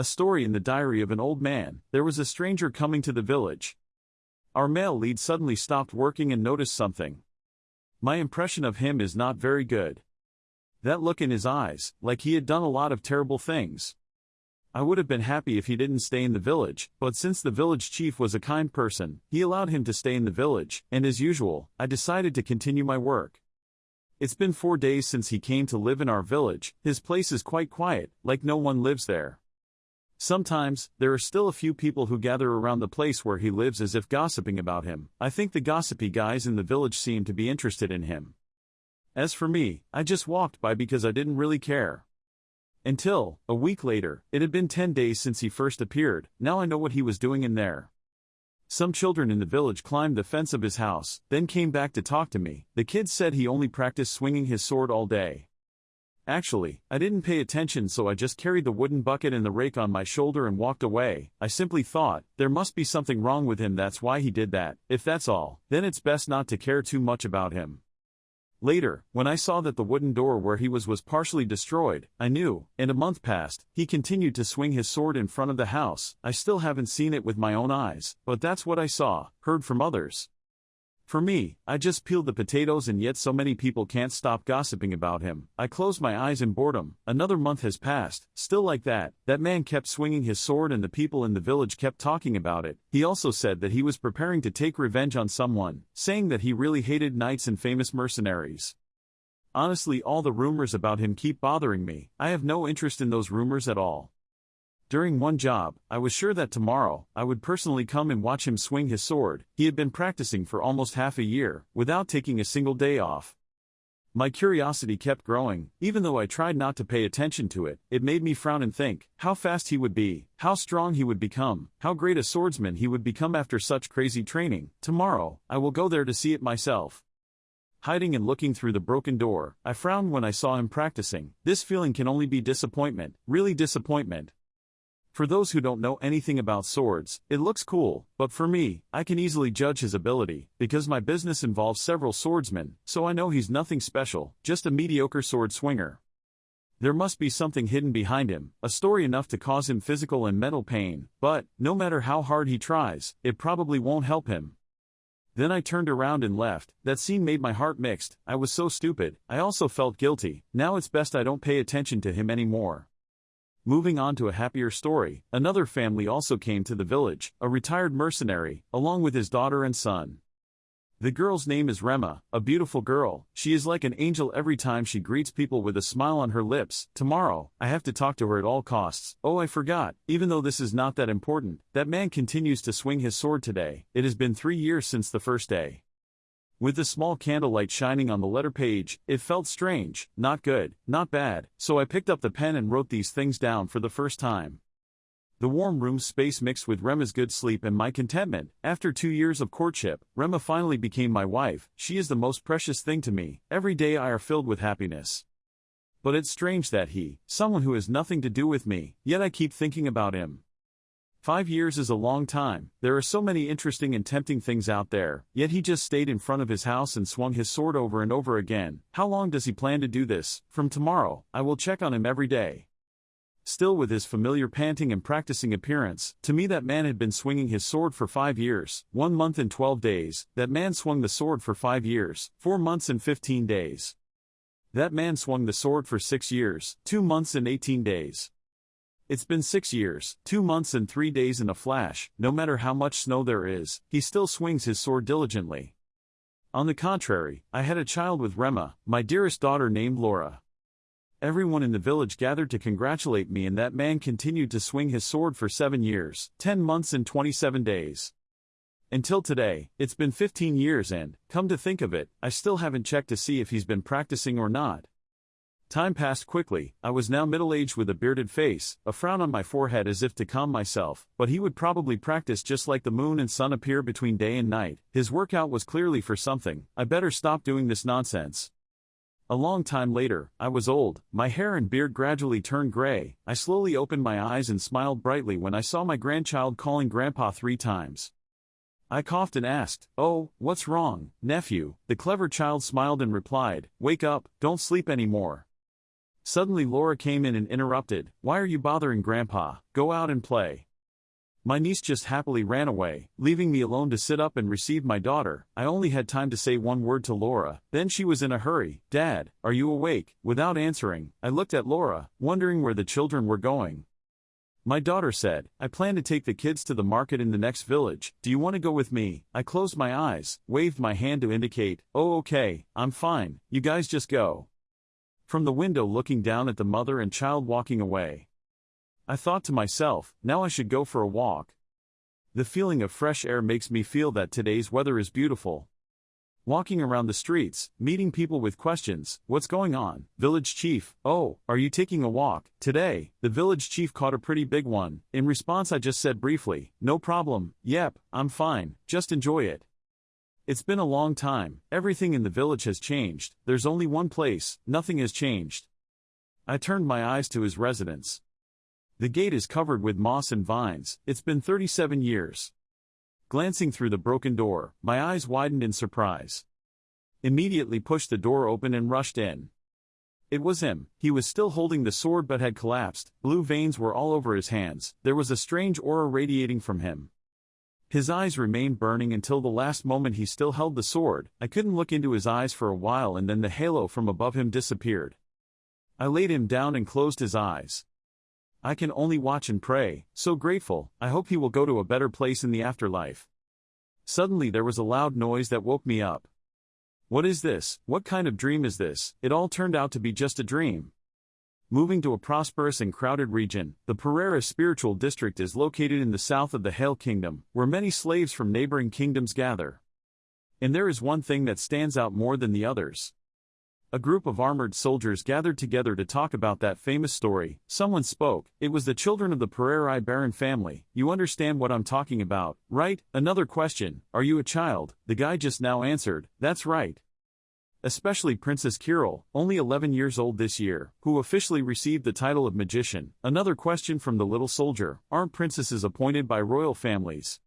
A story in the diary of an old man. There was a stranger coming to the village. Our male lead suddenly stopped working and noticed something. My impression of him is not very good. That look in his eyes, like he had done a lot of terrible things. I would have been happy if he didn't stay in the village, but since the village chief was a kind person, he allowed him to stay in the village, and as usual, I decided to continue my work. It's been 4 days since he came to live in our village. His place is quite quiet, like no one lives there. Sometimes, there are still a few people who gather around the place where he lives as if gossiping about him. I think the gossipy guys in the village seem to be interested in him. As for me, I just walked by because I didn't really care. Until, a week later, it had been 10 days since he first appeared. Now I know what he was doing in there. Some children in the village climbed the fence of his house, then came back to talk to me. The kids said he only practiced swinging his sword all day. Actually, I didn't pay attention, so I just carried the wooden bucket and the rake on my shoulder and walked away. I simply thought, there must be something wrong with him, that's why he did that. If that's all, then it's best not to care too much about him. Later, when I saw that the wooden door where he was partially destroyed, I knew, and a month passed. He continued to swing his sword in front of the house. I still haven't seen it with my own eyes, but that's what I saw, heard from others. For me, I just peeled the potatoes, and yet so many people can't stop gossiping about him. I closed my eyes in boredom. Another month has passed, still like that. That man kept swinging his sword and the people in the village kept talking about it. He also said that he was preparing to take revenge on someone, saying that he really hated knights and famous mercenaries. Honestly, all the rumors about him keep bothering me. I have no interest in those rumors at all. During one job, I was sure that tomorrow, I would personally come and watch him swing his sword. He had been practicing for almost half a year, without taking a single day off. My curiosity kept growing. Even though I tried not to pay attention to it, it made me frown and think, how fast he would be, how strong he would become, how great a swordsman he would become after such crazy training. Tomorrow, I will go there to see it myself. Hiding and looking through the broken door, I frowned when I saw him practicing. This feeling can only be disappointment, really disappointment. For those who don't know anything about swords, it looks cool, but for me, I can easily judge his ability, because my business involves several swordsmen, so I know he's nothing special, just a mediocre sword swinger. There must be something hidden behind him, a story enough to cause him physical and mental pain, but, no matter how hard he tries, it probably won't help him. Then I turned around and left. That scene made my heart mixed. I was so stupid. I also felt guilty. Now it's best I don't pay attention to him anymore. Moving on to a happier story, another family also came to the village, a retired mercenary, along with his daughter and son. The girl's name is Rema, a beautiful girl. She is like an angel every time she greets people with a smile on her lips. Tomorrow, I have to talk to her at all costs. Oh, I forgot, even though this is not that important, that man continues to swing his sword today. It has been 3 years since the first day. With the small candlelight shining on the letter page, it felt strange, not good, not bad, so I picked up the pen and wrote these things down for the first time. The warm room space mixed with Rema's good sleep and my contentment. After 2 years of courtship, Rema finally became my wife. She is the most precious thing to me. Every day I are filled with happiness. But it's strange that someone who has nothing to do with me, yet I keep thinking about him. 5 years is a long time. There are so many interesting and tempting things out there, yet he just stayed in front of his house and swung his sword over and over again. How long does he plan to do this? From tomorrow, I will check on him every day. Still with his familiar panting and practicing appearance, to me that man had been swinging his sword for 5 years, 1 month and 12 days. That man swung the sword for 5 years, 4 months and 15 days. That man swung the sword for 6 years, 2 months and 18 days. It's been 6 years, 2 months and 3 days in a flash. No matter how much snow there is, he still swings his sword diligently. On the contrary, I had a child with Rema, my dearest daughter named Laura. Everyone in the village gathered to congratulate me, and that man continued to swing his sword for 7 years, 10 months and 27 days. Until today, it's been 15 years and, come to think of it, I still haven't checked to see if he's been practicing or not. Time passed quickly. I was now middle-aged with a bearded face, a frown on my forehead as if to calm myself, but he would probably practice just like the moon and sun appear between day and night. His workout was clearly for something. I better stop doing this nonsense. A long time later, I was old. My hair and beard gradually turned gray. I slowly opened my eyes and smiled brightly when I saw my grandchild calling Grandpa 3 times. I coughed and asked, "Oh, what's wrong, nephew?" The clever child smiled and replied, "Wake up, don't sleep anymore." Suddenly Laura came in and interrupted. "Why are you bothering Grandpa? Go out and play." My niece just happily ran away, leaving me alone to sit up and receive my daughter. I only had time to say one word to Laura, then she was in a hurry. "Dad, are you awake?" Without answering, I looked at Laura, wondering where the children were going. My daughter said, "I plan to take the kids to the market in the next village. Do you want to go with me?" I closed my eyes, waved my hand to indicate, "Oh okay, I'm fine, you guys just go." From the window looking down at the mother and child walking away, I thought to myself, now I should go for a walk. The feeling of fresh air makes me feel that today's weather is beautiful. Walking around the streets, meeting people with questions. "What's going on, village chief? Oh, are you taking a walk today?" The village chief caught a pretty big one. In response I just said briefly, "No problem, yep, I'm fine, just enjoy it." It's been a long time, everything in the village has changed, there's only one place, nothing has changed. I turned my eyes to his residence. The gate is covered with moss and vines, it's been 37 years. Glancing through the broken door, my eyes widened in surprise. Immediately pushed the door open and rushed in. It was him. He was still holding the sword but had collapsed, blue veins were all over his hands, there was a strange aura radiating from him. His eyes remained burning until the last moment he still held the sword. I couldn't look into his eyes for a while and then the halo from above him disappeared. I laid him down and closed his eyes. I can only watch and pray, so grateful, I hope he will go to a better place in the afterlife. Suddenly there was a loud noise that woke me up. What is this? What kind of dream is this? It all turned out to be just a dream. Moving to a prosperous and crowded region, the Pereira spiritual district is located in the south of the Hale Kingdom, where many slaves from neighboring kingdoms gather. And there is one thing that stands out more than the others. A group of armored soldiers gathered together to talk about that famous story. Someone spoke. It was the children of the Pereira Baron family. You understand what I'm talking about, right? Another question. Are you a child? The guy just now answered. That's right. Especially Princess Kiril, only 11 years old this year, who officially received the title of magician. Another question from the little soldier. Aren't princesses appointed by royal families?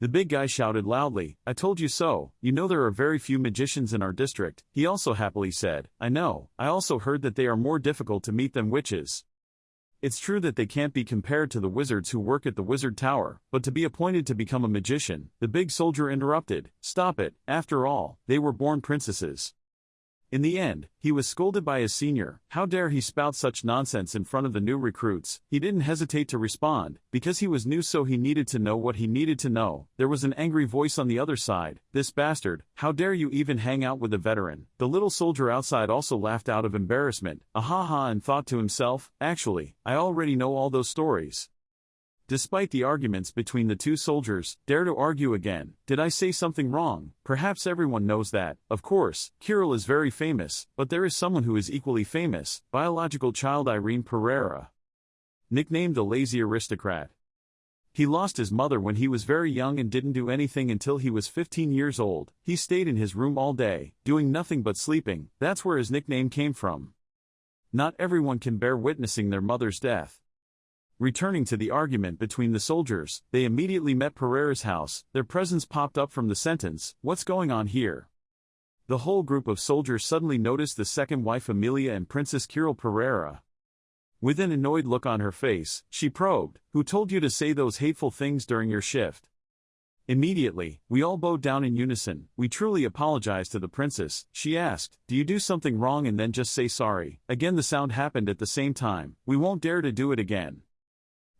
The big guy shouted loudly, I told you so. You know there are very few magicians in our district. He also happily said, I know. I also heard that they are more difficult to meet than witches. It's true that they can't be compared to the wizards who work at the wizard tower, but to be appointed to become a magician, the big soldier interrupted. Stop it, after all, they were born princesses. In the end, he was scolded by his senior. How dare he spout such nonsense in front of the new recruits? He didn't hesitate to respond, because he was new so he needed to know what he needed to know. There was an angry voice on the other side. This bastard, how dare you even hang out with a veteran? The little soldier outside also laughed out of embarrassment, ahaha, and thought to himself, actually, I already know all those stories. Despite the arguments between the two soldiers, dare to argue again. Did I say something wrong? Perhaps everyone knows that. Of course, Kiril is very famous, but there is someone who is equally famous, biological child Irene Pereira. Nicknamed the lazy aristocrat. He lost his mother when he was very young and didn't do anything until he was 15 years old. He stayed in his room all day, doing nothing but sleeping. That's where his nickname came from. Not everyone can bear witnessing their mother's death. Returning to the argument between the soldiers, they immediately met Pereira's house. Their presence popped up from the sentence, what's going on here? The whole group of soldiers suddenly noticed the second wife Amelia and Princess Kiril Pereira. With an annoyed look on her face, she probed, who told you to say those hateful things during your shift? Immediately, we all bowed down in unison. We truly apologize to the princess. She asked, do you do something wrong and then just say sorry? Again the sound happened at the same time. We won't dare to do it again.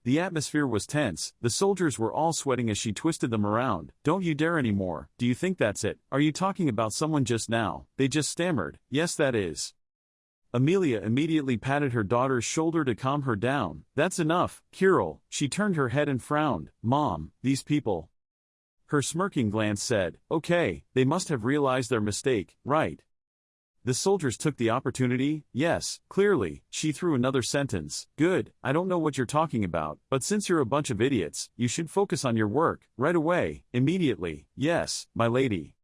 The atmosphere was tense, the soldiers were all sweating as she twisted them around. Don't you dare anymore, do you think that's it? Are you talking about someone just now? They just stammered, yes that is. Amelia immediately patted her daughter's shoulder to calm her down. That's enough, Kiril. She turned her head and frowned. Mom, these people. Her smirking glance said, okay, they must have realized their mistake, right? The soldiers took the opportunity. Yes, clearly. She threw another sentence. Good, I don't know what you're talking about, but since you're a bunch of idiots, you should focus on your work, right away, immediately. Yes, my lady.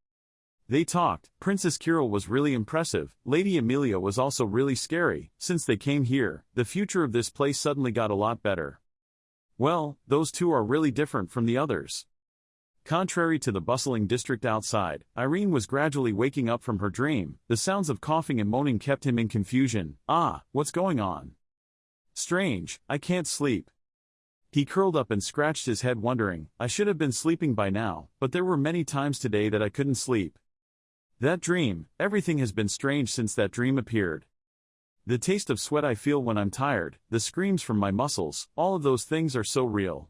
They talked. Princess Kiril was really impressive. Lady Amelia was also really scary. Since they came here, the future of this place suddenly got a lot better. Well, those two are really different from the others. Contrary to the bustling district outside, Irene was gradually waking up from her dream. The sounds of coughing and moaning kept him in confusion. Ah, what's going on? Strange, I can't sleep. He curled up and scratched his head wondering, I should have been sleeping by now, but there were many times today that I couldn't sleep. That dream, everything has been strange since that dream appeared. The taste of sweat I feel when I'm tired, the screams from my muscles, all of those things are so real.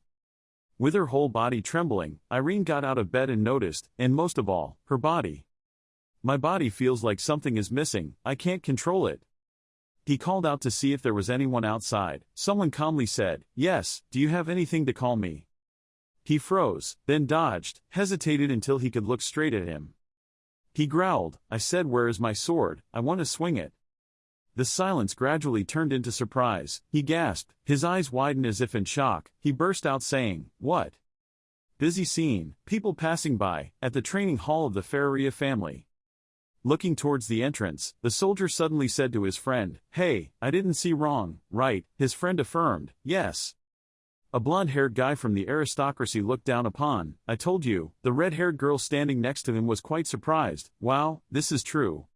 With her whole body trembling, Irene got out of bed and noticed, and most of all, her body. My body feels like something is missing, I can't control it. He called out to see if there was anyone outside. Someone calmly said, yes, do you have anything to call me? He froze, then dodged, hesitated until he could look straight at him. He growled, I said where is my sword, I want to swing it. The silence gradually turned into surprise. He gasped, his eyes widened as if in shock. He burst out saying, what? Busy scene, people passing by, at the training hall of the Faria family. Looking towards the entrance, the soldier suddenly said to his friend, hey, I didn't see wrong, right? His friend affirmed, yes. A blonde-haired guy from the aristocracy looked down upon, I told you. The red-haired girl standing next to him was quite surprised, wow, this is true.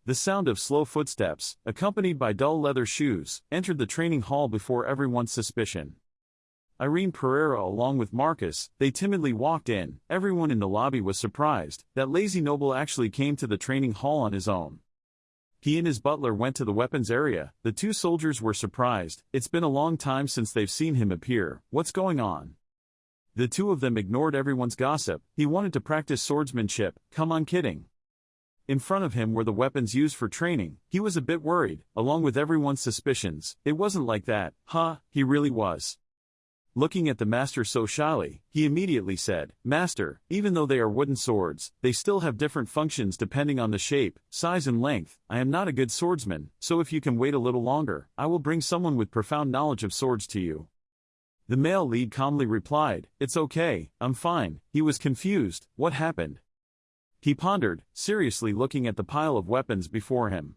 The sound of slow footsteps, accompanied by dull leather shoes, entered the training hall before everyone's suspicion. Irene Pereira along with Marcus, they timidly walked in. Everyone in the lobby was surprised. That lazy noble actually came to the training hall on his own. He and his butler went to the weapons area. The two soldiers were surprised. It's been a long time since they've seen him appear. What's going on? The two of them ignored everyone's gossip. He wanted to practice swordsmanship. Come on, kidding. In front of him were the weapons used for training. He was a bit worried, along with everyone's suspicions. It wasn't like that. He really was. Looking at the master so shyly, he immediately said, Master, even though they are wooden swords, they still have different functions depending on the shape, size and length. I am not a good swordsman, so if you can wait a little longer, I will bring someone with profound knowledge of swords to you. The male lead calmly replied, It's okay, I'm fine. He was confused. What happened? He pondered, seriously looking at the pile of weapons before him.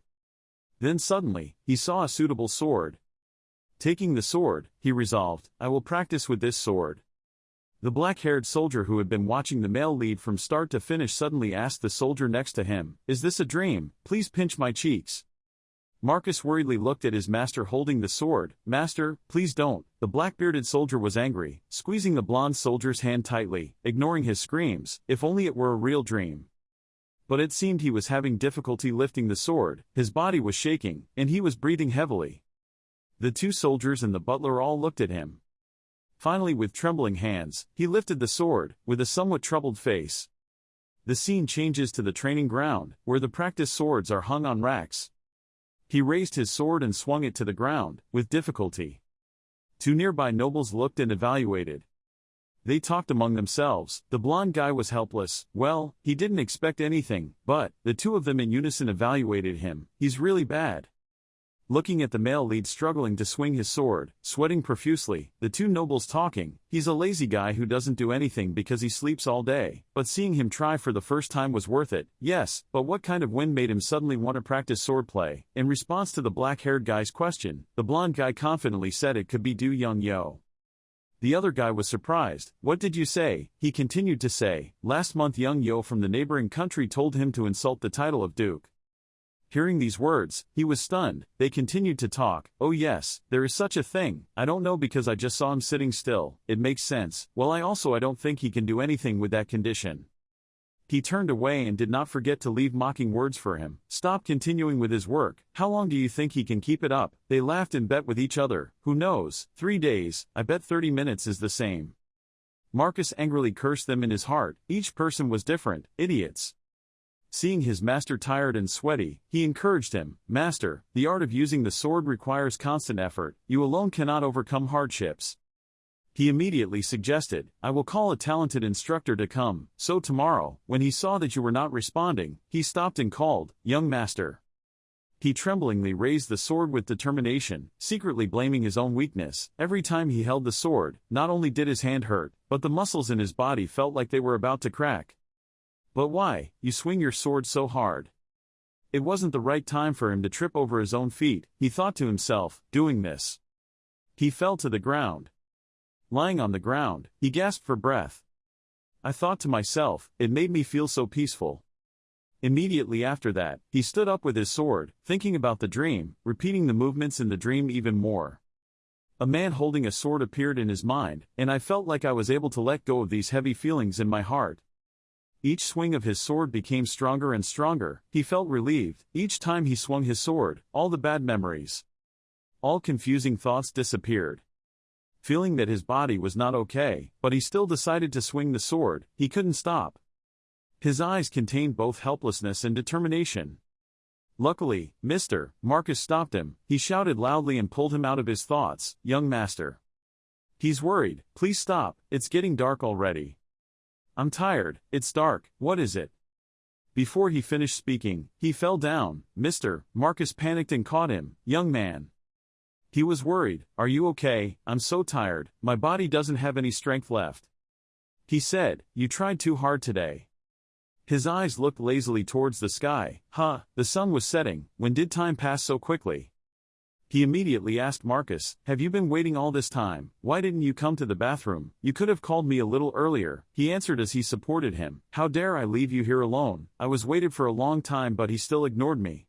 Then suddenly, he saw a suitable sword. Taking the sword, he resolved, I will practice with this sword. The black-haired soldier who had been watching the male lead from start to finish suddenly asked the soldier next to him, Is this a dream? Please pinch my cheeks. Marcus worriedly looked at his master holding the sword. Master, please don't. The black-bearded soldier was angry, squeezing the blonde soldier's hand tightly, ignoring his screams. If only it were a real dream. But it seemed he was having difficulty lifting the sword, his body was shaking, and he was breathing heavily. The two soldiers and the butler all looked at him. Finally, with trembling hands, he lifted the sword, with a somewhat troubled face. The scene changes to the training ground, where the practice swords are hung on racks. He raised his sword and swung it to the ground, with difficulty. Two nearby nobles looked and evaluated. They talked among themselves. The blonde guy was helpless. Well, he didn't expect anything, but the two of them in unison evaluated him. He's really bad. Looking at the male lead struggling to swing his sword, sweating profusely, the two nobles talking, he's a lazy guy who doesn't do anything because he sleeps all day, but seeing him try for the first time was worth it. Yes, but what kind of wind made him suddenly want to practice swordplay? In response to the black-haired guy's question, the blonde guy confidently said it could be Du Young Yo. The other guy was surprised. What did you say? He continued to say, last month Young Yo from the neighboring country told him to insult the title of Duke. Hearing these words, he was stunned. They continued to talk. Oh yes, there is such a thing. I don't know because I just saw him sitting still. It makes sense. Well, I don't think he can do anything with that condition. He turned away and did not forget to leave mocking words for him. Stop continuing with his work. How long do you think he can keep it up? They laughed and bet with each other. Who knows? 3 days. I bet 30 minutes is the same. Marcus angrily cursed them in his heart. Each person was different. Idiots. Seeing his master tired and sweaty, he encouraged him. Master, the art of using the sword requires constant effort. You alone cannot overcome hardships. He immediately suggested, I will call a talented instructor to come. So tomorrow, when he saw that you were not responding, he stopped and called, Young master. He tremblingly raised the sword with determination, secretly blaming his own weakness. Every time he held the sword, not only did his hand hurt, but the muscles in his body felt like they were about to crack. But why, you swing your sword so hard? It wasn't the right time for him to trip over his own feet, he thought to himself, doing this. He fell to the ground. Lying on the ground, he gasped for breath. I thought to myself, it made me feel so peaceful. Immediately after that, he stood up with his sword, thinking about the dream, repeating the movements in the dream even more. A man holding a sword appeared in his mind, and I felt like I was able to let go of these heavy feelings in my heart. Each swing of his sword became stronger and stronger. He felt relieved. Each time he swung his sword, all the bad memories, all confusing thoughts disappeared. Feeling that his body was not okay, but he still decided to swing the sword, he couldn't stop. His eyes contained both helplessness and determination. Luckily, Mr. Marcus stopped him. He shouted loudly and pulled him out of his thoughts. "Young master. He's worried. Please stop, it's getting dark already." "I'm tired, it's dark, what is it?" Before he finished speaking, he fell down. Mr. Marcus panicked and caught him. "Young man." He was worried. "Are you okay? I'm so tired, my body doesn't have any strength left." He said, "You tried too hard today." His eyes looked lazily towards the sky. The sun was setting. When did time pass so quickly? He immediately asked Marcus, "Have you been waiting all this time? Why didn't you come to the bathroom? You could have called me a little earlier." He answered as he supported him, "How dare I leave you here alone? I was waited for a long time but he still ignored me.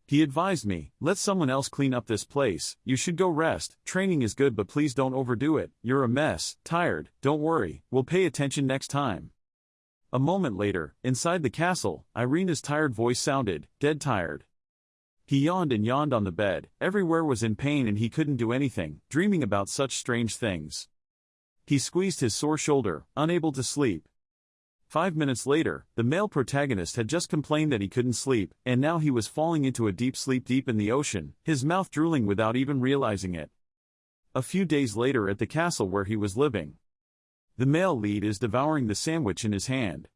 He advised me, let someone else clean up this place. You should go rest. Training is good but please don't overdo it. You're a mess. Tired. Don't worry. We'll pay attention next time." A moment later, inside the castle, Irina's tired voice sounded, dead tired. He yawned and yawned on the bed. Everywhere was in pain and he couldn't do anything, dreaming about such strange things. He squeezed his sore shoulder, unable to sleep. 5 minutes later, the male protagonist had just complained that he couldn't sleep, and now he was falling into a deep sleep deep in the ocean, his mouth drooling without even realizing it. A few days later at the castle where he was living, the male lead is devouring the sandwich in his hand.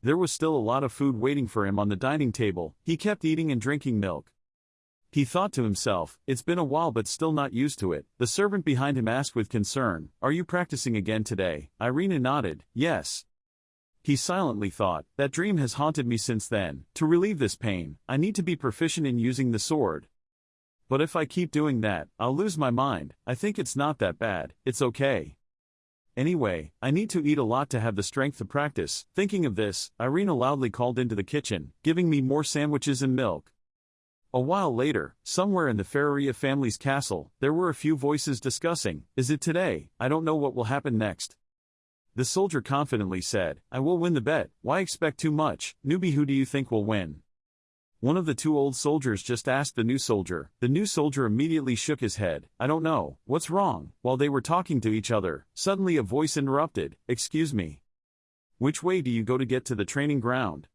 There was still a lot of food waiting for him on the dining table. He kept eating and drinking milk. He thought to himself, it's been a while but still not used to it. The servant behind him asked with concern, "Are you practicing again today?" Irina nodded, "Yes." He silently thought, that dream has haunted me since then. To relieve this pain, I need to be proficient in using the sword. But if I keep doing that, I'll lose my mind. I think it's not that bad, it's okay. Anyway, I need to eat a lot to have the strength to practice. Thinking of this, Irina loudly called into the kitchen, giving me more sandwiches and milk. A while later, somewhere in the Ferreria family's castle, there were a few voices discussing, "Is it today? I don't know what will happen next." The soldier confidently said, "I will win the bet. Why expect too much? Newbie, who do you think will win?" One of the two old soldiers just asked the new soldier. The new soldier immediately shook his head. "I don't know. What's wrong?" While they were talking to each other, suddenly a voice interrupted, "Excuse me. Which way do you go to get to the training ground?"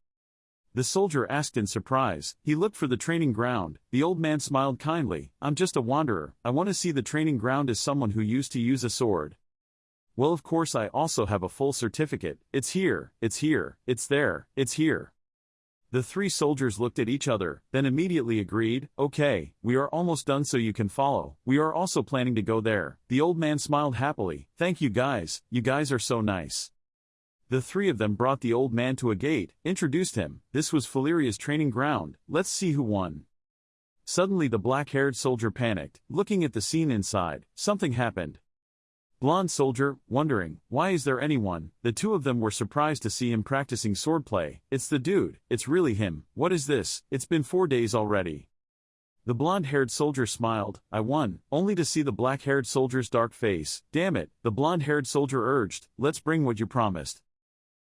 The soldier asked in surprise. He looked for the training ground. The old man smiled kindly. "I'm just a wanderer. I want to see the training ground as someone who used to use a sword. Well, of course I also have a full certificate. It's here, it's here, it's there, it's here." The three soldiers looked at each other, then immediately agreed, "Okay, we are almost done so you can follow. We are also planning to go there." The old man smiled happily. "Thank you guys are so nice." The three of them brought the old man to a gate, introduced him. This was Valeria's training ground. Let's see who won. Suddenly the black-haired soldier panicked. Looking at the scene inside, something happened. Blonde soldier, wondering, why is there anyone? The two of them were surprised to see him practicing swordplay. "It's the dude, it's really him. What is this? It's been 4 days already." The blonde-haired soldier smiled. "I won," only to see the black-haired soldier's dark face. "Damn it," the blonde-haired soldier urged, "let's bring what you promised."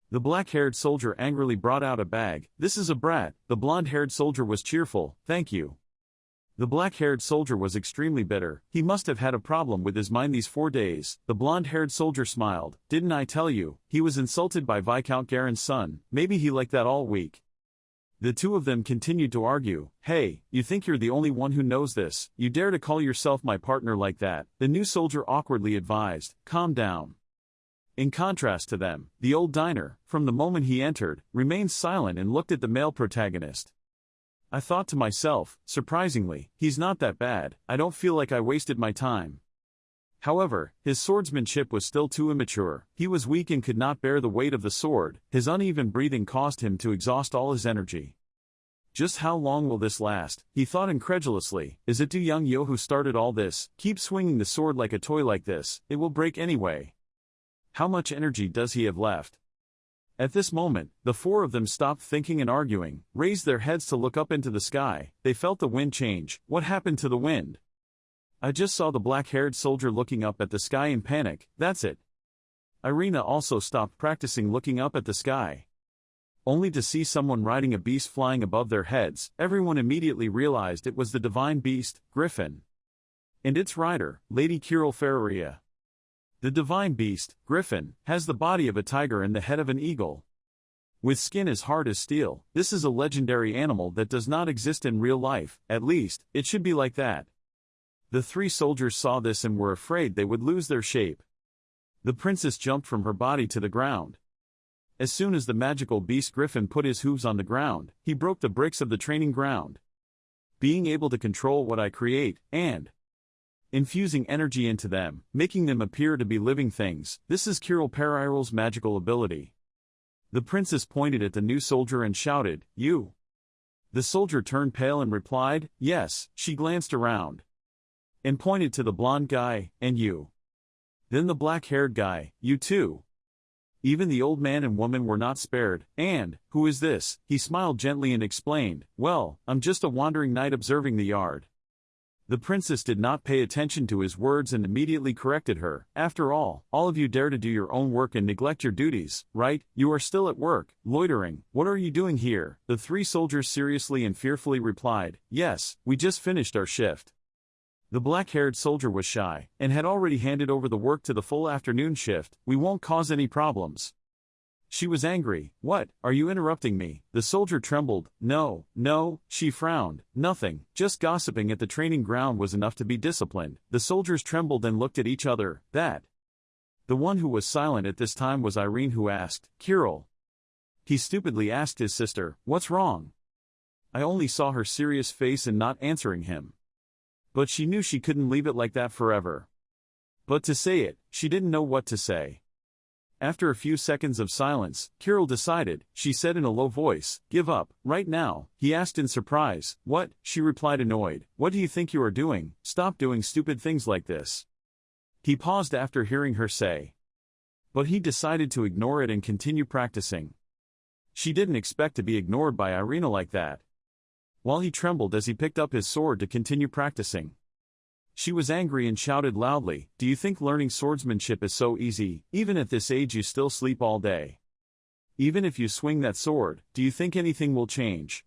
The black-haired soldier angrily brought out a bag. "This is a brat." The blonde-haired soldier was cheerful. "Thank you." The black-haired soldier was extremely bitter. He must have had a problem with his mind these 4 days. The blonde-haired soldier smiled. "Didn't I tell you? He was insulted by Viscount Garen's son. Maybe he liked that all week." The two of them continued to argue. "Hey, you think you're the only one who knows this? You dare to call yourself my partner like that?" The new soldier awkwardly advised, "Calm down." In contrast to them, the old diner, from the moment he entered, remained silent and looked at the male protagonist. I thought to myself, surprisingly, he's not that bad. I don't feel like I wasted my time. However, his swordsmanship was still too immature. He was weak and could not bear the weight of the sword. His uneven breathing caused him to exhaust all his energy. Just how long will this last? He thought incredulously. Is it Du Young Yo who started all this? Keep swinging the sword like a toy like this, it will break anyway. How much energy does he have left? At this moment, the four of them stopped thinking and arguing, raised their heads to look up into the sky. They felt the wind change. What happened to the wind? I just saw the black-haired soldier looking up at the sky in panic. That's it. Irina also stopped practicing looking up at the sky, only to see someone riding a beast flying above their heads. Everyone immediately realized it was the divine beast, Griffin, and its rider, Lady Kirill Ferreria. The divine beast, Griffin, has the body of a tiger and the head of an eagle, with skin as hard as steel. This is a legendary animal that does not exist in real life. At least, it should be like that. The three soldiers saw this and were afraid they would lose their shape. The princess jumped from her body to the ground. As soon as the magical beast Griffin put his hooves on the ground, he broke the bricks of the training ground. Being able to control what I create, and infusing energy into them, making them appear to be living things, this is Kirill Periral's magical ability. The princess pointed at the new soldier and shouted, "You!" The soldier turned pale and replied, "Yes." She glanced around and pointed to the blonde guy, "And you?" Then the black-haired guy, "You too." Even the old man and woman were not spared. "And, who is this?" He smiled gently and explained, "Well, I'm just a wandering knight observing the yard." The princess did not pay attention to his words and immediately corrected her. "After all of you dare to do your own work and neglect your duties, right? You are still at work, loitering. What are you doing here?" The three soldiers seriously and fearfully replied, "Yes, we just finished our shift." The black-haired soldier was shy, and had already handed over the work to the full afternoon shift. "We won't cause any problems." She was angry. "What, are you interrupting me?" The soldier trembled. No, she frowned. "Nothing, just gossiping at the training ground was enough to be disciplined." The soldiers trembled and looked at each other. The one who was silent at this time was Irene, who asked, "Kirill." He stupidly asked his sister, "What's wrong?" I only saw her serious face and not answering him. But she knew she couldn't leave it like that forever. But to say it, she didn't know what to say. After a few seconds of silence, Kirill decided. She said in a low voice, "Give up, right now." He asked in surprise, "What?" She replied annoyed, "What do you think you are doing? Stop doing stupid things like this." He paused after hearing her say, but he decided to ignore it and continue practicing. She didn't expect to be ignored by Irina like that. While he trembled as he picked up his sword to continue practicing, she was angry and shouted loudly, "Do you think learning swordsmanship is so easy? Even at this age you still sleep all day. Even if you swing that sword, do you think anything will change?"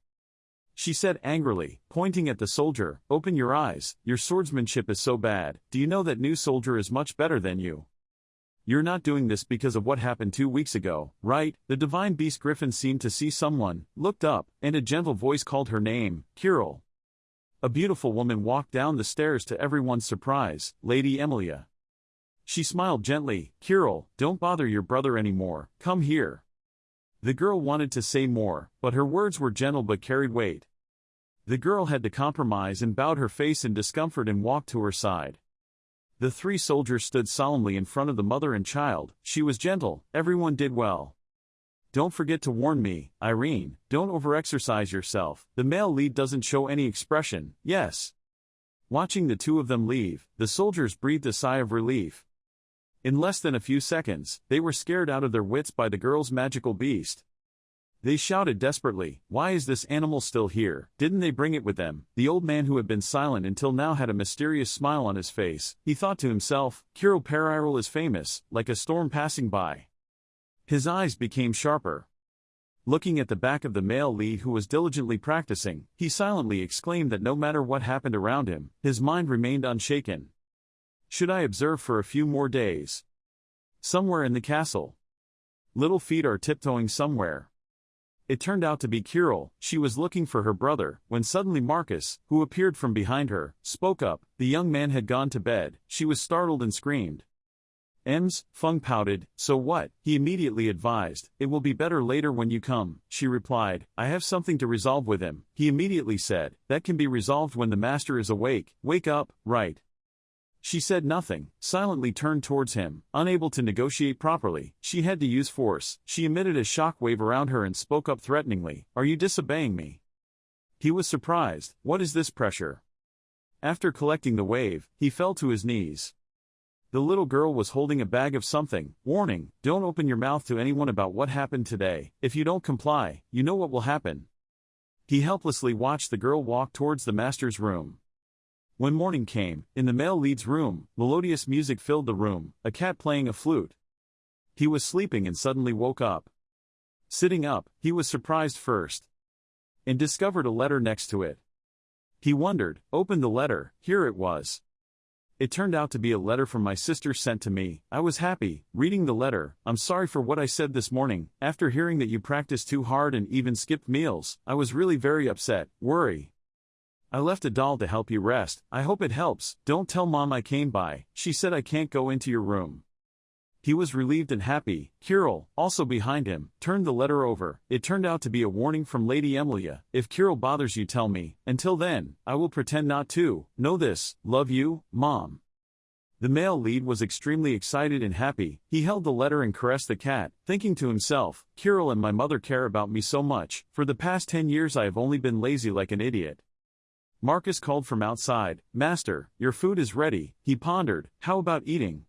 She said angrily, pointing at the soldier, "Open your eyes, your swordsmanship is so bad. Do you know that new soldier is much better than you? You're not doing this because of what happened 2 weeks ago, right?" The divine beast Griffin seemed to see someone, looked up, and a gentle voice called her name, "Kirill." A beautiful woman walked down the stairs to everyone's surprise, Lady Emilia. She smiled gently, "Kirill, don't bother your brother anymore, come here." The girl wanted to say more, but her words were gentle but carried weight. The girl had to compromise and bowed her face in discomfort and walked to her side. The three soldiers stood solemnly in front of the mother and child. She was gentle, everyone did well. "Don't forget to warn me, Irene, don't overexercise yourself." The male lead doesn't show any expression, "Yes." Watching the two of them leave, the soldiers breathed a sigh of relief. In less than a few seconds, they were scared out of their wits by the girl's magical beast. They shouted desperately, "Why is this animal still here? Didn't they bring it with them?" The old man, who had been silent until now, had a mysterious smile on his face. He thought to himself, "Kirill Periral is famous, like a storm passing by." His eyes became sharper. Looking at the back of the male lead, who was diligently practicing, he silently exclaimed that no matter what happened around him, his mind remained unshaken. "Should I observe for a few more days? Somewhere in the castle. Little feet are tiptoeing somewhere." It turned out to be Kirill. She was looking for her brother, when suddenly Marcus, who appeared from behind her, spoke up. The young man had gone to bed. She was startled and screamed. Feng pouted, "So what?" He immediately advised, "It will be better later when you come." She replied, "I have something to resolve with him." He immediately said, "That can be resolved when the master is awake. Wake up, right?" She said nothing, silently turned towards him. Unable to negotiate properly, she had to use force. She emitted a shock wave around her and spoke up threateningly, "Are you disobeying me?" He was surprised. What is this pressure? After collecting the wave, he fell to his knees. The little girl was holding a bag of something. Warning, don't open your mouth to anyone about what happened today. If you don't comply, you know what will happen. He helplessly watched the girl walk towards the master's room. When morning came, in the male lead's room, melodious music filled the room, a cat playing a flute. He was sleeping and suddenly woke up. Sitting up, he was surprised first and discovered a letter next to it. He wondered, opened the letter, here it was. It turned out to be a letter from my sister sent to me. I was happy, reading the letter. I'm sorry for what I said this morning. After hearing that you practiced too hard and even skipped meals, I was really very upset, worry. I left a doll to help you rest. I hope it helps. Don't tell Mom I came by. She said I can't go into your room. He was relieved and happy. Kirill, also behind him, turned the letter over. It turned out to be a warning from Lady Emilia. If Kirill bothers you, tell me. Until then, I will pretend not to. Know this. Love you, Mom. The male lead was extremely excited and happy. He held the letter and caressed the cat, thinking to himself, Kirill and my mother care about me so much. For the past 10 years I have only been lazy like an idiot. Marcus called from outside. Master, your food is ready. He pondered, how about eating?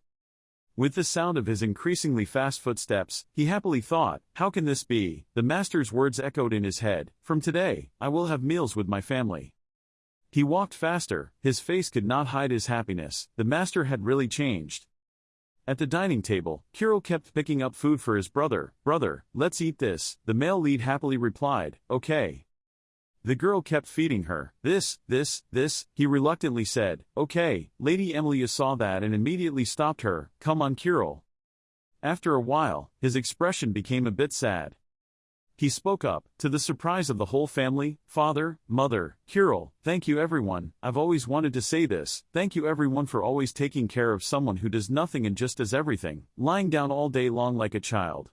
With the sound of his increasingly fast footsteps, he happily thought, how can this be? The master's words echoed in his head. From today, I will have meals with my family. He walked faster. His face could not hide his happiness. The master had really changed. At the dining table, Kirill kept picking up food for his brother. Brother, let's eat this. The male lead happily replied, okay. The girl kept feeding her. This, he reluctantly said. Okay, Lady Emilia saw that and immediately stopped her. Come on, Kirill. After a while, his expression became a bit sad. He spoke up, to the surprise of the whole family, father, mother, Kirill, thank you everyone. I've always wanted to say this. Thank you everyone for always taking care of someone who does nothing and just does everything, lying down all day long like a child.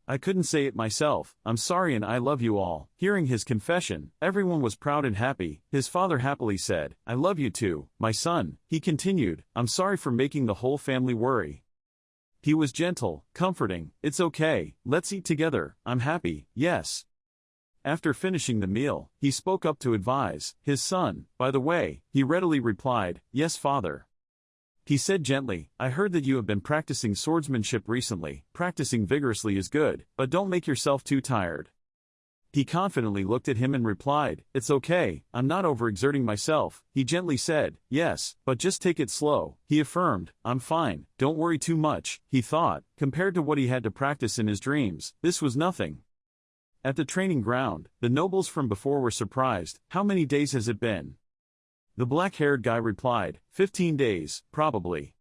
I couldn't say it myself. I'm sorry and I love you all. Hearing his confession, everyone was proud and happy. His father happily said, I love you too, my son. He continued, I'm sorry for making the whole family worry. He was gentle, comforting. It's okay, let's eat together. I'm happy, yes. After finishing the meal, he spoke up to advise his son. By the way, he readily replied, yes, father. He said gently, I heard that you have been practicing swordsmanship recently. Practicing vigorously is good, but don't make yourself too tired. He confidently looked at him and replied, it's okay, I'm not overexerting myself. He gently said, yes, but just take it slow. He affirmed, I'm fine, don't worry too much. He thought, compared to what he had to practice in his dreams, this was nothing. At the training ground, the nobles from before were surprised. How many days has it been? The black-haired guy replied, 15 days, probably.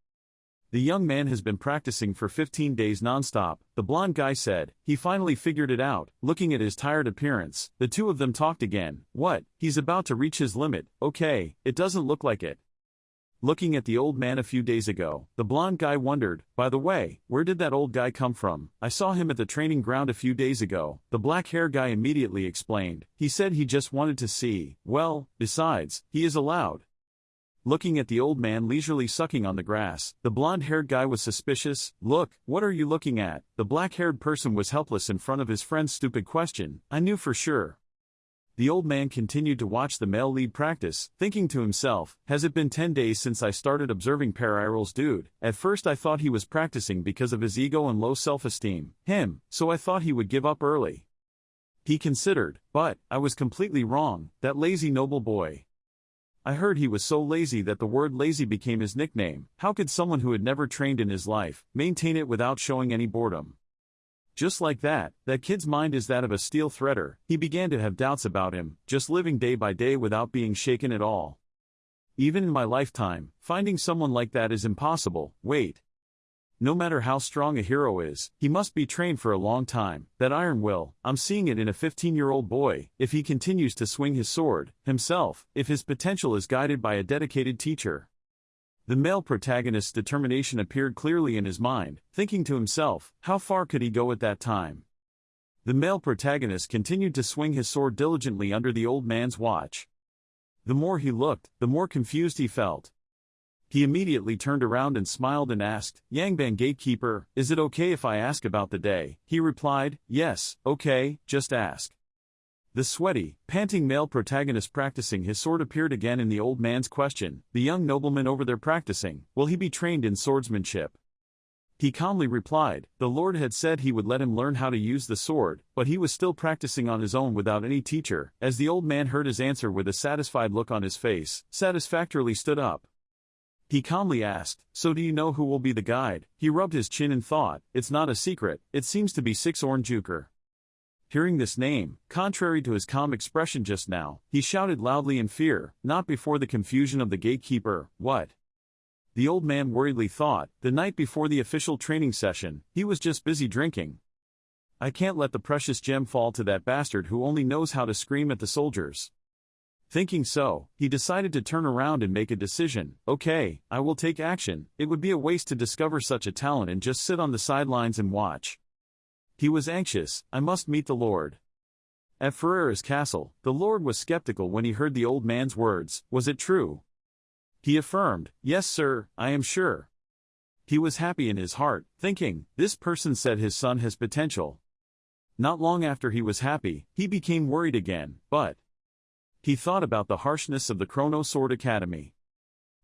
The young man has been practicing for 15 days non-stop, the blonde guy said. He finally figured it out, looking at his tired appearance. The two of them talked again. What? He's about to reach his limit. Okay, it doesn't look like it. Looking at the old man a few days ago, the blonde guy wondered, by the way, where did that old guy come from? I saw him at the training ground a few days ago. The black-haired guy immediately explained. He said he just wanted to see. Well, besides, he is allowed. Looking at the old man leisurely sucking on the grass, the blonde-haired guy was suspicious. Look, what are you looking at? The black-haired person was helpless in front of his friend's stupid question. I knew for sure. The old man continued to watch the male lead practice, thinking to himself, has it been 10 days since I started observing Periral's dude? At first I thought he was practicing because of his ego and low self-esteem. So I thought he would give up early. He considered, but, I was completely wrong, that lazy noble boy. I heard he was so lazy that the word lazy became his nickname. How could someone who had never trained in his life, maintain it without showing any boredom? Just like that kid's mind is that of a steel threader. He began to have doubts about him, just living day by day without being shaken at all. Even in my lifetime, finding someone like that is impossible. Wait. No matter how strong a hero is, he must be trained for a long time. That iron will, I'm seeing it in a 15-year-old boy, if he continues to swing his sword, himself, if his potential is guided by a dedicated teacher. The male protagonist's determination appeared clearly in his mind, thinking to himself, how far could he go at that time? The male protagonist continued to swing his sword diligently under the old man's watch. The more he looked, the more confused he felt. He immediately turned around and smiled and asked, Yangban gatekeeper, is it okay if I ask about the day? He replied, yes, okay, just ask. The sweaty, panting male protagonist practicing his sword appeared again in the old man's question. The young nobleman over there practicing, will he be trained in swordsmanship? He calmly replied, the Lord had said he would let him learn how to use the sword, but he was still practicing on his own without any teacher. As the old man heard his answer with a satisfied look on his face, satisfactorily stood up. He calmly asked, so do you know who will be the guide? He rubbed his chin and thought, it's not a secret, it seems to be Sixornjuker. Hearing this name, contrary to his calm expression just now, he shouted loudly in fear, not before the confusion of the gatekeeper, what? The old man worriedly thought, the night before the official training session, he was just busy drinking. I can't let the precious gem fall to that bastard who only knows how to scream at the soldiers. Thinking so, he decided to turn around and make a decision. Okay, I will take action. It would be a waste to discover such a talent and just sit on the sidelines and watch. He was anxious, I must meet the Lord. At Ferrera's castle, the Lord was skeptical when he heard the old man's words. Was it true? He affirmed, yes sir, I am sure. He was happy in his heart, thinking, this person said his son has potential. Not long after he was happy, he became worried again, but he thought about the harshness of the Chrono Sword Academy.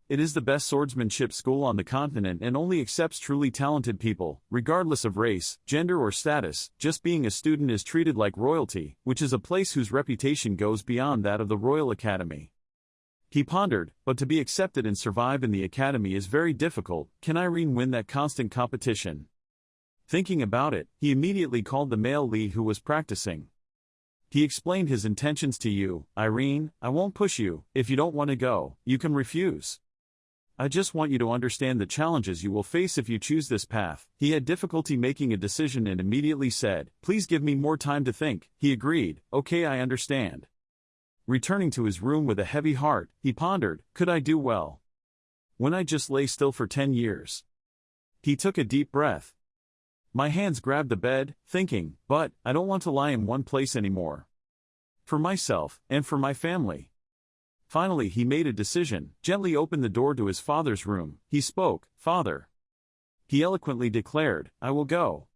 It is the best swordsmanship school on the continent and only accepts truly talented people, regardless of race, gender or status. Just being a student is treated like royalty, which is a place whose reputation goes beyond that of the Royal Academy. He pondered, but to be accepted and survive in the academy is very difficult. Can Irene win that constant competition? Thinking about it, he immediately called the male lead who was practicing. He explained his intentions to you. Irene, I won't push you. If you don't want to go, you can refuse. I just want you to understand the challenges you will face if you choose this path. He had difficulty making a decision and immediately said, please give me more time to think. He agreed, okay, I understand. Returning to his room with a heavy heart, he pondered, could I do well when I just lay still for 10 years? He took a deep breath. My hands grabbed the bed, thinking, but I don't want to lie in one place anymore. For myself, and for my family. Finally he made a decision, gently opened the door to his father's room. He spoke, Father. He eloquently declared, I will go.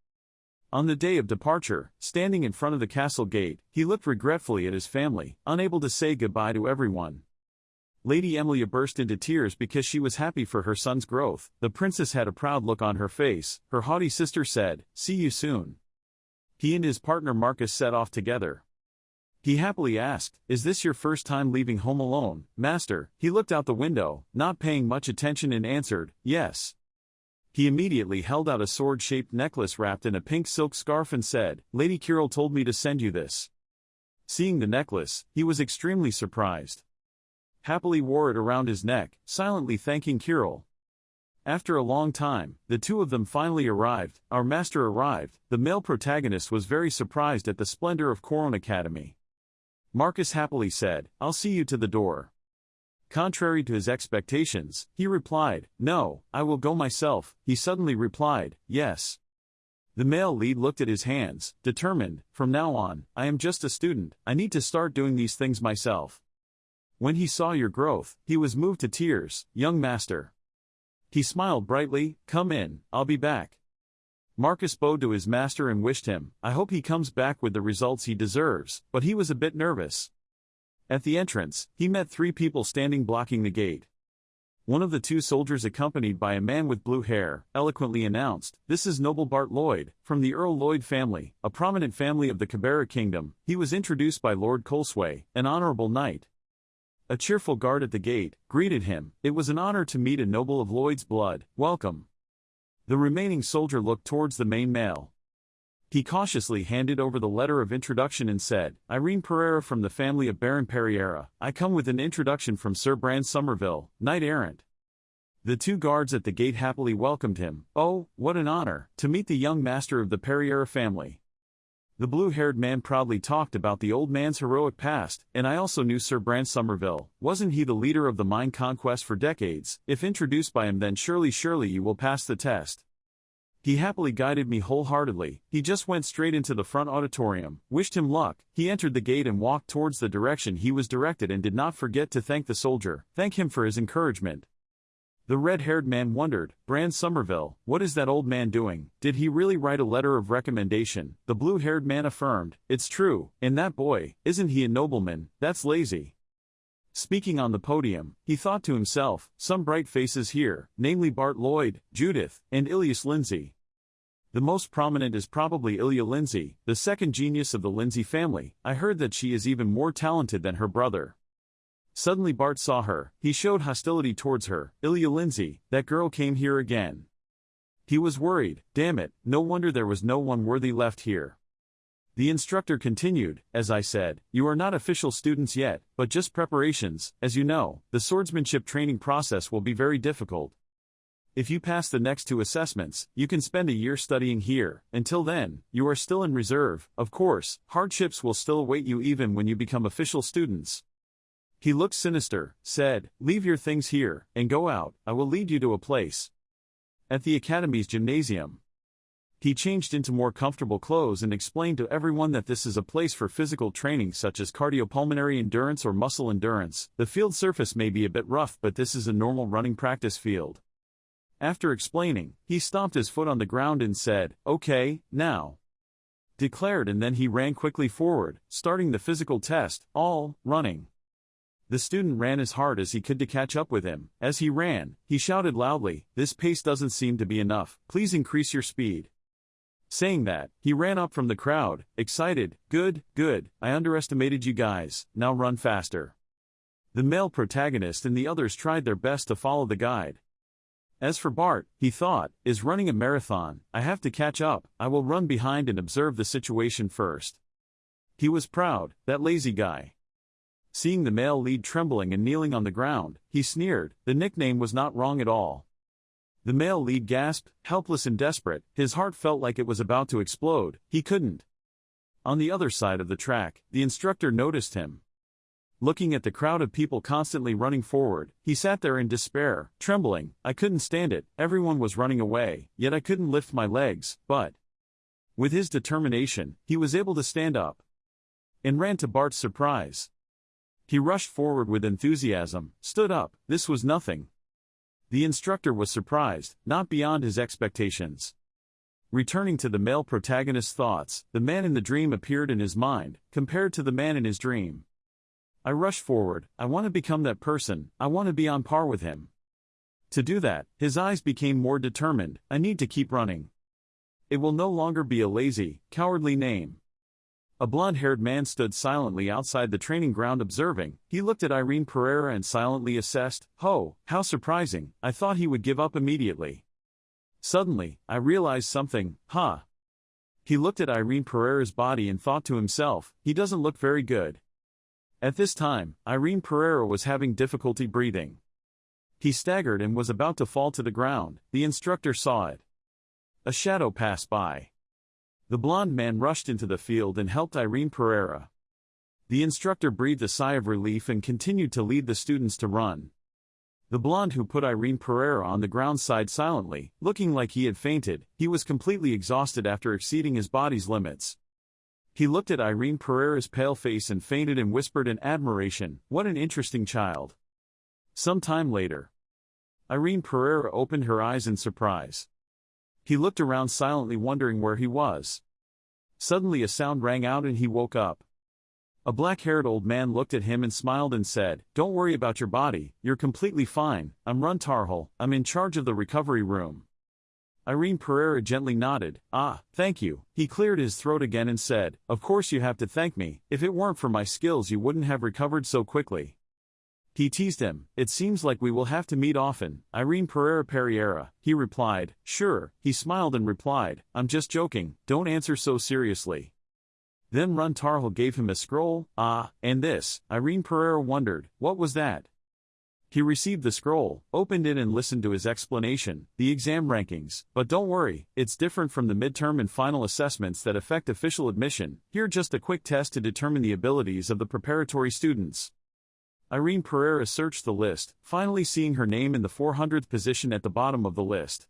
On the day of departure, standing in front of the castle gate, he looked regretfully at his family, unable to say goodbye to everyone. Lady Emilia burst into tears because she was happy for her son's growth. The princess had a proud look on her face. Her haughty sister said, see you soon. He and his partner Marcus set off together. He happily asked, is this your first time leaving home alone, master? He looked out the window, not paying much attention, and answered, yes. He immediately held out a sword-shaped necklace wrapped in a pink silk scarf and said, Lady Kirill told me to send you this. Seeing the necklace, he was extremely surprised. Happily wore it around his neck, silently thanking Kirill. After a long time, the two of them finally arrived. Our master arrived. The male protagonist was very surprised at the splendor of Coron Academy. Marcus happily said, I'll see you to the door. Contrary to his expectations, he replied, no, I will go myself. He suddenly replied, yes. The male lead looked at his hands, determined, from now on, I am just a student, I need to start doing these things myself. When he saw your growth, he was moved to tears, young master. He smiled brightly, come in, I'll be back. Marcus bowed to his master and wished him, I hope he comes back with the results he deserves, but he was a bit nervous. At the entrance, he met 3 people standing blocking the gate. One of the 2 soldiers, accompanied by a man with blue hair, eloquently announced, this is Noble Bart Lloyd, from the Earl Lloyd family, a prominent family of the Cabrera Kingdom. He was introduced by Lord Colsway, an honorable knight. A cheerful guard at the gate greeted him. It was an honor to meet a noble of Lloyd's blood. Welcome. The remaining soldier looked towards the main male. He cautiously handed over the letter of introduction and said, Irene Pereira from the family of Baron Pereira. I come with an introduction from Sir Bran Somerville, knight-errant. The 2 guards at the gate happily welcomed him. Oh, what an honor, to meet the young master of the Pereira family. The blue-haired man proudly talked about the old man's heroic past, and I also knew Sir Bran Somerville. Wasn't he the leader of the mine conquest for decades? If introduced by him, then surely you will pass the test. He happily guided me wholeheartedly. He just went straight into the front auditorium, wished him luck. He entered the gate and walked towards the direction he was directed and did not forget to thank the soldier, thank him for his encouragement. The red-haired man wondered, Brand Somerville, what is that old man doing? Did he really write a letter of recommendation? The blue-haired man affirmed, it's true, and that boy, isn't he a nobleman? That's lazy. Speaking on the podium, he thought to himself, some bright faces here, namely Bart Lloyd, Judith, and Ilias Lindsay. The most prominent is probably Ilya Lindsay, the second genius of the Lindsay family. I heard that she is even more talented than her brother. Suddenly Bart saw her. He showed hostility towards her. Ilya Lindsay, that girl came here again. He was worried. Damn it, no wonder there was no one worthy left here. The instructor continued, as I said, you are not official students yet, but just preparations. As you know, the swordsmanship training process will be very difficult. If you pass the next 2 assessments, you can spend a year studying here. Until then, you are still in reserve. Of course, hardships will still await you even when you become official students. He looked sinister, said, leave your things here, and go out. I will lead you to a place. At the academy's gymnasium. He changed into more comfortable clothes and explained to everyone that this is a place for physical training such as cardiopulmonary endurance or muscle endurance. The field surface may be a bit rough, but this is a normal running practice field. After explaining, he stomped his foot on the ground and said, okay, now. Declared, and then he ran quickly forward, starting the physical test, all running. The student ran as hard as he could to catch up with him. As he ran, he shouted loudly, this pace doesn't seem to be enough, please increase your speed. Saying that, he ran up from the crowd, excited, good, I underestimated you guys, now run faster. The male protagonist and the others tried their best to follow the guide. As for Bart, he thought, is running a marathon, I have to catch up, I will run behind and observe the situation first. He was proud, that lazy guy. Seeing the male lead trembling and kneeling on the ground, he sneered, the nickname was not wrong at all. The male lead gasped, helpless and desperate, his heart felt like it was about to explode, he couldn't. On the other side of the track, the instructor noticed him. Looking at the crowd of people constantly running forward, he sat there in despair, trembling, I couldn't stand it, everyone was running away, yet I couldn't lift my legs, but with his determination, he was able to stand up and ran to Bart's surprise. He rushed forward with enthusiasm, stood up, this was nothing. The instructor was surprised, not beyond his expectations. Returning to the male protagonist's thoughts, the man in the dream appeared in his mind, compared to the man in his dream. I rush forward, I want to become that person, I want to be on par with him. To do that, his eyes became more determined, I need to keep running. It will no longer be a lazy, cowardly name. A blonde-haired man stood silently outside the training ground observing. He looked at Irene Pereira and silently assessed, oh, how surprising, I thought he would give up immediately. Suddenly, I realized something, He looked at Irene Pereira's body and thought to himself, he doesn't look very good. At this time, Irene Pereira was having difficulty breathing. He staggered and was about to fall to the ground. The instructor saw it. A shadow passed by. The blonde man rushed into the field and helped Irene Pereira. The instructor breathed a sigh of relief and continued to lead the students to run. The blonde who put Irene Pereira on the ground sighed silently, looking like he had fainted. He was completely exhausted after exceeding his body's limits. He looked at Irene Pereira's pale face and fainted and whispered in admiration, what an interesting child. Some time later, Irene Pereira opened her eyes in surprise. He looked around silently wondering where he was. Suddenly a sound rang out and he woke up. A black-haired old man looked at him and smiled and said, don't worry about your body, you're completely fine, I'm Run Tarhal, I'm in charge of the recovery room. Irene Pereira gently nodded, thank you. He cleared his throat again and said, of course you have to thank me, if it weren't for my skills you wouldn't have recovered so quickly. He teased him, it seems like we will have to meet often, Irene Pereira, he replied, sure, he smiled and replied, I'm just joking, don't answer so seriously. Then Run Tarhal gave him a scroll, and this, Irene Pereira wondered, what was that? He received the scroll, opened it and listened to his explanation, the exam rankings, but don't worry, it's different from the midterm and final assessments that affect official admission, here just a quick test to determine the abilities of the preparatory students. Irene Pereira searched the list, finally seeing her name in the 400th position at the bottom of the list.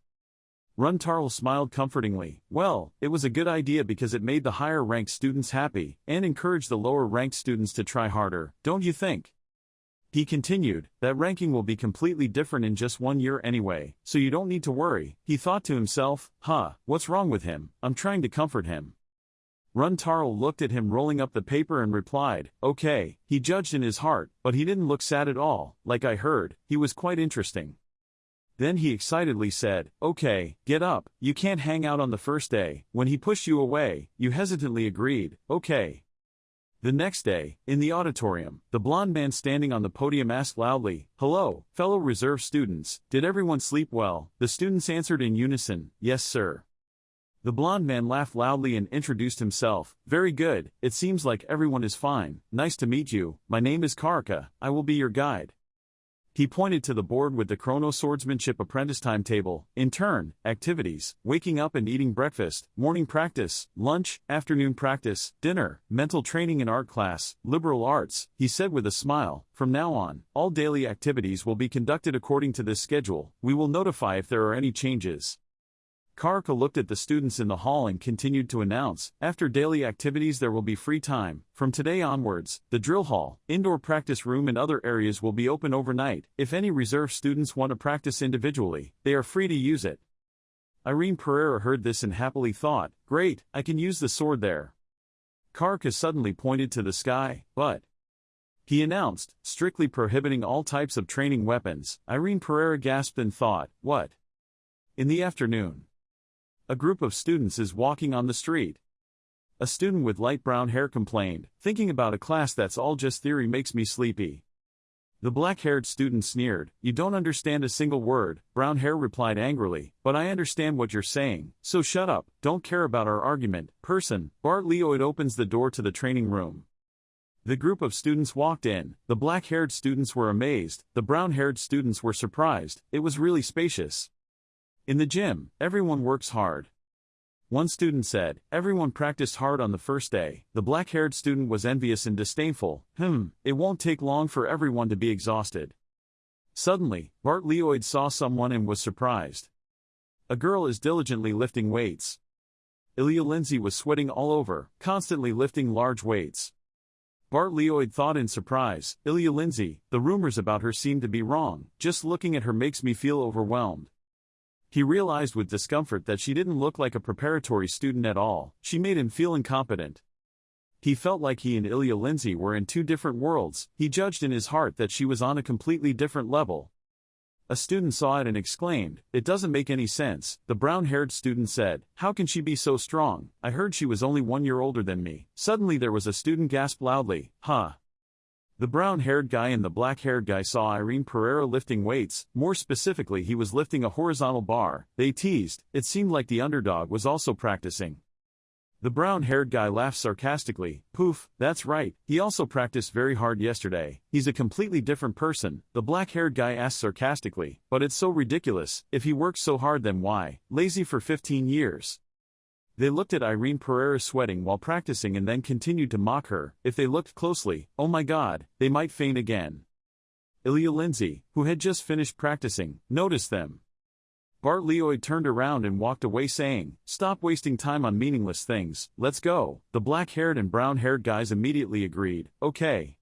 Run Tarhal smiled comfortingly, well, it was a good idea because it made the higher-ranked students happy, and encouraged the lower-ranked students to try harder, don't you think? He continued, that ranking will be completely different in just 1 year anyway, so you don't need to worry. He thought to himself, what's wrong with him? I'm trying to comfort him. Runtaro looked at him rolling up the paper and replied, okay. He judged in his heart, but he didn't look sad at all. Like I heard, he was quite interesting. Then he excitedly said, okay, get up, you can't hang out on the first day. When he pushed you away, you hesitantly agreed, okay. The next day, in the auditorium, the blond man standing on the podium asked loudly, hello, fellow reserve students, did everyone sleep well? The students answered in unison, yes sir. The blond man laughed loudly and introduced himself, very good, it seems like everyone is fine, nice to meet you, my name is Karka, I will be your guide. He pointed to the board with the chrono swordsmanship apprentice timetable, in turn, activities, waking up and eating breakfast, morning practice, lunch, afternoon practice, dinner, mental training in art class, liberal arts, he said with a smile, from now on, all daily activities will be conducted according to this schedule, we will notify if there are any changes. Karka looked at the students in the hall and continued to announce, after daily activities there will be free time. From today onwards, the drill hall, indoor practice room and other areas will be open overnight. If any reserve students want to practice individually, they are free to use it. Irene Pereira heard this and happily thought, great, I can use the sword there. Karka suddenly pointed to the sky, but he announced, strictly prohibiting all types of training weapons. Irene Pereira gasped and thought, what? In the afternoon, a group of students is walking on the street. A student with light brown hair complained, thinking about a class that's all just theory makes me sleepy. The black-haired student sneered, you don't understand a single word, brown hair replied angrily, but I understand what you're saying, so shut up, don't care about our argument. Person, Bart Leoid opens the door to the training room. The group of students walked in, the black-haired students were amazed, the brown-haired students were surprised, it was really spacious. In the gym, everyone works hard. One student said, everyone practiced hard on the first day. The black-haired student was envious and disdainful. It won't take long for everyone to be exhausted. Suddenly, Bart Leoid saw someone and was surprised. A girl is diligently lifting weights. Ilya Lindsay was sweating all over, constantly lifting large weights. Bart Leoid thought in surprise, Ilya Lindsay, the rumors about her seem to be wrong. Just looking at her makes me feel overwhelmed. He realized with discomfort that she didn't look like a preparatory student at all. She made him feel incompetent. He felt like he and Ilya Lindsay were in two different worlds. He judged in his heart that she was on a completely different level. A student saw it and exclaimed, it doesn't make any sense. The brown-haired student said, how can she be so strong? I heard she was only 1 year older than me. Suddenly there was a student gasp loudly, The brown-haired guy and the black-haired guy saw Irene Pereira lifting weights, more specifically he was lifting a horizontal bar. They teased, it seemed like the underdog was also practicing. The brown-haired guy laughed sarcastically, poof, that's right, he also practiced very hard yesterday, he's a completely different person. The black-haired guy asked sarcastically, but it's so ridiculous, if he works so hard then why, lazy for 15 years. They looked at Irene Pereira sweating while practicing and then continued to mock her. If they looked closely, oh my god, they might faint again. Ilya Lindsay, who had just finished practicing, noticed them. Bart Leoid turned around and walked away saying, stop wasting time on meaningless things, let's go. The black-haired and brown-haired guys immediately agreed, okay.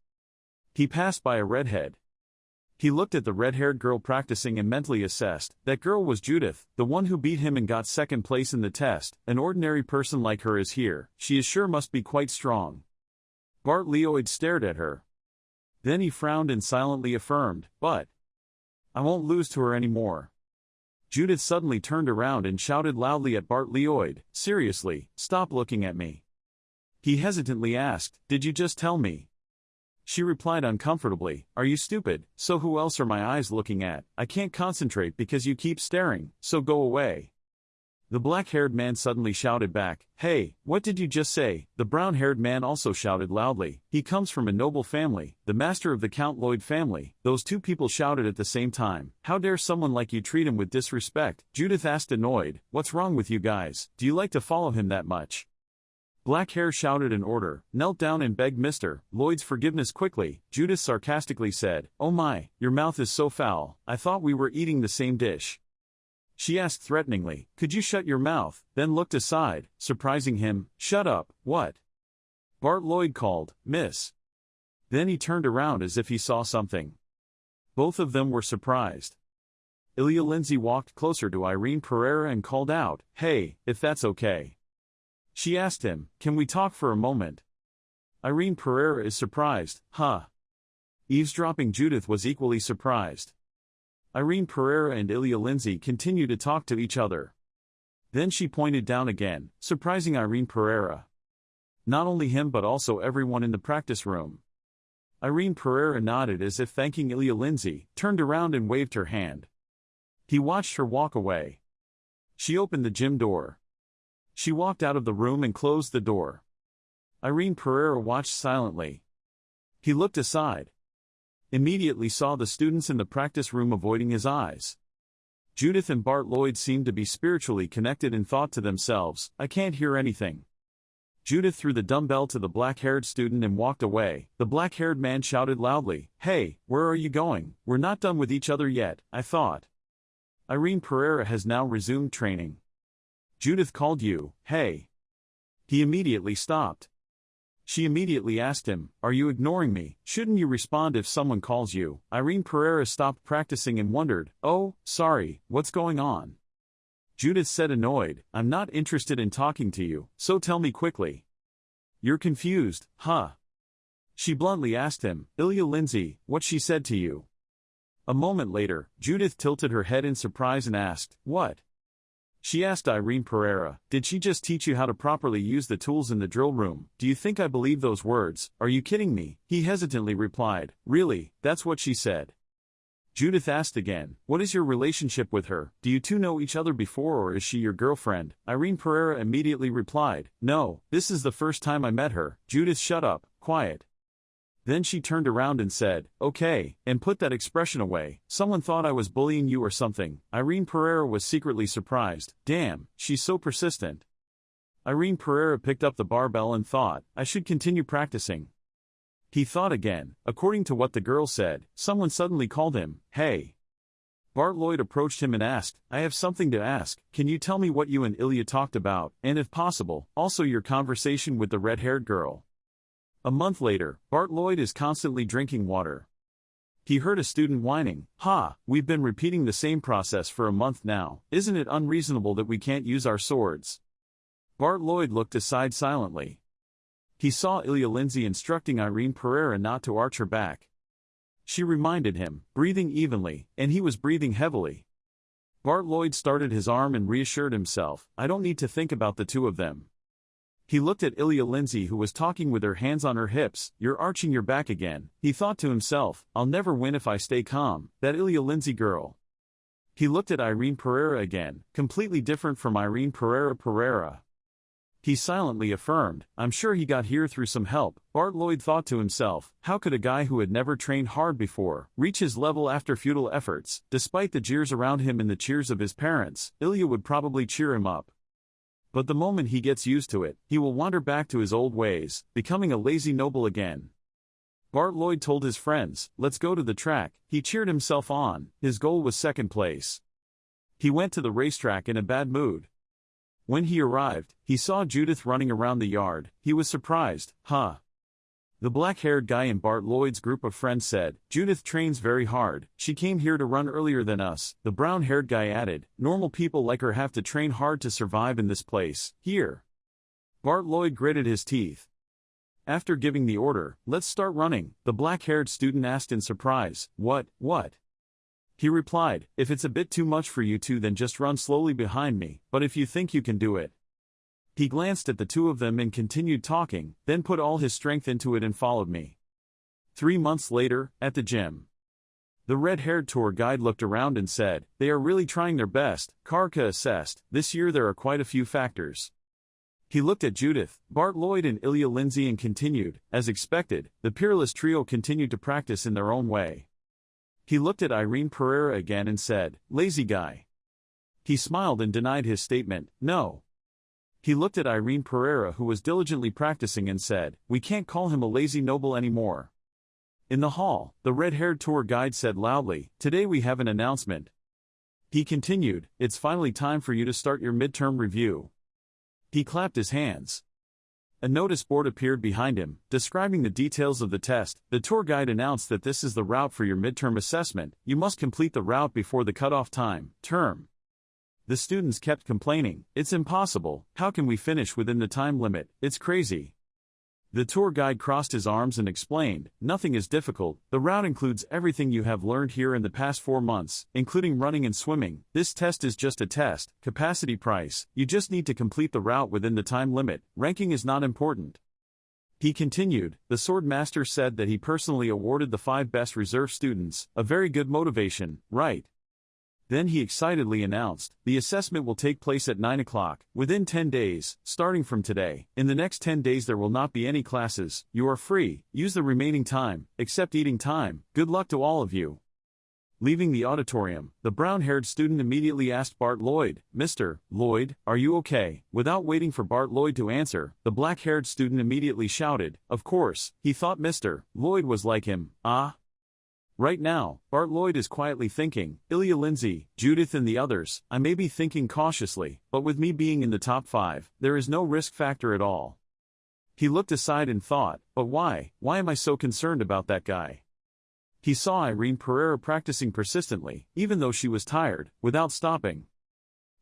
He passed by a redhead. He looked at the red-haired girl practicing and mentally assessed, that girl was Judith, the one who beat him and got second place in the test. An ordinary person like her is here, she is sure must be quite strong. Bart Leoid stared at her. Then he frowned and silently affirmed, but I won't lose to her anymore. Judith suddenly turned around and shouted loudly at Bart Leoid, seriously, stop looking at me. He hesitantly asked, did you just tell me? She replied uncomfortably, are you stupid? So who else are my eyes looking at? I can't concentrate because you keep staring, so go away. The black-haired man suddenly shouted back, hey, what did you just say? The brown-haired man also shouted loudly, he comes from a noble family, the master of the Count Lloyd family. Those two people shouted at the same time, how dare someone like you treat him with disrespect? Judith asked annoyed, what's wrong with you guys? Do you like to follow him that much? Black hair shouted an order, knelt down and begged Mr. Lloyd's forgiveness quickly. Judith sarcastically said, oh my, your mouth is so foul, I thought we were eating the same dish. She asked threateningly, could you shut your mouth, then looked aside, surprising him, shut up, what? Bart Lloyd called, miss. Then he turned around as if he saw something. Both of them were surprised. Ilya Lindsay walked closer to Irene Pereira and called out, "Hey, if that's okay." She asked him, "Can we talk for a moment?" Irene Pereira is surprised, huh? Eavesdropping Judith was equally surprised. Irene Pereira and Ilya Lindsay continue to talk to each other. Then she pointed down again, surprising Irene Pereira. Not only him but also everyone in the practice room. Irene Pereira nodded as if thanking Ilya Lindsay, turned around and waved her hand. He watched her walk away. She opened the gym door. She walked out of the room and closed the door. Irene Pereira watched silently. He looked aside. Immediately saw the students in the practice room avoiding his eyes. Judith and Bart Lloyd seemed to be spiritually connected and thought to themselves, "I can't hear anything." Judith threw the dumbbell to the black-haired student and walked away. The black-haired man shouted loudly, "Hey, where are you going? We're not done with each other yet, I thought." Irene Pereira has now resumed training. "Judith called you, hey." He immediately stopped. She immediately asked him, "Are you ignoring me? Shouldn't you respond if someone calls you?" Irene Pereira stopped practicing and wondered, "Oh, sorry, what's going on?" Judith said annoyed, "I'm not interested in talking to you, so tell me quickly." "You're confused, huh?" She bluntly asked him, "Ilya Lindsay, what she said to you?" A moment later, Judith tilted her head in surprise and asked, "What?" She asked Irene Pereira, "Did she just teach you how to properly use the tools in the drill room? Do you think I believe those words? Are you kidding me?" He hesitantly replied, "Really, that's what she said." Judith asked again, "What is your relationship with her? Do you two know each other before or is she your girlfriend?" Irene Pereira immediately replied, "No, this is the first time I met her." Judith shut up, quiet. Then she turned around and said, "Okay, and put that expression away. Someone thought I was bullying you or something." Irene Pereira was secretly surprised. Damn, she's so persistent. Irene Pereira picked up the barbell and thought, "I should continue practicing." He thought again. According to what the girl said, someone suddenly called him, "Hey." Bart Lloyd approached him and asked, "I have something to ask. Can you tell me what you and Ilya talked about, and if possible, also your conversation with the red-haired girl?" A month later, Bart Lloyd is constantly drinking water. He heard a student whining, "Ha, we've been repeating the same process for a month now. Isn't it unreasonable that we can't use our swords?" Bart Lloyd looked aside silently. He saw Ilya Lindsay instructing Irene Pereira not to arch her back. She reminded him, breathing evenly, and he was breathing heavily. Bart Lloyd started his arm and reassured himself, "I don't need to think about the two of them." He looked at Ilya Lindsay who was talking with her hands on her hips. "You're arching your back again." He thought to himself, "I'll never win if I stay calm, that Ilya Lindsay girl." He looked at Irene Pereira again, completely different from Irene Pereira. He silently affirmed, "I'm sure he got here through some help." Bart Lloyd thought to himself, how could a guy who had never trained hard before reach his level after futile efforts? Despite the jeers around him and the cheers of his parents, Ilya would probably cheer him up. But the moment he gets used to it, he will wander back to his old ways, becoming a lazy noble again. Bart Lloyd told his friends, "Let's go to the track." He cheered himself on. His goal was second place. He went to the racetrack in a bad mood. When he arrived, he saw Judith running around the yard. He was surprised, huh? The black-haired guy in Bart Lloyd's group of friends said, "Judith trains very hard. She came here to run earlier than us." The brown-haired guy added, "Normal people like her have to train hard to survive in this place, here." Bart Lloyd gritted his teeth. After giving the order, "Let's start running," the black-haired student asked in surprise, What? He replied, "If it's a bit too much for you two then just run slowly behind me, but if you think you can do it." He glanced at the two of them and continued talking, then put all his strength into it and followed me. 3 months later, at the gym. The red-haired tour guide looked around and said, "They are really trying their best." Karka assessed, "This year there are quite a few factors." He looked at Judith, Bart Lloyd and Ilya Lindsay and continued, "As expected, the peerless trio continued to practice in their own way." He looked at Irene Pereira again and said, "Lazy guy." He smiled and denied his statement, "No." He looked at Irene Pereira who was diligently practicing and said, "We can't call him a lazy noble anymore." In the hall, the red-haired tour guide said loudly, "Today we have an announcement." He continued, "It's finally time for you to start your midterm review." He clapped his hands. A notice board appeared behind him, describing the details of the test. The tour guide announced that this is the route for your midterm assessment. You must complete the route before the cutoff time, term. The students kept complaining, "It's impossible, how can we finish within the time limit, it's crazy." The tour guide crossed his arms and explained, "Nothing is difficult, the route includes everything you have learned here in the past 4 months, including running and swimming. This test is just a test, capacity price, you just need to complete the route within the time limit, ranking is not important." He continued, "The Swordmaster said that he personally awarded the 5 best reserve students, a very good motivation, right?" Then he excitedly announced, "The assessment will take place at 9 o'clock, within 10 days, starting from today. In the next 10 days there will not be any classes, you are free, use the remaining time, except eating time, good luck to all of you." Leaving the auditorium, the brown-haired student immediately asked Bart Lloyd, "Mr. Lloyd, are you okay?" Without waiting for Bart Lloyd to answer, the black-haired student immediately shouted, "Of course," he thought Mr. Lloyd was like him, ah. Right now, Bart Lloyd is quietly thinking, Ilya Lindsay, Judith and the others, I may be thinking cautiously, but with me being in the top 5, there is no risk factor at all. He looked aside and thought, but why am I so concerned about that guy? He saw Irene Pereira practicing persistently, even though she was tired, without stopping.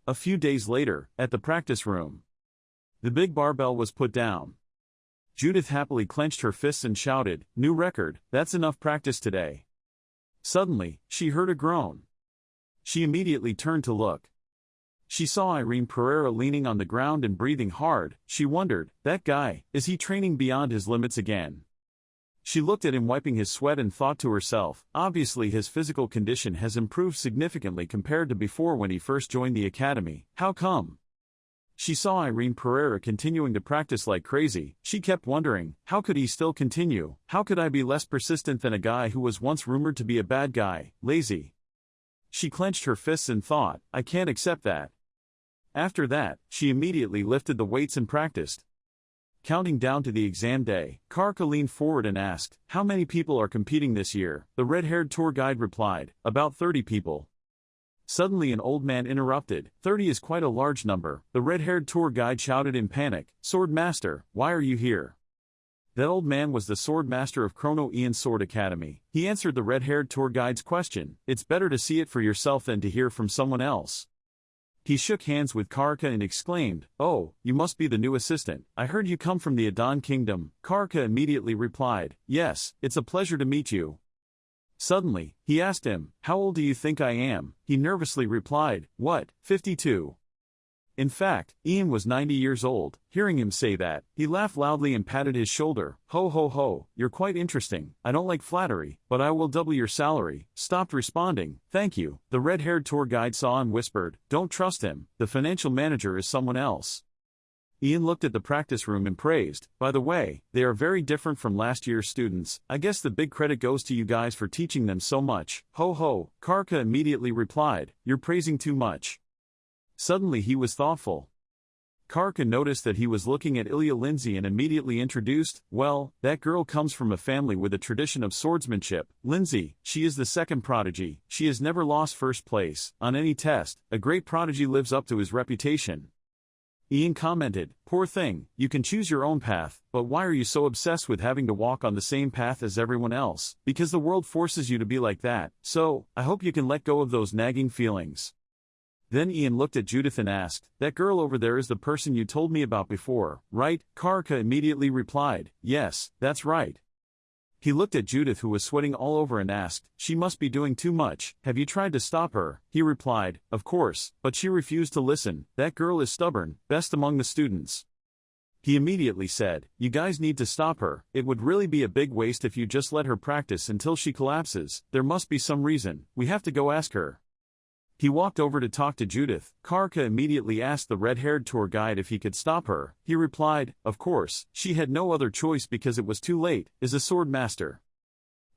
A few days later, at the practice room, the big barbell was put down. Judith happily clenched her fists and shouted, "New record, that's enough practice today." Suddenly, she heard a groan. She immediately turned to look. She saw Irene Pereira leaning on the ground and breathing hard. She wondered, that guy, is he training beyond his limits again? She looked at him wiping his sweat and thought to herself, obviously his physical condition has improved significantly compared to before when he first joined the academy. How come? She saw Irene Pereira continuing to practice like crazy. She kept wondering, how could he still continue? How could I be less persistent than a guy who was once rumored to be a bad guy, lazy? She clenched her fists and thought, I can't accept that. After that, she immediately lifted the weights and practiced. Counting down to the exam day, Karka leaned forward and asked, "How many people are competing this year?" The red-haired tour guide replied, "About 30 people." Suddenly an old man interrupted, 30 is quite a large number. The red-haired tour guide shouted in panic, "Swordmaster, why are you here?" That old man was the Swordmaster of Chrono Ian Sword Academy. He answered the red-haired tour guide's question, "It's better to see it for yourself than to hear from someone else." He shook hands with Karka and exclaimed, "Oh, you must be the new assistant. I heard you come from the Adon Kingdom." Karka immediately replied, "Yes, it's a pleasure to meet you." Suddenly, he asked him, "How old do you think I am?" He nervously replied, "What, 52?" In fact, Ian was 90 years old. Hearing him say that, he laughed loudly and patted his shoulder. "Ho ho ho, you're quite interesting. I don't like flattery, but I will double your salary." Stopped responding, "Thank you." The red-haired tour guide saw and whispered, "Don't trust him, the financial manager is someone else." Ian looked at the practice room and praised, "By the way, they are very different from last year's students. I guess the big credit goes to you guys for teaching them so much." "Ho ho," Karka immediately replied, "You're praising too much." Suddenly he was thoughtful. Karka noticed that he was looking at Ilya Lindsay and immediately introduced, "Well, that girl comes from a family with a tradition of swordsmanship. Lindsay, she is the second prodigy. She has never lost first place on any test. A great prodigy lives up to his reputation." Ian commented, "Poor thing, you can choose your own path, but why are you so obsessed with having to walk on the same path as everyone else? Because the world forces you to be like that, so, I hope you can let go of those nagging feelings." Then Ian looked at Judith and asked, "That girl over there is the person you told me about before, right?" Karka immediately replied, "Yes, that's right." He looked at Judith who was sweating all over and asked, "She must be doing too much. Have you tried to stop her?" He replied, "Of course, but she refused to listen. That girl is stubborn, best among the students." He immediately said, "You guys need to stop her. It would really be a big waste if you just let her practice until she collapses. There must be some reason. We have to go ask her." He walked over to talk to Judith. Karka immediately asked the red-haired tour guide if he could stop her. He replied, "Of course." She had no other choice because it was too late, is a sword master.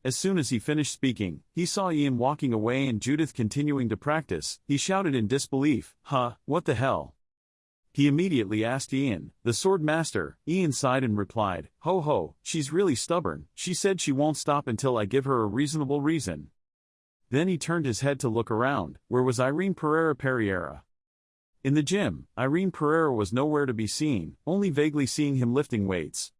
As soon as he finished speaking, he saw Ian walking away and Judith continuing to practice. He shouted in disbelief, "Huh, what the hell?" He immediately asked Ian, "The sword master." Ian sighed and replied, "Ho ho, she's really stubborn. She said she won't stop until I give her a reasonable reason." Then he turned his head to look around. Where was Irene Pereira? In the gym, Irene Pereira was nowhere to be seen, only vaguely seeing him lifting weights.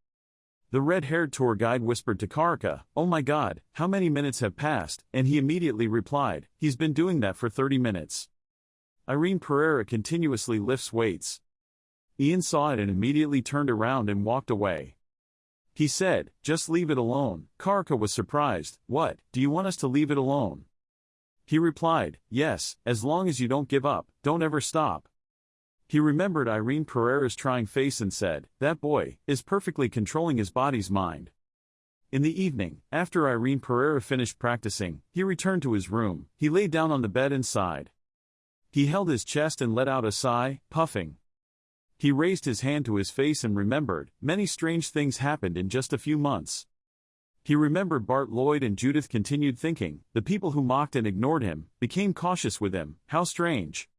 The red-haired tour guide whispered to Karka, "Oh my god, how many minutes have passed?" And he immediately replied, "He's been doing that for 30 minutes. Irene Pereira continuously lifts weights." Ian saw it and immediately turned around and walked away. He said, "Just leave it alone." Karka was surprised. "What, do you want us to leave it alone?" He replied, "Yes, as long as you don't give up, don't ever stop." He remembered Irene Pereira's trying face and said, "That boy is perfectly controlling his body's mind." In the evening, after Irene Pereira finished practicing, he returned to his room. He lay down on the bed and sighed. He held his chest and let out a sigh, puffing. He raised his hand to his face and remembered, many strange things happened in just a few months. He remembered Bart Lloyd and Judith continued thinking, the people who mocked and ignored him, became cautious with him, how strange.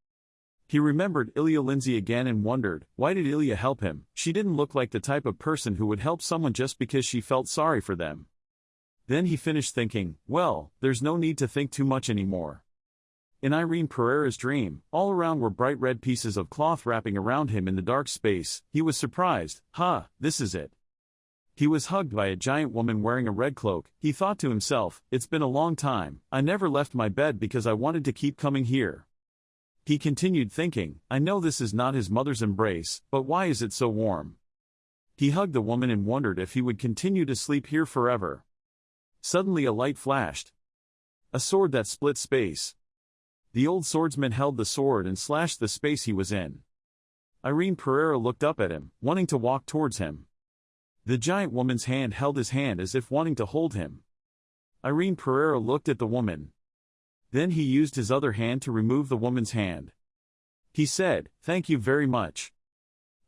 He remembered Ilya Lindsay again and wondered, why did Ilya help him? She didn't look like the type of person who would help someone just because she felt sorry for them. Then he finished thinking, well, there's no need to think too much anymore. In Irene Pereira's dream, all around were bright red pieces of cloth wrapping around him in the dark space. He was surprised, this is it. He was hugged by a giant woman wearing a red cloak. He thought to himself, it's been a long time, I never left my bed because I wanted to keep coming here. He continued thinking, I know this is not his mother's embrace, but why is it so warm? He hugged the woman and wondered if he would continue to sleep here forever. Suddenly a light flashed. A sword that split space. The old swordsman held the sword and slashed the space he was in. Irene Pereira looked up at him, wanting to walk towards him. The giant woman's hand held his hand as if wanting to hold him. Irene Pereira looked at the woman. Then he used his other hand to remove the woman's hand. He said, thank you very much.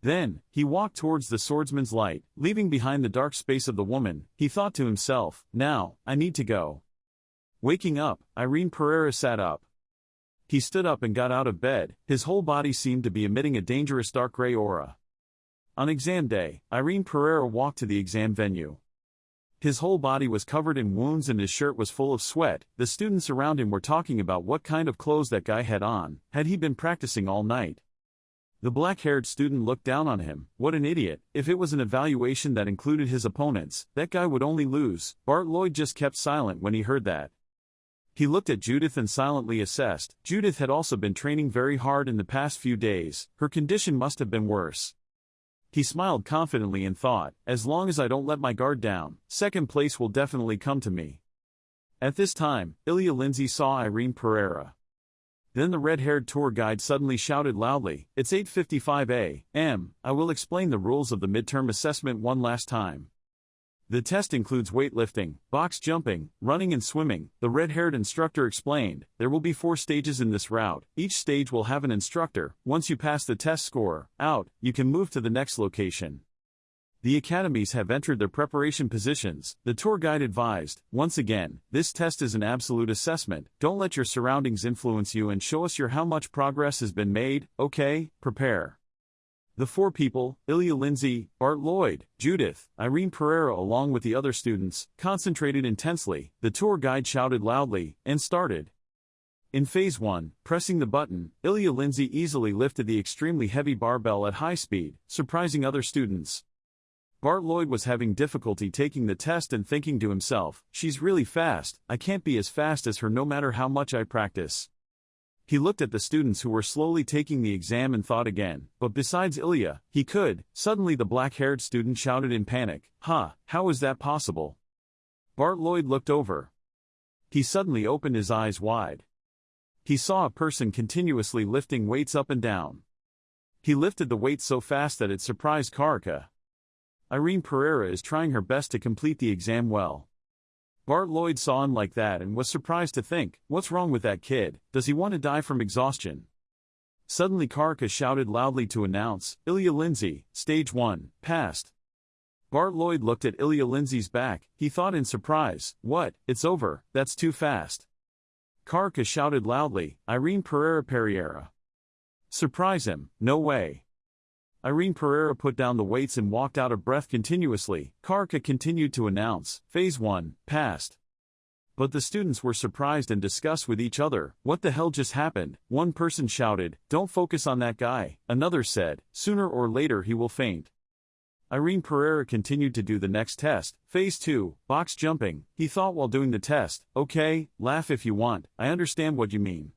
Then, he walked towards the swordsman's light, leaving behind the dark space of the woman. He thought to himself, now, I need to go. Waking up, Irene Pereira sat up. He stood up and got out of bed. His whole body seemed to be emitting a dangerous dark gray aura. On exam day, Irene Pereira walked to the exam venue. His whole body was covered in wounds and his shirt was full of sweat. The students around him were talking about what kind of clothes that guy had on. Had he been practicing all night? The black-haired student looked down on him. What an idiot. If it was an evaluation that included his opponents, that guy would only lose. Bart Lloyd just kept silent when he heard that. He looked at Judith and silently assessed. Judith had also been training very hard in the past few days. Her condition must have been worse. He smiled confidently and thought, as long as I don't let my guard down, second place will definitely come to me. At this time, Ilya Lindsay saw Irene Pereira. Then the red-haired tour guide suddenly shouted loudly, it's 8:55 a.m. I will explain the rules of the midterm assessment one last time. The test includes weightlifting, box jumping, running and swimming. The red-haired instructor explained, there will be 4 stages in this route. Each stage will have an instructor. Once you pass the test score, you can move to the next location. The academies have entered their preparation positions, the tour guide advised. Once again, this test is an absolute assessment. Don't let your surroundings influence you and show us how much progress has been made, okay? Prepare. The 4 people, Ilya Lindsay, Bart Lloyd, Judith, Irene Pereira along with the other students, concentrated intensely. The tour guide shouted loudly, and started. In phase 1, pressing the button, Ilya Lindsay easily lifted the extremely heavy barbell at high speed, surprising other students. Bart Lloyd was having difficulty taking the test and thinking to himself, she's really fast, I can't be as fast as her no matter how much I practice. He looked at the students who were slowly taking the exam and thought again, but besides Ilya, he could. Suddenly the black-haired student shouted in panic, how is that possible? Bart Lloyd looked over. He suddenly opened his eyes wide. He saw a person continuously lifting weights up and down. He lifted the weight so fast that it surprised Karka. Irene Pereira is trying her best to complete the exam well. Bart Lloyd saw him like that and was surprised to think, what's wrong with that kid? Does he want to die from exhaustion? Suddenly Karka shouted loudly to announce, Ilya Lindsay, stage 1, passed. Bart Lloyd looked at Ilya Lindsay's back. He thought in surprise, what, it's over, that's too fast. Karka shouted loudly, Irene Pereira. Surprise him, no way. Irene Pereira put down the weights and walked out of breath continuously. Karka continued to announce, phase 1, passed. But the students were surprised and discussed with each other, what the hell just happened? One person shouted, don't focus on that guy. Another said, sooner or later he will faint. Irene Pereira continued to do the next test, phase 2, box jumping. He thought while doing the test, okay, laugh if you want, I understand what you mean.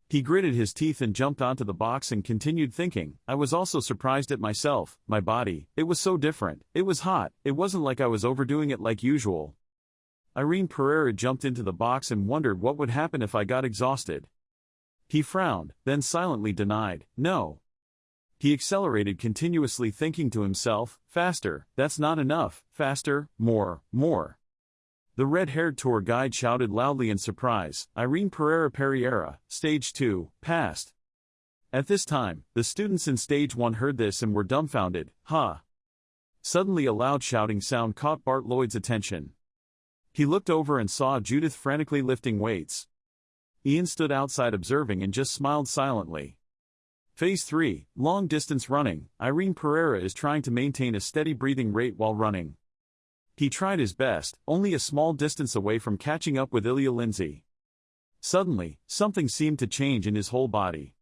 He gritted his teeth and jumped onto the box and continued thinking. I was also surprised at myself, my body, it was so different. It was hot, it wasn't like I was overdoing it like usual. Irene Pereira jumped into the box and wondered what would happen if I got exhausted. He frowned, then silently denied, no. He accelerated continuously, thinking to himself, faster, that's not enough, faster, more, more. The red-haired tour guide shouted loudly in surprise, Irene Pereira, Stage 2, passed. At this time, the students in Stage 1 heard this and were dumbfounded, huh? Suddenly a loud shouting sound caught Bart Lloyd's attention. He looked over and saw Judith frantically lifting weights. Ian stood outside observing and just smiled silently. Phase 3, long-distance running. Irene Pereira is trying to maintain a steady breathing rate while running. He tried his best, only a small distance away from catching up with Ilya Lindsay. Suddenly, something seemed to change in his whole body.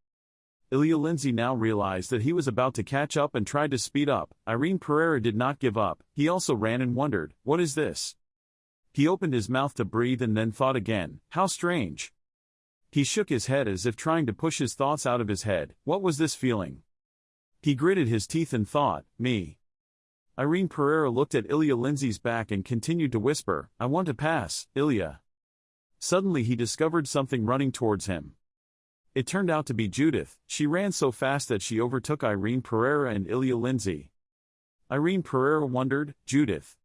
Ilya Lindsay now realized that he was about to catch up and tried to speed up. Irene Pereira did not give up. He also ran and wondered, what is this? He opened his mouth to breathe and then thought again, how strange. He shook his head as if trying to push his thoughts out of his head. What was this feeling? He gritted his teeth and thought, me. Irene Pereira looked at Ilya Lindsay's back and continued to whisper, I want to pass, Ilya. Suddenly he discovered something running towards him. It turned out to be Judith. She ran so fast that she overtook Irene Pereira and Ilya Lindsay. Irene Pereira wondered, Judith.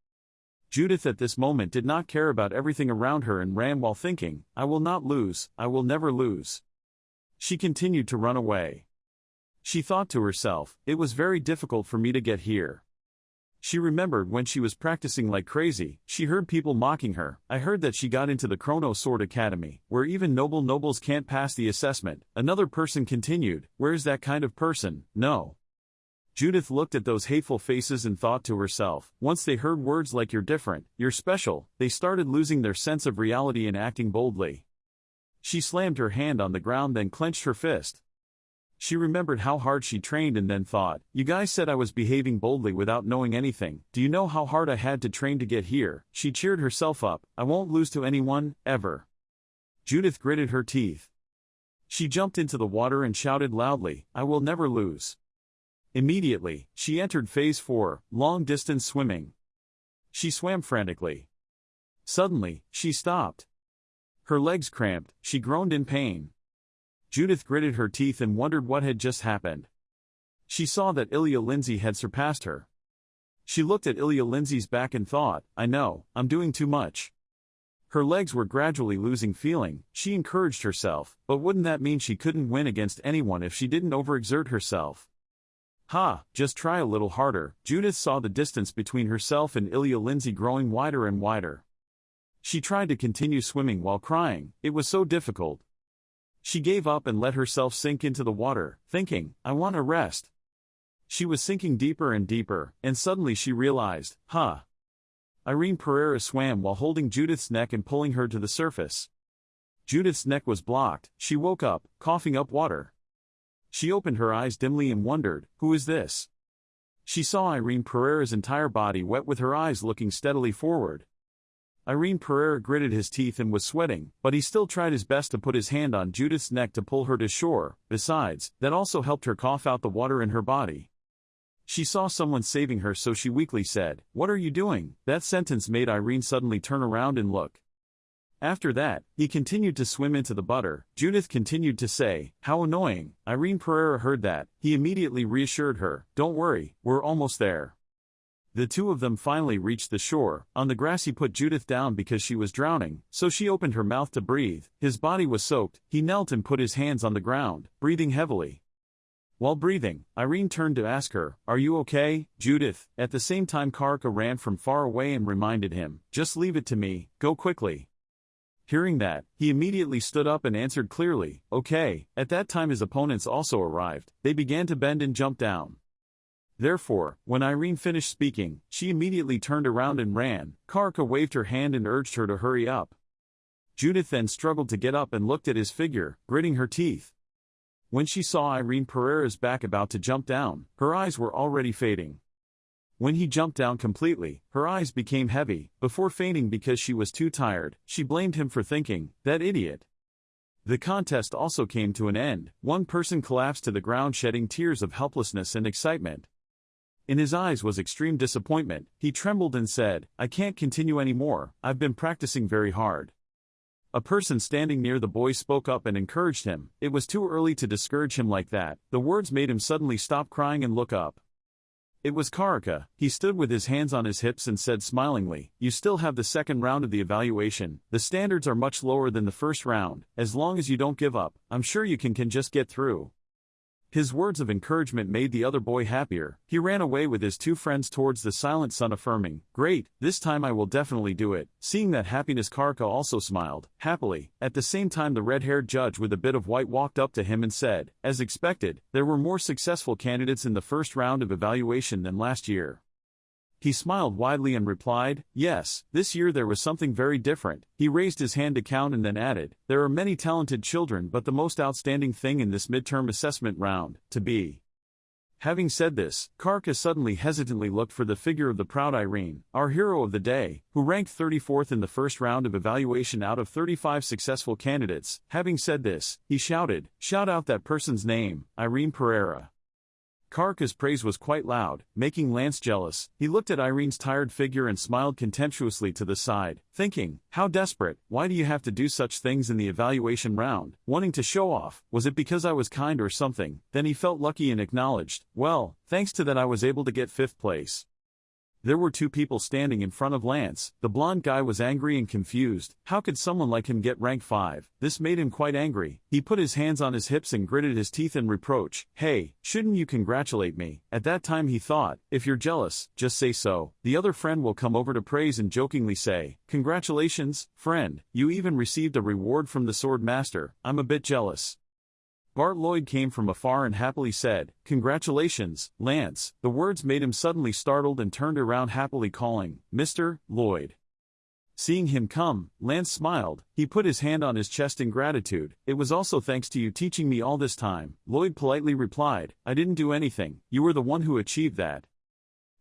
Judith at this moment did not care about everything around her and ran while thinking, I will not lose, I will never lose. She continued to run away. She thought to herself, it was very difficult for me to get here. She remembered when she was practicing like crazy, she heard people mocking her. I heard that she got into the Chrono Sword Academy, where even nobles can't pass the assessment. Another person continued, where's that kind of person? No. Judith looked at those hateful faces and thought to herself, once they heard words like you're different, you're special, they started losing their sense of reality and acting boldly. She slammed her hand on the ground, then clenched her fist. She remembered how hard she trained and then thought, you guys said I was behaving boldly without knowing anything. Do you know how hard I had to train to get here? She cheered herself up, I won't lose to anyone, ever. Judith gritted her teeth. She jumped into the water and shouted loudly, I will never lose. Immediately, she entered Phase 4, long-distance swimming. She swam frantically. Suddenly, she stopped. Her legs cramped, she groaned in pain. Judith gritted her teeth and wondered what had just happened. She saw that Ilya Lindsay had surpassed her. She looked at Ilya Lindsay's back and thought, I know, I'm doing too much. Her legs were gradually losing feeling, she encouraged herself, but wouldn't that mean she couldn't win against anyone if she didn't overexert herself? Ha, just try a little harder. Judith saw the distance between herself and Ilya Lindsay growing wider and wider. She tried to continue swimming while crying, it was so difficult. She gave up and let herself sink into the water, thinking, I want a rest. She was sinking deeper and deeper, and suddenly she realized, Irene Pereira swam while holding Judith's neck and pulling her to the surface. Judith's neck was blocked, she woke up, coughing up water. She opened her eyes dimly and wondered, who is this? She saw Irene Pereira's entire body wet with her eyes looking steadily forward. Irene Pereira gritted his teeth and was sweating, but he still tried his best to put his hand on Judith's neck to pull her to shore. Besides, that also helped her cough out the water in her body. She saw someone saving her, so she weakly said, what are you doing? That sentence made Irene suddenly turn around and look. After that, he continued to swim into the butter. Judith continued to say, how annoying. Irene Pereira heard that. He immediately reassured her, don't worry, we're almost there. The two of them finally reached the shore. On the grass he put Judith down because she was drowning, so she opened her mouth to breathe. His body was soaked. He knelt and put his hands on the ground, breathing heavily. While breathing, Irene turned to ask her, are you okay, Judith? At the same time Karka ran from far away and reminded him, just leave it to me, go quickly. Hearing that, he immediately stood up and answered clearly, okay. At that time his opponents also arrived. They began to bend and jump down. Therefore, when Irene finished speaking, she immediately turned around and ran. Karka waved her hand and urged her to hurry up. Judith then struggled to get up and looked at his figure, gritting her teeth. When she saw Irene Pereira's back about to jump down, her eyes were already fading. When he jumped down completely, her eyes became heavy. Before fainting because she was too tired, she blamed him for thinking, "That idiot." The contest also came to an end. One person collapsed to the ground shedding tears of helplessness and excitement. In his eyes was extreme disappointment. He trembled and said, "I can't continue anymore, I've been practicing very hard." A person standing near the boy spoke up and encouraged him. It was too early to discourage him like that. The words made him suddenly stop crying and look up. It was Karaka. He stood with his hands on his hips and said smilingly, "You still have the second round of the evaluation. The standards are much lower than the first round. As long as you don't give up, I'm sure you can just get through." His words of encouragement made the other boy happier. He ran away with his two friends towards the silent sun affirming, "Great, this time I will definitely do it." Seeing that happiness, Karka also smiled, happily. At the same time the red-haired judge with a bit of white walked up to him and said, "As expected, there were more successful candidates in the first round of evaluation than last year." He smiled widely and replied, "Yes, this year there was something very different." He raised his hand to count and then added, "There are many talented children, but the most outstanding thing in this midterm assessment round, to be." Having said this, Karka suddenly hesitantly looked for the figure of the proud Irene, our hero of the day, who ranked 34th in the first round of evaluation out of 35 successful candidates. Having said this, he shouted, "Shout out that person's name, Irene Pereira." Karka's praise was quite loud, making Lance jealous. He looked at Irene's tired figure and smiled contemptuously to the side, thinking, "How desperate, why do you have to do such things in the evaluation round? Wanting to show off, was it because I was kind or something?" Then he felt lucky and acknowledged, "Well, thanks to that I was able to get 5th place." There were two people standing in front of Lance. The blonde guy was angry and confused. How could someone like him get rank 5? This made him quite angry. He put his hands on his hips and gritted his teeth in reproach. "Hey, shouldn't you congratulate me?" At that time he thought, "If you're jealous, just say so." The other friend will come over to praise and jokingly say, "Congratulations, friend, you even received a reward from the sword master. I'm a bit jealous." Bart Lloyd came from afar and happily said, "Congratulations, Lance." The words made him suddenly startled and turned around happily calling, "Mr. Lloyd." Seeing him come, Lance smiled. He put his hand on his chest in gratitude. "It was also thanks to you teaching me all this time." Lloyd politely replied, "I didn't do anything, you were the one who achieved that."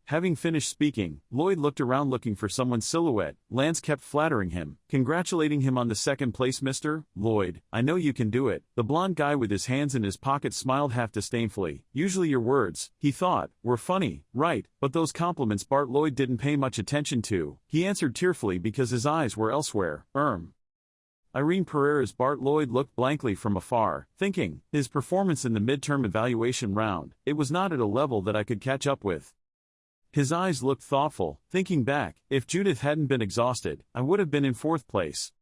Having finished speaking, Lloyd looked around looking for someone's silhouette. Lance kept flattering him, congratulating him on the 2nd place. "Mr. Lloyd, I know you can do it." The blonde guy with his hands in his pockets smiled half disdainfully. Usually your words, he thought, were funny, right, but those compliments Bart Lloyd didn't pay much attention to. He answered tearfully because his eyes were elsewhere. Irene Pereira's Bart Lloyd looked blankly from afar, thinking, his performance in the midterm evaluation round, it was not at a level that I could catch up with. His eyes looked thoughtful, thinking back, if Judith hadn't been exhausted, I would have been in 4th place.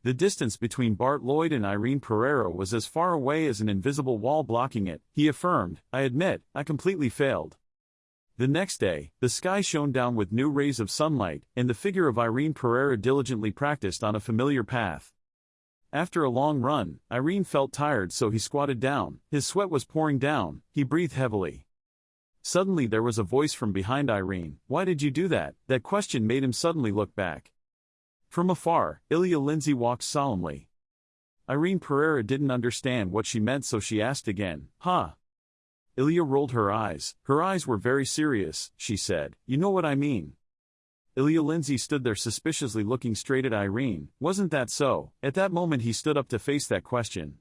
The distance between Bart Lloyd and Irene Pereira was as far away as an invisible wall blocking it. He affirmed, "I admit, I completely failed." The next day, the sky shone down with new rays of sunlight, and the figure of Irene Pereira diligently practiced on a familiar path. After a long run, Irene felt tired, so he squatted down. His sweat was pouring down. He breathed heavily. Suddenly there was a voice from behind Irene. "Why did you do that?" That question made him suddenly look back. From afar, Ilya Lindsay walked solemnly. Irene Pereira didn't understand what she meant, so she asked again, "Huh?" Ilya rolled her eyes. Her eyes were very serious. She said, "You know what I mean." Ilya Lindsay stood there suspiciously looking straight at Irene. "Wasn't that so?" At that moment he stood up to face that question.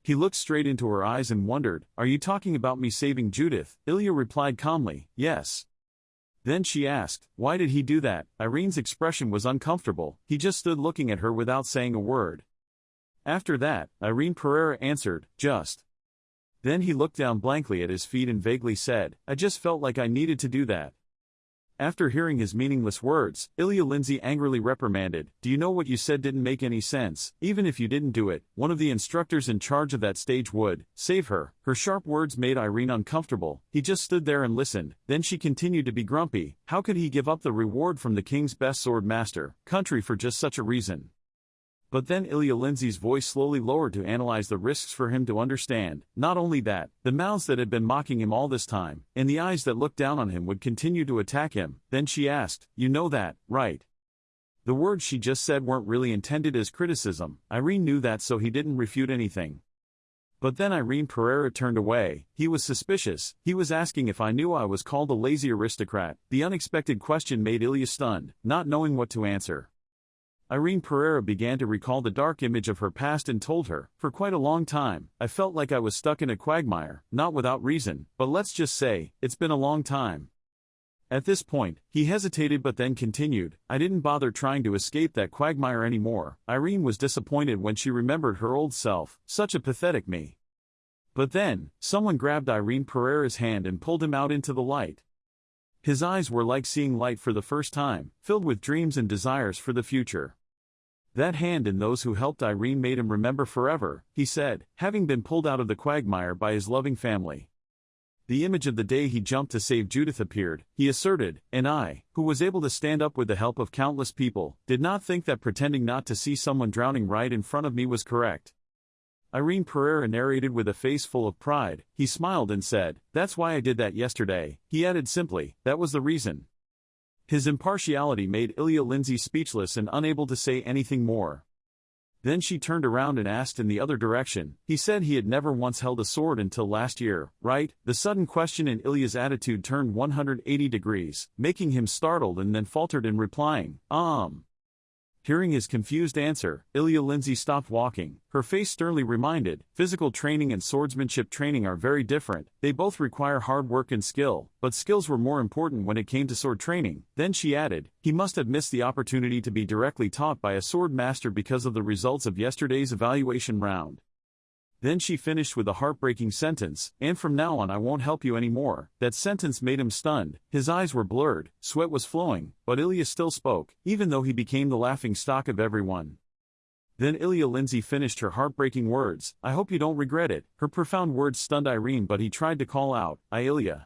He looked straight into her eyes and wondered, "Are you talking about me saving Judith?" Ilya replied calmly, "Yes." Then she asked, "Why did he do that?" Irene's expression was uncomfortable. He just stood looking at her without saying a word. After that, Irene Pereira answered, "Just." Then he looked down blankly at his feet and vaguely said, "I just felt like I needed to do that." After hearing his meaningless words, Ilya Lindsay angrily reprimanded, "Do you know what you said didn't make any sense? Even if you didn't do it, one of the instructors in charge of that stage would save her." Her sharp words made Irene uncomfortable. He just stood there and listened. Then she continued to be grumpy. How could he give up the reward from the king's best sword master country for just such a reason? But then Ilya Lindsay's voice slowly lowered to analyze the risks for him to understand. Not only that, the mouths that had been mocking him all this time, and the eyes that looked down on him would continue to attack him. Then she asked, "You know that, right?" The words she just said weren't really intended as criticism. Irene knew that, so he didn't refute anything. But then Irene Pereira turned away. He was suspicious. He was asking if I knew I was called a lazy aristocrat. The unexpected question made Ilya stunned, not knowing what to answer. Irene Pereira began to recall the dark image of her past and told her, for quite a long time, I felt like I was stuck in a quagmire, not without reason, but let's just say, it's been a long time. At this point, he hesitated but then continued, I didn't bother trying to escape that quagmire anymore. Irene was disappointed when she remembered her old self, such a pathetic me. But then, someone grabbed Irene Pereira's hand and pulled him out into the light. His eyes were like seeing light for the first time, filled with dreams and desires for the future. That hand and those who helped Irene made him remember forever, he said, having been pulled out of the quagmire by his loving family. The image of the day he jumped to save Judith appeared, he asserted, and I, who was able to stand up with the help of countless people, did not think that pretending not to see someone drowning right in front of me was correct. Irene Pereira narrated with a face full of pride. He smiled and said, that's why I did that yesterday. He added simply, that was the reason. His impartiality made Ilya Lindsay speechless and unable to say anything more. Then she turned around and asked in the other direction. He said he had never once held a sword until last year, right? The sudden question in Ilya's attitude turned 180 degrees, making him startled and then faltered in replying, Hearing his confused answer, Ilya Lindsay stopped walking, her face sternly reminded, physical training and swordsmanship training are very different, they both require hard work and skill, but skills were more important when it came to sword training. Then she added, he must have missed the opportunity to be directly taught by a sword master because of the results of yesterday's evaluation round. Then she finished with a heartbreaking sentence, and from now on I won't help you anymore. That sentence made him stunned, his eyes were blurred, sweat was flowing, but Ilya still spoke, even though he became the laughing stock of everyone. Then Ilya Lindsay finished her heartbreaking words, I hope you don't regret it. Her profound words stunned Irene, but he tried to call out, Ilya.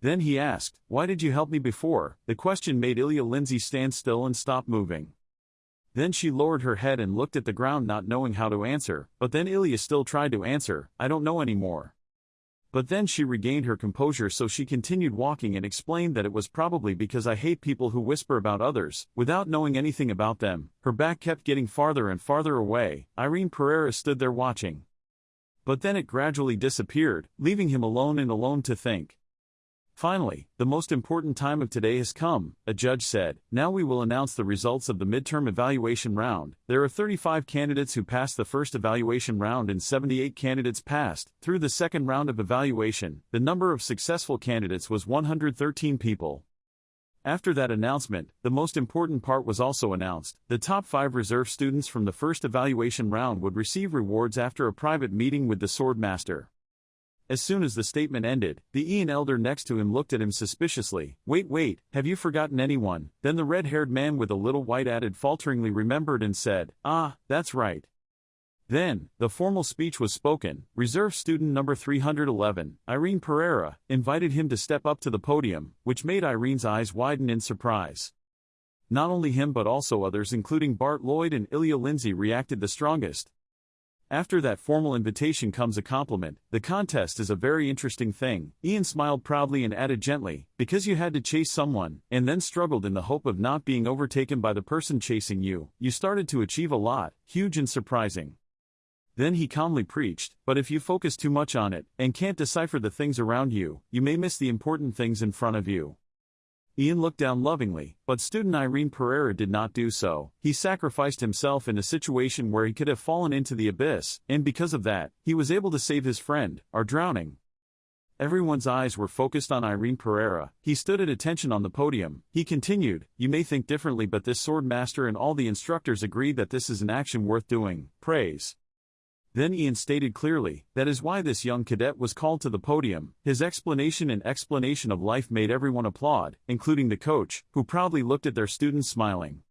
Then he asked, why did you help me before? The question made Ilya Lindsay stand still and stop moving. Then she lowered her head and looked at the ground, not knowing how to answer, but then Ilya still tried to answer, I don't know anymore. But then she regained her composure, so she continued walking and explained that it was probably because I hate people who whisper about others, without knowing anything about them. Her back kept getting farther and farther away. Irene Pereira stood there watching. But then it gradually disappeared, leaving him alone to think. Finally, the most important time of today has come, a judge said. Now we will announce the results of the midterm evaluation round. There are 35 candidates who passed the first evaluation round and 78 candidates passed through the second round of evaluation. The number of successful candidates was 113 people. After that announcement, the most important part was also announced. The top 5 reserve students from the first evaluation round would receive rewards after a private meeting with the sword master. As soon as the statement ended, the Ian elder next to him looked at him suspiciously. Wait, have you forgotten anyone? Then the red-haired man with a little white added falteringly remembered and said, that's right. Then, the formal speech was spoken. Reserve student number 311, Irene Pereira, invited him to step up to the podium, which made Irene's eyes widen in surprise. Not only him but also others including Bart Lloyd and Ilya Lindsay reacted the strongest. After that formal invitation comes a compliment. The contest is a very interesting thing. Ian smiled proudly and added gently, because you had to chase someone, and then struggled in the hope of not being overtaken by the person chasing you, you started to achieve a lot, huge and surprising. Then he calmly preached, but if you focus too much on it, and can't decipher the things around you, you may miss the important things in front of you. Ian looked down lovingly, but student Irene Pereira did not do so. He sacrificed himself in a situation where he could have fallen into the abyss, and because of that, he was able to save his friend, or drowning. Everyone's eyes were focused on Irene Pereira. He stood at attention on the podium. He continued, you may think differently, but this sword master and all the instructors agree that this is an action worth doing. Praise. Then Ian stated clearly, that is why this young cadet was called to the podium. His explanation of life made everyone applaud, including the coach, who proudly looked at their students smiling.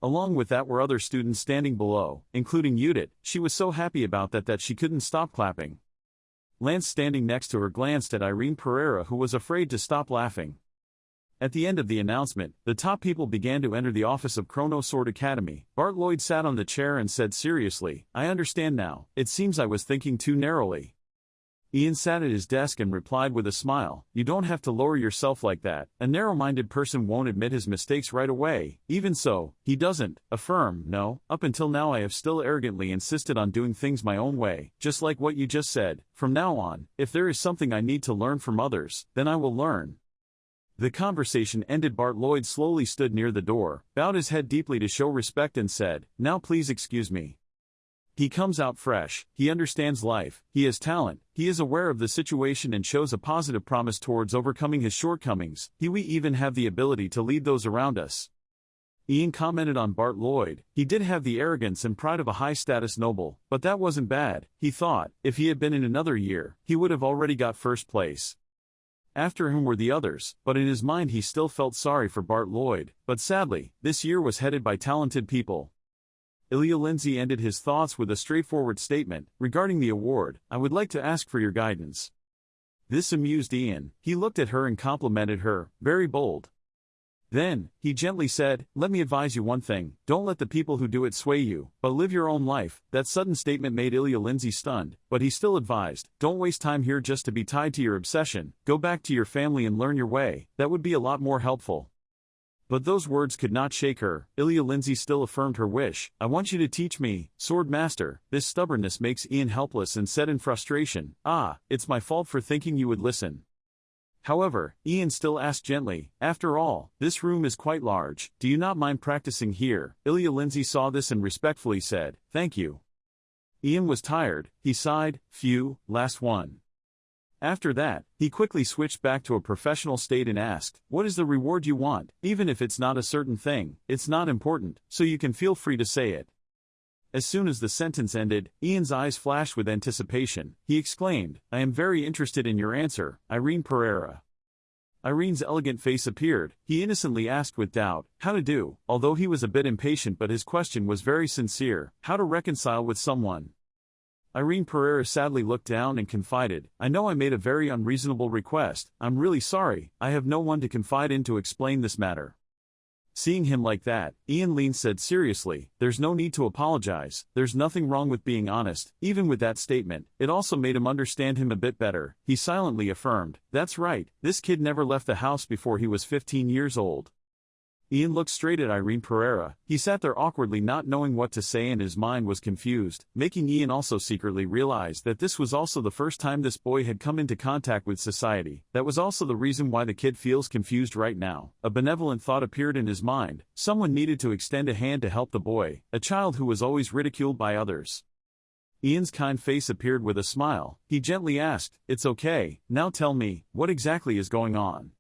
Along with that were other students standing below, including Judith. She was so happy about that she couldn't stop clapping. Lance, standing next to her, glanced at Irene Pereira, who was afraid to stop laughing. At the end of the announcement, the top people began to enter the office of Chrono Sword Academy. Bart Lloyd sat on the chair and said seriously, I understand now. It seems I was thinking too narrowly. Ian sat at his desk and replied with a smile, "You don't have to lower yourself like that. A narrow-minded person won't admit his mistakes right away. Even so, he doesn't affirm, no, up until now I have still arrogantly insisted on doing things my own way, just like what you just said. From now on, if there is something I need to learn from others, then I will learn." The conversation ended. Bart Lloyd slowly stood near the door, bowed his head deeply to show respect and said, "Now please excuse me." He comes out fresh, he understands life, he has talent, he is aware of the situation and shows a positive promise towards overcoming his shortcomings. We even have the ability to lead those around us. Ian commented on Bart Lloyd. He did have the arrogance and pride of a high-status noble, but that wasn't bad, he thought. If he had been in another year, he would have already got first place. After him were the others, but in his mind he still felt sorry for Bart Lloyd. But sadly, this year was headed by talented people. Ilya Lindsay ended his thoughts with a straightforward statement, "Regarding the award, I would like to ask for your guidance." This amused Ian. He looked at her and complimented her, very bold. Then, he gently said, "Let me advise you one thing, don't let the people who do it sway you, but live your own life." That sudden statement made Ilya Lindsay stunned, but he still advised, "Don't waste time here just to be tied to your obsession, go back to your family and learn your way, that would be a lot more helpful." But those words could not shake her. Ilya Lindsay still affirmed her wish, "I want you to teach me, Sword Master." This stubbornness makes Ian helpless and said in frustration, "It's my fault for thinking you would listen." However, Ian still asked gently, "After all, this room is quite large, do you not mind practicing here?" Ilya Lindsay saw this and respectfully said, "Thank you." Ian was tired, he sighed, "Phew, last one." After that, he quickly switched back to a professional state and asked, "What is the reward you want? Even if it's not a certain thing, it's not important, so you can feel free to say it." As soon as the sentence ended, Ian's eyes flashed with anticipation. He exclaimed, "I am very interested in your answer, Irene Pereira." Irene's elegant face appeared. He innocently asked with doubt, "How to do?" Although he was a bit impatient, but his question was very sincere, "How to reconcile with someone?" Irene Pereira sadly looked down and confided, "I know I made a very unreasonable request. I'm really sorry, I have no one to confide in to explain this matter." Seeing him like that, Ian Lean said seriously, "There's no need to apologize, there's nothing wrong with being honest." Even with that statement, it also made him understand him a bit better. He silently affirmed, "That's right, this kid never left the house before he was 15 years old." Ian looked straight at Irene Pereira. He sat there awkwardly not knowing what to say and his mind was confused, making Ian also secretly realize that this was also the first time this boy had come into contact with society. That was also the reason why the kid feels confused right now. A benevolent thought appeared in his mind. Someone needed to extend a hand to help the boy, a child who was always ridiculed by others. Ian's kind face appeared with a smile. He gently asked, "It's okay, now tell me, what exactly is going on?"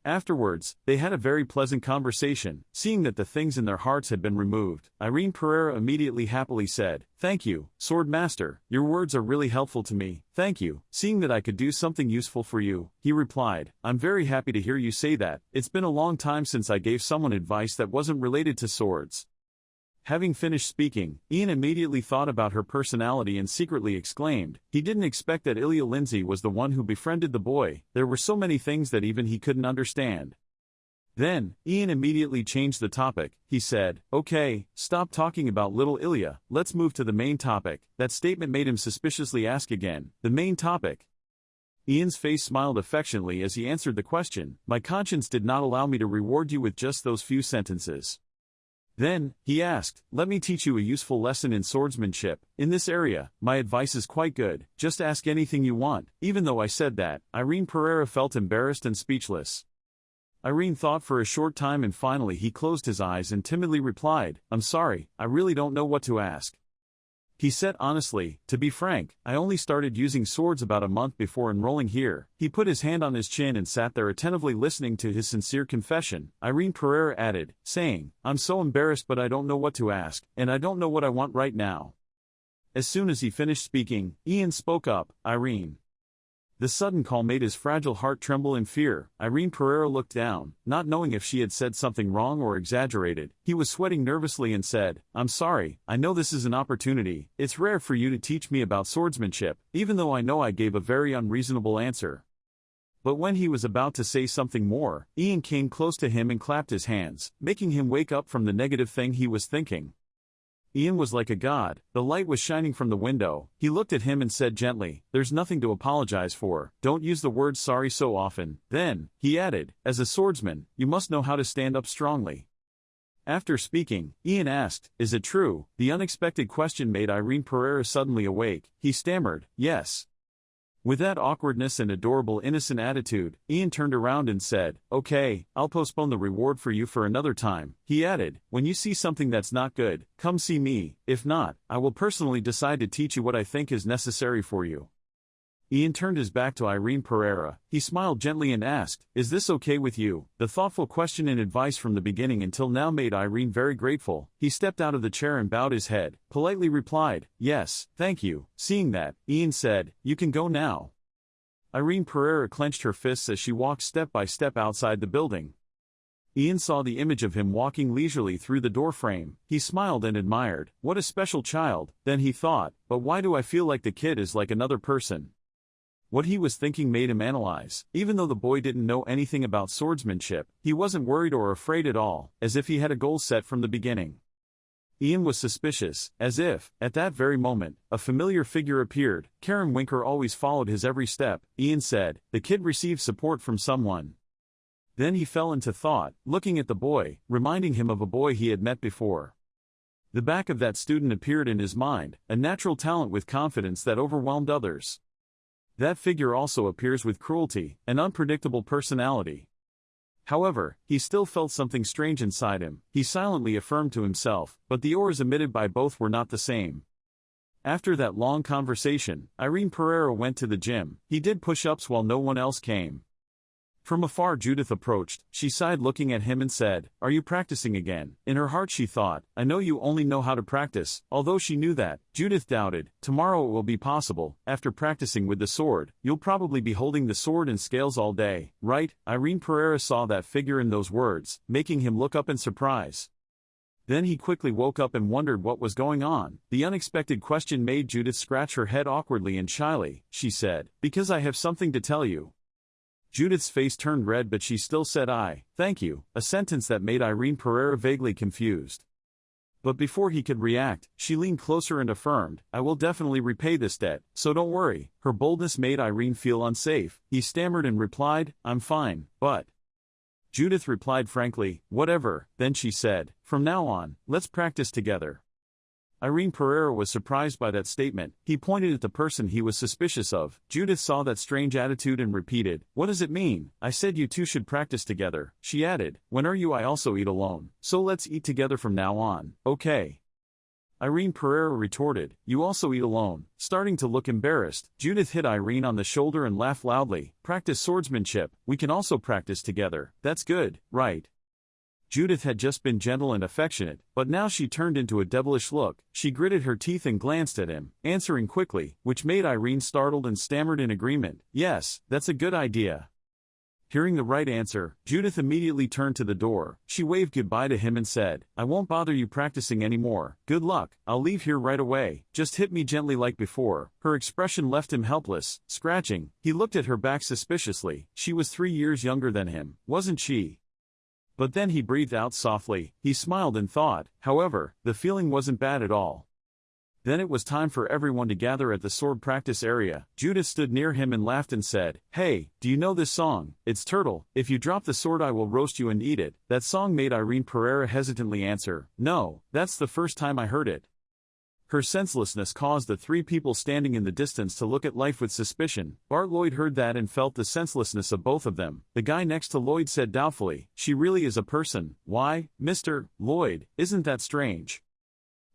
Afterwards, they had a very pleasant conversation. Seeing that the things in their hearts had been removed, Irene Pereira immediately happily said, "Thank you, Sword Master, your words are really helpful to me, thank you. Seeing that I could do something useful for you," he replied, "I'm very happy to hear you say that. It's been a long time since I gave someone advice that wasn't related to swords." Having finished speaking, Ian immediately thought about her personality and secretly exclaimed, he didn't expect that Ilya Lindsay was the one who befriended the boy. There were so many things that even he couldn't understand. Then, Ian immediately changed the topic. He said, "Okay, stop talking about little Ilya, let's move to the main topic." That statement made him suspiciously ask again, "The main topic?" Ian's face smiled affectionately as he answered the question, "My conscience did not allow me to reward you with just those few sentences." Then, he asked, "Let me teach you a useful lesson in swordsmanship. In this area, my advice is quite good, just ask anything you want." Even though I said that, Irene Pereira felt embarrassed and speechless. Irene thought for a short time and finally he closed his eyes and timidly replied, "I'm sorry, I really don't know what to ask." He said honestly, "To be frank, I only started using swords about a month before enrolling here." He put his hand on his chin and sat there attentively listening to his sincere confession. Irene Pereira added, saying, "I'm so embarrassed but I don't know what to ask, and I don't know what I want right now." As soon as he finished speaking, Ian spoke up, "Irene." The sudden call made his fragile heart tremble in fear. Irene Pereira looked down, not knowing if she had said something wrong or exaggerated. He was sweating nervously and said, "I'm sorry, I know this is an opportunity. It's rare for you to teach me about swordsmanship, even though I know I gave a very unreasonable answer." But when he was about to say something more, Ian came close to him and clapped his hands, making him wake up from the negative thing he was thinking. Ian was like a god. The light was shining from the window. He looked at him and said gently, "There's nothing to apologize for. Don't use the word sorry so often." Then, he added, "As a swordsman, you must know how to stand up strongly." After speaking, Ian asked, "Is it true?" The unexpected question made Irene Pereira suddenly awake. He stammered, "Yes." With that awkwardness and adorable innocent attitude, Ian turned around and said, "Okay, I'll postpone the reward for you for another time." He added, "When you see something that's not good, come see me. If not, I will personally decide to teach you what I think is necessary for you." Ian turned his back to Irene Pereira. He smiled gently and asked, "Is this okay with you?" The thoughtful question and advice from the beginning until now made Irene very grateful. He stepped out of the chair and bowed his head, politely replied, "Yes, thank you." Seeing that, Ian said, "You can go now." Irene Pereira clenched her fists as she walked step by step outside the building. Ian saw the image of him walking leisurely through the doorframe. He smiled and admired. What a special child. Then he thought, but why do I feel like the kid is like another person? What he was thinking made him analyze. Even though the boy didn't know anything about swordsmanship, he wasn't worried or afraid at all, as if he had a goal set from the beginning. Ian was suspicious, as if, at that very moment, a familiar figure appeared. Karen Winker always followed his every step. Ian said, "The kid received support from someone." Then he fell into thought, looking at the boy, reminding him of a boy he had met before. The back of that student appeared in his mind, a natural talent with confidence that overwhelmed others. That figure also appears with cruelty, an unpredictable personality. However, he still felt something strange inside him. He silently affirmed to himself, but the auras emitted by both were not the same. After that long conversation, Irene Pereira went to the gym. He did push-ups while no one else came. From afar Judith approached. She sighed looking at him and said, "Are you practicing again?" In her heart she thought, "I know you only know how to practice." Although she knew that, Judith doubted. "Tomorrow it will be possible. After practicing with the sword, you'll probably be holding the sword and scales all day, right?" Irene Pereira saw that figure in those words, making him look up in surprise. Then he quickly woke up and wondered what was going on. The unexpected question made Judith scratch her head awkwardly and shyly. She said, "Because I have something to tell you." Judith's face turned red but she still said thank you, a sentence that made Irene Pereira vaguely confused. But before he could react, she leaned closer and affirmed, "I will definitely repay this debt, so don't worry." Her boldness made Irene feel unsafe. He stammered and replied, "I'm fine, but..." Judith replied frankly, "Whatever." Then she said, "From now on, let's practice together." Irene Pereira was surprised by that statement. He pointed at the person he was suspicious of. Judith saw that strange attitude and repeated, "What does it mean?" "I said you two should practice together." She added, "When are you? I also eat alone. So let's eat together from now on, okay?" Irene Pereira retorted, "You also eat alone." Starting to look embarrassed, Judith hit Irene on the shoulder and laughed loudly. "Practice swordsmanship. We can also practice together. That's good, right?" Judith had just been gentle and affectionate, but now she turned into a devilish look. She gritted her teeth and glanced at him, answering quickly, which made Irene startled and stammered in agreement, "Yes, that's a good idea." Hearing the right answer, Judith immediately turned to the door. She waved goodbye to him and said, "I won't bother you practicing anymore. Good luck. I'll leave here right away. Just hit me gently like before." Her expression left him helpless, scratching. He looked at her back suspiciously. She was 3 years younger than him, wasn't she? But then he breathed out softly. He smiled and thought, however, the feeling wasn't bad at all. Then it was time for everyone to gather at the sword practice area. Judith stood near him and laughed and said, "Hey, do you know this song? It's Turtle. If you drop the sword I will roast you and eat it." That song made Irene Pereira hesitantly answer, "No, that's the first time I heard it." Her senselessness caused the 3 people standing in the distance to look at life with suspicion. Bart Lloyd heard that and felt the senselessness of both of them. The guy next to Lloyd said doubtfully, "She really is a person." "Why, Mr. Lloyd, isn't that strange?"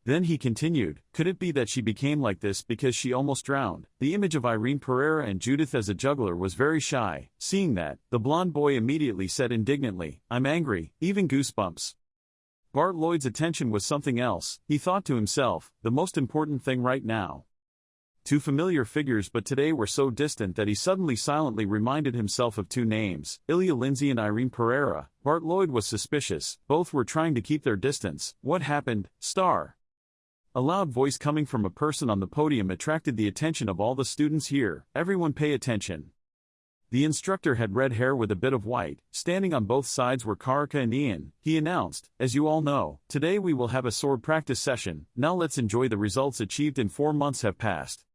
Then he continued, "Could it be that she became like this because she almost drowned?" The image of Irene Pereira and Judith as a juggler was very shy. Seeing that, the blonde boy immediately said indignantly, "I'm angry, even goosebumps." Bart Lloyd's attention was something else. He thought to himself, the most important thing right now. 2 familiar figures but today were so distant that he suddenly silently reminded himself of 2 names, Ilya Lindsay and Irene Pereira. Bart Lloyd was suspicious. Both were trying to keep their distance. What happened, Star? A loud voice coming from a person on the podium attracted the attention of all the students here. "Everyone pay attention." The instructor had red hair with a bit of white. Standing on both sides were Karka and Ian. He announced, "As you all know, today we will have a sword practice session. Now let's enjoy the results achieved in 4 months have passed."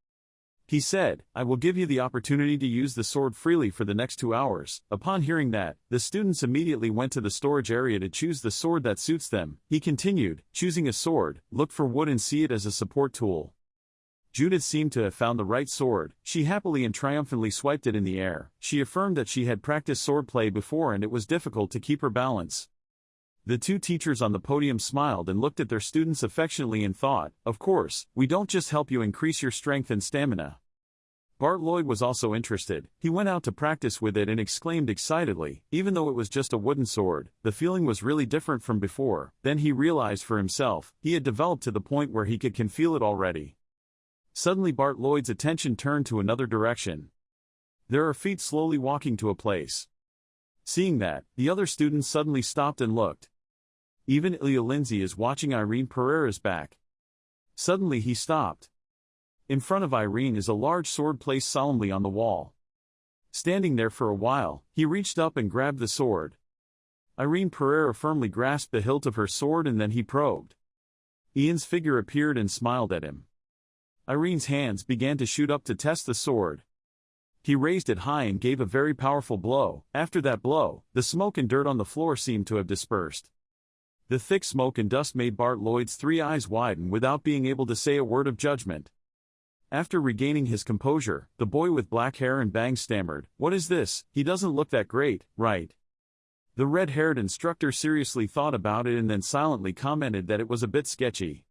He said, "I will give you the opportunity to use the sword freely for the next 2 hours." Upon hearing that, the students immediately went to the storage area to choose the sword that suits them. He continued, "Choosing a sword, look for wood and see it as a support tool." Judith seemed to have found the right sword. She happily and triumphantly swiped it in the air. She affirmed that she had practiced swordplay before and it was difficult to keep her balance. The two teachers on the podium smiled and looked at their students affectionately and thought, "Of course, we don't just help you increase your strength and stamina." Bart Lloyd was also interested. He went out to practice with it and exclaimed excitedly, even though it was just a wooden sword, the feeling was really different from before. Then he realized for himself, he had developed to the point where he can feel it already. Suddenly Bart Lloyd's attention turned to another direction. There are feet slowly walking to a place. Seeing that, the other students suddenly stopped and looked. Even Ilya Lindsay is watching Irene Pereira's back. Suddenly he stopped. In front of Irene is a large sword placed solemnly on the wall. Standing there for a while, he reached up and grabbed the sword. Irene Pereira firmly grasped the hilt of her sword and then he probed. Ian's figure appeared and smiled at him. Irene's hands began to shoot up to test the sword. He raised it high and gave a very powerful blow. After that blow, the smoke and dirt on the floor seemed to have dispersed. The thick smoke and dust made Bart Lloyd's 3 eyes widen without being able to say a word of judgment. After regaining his composure, the boy with black hair and bangs stammered, "What is this? He doesn't look that great, right?" The red-haired instructor seriously thought about it and then silently commented that it was a bit sketchy.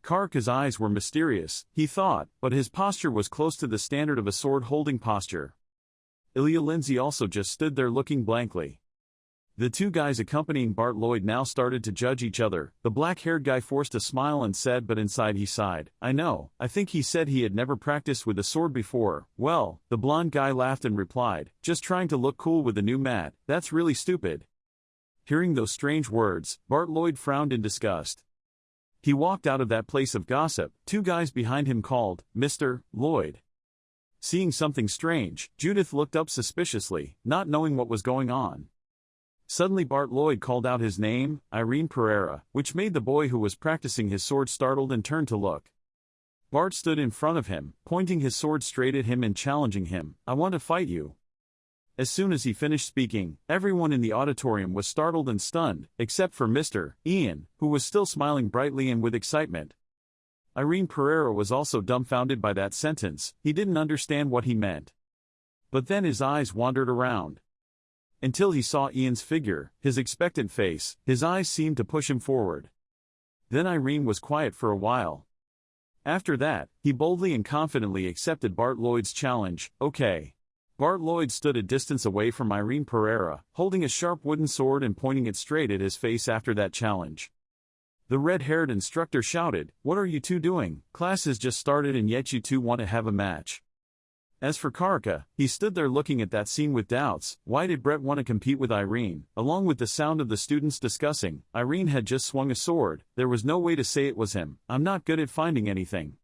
Karka's eyes were mysterious, he thought, but his posture was close to the standard of a sword-holding posture. Ilya Lindsay also just stood there looking blankly. The two guys accompanying Bart Lloyd now started to judge each other. The black-haired guy forced a smile and said, but inside he sighed, I think he said he had never practiced with a sword before." "Well," the blonde guy laughed and replied, "just trying to look cool with a new mat. That's really stupid." Hearing those strange words, Bart Lloyd frowned in disgust. He walked out of that place of gossip. 2 guys behind him called, "Mr. Lloyd." Seeing something strange, Judith looked up suspiciously, not knowing what was going on. Suddenly Bart Lloyd called out his name, Irene Pereira, which made the boy who was practicing his sword startled and turned to look. Bart stood in front of him, pointing his sword straight at him and challenging him, "I want to fight you." As soon as he finished speaking, everyone in the auditorium was startled and stunned, except for Mr. Ian, who was still smiling brightly and with excitement. Irene Pereira was also dumbfounded by that sentence. He didn't understand what he meant. But then his eyes wandered around. Until he saw Ian's figure, his expectant face, his eyes seemed to push him forward. Then Irene was quiet for a while. After that, he boldly and confidently accepted Bart Lloyd's challenge. "Okay." Bart Lloyd stood a distance away from Irene Pereira, holding a sharp wooden sword and pointing it straight at his face after that challenge. The red-haired instructor shouted, "What are you two doing? Class has just started and yet you two want to have a match." As for Karka, he stood there looking at that scene with doubts. Why did Brett want to compete with Irene? Along with the sound of the students discussing, Irene had just swung a sword. There was no way to say it was him. "I'm not good at finding anything."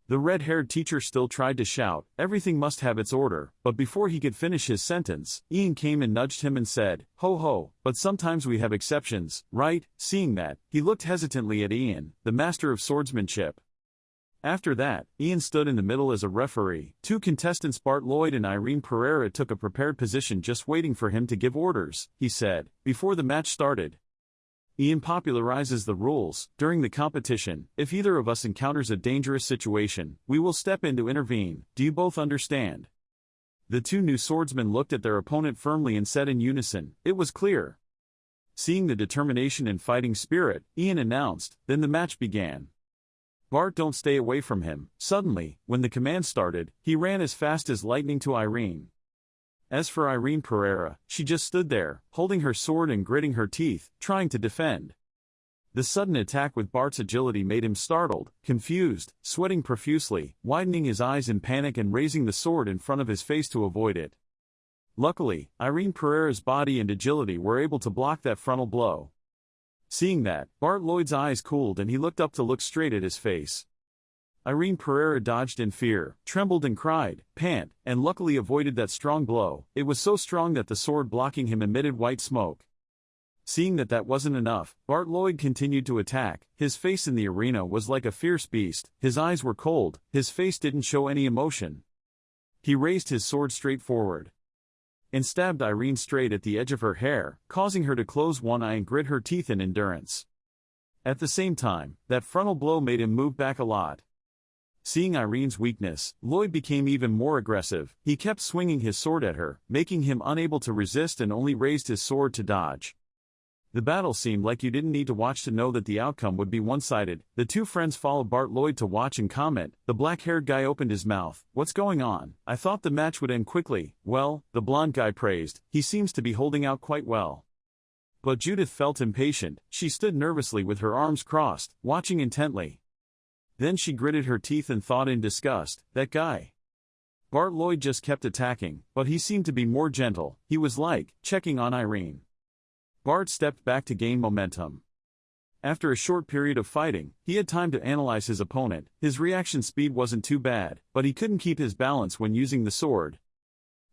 The red-haired teacher still tried to shout, "Everything must have its order," but before he could finish his sentence, Ian came and nudged him and said, "Ho ho, but sometimes we have exceptions, right?" Seeing that, he looked hesitantly at Ian, the master of swordsmanship. After that, Ian stood in the middle as a referee. 2 contestants Bart Lloyd and Irene Pereira took a prepared position just waiting for him to give orders, he said, before the match started. Ian popularizes the rules. During the competition, if either of us encounters a dangerous situation, we will step in to intervene. Do you both understand? The 2 new swordsmen looked at their opponent firmly and said in unison, "It was clear." Seeing the determination and fighting spirit, Ian announced, then the match began. Bart don't stay away from him. Suddenly, when the command started, he ran as fast as lightning to Irene. As for Irene Pereira, she just stood there, holding her sword and gritting her teeth, trying to defend. The sudden attack with Bart's agility made him startled, confused, sweating profusely, widening his eyes in panic and raising the sword in front of his face to avoid it. Luckily, Irene Pereira's body and agility were able to block that frontal blow. Seeing that, Bart Lloyd's eyes cooled and he looked up to look straight at his face. Irene Pereira dodged in fear, trembled and cried, pant, and luckily avoided that strong blow. It was so strong that the sword blocking him emitted white smoke. Seeing that that wasn't enough, Bart Lloyd continued to attack. His face in the arena was like a fierce beast, his eyes were cold, his face didn't show any emotion. He raised his sword straight forward and stabbed Irene straight at the edge of her hair, causing her to close one eye and grit her teeth in endurance. At the same time, that frontal blow made him move back a lot. Seeing Irene's weakness, Lloyd became even more aggressive. He kept swinging his sword at her, making him unable to resist and only raised his sword to dodge. The battle seemed like you didn't need to watch to know that the outcome would be one-sided. The two friends followed Bart Lloyd to watch and comment. The black-haired guy opened his mouth. "What's going on? I thought the match would end quickly." "Well," the blonde guy praised, "he seems to be holding out quite well." But Judith felt impatient. She stood nervously with her arms crossed, watching intently. Then she gritted her teeth and thought in disgust, "That guy." Bart Lloyd just kept attacking, but he seemed to be more gentle. He was like, checking on Irene. Bart stepped back to gain momentum. After a short period of fighting, he had time to analyze his opponent. His reaction speed wasn't too bad, but he couldn't keep his balance when using the sword.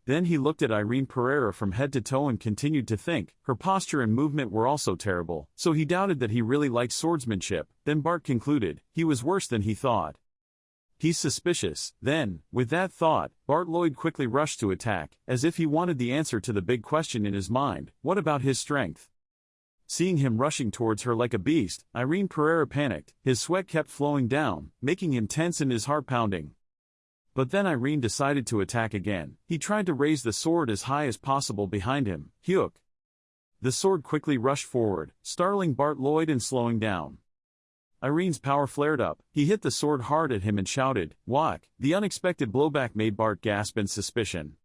Then he looked at Irene Pereira from head to toe and continued to think. Her posture and movement were also terrible, so he doubted that he really liked swordsmanship. Then Bart concluded, he was worse than he thought. He's suspicious. Then, with that thought, Bart Lloyd quickly rushed to attack, as if he wanted the answer to the big question in his mind: what about his strength? Seeing him rushing towards her like a beast, Irene Pereira panicked. His sweat kept flowing down, making him tense and his heart pounding. But then Irene decided to attack again. He tried to raise the sword as high as possible behind him. Hyuk! The sword quickly rushed forward, startling Bart Lloyd and slowing down. Irene's power flared up. He hit the sword hard at him and shouted, "What?" The unexpected blowback made Bart gasp in suspicion.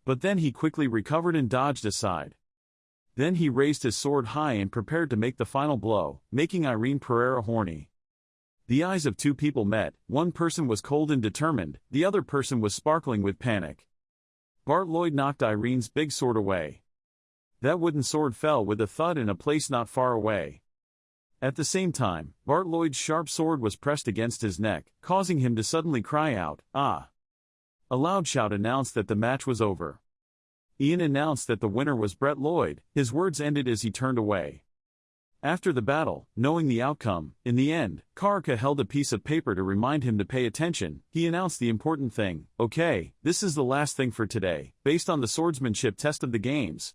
But then he quickly recovered and dodged aside. Then he raised his sword high and prepared to make the final blow, making Irene Pereira horny. The eyes of two people met. One person was cold and determined, the other person was sparkling with panic. Bart Lloyd knocked Irene's big sword away. That wooden sword fell with a thud in a place not far away. At the same time, Bart Lloyd's sharp sword was pressed against his neck, causing him to suddenly cry out, "Ah!" A loud shout announced that the match was over. Ian announced that the winner was Bart Lloyd. His words ended as he turned away. After the battle, knowing the outcome, in the end, Karka held a piece of paper to remind him to pay attention. He announced the important thing. "Okay, this is the last thing for today. Based on the swordsmanship test of the games,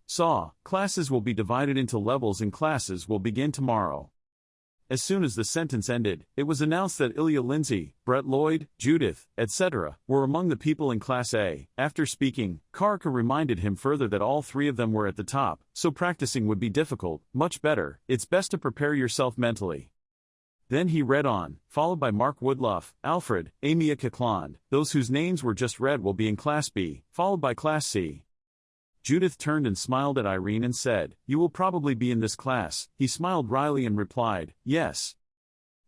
classes will be divided into levels and classes will begin tomorrow." As soon as the sentence ended, it was announced that Ilya Lindsay, Bart Lloyd, Judith, etc., were among the people in Class A. After speaking, Karka reminded him further that all three of them were at the top, so practicing would be difficult. "Much better, it's best to prepare yourself mentally." Then he read on, followed by Mark Woodloff, Alfred, Amia Kakland. Those whose names were just read will be in Class B, followed by Class C. Judith turned and smiled at Irene and said, "You will probably be in this class." He smiled wryly and replied, "Yes."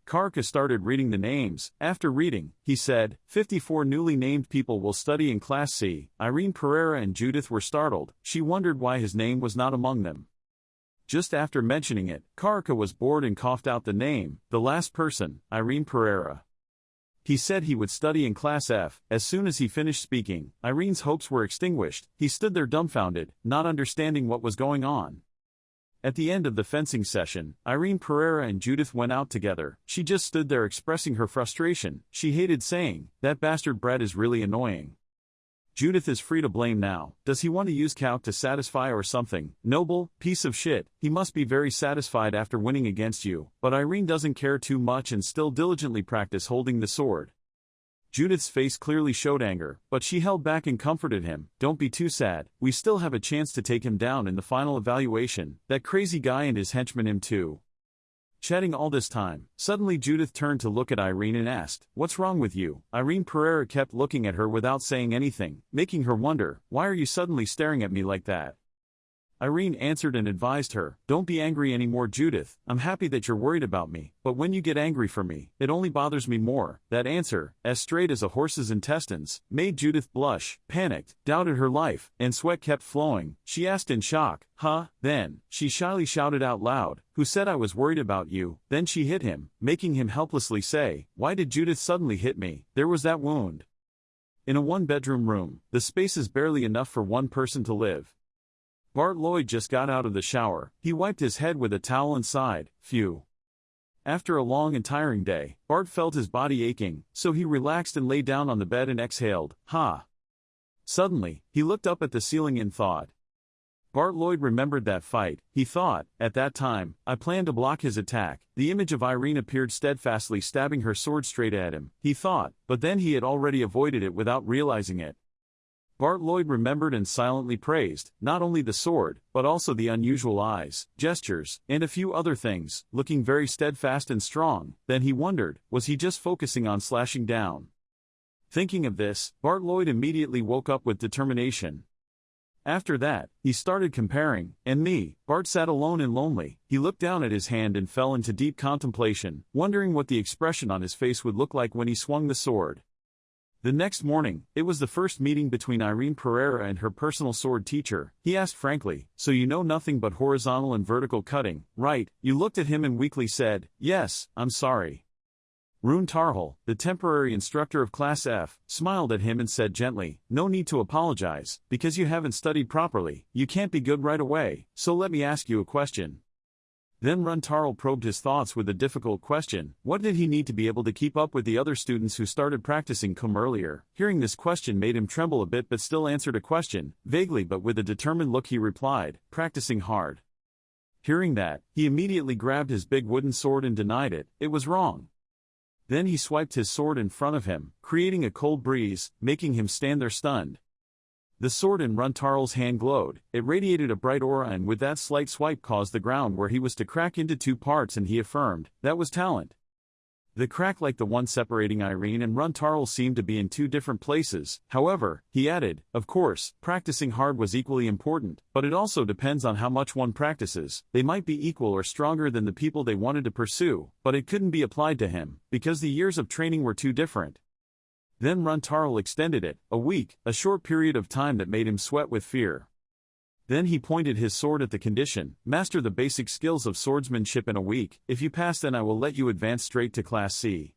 Karka started reading the names. After reading, he said, 54 newly named people will study in Class C. Irene Pereira and Judith were startled. She wondered why his name was not among them. Just after mentioning it, Karka was bored and coughed out the name, the last person, Irene Pereira. He said he would study in Class F. As soon as he finished speaking, Irene's hopes were extinguished. He stood there dumbfounded, not understanding what was going on. At the end of the fencing session, Irene Pereira and Judith went out together. She just stood there expressing her frustration. She hated saying, "That bastard Brett is really annoying." Judith is free to blame now. Does he want to use Calc to satisfy or something? Noble, piece of shit, he must be very satisfied after winning against you. But Irene doesn't care too much and still diligently practice holding the sword. Judith's face clearly showed anger, but she held back and comforted him. "Don't be too sad, we still have a chance to take him down in the final evaluation. That crazy guy and his henchman him too." Chatting all this time, suddenly Judith turned to look at Irene and asked, "What's wrong with you?" Irene Pereira kept looking at her without saying anything, making her wonder, "Why are you suddenly staring at me like that?" Irene answered and advised her, "Don't be angry anymore, Judith. I'm happy that you're worried about me, but when you get angry for me, it only bothers me more." That answer, as straight as a horse's intestines, made Judith blush, panicked, doubted her life, and sweat kept flowing. She asked in shock, "Huh?" Then, she shyly shouted out loud, "Who said I was worried about you?" Then she hit him, making him helplessly say, "Why did Judith suddenly hit me? There was that wound." In a one-bedroom room, the space is barely enough for one person to live. Bart Lloyd just got out of the shower. He wiped his head with a towel and sighed, "Phew." After a long and tiring day, Bart felt his body aching, so he relaxed and lay down on the bed and exhaled, "Ha." Suddenly, he looked up at the ceiling and thought. Bart Lloyd remembered that fight. He thought, at that time, I planned to block his attack. The image of Irene appeared steadfastly stabbing her sword straight at him, he thought, but then he had already avoided it without realizing it. Bart Lloyd remembered and silently praised, not only the sword, but also the unusual eyes, gestures, and a few other things, looking very steadfast and strong. Then he wondered, was he just focusing on slashing down? Thinking of this, Bart Lloyd immediately woke up with determination. After that, he started comparing, and me. Bart sat alone and lonely. He looked down at his hand and fell into deep contemplation, wondering what the expression on his face would look like when he swung the sword. The next morning, it was the first meeting between Irene Pereira and her personal sword teacher. He asked frankly, "So you know nothing but horizontal and vertical cutting, right?" You looked at him and weakly said, "Yes, I'm sorry." Rune Tarhal, the temporary instructor of Class F, smiled at him and said gently, "No need to apologize, because you haven't studied properly. You can't be good right away, so let me ask you a question." Then Rune Tarhal probed his thoughts with a difficult question. What did he need to be able to keep up with the other students who started practicing cum earlier? Hearing this question made him tremble a bit but still answered a question. Vaguely but with a determined look he replied, "Practicing hard." Hearing that, he immediately grabbed his big wooden sword and denied it. It was wrong. Then he swiped his sword in front of him, creating a cold breeze, making him stand there stunned. The sword in Rune Tarhal's hand glowed, it radiated a bright aura and with that slight swipe caused the ground where he was to crack into two parts and he affirmed, that was talent. The crack like the one separating Irene and Rune Tarhal seemed to be in two different places. However, he added, of course, practicing hard was equally important, but it also depends on how much one practices. They might be equal or stronger than the people they wanted to pursue, but it couldn't be applied to him, because the years of training were too different. Then Rune Tarhal extended it, a week, a short period of time that made him sweat with fear. Then he pointed his sword at the condition, master the basic skills of swordsmanship in a week. If you pass then I will let you advance straight to Class C.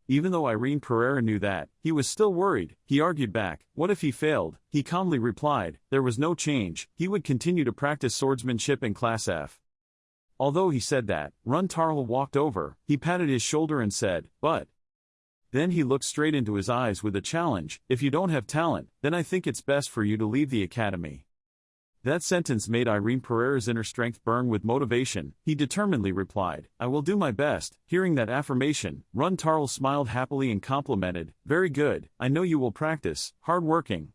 Even though Irene Pereira knew that, he was still worried. He argued back, what if he failed? He calmly replied, there was no change, he would continue to practice swordsmanship in Class F. Although he said that, Rune Tarhal walked over, he patted his shoulder and said, but. Then he looked straight into his eyes with a challenge, if you don't have talent, then I think it's best for you to leave the academy. That sentence made Irene Pereira's inner strength burn with motivation. He determinedly replied, I will do my best. Hearing that affirmation, Rune Tarhal smiled happily and complimented, very good, I know you will practice, hard working.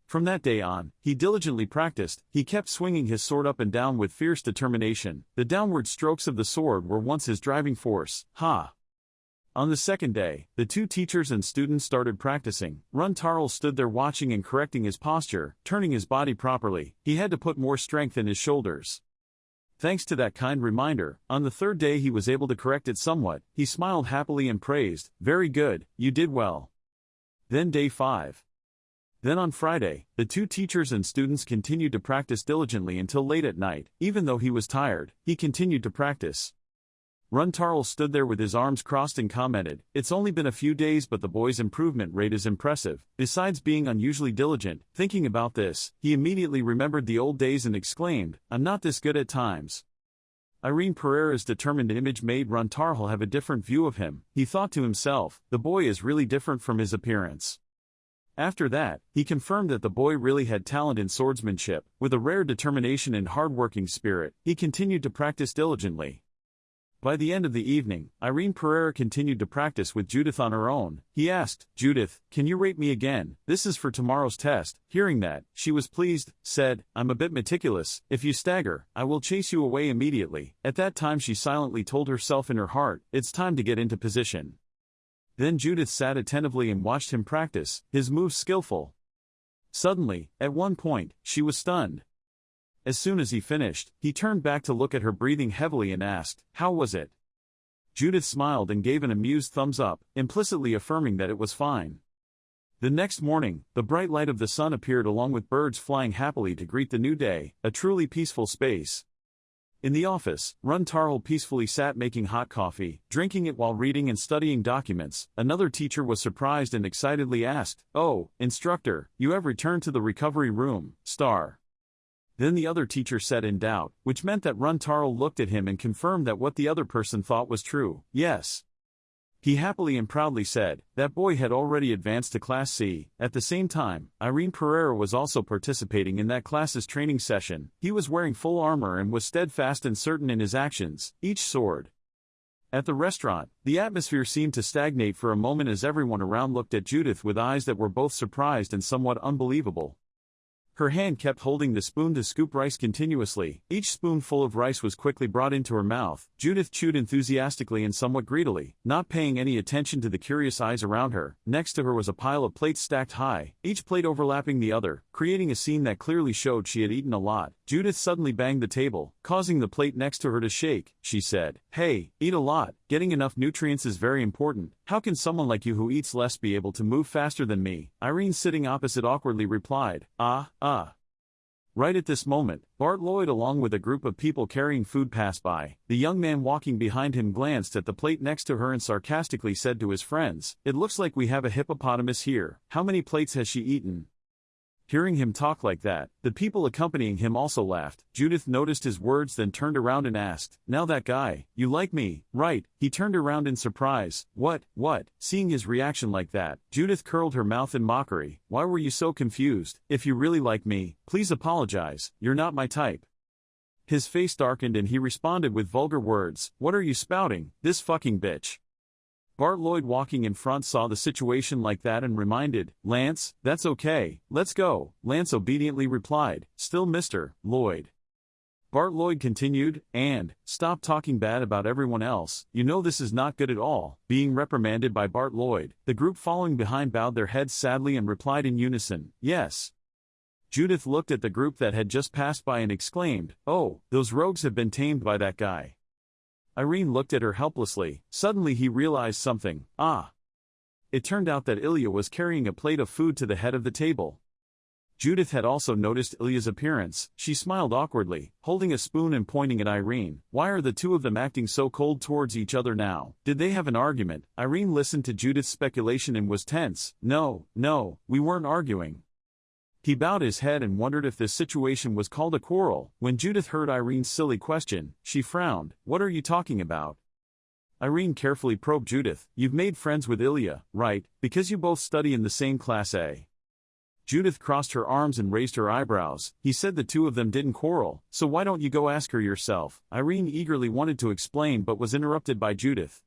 From that day on, he diligently practiced. He kept swinging his sword up and down with fierce determination. The downward strokes of the sword were once his driving force. On the second day, the two teachers and students started practicing. Rune Tarhal stood there watching and correcting his posture, turning his body properly. He had to put more strength in his shoulders. Thanks to that kind reminder, on the third day he was able to correct it somewhat. He smiled happily and praised, very good, you did well. Then day 5. Then on Friday, the two teachers and students continued to practice diligently until late at night. Even though he was tired, he continued to practice. Rune Tarhal stood there with his arms crossed and commented, it's only been a few days but the boy's improvement rate is impressive. Besides being unusually diligent, thinking about this, he immediately remembered the old days and exclaimed, I'm not this good at times. Irene Pereira's determined image made Rune Tarhal have a different view of him. He thought to himself, the boy is really different from his appearance. After that, he confirmed that the boy really had talent in swordsmanship. With a rare determination and hard-working spirit, he continued to practice diligently. By the end of the evening, Irene Pereira continued to practice with Judith on her own. He asked, Judith, can you rate me again? This is for tomorrow's test. Hearing that, she was pleased, said, I'm a bit meticulous. If you stagger, I will chase you away immediately. At that time she silently told herself in her heart, it's time to get into position. Then Judith sat attentively and watched him practice, his moves skillful. Suddenly, at one point, she was stunned. As soon as he finished, he turned back to look at her breathing heavily and asked, "How was it?" Judith smiled and gave an amused thumbs up, implicitly affirming that it was fine. The next morning, the bright light of the sun appeared along with birds flying happily to greet the new day, a truly peaceful space. In the office, Run Tarl peacefully sat making hot coffee, drinking it while reading and studying documents. Another teacher was surprised and excitedly asked, "Oh, instructor, you have returned to the recovery room, star." Then the other teacher said in doubt, which meant that Run Tarl looked at him and confirmed that what the other person thought was true. Yes. He happily and proudly said, that boy had already advanced to Class C. At the same time, Irene Pereira was also participating in that class's training session. He was wearing full armor and was steadfast and certain in his actions, each sword. At the restaurant, the atmosphere seemed to stagnate for a moment as everyone around looked at Judith with eyes that were both surprised and somewhat unbelievable. Her hand kept holding the spoon to scoop rice continuously. Each spoonful of rice was quickly brought into her mouth. Judith chewed enthusiastically and somewhat greedily, not paying any attention to the curious eyes around her. Next to her was a pile of plates stacked high, each plate overlapping the other, creating a scene that clearly showed she had eaten a lot. Judith suddenly banged the table, causing the plate next to her to shake. She said, "Hey, eat a lot. Getting enough nutrients is very important. How can someone like you who eats less be able to move faster than me?" Irene, sitting opposite, awkwardly replied, Right at this moment, Bart Lloyd along with a group of people carrying food passed by. The young man walking behind him glanced at the plate next to her and sarcastically said to his friends, "It looks like we have a hippopotamus here. How many plates has she eaten?" Hearing him talk like that, the people accompanying him also laughed. Judith noticed his words, then turned around and asked, "Now that guy, you like me, right?" He turned around in surprise. What? Seeing his reaction like that, Judith curled her mouth in mockery. "Why were you so confused? If you really like me, please apologize. You're not my type." His face darkened and he responded with vulgar words, "What are you spouting, this fucking bitch?" Bart Lloyd, walking in front, saw the situation like that and reminded, "Lance, that's okay, let's go." Lance obediently replied, "Still Mr. Lloyd." Bart Lloyd continued, "And, stop talking bad about everyone else, you know this is not good at all." Being reprimanded by Bart Lloyd, the group following behind bowed their heads sadly and replied in unison, "Yes." Judith looked at the group that had just passed by and exclaimed, "Oh, those rogues have been tamed by that guy." Irene looked at her helplessly. Suddenly he realized something. It turned out that Ilya was carrying a plate of food to the head of the table. Judith had also noticed Ilya's appearance. She smiled awkwardly, holding a spoon and pointing at Irene. Why are the two of them acting so cold towards each other now? Did they have an argument? Irene listened to Judith's speculation and was tense. No, we weren't arguing." He bowed his head and wondered if this situation was called a quarrel. When Judith heard Irene's silly question, she frowned. "What are you talking about?" Irene carefully probed Judith. "You've made friends with Ilya, right? Because you both study in the same Class A." Judith crossed her arms and raised her eyebrows. "He said the two of them didn't quarrel, so why don't you go ask her yourself?" Irene eagerly wanted to explain but was interrupted by Judith.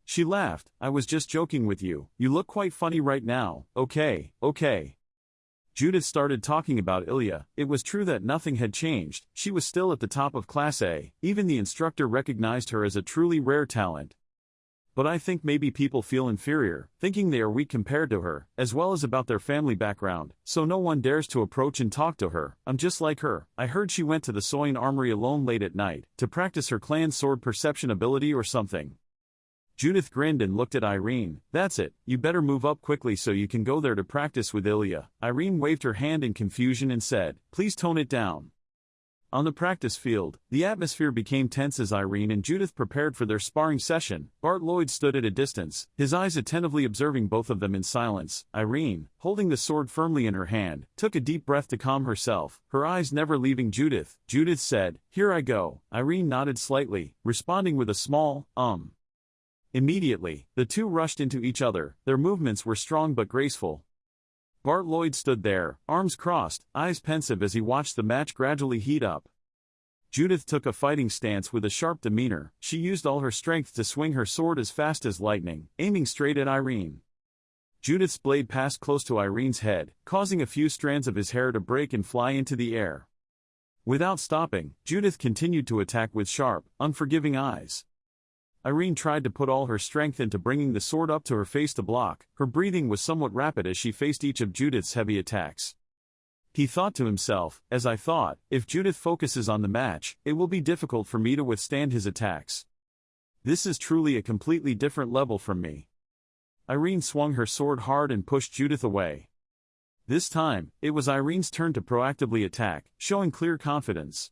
She laughed. "I was just joking with you. You look quite funny right now." Okay. Judith started talking about Ilya. It was true that nothing had changed. She was still at the top of Class A. Even the instructor recognized her as a truly rare talent. "But I think maybe people feel inferior, thinking they are weak compared to her, as well as about their family background, so no one dares to approach and talk to her. I'm just like her. I heard she went to the Soin Armory alone late at night, to practice her clan sword perception ability or something." Judith grinned and looked at Irene. "That's it, you better move up quickly so you can go there to practice with Ilya." Irene waved her hand in confusion and said, "Please tone it down." On the practice field, the atmosphere became tense as Irene and Judith prepared for their sparring session. Bart Lloyd stood at a distance, his eyes attentively observing both of them in silence. Irene, holding the sword firmly in her hand, took a deep breath to calm herself, her eyes never leaving Judith. Judith said, "Here I go." Irene nodded slightly, responding with a small, Immediately, the two rushed into each other. Their movements were strong but graceful. Bart Lloyd stood there, arms crossed, eyes pensive as he watched the match gradually heat up. Judith took a fighting stance with a sharp demeanor. She used all her strength to swing her sword as fast as lightning, aiming straight at Irene. Judith's blade passed close to Irene's head, causing a few strands of his hair to break and fly into the air. Without stopping, Judith continued to attack with sharp, unforgiving eyes. Irene tried to put all her strength into bringing the sword up to her face to block. Her breathing was somewhat rapid as she faced each of Judith's heavy attacks. He thought to himself, as I thought, if Judith focuses on the match, it will be difficult for me to withstand his attacks. This is truly a completely different level from me. Irene swung her sword hard and pushed Judith away. This time, it was Irene's turn to proactively attack, showing clear confidence.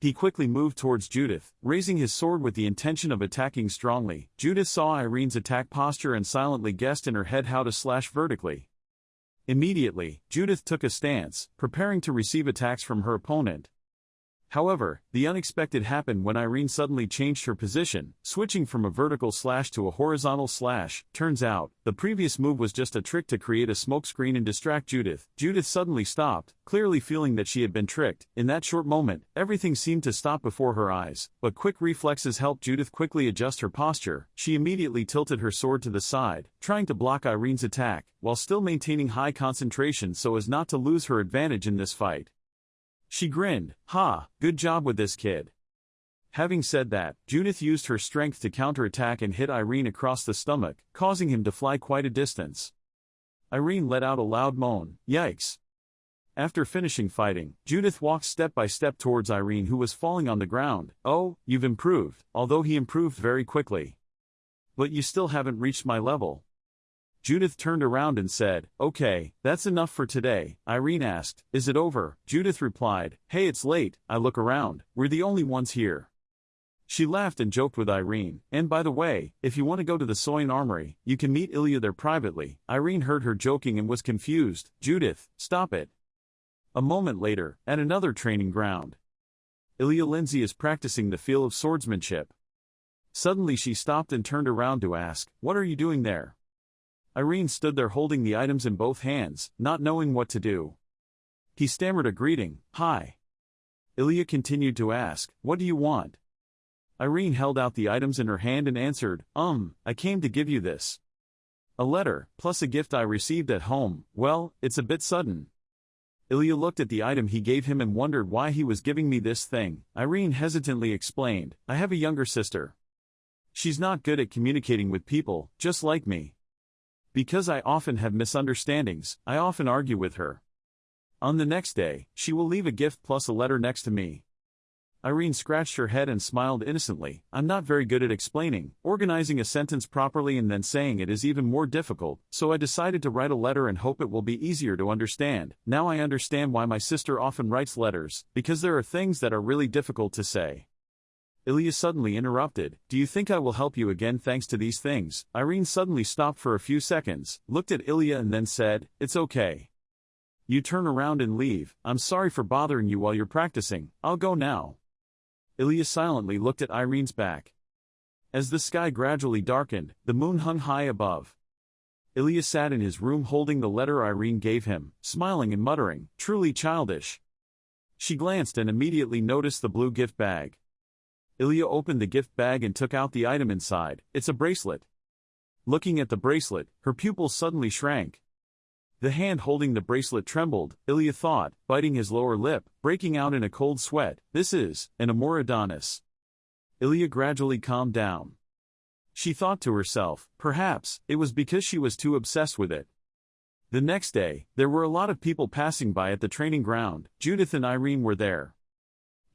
He quickly moved towards Judith, raising his sword with the intention of attacking strongly. Judith saw Irene's attack posture and silently guessed in her head how to slash vertically. Immediately, Judith took a stance, preparing to receive attacks from her opponent. However, the unexpected happened when Irene suddenly changed her position, switching from a vertical slash to a horizontal slash. Turns out, the previous move was just a trick to create a smokescreen and distract Judith. Judith suddenly stopped, clearly feeling that she had been tricked. In that short moment, everything seemed to stop before her eyes, but quick reflexes helped Judith quickly adjust her posture. She immediately tilted her sword to the side, trying to block Irene's attack, while still maintaining high concentration so as not to lose her advantage in this fight. She grinned, "Ha, good job with this kid." Having said that, Judith used her strength to counterattack and hit Irene across the stomach, causing him to fly quite a distance. Irene let out a loud moan, "Yikes." After finishing fighting, Judith walked step by step towards Irene, who was falling on the ground. "Oh, you've improved," although he improved very quickly. "But you still haven't reached my level." Judith turned around and said, "Okay, that's enough for today." Irene asked, "Is it over?" Judith replied, "Hey, it's late." I look around, we're the only ones here. She laughed and joked with Irene, "And by the way, if you want to go to the Soin Armory, you can meet Ilya there privately." Irene heard her joking and was confused. "Judith, stop it." A moment later, at another training ground, Ilya Lindsay is practicing the feel of swordsmanship. Suddenly she stopped and turned around to ask, "What are you doing there?" Irene stood there holding the items in both hands, not knowing what to do. He stammered a greeting, "Hi." Ilya continued to ask, "What do you want?" Irene held out the items in her hand and answered, I came to give you this. A letter, plus a gift I received at home. Well, it's a bit sudden." Ilya looked at the item he gave him and wondered why he was giving me this thing. Irene hesitantly explained, "I have a younger sister. She's not good at communicating with people, just like me. Because I often have misunderstandings, I often argue with her. On the next day, she will leave a gift plus a letter next to me." Irene scratched her head and smiled innocently. "I'm not very good at explaining, organizing a sentence properly and then saying it is even more difficult, so I decided to write a letter and hope it will be easier to understand. Now I understand why my sister often writes letters, because there are things that are really difficult to say." Ilya suddenly interrupted, "Do you think I will help you again thanks to these things?" Irene suddenly stopped for a few seconds, looked at Ilya and then said, "It's okay. You turn around and leave. I'm sorry for bothering you while you're practicing. I'll go now." Ilya silently looked at Irene's back. As the sky gradually darkened, the moon hung high above. Ilya sat in his room holding the letter Irene gave him, smiling and muttering, "Truly childish." She glanced and immediately noticed the blue gift bag. Ilya opened the gift bag and took out the item inside. It's a bracelet. Looking at the bracelet, her pupils suddenly shrank. The hand holding the bracelet trembled, Ilya thought, biting his lower lip, breaking out in a cold sweat. This is an Amoradonis. Ilya gradually calmed down. She thought to herself, perhaps it was because she was too obsessed with it. The next day, there were a lot of people passing by at the training ground. Judith and Irene were there.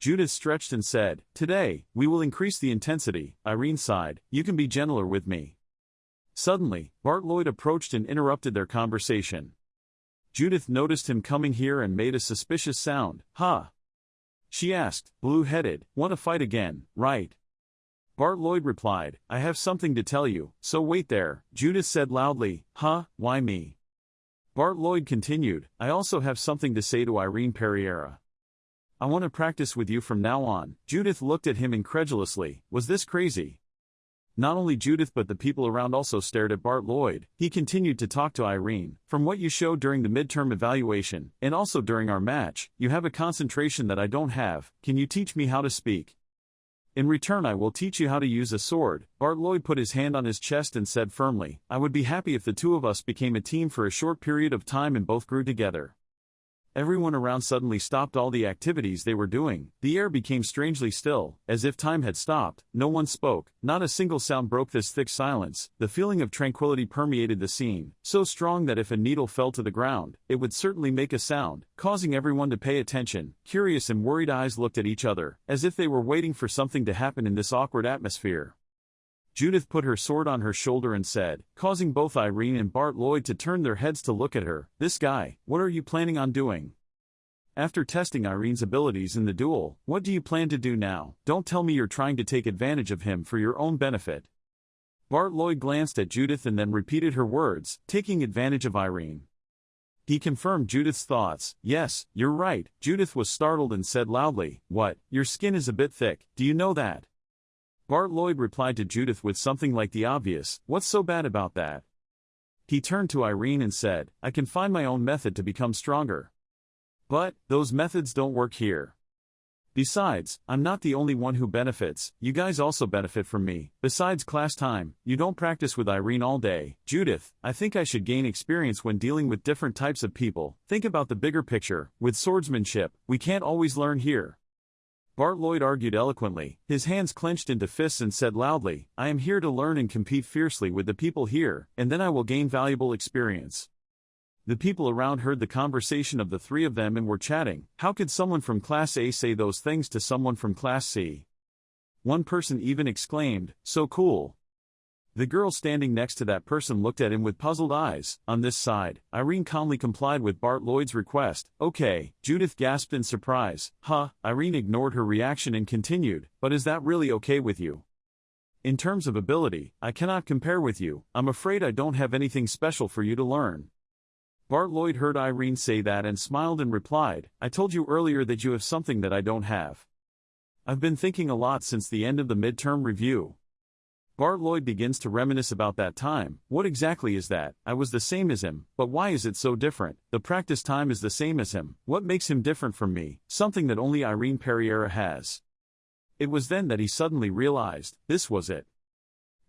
Judith stretched and said, "Today, we will increase the intensity." Irene sighed, "You can be gentler with me." Suddenly, Bart Lloyd approached and interrupted their conversation. Judith noticed him coming here and made a suspicious sound. "Huh?" She asked, blue-headed, "Want to fight again, right?" Bart Lloyd replied, "I have something to tell you, so wait there." Judith said loudly, "Huh, why me?" Bart Lloyd continued, "I also have something to say to Irene Pereira. I want to practice with you from now on." Judith looked at him incredulously. Was this crazy? Not only Judith but the people around also stared at Bart Lloyd. He continued to talk to Irene. "From what you showed during the midterm evaluation, and also during our match, you have a concentration that I don't have. Can you teach me how to speak? In return I will teach you how to use a sword." Bart Lloyd put his hand on his chest and said firmly, "I would be happy if the two of us became a team for a short period of time and both grew together." Everyone around suddenly stopped all the activities they were doing. The air became strangely still, as if time had stopped. No one spoke. Not a single sound broke this thick silence. The feeling of tranquility permeated the scene, so strong that if a needle fell to the ground, it would certainly make a sound, causing everyone to pay attention. Curious and worried eyes looked at each other, as if they were waiting for something to happen in this awkward atmosphere. Judith put her sword on her shoulder and said, causing both Irene and Bart Lloyd to turn their heads to look at her, "This guy, what are you planning on doing? After testing Irene's abilities in the duel, what do you plan to do now? Don't tell me you're trying to take advantage of him for your own benefit." Bart Lloyd glanced at Judith and then repeated her words, "Taking advantage of Irene." He confirmed Judith's thoughts. "Yes, you're right." Judith was startled and said loudly, "What? Your skin is a bit thick, do you know that?" Bart Lloyd replied to Judith with something like the obvious, "What's so bad about that?" He turned to Irene and said, "I can find my own method to become stronger. But, those methods don't work here. Besides, I'm not the only one who benefits, you guys also benefit from me. Besides class time, you don't practice with Irene all day. Judith, I think I should gain experience when dealing with different types of people. Think about the bigger picture. With swordsmanship, we can't always learn here." Bart Lloyd argued eloquently, his hands clenched into fists and said loudly, "I am here to learn and compete fiercely with the people here, and then I will gain valuable experience." The people around heard the conversation of the three of them and were chatting. How could someone from Class A say those things to someone from Class C? One person even exclaimed, "So cool." The girl standing next to that person looked at him with puzzled eyes. On this side, Irene calmly complied with Bart Lloyd's request. "Okay," Judith gasped in surprise. Irene ignored her reaction and continued, "But is that really okay with you? In terms of ability, I cannot compare with you. I'm afraid I don't have anything special for you to learn." Bart Lloyd heard Irene say that and smiled and replied, "I told you earlier that you have something that I don't have. I've been thinking a lot since the end of the midterm review." Bart Lloyd begins to reminisce about that time. What exactly is that? I was the same as him, but why is it so different? The practice time is the same as him. What makes him different from me? Something that only Irene Pereira has. It was then that he suddenly realized, this was it.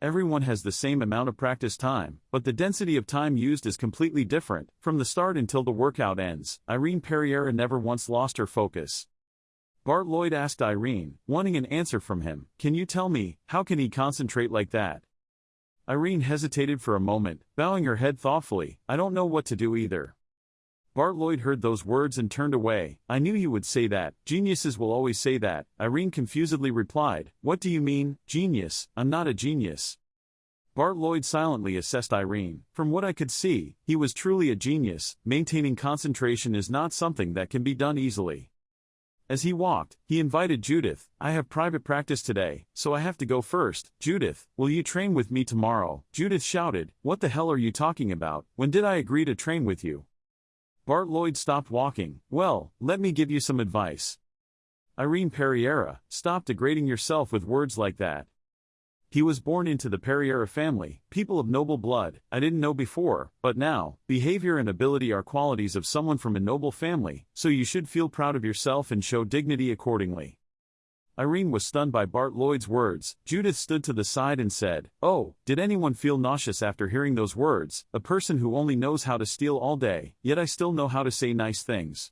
Everyone has the same amount of practice time, but the density of time used is completely different. From the start until the workout ends, Irene Pereira never once lost her focus. Bart Lloyd asked Irene, wanting an answer from him, "Can you tell me, how can he concentrate like that?" Irene hesitated for a moment, bowing her head thoughtfully. "I don't know what to do either." Bart Lloyd heard those words and turned away. "I knew you would say that. Geniuses will always say that." Irene confusedly replied, "What do you mean, genius? I'm not a genius." Bart Lloyd silently assessed Irene. From what I could see, he was truly a genius. Maintaining concentration is not something that can be done easily. As he walked, he invited Judith. "I have private practice today, so I have to go first. Judith, will you train with me tomorrow?" Judith shouted, "What the hell are you talking about? When did I agree to train with you?" Bart Lloyd stopped walking. "Well, let me give you some advice. Irene Pereira, stop degrading yourself with words like that. He was born into the Pereira family, people of noble blood. I didn't know before, but now, behavior and ability are qualities of someone from a noble family, so you should feel proud of yourself and show dignity accordingly." Irene was stunned by Bart Lloyd's words. Judith stood to the side and said, "Oh, did anyone feel nauseous after hearing those words? A person who only knows how to steal all day, yet I still know how to say nice things."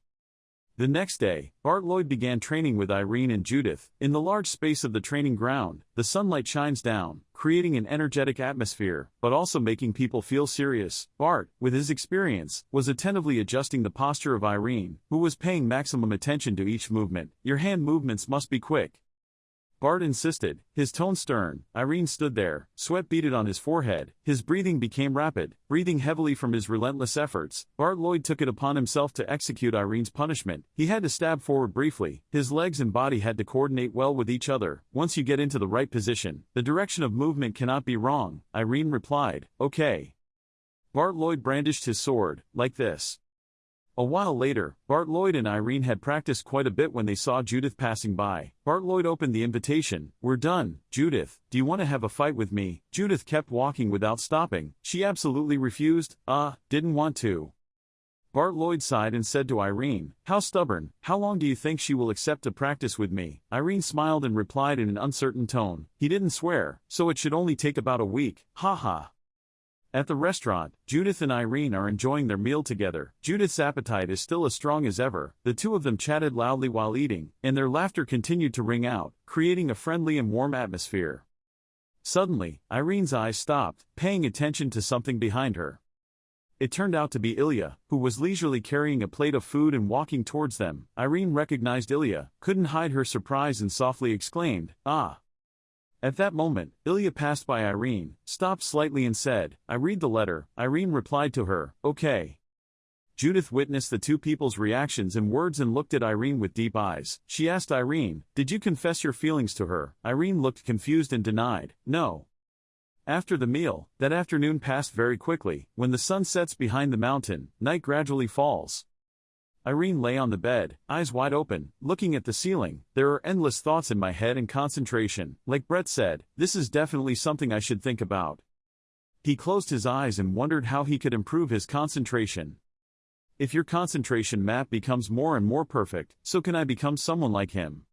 The next day, Bart Lloyd began training with Irene and Judith. In the large space of the training ground, the sunlight shines down, creating an energetic atmosphere, but also making people feel serious. Bart, with his experience, was attentively adjusting the posture of Irene, who was paying maximum attention to each movement. "Your hand movements must be quick," Bart insisted, his tone stern. Irene stood there, sweat beaded on his forehead. His breathing became rapid, breathing heavily from his relentless efforts. Bart Lloyd took it upon himself to execute Irene's punishment. He had to stab forward briefly. His legs and body had to coordinate well with each other. "Once you get into the right position, the direction of movement cannot be wrong," Irene replied. "Okay." Bart Lloyd brandished his sword, like this. A while later, Bart Lloyd and Irene had practiced quite a bit when they saw Judith passing by. Bart Lloyd opened the invitation. "We're done, Judith. Do you want to have a fight with me?" Judith kept walking without stopping. She absolutely refused. Didn't want to. Bart Lloyd sighed and said to Irene, "How stubborn. How long do you think she will accept to practice with me?" Irene smiled and replied in an uncertain tone. He didn't swear, so it should only take about a week. Ha ha. At the restaurant, Judith and Irene are enjoying their meal together. Judith's appetite is still as strong as ever. The two of them chatted loudly while eating, and their laughter continued to ring out, creating a friendly and warm atmosphere. Suddenly, Irene's eyes stopped, paying attention to something behind her. It turned out to be Ilya, who was leisurely carrying a plate of food and walking towards them. Irene recognized Ilya, couldn't hide her surprise and softly exclaimed, "Ah!" At that moment, Ilya passed by Irene, stopped slightly and said, "I read the letter." Irene replied to her, "Okay." Judith witnessed the two people's reactions and words and looked at Irene with deep eyes. She asked Irene, "Did you confess your feelings to her?" Irene looked confused and denied, "No." After the meal, that afternoon passed very quickly. When the sun sets behind the mountain, night gradually falls. Irene lay on the bed, eyes wide open, looking at the ceiling. "There are endless thoughts in my head and concentration. Like Brett said, this is definitely something I should think about." He closed his eyes and wondered how he could improve his concentration. If your concentration map becomes more and more perfect, so can I become someone like him.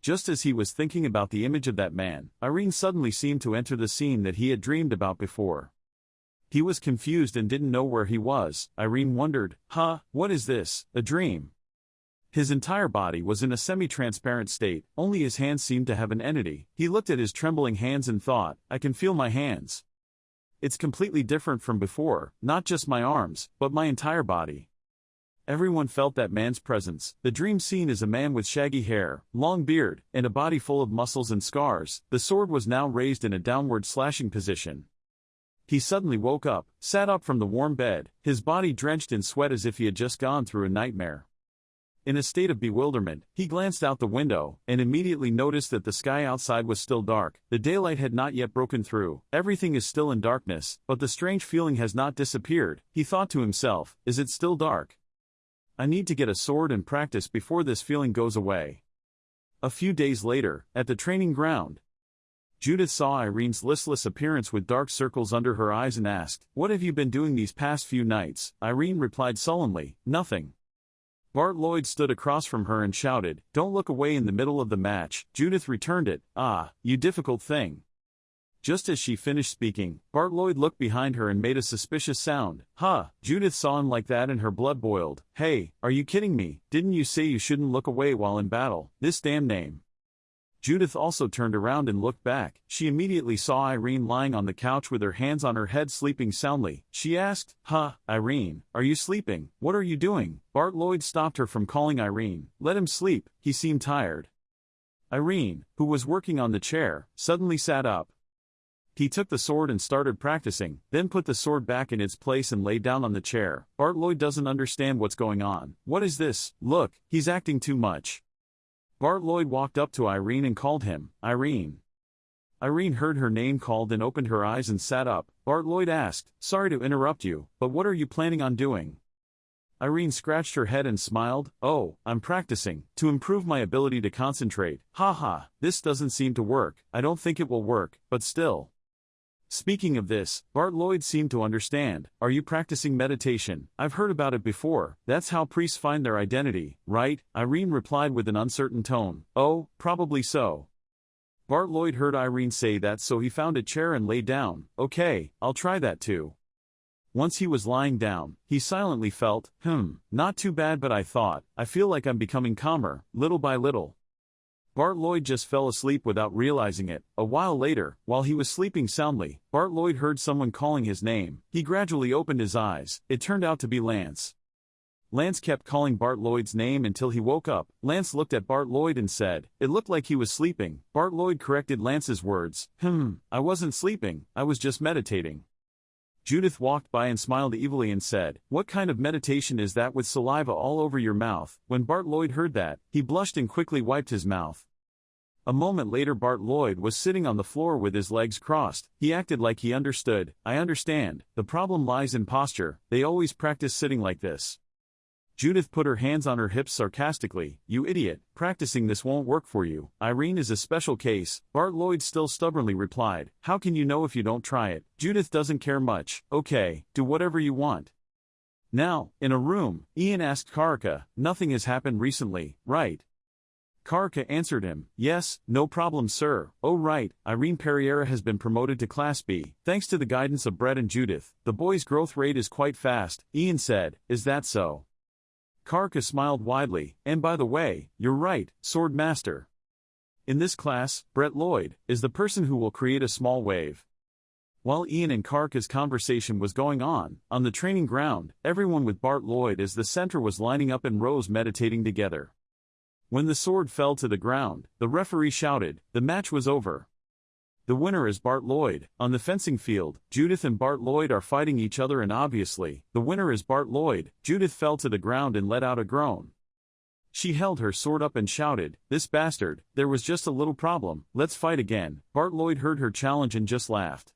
Just as he was thinking about the image of that man, Irene suddenly seemed to enter the scene that he had dreamed about before. He was confused and didn't know where he was. Irene wondered, what is this, a dream? His entire body was in a semi-transparent state, only his hands seemed to have an entity. He looked at his trembling hands and thought, I can feel my hands. It's completely different from before, not just my arms, but my entire body. Everyone felt that man's presence. The dream scene is a man with shaggy hair, long beard, and a body full of muscles and scars. The sword was now raised in a downward slashing position. He suddenly woke up, sat up from the warm bed, his body drenched in sweat as if he had just gone through a nightmare. In a state of bewilderment, he glanced out the window, and immediately noticed that the sky outside was still dark. The daylight had not yet broken through. Everything is still in darkness, but the strange feeling has not disappeared. He thought to himself, is it still dark? I need to get a sword and practice before this feeling goes away. A few days later, at the training ground, Judith saw Irene's listless appearance with dark circles under her eyes and asked, "What have you been doing these past few nights?" Irene replied sullenly, "Nothing." Bart Lloyd stood across from her and shouted, "Don't look away in the middle of the match." Judith returned it, "Ah, you difficult thing." Just as she finished speaking, Bart Lloyd looked behind her and made a suspicious sound. Judith saw him like that and her blood boiled. "Hey, are you kidding me? Didn't you say you shouldn't look away while in battle? This damn name." Judith also turned around and looked back. She immediately saw Irene lying on the couch with her hands on her head sleeping soundly. She asked, Irene, are you sleeping? What are you doing?" Bart Lloyd stopped her from calling Irene. Let him sleep, he seemed tired. Irene, who was working on the chair, suddenly sat up. He took the sword and started practicing, then put the sword back in its place and lay down on the chair. Bart Lloyd doesn't understand what's going on. What is this? Look, he's acting too much. Bart Lloyd walked up to Irene and called him, Irene. Irene heard her name called and opened her eyes and sat up. Bart Lloyd asked, "Sorry to interrupt you, but what are you planning on doing?" Irene scratched her head and smiled. "Oh, I'm practicing, to improve my ability to concentrate." This doesn't seem to work. I don't think it will work, but still. Speaking of this, Bart Lloyd seemed to understand. "Are you practicing meditation?" "I've heard about it before. That's how priests find their identity, right?" Irene replied with an uncertain tone. "Oh, probably so." Bart Lloyd heard Irene say that, so he found a chair and lay down. "Okay, I'll try that too." Once he was lying down, he silently felt, not too bad, but I feel like I'm becoming calmer, little by little. Bart Lloyd just fell asleep without realizing it. A while later, while he was sleeping soundly, Bart Lloyd heard someone calling his name. He gradually opened his eyes. It turned out to be Lance. Lance kept calling Bart Lloyd's name until he woke up. Lance looked at Bart Lloyd and said, "It looked like he was sleeping." Bart Lloyd corrected Lance's words. I wasn't sleeping, I was just meditating." Judith walked by and smiled evilly and said, "What kind of meditation is that with saliva all over your mouth?" When Bart Lloyd heard that, he blushed and quickly wiped his mouth. A moment later Bart Lloyd was sitting on the floor with his legs crossed. He acted like he understood. "I understand, the problem lies in posture, they always practice sitting like this." Judith put her hands on her hips sarcastically. "You idiot, practicing this won't work for you. Irene is a special case." Bart Lloyd still stubbornly replied, "How can you know if you don't try it?" Judith doesn't care much. "Okay, do whatever you want." Now, in a room, Ian asked Karika, "Nothing has happened recently, right?" Karka answered him, yes, no problem sir. Oh right, Irene Pereira has been promoted to Class B, thanks to the guidance of Brett and Judith. The boy's growth rate is quite fast, Ian said, is that so? Karka smiled widely, and by the way, you're right, Sword Master. In this class, Brett Lloyd is the person who will create a small wave. While Ian and Karka's conversation was going on the training ground, everyone with Bart Lloyd as the center was lining up in rows meditating together. When the sword fell to the ground, the referee shouted, the match was over. The winner is Bart Lloyd. On the fencing field, Judith and Bart Lloyd are fighting each other and obviously, the winner is Bart Lloyd. Judith fell to the ground and let out a groan. She held her sword up and shouted, this bastard, there was just a little problem, let's fight again. Bart Lloyd heard her challenge and just laughed.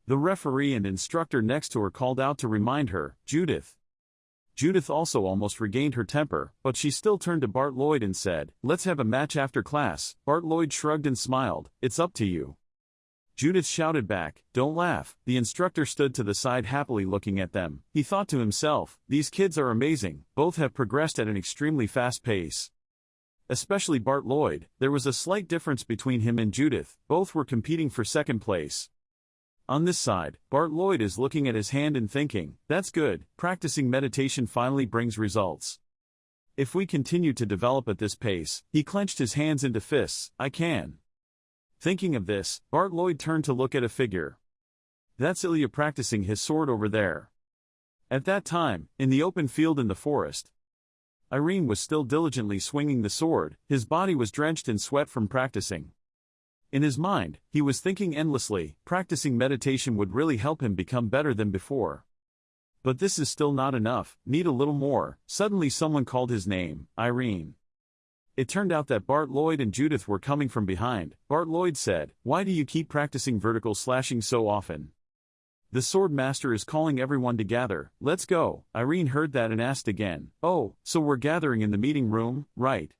The referee and instructor next to her called out to remind her, Judith. Judith also almost regained her temper, but she still turned to Bart Lloyd and said, let's have a match after class. Bart Lloyd shrugged and smiled, it's up to you. Judith shouted back, don't laugh. The instructor stood to the side happily looking at them. He thought to himself, these kids are amazing, both have progressed at an extremely fast pace. Especially Bart Lloyd, there was a slight difference between him and Judith, both were competing for second place. On this side, Bart Lloyd is looking at his hand and thinking, that's good, practicing meditation finally brings results. If we continue to develop at this pace, he clenched his hands into fists, I can. Thinking of this, Bart Lloyd turned to look at a figure. That's Ilya practicing his sword over there. At that time, in the open field in the forest, Irene was still diligently swinging the sword, his body was drenched in sweat from practicing. In his mind, he was thinking endlessly, practicing meditation would really help him become better than before. But this is still not enough, need a little more. Suddenly someone called his name, Irene. It turned out that Bart Lloyd and Judith were coming from behind. Bart Lloyd said, why do you keep practicing vertical slashing so often? The sword master is calling everyone to gather, let's go. Irene heard that and asked again, oh, so we're gathering in the meeting room, right?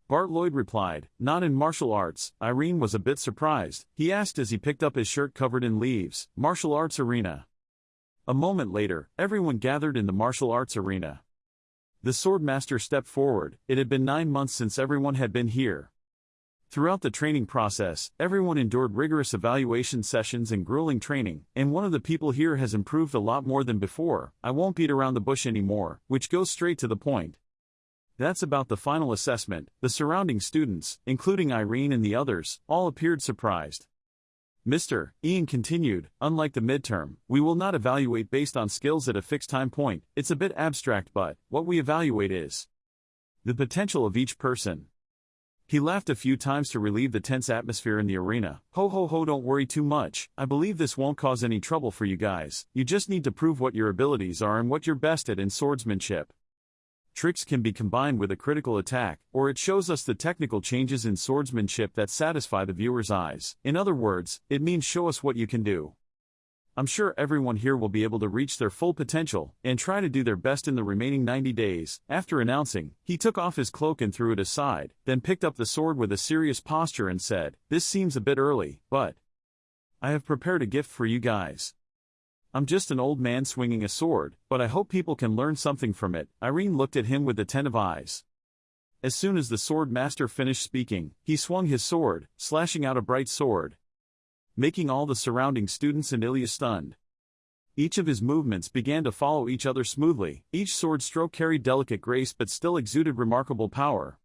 Bart Lloyd replied, not in martial arts. Irene was a bit surprised. He asked as he picked up his shirt covered in leaves, martial arts arena. A moment later, everyone gathered in the martial arts arena. The swordmaster stepped forward. It had been 9 months since everyone had been here. Throughout the training process, everyone endured rigorous evaluation sessions and grueling training, and one of the people here has improved a lot more than before. I won't beat around the bush anymore, which goes straight to the point. That's about the final assessment. The surrounding students, including Irene and the others, all appeared surprised. Mr. Ian continued, unlike the midterm, we will not evaluate based on skills at a fixed time point. It's a bit abstract, but what we evaluate is the potential of each person. He laughed a few times to relieve the tense atmosphere in the arena. Ho ho ho, don't worry too much. I believe this won't cause any trouble for you guys. You just need to prove what your abilities are and what you're best at in swordsmanship. Tricks can be combined with a critical attack, or it shows us the technical changes in swordsmanship that satisfy the viewer's eyes. In other words, it means show us what you can do. I'm sure everyone here will be able to reach their full potential, and try to do their best in the remaining 90 days. After announcing, he took off his cloak and threw it aside, then picked up the sword with a serious posture and said, this seems a bit early, but I have prepared a gift for you guys. I'm just an old man swinging a sword, but I hope people can learn something from it. Irene looked at him with attentive eyes. As soon as the sword master finished speaking, he swung his sword, slashing out a bright sword, making all the surrounding students and Ilya stunned. Each of his movements began to follow each other smoothly. Each sword stroke carried delicate grace but still exuded remarkable power.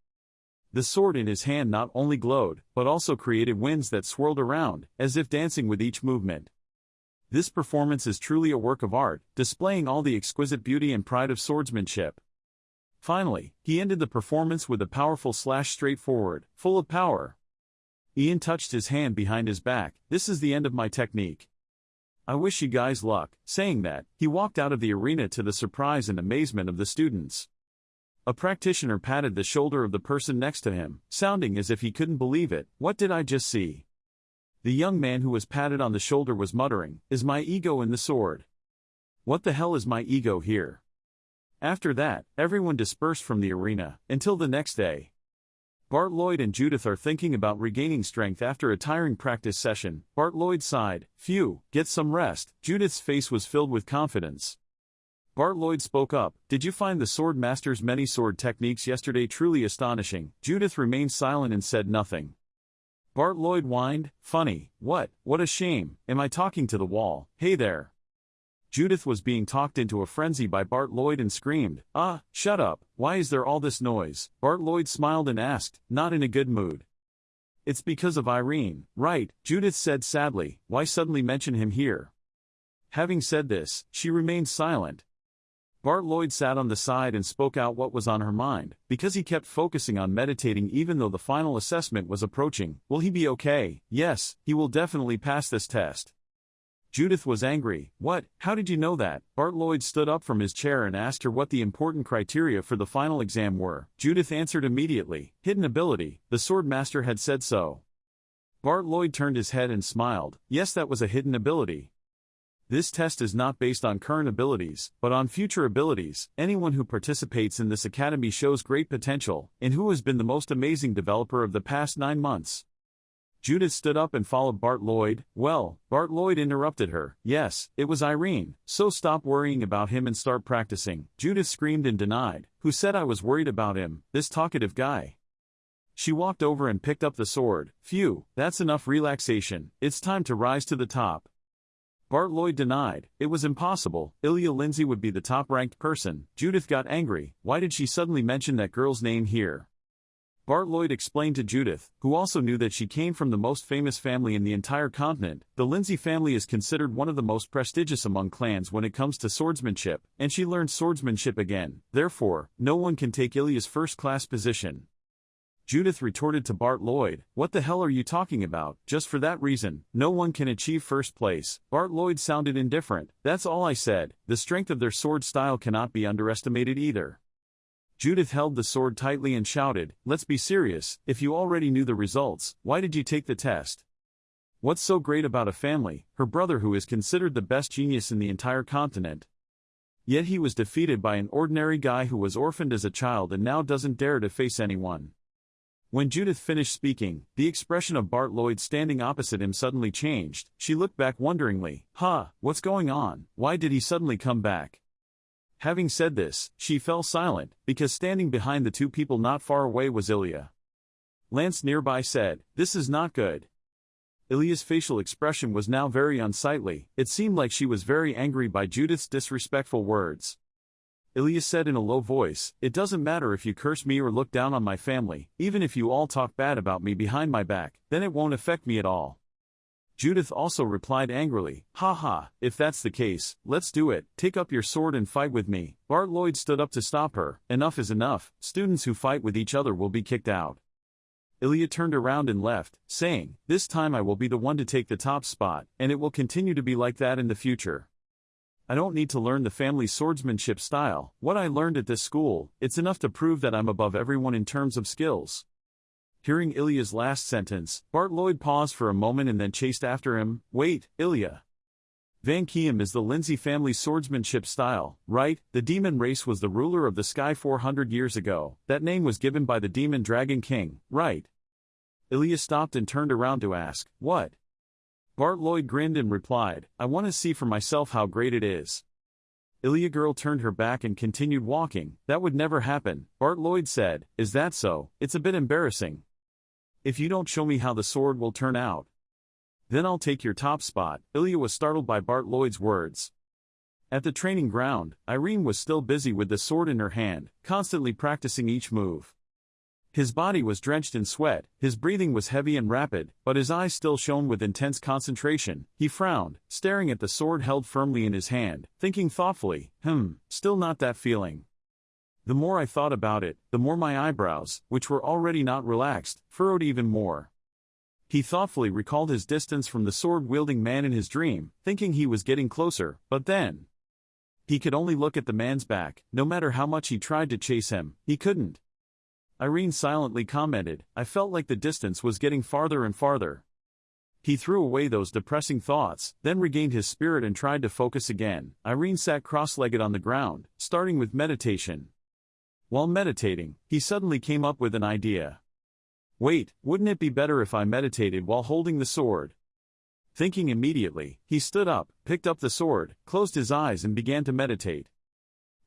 The sword in his hand not only glowed, but also created winds that swirled around, as if dancing with each movement. This performance is truly a work of art, displaying all the exquisite beauty and pride of swordsmanship. Finally, he ended the performance with a powerful slash straight forward, full of power. Ian touched his hand behind his back. This is the end of my technique. I wish you guys luck. Saying that, he walked out of the arena to the surprise and amazement of the students. A practitioner patted the shoulder of the person next to him, sounding as if he couldn't believe it. What did I just see? The young man who was patted on the shoulder was muttering, is my ego in the sword? What the hell is my ego here? After that, everyone dispersed from the arena, until the next day. Bart Lloyd and Judith are thinking about regaining strength after a tiring practice session. Bart Lloyd sighed, phew, get some rest. Judith's face was filled with confidence. Bart Lloyd spoke up. Did you find the sword master's many sword techniques yesterday truly astonishing? Judith remained silent and said nothing. Bart Lloyd whined, funny, what a shame, am I talking to the wall? Hey there. Judith was being talked into a frenzy by Bart Lloyd and screamed, shut up, why is there all this noise? Bart Lloyd smiled and asked, not in a good mood. It's because of Irene, right? Judith said sadly, why suddenly mention him here? Having said this, she remained silent. Bart Lloyd sat on the side and spoke out what was on her mind, because he kept focusing on meditating even though the final assessment was approaching. Will he be okay? Yes, he will definitely pass this test. Judith was angry. What? How did you know that? Bart Lloyd stood up from his chair and asked her what the important criteria for the final exam were. Judith answered immediately, hidden ability, the sword master had said so. Bart Lloyd turned his head and smiled. Yes, that was a hidden ability. This test is not based on current abilities, but on future abilities. Anyone who participates in this academy shows great potential, and who has been the most amazing developer of the past 9 months. Judith stood up and followed Bart Lloyd. Well, Bart Lloyd interrupted her. Yes, it was Irene, so stop worrying about him and start practicing. Judith screamed and denied. Who said I was worried about him, this talkative guy? She walked over and picked up the sword. Phew, that's enough relaxation, it's time to rise to the top. Bart Lloyd denied. It was impossible. Ilya Lindsay would be the top-ranked person. Judith got angry. Why did she suddenly mention that girl's name here? Bart Lloyd explained to Judith, who also knew that she came from the most famous family in the entire continent. The Lindsay family is considered one of the most prestigious among clans when it comes to swordsmanship, and she learned swordsmanship again. Therefore, no one can take Ilya's first-class position. Judith retorted to Bart Lloyd, what the hell are you talking about? Just for that reason, no one can achieve first place. Bart Lloyd sounded indifferent. That's all I said. The strength of their sword style cannot be underestimated either. Judith held the sword tightly and shouted, let's be serious, if you already knew the results, why did you take the test? What's so great about a family, her brother who is considered the best genius in the entire continent? Yet he was defeated by an ordinary guy who was orphaned as a child and now doesn't dare to face anyone. When Judith finished speaking, the expression of Bart Lloyd standing opposite him suddenly changed. She looked back wonderingly. What's going on? Why did he suddenly come back? Having said this, she fell silent, because standing behind the two people not far away was Ilya. Lance nearby said, this is not good. Ilya's facial expression was now very unsightly. It seemed like she was very angry by Judith's disrespectful words. Ilya said in a low voice, it doesn't matter if you curse me or look down on my family, even if you all talk bad about me behind my back, then it won't affect me at all. Judith also replied angrily, if that's the case, let's do it, take up your sword and fight with me. Bart Lloyd stood up to stop her. Enough is enough, students who fight with each other will be kicked out. Ilya turned around and left, saying, this time I will be the one to take the top spot, and it will continue to be like that in the future. I don't need to learn the family's swordsmanship style. What I learned at this school, it's enough to prove that I'm above everyone in terms of skills. Hearing Ilya's last sentence, Bart Lloyd paused for a moment and then chased after him. Wait, Ilya. Van Kiem is the Lindsay family's swordsmanship style, right? The demon race was the ruler of the sky 400 years ago. That name was given by the demon dragon king, right? Ilya stopped and turned around to ask, what? Bart Lloyd grinned and replied, I want to see for myself how great it is. Ilya girl turned her back and continued walking. That would never happen, Bart Lloyd said. Is that so? It's a bit embarrassing. If you don't show me how the sword will turn out, then I'll take your top spot. Ilya was startled by Bart Lloyd's words. At the training ground, Irene was still busy with the sword in her hand, constantly practicing each move. His body was drenched in sweat, his breathing was heavy and rapid, but his eyes still shone with intense concentration. He frowned, staring at the sword held firmly in his hand, thinking thoughtfully, still not that feeling. The more I thought about it, the more my eyebrows, which were already not relaxed, furrowed even more. He thoughtfully recalled his distance from the sword-wielding man in his dream, thinking he was getting closer, but then he could only look at the man's back. No matter how much he tried to chase him, he couldn't. Irene silently commented, I felt like the distance was getting farther and farther. He threw away those depressing thoughts, then regained his spirit and tried to focus again. Irene sat cross-legged on the ground, starting with meditation. While meditating, he suddenly came up with an idea. Wait, wouldn't it be better if I meditated while holding the sword? Thinking immediately, he stood up, picked up the sword, closed his eyes and began to meditate.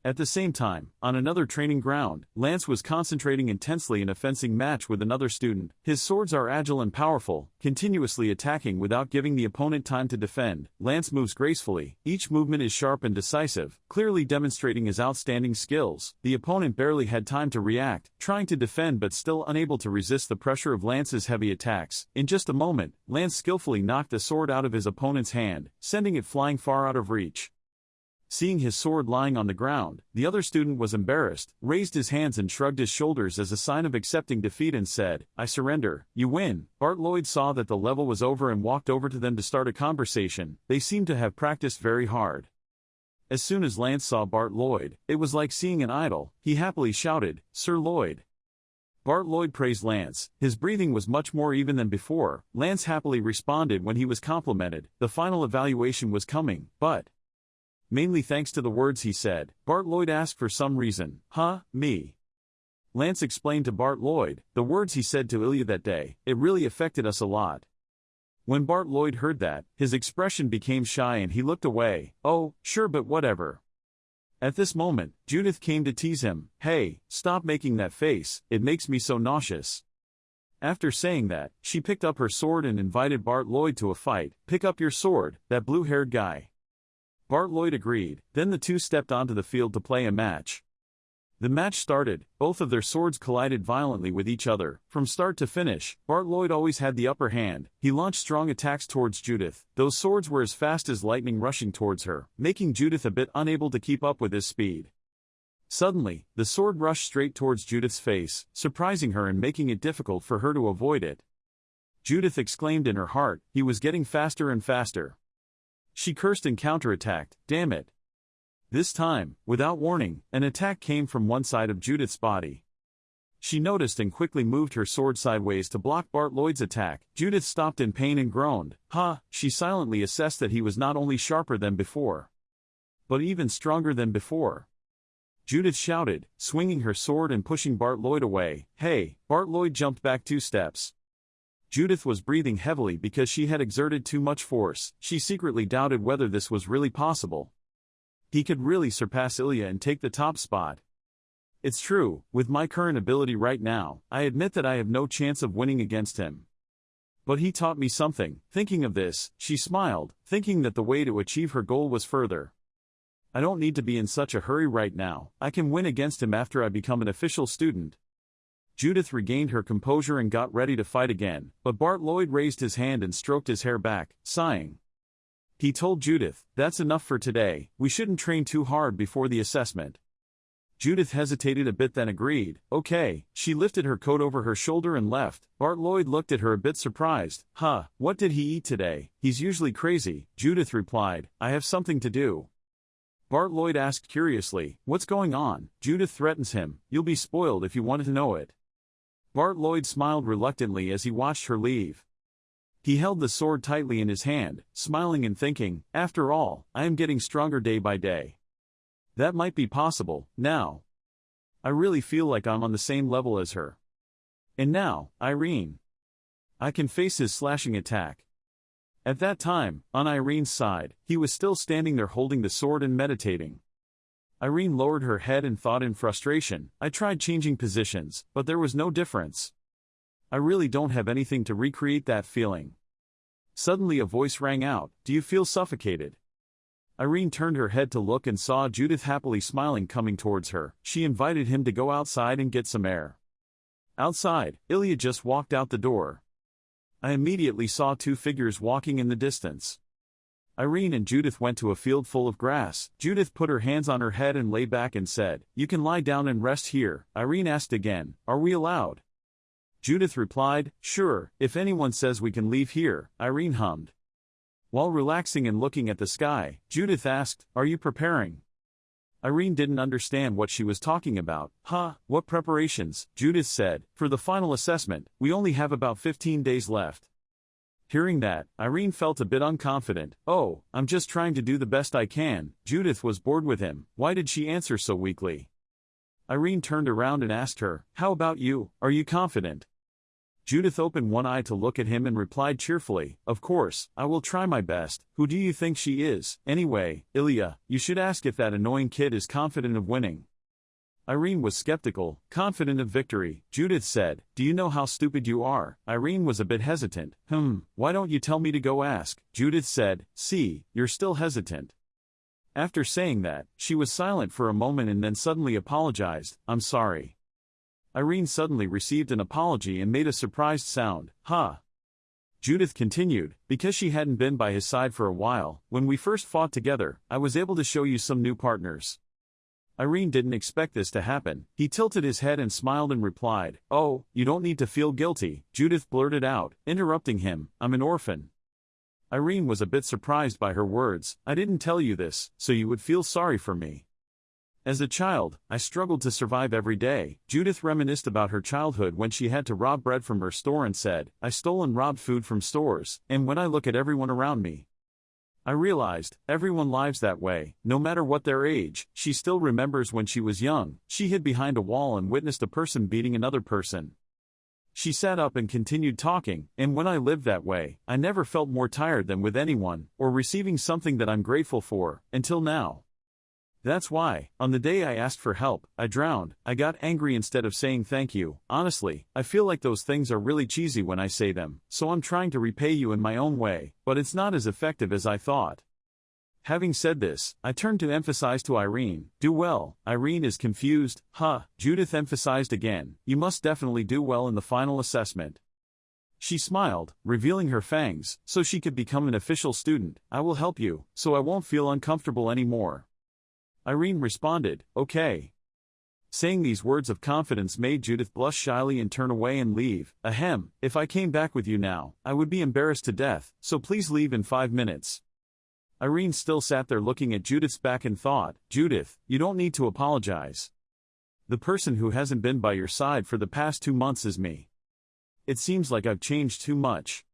At the same time, on another training ground, Lance was concentrating intensely in a fencing match with another student. His swords are agile and powerful, continuously attacking without giving the opponent time to defend. Lance moves gracefully, each movement is sharp and decisive, clearly demonstrating his outstanding skills. The opponent barely had time to react, trying to defend but still unable to resist the pressure of Lance's heavy attacks. In just a moment, Lance skillfully knocked the sword out of his opponent's hand, sending it flying far out of reach. Seeing his sword lying on the ground, the other student was embarrassed, raised his hands and shrugged his shoulders as a sign of accepting defeat and said, "I surrender, you win." Bart Lloyd saw that the level was over and walked over to them to start a conversation. They seemed to have practiced very hard. As soon as Lance saw Bart Lloyd, it was like seeing an idol. He happily shouted, "Sir Lloyd." Bart Lloyd praised Lance. His breathing was much more even than before. Lance happily responded when he was complimented. The final evaluation was coming, but mainly thanks to the words he said, Bart Lloyd asked for some reason. Me. Lance explained to Bart Lloyd, the words he said to Ilya that day, it really affected us a lot. When Bart Lloyd heard that, his expression became shy and he looked away. Oh, sure, but whatever. At this moment, Judith came to tease him. Hey, stop making that face, it makes me so nauseous. After saying that, she picked up her sword and invited Bart Lloyd to a fight. Pick up your sword, that blue-haired guy. Bart Lloyd agreed. Then the two stepped onto the field to play a match. The match started, both of their swords collided violently with each other. From start to finish, Bart Lloyd always had the upper hand. He launched strong attacks towards Judith. Those swords were as fast as lightning rushing towards her, making Judith a bit unable to keep up with his speed. Suddenly, the sword rushed straight towards Judith's face, surprising her and making it difficult for her to avoid it. Judith exclaimed in her heart, he was getting faster and faster. She cursed and counterattacked. Damn it. This time, without warning, an attack came from one side of Judith's body. She noticed and quickly moved her sword sideways to block Bart Lloyd's attack. Judith stopped in pain and groaned. She silently assessed that he was not only sharper than before, but even stronger than before. Judith shouted, swinging her sword and pushing Bart Lloyd away. Hey! Bart Lloyd jumped back 2 steps. Judith was breathing heavily because she had exerted too much force. She secretly doubted whether this was really possible. He could really surpass Ilya and take the top spot. It's true, with my current ability right now, I admit that I have no chance of winning against him. But he taught me something. Thinking of this, she smiled, thinking that the way to achieve her goal was further. I don't need to be in such a hurry right now. I can win against him after I become an official student. Judith regained her composure and got ready to fight again, but Bart Lloyd raised his hand and stroked his hair back, sighing. He told Judith, that's enough for today, we shouldn't train too hard before the assessment. Judith hesitated a bit then agreed, okay. She lifted her coat over her shoulder and left. Bart Lloyd looked at her a bit surprised. What did he eat today? He's usually crazy. Judith replied, I have something to do. Bart Lloyd asked curiously, what's going on? Judith threatens him, you'll be spoiled if you wanted to know it. Bart Lloyd smiled reluctantly as he watched her leave. He held the sword tightly in his hand, smiling and thinking, after all, I am getting stronger day by day. That might be possible, now. I really feel like I'm on the same level as her. And now, Irene. I can face his slashing attack. At that time, on Irene's side, he was still standing there holding the sword and meditating. Irene lowered her head and thought in frustration, I tried changing positions, but there was no difference. I really don't have anything to recreate that feeling. Suddenly a voice rang out, do you feel suffocated? Irene turned her head to look and saw Judith happily smiling coming towards her. She invited him to go outside and get some air. Outside, Ilya just walked out the door. I immediately saw 2 figures walking in the distance. Irene and Judith went to a field full of grass. Judith put her hands on her head and lay back and said, you can lie down and rest here. Irene asked again, are we allowed? Judith replied, sure, if anyone says we can leave here, Irene hummed. While relaxing and looking at the sky, Judith asked, are you preparing? Irene didn't understand what she was talking about. What preparations? Judith said, for the final assessment, we only have about 15 days left. Hearing that, Irene felt a bit unconfident. Oh, I'm just trying to do the best I can. Judith was bored with him. Why did she answer so weakly? Irene turned around and asked her, how about you, are you confident? Judith opened one eye to look at him and replied cheerfully, "Of course, I will try my best. Who do you think she is, anyway, Ilya? You should ask if that annoying kid is confident of winning." Irene was skeptical, confident of victory. Judith said, "Do you know how stupid you are?" Irene was a bit hesitant. Why don't you tell me to go ask?" Judith said, "See, you're still hesitant." After saying that, she was silent for a moment and then suddenly apologized, "I'm sorry." Irene suddenly received an apology and made a surprised sound, "Huh." Judith continued, "Because she hadn't been by his side for a while, when we first fought together, I was able to show you some new partners." Irene didn't expect this to happen. He tilted his head and smiled and replied, "Oh, you don't need to feel guilty," Judith blurted out, interrupting him, "I'm an orphan." Irene was a bit surprised by her words. "I didn't tell you this, so you would feel sorry for me. As a child, I struggled to survive every day." Judith reminisced about her childhood when she had to rob bread from her store and said, "I stole and robbed food from stores, and when I look at everyone around me, I realized, everyone lives that way, no matter what their age." She still remembers when she was young, she hid behind a wall and witnessed a person beating another person. She sat up and continued talking, "And when I lived that way, I never felt more tired than with anyone, or receiving something that I'm grateful for, until now. That's why, on the day I asked for help, I drowned. I got angry instead of saying thank you. Honestly, I feel like those things are really cheesy when I say them, so I'm trying to repay you in my own way, but it's not as effective as I thought." Having said this, I turned to emphasize to Irene, "Do well." Irene is confused. Judith emphasized again, "You must definitely do well in the final assessment." She smiled, revealing her fangs, "So she could become an official student. I will help you, so I won't feel uncomfortable anymore." Irene responded, "Okay." Saying these words of confidence made Judith blush shyly and turn away and leave. "Ahem, if I came back with you now, I would be embarrassed to death, so please leave in 5 minutes." Irene still sat there looking at Judith's back and thought, "Judith, you don't need to apologize. The person who hasn't been by your side for the past 2 months is me. It seems like I've changed too much.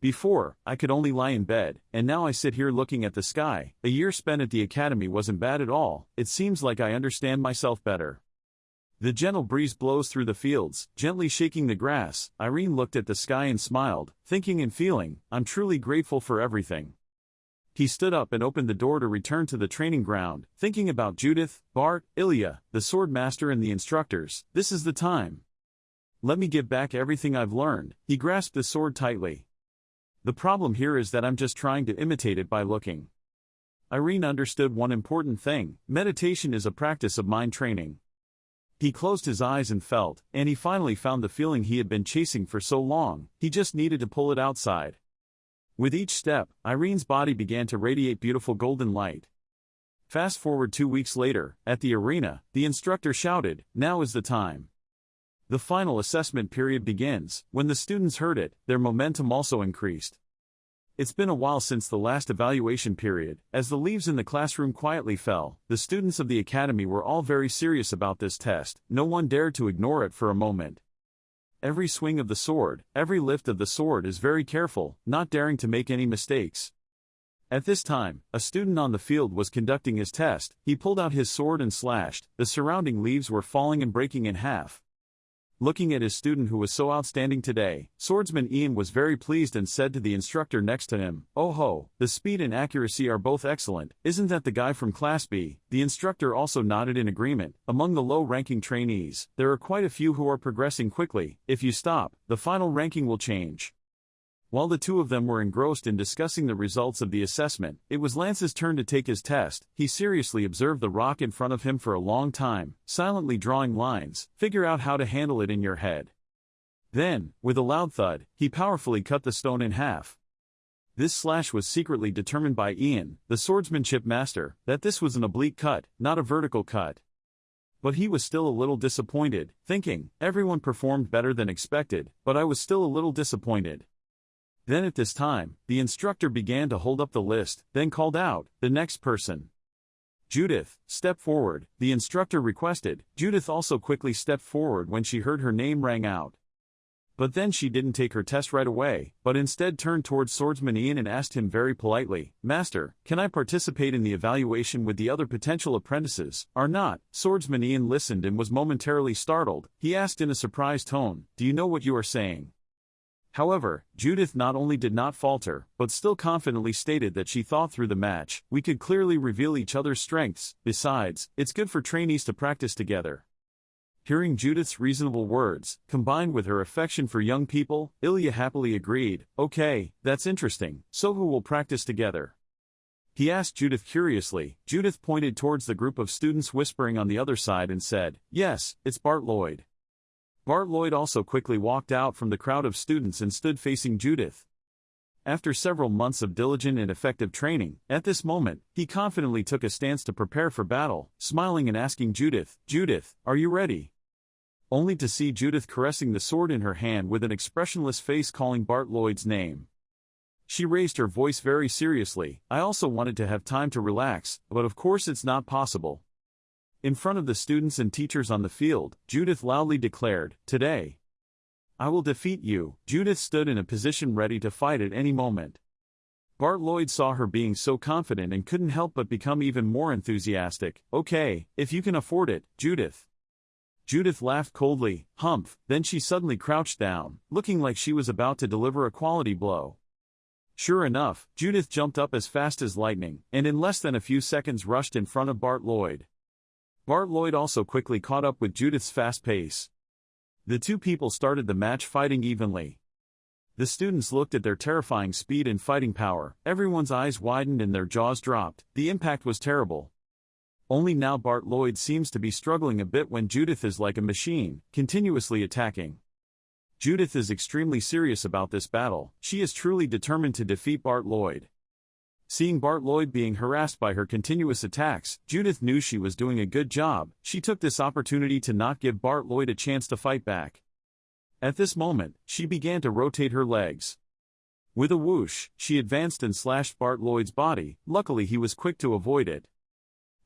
Before, I could only lie in bed, and now I sit here looking at the sky. A year spent at the academy wasn't bad at all. It seems like I understand myself better." The gentle breeze blows through the fields, gently shaking the grass. Irene looked at the sky and smiled, thinking and feeling, "I'm truly grateful for everything." He stood up and opened the door to return to the training ground, thinking about Judith, Bart, Ilya, the sword master and the instructors. This is the time. Let me give back everything I've learned. He grasped the sword tightly. The problem here is that I'm just trying to imitate it by looking. Irene understood one important thing: meditation is a practice of mind training. He closed his eyes and felt, and he finally found the feeling he had been chasing for so long. He just needed to pull it outside. With each step, Irene's body began to radiate beautiful golden light. Fast forward 2 weeks later, at the arena, the instructor shouted, "Now is the time." The final assessment period begins. When the students heard it, their momentum also increased. It's been a while since the last evaluation period. As the leaves in the classroom quietly fell, the students of the academy were all very serious about this test. No one dared to ignore it for a moment. Every swing of the sword, every lift of the sword is very careful, not daring to make any mistakes. At this time, a student on the field was conducting his test. He pulled out his sword and slashed. The surrounding leaves were falling and breaking in half. Looking at his student who was so outstanding today, Swordsman Ian was very pleased and said to the instructor next to him, "Oh ho, the speed and accuracy are both excellent. Isn't that the guy from Class B?" The instructor also nodded in agreement. Among the low-ranking trainees, there are quite a few who are progressing quickly. If you stop, the final ranking will change. While the two of them were engrossed in discussing the results of the assessment, it was Lance's turn to take his test. He seriously observed the rock in front of him for a long time, silently drawing lines. Figure out how to handle it in your head. Then, with a loud thud, he powerfully cut the stone in half. This slash was secretly determined by Ian, the swordsmanship master, that this was an oblique cut, not a vertical cut. But he was still a little disappointed, thinking, everyone performed better than expected, but I was still a little disappointed. Then at this time, the instructor began to hold up the list, then called out, "The next person. Judith, step forward," the instructor requested. Judith also quickly stepped forward when she heard her name rang out. But then she didn't take her test right away, but instead turned towards Swordsman Ian and asked him very politely, "Master, can I participate in the evaluation with the other potential apprentices, or not?" Swordsman Ian listened and was momentarily startled. He asked in a surprised tone, "Do you know what you are saying?" However, Judith not only did not falter, but still confidently stated that she thought through the match, we could clearly reveal each other's strengths, besides, it's good for trainees to practice together. Hearing Judith's reasonable words, combined with her affection for young people, Ilya happily agreed, okay, that's interesting, so who will practice together? He asked Judith curiously. Judith pointed towards the group of students whispering on the other side and said, yes, it's Bart Lloyd. Bart Lloyd also quickly walked out from the crowd of students and stood facing Judith. After several months of diligent and effective training, at this moment, he confidently took a stance to prepare for battle, smiling and asking Judith, Judith, are you ready? Only to see Judith caressing the sword in her hand with an expressionless face calling Bart Lloyd's name. She raised her voice very seriously, I also wanted to have time to relax, but of course it's not possible. In front of the students and teachers on the field, Judith loudly declared, today, I will defeat you. Judith stood in a position ready to fight at any moment. Bart Lloyd saw her being so confident and couldn't help but become even more enthusiastic. Okay, if you can afford it, Judith. Judith laughed coldly, humph, then she suddenly crouched down, looking like she was about to deliver a quality blow. Sure enough, Judith jumped up as fast as lightning, and in less than a few seconds rushed in front of Bart Lloyd. Bart Lloyd also quickly caught up with Judith's fast pace. The two people started the match fighting evenly. The students looked at their terrifying speed and fighting power, everyone's eyes widened and their jaws dropped, the impact was terrible. Only now Bart Lloyd seems to be struggling a bit when Judith is like a machine, continuously attacking. Judith is extremely serious about this battle, she is truly determined to defeat Bart Lloyd. Seeing Bart Lloyd being harassed by her continuous attacks, Judith knew she was doing a good job. She took this opportunity to not give Bart Lloyd a chance to fight back. At this moment, she began to rotate her legs. With a whoosh, she advanced and slashed Bart Lloyd's body, luckily he was quick to avoid it.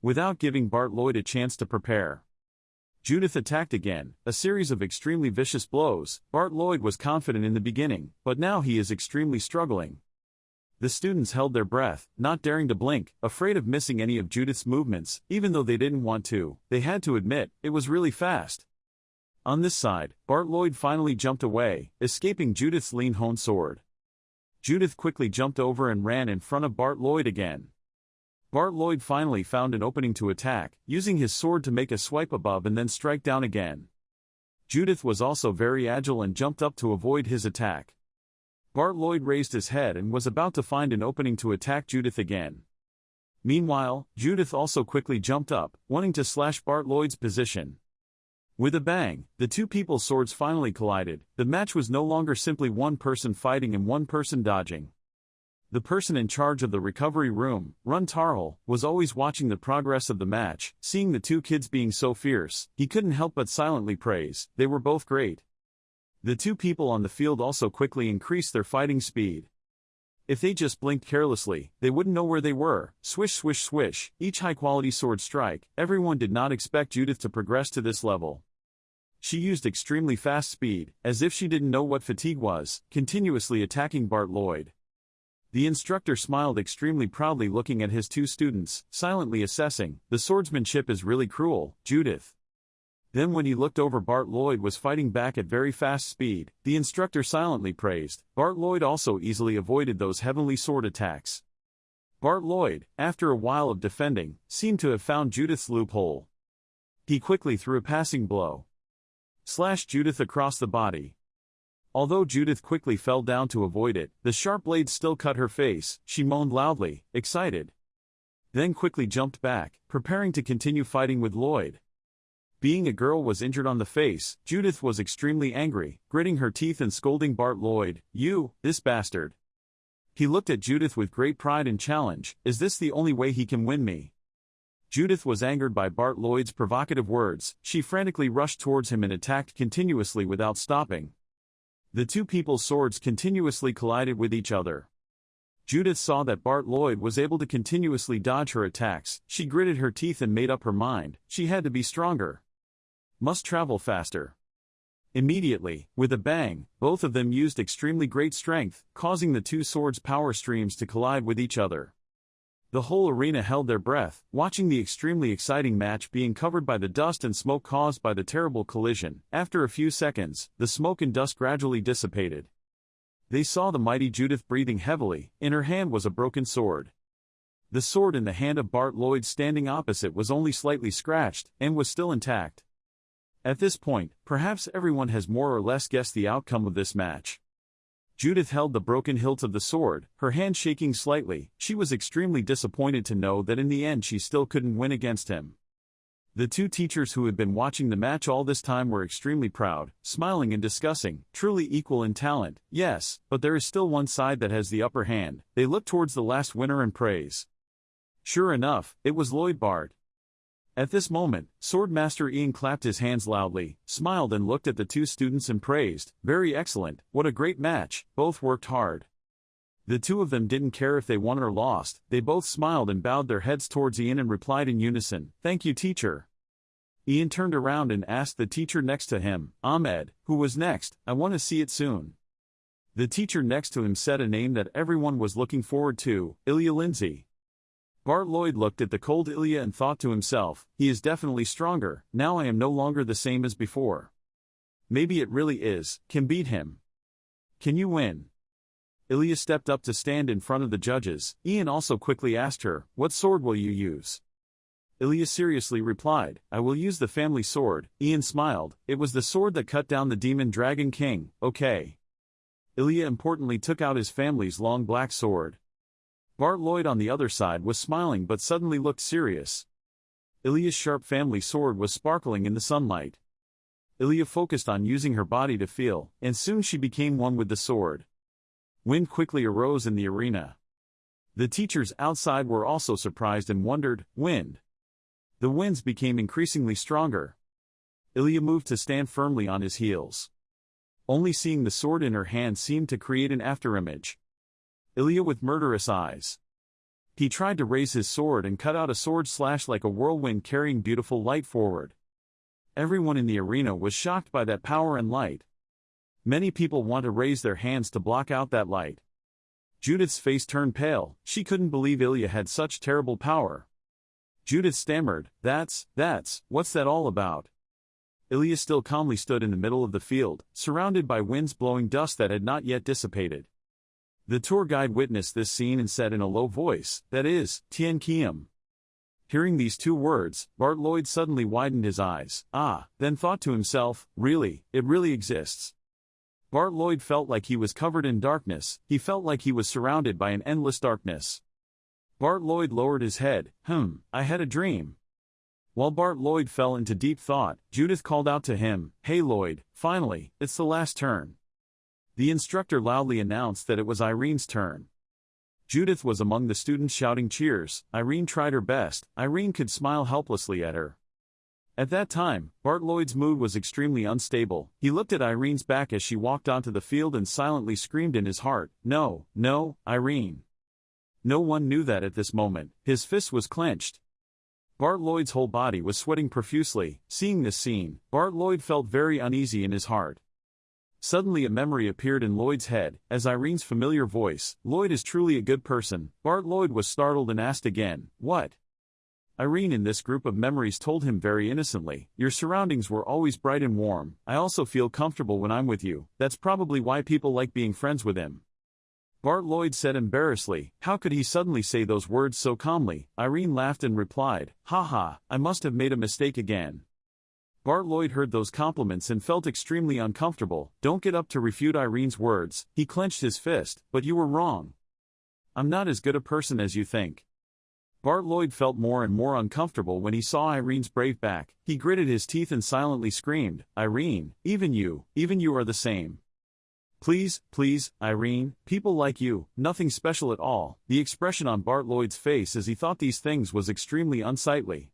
Without giving Bart Lloyd a chance to prepare, Judith attacked again, a series of extremely vicious blows. Bart Lloyd was confident in the beginning, but now he is extremely struggling. The students held their breath, not daring to blink, afraid of missing any of Judith's movements, even though they didn't want to. They had to admit, it was really fast. On this side, Bart Lloyd finally jumped away, escaping Judith's lean-honed sword. Judith quickly jumped over and ran in front of Bart Lloyd again. Bart Lloyd finally found an opening to attack, using his sword to make a swipe above and then strike down again. Judith was also very agile and jumped up to avoid his attack. Bart Lloyd raised his head and was about to find an opening to attack Judith again. Meanwhile, Judith also quickly jumped up, wanting to slash Bart Lloyd's position. With a bang, the two people's swords finally collided. The match was no longer simply one person fighting and one person dodging. The person in charge of the recovery room, Run Tarhal, was always watching the progress of the match. Seeing the two kids being so fierce, he couldn't help but silently praise, they were both great. The two people on the field also quickly increased their fighting speed. If they just blinked carelessly, they wouldn't know where they were. Swish swish swish, each high-quality sword strike. Everyone did not expect Judith to progress to this level. She used extremely fast speed, as if she didn't know what fatigue was, continuously attacking Bart Lloyd. The instructor smiled extremely proudly looking at his two students, silently assessing, the swordsmanship is really cruel, Judith. Then when he looked over, Bart Lloyd was fighting back at very fast speed. The instructor silently praised. Bart Lloyd also easily avoided those heavenly sword attacks. Bart Lloyd, after a while of defending, seemed to have found Judith's loophole. He quickly threw a passing blow. Slashed Judith across the body. Although Judith quickly fell down to avoid it, the sharp blade still cut her face. She moaned loudly, excited. Then quickly jumped back, preparing to continue fighting with Lloyd. Being a girl was injured on the face, Judith was extremely angry, gritting her teeth and scolding Bart Lloyd, "You, this bastard." He looked at Judith with great pride and challenge, "Is this the only way he can win me?" Judith was angered by Bart Lloyd's provocative words. She frantically rushed towards him and attacked continuously without stopping. The two people's swords continuously collided with each other. Judith saw that Bart Lloyd was able to continuously dodge her attacks. She gritted her teeth and made up her mind. She had to be stronger. Must travel faster. Immediately, with a bang, both of them used extremely great strength, causing the two swords' power streams to collide with each other. The whole arena held their breath, watching the extremely exciting match being covered by the dust and smoke caused by the terrible collision. After a few seconds, the smoke and dust gradually dissipated. They saw the mighty Judith breathing heavily. In her hand was a broken sword. The sword in the hand of Bart Lloyd standing opposite was only slightly scratched, and was still intact. At this point, perhaps everyone has more or less guessed the outcome of this match. Judith held the broken hilt of the sword, her hand shaking slightly. She was extremely disappointed to know that in the end she still couldn't win against him. The two teachers who had been watching the match all this time were extremely proud, smiling and discussing, truly equal in talent, yes, but there is still one side that has the upper hand. They looked towards the last winner and praise. Sure enough, it was Lloyd Bart. At this moment, Swordmaster Ian clapped his hands loudly, smiled and looked at the two students and praised, "Very excellent, what a great match, both worked hard." The two of them didn't care if they won or lost, they both smiled and bowed their heads towards Ian and replied in unison, "Thank you, teacher." Ian turned around and asked the teacher next to him, Ahmed, who was next, "I want to see it soon." The teacher next to him said a name that everyone was looking forward to, Ilya Lindsay. Bart Lloyd looked at the cold Ilya and thought to himself, he is definitely stronger, now I am no longer the same as before. Maybe it really is, can beat him. Can you win? Ilya stepped up to stand in front of the judges. Ian also quickly asked her, "What sword will you use?" Ilya seriously replied, "I will use the family sword." Ian smiled, "It was the sword that cut down the demon dragon king, okay." Ilya importantly took out his family's long black sword. Bart Lloyd on the other side was smiling but suddenly looked serious. Ilya's sharp family sword was sparkling in the sunlight. Ilya focused on using her body to feel, and soon she became one with the sword. Wind quickly arose in the arena. The teachers outside were also surprised and wondered, "Wind?" The winds became increasingly stronger. Ilya moved to stand firmly on his heels. Only seeing the sword in her hand seemed to create an afterimage. Ilya with murderous eyes. He tried to raise his sword and cut out a sword slash like a whirlwind carrying beautiful light forward. Everyone in the arena was shocked by that power and light. Many people want to raise their hands to block out that light. Judith's face turned pale, she couldn't believe Ilya had such terrible power. Judith stammered, That's, what's that all about?" Ilya still calmly stood in the middle of the field, surrounded by winds blowing dust that had not yet dissipated. The tour guide witnessed this scene and said in a low voice, "That is, Tien Kiem." Hearing these two words, Bart Lloyd suddenly widened his eyes, then thought to himself, really, it really exists. Bart Lloyd felt like he was covered in darkness, he felt like he was surrounded by an endless darkness. Bart Lloyd lowered his head, I had a dream. While Bart Lloyd fell into deep thought, Judith called out to him, "Hey Lloyd, finally, it's the last turn." The instructor loudly announced that it was Irene's turn. Judith was among the students shouting cheers. Irene tried her best. Irene could smile helplessly at her. At that time, Bart Lloyd's mood was extremely unstable. He looked at Irene's back as she walked onto the field and silently screamed in his heart, "No, Irene." No one knew that at this moment, his fist was clenched. Bart Lloyd's whole body was sweating profusely. Seeing this scene, Bart Lloyd felt very uneasy in his heart. Suddenly a memory appeared in Lloyd's head, as Irene's familiar voice, "Lloyd is truly a good person." Bart Lloyd was startled and asked again, "What?" Irene in this group of memories told him very innocently, "Your surroundings were always bright and warm. I also feel comfortable when I'm with you. That's probably why people like being friends with him." Bart Lloyd said embarrassedly, how could he suddenly say those words so calmly? Irene laughed and replied, "Haha, I must have made a mistake again." Bart Lloyd heard those compliments and felt extremely uncomfortable. Don't get up to refute Irene's words. He clenched his fist, "But you were wrong. I'm not as good a person as you think." Bart Lloyd felt more and more uncomfortable when he saw Irene's brave back. He gritted his teeth and silently screamed, "Irene, even you are the same. Please, Irene, people like you, nothing special at all." The expression on Bart Lloyd's face as he thought these things was extremely unsightly.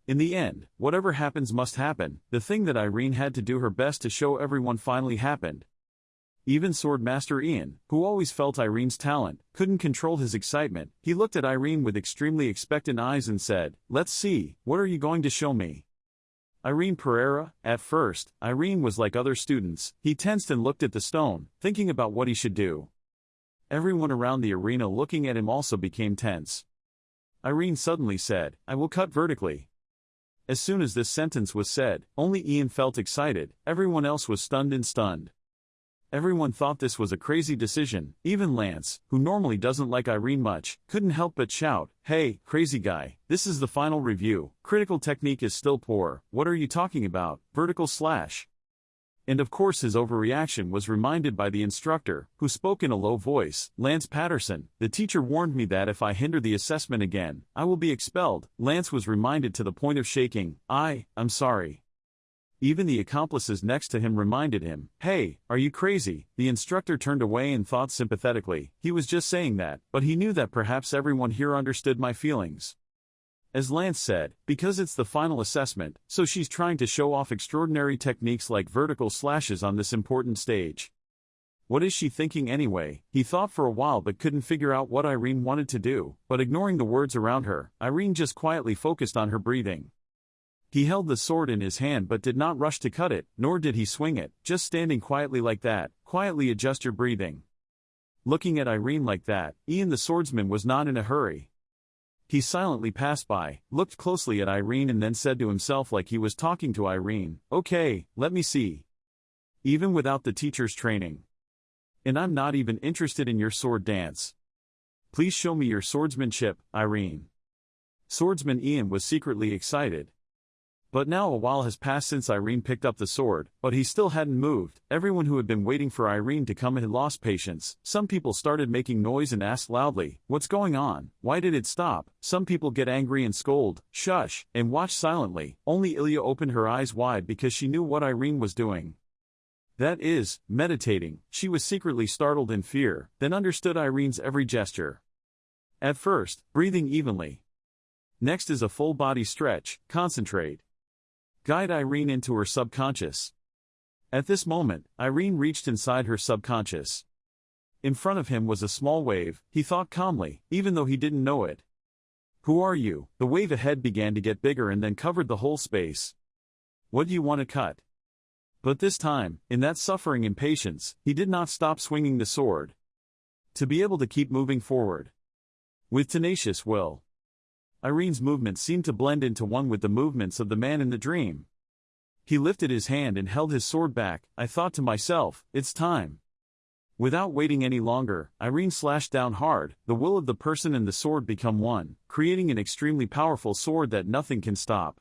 In the end, whatever happens must happen. The thing that Irene had to do her best to show everyone finally happened. Even Swordmaster Ian, who always felt Irene's talent, couldn't control his excitement. He looked at Irene with extremely expectant eyes and said, "Let's see, what are you going to show me?" Irene Pereira. At first, Irene was like other students. He tensed and looked at the stone, thinking about what he should do. Everyone around the arena looking at him also became tense. Irene suddenly said, "I will cut vertically." As soon as this sentence was said, only Ian felt excited, everyone else was stunned. Everyone thought this was a crazy decision. Even Lance, who normally doesn't like Irene much, couldn't help but shout, "Hey, crazy guy, this is the final review. Critical technique is still poor. What are you talking about? Vertical slash." And of course his overreaction was reminded by the instructor, who spoke in a low voice, "Lance Patterson, the teacher warned me that if I hinder the assessment again, I will be expelled." Lance was reminded to the point of shaking. I'm sorry." Even the accomplices next to him reminded him, "Hey, are you crazy?" The instructor turned away and thought sympathetically, "He was just saying that, but he knew that perhaps everyone here understood my feelings." As Lance said, because it's the final assessment, so she's trying to show off extraordinary techniques like vertical slashes on this important stage. What is she thinking anyway? He thought for a while but couldn't figure out what Irene wanted to do, but ignoring the words around her, Irene just quietly focused on her breathing. He held the sword in his hand but did not rush to cut it, nor did he swing it, just standing quietly like that. Quietly adjust your breathing. Looking at Irene like that, Ian the swordsman was not in a hurry. He silently passed by, looked closely at Irene and then said to himself like he was talking to Irene, "Okay, let me see. Even without the teacher's training. And I'm not even interested in your sword dance. Please show me your swordsmanship, Irene." Swordsman Ian was secretly excited. But now a while has passed since Irene picked up the sword, but he still hadn't moved. Everyone who had been waiting for Irene to come had lost patience. Some people started making noise and asked loudly, "What's going on? Why did it stop?" Some people get angry and scold, "Shush," and watch silently. Only Ilya opened her eyes wide because she knew what Irene was doing. That is, meditating. She was secretly startled in fear, then understood Irene's every gesture. At first, breathing evenly. Next is a full body stretch, concentrate. Guide Irene into her subconscious. At this moment, Irene reached inside her subconscious. In front of him was a small wave, he thought calmly, even though he didn't know it. "Who are you?" The wave ahead began to get bigger and then covered the whole space. "What do you want to cut?" But this time, in that suffering impatience, he did not stop swinging the sword. To be able to keep moving forward. With tenacious will. Irene's movements seemed to blend into one with the movements of the man in the dream. He lifted his hand and held his sword back. I thought to myself, it's time. Without waiting any longer, Irene slashed down hard. The will of the person and the sword become one, creating an extremely powerful sword that nothing can stop.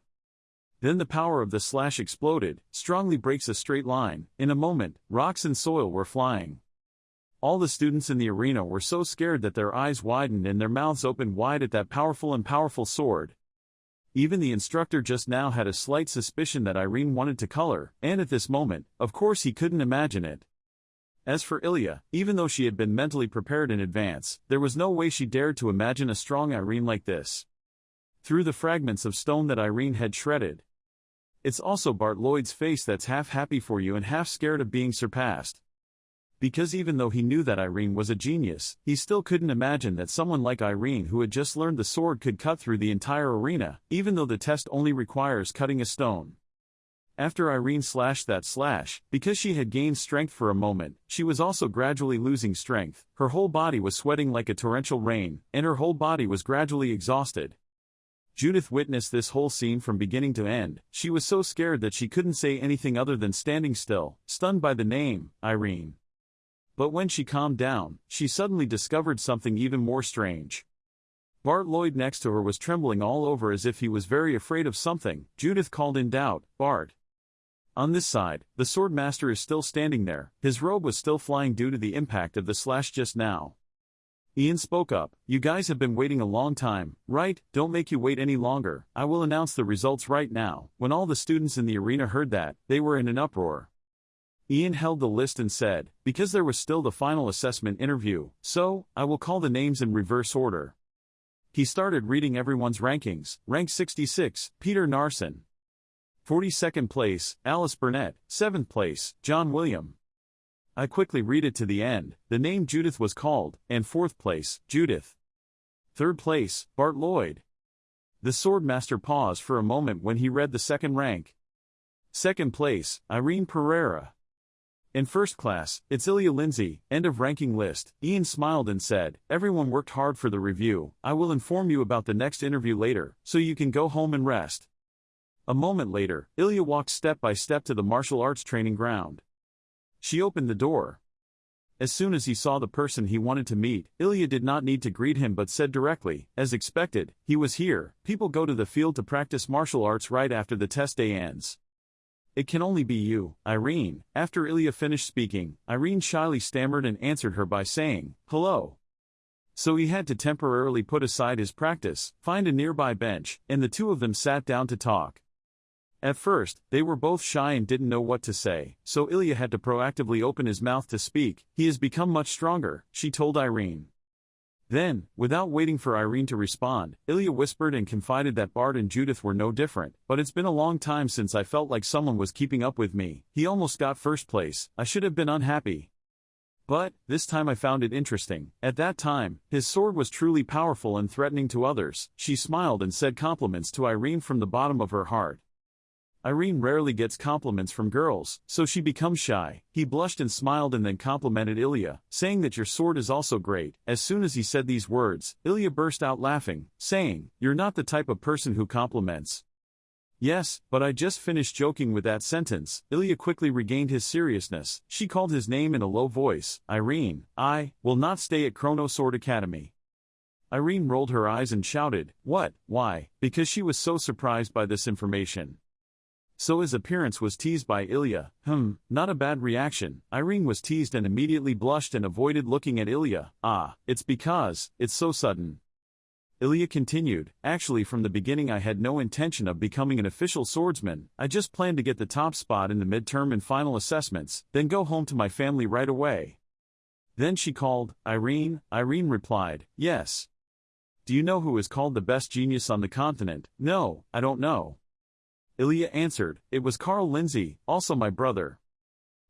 Then the power of the slash exploded, strongly breaks a straight line. In a moment, rocks and soil were flying. All the students in the arena were so scared that their eyes widened and their mouths opened wide at that powerful sword. Even the instructor just now had a slight suspicion that Irene wanted to color, and at this moment, of course he couldn't imagine it. As for Ilya, even though she had been mentally prepared in advance, there was no way she dared to imagine a strong Irene like this. Through the fragments of stone that Irene had shredded. It's also Bart Lloyd's face that's half happy for you and half scared of being surpassed. Because even though he knew that Irene was a genius, he still couldn't imagine that someone like Irene who had just learned the sword could cut through the entire arena, even though the test only requires cutting a stone. After Irene slashed that slash, because she had gained strength for a moment, she was also gradually losing strength. Her whole body was sweating like a torrential rain, and her whole body was gradually exhausted. Judith witnessed this whole scene from beginning to end. She was so scared that she couldn't say anything other than standing still, stunned by the name, Irene. But when she calmed down, she suddenly discovered something even more strange. Bart Lloyd next to her was trembling all over as if he was very afraid of something. Judith called in doubt, "Bart." On this side, the swordmaster is still standing there. His robe was still flying due to the impact of the slash just now. Ian spoke up, "You guys have been waiting a long time, right? Don't make you wait any longer. I will announce the results right now." When all the students in the arena heard that, they were in an uproar. Ian held the list and said, "Because there was still the final assessment interview, so, I will call the names in reverse order." He started reading everyone's rankings. Rank 66, Peter Narson. 42nd place, Alice Burnett. 7th place, John William. I quickly read it to the end. The name Judith was called, and 4th place, Judith. 3rd place, Bart Lloyd. The swordmaster paused for a moment when he read the second rank. 2nd place, Irene Pereira. In first class, it's Ilya Lindsay. End of ranking list. Ian smiled and said, "Everyone worked hard for the review. I will inform you about the next interview later, so you can go home and rest." A moment later, Ilya walked step by step to the martial arts training ground. She opened the door. As soon as he saw the person he wanted to meet, Ilya did not need to greet him but said directly, as expected, he was here. People go to the field to practice martial arts right after the test day ends. It can only be you, Irene. After Ilya finished speaking, Irene shyly stammered and answered her by saying, hello. So he had to temporarily put aside his practice, find a nearby bench, and the two of them sat down to talk. At first, they were both shy and didn't know what to say, so Ilya had to proactively open his mouth to speak. He has become much stronger, she told Irene. Then, without waiting for Irene to respond, Ilya whispered and confided that Bart and Judith were no different. But it's been a long time since I felt like someone was keeping up with me. He almost got first place. I should have been unhappy. But, this time I found it interesting. At that time, his sword was truly powerful and threatening to others. She smiled and said compliments to Irene from the bottom of her heart. Irene rarely gets compliments from girls, so she becomes shy. He blushed and smiled and then complimented Ilya, saying that your sword is also great. As soon as he said these words, Ilya burst out laughing, saying, you're not the type of person who compliments. Yes, but I just finished joking with that sentence. Ilya quickly regained his seriousness. She called his name in a low voice, Irene. I will not stay at Chrono Sword Academy. Irene rolled her eyes and shouted, what, why? Because she was so surprised by this information. So his appearance was teased by Ilya. Not a bad reaction. Irene was teased and immediately blushed and avoided looking at Ilya. It's because, it's so sudden. Ilya continued, actually from the beginning I had no intention of becoming an official swordsman. I just planned to get the top spot in the midterm and final assessments, then go home to my family right away. Then she called, Irene. Irene replied, yes. Do you know who is called the best genius on the continent? No, I don't know. Ilya answered, it was Carl Lindsay, also my brother.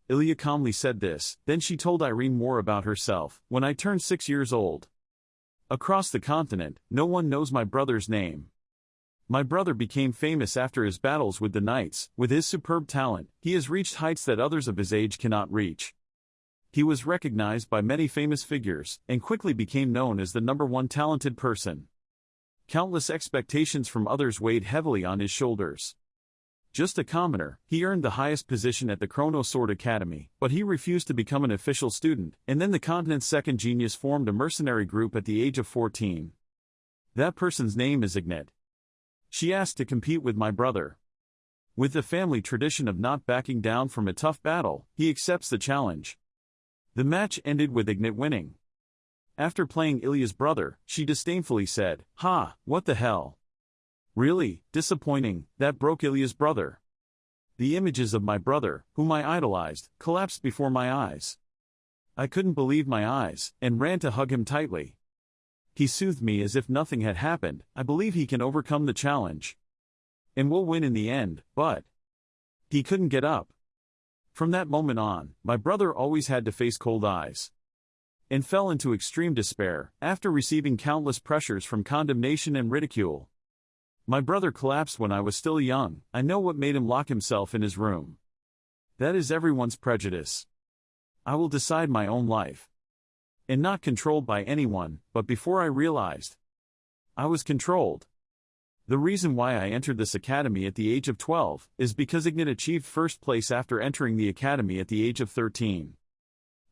Ilya calmly said this, then she told Irene more about herself. When I turned 6 years old. Across the continent, no one knows my brother's name. My brother became famous after his battles with the knights. With his superb talent, he has reached heights that others of his age cannot reach. He was recognized by many famous figures, and quickly became known as the #1 talented person. Countless expectations from others weighed heavily on his shoulders. Just a commoner, he earned the highest position at the Chrono Sword Academy, but he refused to become an official student, and then the continent's second genius formed a mercenary group at the age of 14. That person's name is Ignat. She asked to compete with my brother. With the family tradition of not backing down from a tough battle, he accepts the challenge. The match ended with Ignat winning. After playing Ilya's brother, she disdainfully said, what the hell? Really, disappointing, that broke Ilya's brother. The images of my brother, whom I idolized, collapsed before my eyes. I couldn't believe my eyes, and ran to hug him tightly. He soothed me as if nothing had happened. I believe he can overcome the challenge. And will win in the end, but he couldn't get up. From that moment on, my brother always had to face cold eyes. And fell into extreme despair, after receiving countless pressures from condemnation and ridicule. My brother collapsed when I was still young. I know what made him lock himself in his room. That is everyone's prejudice. I will decide my own life. And not controlled by anyone, but before I realized I was controlled. The reason why I entered this academy at the age of 12 is because Ignat achieved first place after entering the academy at the age of 13.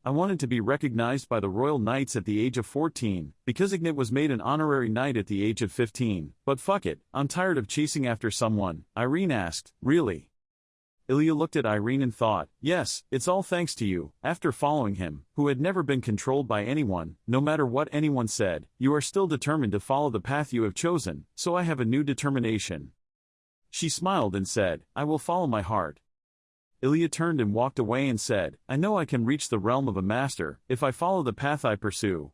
I wanted to be recognized by the Royal Knights at the age of 14, because Ignat was made an honorary knight at the age of 15, but fuck it, I'm tired of chasing after someone. Irene asked, really? Ilya looked at Irene and thought, yes, it's all thanks to you. After following him, who had never been controlled by anyone, no matter what anyone said, you are still determined to follow the path you have chosen, so I have a new determination. She smiled and said, I will follow my heart. Ilya turned and walked away and said, I know I can reach the realm of a master, if I follow the path I pursue.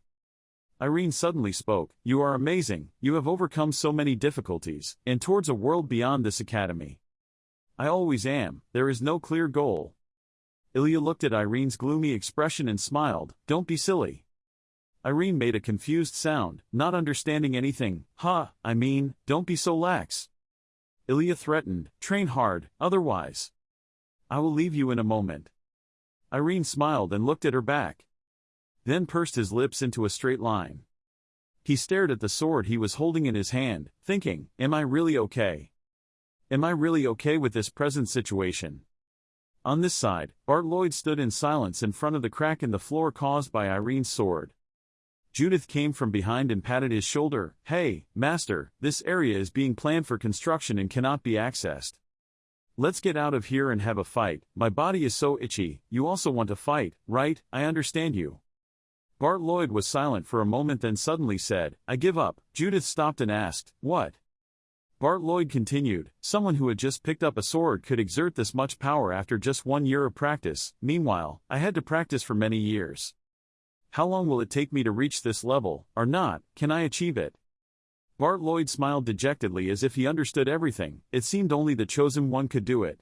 Irene suddenly spoke, you are amazing, you have overcome so many difficulties, and towards a world beyond this academy. I always am, there is no clear goal. Ilya looked at Irene's gloomy expression and smiled, don't be silly. Irene made a confused sound, not understanding anything. Don't be so lax. Ilya threatened, train hard, otherwise I will leave you in a moment. Irene smiled and looked at her back. Then pursed his lips into a straight line. He stared at the sword he was holding in his hand, thinking, am I really okay? Am I really okay with this present situation? On this side, Bart Lloyd stood in silence in front of the crack in the floor caused by Irene's sword. Judith came from behind and patted his shoulder. "Hey, master, this area is being planned for construction and cannot be accessed. Let's get out of here and have a fight. My body is so itchy." "You also want to fight, right? I understand you." Bart Lloyd was silent for a moment, then suddenly said, "I give up." Judith stopped and asked, "What?" Bart Lloyd continued, "Someone who had just picked up a sword could exert this much power after just 1 year of practice. Meanwhile, I had to practice for many years. How long will it take me to reach this level, or not? Can I achieve it?" Bart Lloyd smiled dejectedly as if he understood everything. It seemed only the chosen one could do it.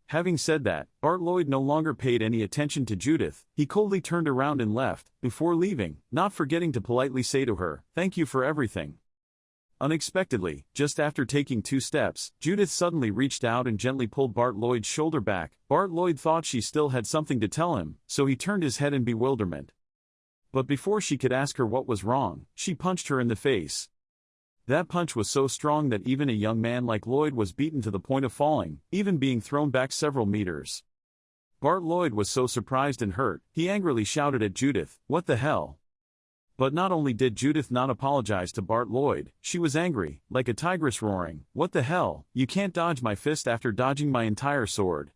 Having said that, Bart Lloyd no longer paid any attention to Judith. He coldly turned around and left, before leaving, not forgetting to politely say to her, "Thank you for everything." Unexpectedly, just after taking 2 steps, Judith suddenly reached out and gently pulled Bart Lloyd's shoulder back. Bart Lloyd thought she still had something to tell him, so he turned his head in bewilderment. But before she could ask her what was wrong, she punched her in the face. That punch was so strong that even a young man like Lloyd was beaten to the point of falling, even being thrown back several meters. Bart Lloyd was so surprised and hurt, he angrily shouted at Judith, "What the hell?" But not only did Judith not apologize to Bart Lloyd, she was angry, like a tigress roaring, "What the hell? You can't dodge my fist after dodging my entire sword.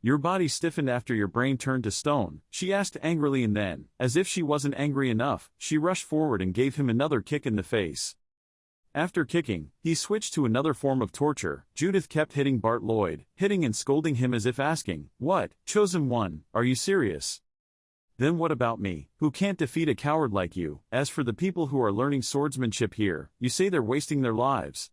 Your body stiffened after your brain turned to stone," she asked angrily, and then, as if she wasn't angry enough, she rushed forward and gave him another kick in the face. After kicking, he switched to another form of torture. Judith kept hitting Bart Lloyd, hitting and scolding him as if asking, "What, chosen one, are you serious? Then what about me, who can't defeat a coward like you? As for the people who are learning swordsmanship here, you say they're wasting their lives."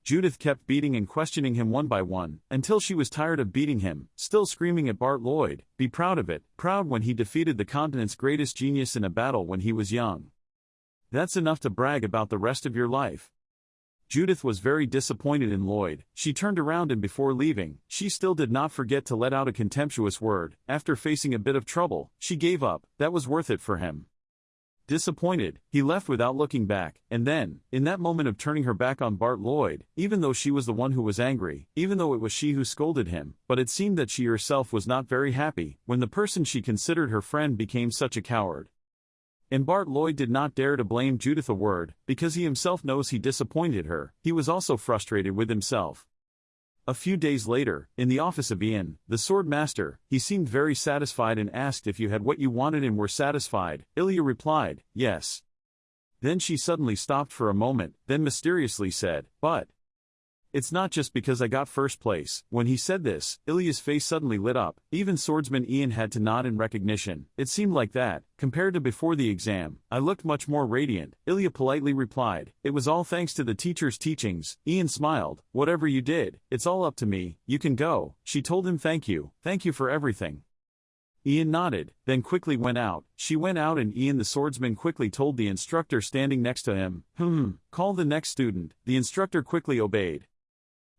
Judith kept beating and questioning him one by one, until she was tired of beating him, still screaming at Bart Lloyd, "Be proud of it, proud when he defeated the continent's greatest genius in a battle when he was young. That's enough to brag about the rest of your life." Judith was very disappointed in Lloyd. She turned around and before leaving, she still did not forget to let out a contemptuous word. After facing a bit of trouble, she gave up. That was worth it for him. Disappointed, he left without looking back, and then, in that moment of turning her back on Bart Lloyd, even though she was the one who was angry, even though it was she who scolded him, but it seemed that she herself was not very happy, when the person she considered her friend became such a coward. And Bart Lloyd did not dare to blame Judith a word, because he himself knows he disappointed her. He was also frustrated with himself. A few days later, in the office of Ian, the sword master, he seemed very satisfied and asked if you had what you wanted and were satisfied. Ilya replied, "Yes." Then she suddenly stopped for a moment, then mysteriously said, "But it's not just because I got first place." When he said this, Ilya's face suddenly lit up. Even swordsman Ian had to nod in recognition. It seemed like that, compared to before the exam, I looked much more radiant. Ilya politely replied, "It was all thanks to the teacher's teachings." Ian smiled, "Whatever you did, it's all up to me. You can go." She told him thank you for everything. Ian nodded, then quickly went out. She went out and Ian the swordsman quickly told the instructor standing next to him, "Call the next student." The instructor quickly obeyed.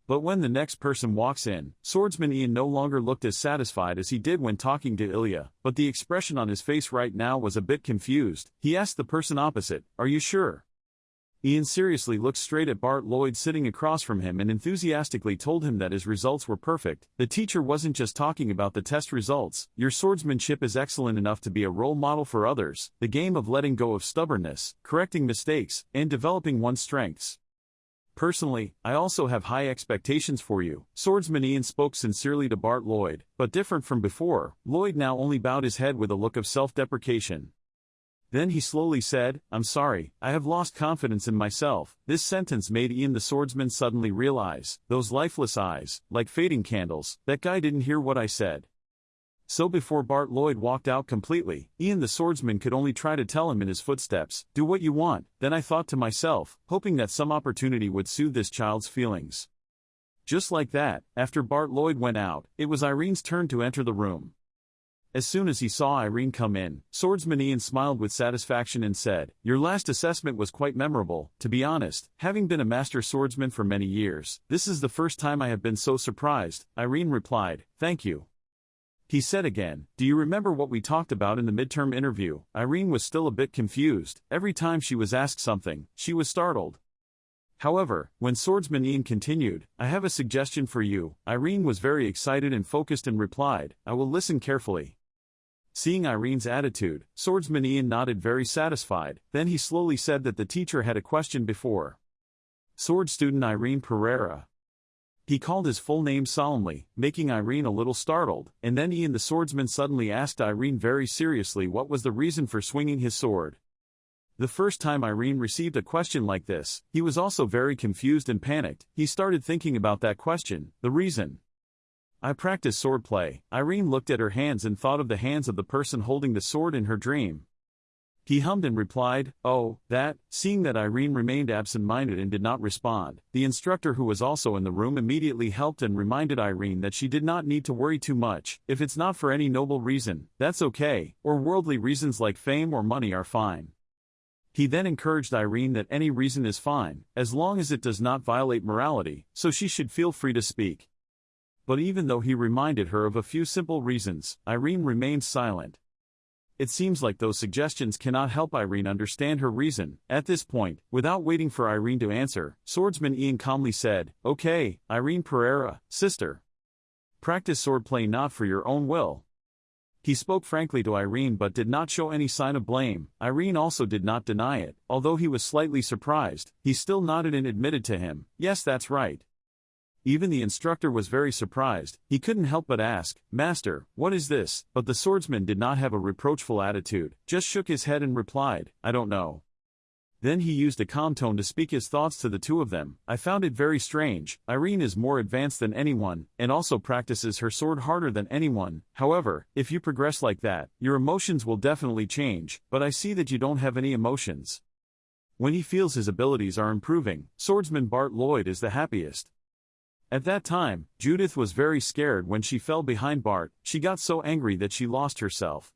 But when the next person walks in, swordsman Ian no longer looked as satisfied as he did when talking to Ilya, but the expression on his face right now was a bit confused. He asked the person opposite, "Are you sure?" Ian seriously looked straight at Bart Lloyd sitting across from him and enthusiastically told him that his results were perfect. The teacher wasn't just talking about the test results. Your swordsmanship is excellent enough to be a role model for others. The game of letting go of stubbornness, correcting mistakes, and developing one's strengths. Personally, I also have high expectations for you. Swordsman Ian spoke sincerely to Bart Lloyd, but different from before, Lloyd now only bowed his head with a look of self-deprecation. Then he slowly said, "I'm sorry, I have lost confidence in myself." This sentence made Ian the swordsman suddenly realize, those lifeless eyes, like fading candles, that guy didn't hear what I said. So before Bart Lloyd walked out completely, Ian the swordsman could only try to tell him in his footsteps, "Do what you want." Then I thought to myself, hoping that some opportunity would soothe this child's feelings. Just like that, after Bart Lloyd went out, it was Irene's turn to enter the room. As soon as he saw Irene come in, swordsman Ian smiled with satisfaction and said, "Your last assessment was quite memorable. To be honest, having been a master swordsman for many years, this is the first time I have been so surprised." Irene replied, "Thank you." He said again, "Do you remember what we talked about in the midterm interview?" Irene was still a bit confused. Every time she was asked something, she was startled. However, when Swordsman Ian continued, "I have a suggestion for you," Irene was very excited and focused and replied, "I will listen carefully." Seeing Irene's attitude, Swordsman Ian nodded very satisfied, then he slowly said that the teacher had a question before. Sword student Irene Pereira. He called his full name solemnly, making Irene a little startled, and then Ian the swordsman suddenly asked Irene very seriously what was the reason for swinging his sword. The first time Irene received a question like this, he was also very confused and panicked. He started thinking about that question, the reason. "I practice swordplay." Irene looked at her hands and thought of the hands of the person holding the sword in her dream. He hummed and replied, "Oh, that." Seeing that Irene remained absent-minded and did not respond, the instructor who was also in the room immediately helped and reminded Irene that she did not need to worry too much. If it's not for any noble reason, that's okay, or worldly reasons like fame or money are fine. He then encouraged Irene that any reason is fine, as long as it does not violate morality, so she should feel free to speak. But even though he reminded her of a few simple reasons, Irene remained silent. It seems like those suggestions cannot help Irene understand her reason. At this point, without waiting for Irene to answer, Swordsman Ian calmly said, "Okay, Irene Pereira, sister. Practice swordplay not for your own will." He spoke frankly to Irene but did not show any sign of blame. Irene also did not deny it. Although he was slightly surprised, he still nodded and admitted to him, "Yes, that's right." Even the instructor was very surprised. He couldn't help but ask, "Master, what is this?" But the swordsman did not have a reproachful attitude, just shook his head and replied, "I don't know." Then he used a calm tone to speak his thoughts to the two of them. "I found it very strange. Irene is more advanced than anyone, and also practices her sword harder than anyone. However, if you progress like that, your emotions will definitely change, but I see that you don't have any emotions." When he feels his abilities are improving, swordsman Bart Lloyd is the happiest. At that time, Judith was very scared when she fell behind Bart. She got so angry that she lost herself.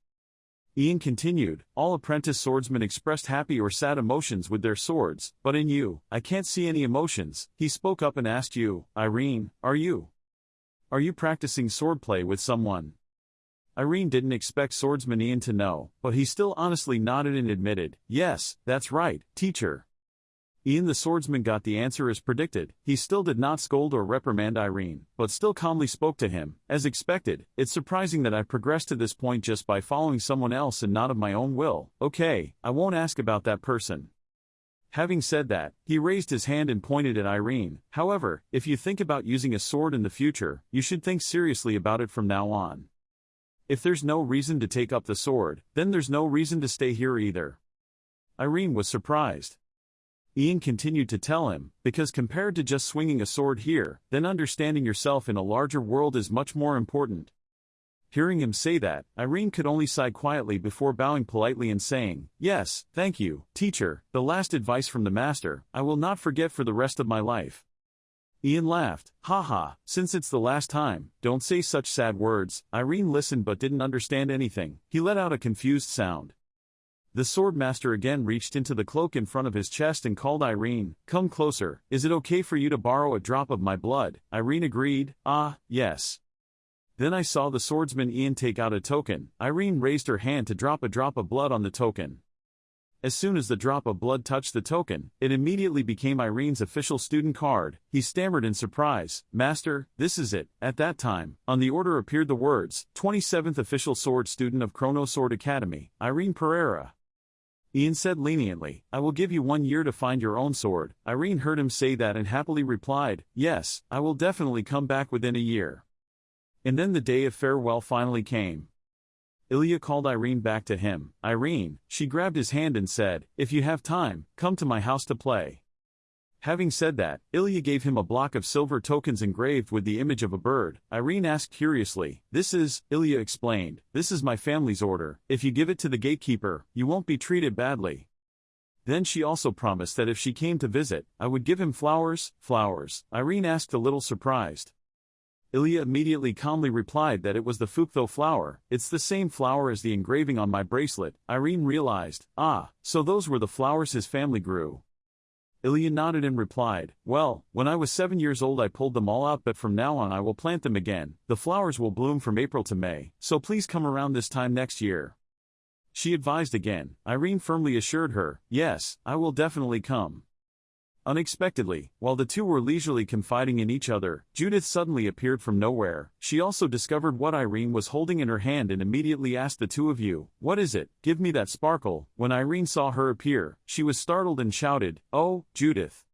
Ian continued, "All apprentice swordsmen expressed happy or sad emotions with their swords, but in you, I can't see any emotions." He spoke up and asked you, "Irene, are you practicing swordplay with someone?" Irene didn't expect Swordsman Ian to know, but he still honestly nodded and admitted, "Yes, that's right, teacher." Ian the swordsman got the answer as predicted. He still did not scold or reprimand Irene, but still calmly spoke to him. "As expected, it's surprising that I progressed to this point just by following someone else and not of my own will. Okay, I won't ask about that person." Having said that, he raised his hand and pointed at Irene. "However, if you think about using a sword in the future, you should think seriously about it from now on. If there's no reason to take up the sword, then there's no reason to stay here either." Irene was surprised. Ian continued to tell him, "Because compared to just swinging a sword here, then understanding yourself in a larger world is much more important." Hearing him say that, Irene could only sigh quietly before bowing politely and saying, "Yes, thank you, teacher, the last advice from the master, I will not forget for the rest of my life." Ian laughed, "Haha, since it's the last time, don't say such sad words." Irene listened but didn't understand anything. He let out a confused sound. The swordmaster again reached into the cloak in front of his chest and called Irene, "Come closer. Is it okay for you to borrow a drop of my blood?" Irene agreed, "Ah, yes." Then I saw the swordsman Ian take out a token. Irene raised her hand to drop a drop of blood on the token. As soon as the drop of blood touched the token, it immediately became Irene's official student card. He stammered in surprise, "Master, this is it." At that time, on the order appeared the words, 27th official sword student of Chrono Sword Academy, Irene Pereira. Ian said leniently, "I will give you 1 year to find your own sword." Irene heard him say that and happily replied, "Yes, I will definitely come back within a year." And then the day of farewell finally came. Ilya called Irene back to him. "Irene," she grabbed his hand and said, "If you have time, come to my house to play." Having said that, Ilya gave him a block of silver tokens engraved with the image of a bird. Irene asked curiously, "This is," Ilya explained, "this is my family's order. If you give it to the gatekeeper, you won't be treated badly." Then she also promised that if she came to visit, I would give him flowers. Flowers? Irene asked a little surprised. Ilya immediately calmly replied that it was the Fukto flower. "It's the same flower as the engraving on my bracelet." Irene realized, so those were the flowers his family grew. Ilya nodded and replied, "Well, when I was 7 years old I pulled them all out, but from now on I will plant them again. The flowers will bloom from April to May, so please come around this time next year." She advised again. Irene firmly assured her, "Yes, I will definitely come." Unexpectedly, while the two were leisurely confiding in each other, Judith suddenly appeared from nowhere. She also discovered what Irene was holding in her hand and immediately asked the two of you, "What is it? Give me that sparkle." When Irene saw her appear, she was startled and shouted, "Oh, Judith."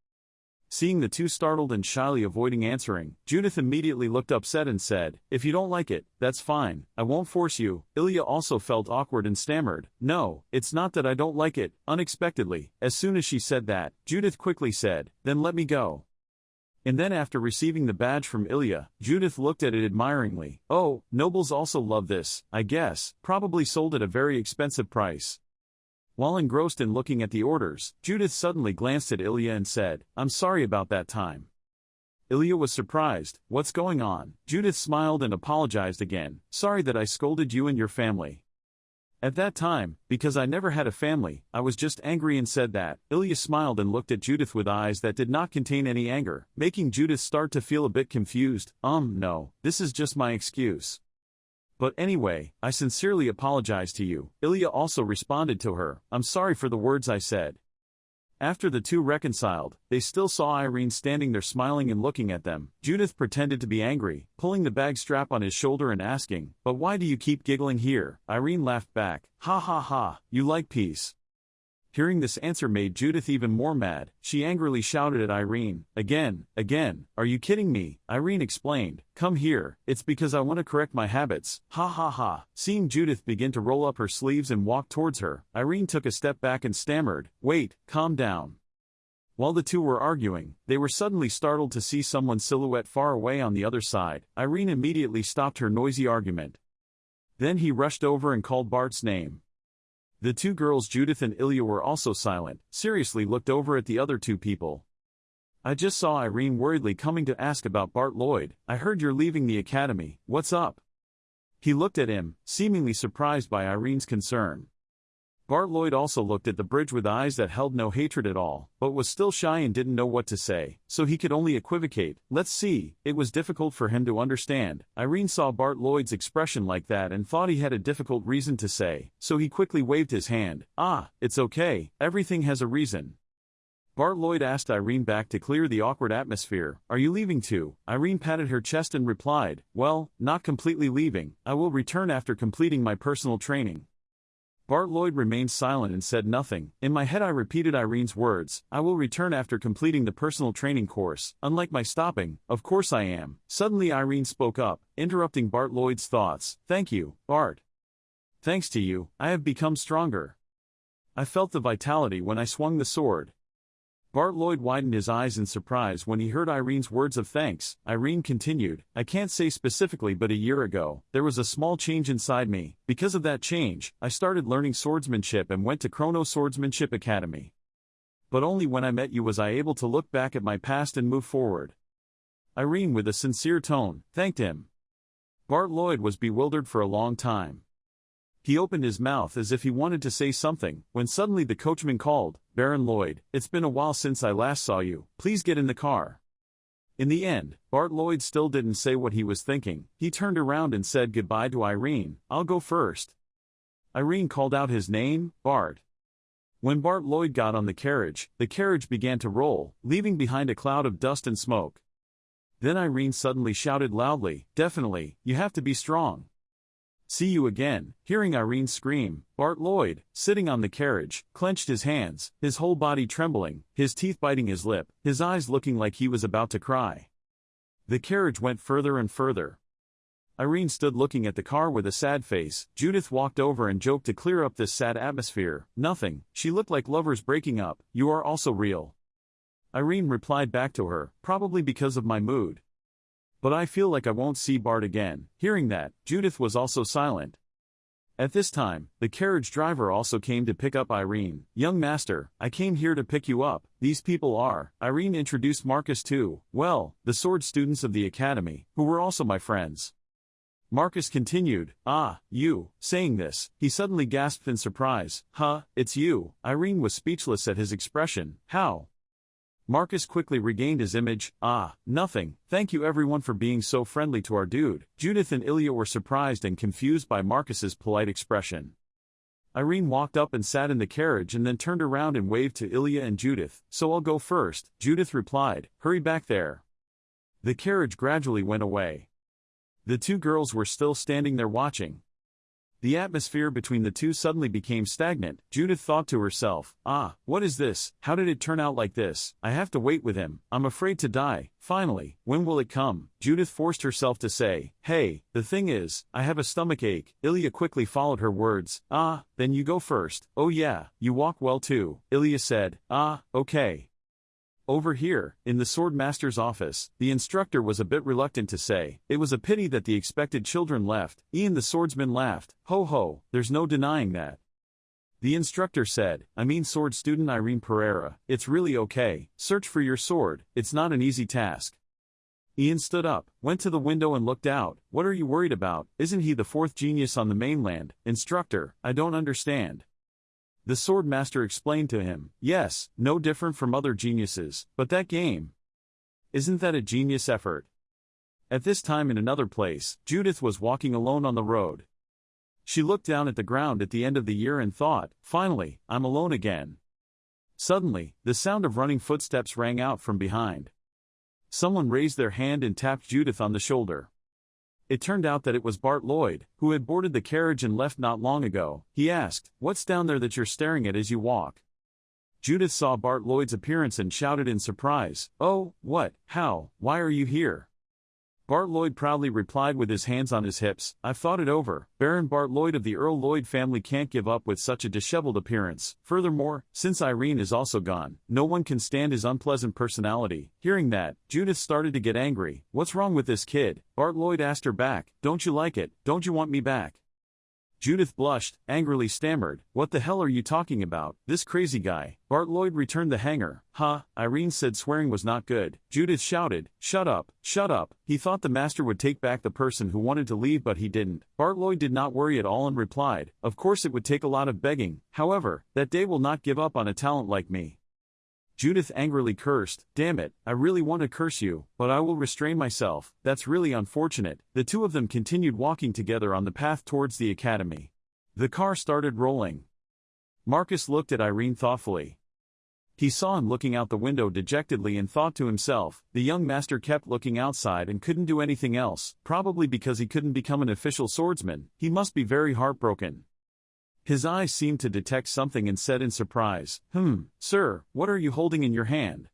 Seeing the two startled and shyly avoiding answering, Judith immediately looked upset and said, "If you don't like it, that's fine, I won't force you." Ilya also felt awkward and stammered, "No, it's not that I don't like it." Unexpectedly, as soon as she said that, Judith quickly said, "Then let me go." And then after receiving the badge from Ilya, Judith looked at it admiringly. "Oh, nobles also love this, I guess, probably sold at a very expensive price." While engrossed in looking at the orders, Judith suddenly glanced at Ilya and said, "I'm sorry about that time." Ilya was surprised. "What's going on?" Judith smiled and apologized again. "Sorry that I scolded you and your family. At that time, because I never had a family, I was just angry and said that." Ilya smiled and looked at Judith with eyes that did not contain any anger, making Judith start to feel a bit confused. No, this is just my excuse. But anyway, I sincerely apologize to you." Ilya also responded to her, "I'm sorry for the words I said." After the two reconciled, they still saw Irene standing there smiling and looking at them. Judith pretended to be angry, pulling the bag strap on his shoulder and asking, "But why do you keep giggling here?" Irene laughed back, "Ha ha ha, you like peace." Hearing this answer made Judith even more mad. She angrily shouted at Irene, Again, are you kidding me?" Irene explained, "Come here, it's because I want to correct my habits." Ha ha ha. Seeing Judith begin to roll up her sleeves and walk towards her, Irene took a step back and stammered, "Wait, calm down." While the two were arguing, they were suddenly startled to see someone's silhouette far away on the other side. Irene immediately stopped her noisy argument. Then he rushed over and called Bart's name. The two girls Judith and Ilya were also silent, seriously looked over at the other two people. "I just saw Irene worriedly coming to ask about Bart Lloyd. I heard you're leaving the academy, what's up?" He looked at him, seemingly surprised by Irene's concern. Bart Lloyd also looked at the bridge with eyes that held no hatred at all, but was still shy and didn't know what to say, so he could only equivocate. "Let's see." It was difficult for him to understand. Irene saw Bart Lloyd's expression like that and thought he had a difficult reason to say, so he quickly waved his hand. "Ah, it's okay, everything has a reason." Bart Lloyd asked Irene back to clear the awkward atmosphere, "Are you leaving too?" Irene patted her chest and replied, "Well, not completely leaving, I will return after completing my personal training." Bart Lloyd remained silent and said nothing. In my head I repeated Irene's words, "I will return after completing the personal training course, unlike my stopping, of course I am." Suddenly Irene spoke up, interrupting Bart Lloyd's thoughts. "Thank you, Bart. Thanks to you, I have become stronger. I felt the vitality when I swung the sword." Bart Lloyd widened his eyes in surprise when he heard Irene's words of thanks. Irene continued, "I can't say specifically, but a year ago, there was a small change inside me. Because of that change, I started learning swordsmanship and went to Chrono Swordsmanship Academy. But only when I met you was I able to look back at my past and move forward." Irene with a sincere tone, thanked him. Bart Lloyd was bewildered for a long time. He opened his mouth as if he wanted to say something, when suddenly the coachman called, "Baron Lloyd, it's been a while since I last saw you, please get in the car." In the end, Bart Lloyd still didn't say what he was thinking. He turned around and said goodbye to Irene. "I'll go first." Irene called out his name, "Bart." When Bart Lloyd got on the carriage began to roll, leaving behind a cloud of dust and smoke. Then Irene suddenly shouted loudly, "Definitely, you have to be strong. See you again." Hearing Irene scream, Bart Lloyd, sitting on the carriage, clenched his hands, his whole body trembling, his teeth biting his lip, his eyes looking like he was about to cry. The carriage went further and further. Irene stood looking at the car with a sad face. Judith walked over and joked to clear up this sad atmosphere. "Nothing, she looked like lovers breaking up, you are also real." Irene replied back to her, "Probably because of my mood. But I feel like I won't see Bart again." Hearing that, Judith was also silent. At this time, the carriage driver also came to pick up Irene. "Young master, I came here to pick you up. These people are," Irene introduced Marcus to, well, the sword students of the academy, who were also my friends. Marcus continued, "Ah, you." Saying this, he suddenly gasped in surprise. "Huh, it's you." Irene was speechless at his expression. "How?" Marcus quickly regained his image. "Ah, nothing, thank you everyone for being so friendly to our dude." Judith and Ilya were surprised and confused by Marcus's polite expression. Irene walked up and sat in the carriage and then turned around and waved to Ilya and Judith. "So I'll go first," Judith replied. "Hurry back there." The carriage gradually went away. The two girls were still standing there watching. The atmosphere between the two suddenly became stagnant. Judith thought to herself, what is this? How did it turn out like this? I have to wait with him. I'm afraid to die. Finally, when will it come? Judith forced herself to say, "Hey, the thing is, I have a stomachache." Ilya quickly followed her words. Then you go first." "Oh yeah, you walk well too," Ilya said. Okay." Over here, in the swordmaster's office, the instructor was a bit reluctant to say. It was a pity that the expected children left. Ian the swordsman laughed. "Ho ho, there's no denying that." The instructor said, "I mean sword student Irene Pereira, it's really okay. Search for your sword, it's not an easy task." Ian stood up, went to the window and looked out. "What are you worried about? Isn't he the fourth genius on the mainland?" "Instructor, I don't understand." The swordmaster explained to him, "Yes, no different from other geniuses, but that game. Isn't that a genius effort?" At this time in another place, Judith was walking alone on the road. She looked down at the ground at the end of the year and thought, "Finally, I'm alone again." Suddenly, the sound of running footsteps rang out from behind. Someone raised their hand and tapped Judith on the shoulder. It turned out that it was Bart Lloyd, who had boarded the carriage and left not long ago. He asked, "What's down there that you're staring at as you walk?" Judith saw Bart Lloyd's appearance and shouted in surprise, "Oh, what, how, why are you here?" Bart Lloyd proudly replied with his hands on his hips, "I've thought it over. Baron Bart Lloyd of the Earl Lloyd family can't give up with such a disheveled appearance. Furthermore, since Irene is also gone, no one can stand his unpleasant personality." Hearing that, Judith started to get angry. "What's wrong with this kid?" Bart Lloyd asked her back. "Don't you like it? Don't you want me back?" Judith blushed, angrily stammered, "What the hell are you talking about? This crazy guy." Bart Lloyd returned the hanger. Irene said swearing was not good. Judith shouted, "Shut up, shut up." He thought the master would take back the person who wanted to leave but he didn't. Bart Lloyd did not worry at all and replied, "Of course it would take a lot of begging. However, that day will not give up on a talent like me." Judith angrily cursed, "Damn it, I really want to curse you, but I will restrain myself. That's really unfortunate." The two of them continued walking together on the path towards the academy. The car started rolling. Marcus looked at Irene thoughtfully. He saw him looking out the window dejectedly and thought to himself, the young master kept looking outside and couldn't do anything else, probably because he couldn't become an official swordsman. He must be very heartbroken. His eyes seemed to detect something and said in surprise, "Sir, what are you holding in your hand?"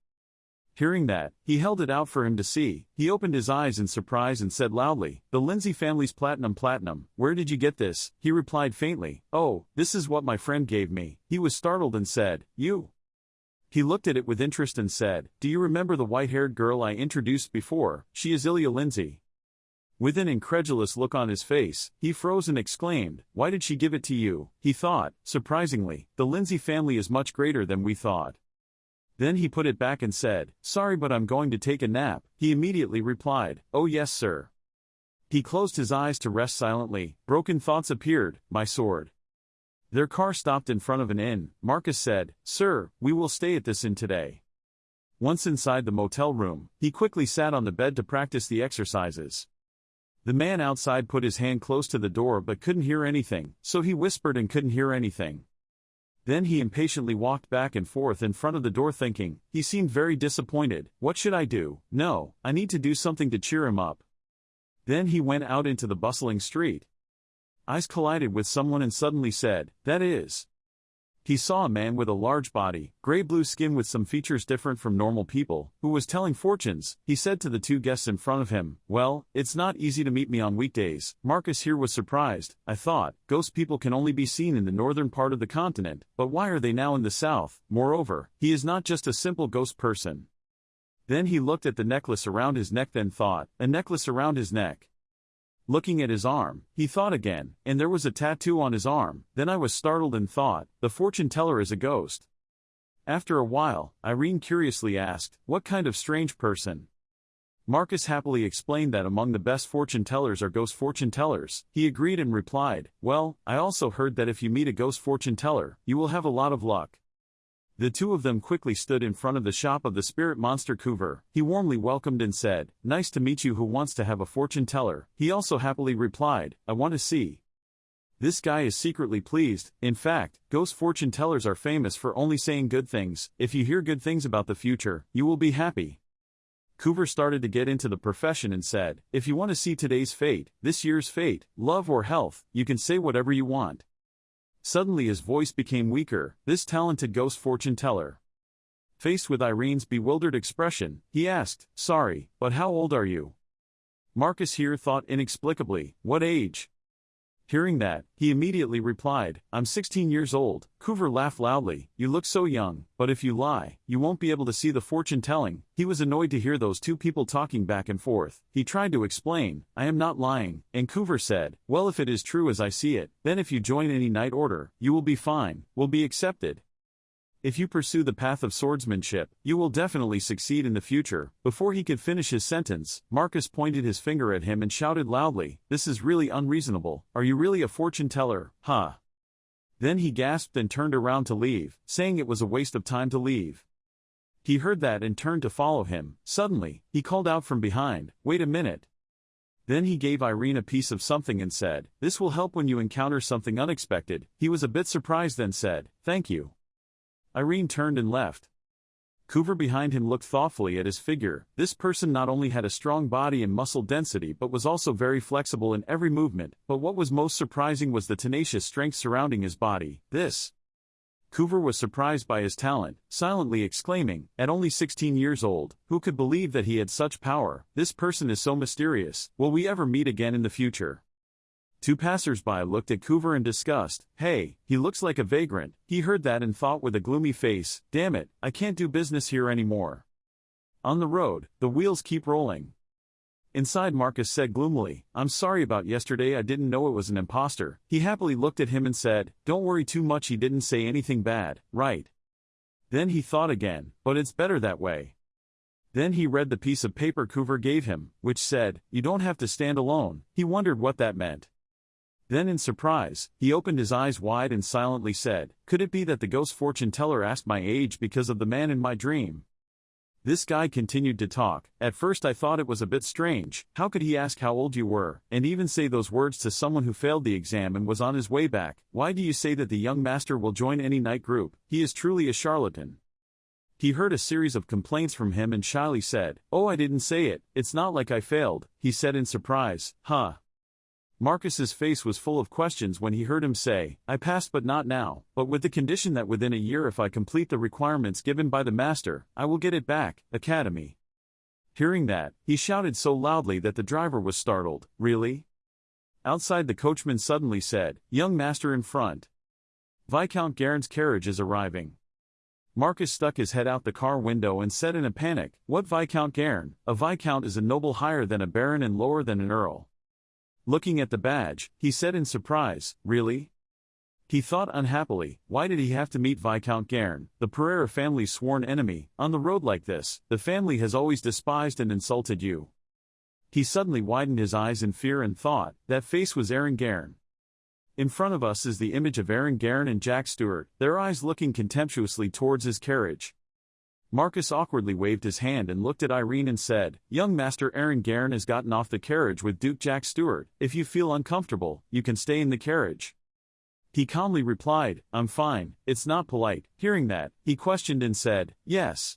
Hearing that, he held it out for him to see. He opened his eyes in surprise and said loudly, "The Lindsay family's platinum. Where did you get this?" He replied faintly, "Oh, this is what my friend gave me." He was startled and said, "You?" He looked at it with interest and said, "Do you remember the white-haired girl I introduced before? She is Ilya Lindsay." With an incredulous look on his face, he froze and exclaimed, "Why did she give it to you?" He thought, surprisingly, the Lindsay family is much greater than we thought. Then he put it back and said, "Sorry but I'm going to take a nap." He immediately replied, "Oh yes sir." He closed his eyes to rest silently. Broken thoughts appeared, "My sword." Their car stopped in front of an inn. Marcus said, "Sir, we will stay at this inn today." Once inside the motel room, he quickly sat on the bed to practice the exercises. The man outside put his hand close to the door but couldn't hear anything, so he whispered and couldn't hear anything. Then he impatiently walked back and forth in front of the door thinking. He seemed very disappointed. What should I do? No, I need to do something to cheer him up. Then he went out into the bustling street. Eyes collided with someone and suddenly said, "That is." He saw a man with a large body, gray-blue skin with some features different from normal people, who was telling fortunes. He said to the two guests in front of him, "Well, it's not easy to meet me on weekdays." Marcus here was surprised. "I thought, ghost people can only be seen in the northern part of the continent, but why are they now in the south? Moreover, he is not just a simple ghost person." Then he looked at the necklace around his neck then thought, a necklace around his neck. Looking at his arm, he thought again, and there was a tattoo on his arm. Then I was startled and thought, the fortune teller is a ghost. After a while, Irene curiously asked, "What kind of strange person?" Marcus happily explained that among the best fortune tellers are ghost fortune tellers. He agreed and replied, "Well, I also heard that if you meet a ghost fortune teller, you will have a lot of luck." The two of them quickly stood in front of the shop of the spirit monster Coover. He warmly welcomed and said, "Nice to meet you. Who wants to have a fortune teller?" He also happily replied, "I want to see." This guy is secretly pleased. In fact, ghost fortune tellers are famous for only saying good things. If you hear good things about the future, you will be happy. Coover started to get into the profession and said, if you want to see today's fate, this year's fate, love or health, you can say whatever you want. Suddenly his voice became weaker, this talented ghost fortune teller. Faced with Irene's bewildered expression, he asked, sorry, but how old are you? Marcus here thought inexplicably, what age? Hearing that, he immediately replied, I'm 16 years old. Coover laughed loudly, you look so young, but if you lie, you won't be able to see the fortune telling. He was annoyed to hear those two people talking back and forth. He tried to explain, I am not lying, and Coover said, well if it is true as I see it, then if you join any knight order, you will be fine, will be accepted. If you pursue the path of swordsmanship, you will definitely succeed in the future. Before he could finish his sentence, Marcus pointed his finger at him and shouted loudly, this is really unreasonable. Are you really a fortune teller, huh? Then he gasped and turned around to leave, saying it was a waste of time to leave. He heard that and turned to follow him. Suddenly, he called out from behind, wait a minute. Then he gave Irene a piece of something and said, this will help when you encounter something unexpected. He was a bit surprised then said, thank you. Irene turned and left. Coover behind him looked thoughtfully at his figure. This person not only had a strong body and muscle density but was also very flexible in every movement, but what was most surprising was the tenacious strength surrounding his body. Coover was surprised by his talent, silently exclaiming, at only 16 years old, who could believe that he had such power? This person is so mysterious. Will we ever meet again in the future? Two passers-by looked at Coover in disgust. Hey, he looks like a vagrant. He heard that and thought with a gloomy face, damn it, I can't do business here anymore. On the road, the wheels keep rolling. Inside, Marcus said gloomily, I'm sorry about yesterday, I didn't know it was an imposter. He happily looked at him and said, don't worry too much, he didn't say anything bad, right? Then he thought again, but it's better that way. Then he read the piece of paper Coover gave him, which said, you don't have to stand alone. He wondered what that meant. Then in surprise, he opened his eyes wide and silently said, could it be that the ghost fortune teller asked my age because of the man in my dream? This guy continued to talk. At first I thought it was a bit strange. How could he ask how old you were, and even say those words to someone who failed the exam and was on his way back? Why do you say that the young master will join any knight group? He is truly a charlatan. He heard a series of complaints from him and shyly said, oh, I didn't say it, it's not like I failed, he said in surprise, huh? Marcus's face was full of questions when he heard him say, I passed but not now, but with the condition that within a year if I complete the requirements given by the master, I will get it back, Academy. Hearing that, he shouted so loudly that the driver was startled, really? Outside the coachman suddenly said, young master in front. Viscount Garin's carriage is arriving. Marcus stuck his head out the car window and said in a panic, what Viscount Garin? A viscount is a noble higher than a baron and lower than an earl. Looking at the badge, he said in surprise, really? He thought unhappily, why did he have to meet Viscount Garin, the Pereira family's sworn enemy, on the road like this? The family has always despised and insulted you. He suddenly widened his eyes in fear and thought, that face was Aaron Garin. In front of us is the image of Aaron Garin and Jack Stewart, their eyes looking contemptuously towards his carriage. Marcus awkwardly waved his hand and looked at Irene and said, young master Aaron Garin has gotten off the carriage with Duke Jack Stewart. If you feel uncomfortable, you can stay in the carriage. He calmly replied, I'm fine, it's not polite. Hearing that, he questioned and said, yes.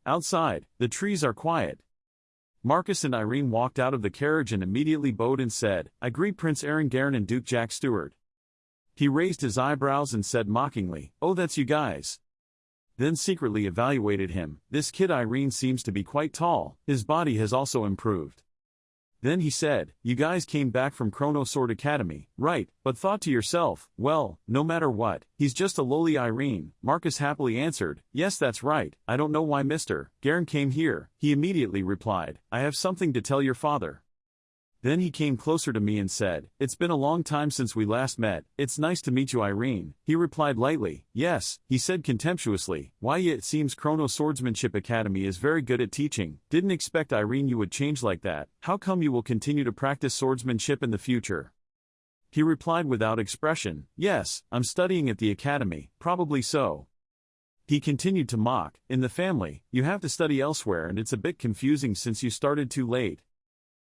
Outside, the trees are quiet. Marcus and Irene walked out of the carriage and immediately bowed and said, I greet Prince Aaron Garin and Duke Jack Stewart. He raised his eyebrows and said mockingly, oh, that's you guys. Then secretly evaluated him. This kid Irene seems to be quite tall, his body has also improved. Then he said, you guys came back from Chrono Sword Academy, right, but thought to yourself, well, no matter what, he's just a lowly Irene. Marcus happily answered, yes that's right, I don't know why Mr. Garin came here. He immediately replied, I have something to tell your father. Then he came closer to me and said, it's been a long time since we last met, it's nice to meet you Irene. He replied lightly, yes, he said contemptuously, why it seems Chrono Swordsmanship Academy is very good at teaching. Didn't expect Irene you would change like that. How come you will continue to practice swordsmanship in the future? He replied without expression, yes, I'm studying at the academy, probably so. He continued to mock, in the family, you have to study elsewhere and it's a bit confusing since you started too late.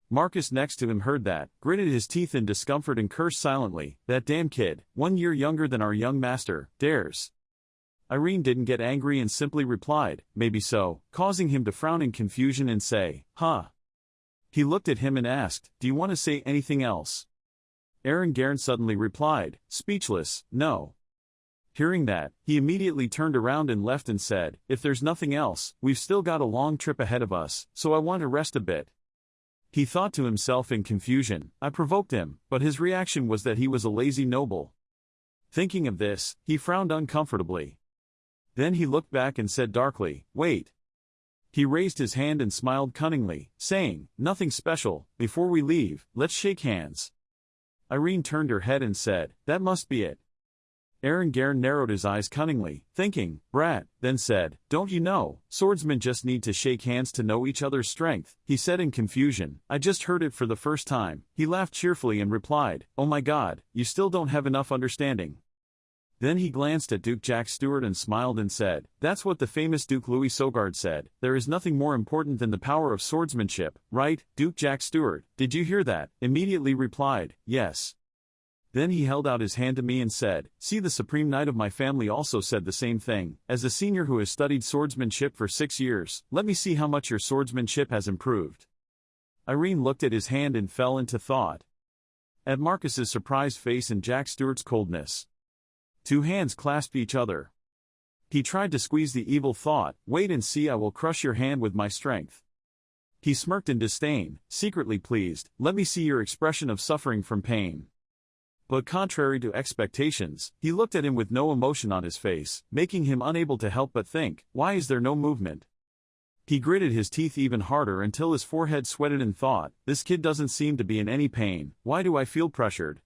Marcus next to him heard that, gritted his teeth in discomfort and cursed silently, "That damn kid, 1 year younger than our young master, dares." Irene didn't get angry and simply replied, "Maybe so," causing him to frown in confusion and say, "Huh." He looked at him and asked, "Do you want to say anything else?" Aaron Gairn suddenly replied, speechless, "No." Hearing that, he immediately turned around and left and said, "If there's nothing else, we've still got a long trip ahead of us, so I want to rest a bit." He thought to himself in confusion, I provoked him, but his reaction was that he was a lazy noble. Thinking of this, he frowned uncomfortably. Then he looked back and said darkly, "Wait." He raised his hand and smiled cunningly, saying, "Nothing special, before we leave, let's shake hands." Irene turned her head and said, "That must be it." Aaron Gairn narrowed his eyes cunningly, thinking, "Brat," then said, "Don't you know, swordsmen just need to shake hands to know each other's strength," he said in confusion. "I just heard it for the first time." He laughed cheerfully and replied, "Oh my God, you still don't have enough understanding." Then he glanced at Duke Jack Stewart and smiled and said, "That's what the famous Duke Louis Sogard said, there is nothing more important than the power of swordsmanship, right, Duke Jack Stewart? Did you hear that?" Immediately replied, "Yes." Then he held out his hand to me and said, "See, the supreme knight of my family also said the same thing. As a senior who has studied swordsmanship for 6 years, let me see how much your swordsmanship has improved." Irene looked at his hand and fell into thought. At Marcus's surprised face and Jack Stewart's coldness. Two hands clasped each other. He tried to squeeze the evil thought, "Wait and see, I will crush your hand with my strength." He smirked in disdain, secretly pleased, "Let me see your expression of suffering from pain." But contrary to expectations, he looked at him with no emotion on his face, making him unable to help but think, "Why is there no movement?" He gritted his teeth even harder until his forehead sweated and thought, "This kid doesn't seem to be in any pain, why do I feel pressured?"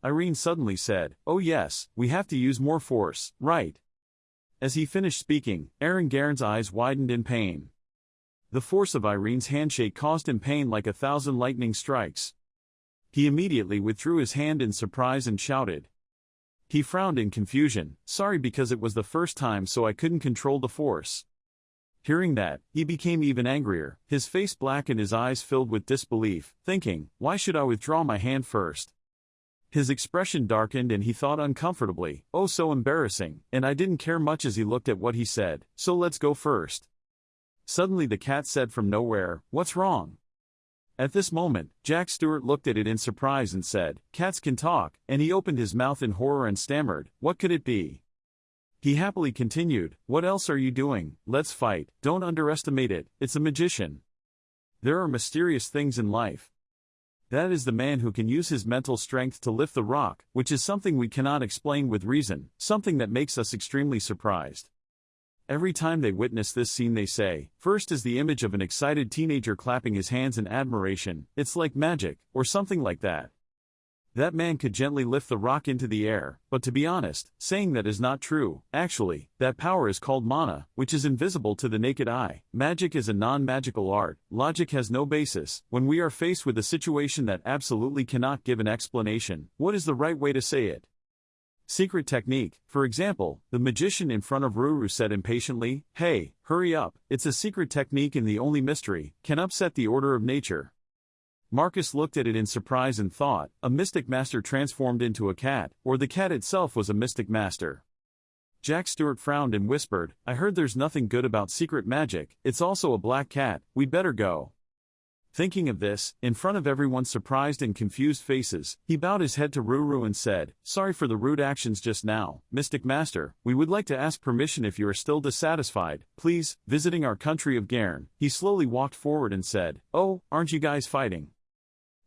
Irene suddenly said, "Oh yes, we have to use more force, right?" As he finished speaking, Aaron Gairn's eyes widened in pain. The force of Irene's handshake caused him pain like 1,000 lightning strikes. He immediately withdrew his hand in surprise and shouted. He frowned in confusion, "Sorry, because it was the first time, so I couldn't control the force." Hearing that, he became even angrier, his face black and his eyes filled with disbelief, thinking, "Why should I withdraw my hand first?" His expression darkened and he thought uncomfortably, "Oh, so embarrassing," and I didn't care much as he looked at what he said, "So let's go first." Suddenly the cat said from nowhere, "What's wrong?" At this moment, Jack Stewart looked at it in surprise and said, "Cats can talk," and he opened his mouth in horror and stammered, "What could it be?" He happily continued, "What else are you doing? Let's fight, don't underestimate it, it's a magician. There are mysterious things in life. That is the man who can use his mental strength to lift the rock, which is something we cannot explain with reason, something that makes us extremely surprised." Every time they witness this scene they say, first is the image of an excited teenager clapping his hands in admiration, "It's like magic," or something like that. That man could gently lift the rock into the air, but to be honest, saying that is not true. Actually, that power is called mana, which is invisible to the naked eye. Magic is a non-magical art, logic has no basis. When we are faced with a situation that absolutely cannot give an explanation, what is the right way to say it? Secret technique. For example, the magician in front of Ruru said impatiently, "Hey, hurry up, it's a secret technique and the only mystery can upset the order of nature." Marcus looked at it in surprise and thought, a mystic master transformed into a cat, or the cat itself was a mystic master. Jack Stewart frowned and whispered, "I heard there's nothing good about secret magic, it's also a black cat, we'd better go." Thinking of this, in front of everyone's surprised and confused faces, he bowed his head to Ruru and said, "Sorry for the rude actions just now, Mystic Master, we would like to ask permission if you are still dissatisfied, please, visiting our country of Gairn." He slowly walked forward and said, "Oh, aren't you guys fighting?"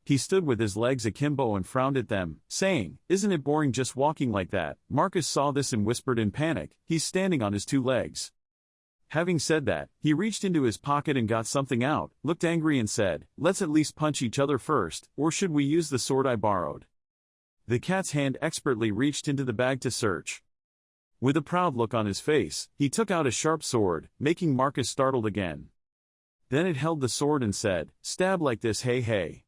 He stood with his legs akimbo and frowned at them, saying, "Isn't it boring just walking like that?" Marcus saw this and whispered in panic, "He's standing on his 2 legs. Having said that, he reached into his pocket and got something out, looked angry and said, "Let's at least punch each other first, or should we use the sword I borrowed?" The cat's hand expertly reached into the bag to search. With a proud look on his face, he took out a sharp sword, making Marcus startled again. Then it held the sword and said, "Stab like this, hey hey."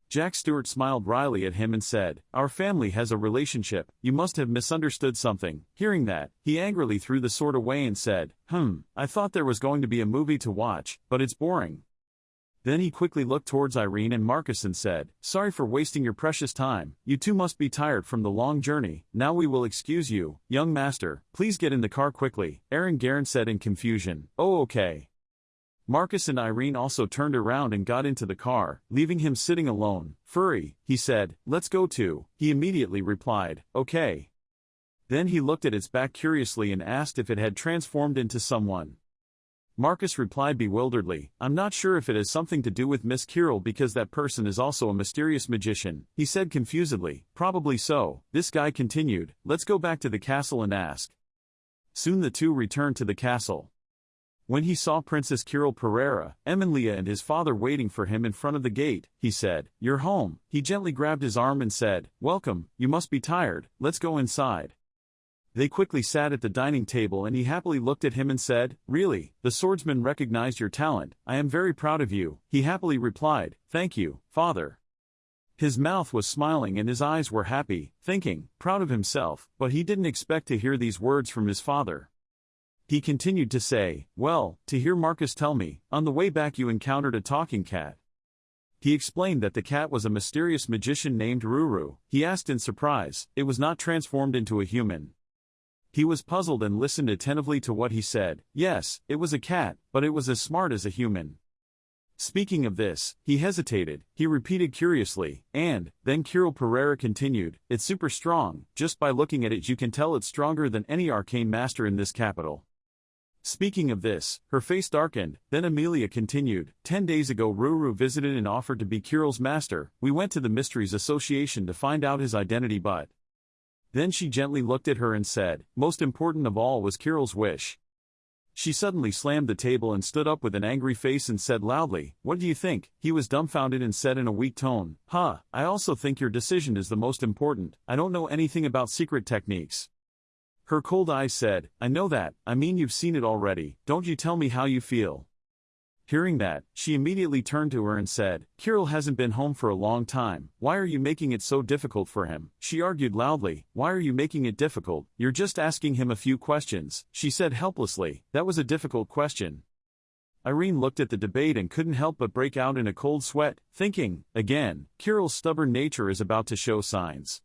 Jack Stewart smiled wryly at him and said, "Our family has a relationship, you must have misunderstood something." Hearing that, he angrily threw the sword away and said, I thought there was going to be a movie to watch, but it's boring." Then he quickly looked towards Irene and Marcus and said, "Sorry for wasting your precious time, you two must be tired from the long journey, now we will excuse you, young master, please get in the car quickly," Aaron Garen said in confusion. "Oh okay." Marcus and Irene also turned around and got into the car, leaving him sitting alone. "Furry," he said, "let's go too." He immediately replied, "Okay." Then he looked at its back curiously and asked if it had transformed into someone. Marcus replied bewilderedly, "I'm not sure if it has something to do with Miss Kirill because that person is also a mysterious magician," he said confusedly. "Probably so." This guy continued, "Let's go back to the castle and ask." Soon the two returned to the castle. When he saw Princess Kirill Pereira, Emilia and his father waiting for him in front of the gate, he said, "You're home." He gently grabbed his arm and said, "Welcome, you must be tired, let's go inside." They quickly sat at the dining table and he happily looked at him and said, "Really, the swordsman recognized your talent, I am very proud of you." He happily replied, "Thank you, father." His mouth was smiling and his eyes were happy, thinking, proud of himself, but he didn't expect to hear these words from his father. He continued to say, "Well, to hear Marcus tell me, on the way back you encountered a talking cat." He explained that the cat was a mysterious magician named Ruru. He asked in surprise, "It was not transformed into a human?" He was puzzled and listened attentively to what he said. "Yes, it was a cat, but it was as smart as a human." Speaking of this, he hesitated, he repeated curiously, and then Kirill Pereira continued, "It's super strong, just by looking at it you can tell it's stronger than any arcane master in this capital." Speaking of this, her face darkened, then Emilia continued, 10 days ago Ruru visited and offered to be Kirill's master. We went to the Mysteries Association to find out his identity but..." Then she gently looked at her and said, "Most important of all was Kirill's wish." She suddenly slammed the table and stood up with an angry face and said loudly, "What do you think?" He was dumbfounded and said in a weak tone, "Huh, I also think your decision is the most important. I don't know anything about secret techniques." Her cold eyes said, "I know that, I mean you've seen it already, don't you tell me how you feel." Hearing that, she immediately turned to her and said, "Kirill hasn't been home for a long time, why are you making it so difficult for him?" She argued loudly, "Why are you making it difficult? You're just asking him a few questions," she said helplessly. "That was a difficult question." Irene looked at the debate and couldn't help but break out in a cold sweat, thinking, again, Kirill's stubborn nature is about to show signs.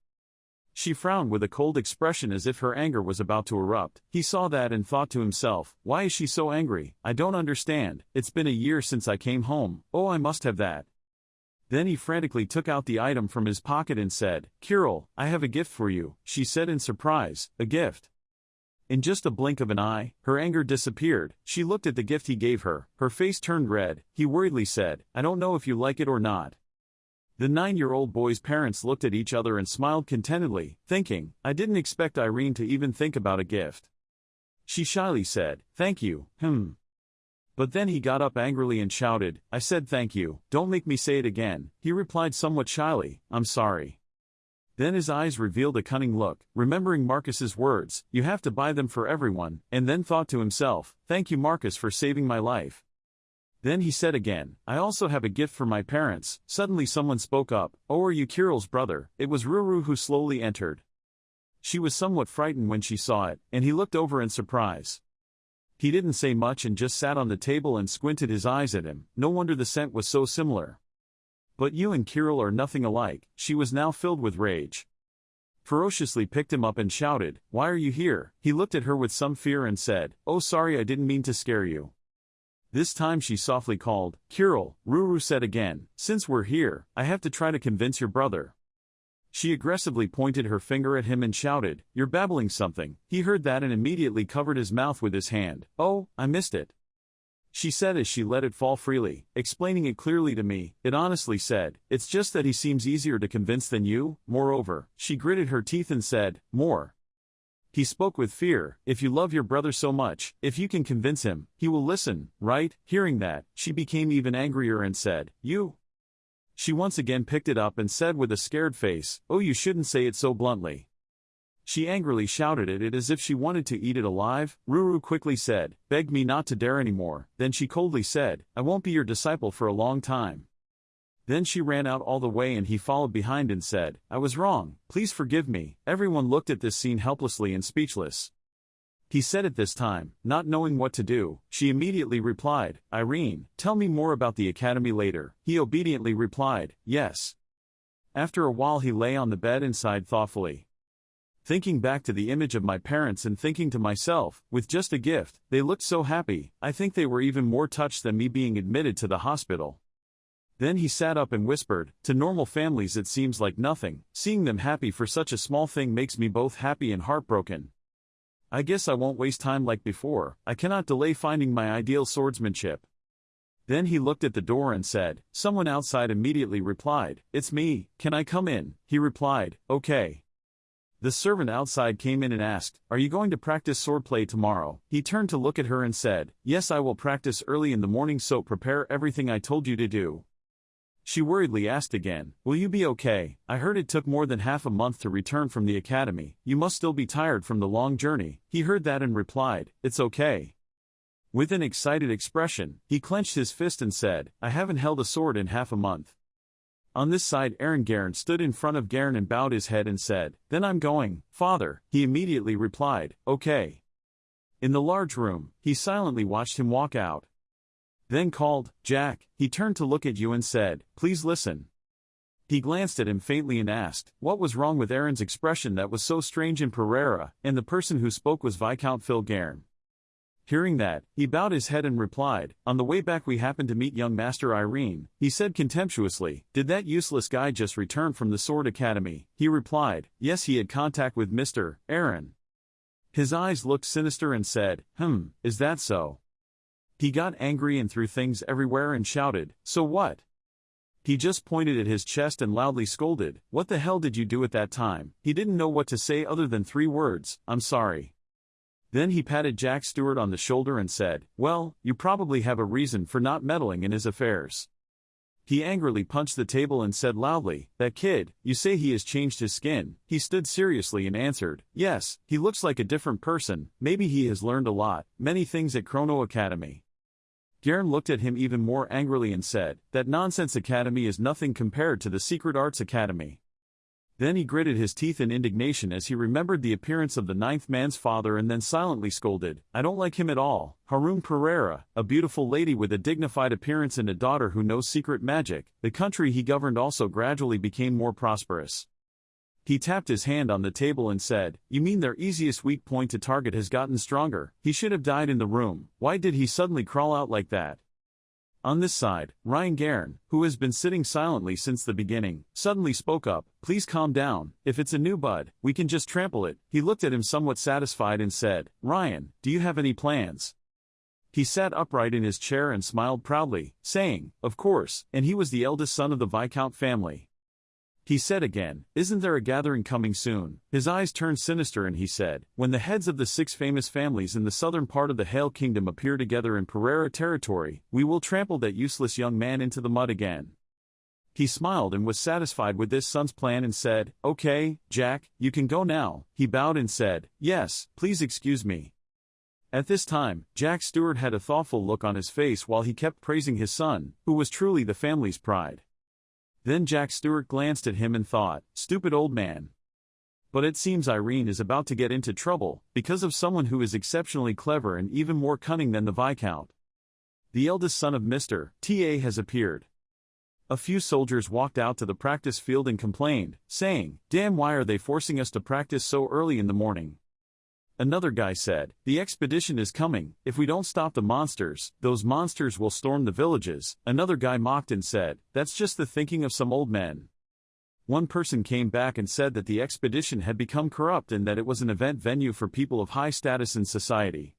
She frowned with a cold expression as if her anger was about to erupt. He saw that and thought to himself, "Why is she so angry? I don't understand, it's been a year since I came home, oh I must have that." Then he frantically took out the item from his pocket and said, "Kirill, I have a gift for you," she said in surprise, "A gift?" In just a blink of an eye, her anger disappeared. She looked at the gift he gave her, her face turned red. He worriedly said, "I don't know if you like it or not." The 9-year-old boy's parents looked at each other and smiled contentedly, thinking, I didn't expect Irene to even think about a gift. She shyly said, "Thank you, But then he got up angrily and shouted, "I said thank you, don't make me say it again." He replied somewhat shyly, "I'm sorry." Then his eyes revealed a cunning look, remembering Marcus's words, "You have to buy them for everyone," and then thought to himself, "Thank you Marcus for saving my life." Then he said again, "I also have a gift for my parents." Suddenly someone spoke up, "Oh, are you Kirill's brother?" It was Ruru who slowly entered. She was somewhat frightened when she saw it, and he looked over in surprise. He didn't say much and just sat on the table and squinted his eyes at him. No wonder the scent was so similar. "But you and Kirill are nothing alike." She was now filled with rage. Ferociously picked him up and shouted, "Why are you here?" He looked at her with some fear and said, "Oh sorry, I didn't mean to scare you." This time she softly called, "Kirill." Ruru said again, "Since we're here, I have to try to convince your brother." She aggressively pointed her finger at him and shouted, "You're babbling something." He heard that and immediately covered his mouth with his hand. "Oh, I missed it," she said as she let it fall freely, explaining it clearly to me. It honestly said, "It's just that he seems easier to convince than you." Moreover, she gritted her teeth and said, "More." He spoke with fear, "If you love your brother so much, if you can convince him, he will listen, right?" Hearing that, she became even angrier and said, "You?" She once again picked it up and said with a scared face, "Oh, you shouldn't say it so bluntly." She angrily shouted at it as if she wanted to eat it alive. Ruru quickly said, "Begged me not to dare anymore." Then she coldly said, "I won't be your disciple for a long time." Then she ran out all the way and he followed behind and said, "I was wrong, please forgive me." Everyone looked at this scene helplessly and speechless. He said it this time, not knowing what to do. She immediately replied, Irene, tell me more about the academy later. He obediently replied, yes. After a while he lay on the bed and sighed thoughtfully. Thinking back to the image of my parents and thinking to myself, with just a gift, they looked so happy. I think they were even more touched than me being admitted to the hospital. Then he sat up and whispered, to normal families it seems like nothing. Seeing them happy for such a small thing makes me both happy and heartbroken. I guess I won't waste time like before. I cannot delay finding my ideal swordsmanship. Then he looked at the door and said, someone outside immediately replied, it's me, can I come in? He replied, okay. The servant outside came in and asked, are you going to practice swordplay tomorrow? He turned to look at her and said, yes, I will practice early in the morning, so prepare everything I told you to do. She worriedly asked again, will you be okay? I heard it took more than half a month to return from the academy. You must still be tired from the long journey. He heard that and replied, it's okay. With an excited expression, he clenched his fist and said, I haven't held a sword in half a month. On this side Garen stood in front of Garen and bowed his head and said, then I'm going, father. He immediately replied, okay. In the large room, he silently watched him walk out. Then called, Jack. He turned to look at you and said, please listen. He glanced at him faintly and asked, what was wrong with Aaron's expression that was so strange in Pereira, and the person who spoke was Viscount Phil Garen. Hearing that, he bowed his head and replied, on the way back we happened to meet young Master Irene. He said contemptuously, did that useless guy just return from the Sword Academy? He replied, yes, he had contact with Mr. Aaron. His eyes looked sinister and said, is that so? He got angry and threw things everywhere and shouted, so what? He just pointed at his chest and loudly scolded, what the hell did you do at that time? He didn't know what to say other than 3 words, I'm sorry. Then he patted Jack Stewart on the shoulder and said, well, you probably have a reason for not meddling in his affairs. He angrily punched the table and said loudly, that kid, you say he has changed his skin? He stood seriously and answered, yes, he looks like a different person, maybe he has learned a lot, many things at Chrono Academy. Garen looked at him even more angrily and said, that nonsense academy is nothing compared to the Secret Arts Academy. Then he gritted his teeth in indignation as he remembered the appearance of the 9th man's father and then silently scolded, I don't like him at all. Harun Pereira, a beautiful lady with a dignified appearance and a daughter who knows secret magic. The country he governed also gradually became more prosperous. He tapped his hand on the table and said, you mean their easiest weak point to target has gotten stronger? He should have died in the room. Why did he suddenly crawl out like that? On this side, Ryan Garen, who has been sitting silently since the beginning, suddenly spoke up, please calm down. If it's a new bud, we can just trample it. He looked at him somewhat satisfied and said, Ryan, do you have any plans? He sat upright in his chair and smiled proudly, saying, of course, and he was the eldest son of the Viscount family. He said again, isn't there a gathering coming soon? His eyes turned sinister and he said, when the heads of the 6 famous families in the southern part of the Hale Kingdom appear together in Pereira territory, we will trample that useless young man into the mud again. He smiled and was satisfied with this son's plan and said, okay, Jack, you can go now. He bowed and said, yes, please excuse me. At this time, Jack Stewart had a thoughtful look on his face while he kept praising his son, who was truly the family's pride. Then Jack Stewart glanced at him and thought, stupid old man. But it seems Irene is about to get into trouble, because of someone who is exceptionally clever and even more cunning than the Viscount. The eldest son of Mr. T.A. has appeared. A few soldiers walked out to the practice field and complained, saying, damn, why are they forcing us to practice so early in the morning? Another guy said, the expedition is coming. If we don't stop the monsters, those monsters will storm the villages. Another guy mocked and said, that's just the thinking of some old men. One person came back and said that the expedition had become corrupt and that it was an event venue for people of high status in society.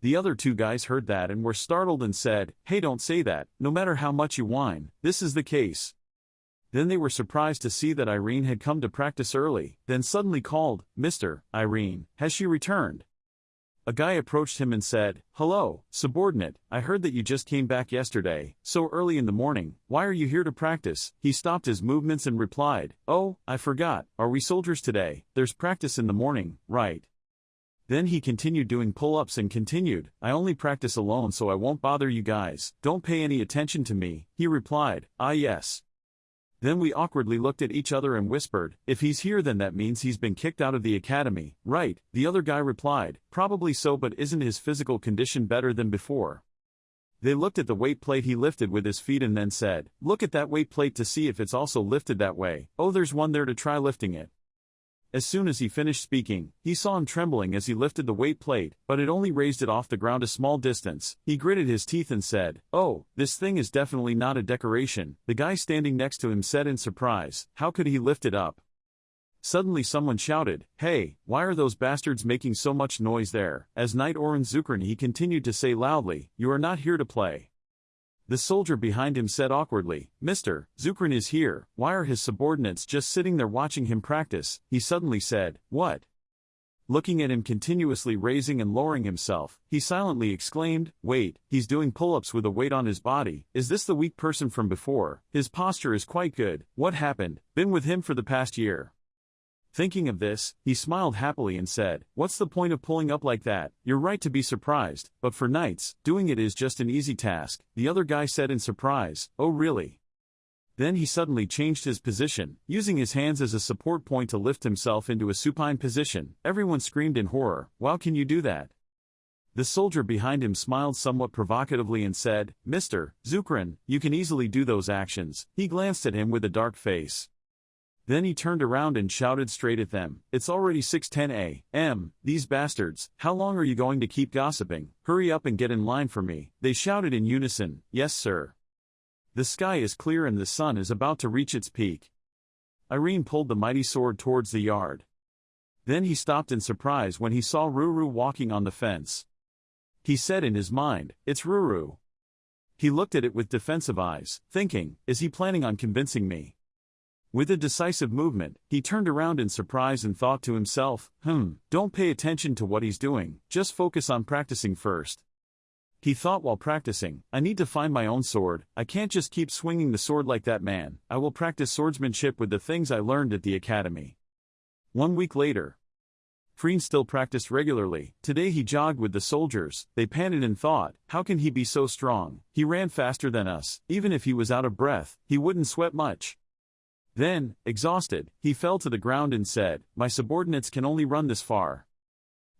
The other 2 guys heard that and were startled and said, hey, don't say that, no matter how much you whine, this is the case. Then they were surprised to see that Irene had come to practice early, then suddenly called, Mr. Irene, has she returned? A guy approached him and said, hello, subordinate, I heard that you just came back yesterday, so early in the morning, why are you here to practice? He stopped his movements and replied, oh, I forgot, are we soldiers today? There's practice in the morning, right? Then he continued doing pull-ups and continued, I only practice alone so I won't bother you guys, don't pay any attention to me. He replied, ah yes. Then we awkwardly looked at each other and whispered, if he's here then that means he's been kicked out of the academy, right? The other guy replied, probably so, but isn't his physical condition better than before? They looked at the weight plate he lifted with his feet and then said, look at that weight plate to see if it's also lifted that way. Oh, there's one there, to try lifting it. As soon as he finished speaking, he saw him trembling as he lifted the weight plate, but it only raised it off the ground a small distance. He gritted his teeth and said, oh, this thing is definitely not a decoration. The guy standing next to him said in surprise, how could he lift it up? Suddenly someone shouted, hey, why are those bastards making so much noise there? As Knight Oren Zukrin he continued to say loudly, you are not here to play. The soldier behind him said awkwardly, Mr. Zukrin is here, why are his subordinates just sitting there watching him practice? He suddenly said, what? Looking at him continuously raising and lowering himself, he silently exclaimed, wait, he's doing pull-ups with a weight on his body. Is this the weak person from before? His posture is quite good. What happened? Been with him for the past year. Thinking of this, he smiled happily and said, what's the point of pulling up like that? You're right to be surprised, but for knights, doing it is just an easy task. The other guy said in surprise, oh really? Then he suddenly changed his position, using his hands as a support point to lift himself into a supine position. Everyone screamed in horror, wow, can you do that? The soldier behind him smiled somewhat provocatively and said, Mr. Zukrin, you can easily do those actions. He glanced at him with a dark face. Then he turned around and shouted straight at them, it's already 6:10 a.m., these bastards, how long are you going to keep gossiping? Hurry up and get in line for me. They shouted in unison, yes sir. The sky is clear and the sun is about to reach its peak. Irene pulled the mighty sword towards the yard. Then he stopped in surprise when he saw Ruru walking on the fence. He said in his mind, it's Ruru. He looked at it with defensive eyes, thinking, is he planning on convincing me? With a decisive movement, he turned around in surprise and thought to himself, don't pay attention to what he's doing, just focus on practicing first. He thought while practicing, I need to find my own sword, I can't just keep swinging the sword like that man, I will practice swordsmanship with the things I learned at the academy. 1 week later. Freen still practiced regularly. Today he jogged with the soldiers. They panted and thought, how can he be so strong? He ran faster than us. Even if he was out of breath, he wouldn't sweat much. Then, exhausted, he fell to the ground and said, my subordinates can only run this far.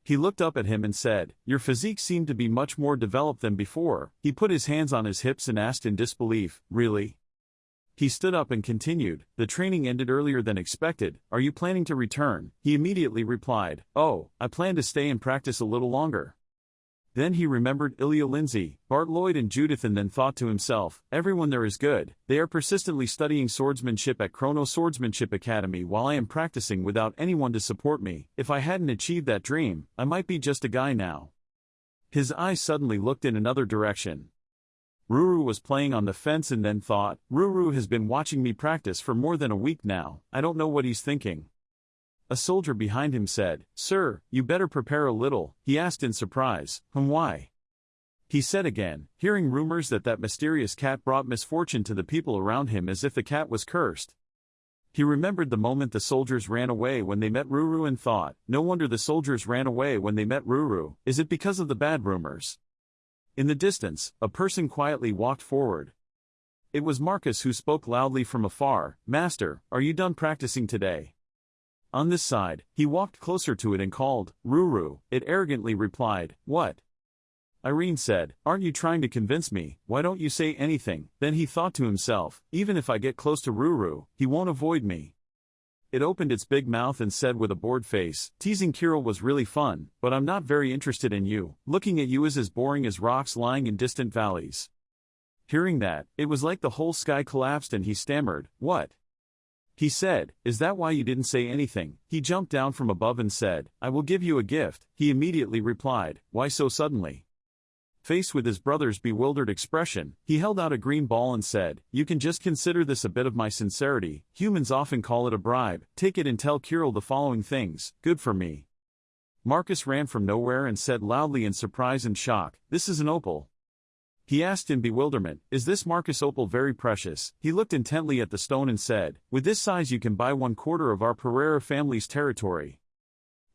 He looked up at him and said, your physique seemed to be much more developed than before. He put his hands on his hips and asked in disbelief, really? He stood up and continued, the training ended earlier than expected, are you planning to return? He immediately replied, oh, I plan to stay and practice a little longer. Then he remembered Ilya Lindsay, Bart Lloyd and Judith and then thought to himself, everyone there is good, they are persistently studying swordsmanship at Chrono Swordsmanship Academy while I am practicing without anyone to support me. If I hadn't achieved that dream, I might be just a guy now. His eyes suddenly looked in another direction. Ruru was playing on the fence and then thought, Ruru has been watching me practice for more than a week now, I don't know what he's thinking. A soldier behind him said, sir, you better prepare a little. He asked in surprise, why? He said again, hearing rumors that mysterious cat brought misfortune to the people around him as if the cat was cursed. He remembered the moment the soldiers ran away when they met Ruru and thought, no wonder the soldiers ran away when they met Ruru, is it because of the bad rumors? In the distance, a person quietly walked forward. It was Marcus who spoke loudly from afar, Master, are you done practicing today? On this side, he walked closer to it and called, Ruru. It arrogantly replied, what? Irene said, aren't you trying to convince me? Why don't you say anything? Then he thought to himself, even if I get close to Ruru, he won't avoid me. It opened its big mouth and said with a bored face, teasing Kirill was really fun, but I'm not very interested in you. Looking at you is as boring as rocks lying in distant valleys. Hearing that, it was like the whole sky collapsed and he stammered, what? He said, is that why you didn't say anything? He jumped down from above and said, I will give you a gift. He immediately replied, why so suddenly? Faced with his brother's bewildered expression, he held out a green ball and said, you can just consider this a bit of my sincerity. Humans often call it a bribe. Take it and tell Kirill the following things, good for me. Marcus ran from nowhere and said loudly in surprise and shock, this is an opal. He asked in bewilderment, is this Marcus opal very precious? He looked intently at the stone and said, with this size you can buy 1/4 of our Pereira family's territory.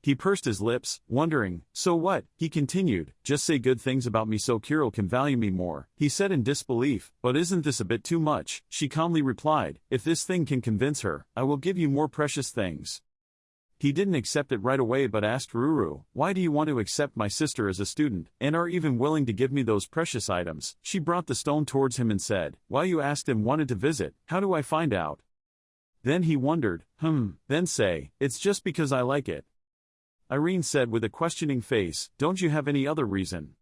He pursed his lips, wondering, so what? He continued, just say good things about me so Kirill can value me more. He said in disbelief, but isn't this a bit too much? She calmly replied, if this thing can convince her, I will give you more precious things. He didn't accept it right away but asked Ruru, why do you want to accept my sister as a student, and are even willing to give me those precious items? She brought the stone towards him and said, why you asked and wanted to visit, how do I find out? Then he wondered, then say, it's just because I like it. Irene said with a questioning face, don't you have any other reason?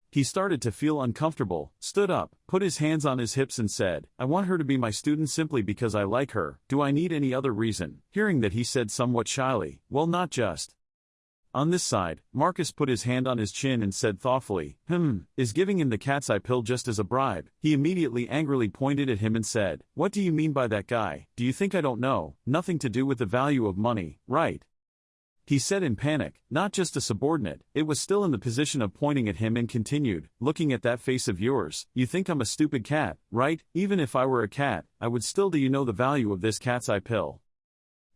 He started to feel uncomfortable, stood up, put his hands on his hips and said, I want her to be my student simply because I like her, do I need any other reason? Hearing that he said somewhat shyly, well not just. On this side, Marcus put his hand on his chin and said thoughtfully, is giving him the cat's eye pill just as a bribe? He immediately angrily pointed at him and said, what do you mean by that, guy? Do you think I don't know? Nothing to do with the value of money, right? He said in panic, not just a subordinate, it was still in the position of pointing at him and continued, looking at that face of yours, you think I'm a stupid cat, right? Even if I were a cat, I would still do you know the value of this cat's eye pill?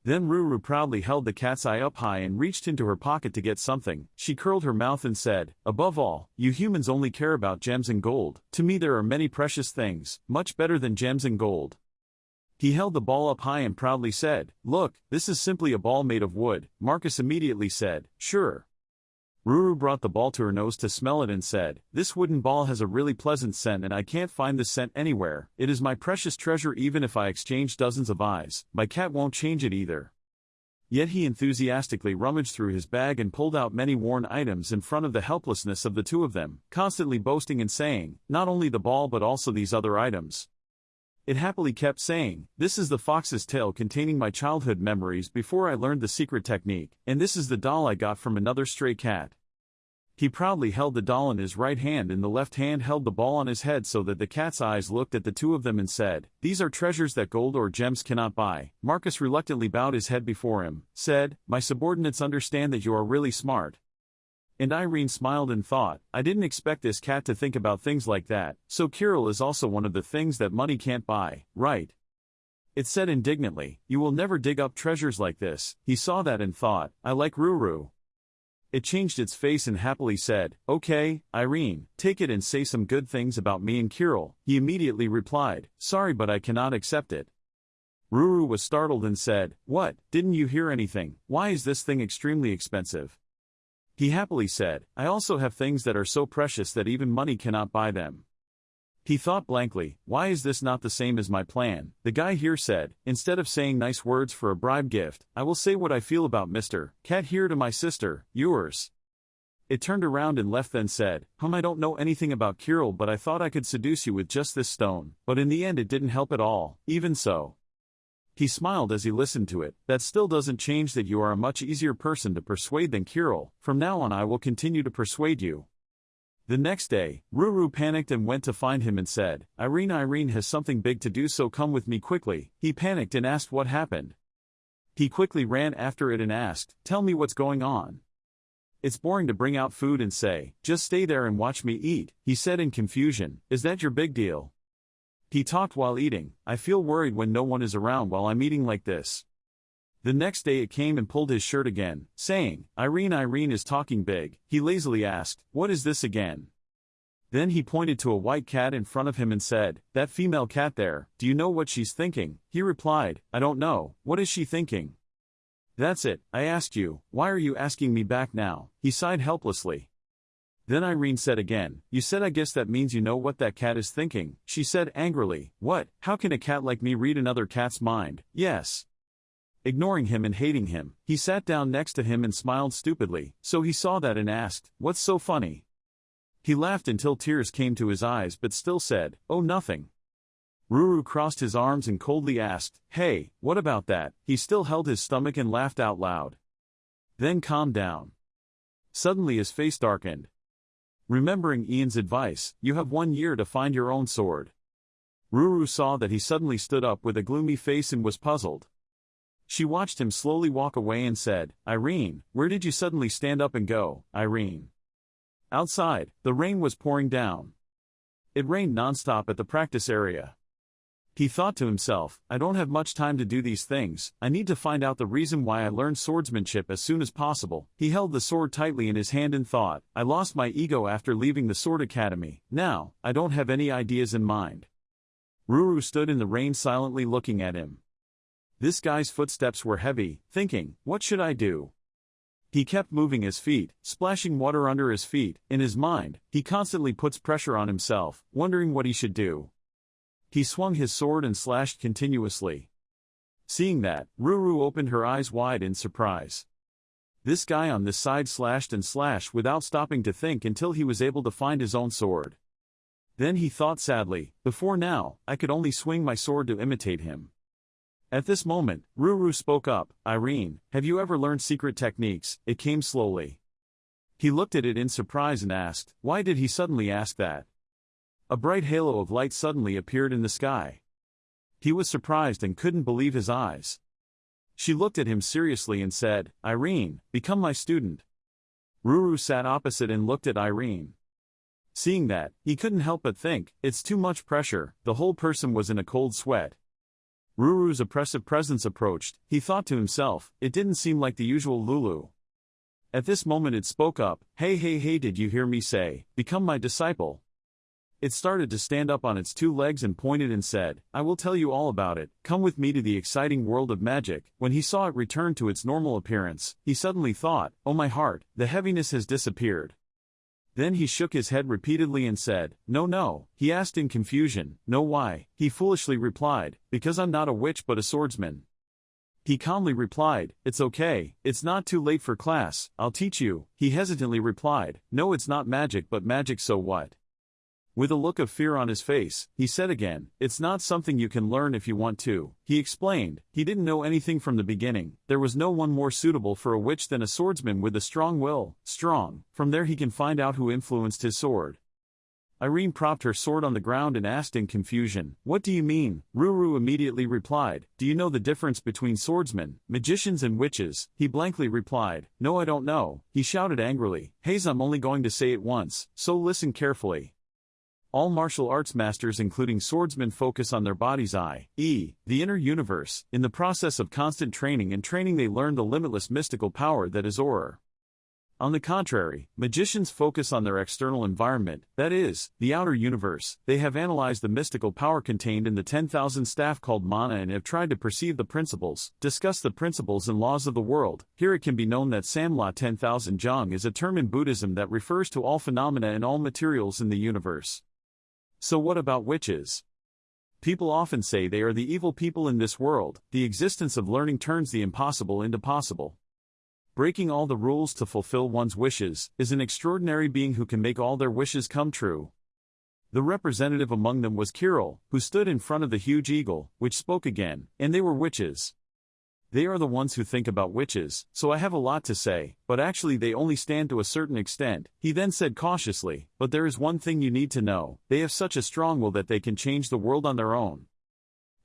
Then Ruru proudly held the cat's eye up high and reached into her pocket to get something. She curled her mouth and said, above all, you humans only care about gems and gold. To me there are many precious things, much better than gems and gold. He held the ball up high and proudly said, look, this is simply a ball made of wood. Marcus immediately said, sure. Ruru brought the ball to her nose to smell it and said, this wooden ball has a really pleasant scent and I can't find this scent anywhere. It is my precious treasure even if I exchange dozens of eyes. My cat won't change it either. Yet he enthusiastically rummaged through his bag and pulled out many worn items in front of the helplessness of the two of them, constantly boasting and saying, not only the ball but also these other items. It happily kept saying, this is the fox's tail containing my childhood memories before I learned the secret technique, and this is the doll I got from another stray cat. He proudly held the doll in his right hand and the left hand held the ball on his head so that the cat's eyes looked at the two of them and said, these are treasures that gold or gems cannot buy. Marcus reluctantly bowed his head before him, said, my subordinates understand that you are really smart. And Irene smiled and thought, I didn't expect this cat to think about things like that, so Kirill is also one of the things that money can't buy, right? It said indignantly, you will never dig up treasures like this. He saw that and thought, I like Ruru. It changed its face and happily said, okay, Irene, take it and say some good things about me and Kirill. He immediately replied, sorry but I cannot accept it. Ruru was startled and said, what, didn't you hear anything? Why is this thing extremely expensive? He happily said, I also have things that are so precious that even money cannot buy them. He thought blankly, why is this not the same as my plan? The guy here said, instead of saying nice words for a bribe gift, I will say what I feel about Mr. Cat here to my sister, yours. It turned around and left then said, I don't know anything about Kirill but I thought I could seduce you with just this stone, but in the end it didn't help at all, even so. He smiled as he listened to it, that still doesn't change that you are a much easier person to persuade than Kirill. From now on I will continue to persuade you. The next day, Ruru panicked and went to find him and said, Irene has something big to do so come with me quickly. He panicked and asked what happened. He quickly ran after it and asked, tell me what's going on. It's boring to bring out food and say, just stay there and watch me eat, he said in confusion, is that your big deal? He talked while eating, I feel worried when no one is around while I'm eating like this. The next day it came and pulled his shirt again, saying, Irene is talking big. He lazily asked, what is this again? Then he pointed to a white cat in front of him and said, that female cat there, do you know what she's thinking? He replied, I don't know, what is she thinking? That's it, I asked you, why are you asking me back now? He sighed helplessly. Then Irene said again, you said I guess that means you know what that cat is thinking. She said angrily, what, how can a cat like me read another cat's mind? Yes. Ignoring him and hating him, he sat down next to him and smiled stupidly, so he saw that and asked, what's so funny? He laughed until tears came to his eyes but still said, oh nothing. Ruru crossed his arms and coldly asked, hey, what about that? He still held his stomach and laughed out loud. Then calmed down. Suddenly his face darkened. Remembering Ian's advice, you have 1 year to find your own sword. Ruru saw that he suddenly stood up with a gloomy face and was puzzled. She watched him slowly walk away and said, Irene, where did you suddenly stand up and go, Irene? Outside, the rain was pouring down. It rained nonstop at the practice area. He thought to himself, I don't have much time to do these things, I need to find out the reason why I learned swordsmanship as soon as possible. He held the sword tightly in his hand and thought, I lost my ego after leaving the Sword Academy, now, I don't have any ideas in mind. Ruru stood in the rain silently looking at him. This guy's footsteps were heavy, thinking, what should I do? He kept moving his feet, splashing water under his feet. In his mind, he constantly puts pressure on himself, wondering what he should do. He swung his sword and slashed continuously. Seeing that, Ruru opened her eyes wide in surprise. This guy on this side slashed and slashed without stopping to think until he was able to find his own sword. Then he thought sadly, before now, I could only swing my sword to imitate him. At this moment, Ruru spoke up, Irene, have you ever learned secret techniques? It came slowly. He looked at it in surprise and asked, why did he suddenly ask that? A bright halo of light suddenly appeared in the sky. He was surprised and couldn't believe his eyes. She looked at him seriously and said, Irene, become my student. Ruru sat opposite and looked at Irene. Seeing that, he couldn't help but think, it's too much pressure. The whole person was in a cold sweat. Ruru's oppressive presence approached. He thought to himself, it didn't seem like the usual Lulu. At this moment it spoke up, hey, did you hear me say, become my disciple? It started to stand up on its two legs and pointed and said, I will tell you all about it, come with me to the exciting world of magic. When he saw it return to its normal appearance, he suddenly thought, oh my heart, the heaviness has disappeared. Then he shook his head repeatedly and said, no, he asked in confusion, no why? He foolishly replied, because I'm not a witch but a swordsman. He calmly replied, it's okay, it's not too late for class, I'll teach you. He hesitantly replied, no, it's not magic but magic, so what? With a look of fear on his face, he said again, it's not something you can learn if you want to. He explained, he didn't know anything from the beginning. There was no one more suitable for a witch than a swordsman with a strong will. Strong. From there he can find out who influenced his sword. Irene propped her sword on the ground and asked in confusion, what do you mean? Ruru immediately replied, do you know the difference between swordsmen, magicians and witches? He blankly replied, no, I don't know. He shouted angrily, Hayes, I'm only going to say it once, so listen carefully. All martial arts masters including swordsmen focus on their body's i.e., the inner universe. In the process of constant training they learn the limitless mystical power that is aura. On the contrary, magicians focus on their external environment, that is, the outer universe. They have analyzed the mystical power contained in the 10,000 staff called mana and have tried to perceive the principles, discuss the principles and laws of the world. Here it can be known that Samla 10,000 Jung is a term in Buddhism that refers to all phenomena and all materials in the universe. So what about witches? People often say they are the evil people in this world. The existence of learning turns the impossible into possible. Breaking all the rules to fulfill one's wishes is an extraordinary being who can make all their wishes come true. The representative among them was Kiril, who stood in front of the huge eagle, which spoke again, and they were witches. They are the ones who think about witches, so I have a lot to say, but actually they only stand to a certain extent. He then said cautiously, but there is one thing you need to know, they have such a strong will that they can change the world on their own.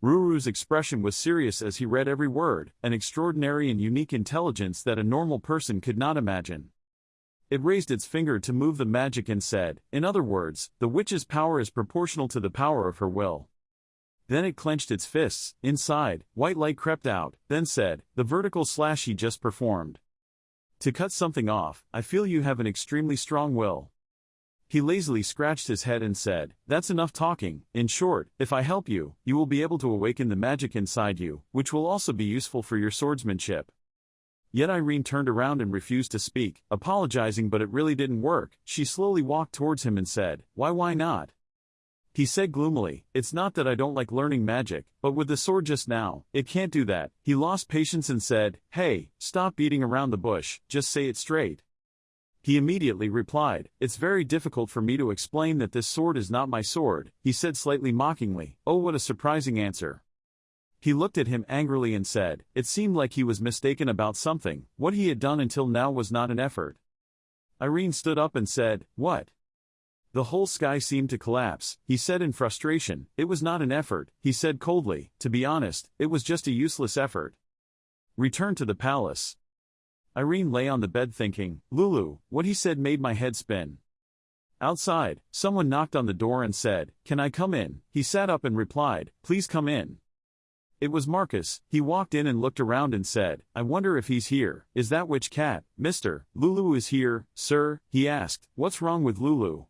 Ruru's expression was serious as he read every word, an extraordinary and unique intelligence that a normal person could not imagine. It raised its finger to move the magic and said, in other words, the witch's power is proportional to the power of her will. Then it clenched its fists. Inside, white light crept out, then said, the vertical slash he just performed. To cut something off, I feel you have an extremely strong will. He lazily scratched his head and said, that's enough talking. In short, if I help you, you will be able to awaken the magic inside you, which will also be useful for your swordsmanship. Yet Irene turned around and refused to speak, apologizing, but it really didn't work. She slowly walked towards him and said, why not? He said gloomily, it's not that I don't like learning magic, but with the sword just now, it can't do that. He lost patience and said, hey, stop beating around the bush, just say it straight. He immediately replied, it's very difficult for me to explain that this sword is not my sword. He said slightly mockingly, oh, what a surprising answer. He looked at him angrily and said, it seemed like he was mistaken about something. What he had done until now was not an effort. Irene stood up and said, what? The whole sky seemed to collapse. He said in frustration, it was not an effort. He said coldly, to be honest, it was just a useless effort. Return to the palace. Irene lay on the bed thinking, Lulu, what he said made my head spin. Outside, someone knocked on the door and said, "Can I come in?" He sat up and replied, "Please come in." It was Marcus. He walked in and looked around and said, "I wonder if he's here. Is that witch cat, Mr. Lulu is here, sir?" He asked, "What's wrong with Lulu?"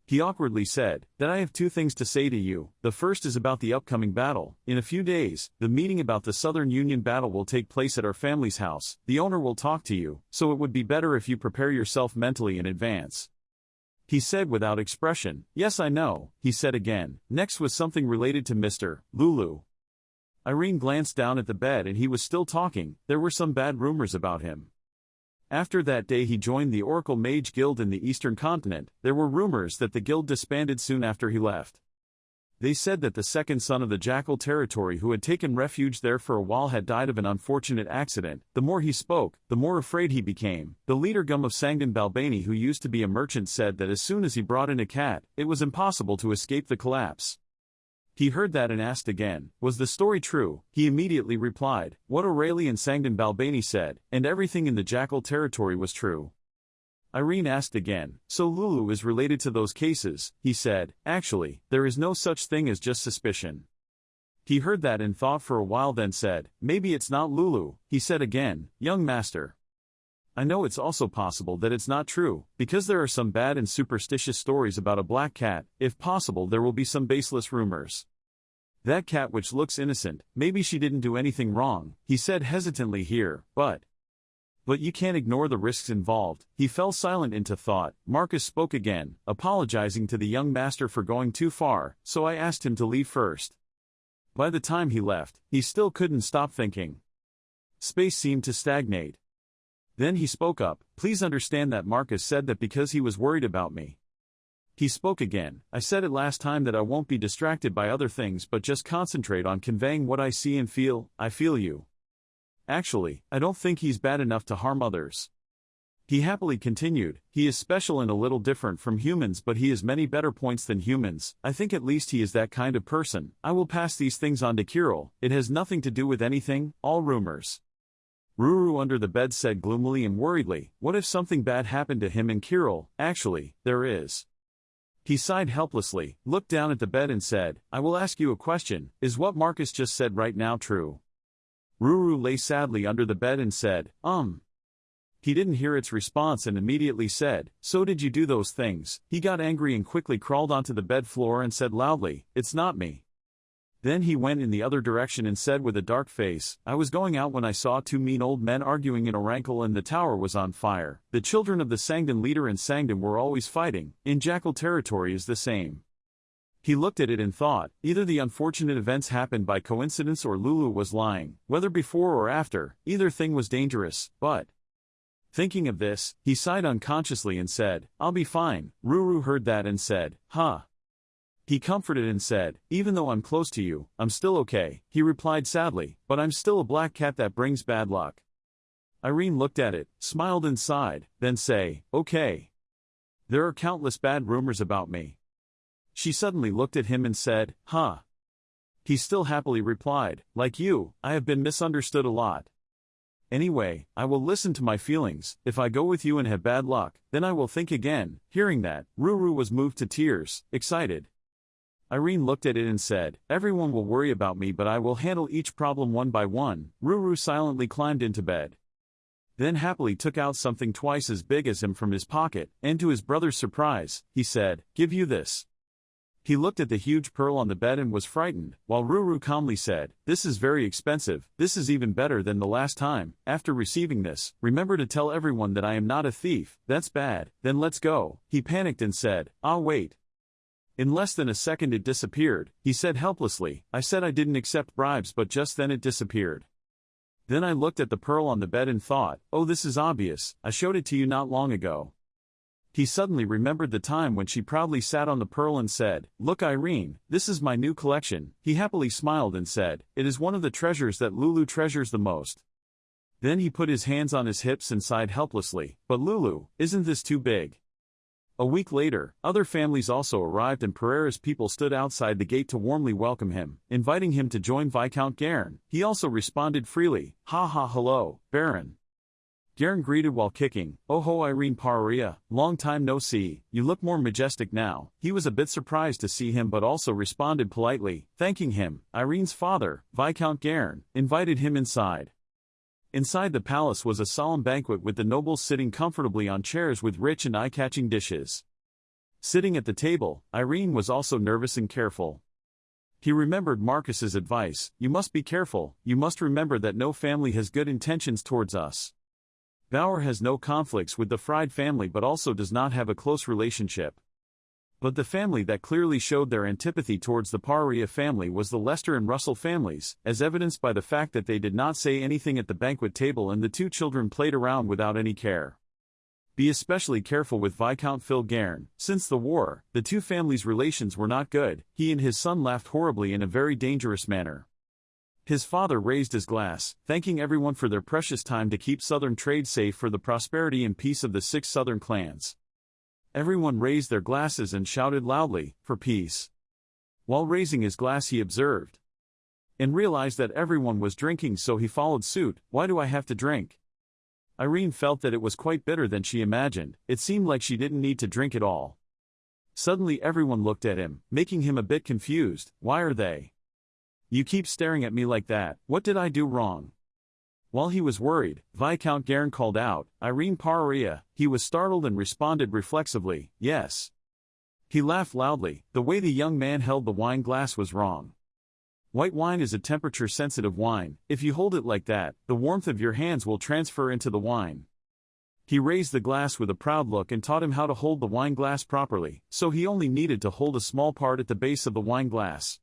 He awkwardly said, "That I have two things to say to you. The first is about the upcoming battle. In a few days, the meeting about the Southern Union battle will take place at our family's house. The owner will talk to you, so it would be better if you prepare yourself mentally in advance." He said without expression, "Yes, I know," he said again. Next was something related to Mr. Lulu. Irene glanced down at the bed and he was still talking. There were some bad rumors about him. After that day he joined the Oracle Mage Guild in the Eastern Continent. There were rumors that the guild disbanded soon after he left. They said that the second son of the Jackal territory who had taken refuge there for a while had died of an unfortunate accident. The more he spoke, the more afraid he became. The leader Gum of Sangdon Balbani, who used to be a merchant, said that as soon as he brought in a cat, it was impossible to escape the collapse. He heard that and asked again, "Was the story true?" He immediately replied, "What O'Reilly and Sangdon Balbani said, and everything in the Jackal territory was true." Irene asked again, "So Lulu is related to those cases?" He said, "Actually, there is no such thing as just suspicion." He heard that and thought for a while, then said, "Maybe it's not Lulu." He said again, "Young master, I know it's also possible that it's not true, because there are some bad and superstitious stories about a black cat. If possible, there will be some baseless rumors. That cat which looks innocent, maybe she didn't do anything wrong," he said hesitantly here, but you can't ignore the risks involved." He fell silent into thought. Marcus spoke again, apologizing to the young master for going too far, so I asked him to leave first. By the time he left, he still couldn't stop thinking. Space seemed to stagnate. Then he spoke up, "Please understand that Marcus said that because he was worried about me." He spoke again, "I said it last time that I won't be distracted by other things but just concentrate on conveying what I see and feel. I feel you. Actually, I don't think he's bad enough to harm others." He happily continued, "He is special and a little different from humans, but he has many better points than humans. I think at least he is that kind of person. I will pass these things on to Kirill. It has nothing to do with anything, all rumors." Ruru under the bed said gloomily and worriedly, "What if something bad happened to him and Kirill?" "Actually, there is." He sighed helplessly, looked down at the bed and said, "I will ask you a question. Is what Marcus just said right now true?" Ruru lay sadly under the bed and said, He didn't hear its response and immediately said, "So did you do those things?" He got angry and quickly crawled onto the bed floor and said loudly, "It's not me." Then he went in the other direction and said with a dark face, "I was going out when I saw two mean old men arguing in Orankle and the tower was on fire. The children of the Sangdon leader and Sangdon were always fighting. In Jackal territory is the same." He looked at it and thought, either the unfortunate events happened by coincidence or Lulu was lying. Whether before or after, either thing was dangerous, but... Thinking of this, he sighed unconsciously and said, "I'll be fine." Ruru heard that and said, "Huh." He comforted and said, "Even though I'm close to you, I'm still okay." He replied sadly, "But I'm still a black cat that brings bad luck." Irene looked at it, smiled and sighed, then say, "Okay. There are countless bad rumors about me." She suddenly looked at him and said, "Huh." He still happily replied, "Like you, I have been misunderstood a lot. Anyway, I will listen to my feelings. If I go with you and have bad luck, then I will think again." Hearing that, Ruru was moved to tears, excited. Irene looked at it and said, "Everyone will worry about me, but I will handle each problem one by one." Ruru silently climbed into bed. Then happily took out something twice as big as him from his pocket, and to his brother's surprise, he said, "Give you this." He looked at the huge pearl on the bed and was frightened, while Ruru calmly said, "This is very expensive. This is even better than the last time. After receiving this, remember to tell everyone that I am not a thief." "That's bad. Then let's go." He panicked and said, "Ah, wait." In less than a second it disappeared. He said helplessly, "I said I didn't accept bribes, but just then it disappeared." Then I looked at the pearl on the bed and thought, "Oh, this is obvious. I showed it to you not long ago." He suddenly remembered the time when she proudly sat on the pearl and said, "Look, Irene, this is my new collection." He happily smiled and said, "It is one of the treasures that Lulu treasures the most." Then he put his hands on his hips and sighed helplessly, "But Lulu, isn't this too big?" A week later, other families also arrived and Pereira's people stood outside the gate to warmly welcome him, inviting him to join Viscount Gairn. He also responded freely, "Ha ha, hello, Baron. Garen greeted while kicking. "Oh ho, Irene Paria, long time no see, you look more majestic now." He was a bit surprised to see him but also responded politely, thanking him. Irene's father, Viscount Garen, invited him inside. Inside the palace was a solemn banquet with the nobles sitting comfortably on chairs with rich and eye-catching dishes. Sitting at the table, Irene was also nervous and careful. He remembered Marcus's advice: "You must be careful, you must remember that no family has good intentions towards us. Bauer has no conflicts with the Fried family but also does not have a close relationship." But the family that clearly showed their antipathy towards the Paria family was the Lester and Russell families, as evidenced by the fact that they did not say anything at the banquet table and the two children played around without any care. Be especially careful with Viscount Phil Garen. Since the war, the two families' relations were not good. He and his son laughed horribly in a very dangerous manner. His father raised his glass, thanking everyone for their precious time to keep Southern trade safe for the prosperity and peace of the 6 Southern clans. Everyone raised their glasses and shouted loudly, "For peace." While raising his glass he observed and realized that everyone was drinking, so he followed suit. "Why do I have to drink?" Irene felt that it was quite bitter than she imagined. It seemed like she didn't need to drink at all. Suddenly everyone looked at him, making him a bit confused. "Why are they? You keep staring at me like that. What did I do wrong?" While he was worried, Viscount Garen called out, "Irene Paria." He was startled and responded reflexively, "Yes." He laughed loudly. The way the young man held the wine glass was wrong. White wine is a temperature-sensitive wine. If you hold it like that, the warmth of your hands will transfer into the wine. He raised the glass with a proud look and taught him how to hold the wine glass properly, so he only needed to hold a small part at the base of the wine glass.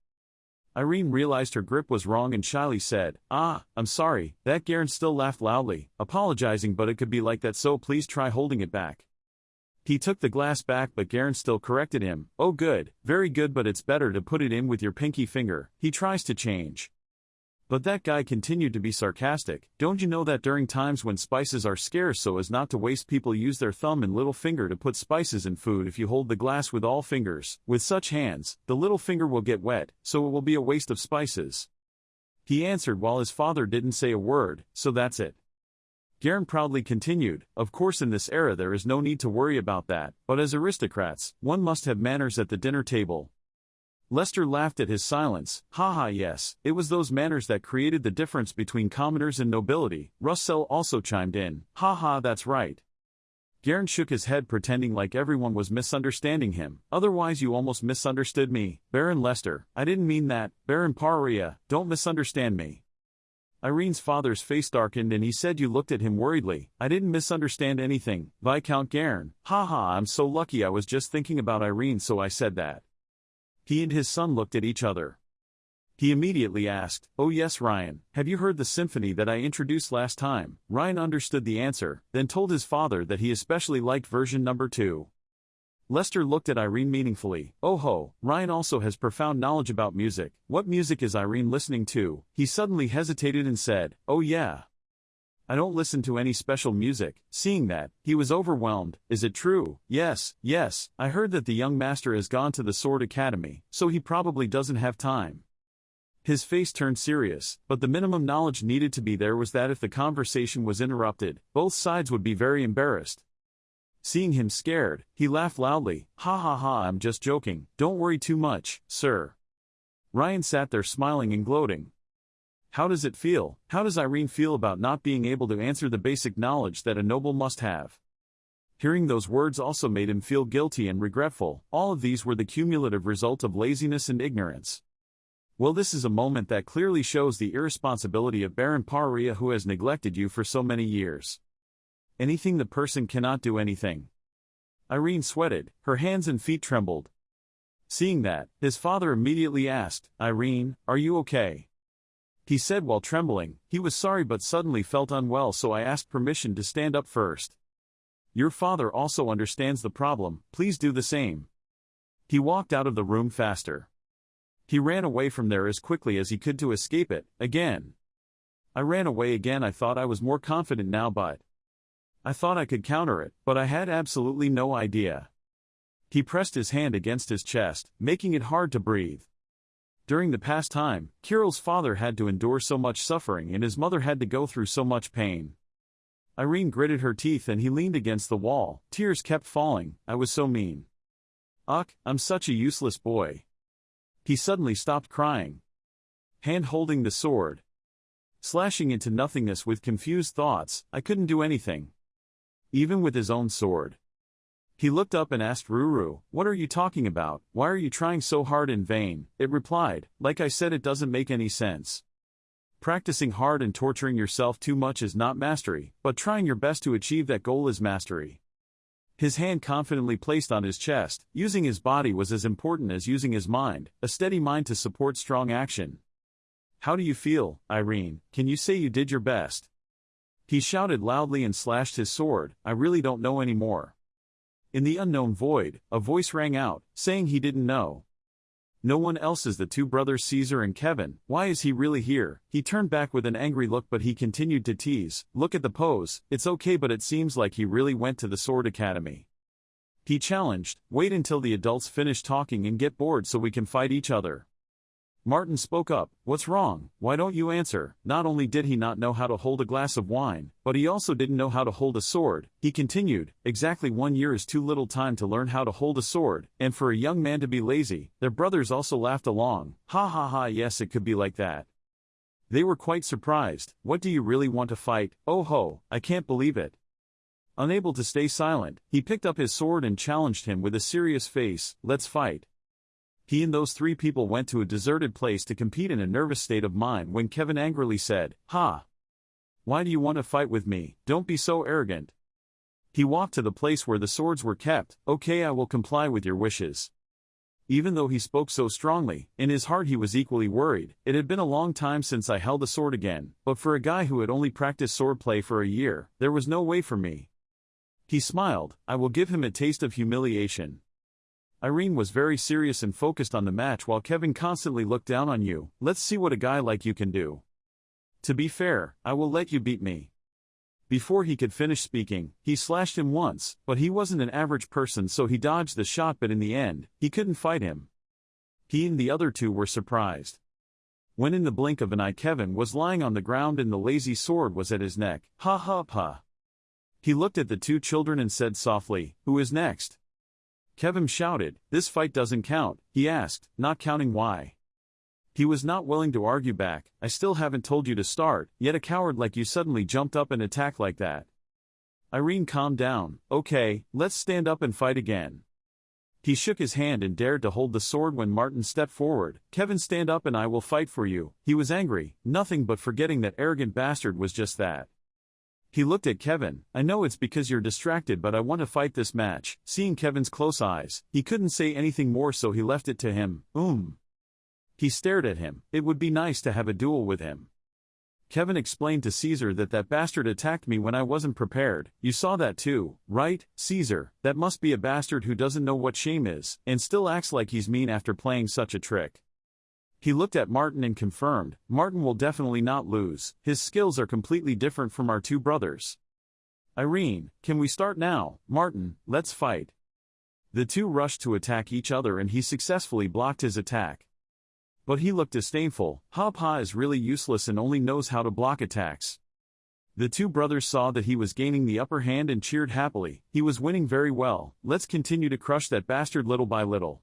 Irene realized her grip was wrong and shyly said, "I'm sorry." That Garen still laughed loudly, apologizing, "But it could be like that, so please try holding it back." He took the glass back but Garen still corrected him. "Oh good, very good, but it's better to put it in with your pinky finger." He tries to change. But that guy continued to be sarcastic. "Don't you know that during times when spices are scarce, so as not to waste, people use their thumb and little finger to put spices in food? If you hold the glass with all fingers, with such hands, the little finger will get wet, so it will be a waste of spices." He answered while his father didn't say a word, "So that's it." Garen proudly continued, "Of course in this era there is no need to worry about that, but as aristocrats, one must have manners at the dinner table." Lester laughed at his silence. "Haha, yes, it was those manners that created the difference between commoners and nobility." Russell also chimed in, "Haha, that's right." Garen shook his head, pretending like everyone was misunderstanding him. "Otherwise you almost misunderstood me, Baron Lester. I didn't mean that, Baron Paria, don't misunderstand me." Irene's father's face darkened and he said, "You looked at him worriedly." "I didn't misunderstand anything, Viscount Garen." "Haha, I'm so lucky, I was just thinking about Irene so I said that." He and his son looked at each other. He immediately asked, "Oh yes Ryan, have you heard the symphony that I introduced last time?" Ryan understood the answer, then told his father that he especially liked version number 2. Lester looked at Irene meaningfully. "Oh ho, Ryan also has profound knowledge about music. What music is Irene listening to?" He suddenly hesitated and said, "Oh yeah. I don't listen to any special music." Seeing that, he was overwhelmed. "Is it true?" Yes, I heard that the young master has gone to the Sword Academy, so he probably doesn't have time." His face turned serious, but the minimum knowledge needed to be there was that if the conversation was interrupted, both sides would be very embarrassed. Seeing him scared, he laughed loudly. "Ha ha ha, I'm just joking, don't worry too much, sir." Ryan sat there smiling and gloating. How does it feel? How does Irene feel about not being able to answer the basic knowledge that a noble must have? Hearing those words also made him feel guilty and regretful. All of these were the cumulative result of laziness and ignorance. Well, this is a moment that clearly shows the irresponsibility of Baron Paria, who has neglected you for so many years. Anything the person cannot do anything. Irene sweated, her hands and feet trembled. Seeing that, his father immediately asked, "Irene, are you okay?" He said while trembling. He was sorry but suddenly felt unwell, so I asked permission to stand up first. "Your father also understands the problem, please do the same." He walked out of the room faster. He ran away from there as quickly as he could to escape it. Again. I ran away again. I thought I was more confident now, but I thought I could counter it, but I had absolutely no idea. He pressed his hand against his chest, making it hard to breathe. During the past time, Kirill's father had to endure so much suffering and his mother had to go through so much pain. Irene gritted her teeth and he leaned against the wall. Tears kept falling. I was so mean. Ugh, I'm such a useless boy. He suddenly stopped crying. Hand holding the sword. Slashing into nothingness with confused thoughts, I couldn't do anything. Even with his own sword. He looked up and asked Ruru, "What are you talking about? Why are you trying so hard in vain?" It replied, "Like I said, it doesn't make any sense. Practicing hard and torturing yourself too much is not mastery, but trying your best to achieve that goal is mastery." His hand confidently placed on his chest. Using his body was as important as using his mind, a steady mind to support strong action. "How do you feel, Irene? Can you say you did your best?" He shouted loudly and slashed his sword. "I really don't know anymore." In the unknown void, a voice rang out, saying he didn't know. No one else is the two brothers Caesar and Kevin. Why is he really here? He turned back with an angry look, but he continued to tease. "Look at the pose. It's okay, but it seems like he really went to the Sword Academy." He challenged, "Wait until the adults finish talking and get bored so we can fight each other." Martin spoke up, "What's wrong? Why don't you answer?" Not only did he not know how to hold a glass of wine, but he also didn't know how to hold a sword. He continued, "Exactly 1 year is too little time to learn how to hold a sword, and for a young man to be lazy." Their brothers also laughed along. "Ha ha ha, yes, it could be like that." They were quite surprised. "What do you really want to fight? Oh ho, I can't believe it." Unable to stay silent, he picked up his sword and challenged him with a serious face. "Let's fight." He and those 3 people went to a deserted place to compete in a nervous state of mind when Kevin angrily said, "Ha! Why do you want to fight with me? Don't be so arrogant." He walked to the place where the swords were kept. "Okay, I will comply with your wishes." Even though he spoke so strongly, in his heart he was equally worried. It had been a long time since I held a sword again, but for a guy who had only practiced swordplay for a year, there was no way for me. He smiled. "I will give him a taste of humiliation." Irene was very serious and focused on the match while Kevin constantly looked down on you. "Let's see what a guy like you can do. To be fair, I will let you beat me." Before he could finish speaking, he slashed him once, but he wasn't an average person, so he dodged the shot, but in the end, he couldn't fight him. He and the other 2 were surprised. When in the blink of an eye Kevin was lying on the ground and the lazy sword was at his neck. "Ha ha ha." He looked at the 2 children and said softly, "Who is next?" Kevin shouted, "This fight doesn't count," he asked, "Not counting why?" He was not willing to argue back. "I still haven't told you to start, yet a coward like you suddenly jumped up and attacked like that." Irene calmed down. "Okay, let's stand up and fight again." He shook his hand and dared to hold the sword when Martin stepped forward. "Kevin, stand up and I will fight for you." He was angry, nothing but forgetting that arrogant bastard was just that. He looked at Kevin. "I know it's because you're distracted, but I want to fight this match." Seeing Kevin's close eyes, he couldn't say anything more, so he left it to him. He stared at him. It would be nice to have a duel with him. Kevin explained to Caesar that bastard attacked me when I wasn't prepared. "You saw that too, right, Caesar? That must be a bastard who doesn't know what shame is, and still acts like he's mean after playing such a trick." He looked at Martin and confirmed, "Martin will definitely not lose. His skills are completely different from our 2 brothers. Irene, can we start now? Martin, let's fight." The 2 rushed to attack each other and he successfully blocked his attack. But he looked disdainful. "Ha is really useless and only knows how to block attacks." The 2 brothers saw that he was gaining the upper hand and cheered happily. He was winning very well. "Let's continue to crush that bastard little by little."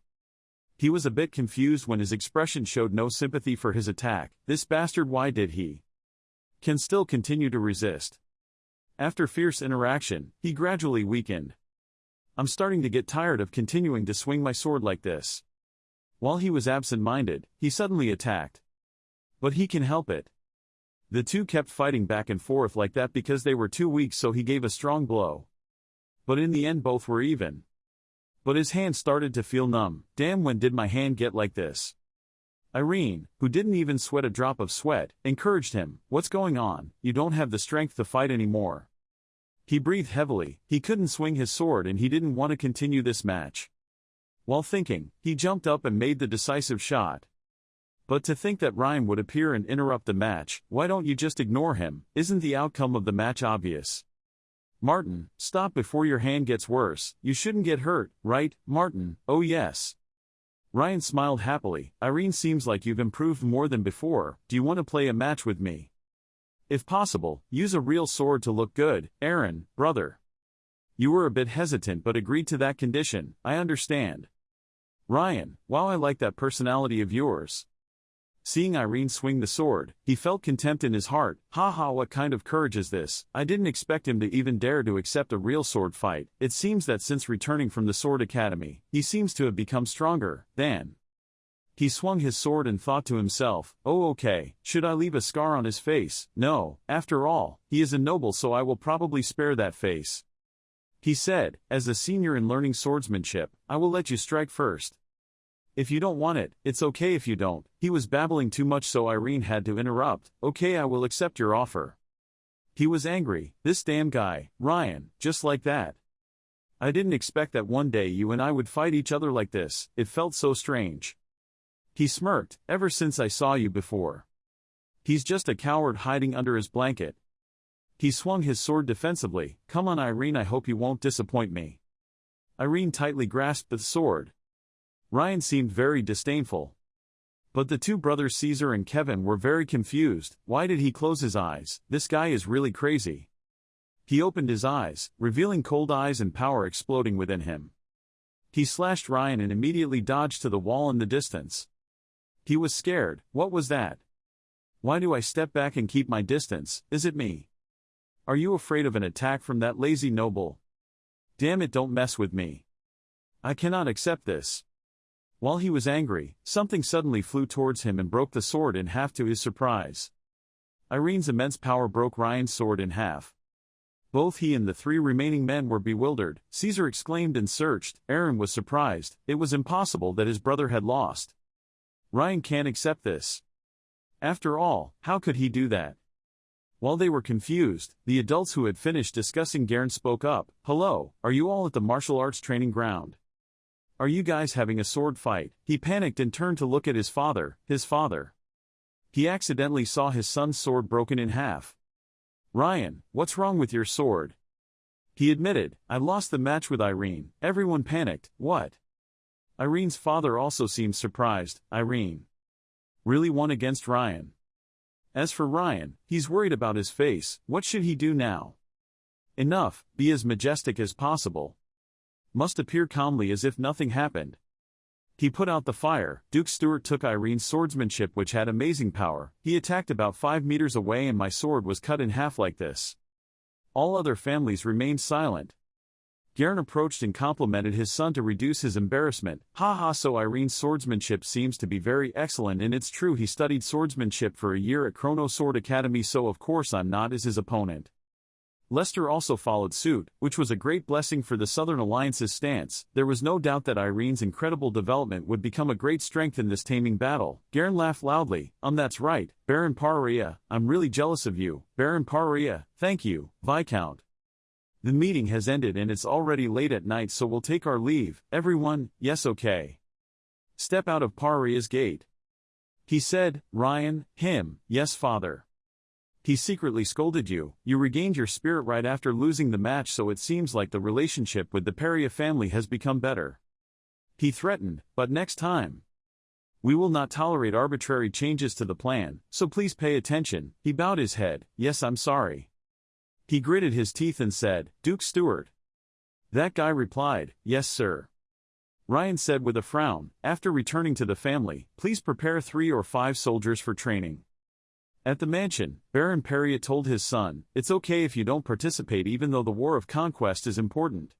He was a bit confused when his expression showed no sympathy for his attack. This bastard, why did he can still continue to resist? After fierce interaction, he gradually weakened. "I'm starting to get tired of continuing to swing my sword like this." While he was absent-minded, he suddenly attacked. But he can help it. The 2 kept fighting back and forth like that because they were too weak, so he gave a strong blow. But in the end both were even. But his hand started to feel numb. "Damn, when did my hand get like this?" Irene, who didn't even sweat a drop of sweat, encouraged him. "What's going on? You don't have the strength to fight anymore." He breathed heavily. He couldn't swing his sword and he didn't want to continue this match. While thinking, he jumped up and made the decisive shot. But to think that Ryan would appear and interrupt the match, why don't you just ignore him? Isn't the outcome of the match obvious? "Martin, stop before your hand gets worse. You shouldn't get hurt, right, Martin?" "Oh yes." Ryan smiled happily. "Irene, seems like you've improved more than before. Do you want to play a match with me?" If possible, use a real sword to look good, Aaron, brother. You were a bit hesitant but agreed to that condition, I understand. Ryan, wow, I like that personality of yours. Seeing Irene swing the sword, he felt contempt in his heart. Haha, what kind of courage is this? I didn't expect him to even dare to accept a real sword fight. It seems that since returning from the Sword Academy, he seems to have become stronger than. He swung his sword and thought to himself, oh okay, should I leave a scar on his face? No, after all, he is a noble, so I will probably spare that face. He said, as a senior in learning swordsmanship, I will let you strike first. If you don't want it, it's okay if you don't. He was babbling too much, so Irene had to interrupt. Okay, I will accept your offer. He was angry. This damn guy, Ryan, just like that. I didn't expect that one day you and I would fight each other like this. It felt so strange. He smirked. Ever since I saw you before. He's just a coward hiding under his blanket. He swung his sword defensively. Come on, Irene, I hope you won't disappoint me. Irene tightly grasped the sword. Ryan seemed very disdainful. But the two brothers Caesar and Kevin were very confused. Why did he close his eyes? This guy is really crazy. He opened his eyes, revealing cold eyes and power exploding within him. He slashed Ryan and immediately dodged to the wall in the distance. He was scared. What was that? Why do I step back and keep my distance? Is it me? Are you afraid of an attack from that lazy noble? Damn it, don't mess with me. I cannot accept this. While he was angry, something suddenly flew towards him and broke the sword in half to his surprise. Irene's immense power broke Ryan's sword in half. Both he and the three remaining men were bewildered. Caesar exclaimed and searched. Aaron was surprised. It was impossible that his brother had lost. Ryan can't accept this. After all, how could he do that? While they were confused, the adults who had finished discussing Garen spoke up. Hello, are you all at the martial arts training ground? Are you guys having a sword fight? He panicked and turned to look at his father. He accidentally saw his son's sword broken in half. Ryan, what's wrong with your sword? He admitted, I lost the match with Irene. Everyone panicked. What? Irene's father also seemed surprised. Irene really won against Ryan. As for Ryan, he's worried about his face. What should he do now? Enough, be as majestic as possible. Must appear calmly as if nothing happened. He put out the fire. Duke Stewart took Irene's swordsmanship, which had amazing power. He attacked about 5 meters away and my sword was cut in half like this. All other families remained silent. Garen approached and complimented his son to reduce his embarrassment. Haha, so Irene's swordsmanship seems to be very excellent, and it's true he studied swordsmanship for a year at Chrono Sword Academy, so of course I'm not as his opponent. Lester also followed suit, which was a great blessing for the Southern Alliance's stance. There was no doubt that Irene's incredible development would become a great strength in this taming battle. Garen laughed loudly. That's right, Baron Paria, I'm really jealous of you. Baron Paria, thank you, Viscount. The meeting has ended and it's already late at night, so we'll take our leave. Everyone, yes, okay. Step out of Paria's gate. He said. Ryan, him, yes father. He secretly scolded you. You regained your spirit right after losing the match, so it seems like the relationship with the Paria family has become better. He threatened, but next time. We will not tolerate arbitrary changes to the plan, so please pay attention. He bowed his head. Yes, I'm sorry. He gritted his teeth and said, Duke Stewart. That guy replied, yes sir. Ryan said with a frown, after returning to the family, please prepare 3 or 5 soldiers for training. At the mansion, Baron Paria told his son, it's okay if you don't participate, even though the war of conquest is important.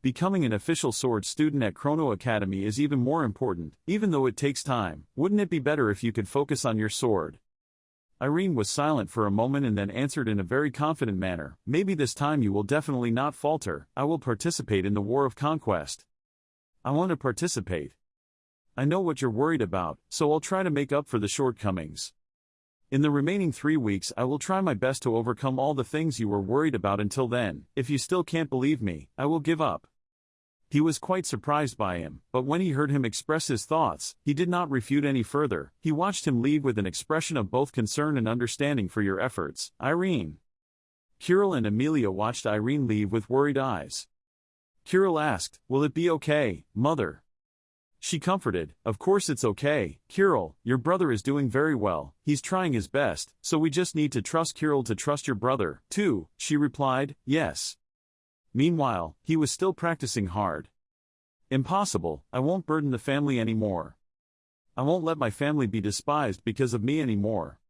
Becoming an official sword student at Chrono Academy is even more important, even though it takes time. Wouldn't it be better if you could focus on your sword? Irene was silent for a moment and then answered in a very confident manner, maybe this time you will definitely not falter. I will participate in the war of conquest. I want to participate. I know what you're worried about, so I'll try to make up for the shortcomings. In the remaining 3 weeks I will try my best to overcome all the things you were worried about. Until then, if you still can't believe me, I will give up. He was quite surprised by him, but when he heard him express his thoughts, he did not refute any further. He watched him leave with an expression of both concern and understanding for your efforts, Irene. Kirill and Amelia watched Irene leave with worried eyes. Kirill asked, will it be okay, mother? She comforted, "Of course it's okay, Kirill, your brother is doing very well, he's trying his best, so we just need to trust Kirill to trust your brother, too," she replied, "Yes." Meanwhile, he was still practicing hard. "Impossible, I won't burden the family anymore. I won't let my family be despised because of me anymore."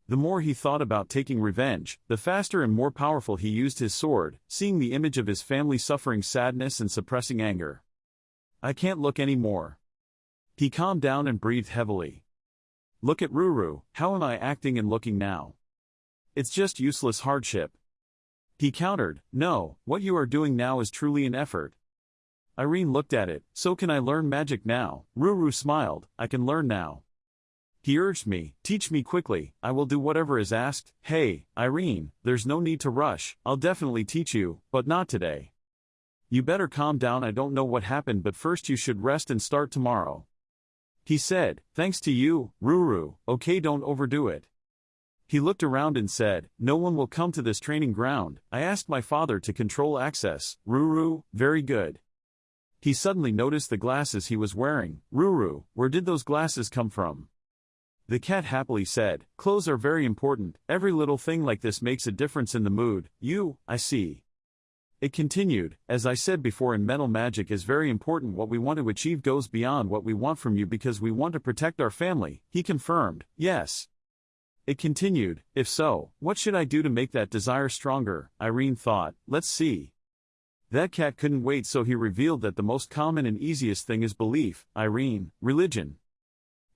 The more he thought about taking revenge, the faster and more powerful he used his sword, seeing the image of his family suffering sadness and suppressing anger. "I can't look anymore." He calmed down and breathed heavily. "Look at Ruru, how am I acting and looking now? It's just useless hardship." He countered, "No, what you are doing now is truly an effort." Irene looked at it, "So can I learn magic now?" Ruru smiled, "I can learn now." He urged me, "Teach me quickly, I will do whatever is asked." "Hey, Irene, there's no need to rush, I'll definitely teach you, but not today. You better calm down, I don't know what happened but first you should rest and start tomorrow." He said, "Thanks to you, Ruru, okay, don't overdo it." He looked around and said, "No one will come to this training ground, I asked my father to control access." Ruru, very good. He suddenly noticed the glasses he was wearing. "Ruru, where did those glasses come from?" The cat happily said, "Clothes are very important, every little thing like this makes a difference in the mood." I see. It continued, "As I said before, in mental magic is very important. What we want to achieve goes beyond what we want from you because we want to protect our family." He confirmed, "Yes." It continued, "If so, what should I do to make that desire stronger?" Irene thought, "Let's see." That cat couldn't wait, so he revealed that the most common and easiest thing is belief. Irene, religion.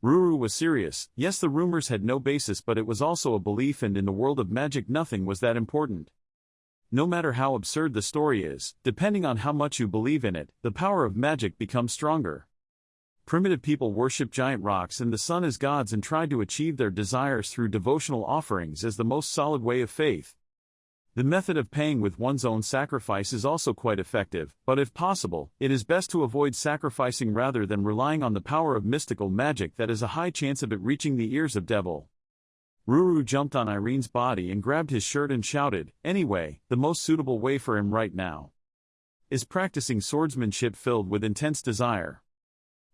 Ruru was serious. Yes, the rumors had no basis, but it was also a belief, and in the world of magic nothing was that important. No matter how absurd the story is, depending on how much you believe in it, the power of magic becomes stronger. Primitive people worshipped giant rocks and the sun as gods and tried to achieve their desires through devotional offerings as the most solid way of faith. The method of paying with one's own sacrifice is also quite effective, but if possible, it is best to avoid sacrificing rather than relying on the power of mystical magic that has a high chance of it reaching the ears of devil. Ruru jumped on Irene's body and grabbed his shirt and shouted, "Anyway, the most suitable way for him right now is practicing swordsmanship filled with intense desire."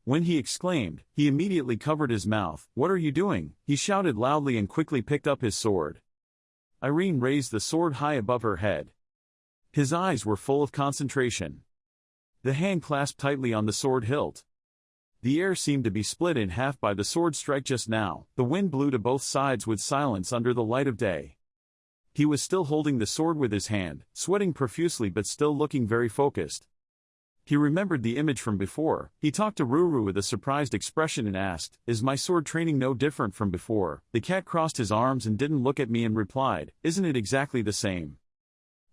When he exclaimed, he immediately covered his mouth. "What are you doing?" he shouted loudly and quickly picked up his sword. Irene raised the sword high above her head. His eyes were full of concentration. The hand clasped tightly on the sword hilt. The air seemed to be split in half by the sword strike just now. The wind blew to both sides with silence under the light of day. He was still holding the sword with his hand, sweating profusely but still looking very focused. He remembered the image from before. He talked to Ruru with a surprised expression and asked, "Is my sword training no different from before?" The cat crossed his arms and didn't look at me and replied, "Isn't it exactly the same?"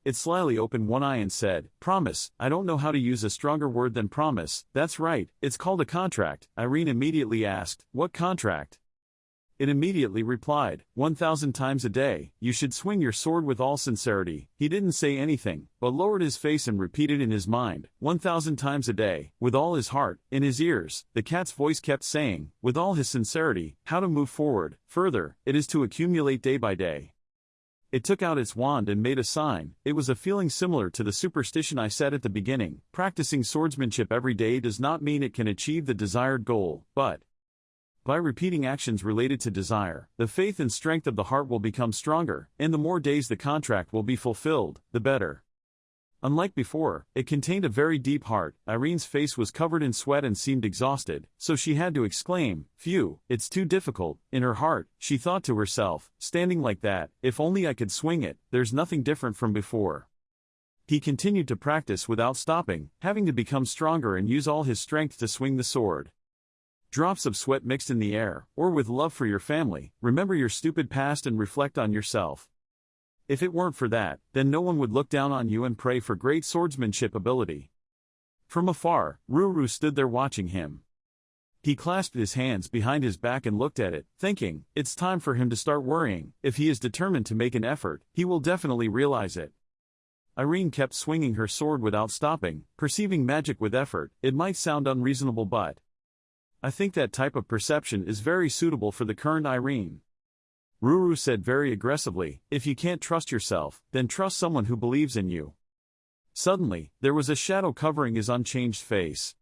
It slyly opened one eye and said, "Promise, I don't know how to use a stronger word than promise." "That's right, it's called a contract." Irene immediately asked, "What contract?" It immediately replied, 1,000 times a day, you should swing your sword with all sincerity." He didn't say anything, but lowered his face and repeated in his mind, 1,000 times a day, with all his heart. In his ears, the cat's voice kept saying, with all his sincerity, how to move forward. Further, it is to accumulate day by day. It took out its wand and made a sign. It was a feeling similar to the superstition I said at the beginning. Practicing swordsmanship every day does not mean it can achieve the desired goal, but by repeating actions related to desire, the faith and strength of the heart will become stronger, and the more days the contract will be fulfilled, the better. Unlike before, it contained a very deep heart. Irene's face was covered in sweat and seemed exhausted, so she had to exclaim, "Phew, it's too difficult." In her heart, she thought to herself, standing like that, if only I could swing it, there's nothing different from before. He continued to practice without stopping, having to become stronger and use all his strength to swing the sword. Drops of sweat mixed in the air, or with love for your family, remember your stupid past and reflect on yourself. If it weren't for that, then no one would look down on you and pray for great swordsmanship ability. From afar, Ruru stood there watching him. He clasped his hands behind his back and looked at it, thinking, it's time for him to start worrying. If he is determined to make an effort, he will definitely realize it. Irene kept swinging her sword without stopping, perceiving magic with effort. It might sound unreasonable, but I think that type of perception is very suitable for the current Irene. Ruru said very aggressively, if you can't trust yourself, then trust someone who believes in you. Suddenly, there was a shadow covering his unchanged face.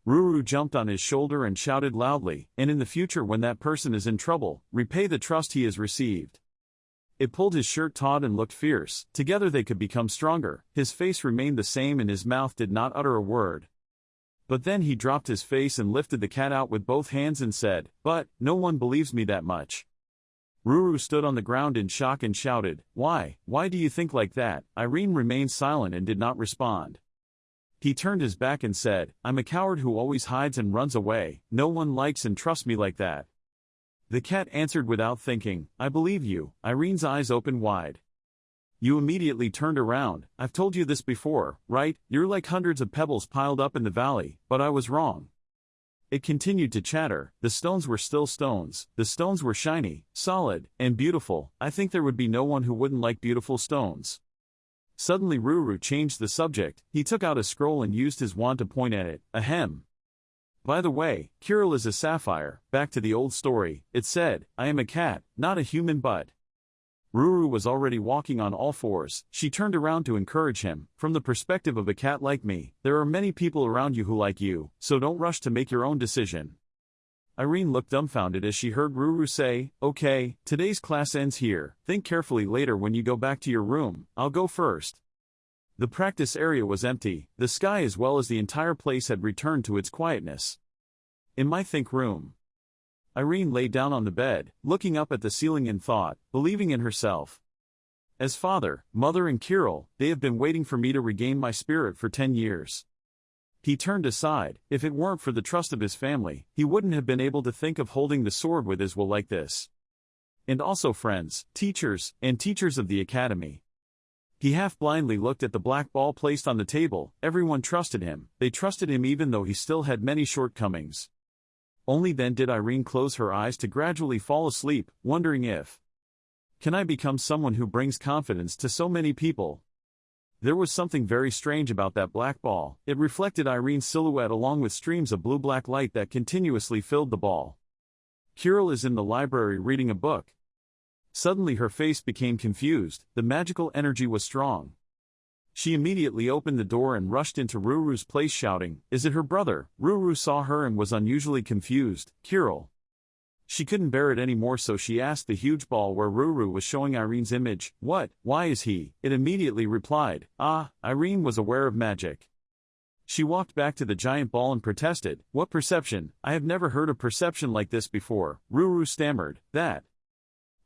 Ruru jumped on his shoulder and shouted loudly, and in the future when that person is in trouble, repay the trust he has received. It pulled his shirt taut and looked fierce. Together they could become stronger. His face remained the same and his mouth did not utter a word. But then he dropped his face and lifted the cat out with both hands and said, "But, no one believes me that much." Ruru stood on the ground in shock and shouted, "Why do you think like that?" Irene remained silent and did not respond. He turned his back and said, "I'm a coward who always hides and runs away. No one likes and trusts me like that." The cat answered without thinking, "I believe you." Irene's eyes opened wide. You immediately turned around. "I've told you this before, right? You're like hundreds of pebbles piled up in the valley, but I was wrong." It continued to chatter. The stones were still stones. The stones were shiny, solid, and beautiful. I think there would be no one who wouldn't like beautiful stones. Suddenly Ruru changed the subject. He took out a scroll and used his wand to point at it. Ahem. By the way, Kirill is a sapphire. Back to the old story. It said, "I am a cat, not a human but." Ruru was already walking on all fours. She turned around to encourage him. "From the perspective of a cat like me, there are many people around you who like you, so don't rush to make your own decision." Irene looked dumbfounded as she heard Ruru say, "Okay, today's class ends here. Think carefully later when you go back to your room. I'll go first." The practice area was empty. The sky as well as the entire place had returned to its quietness. In my think room. Irene lay down on the bed, looking up at the ceiling in thought, believing in herself. As father, mother and Kirill, they have been waiting for me to regain my spirit for 10 years. He turned aside. If it weren't for the trust of his family, he wouldn't have been able to think of holding the sword with his will like this. And also friends, teachers, and teachers of the academy. He half-blindly looked at the black ball placed on the table. Everyone trusted him. They trusted him even though he still had many shortcomings. Only then did Irene close her eyes to gradually fall asleep, wondering if, can I become someone who brings confidence to so many people? There was something very strange about that black ball. It reflected Irene's silhouette along with streams of blue-black light that continuously filled the ball. Kirill is in the library reading a book. Suddenly her face became confused. The magical energy was strong. She immediately opened the door and rushed into Ruru's place shouting, "Is it her brother?" Ruru saw her and was unusually confused. "Kirill." She couldn't bear it anymore, so she asked the huge ball where Ruru was showing Irene's image, "What? Why is he?" It immediately replied, "Ah." Irene was aware of magic. She walked back to the giant ball and protested, "What perception? I have never heard of perception like this before." Ruru stammered, "That."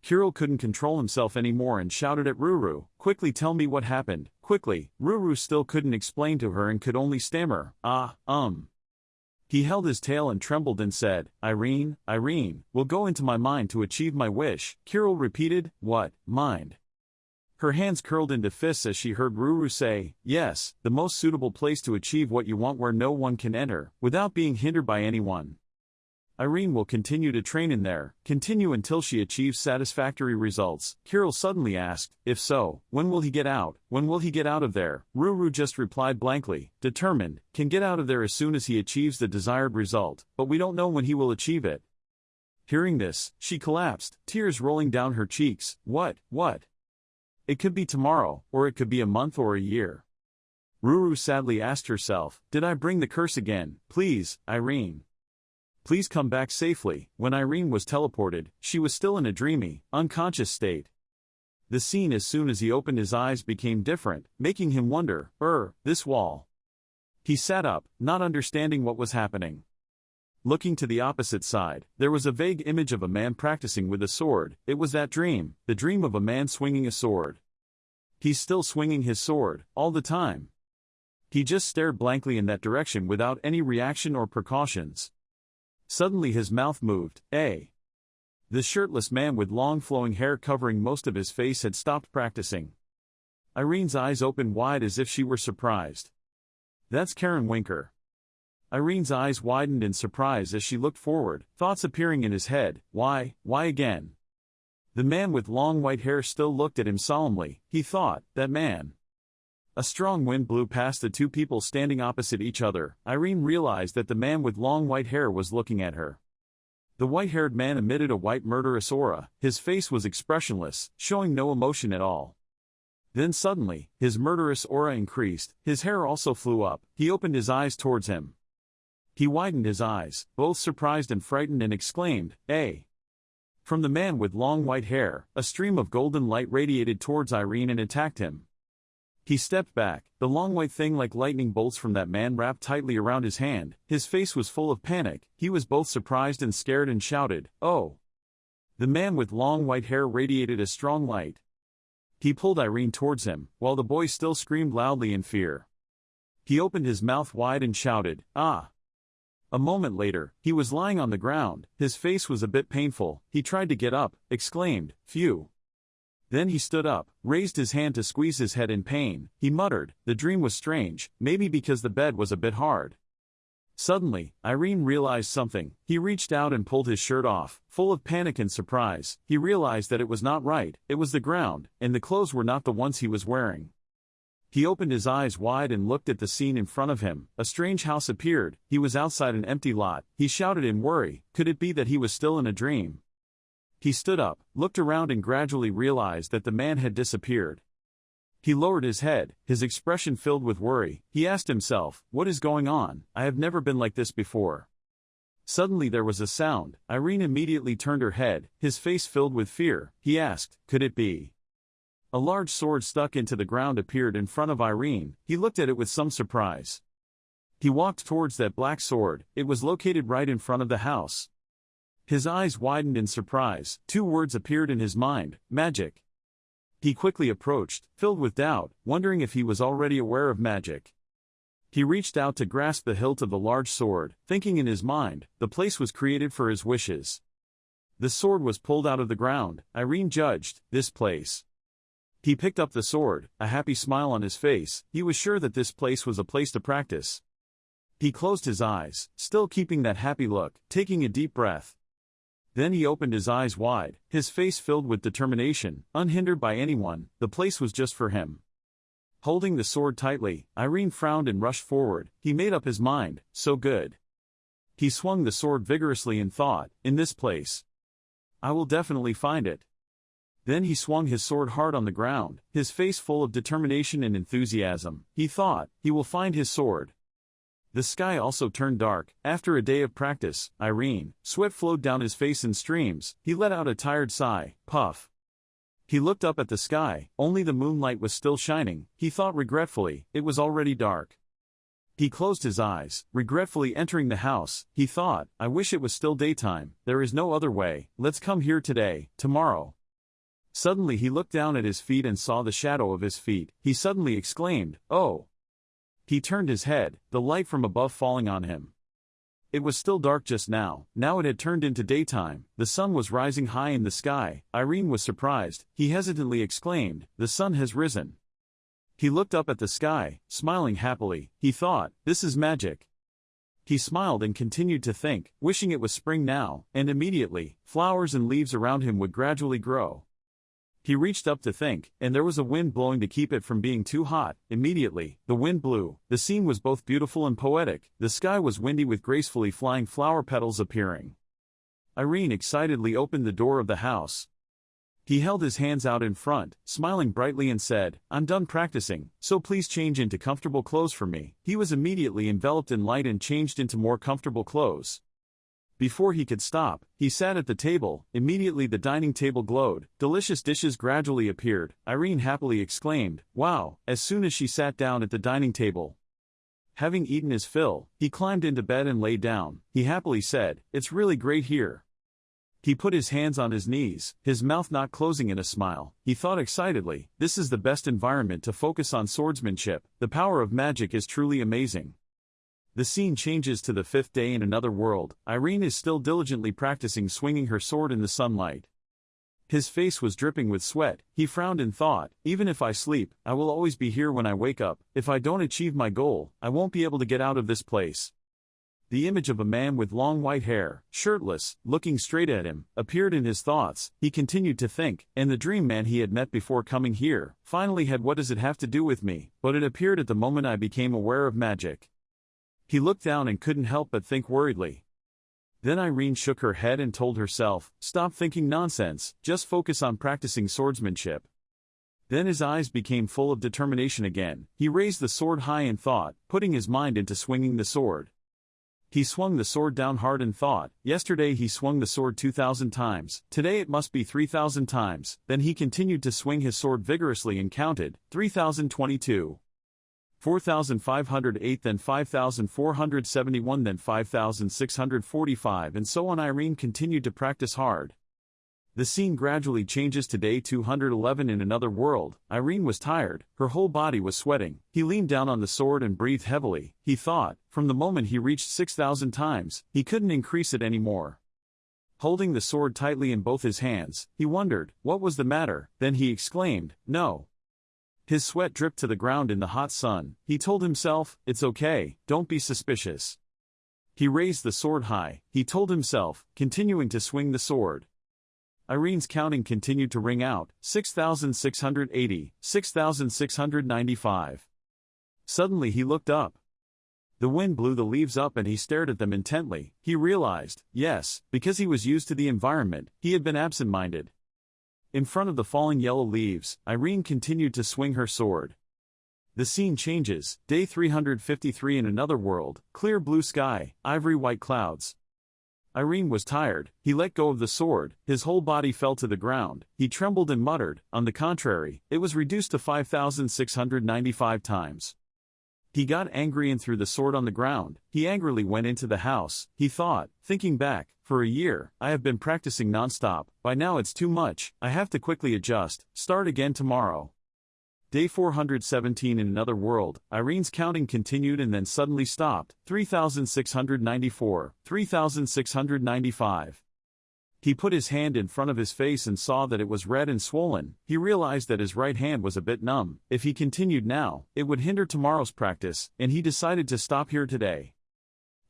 Kirill couldn't control himself anymore and shouted at Ruru, "Quickly tell me what happened, quickly." Ruru still couldn't explain to her and could only stammer, He held his tail and trembled and said, Irene will go into my mind to achieve my wish." Kirill repeated, "What, mind?" Her hands curled into fists as she heard Ruru say, "Yes, the most suitable place to achieve what you want where no one can enter, without being hindered by anyone. Irene will continue to train in there, continue until she achieves satisfactory results." Kirill suddenly asked, "If so, when will he get out? When will he get out of there?" Ruru just replied blankly, "Determined, can get out of there as soon as he achieves the desired result, but we don't know when he will achieve it." Hearing this, she collapsed, tears rolling down her cheeks. What? It could be tomorrow, or it could be a month or a year. Ruru sadly asked herself, "Did I bring the curse again? Please, Irene. Please come back safely." When Irene was teleported, she was still in a dreamy, unconscious state. The scene as soon as he opened his eyes became different, making him wonder, this wall. He sat up, not understanding what was happening. Looking to the opposite side, there was a vague image of a man practicing with a sword. It was that dream, the dream of a man swinging a sword. He's still swinging his sword, all the time. He just stared blankly in that direction without any reaction or precautions. Suddenly his mouth moved. The shirtless man with long flowing hair covering most of his face had stopped practicing. Irene's eyes opened wide as if she were surprised. "That's Karen Winker." Irene's eyes widened in surprise as she looked forward, thoughts appearing in his head. Why again? The man with long white hair still looked at him solemnly. He thought, that man. A strong wind blew past the two people standing opposite each other. Irene realized that the man with long white hair was looking at her. The white-haired man emitted a white murderous aura. His face was expressionless, showing no emotion at all. Then suddenly, his murderous aura increased. His hair also flew up. He opened his eyes towards him. He widened his eyes, both surprised and frightened, and exclaimed, "Eh!" From the man with long white hair, a stream of golden light radiated towards Irene and attacked him. He stepped back, the long white thing like lightning bolts from that man wrapped tightly around his hand. His face was full of panic, he was both surprised and scared and shouted, "Oh!" The man with long white hair radiated a strong light. He pulled Irene towards him, while the boy still screamed loudly in fear. He opened his mouth wide and shouted, "Ah!" A moment later, he was lying on the ground, his face was a bit painful, he tried to get up, exclaimed, "Phew!" Then he stood up, raised his hand to squeeze his head in pain, he muttered, the dream was strange, maybe because the bed was a bit hard. Suddenly, Irene realized something. He reached out and pulled his shirt off, full of panic and surprise. He realized that it was not right, it was the ground, and the clothes were not the ones he was wearing. He opened his eyes wide and looked at the scene in front of him. A strange house appeared, he was outside an empty lot. He shouted in worry, could it be that he was still in a dream? He stood up, looked around and gradually realized that the man had disappeared. He lowered his head, his expression filled with worry. He asked himself, what is going on? I have never been like this before. Suddenly there was a sound. Irene immediately turned her head, his face filled with fear. He asked, could it be? A large sword stuck into the ground appeared in front of Irene. He looked at it with some surprise. He walked towards that black sword. It was located right in front of the house. His eyes widened in surprise. Two words appeared in his mind, magic. He quickly approached, filled with doubt, wondering if he was already aware of magic. He reached out to grasp the hilt of the large sword, thinking in his mind, the place was created for his wishes. The sword was pulled out of the ground. Irene judged, this place. He picked up the sword, a happy smile on his face. He was sure that this place was a place to practice. He closed his eyes, still keeping that happy look, taking a deep breath. Then he opened his eyes wide, his face filled with determination, unhindered by anyone. The place was just for him. Holding the sword tightly, Irene frowned and rushed forward. He made up his mind, so good. He swung the sword vigorously and thought, in this place. I will definitely find it. Then he swung his sword hard on the ground, his face full of determination and enthusiasm. He thought, he will find his sword. The sky also turned dark. After a day of practice, sweat flowed down his face in streams. He let out a tired sigh, puff. He looked up at the sky, only the moonlight was still shining. He thought regretfully, it was already dark. He closed his eyes, regretfully entering the house. He thought, I wish it was still daytime. There is no other way. Let's come here today, tomorrow. Suddenly he looked down at his feet and saw the shadow of his feet. He suddenly exclaimed, oh! He turned his head, the light from above falling on him. It was still dark just now. Now it had turned into daytime. The sun was rising high in the sky. Irene was surprised. He hesitantly exclaimed, the sun has risen. He looked up at the sky, smiling happily. He thought, this is magic. He smiled and continued to think, wishing it was spring now, and immediately, flowers and leaves around him would gradually grow. He reached up to think, and there was a wind blowing to keep it from being too hot. Immediately, the wind blew. The scene was both beautiful and poetic. The sky was windy with gracefully flying flower petals appearing. Irene excitedly opened the door of the house. He held his hands out in front, smiling brightly and said, I'm done practicing, so please change into comfortable clothes for me. He was immediately enveloped in light and changed into more comfortable clothes. Before he could stop, he sat at the table. Immediately the dining table glowed. Delicious dishes gradually appeared. Irene happily exclaimed, wow, as soon as she sat down at the dining table. Having eaten his fill, he climbed into bed and lay down. He happily said, it's really great here. He put his hands on his knees, his mouth not closing in a smile. He thought excitedly, this is the best environment to focus on swordsmanship. The power of magic is truly amazing. The scene changes to the fifth day in another world. Irene is still diligently practicing swinging her sword in the sunlight. His face was dripping with sweat. He frowned and thought, even if I sleep, I will always be here when I wake up. If I don't achieve my goal, I won't be able to get out of this place. The image of a man with long white hair, shirtless, looking straight at him, appeared in his thoughts. He continued to think, and the dream man he had met before coming here, finally had what does it have to do with me? But it appeared at the moment I became aware of magic. He looked down and couldn't help but think worriedly. Then Irene shook her head and told herself, stop thinking nonsense, just focus on practicing swordsmanship. Then his eyes became full of determination again. He raised the sword high and thought, putting his mind into swinging the sword. He swung the sword down hard and thought, yesterday he swung the sword 2,000 times, today it must be 3,000 times, then he continued to swing his sword vigorously and counted, 3,022. 4,508 then 5,471 then 5,645 and so on. Irene continued to practice hard. The scene gradually changes to day 211 in another world. Irene was tired, her whole body was sweating. He leaned down on the sword and breathed heavily. He thought, from the moment he reached 6,000 times, he couldn't increase it anymore. Holding the sword tightly in both his hands, he wondered, what was the matter? Then he exclaimed, no. His sweat dripped to the ground in the hot sun. He told himself, it's okay, don't be suspicious. He raised the sword high, he told himself, continuing to swing the sword. Irene's counting continued to ring out, 6,680, 6,695. Suddenly he looked up. The wind blew the leaves up and he stared at them intently. He realized, yes, because he was used to the environment, he had been absent-minded. In front of the falling yellow leaves, Irene continued to swing her sword. The scene changes, day 353 in another world, clear blue sky, ivory white clouds. Irene was tired, he let go of the sword, his whole body fell to the ground, he trembled and muttered, on the contrary, it was reduced to 5,695 times. He got angry and threw the sword on the ground. He angrily went into the house. He thought, thinking back, for a year, I have been practicing non-stop, by now it's too much, I have to quickly adjust, start again tomorrow. Day 417 in another world, Irene's counting continued and then suddenly stopped, 3,694, 3,695. He put his hand in front of his face and saw that it was red and swollen. He realized that his right hand was a bit numb. If he continued now, it would hinder tomorrow's practice, and he decided to stop here today.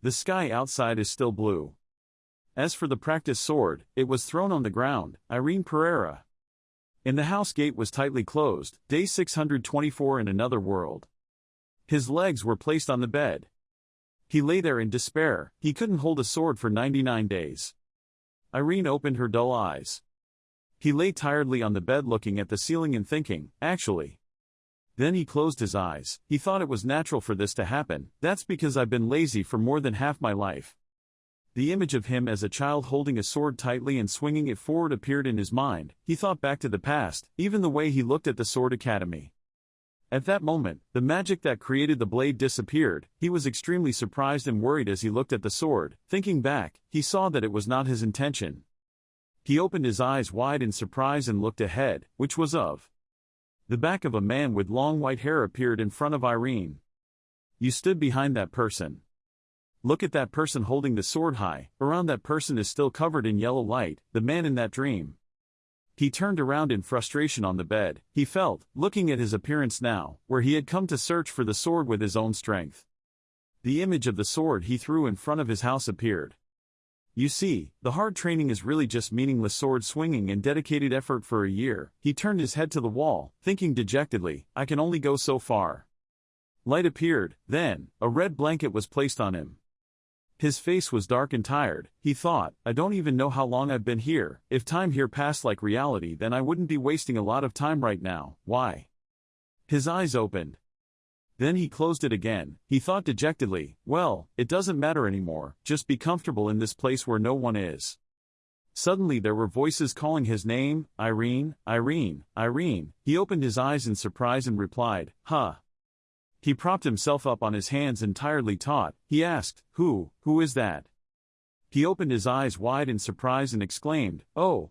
The sky outside is still blue. As for the practice sword, it was thrown on the ground. Irene Pereira. In the house gate was tightly closed, day 624 in another world. His legs were placed on the bed. He lay there in despair, he couldn't hold a sword for 99 days. Irene opened her dull eyes. He lay tiredly on the bed looking at the ceiling and thinking, actually. Then he closed his eyes. He thought it was natural for this to happen, that's because I've been lazy for more than half my life. The image of him as a child holding a sword tightly and swinging it forward appeared in his mind. He thought back to the past, even the way he looked at the Sword Academy. At that moment, the magic that created the blade disappeared. He was extremely surprised and worried as he looked at the sword. Thinking back, he saw that it was not his intention. He opened his eyes wide in surprise and looked ahead, which was of. The back of a man with long white hair appeared in front of Irene. You stood behind that person. Look at that person holding the sword high. Around that person is still covered in yellow light, the man in that dream. He turned around in frustration on the bed. He felt, looking at his appearance now, where he had come to search for the sword with his own strength. The image of the sword he threw in front of his house appeared. You see, the hard training is really just meaningless sword swinging and dedicated effort for a year. He turned his head to the wall, thinking dejectedly, I can only go so far. Light appeared, then, a red blanket was placed on him. His face was dark and tired. He thought, I don't even know how long I've been here. If time here passed like reality, then I wouldn't be wasting a lot of time right now. Why? His eyes opened. Then he closed it again. He thought dejectedly, well, it doesn't matter anymore, just be comfortable in this place where no one is. Suddenly there were voices calling his name, Irene, Irene, Irene. He opened his eyes in surprise and replied, huh. He propped himself up on his hands and tiredly taut. He asked, who is that? He opened his eyes wide in surprise and exclaimed, oh.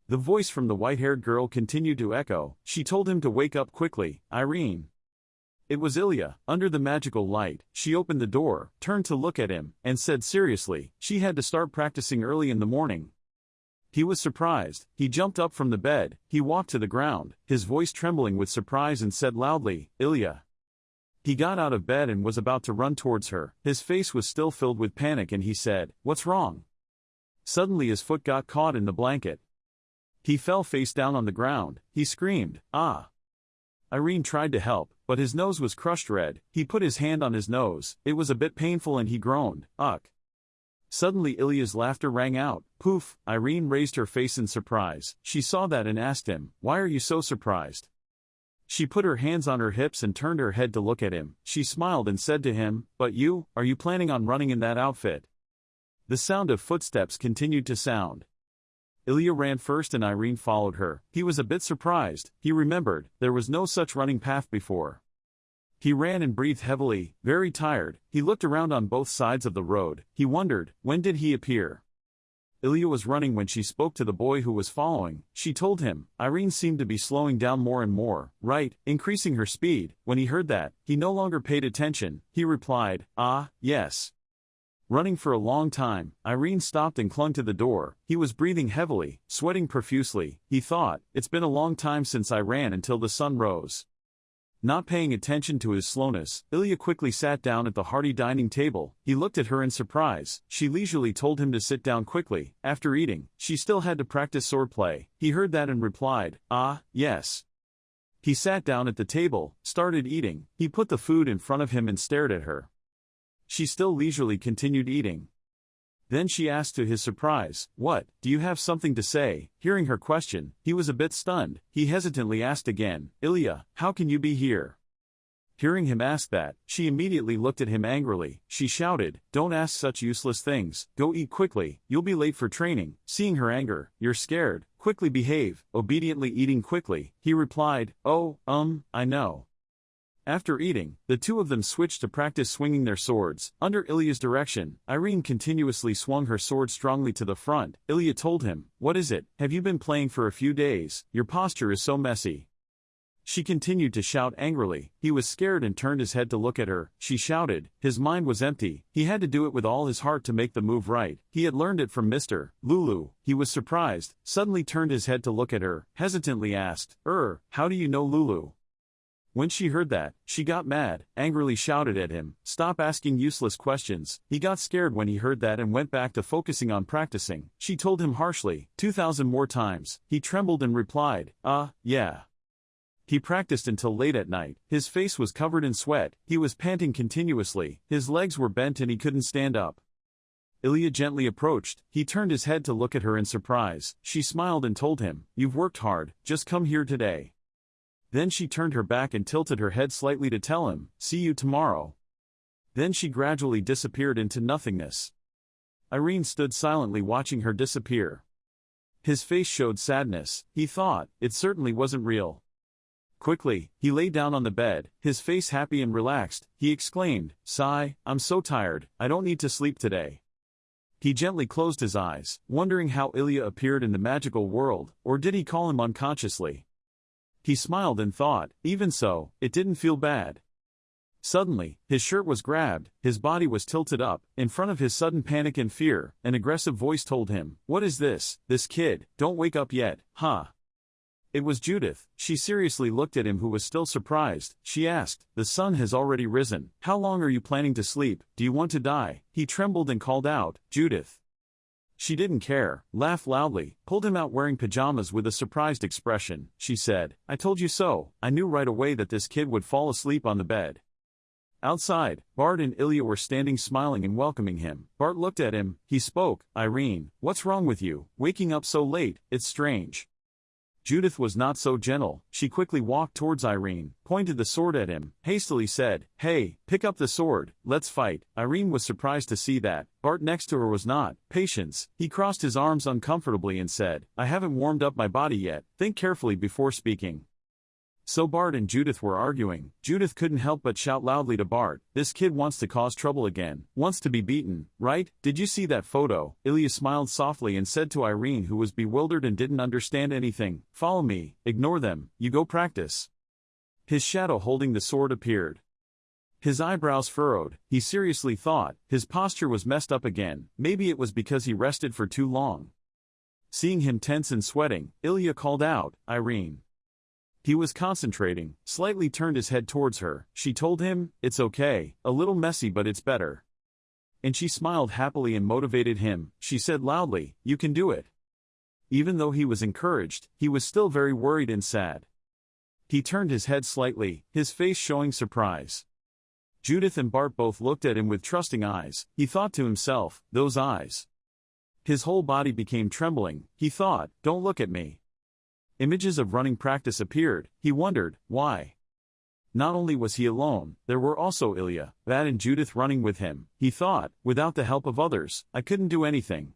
The voice from the white-haired girl continued to echo. She told him to wake up quickly, Irene. It was Ilya. Under the magical light, she opened the door, turned to look at him, and said seriously, she had to start practicing early in the morning. He was surprised. He jumped up from the bed. He walked to the ground, his voice trembling with surprise, and said loudly, Ilya. He got out of bed and was about to run towards her. His face was still filled with panic and he said, what's wrong? Suddenly his foot got caught in the blanket. He fell face down on the ground. He screamed, ah. Irene tried to help, but his nose was crushed red. He put his hand on his nose. It was a bit painful and he groaned, ugh. Suddenly Ilya's laughter rang out. Poof! Irene raised her face in surprise. She saw that and asked him, why are you so surprised? She put her hands on her hips and turned her head to look at him. She smiled and said to him, "But you, are you planning on running in that outfit?" The sound of footsteps continued to sound. Ilya ran first and Irene followed her. He was a bit surprised. He remembered, there was no such running path before. He ran and breathed heavily, very tired. He looked around on both sides of the road. He wondered, when did he appear? Ilya was running when she spoke to the boy who was following. She told him. Irene seemed to be slowing down more and more, right, increasing her speed. When he heard that, he no longer paid attention. He replied, "Ah, yes." Running for a long time, Irene stopped and clung to the door. He was breathing heavily, sweating profusely. He thought, it's been a long time since I ran until the sun rose. Not paying attention to his slowness, Ilya quickly sat down at the hearty dining table. He looked at her in surprise. She leisurely told him to sit down quickly. After eating, she still had to practice swordplay. He heard that and replied, "Ah, yes." He sat down at the table, started eating. He put the food in front of him and stared at her. She still leisurely continued eating. Then she asked to his surprise, "What, do you have something to say?" Hearing her question, he was a bit stunned. He hesitantly asked again, "Ilya, how can you be here?" Hearing him ask that, she immediately looked at him angrily. She shouted, "Don't ask such useless things. Go eat quickly, you'll be late for training." Seeing her anger, "You're scared, quickly behave." Obediently eating quickly, he replied, "Oh, I know." After eating, the two of them switched to practice swinging their swords. Under Ilya's direction, Irene continuously swung her sword strongly to the front. Ilya told him, "What is it? Have you been playing for a few days? Your posture is so messy." She continued to shout angrily. He was scared and turned his head to look at her. She shouted. His mind was empty. He had to do it with all his heart to make the move right. He had learned it from Mr. Lulu. He was surprised, suddenly turned his head to look at her, hesitantly asked, how do you know Lulu?" When she heard that, she got mad, angrily shouted at him, "Stop asking useless questions." He got scared when he heard that and went back to focusing on practicing. She told him harshly, 2,000 more times. He trembled and replied, yeah." He practiced until late at night. His face was covered in sweat. He was panting continuously. His legs were bent and he couldn't stand up. Ilya gently approached. He turned his head to look at her in surprise. She smiled and told him, "You've worked hard, just come here today." Then she turned her back and tilted her head slightly to tell him, "See you tomorrow." Then she gradually disappeared into nothingness. Irene stood silently watching her disappear. His face showed sadness. He thought, it certainly wasn't real. Quickly, he lay down on the bed, his face happy and relaxed. He exclaimed, "Sigh, I'm so tired, I don't need to sleep today." He gently closed his eyes, wondering how Ilya appeared in the magical world, or did he call him unconsciously? He smiled and thought, even so, it didn't feel bad. Suddenly, his shirt was grabbed, his body was tilted up. In front of his sudden panic and fear, an aggressive voice told him, "What is this? This kid, don't wake up yet, huh?" It was Judith. She seriously looked at him, who was still surprised. She asked, "The sun has already risen. How long are you planning to sleep? Do you want to die?" He trembled and called out, "Judith." She didn't care, laughed loudly, pulled him out wearing pajamas with a surprised expression. She said, "I told you so. I knew right away that this kid would fall asleep on the bed." Outside, Bart and Ilya were standing smiling and welcoming him. Bart looked at him. He spoke, "Irene, what's wrong with you? Waking up so late, it's strange." Judith was not so gentle. She quickly walked towards Irene, pointed the sword at him, hastily said, "Hey, pick up the sword, let's fight." Irene was surprised to see that. Bart next to her was not. Patience. He crossed his arms uncomfortably and said, "I haven't warmed up my body yet. Think carefully before speaking." So Bart and Judith were arguing. Judith couldn't help but shout loudly to Bart, "This kid wants to cause trouble again, wants to be beaten, right? Did you see that photo?" Ilya smiled softly and said to Irene, who was bewildered and didn't understand anything, "Follow me, ignore them, you go practice." His shadow holding the sword appeared. His eyebrows furrowed. He seriously thought, his posture was messed up again. Maybe it was because he rested for too long. Seeing him tense and sweating, Ilya called out, "Irene." He was concentrating, slightly turned his head towards her. She told him, "It's okay, a little messy but it's better." And she smiled happily and motivated him. She said loudly, "You can do it." Even though he was encouraged, he was still very worried and sad. He turned his head slightly, his face showing surprise. Judith and Bart both looked at him with trusting eyes. He thought to himself, those eyes. His whole body became trembling. He thought, "Don't look at me." Images of running practice appeared. He wondered, why? Not only was he alone, there were also Ilya, Vad and Judith running with him. He thought, without the help of others, I couldn't do anything.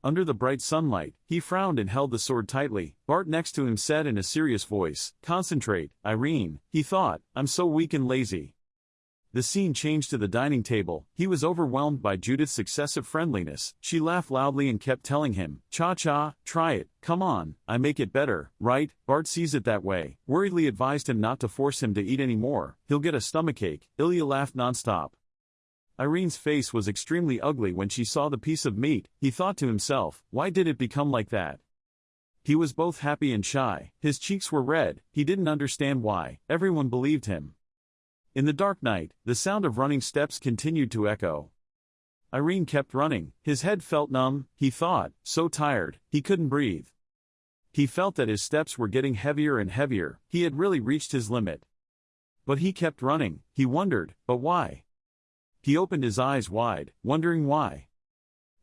Under the bright sunlight, he frowned and held the sword tightly. Bart next to him said in a serious voice, "Concentrate, Irene." He thought, I'm so weak and lazy. The scene changed to the dining table. He was overwhelmed by Judith's excessive friendliness. She laughed loudly and kept telling him, "Cha-cha, try it, come on, I make it better, right?" Bart sees it that way, worriedly advised him not to force him to eat any more. He'll get a stomachache. Ilya laughed nonstop. Irene's face was extremely ugly when she saw the piece of meat. He thought to himself, why did it become like that? He was both happy and shy. His cheeks were red. He didn't understand why. Everyone believed him. In the dark night, the sound of running steps continued to echo. Irene kept running. His head felt numb, he thought, so tired, he couldn't breathe. He felt that his steps were getting heavier and heavier. He had really reached his limit. But he kept running. He wondered, but why? He opened his eyes wide, wondering why.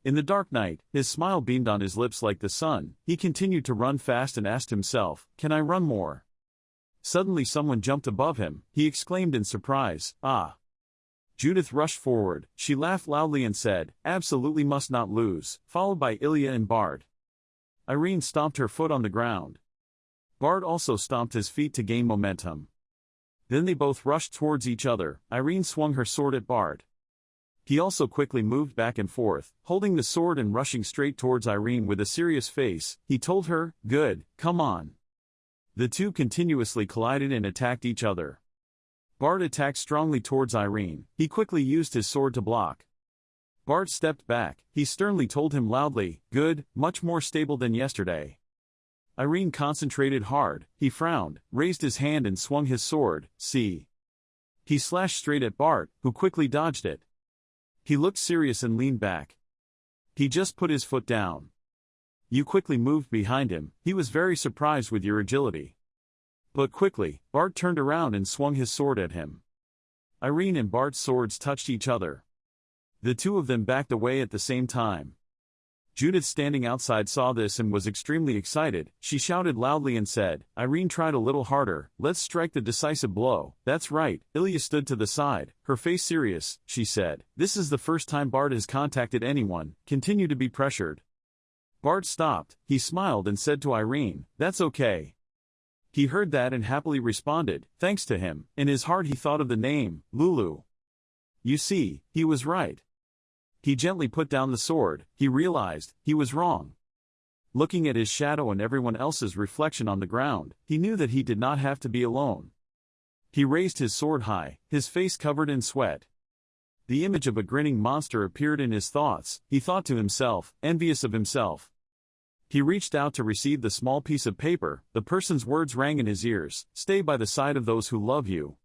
In the dark night, his smile beamed on his lips like the sun. He continued to run fast and asked himself, can I run more? Suddenly someone jumped above him. He exclaimed in surprise, "Ah!" Judith rushed forward. She laughed loudly and said, "Absolutely must not lose," followed by Ilya and Bart. Irene stomped her foot on the ground. Bart also stomped his feet to gain momentum. Then they both rushed towards each other. Irene swung her sword at Bart. He also quickly moved back and forth, holding the sword and rushing straight towards Irene with a serious face. He told her, "Good, come on." The two continuously collided and attacked each other. Bart attacked strongly towards Irene. He quickly used his sword to block. Bart stepped back. He sternly told him loudly, "Good, much more stable than yesterday." Irene concentrated hard. He frowned, raised his hand and swung his sword. "See." He slashed straight at Bart, who quickly dodged it. He looked serious and leaned back. He just put his foot down. You quickly moved behind him. He was very surprised with your agility. But quickly, Bart turned around and swung his sword at him. Irene and Bart's swords touched each other. The two of them backed away at the same time. Judith standing outside saw this and was extremely excited. She shouted loudly and said, "Irene, tried a little harder. Let's strike the decisive blow." "That's right." Ilya stood to the side, her face serious. She said, "This is the first time Bart has contacted anyone. Continue to be pressured." Bart stopped. He smiled and said to Irene, "That's okay." He heard that and happily responded, thanks to him. In his heart he thought of the name, Lulu. You see, he was right. He gently put down the sword. He realized, he was wrong. Looking at his shadow and everyone else's reflection on the ground, he knew that he did not have to be alone. He raised his sword high, his face covered in sweat. The image of a grinning monster appeared in his thoughts. He thought to himself, envious of himself. He reached out to receive the small piece of paper. The person's words rang in his ears, "Stay by the side of those who love you."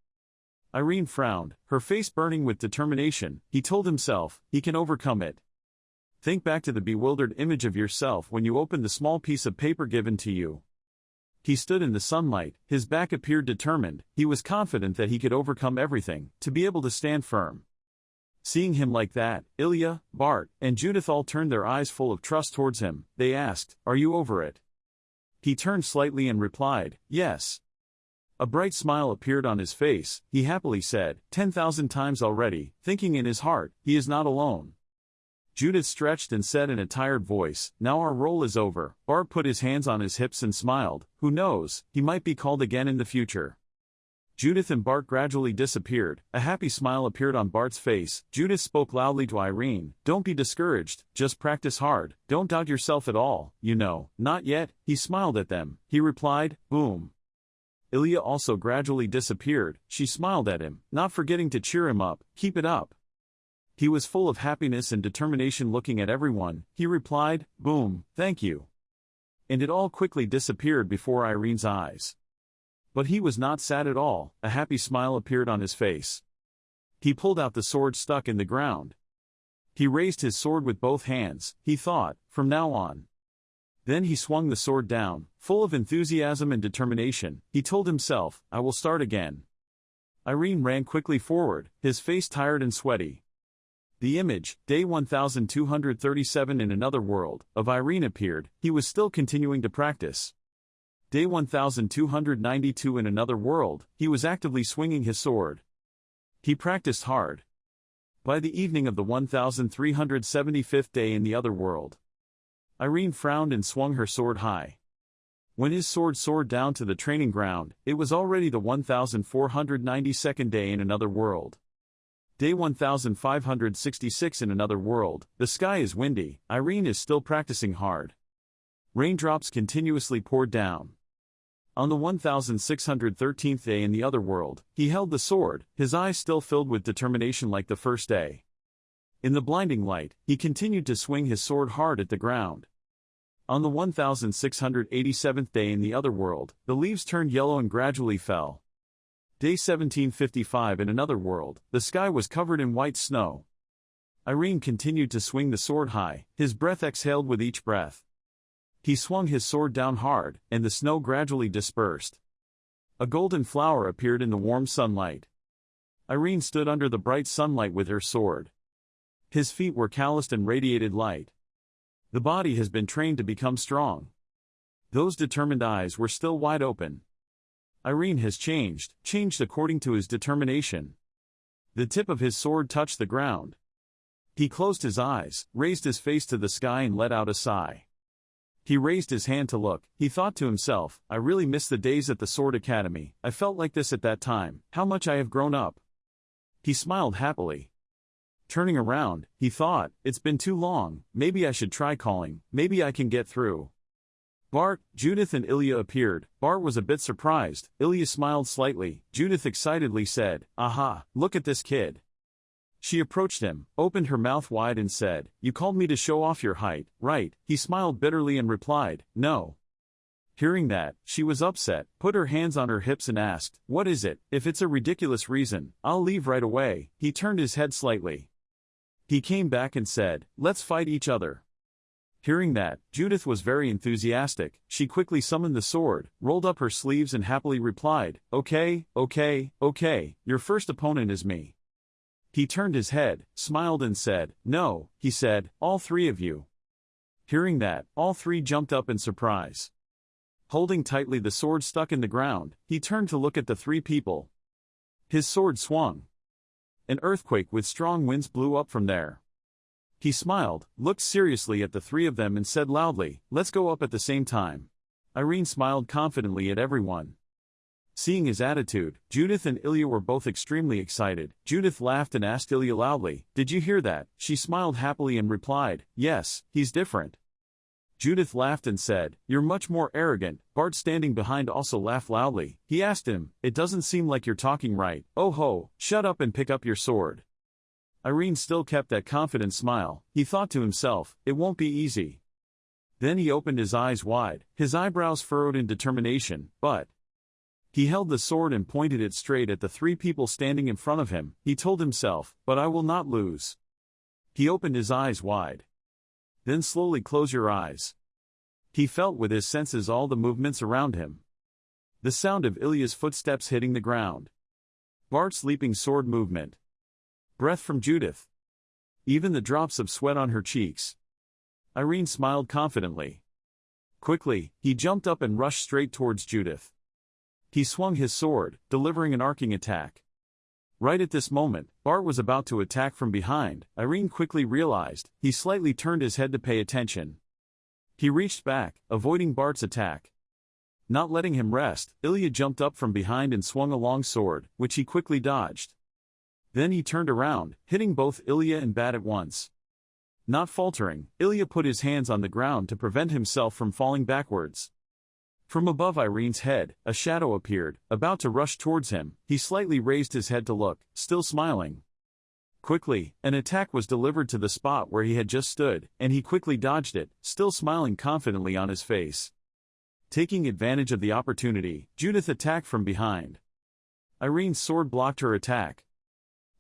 Irene frowned, her face burning with determination. He told himself, he can overcome it. Think back to the bewildered image of yourself when you opened the small piece of paper given to you. He stood in the sunlight, his back appeared determined. He was confident that he could overcome everything, to be able to stand firm. Seeing him like that, Ilya, Bart, and Judith all turned their eyes full of trust towards him. They asked, "Are you over it?" He turned slightly and replied, "Yes." A bright smile appeared on his face. He happily said, 10,000 times already, thinking in his heart, he is not alone. Judith stretched and said in a tired voice, "Now our role is over." Bart put his hands on his hips and smiled. Who knows, he might be called again in the future. Judith and Bart gradually disappeared. A happy smile appeared on Bart's face. Judith spoke loudly to Irene, "Don't be discouraged, just practice hard. Don't doubt yourself at all, you know." "Not yet." He smiled at them. He replied, "Boom." Ilya also gradually disappeared. She smiled at him, not forgetting to cheer him up. "Keep it up." He was full of happiness and determination looking at everyone. He replied, "Boom, thank you." And it all quickly disappeared before Irene's eyes. But he was not sad at all. A happy smile appeared on his face. He pulled out the sword stuck in the ground. He raised his sword with both hands. He thought, from now on. Then he swung the sword down, full of enthusiasm and determination. He told himself, "I will start again." Irene ran quickly forward, his face tired and sweaty. The image, day 1237 in another world, of Irene appeared. He was still continuing to practice. Day 1292 in another world, he was actively swinging his sword. He practiced hard. By the evening of the 1375th day in the other world, Irene frowned and swung her sword high. When his sword soared down to the training ground, it was already the 1492nd day in another world. Day 1566 in another world, the sky is windy, Irene is still practicing hard. Raindrops continuously poured down. On the 1613th day in the other world, he held the sword, his eyes still filled with determination like the first day. In the blinding light, he continued to swing his sword hard at the ground. On the 1687th day in the other world, the leaves turned yellow and gradually fell. Day 1755 in another world, the sky was covered in white snow. Irene continued to swing the sword high, his breath exhaled with each breath. He swung his sword down hard, and the snow gradually dispersed. A golden flower appeared in the warm sunlight. Irene stood under the bright sunlight with her sword. His feet were calloused and radiated light. The body has been trained to become strong. Those determined eyes were still wide open. Irene has changed according to his determination. The tip of his sword touched the ground. He closed his eyes, raised his face to the sky and let out a sigh. He raised his hand to look. He thought to himself, I really miss the days at the Sword Academy. I felt like this at that time. How much I have grown up. He smiled happily. Turning around, he thought, it's been too long, maybe I should try calling, maybe I can get through. Bart, Judith and Ilya appeared. Bart was a bit surprised. Ilya smiled slightly. Judith excitedly said, aha, look at this kid. She approached him, opened her mouth wide and said, you called me to show off your height, right? He smiled bitterly and replied, no. Hearing that, she was upset, put her hands on her hips and asked, what is it? If it's a ridiculous reason, I'll leave right away. He turned his head slightly. He came back and said, let's fight each other. Hearing that, Judith was very enthusiastic. She quickly summoned the sword, rolled up her sleeves and happily replied, okay, your first opponent is me. He turned his head, smiled and said, no, he said, all three of you. Hearing that, all three jumped up in surprise. Holding tightly the sword stuck in the ground, he turned to look at the three people. His sword swung. An earthquake with strong winds blew up from there. He smiled, looked seriously at the three of them and said loudly, let's go up at the same time. Irene smiled confidently at everyone. Seeing his attitude, Judith and Ilya were both extremely excited. Judith laughed and asked Ilya loudly, did you hear that? She smiled happily and replied, yes, he's different. Judith laughed and said, you're much more arrogant. Bart standing behind also laughed loudly. He asked him, it doesn't seem like you're talking right. Oh ho, shut up and pick up your sword. Irene still kept that confident smile. He thought to himself, it won't be easy. Then he opened his eyes wide, his eyebrows furrowed in determination, but he held the sword and pointed it straight at the three people standing in front of him. He told himself, but I will not lose. He opened his eyes wide. Then slowly close your eyes. He felt with his senses all the movements around him. The sound of Ilya's footsteps hitting the ground. Bart's leaping sword movement. Breath from Judith. Even the drops of sweat on her cheeks. Irene smiled confidently. Quickly, he jumped up and rushed straight towards Judith. He swung his sword, delivering an arcing attack. Right at this moment, Bart was about to attack from behind. Irene quickly realized. He slightly turned his head to pay attention. He reached back, avoiding Bart's attack. Not letting him rest, Ilya jumped up from behind and swung a long sword, which he quickly dodged. Then he turned around, hitting both Ilya and Bat at once. Not faltering, Ilya put his hands on the ground to prevent himself from falling backwards. From above Irene's head, a shadow appeared, about to rush towards him. He slightly raised his head to look, still smiling. Quickly, an attack was delivered to the spot where he had just stood, and he quickly dodged it, still smiling confidently on his face. Taking advantage of the opportunity, Judith attacked from behind. Irene's sword blocked her attack.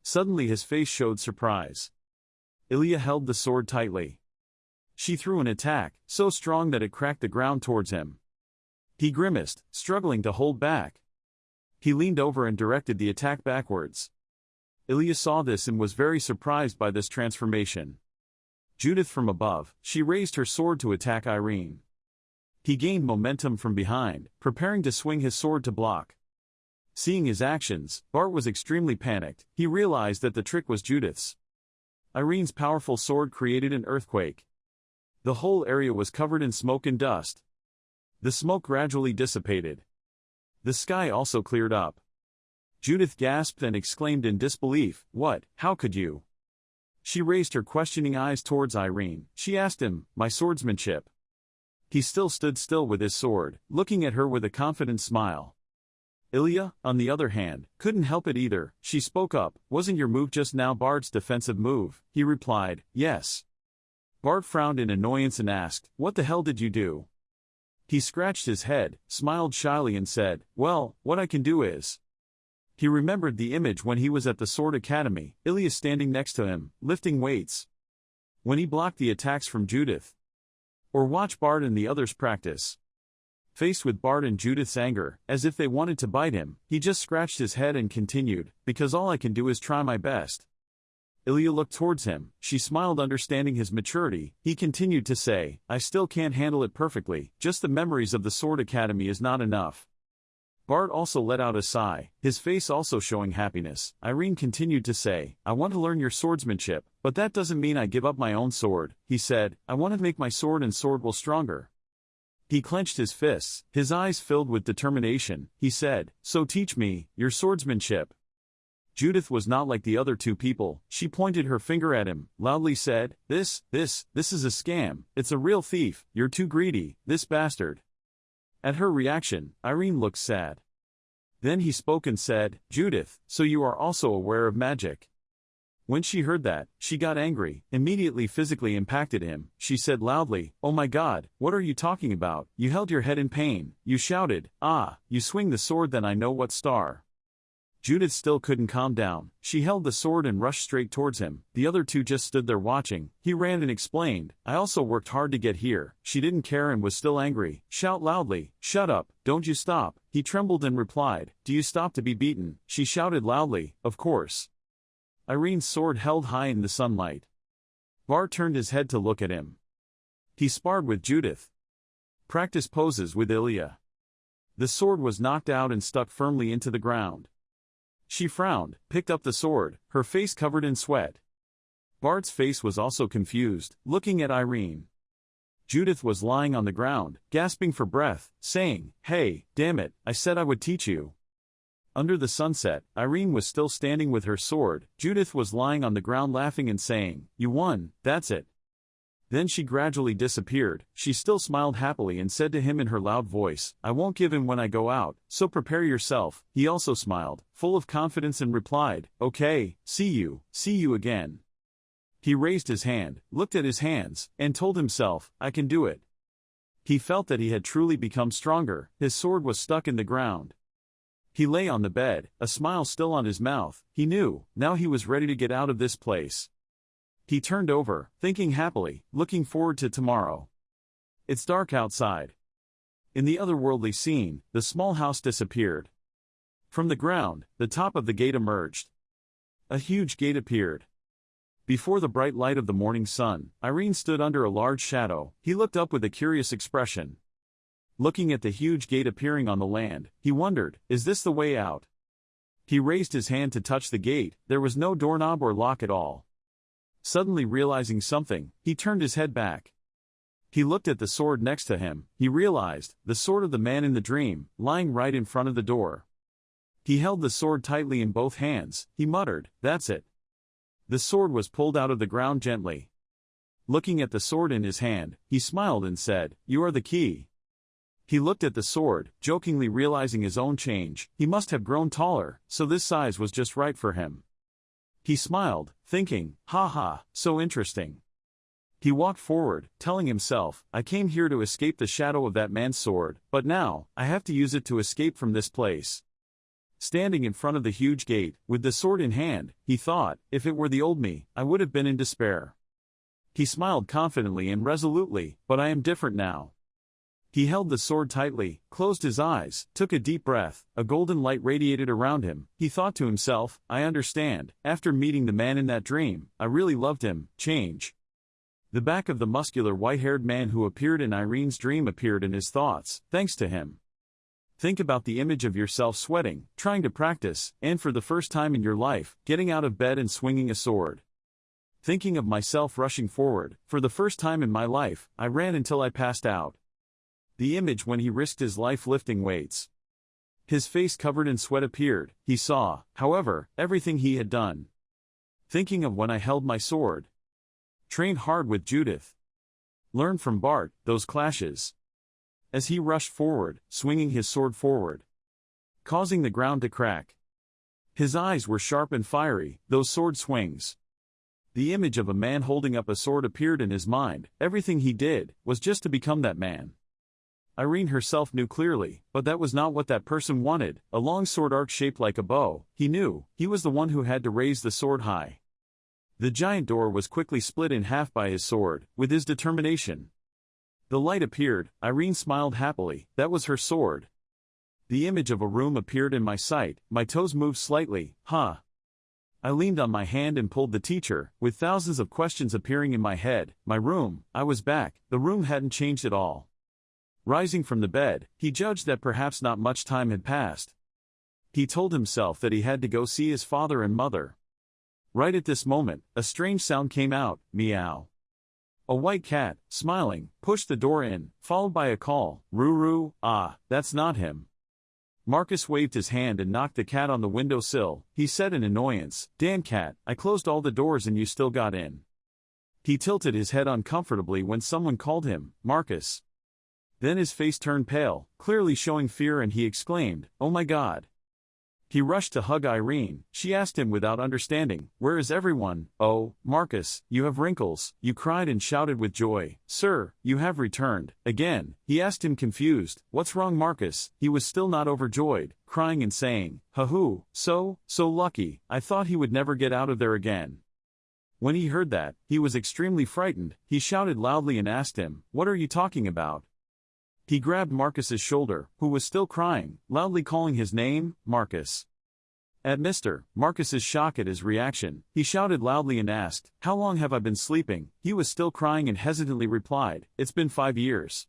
Suddenly his face showed surprise. Ilya held the sword tightly. She threw an attack, so strong that it cracked the ground towards him. He grimaced, struggling to hold back. He leaned over and directed the attack backwards. Ilya saw this and was very surprised by this transformation. Judith from above, she raised her sword to attack Irene. He gained momentum from behind, preparing to swing his sword to block. Seeing his actions, Bart was extremely panicked. He realized that the trick was Judith's. Irene's powerful sword created an earthquake. The whole area was covered in smoke and dust. The smoke gradually dissipated. The sky also cleared up. Judith gasped and exclaimed in disbelief, "What? How could you?" She raised her questioning eyes towards Irene. She asked him, "My swordsmanship." He still stood still with his sword, looking at her with a confident smile. Ilya, on the other hand, couldn't help it either. She spoke up, "Wasn't your move just now Bart's defensive move?" He replied, "Yes." Bart frowned in annoyance and asked, "What the hell did you do?" He scratched his head, smiled shyly and said, "Well, what I can do is..." He remembered the image when he was at the Sword Academy, Ilya standing next to him, lifting weights. When he blocked the attacks from Judith. Or watch Bart and the others practice. Faced with Bart and Judith's anger, as if they wanted to bite him, he just scratched his head and continued, "Because all I can do is try my best." Ilya looked towards him. She smiled, understanding his maturity. He continued to say, "I still can't handle it perfectly, just the memories of the Sword Academy is not enough." Bart also let out a sigh, his face also showing happiness. Irene continued to say, "I want to learn your swordsmanship, but that doesn't mean I give up my own sword." He said, "I want to make my sword and sword will stronger." He clenched his fists, his eyes filled with determination. He said, "So teach me your swordsmanship." Judith was not like the other two people. She pointed her finger at him, loudly said, This is a scam. It's a real thief. You're too greedy, this bastard." At her reaction, Irene looked sad. Then he spoke and said, "Judith, so you are also aware of magic." When she heard that, she got angry, immediately physically impacted him. She said loudly, "Oh my God, what are you talking about?" You held your head in pain. You shouted, "Ah, you swing the sword, then I know what star." Judith still couldn't calm down. She held the sword and rushed straight towards him. The other two just stood there watching. He ran and explained, "I also worked hard to get here." She didn't care and was still angry. "Shout loudly, shut up, don't you stop." He trembled and replied, "Do you stop to be beaten?" She shouted loudly, "Of course." Irene's sword held high in the sunlight. Bart turned his head to look at him. He sparred with Judith. Practice poses with Ilya. The sword was knocked out and stuck firmly into the ground. She frowned, picked up the sword, her face covered in sweat. Bart's face was also confused, looking at Irene. Judith was lying on the ground, gasping for breath, saying, "Hey, damn it, I said I would teach you." Under the sunset, Irene was still standing with her sword. Judith was lying on the ground laughing and saying, "You won, that's it." Then she gradually disappeared. She still smiled happily and said to him in her loud voice, "I won't give in when I go out, so prepare yourself." He also smiled, full of confidence, and replied, "Okay, see you again." He raised his hand, looked at his hands, and told himself, "I can do it." He felt that he had truly become stronger. His sword was stuck in the ground. He lay on the bed, a smile still on his mouth. He knew, now he was ready to get out of this place. He turned over, thinking happily, looking forward to tomorrow. It's dark outside. In the otherworldly scene, the small house disappeared. From the ground, the top of the gate emerged. A huge gate appeared. Before the bright light of the morning sun, Irene stood under a large shadow. He looked up with a curious expression. Looking at the huge gate appearing on the land, he wondered, is this the way out? He raised his hand to touch the gate. There was no doorknob or lock at all. Suddenly realizing something, he turned his head back. He looked at the sword next to him. He realized, the sword of the man in the dream, lying right in front of the door. He held the sword tightly in both hands. He muttered, "That's it." The sword was pulled out of the ground gently. Looking at the sword in his hand, he smiled and said, "You are the key." He looked at the sword, jokingly realizing his own change. He must have grown taller, so this size was just right for him. He smiled, thinking, "Ha ha, so interesting." He walked forward, telling himself, "I came here to escape the shadow of that man's sword, but now, I have to use it to escape from this place." Standing in front of the huge gate, with the sword in hand, he thought, if it were the old me, I would have been in despair. He smiled confidently and resolutely, but I am different now. He held the sword tightly, closed his eyes, took a deep breath. A golden light radiated around him. He thought to himself, I understand. After meeting the man in that dream, I really loved him. Change. The back of the muscular white-haired man who appeared in Irene's dream appeared in his thoughts, thanks to him. Think about the image of yourself sweating, trying to practice, and for the first time in your life, getting out of bed and swinging a sword. Thinking of myself rushing forward, for the first time in my life, I ran until I passed out. The image when he risked his life lifting weights. His face covered in sweat appeared, he saw, however, everything he had done. Thinking of when I held my sword. Trained hard with Judith. Learned from Bart, those clashes. As he rushed forward, swinging his sword forward. Causing the ground to crack. His eyes were sharp and fiery, those sword swings. The image of a man holding up a sword appeared in his mind, everything he did, was just to become that man. Irene herself knew clearly, but that was not what that person wanted, a long sword arc shaped like a bow. He knew, he was the one who had to raise the sword high. The giant door was quickly split in half by his sword, with his determination. The light appeared, Irene smiled happily, that was her sword. The image of a room appeared in my sight, my toes moved slightly, huh? I leaned on my hand and pulled the teacher, with thousands of questions appearing in my head. My room, I was back, the room hadn't changed at all. Rising from the bed, he judged that perhaps not much time had passed. He told himself that he had to go see his father and mother. Right at this moment, a strange sound came out, meow. A white cat, smiling, pushed the door in, followed by a call, Roo-roo, ah, that's not him. Marcus waved his hand and knocked the cat on the windowsill. He said in annoyance, damn cat, I closed all the doors and you still got in. He tilted his head uncomfortably when someone called him, Marcus. Then his face turned pale, clearly showing fear, and he exclaimed, oh my God. He rushed to hug Irene. She asked him without understanding, where is everyone? Oh, Marcus, you have wrinkles, you cried and shouted with joy. Sir, you have returned. Again, he asked him confused, what's wrong Marcus? He was still not overjoyed, crying and saying, ha-hoo, so lucky, I thought he would never get out of there again. When he heard that, he was extremely frightened. He shouted loudly and asked him, what are you talking about? He grabbed Marcus's shoulder, who was still crying, loudly calling his name, Marcus. At Marcus's shock at his reaction, he shouted loudly and asked, how long have I been sleeping? He was still crying and hesitantly replied, it's been 5 years.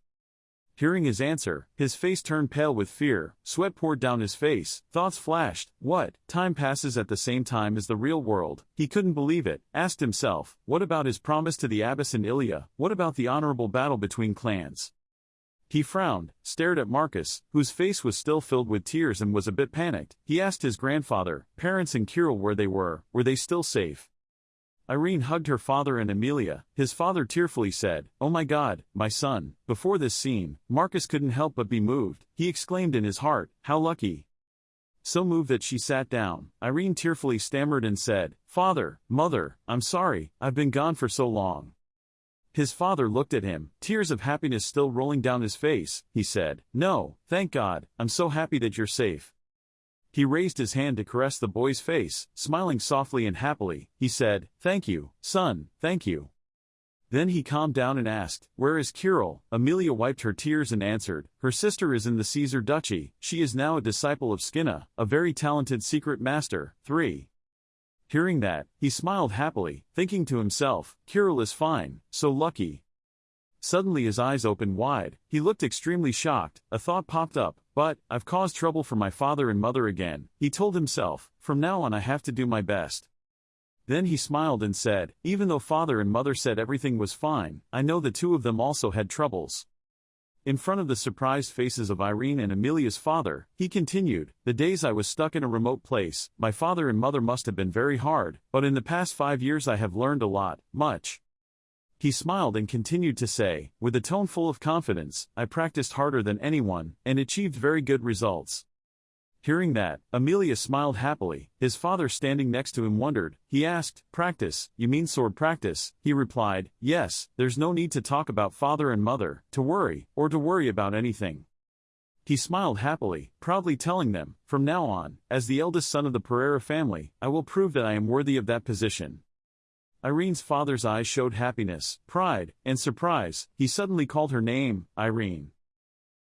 Hearing his answer, his face turned pale with fear, sweat poured down his face, thoughts flashed, what, time passes at the same time as the real world? He couldn't believe it, asked himself, what about his promise to the abbess and Ilya, what about the honorable battle between clans? He frowned, stared at Marcus, whose face was still filled with tears and was a bit panicked. He asked his grandfather, parents and Kirill where they were they still safe? Irene hugged her father and Amelia. His father tearfully said, oh my God, my son. Before this scene, Marcus couldn't help but be moved. He exclaimed in his heart, how lucky. So moved that she sat down. Irene tearfully stammered and said, Father, Mother, I'm sorry, I've been gone for so long. His father looked at him, tears of happiness still rolling down his face. He said, no, thank God, I'm so happy that you're safe. He raised his hand to caress the boy's face, smiling softly and happily. He said, thank you, son, thank you. Then he calmed down and asked, where is Kirill? Amelia wiped her tears and answered, her sister is in the Caesar Duchy. She is now a disciple of Skinna, a very talented secret master. 3. Hearing that, he smiled happily, thinking to himself, Kirill is fine, so lucky. Suddenly his eyes opened wide, he looked extremely shocked. A thought popped up, but, I've caused trouble for my father and mother again, he told himself, from now on I have to do my best. Then he smiled and said, even though father and mother said everything was fine, I know the two of them also had troubles. In front of the surprised faces of Irene and Amelia's father, he continued, the days I was stuck in a remote place, my father and mother must have been very hard, but in the past 5 years I have learned a lot, much. He smiled and continued to say, with a tone full of confidence, I practiced harder than anyone, and achieved very good results. Hearing that, Amelia smiled happily. His father standing next to him wondered. He asked, practice, you mean sword practice? He replied, yes, there's no need to talk about father and mother, to worry about anything. He smiled happily, proudly telling them, from now on, as the eldest son of the Pereira family, I will prove that I am worthy of that position. Irene's father's eyes showed happiness, pride, and surprise. He suddenly called her name, Irene.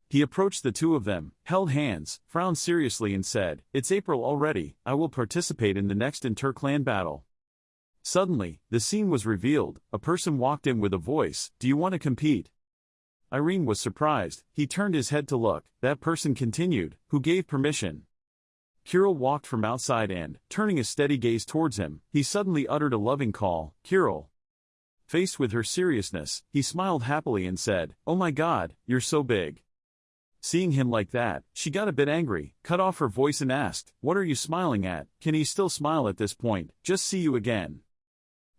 He approached the two of them, held hands, frowned seriously and said, it's April already, I will participate in the next inter-clan battle. Suddenly, the scene was revealed. A person walked in with a voice, "Do you want to compete?" Irene was surprised. He turned his head to look. That person continued, "Who gave permission?" Kirill walked from outside and, turning a steady gaze towards him, he suddenly uttered a loving call, "Kirill." Faced with her seriousness, he smiled happily and said, "Oh my God, you're so big." Seeing him like that, she got a bit angry, cut off her voice and asked, "What are you smiling at? Can he still smile at this point? Just see you again."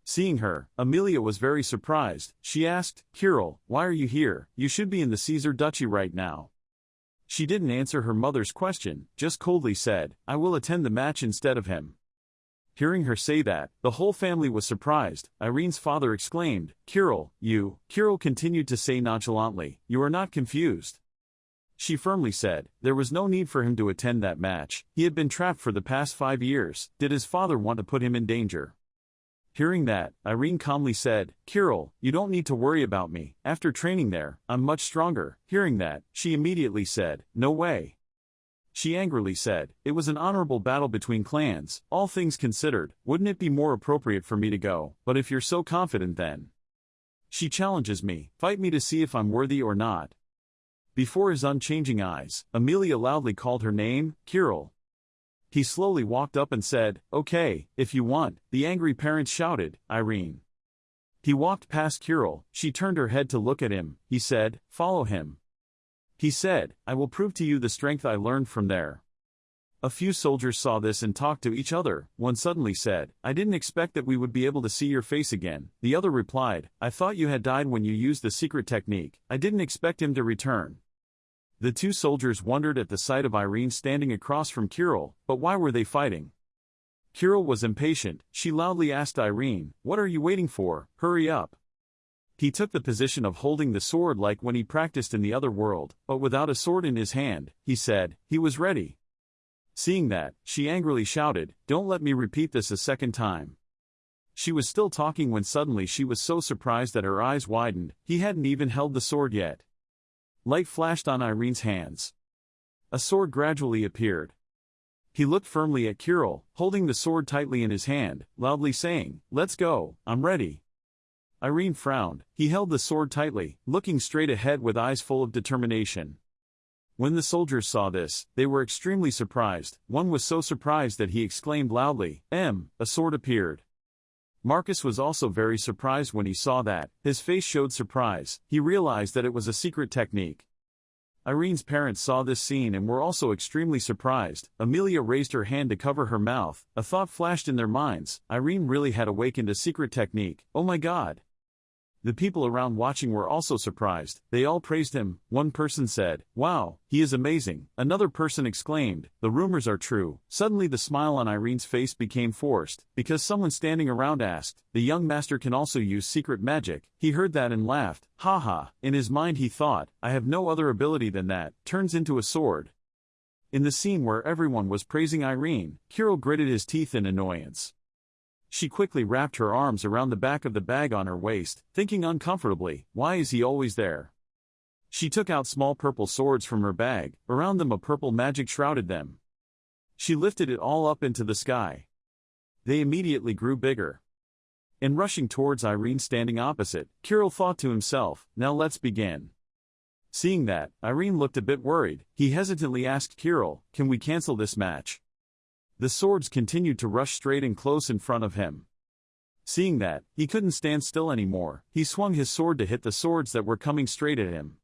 Seeing her, Amelia was very surprised. She asked, "Kirill, why are you here? You should be in the Caesar Duchy right now." She didn't answer her mother's question, just coldly said, "I will attend the match instead of him." Hearing her say that, the whole family was surprised. Irene's father exclaimed, "Kirill, you..." Kirill continued to say nonchalantly, "You are not confused." She firmly said, there was no need for him to attend that match. He had been trapped for the past 5 years. Did his father want to put him in danger? Hearing that, Irene calmly said, "Kirill, you don't need to worry about me. After training there, I'm much stronger." Hearing that, she immediately said, "No way." She angrily said, "It was an honorable battle between clans. All things considered, wouldn't it be more appropriate for me to go? But if you're so confident then..." She challenges me, "Fight me to see if I'm worthy or not." Before his unchanging eyes, Amelia loudly called her name, "Kirill." He slowly walked up and said, "Okay, if you want." The angry parents shouted, "Irene." He walked past Kirill. She turned her head to look at him. He said, "Follow him." He said, "I will prove to you the strength I learned from there." A few soldiers saw this and talked to each other. One suddenly said, "I didn't expect that we would be able to see your face again." The other replied, "I thought you had died when you used the secret technique. I didn't expect him to return." The two soldiers wondered at the sight of Irene standing across from Kirill, but why were they fighting? Kirill was impatient. She loudly asked Irene, "What are you waiting for? Hurry up." He took the position of holding the sword like when he practiced in the other world, but without a sword in his hand. He said, he was ready. Seeing that, she angrily shouted, "Don't let me repeat this a second time." She was still talking when suddenly she was so surprised that her eyes widened. He hadn't even held the sword yet. Light flashed on Irene's hands. A sword gradually appeared. He looked firmly at Kirill, holding the sword tightly in his hand, loudly saying, "Let's go, I'm ready." Irene frowned. He held the sword tightly, looking straight ahead with eyes full of determination. When the soldiers saw this, they were extremely surprised. One was so surprised that he exclaimed loudly, A sword appeared." Marcus was also very surprised when he saw that. His face showed surprise. He realized that it was a secret technique. Irene's parents saw this scene and were also extremely surprised. Amelia raised her hand to cover her mouth. A thought flashed in their minds. Irene really had awakened a secret technique. Oh my God! The people around watching were also surprised. They all praised him. One person said, "Wow, he is amazing." Another person exclaimed, "The rumors are true." Suddenly the smile on Irene's face became forced, because someone standing around asked, "The young master can also use secret magic." He heard that and laughed. "Ha." In his mind he thought, "I have no other ability than that." Turns into a sword. In the scene where everyone was praising Irene, Kirill gritted his teeth in annoyance. She quickly wrapped her arms around the back of the bag on her waist, thinking uncomfortably, why is he always there? She took out small purple swords from her bag. Around them a purple magic shrouded them. She lifted it all up into the sky. They immediately grew bigger. In rushing towards Irene standing opposite, Kirill thought to himself, "Now let's begin." Seeing that, Irene looked a bit worried. He hesitantly asked Kirill, "Can we cancel this match?" The swords continued to rush straight and close in front of him. Seeing that, he couldn't stand still anymore. He swung his sword to hit the swords that were coming straight at him.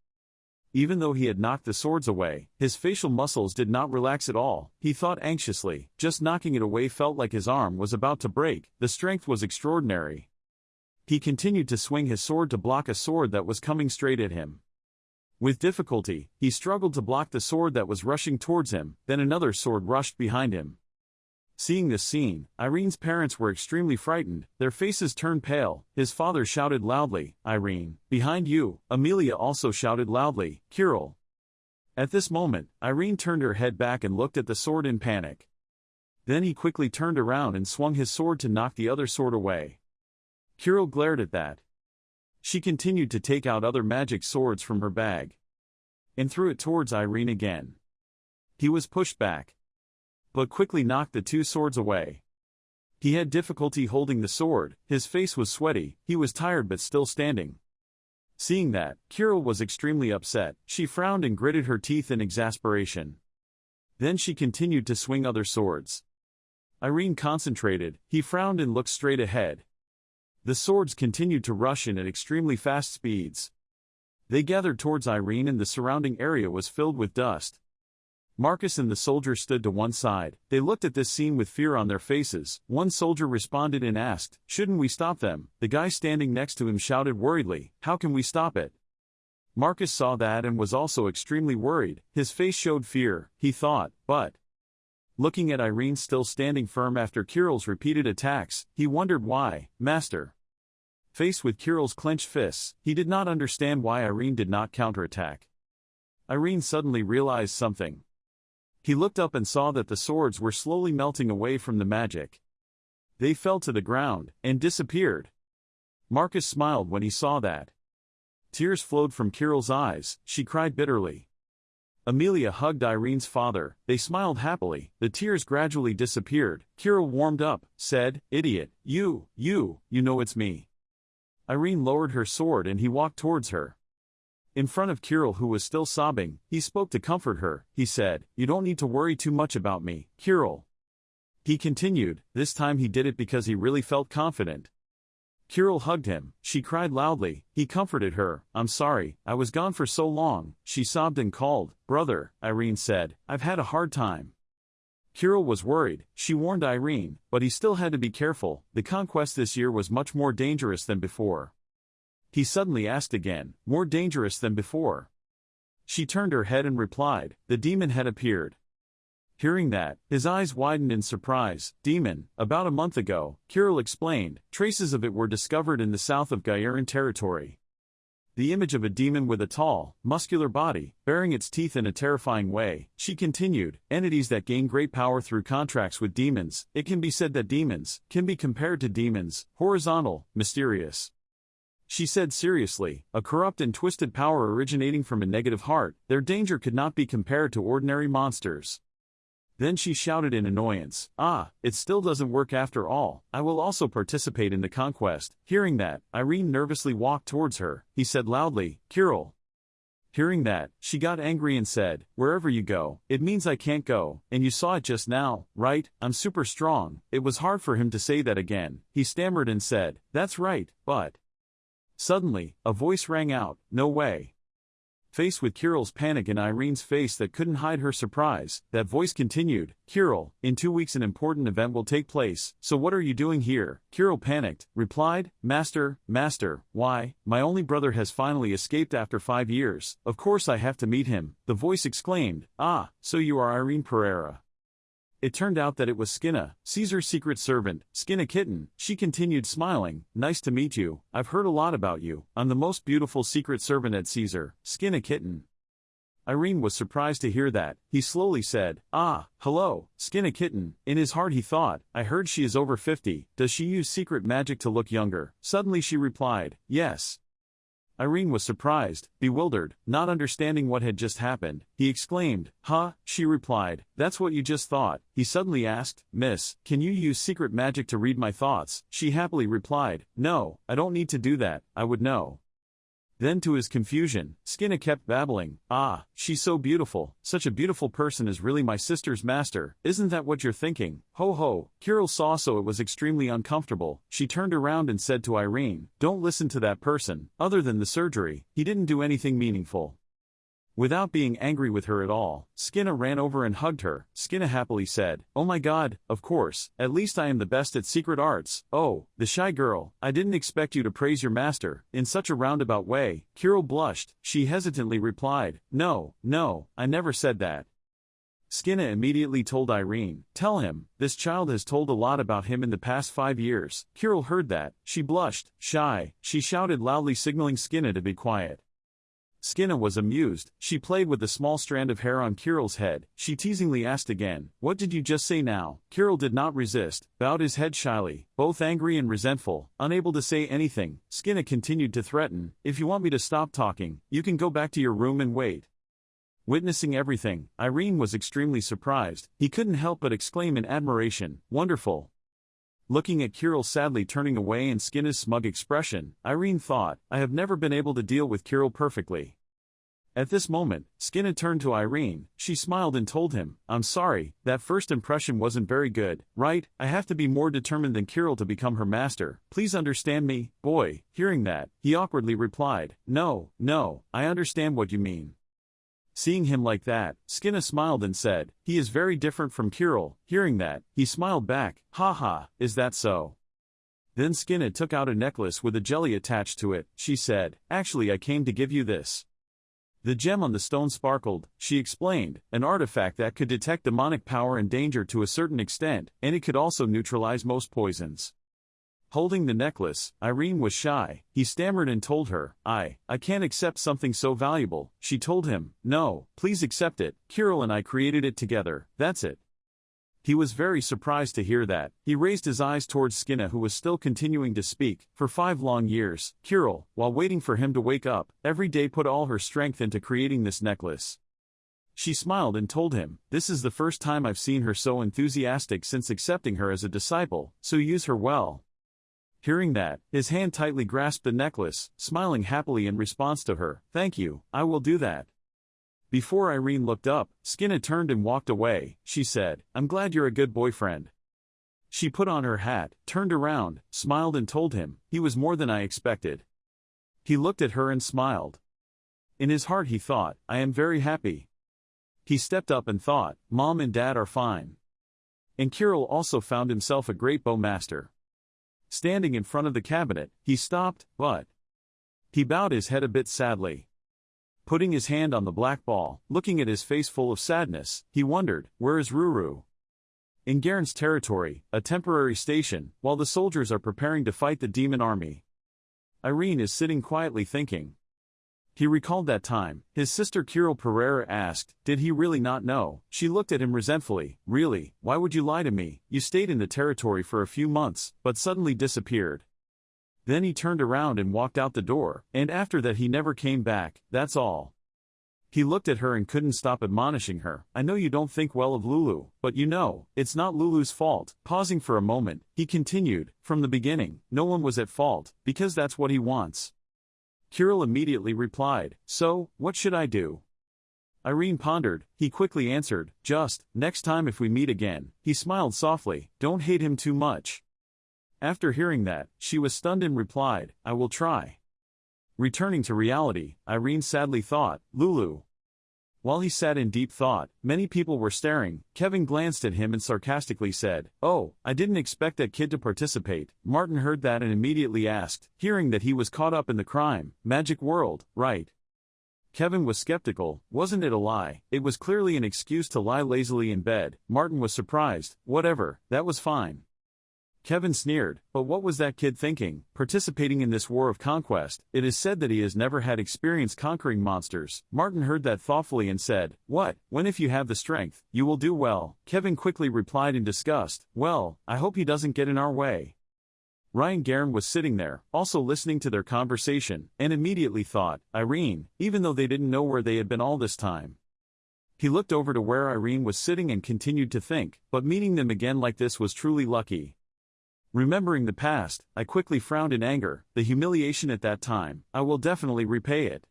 Even though he had knocked the swords away, his facial muscles did not relax at all. He thought anxiously. Just knocking it away felt like his arm was about to break. The strength was extraordinary. He continued to swing his sword to block a sword that was coming straight at him. With difficulty, he struggled to block the sword that was rushing towards him. Then another sword rushed behind him. Seeing this scene, Irene's parents were extremely frightened. Their faces turned pale. His father shouted loudly, "Irene, behind you!" Amelia also shouted loudly, "Kirill!" At this moment, Irene turned her head back and looked at the sword in panic. Then he quickly turned around and swung his sword to knock the other sword away. Kirill glared at that. She continued to take out other magic swords from her bag and threw it towards Irene again. He was pushed back, but quickly knocked the two swords away. He had difficulty holding the sword, his face was sweaty, he was tired but still standing. Seeing that, Kirill was extremely upset. She frowned and gritted her teeth in exasperation. Then she continued to swing other swords. Irene concentrated, he frowned and looked straight ahead. The swords continued to rush in at extremely fast speeds. They gathered towards Irene and the surrounding area was filled with dust. Marcus and the soldier stood to one side. They looked at this scene with fear on their faces. One soldier responded and asked, "Shouldn't we stop them?" The guy standing next to him shouted worriedly, "How can we stop it?" Marcus saw that and was also extremely worried. His face showed fear, he thought, but looking at Irene still standing firm after Kirill's repeated attacks, he wondered why. Master. Faced with Kirill's clenched fists, he did not understand why Irene did not counterattack. Irene suddenly realized something. He looked up and saw that the swords were slowly melting away from the magic. They fell to the ground and disappeared. Marcus smiled when he saw that. Tears flowed from Kirill's eyes, she cried bitterly. Amelia hugged Irene's father, they smiled happily, the tears gradually disappeared. Kirill warmed up, said, "Idiot, you know it's me." Irene lowered her sword and he walked towards her. In front of Kirill, who was still sobbing, he spoke to comfort her. He said, "You don't need to worry too much about me, Kirill." He continued, this time he did it because he really felt confident. Kirill hugged him, she cried loudly, he comforted her. "I'm sorry, I was gone for so long," she sobbed and called, "Brother," Irene said, "I've had a hard time." Kirill was worried, she warned Irene, but he still had to be careful. The conquest this year was much more dangerous than before. He suddenly asked again, "More dangerous than before?" She turned her head and replied, "The demon had appeared." Hearing that, his eyes widened in surprise. "Demon, about a month ago," Kirill explained, "traces of it were discovered in the south of Gairan territory. The image of a demon with a tall, muscular body, baring its teeth in a terrifying way." She continued, "Entities that gain great power through contracts with demons. It can be said that demons can be compared to demons, horizontal, mysterious." She said seriously, "A corrupt and twisted power originating from a negative heart. Their danger could not be compared to ordinary monsters." Then she shouted in annoyance, "Ah, it still doesn't work after all. I will also participate in the conquest." Hearing that, Irene nervously walked towards her. He said loudly, "Kirill." Hearing that, she got angry and said, "Wherever you go, it means I can't go, and you saw it just now, right? I'm super strong." It was hard for him to say that again. He stammered and said, "That's right, but..." Suddenly, a voice rang out, "No way." Faced with Kirill's panic and Irene's face that couldn't hide her surprise, that voice continued, "Kirill, in 2 weeks an important event will take place, so what are you doing here?" Kirill panicked, replied, Master, why, my only brother has finally escaped after 5 years, of course I have to meet him." The voice exclaimed, "Ah, so you are Irene Pereira." It turned out that it was Skinna, Caesar's secret servant. Skinna kitten, she continued smiling, "Nice to meet you, I've heard a lot about you. I'm the most beautiful secret servant at Caesar." Skinna kitten. Irene was surprised to hear that. He slowly said, "Ah, hello, Skinna kitten." In his heart he thought, "I heard she is over 50, does she use secret magic to look younger?" Suddenly she replied, "Yes." Irene was surprised, bewildered, not understanding what had just happened. He exclaimed, "Huh?" She replied, "That's what you just thought." He suddenly asked, "Miss, can you use secret magic to read my thoughts?" She happily replied, "No, I don't need to do that, I would know." Then to his confusion, Skinna kept babbling, "Ah, she's so beautiful, such a beautiful person is really my sister's master, isn't that what you're thinking? Ho ho." Kirill saw so it was extremely uncomfortable. She turned around and said to Irene, "Don't listen to that person, other than the surgery, he didn't do anything meaningful." Without being angry with her at all, Skinna ran over and hugged her. Skinna happily said, "Oh my god, of course, at least I am the best at secret arts." "Oh, the shy girl, I didn't expect you to praise your master in such a roundabout way." Kirill blushed. She hesitantly replied, No, I never said that." Skinna immediately told Irene, "Tell him, this child has told a lot about him in the past 5 years." Kirill heard that. She blushed, shy, she shouted loudly signaling Skinna to be quiet. Skinna was amused. She played with the small strand of hair on Kirill's head. She teasingly asked again, "What did you just say now?" Kirill did not resist, bowed his head shyly, both angry and resentful, unable to say anything. Skinna continued to threaten, "If you want me to stop talking, you can go back to your room and wait." Witnessing everything, Irene was extremely surprised. He couldn't help but exclaim in admiration, "Wonderful." Looking at Kirill sadly turning away and Skinna's smug expression, Irene thought, I have never been able to deal with Kirill perfectly. At this moment, Skinna turned to Irene. She smiled and told him, I'm sorry, that first impression wasn't very good, right? I have to be more determined than Kirill to become her master. Please understand me, boy. Hearing that, he awkwardly replied, No, I understand what you mean. Seeing him like that, Skinna smiled and said, he is very different from Kirill. Hearing that, he smiled back, haha, is that so? Then Skinna took out a necklace with a jelly attached to it. She said, actually I came to give you this. The gem on the stone sparkled, she explained, an artifact that could detect demonic power and danger to a certain extent, and it could also neutralize most poisons. Holding the necklace, Irene was shy. He stammered and told her, I can't accept something so valuable. She told him, no, please accept it. Kirill and I created it together, that's it. He was very surprised to hear that. He raised his eyes towards Skinna, who was still continuing to speak. For 5 long years, Kirill, while waiting for him to wake up, every day put all her strength into creating this necklace. She smiled and told him, this is the first time I've seen her so enthusiastic since accepting her as a disciple, so use her well. Hearing that, his hand tightly grasped the necklace, smiling happily in response to her, thank you, I will do that. Before Irene looked up, Skinna turned and walked away. She said, I'm glad you're a good boyfriend. She put on her hat, turned around, smiled and told him, he was more than I expected. He looked at her and smiled. In his heart he thought, I am very happy. He stepped up and thought, Mom and Dad are fine. And Kirill also found himself a great bowmaster. Standing in front of the cabinet, he stopped, but he bowed his head a bit sadly. Putting his hand on the black ball, looking at his face full of sadness, he wondered, where is Ruru? In Garen's territory, a temporary station, while the soldiers are preparing to fight the demon army. Irene is sitting quietly thinking. He recalled that time. His sister Kirill Pereira asked, did he really not know? She looked at him resentfully, really, why would you lie to me? You stayed in the territory for a few months, but suddenly disappeared. Then he turned around and walked out the door, and after that he never came back, that's all. He looked at her and couldn't stop admonishing her, I know you don't think well of Lulu, but you know, it's not Lulu's fault. Pausing for a moment, he continued, from the beginning, no one was at fault, because that's what he wants. Kirill immediately replied, so, what should I do? Irene pondered. He quickly answered, just, next time if we meet again. He smiled softly, don't hate him too much. After hearing that, she was stunned and replied, I will try. Returning to reality, Irene sadly thought, Lulu. While he sat in deep thought, many people were staring. Kevin glanced at him and sarcastically said, oh, I didn't expect that kid to participate. Martin heard that and immediately asked, hearing that he was caught up in the crime, magic world, right? Kevin was skeptical. Wasn't it a lie? It was clearly an excuse to lie lazily in bed. Martin was surprised. Whatever, that was fine. Kevin sneered, but what was that kid thinking? Participating in this war of conquest, it is said that he has never had experience conquering monsters. Martin heard that thoughtfully and said, what, when if you have the strength, you will do well. Kevin quickly replied in disgust, well, I hope he doesn't get in our way. Ryan Garen was sitting there, also listening to their conversation, and immediately thought, Irene, even though they didn't know where they had been all this time. He looked over to where Irene was sitting and continued to think, but meeting them again like this was truly lucky. Remembering the past, I quickly frowned in anger. The humiliation at that time, I will definitely repay it.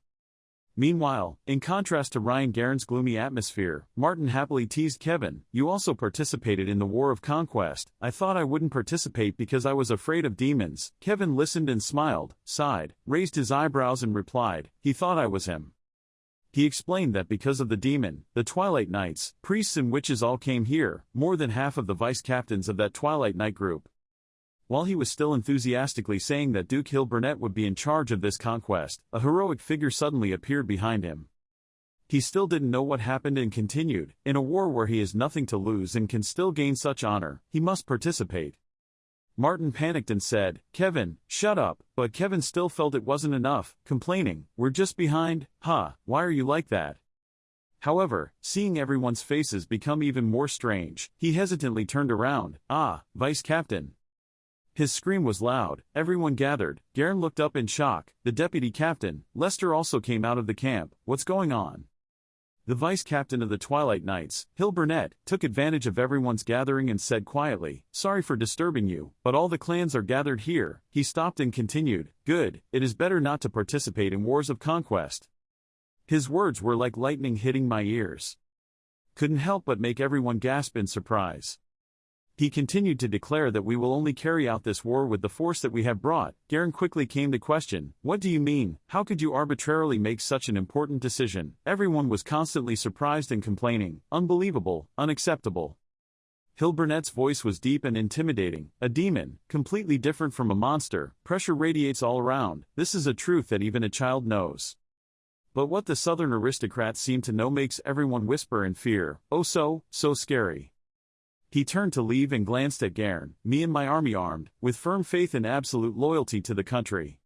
Meanwhile, in contrast to Ryan Garen's gloomy atmosphere, Martin happily teased Kevin, you also participated in the war of conquest. I thought I wouldn't participate because I was afraid of demons. Kevin listened and smiled, sighed, raised his eyebrows and replied, he thought I was him. He explained that because of the demon, the Twilight Knights, priests and witches all came here, more than half of the vice-captains of that Twilight Knight group. While he was still enthusiastically saying that Duke Hill Burnett would be in charge of this conquest, a heroic figure suddenly appeared behind him. He still didn't know what happened and continued, in a war where he has nothing to lose and can still gain such honor, he must participate. Martin panicked and said, Kevin, shut up, but Kevin still felt it wasn't enough, complaining, we're just behind, why are you like that? However, seeing everyone's faces become even more strange, he hesitantly turned around, Vice Captain. His scream was loud, everyone gathered. Garen looked up in shock. The deputy captain, Lester, also came out of the camp. What's going on? The vice captain of the Twilight Knights, Hill Burnett, took advantage of everyone's gathering and said quietly, "Sorry for disturbing you, but all the clans are gathered here." He stopped and continued, "Good, it is better not to participate in wars of conquest." His words were like lightning hitting my ears. Couldn't help but make everyone gasp in surprise. He continued to declare that we will only carry out this war with the force that we have brought. Garen quickly came to question, "What do you mean? How could you arbitrarily make such an important decision?" Everyone was constantly surprised and complaining, "Unbelievable, unacceptable." Hill Burnett's voice was deep and intimidating. "A demon, completely different from a monster, pressure radiates all around. This is a truth that even a child knows. But what the southern aristocrats seem to know makes everyone whisper in fear. Oh so scary." He turned to leave and glanced at Garen, "Me and my army armed, with firm faith and absolute loyalty to the country."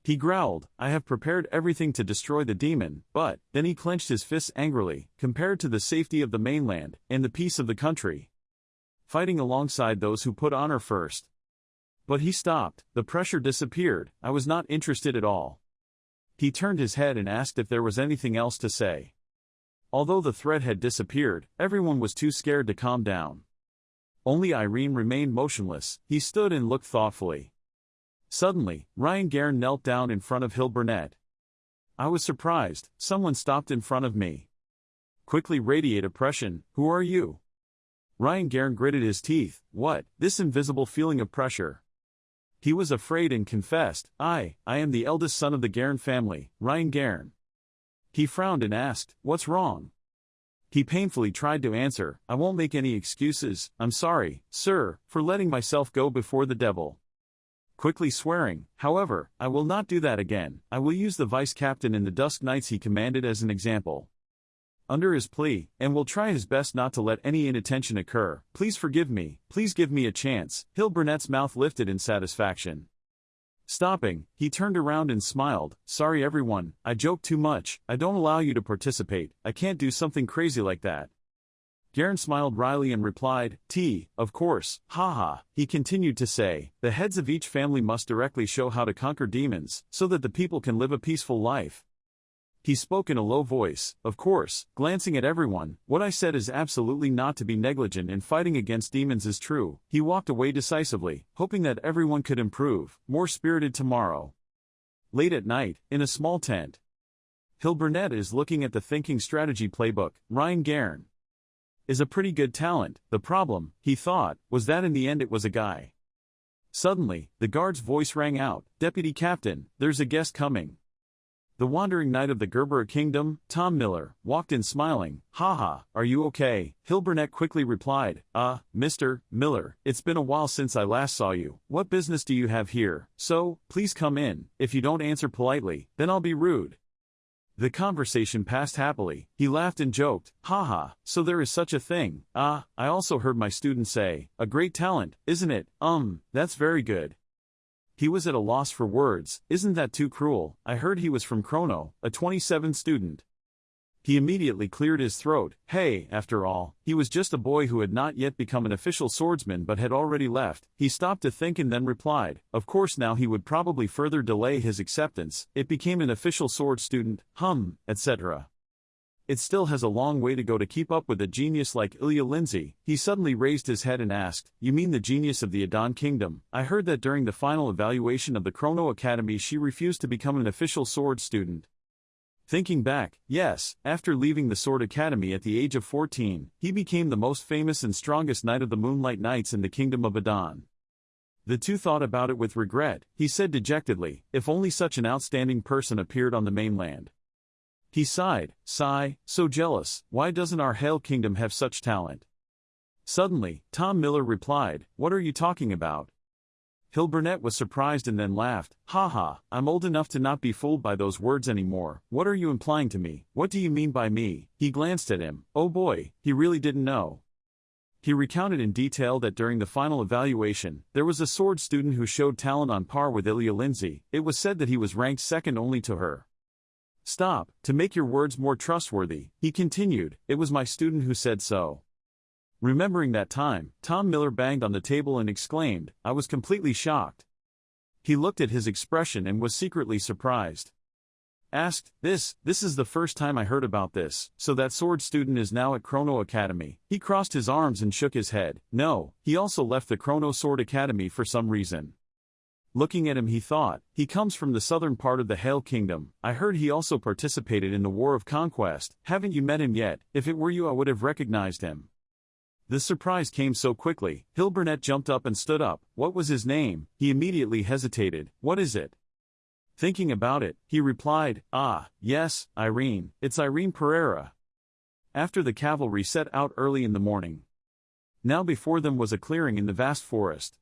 He growled, "I have prepared everything to destroy the demon, but," then he clenched his fists angrily, "compared to the safety of the mainland, and the peace of the country. Fighting alongside those who put honor first." But he stopped, the pressure disappeared. I was not interested at all. He turned his head and asked if there was anything else to say. Although the threat had disappeared, everyone was too scared to calm down. Only Irene remained motionless. He stood and looked thoughtfully. Suddenly, Ryan Garen knelt down in front of Hill Burnett. I was surprised. Someone stopped in front of me. Quickly radiate oppression. "Who are you?" Ryan Garen gritted his teeth. "What?" This invisible feeling of pressure. He was afraid and confessed, I am the eldest son of the Garen family, Ryan Garen." He frowned and asked, "What's wrong?" He painfully tried to answer, "I won't make any excuses. I'm sorry, sir, for letting myself go before the devil." Quickly swearing, "However, I will not do that again. I will use the vice captain in the Dusk Knights he commanded as an example." Under his plea, "And will try his best not to let any inattention occur. Please forgive me, please give me a chance." Hill Burnett's mouth lifted in satisfaction. Stopping, he turned around and smiled, "Sorry everyone, I joked too much. I don't allow you to participate. I can't do something crazy like that." Garen smiled wryly and replied, Of course, haha." He continued to say, "The heads of each family must directly show how to conquer demons, so that the people can live a peaceful life." He spoke in a low voice, of course, glancing at everyone. "What I said is absolutely not to be negligent in fighting against demons is true." He walked away decisively, hoping that everyone could improve, more spirited tomorrow. Late at night, in a small tent, Hill Burnett is looking at the thinking strategy playbook. Ryan Garen is a pretty good talent. The problem, he thought, was that in the end it was a guy. Suddenly, the guard's voice rang out, "Deputy Captain, there's a guest coming." The wandering knight of the Gerbera Kingdom, Tom Miller, walked in smiling. "Haha, are you okay?" Hill Burnett quickly replied, Mr. Miller, it's been a while since I last saw you. What business do you have here? So, please come in. If you don't answer politely, then I'll be rude." The conversation passed happily. He laughed and joked, "Haha, so there is such a thing. I also heard my student say, a great talent, isn't it? That's very good." He was at a loss for words. "Isn't that too cruel? I heard he was from Chrono, a 27 student." He immediately cleared his throat. Hey, after all, he was just a boy who had not yet become an official swordsman but had already left. He stopped to think and then replied, "Of course now he would probably further delay his acceptance. It became an official sword student, etc. It still has a long way to go to keep up with a genius like Ilya Lindsay." He suddenly raised his head and asked, "You mean the genius of the Adon Kingdom? I heard that during the final evaluation of the Chrono Academy she refused to become an official sword student." Thinking back, yes, after leaving the Sword Academy at the age of 14, he became the most famous and strongest knight of the Moonlight Knights in the Kingdom of Adon. The two thought about it with regret. He said dejectedly, "If only such an outstanding person appeared on the mainland." He sighed, so jealous. Why doesn't our Hale Kingdom have such talent? Suddenly, Tom Miller replied, "What are you talking about?" Hill Burnett was surprised and then laughed, "Haha, I'm old enough to not be fooled by those words anymore. What are you implying to me? What do you mean by me?" He glanced at him. Oh boy, he really didn't know. He recounted in detail that during the final evaluation, there was a sword student who showed talent on par with Ilya Lindsay. It was said that he was ranked second only to her. "Stop, to make your words more trustworthy," he continued, "it was my student who said so." Remembering that time, Tom Miller banged on the table and exclaimed, "I was completely shocked." He looked at his expression and was secretly surprised. asked, This is the first time I heard about this, so that sword student is now at Chrono Academy. He crossed his arms and shook his head. No, he also left the Chrono Sword Academy for some reason. Looking at him he thought, he comes from the southern part of the Hail Kingdom. I heard he also participated in the War of Conquest. Haven't you met him yet? If it were you I would have recognized him. The surprise came so quickly, Hilburnett jumped up and stood up. What was his name? He immediately hesitated. What is it? Thinking about it, he replied, yes, Irene. It's Irene Pereira. After the cavalry set out early in the morning. Now before them was a clearing in the vast forest.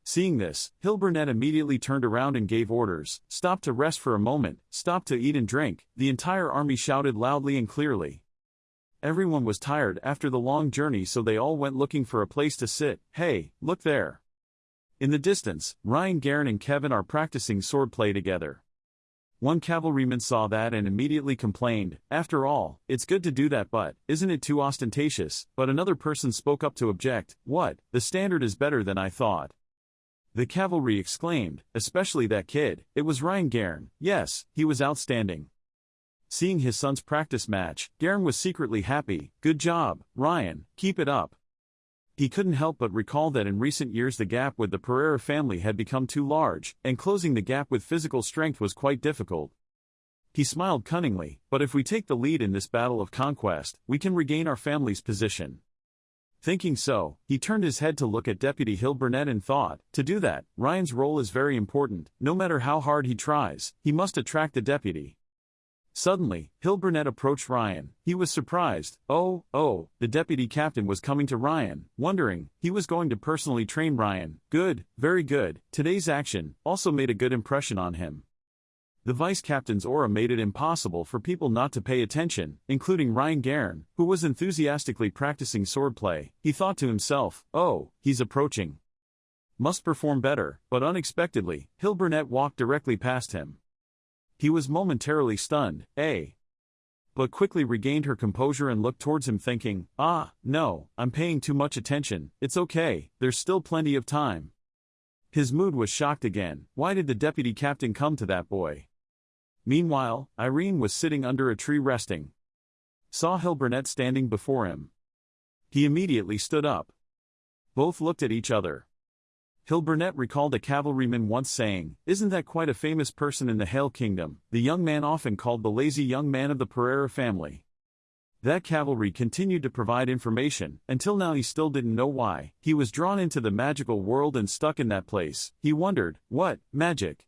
Seeing this, Hilburnett immediately turned around and gave orders. Stop to rest for a moment, stop to eat and drink. The entire army shouted loudly and clearly. Everyone was tired after the long journey, so they all went looking for a place to sit. Hey, look there. In the distance, Ryan, Garen and Kevin are practicing swordplay together. One cavalryman saw that and immediately complained, after all, it's good to do that, but isn't it too ostentatious? But another person spoke up to object. What? The standard is better than I thought. The cavalry exclaimed, especially that kid. It was Ryan Garen. Yes, he was outstanding. Seeing his son's practice match, Garen was secretly happy. Good job, Ryan, keep it up. He couldn't help but recall that in recent years the gap with the Pereira family had become too large, and closing the gap with physical strength was quite difficult. He smiled cunningly, but if we take the lead in this battle of conquest, we can regain our family's position. Thinking so, he turned his head to look at Deputy Hilburnett and thought, to do that, Ryan's role is very important. No matter how hard he tries, he must attract the deputy. Suddenly, Hilburnett approached Ryan. He was surprised. Oh, the deputy captain was coming to Ryan, wondering, he was going to personally train Ryan. Good, very good. Today's action also made a good impression on him. The vice-captain's aura made it impossible for people not to pay attention, including Ryan Garen, who was enthusiastically practicing swordplay. He thought to himself, oh, he's approaching. Must perform better, but unexpectedly, Hilburnett walked directly past him. He was momentarily stunned, but quickly regained her composure and looked towards him thinking, no, I'm paying too much attention. It's okay, there's still plenty of time. His mood was shocked again. Why did the deputy captain come to that boy? Meanwhile, Irene was sitting under a tree resting. Saw Hilburnett standing before him. He immediately stood up. Both looked at each other. Hilburnett recalled a cavalryman once saying, isn't that quite a famous person in the Hail Kingdom, the young man often called the lazy young man of the Pereira family. That cavalry continued to provide information, until now he still didn't know why. He was drawn into the magical world and stuck in that place. He wondered, what, magic?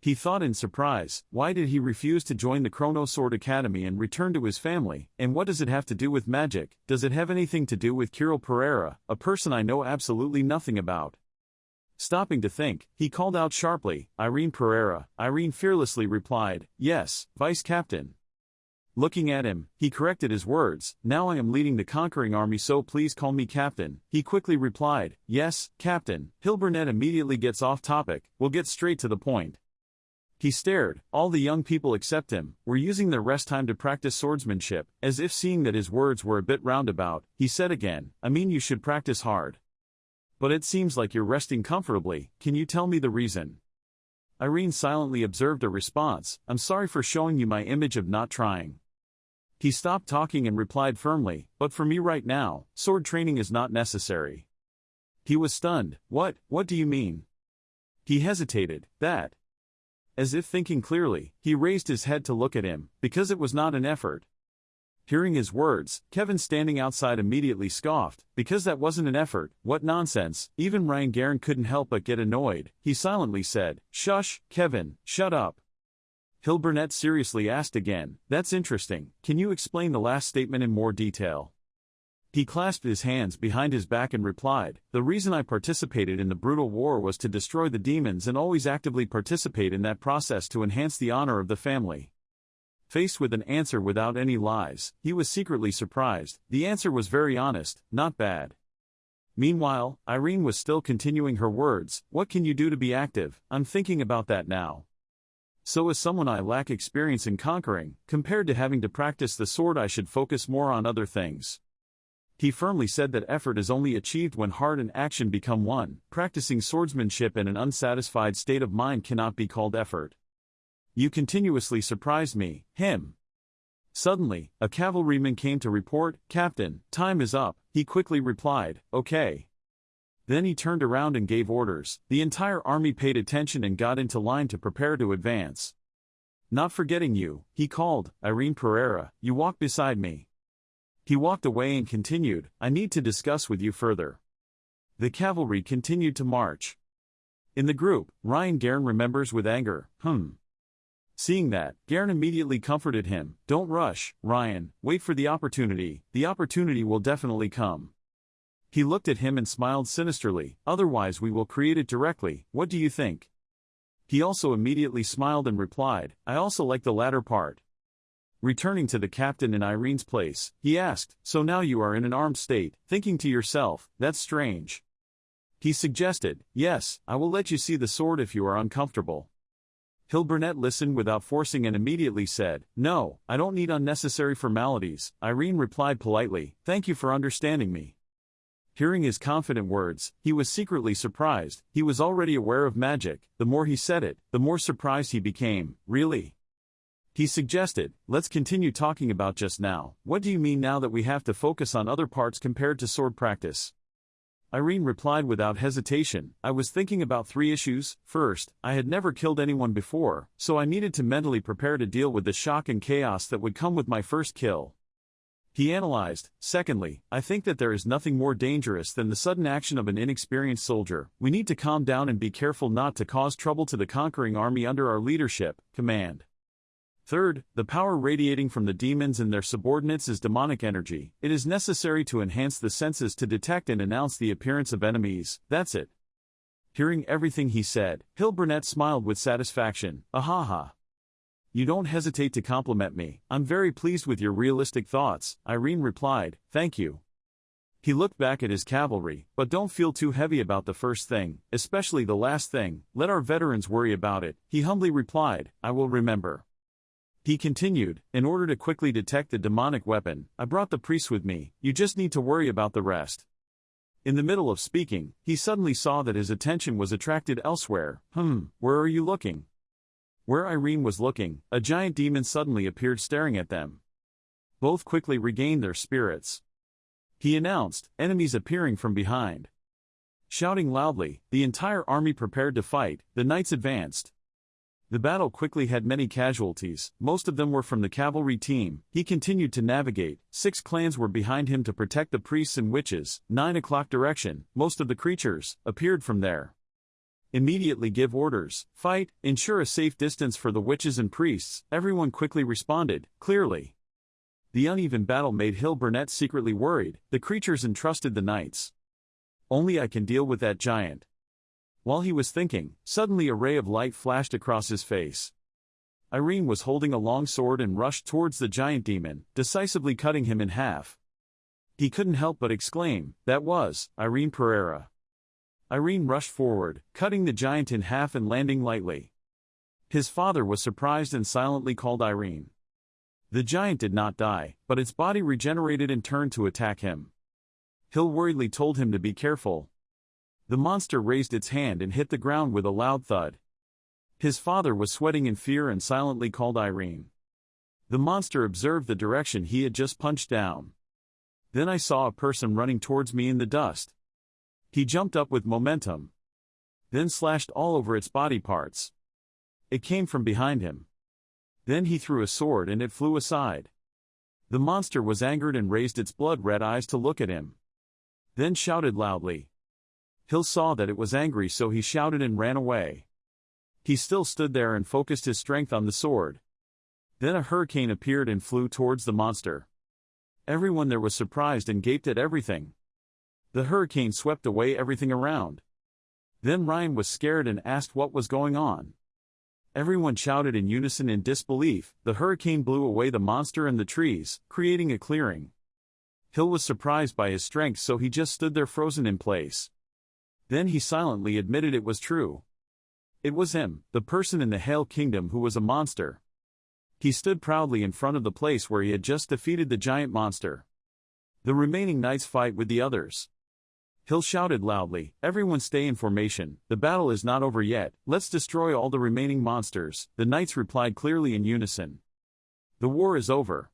He thought in surprise, why did he refuse to join the Chrono Sword Academy and return to his family, and what does it have to do with magic? Does it have anything to do with Kirill Pereira, a person I know absolutely nothing about? Stopping to think, he called out sharply, Irene Pereira. Irene fearlessly replied, yes, Vice Captain. Looking at him, he corrected his words, now I am leading the conquering army, so please call me Captain. He quickly replied, yes, Captain. Hilburnett immediately gets off topic, we'll get straight to the point. He stared. All the young people except him were using their rest time to practice swordsmanship. As if seeing that his words were a bit roundabout, he said again, I mean you should practice hard. But it seems like you're resting comfortably, can you tell me the reason? Irene silently observed a response, I'm sorry for showing you my image of not trying. He stopped talking and replied firmly, but for me right now, sword training is not necessary. He was stunned. What do you mean? He hesitated, that. As if thinking clearly, he raised his head to look at him, because it was not an effort. Hearing his words, Kevin standing outside immediately scoffed, because that wasn't an effort, what nonsense. Even Ryan Garen couldn't help but get annoyed. He silently said, shush, Kevin, shut up. Hilburnett seriously asked again, that's interesting, can you explain the last statement in more detail? He clasped his hands behind his back and replied, the reason I participated in the brutal war was to destroy the demons and always actively participate in that process to enhance the honor of the family. Faced with an answer without any lies, he was secretly surprised. The answer was very honest, not bad. Meanwhile, Irene was still continuing her words, what can you do to be active? I'm thinking about that now. So as someone I lack experience in conquering, compared to having to practice the sword I should focus more on other things. He firmly said that effort is only achieved when heart and action become one. Practicing swordsmanship in an unsatisfied state of mind cannot be called effort. You continuously surprised me, him. Suddenly, a cavalryman came to report, "Captain, time is up," he quickly replied, "Okay." Then he turned around and gave orders. The entire army paid attention and got into line to prepare to advance. "Not forgetting you," he called, "Irene Pereira, you walk beside me." He walked away and continued, "I need to discuss with you further." The cavalry continued to march. In the group, Ryan Guerin remembers with anger, Seeing that, Guerin immediately comforted him, "Don't rush, Ryan, wait for the opportunity will definitely come." He looked at him and smiled sinisterly, "Otherwise we will create it directly, what do you think?" He also immediately smiled and replied, "I also like the latter part." Returning to the captain in Irene's place, he asked, "So now you are in an armed state," thinking to yourself, "That's strange." He suggested, "Yes, I will let you see the sword if you are uncomfortable." Hill Burnett listened without forcing and immediately said, "No, I don't need unnecessary formalities." Irene replied politely, "Thank you for understanding me." Hearing his confident words, he was secretly surprised. He was already aware of magic. The more he said it, the more surprised he became. "Really?" He suggested, "Let's continue talking about just now. What do you mean now that we have to focus on other parts compared to sword practice?" Irene replied without hesitation, "I was thinking about 3 issues. First, I had never killed anyone before, so I needed to mentally prepare to deal with the shock and chaos that would come with my first kill." He analyzed, "Secondly, I think that there is nothing more dangerous than the sudden action of an inexperienced soldier. We need to calm down and be careful not to cause trouble to the conquering army under our leadership, command. Third, the power radiating from the demons and their subordinates is demonic energy. It is necessary to enhance the senses to detect and announce the appearance of enemies. That's it." Hearing everything he said, Hill Burnett smiled with satisfaction. "Ahaha. You don't hesitate to compliment me. I'm very pleased with your realistic thoughts," Irene replied, "Thank you." He looked back at his cavalry, "But don't feel too heavy about the first thing, especially the last thing. Let our veterans worry about it." He humbly replied, "I will remember." He continued, "In order to quickly detect the demonic weapon, I brought the priests with me. You just need to worry about the rest." In the middle of speaking, he suddenly saw that his attention was attracted elsewhere. Where are you looking?" Where Irene was looking, a giant demon suddenly appeared staring at them. Both quickly regained their spirits. He announced, "Enemies appearing from behind." Shouting loudly, the entire army prepared to fight. The knights advanced. The battle quickly had many casualties, most of them were from the cavalry team. He continued to navigate. 6 clans were behind him to protect the priests and witches. 9 o'clock direction, most of the creatures appeared from there. "Immediately give orders, fight, ensure a safe distance for the witches and priests." Everyone quickly responded, clearly. The uneven battle made Hill Burnett secretly worried. The creatures entrusted the knights. "Only I can deal with that giant." While he was thinking, suddenly a ray of light flashed across his face. Irene was holding a long sword and rushed towards the giant demon, decisively cutting him in half. He couldn't help but exclaim, "That was Irene Pereira." Irene rushed forward, cutting the giant in half and landing lightly. His father was surprised and silently called Irene. The giant did not die, but its body regenerated and turned to attack him. Hill worriedly told him to be careful. The monster raised its hand and hit the ground with a loud thud. His father was sweating in fear and silently called Irene. The monster observed the direction he had just punched down. "Then I saw a person running towards me in the dust. He jumped up with momentum, then slashed all over its body parts. It came from behind him. Then he threw a sword and it flew aside. The monster was angered and raised its blood-red eyes to look at him. Then shouted loudly. Hill saw that it was angry, so he shouted and ran away. He still stood there and focused his strength on the sword. Then a hurricane appeared and flew towards the monster. Everyone there was surprised and gaped at everything. The hurricane swept away everything around. Then Ryan was scared and asked what was going on. Everyone shouted in unison in disbelief. The hurricane blew away the monster and the trees, creating a clearing. Hill was surprised by his strength, so he just stood there frozen in place. Then he silently admitted it was true. It was him, the person in the Hale Kingdom who was a monster. He stood proudly in front of the place where he had just defeated the giant monster. The remaining knights fight with the others. Hill shouted loudly, "Everyone stay in formation, the battle is not over yet, let's destroy all the remaining monsters." The knights replied clearly in unison. "The war is over."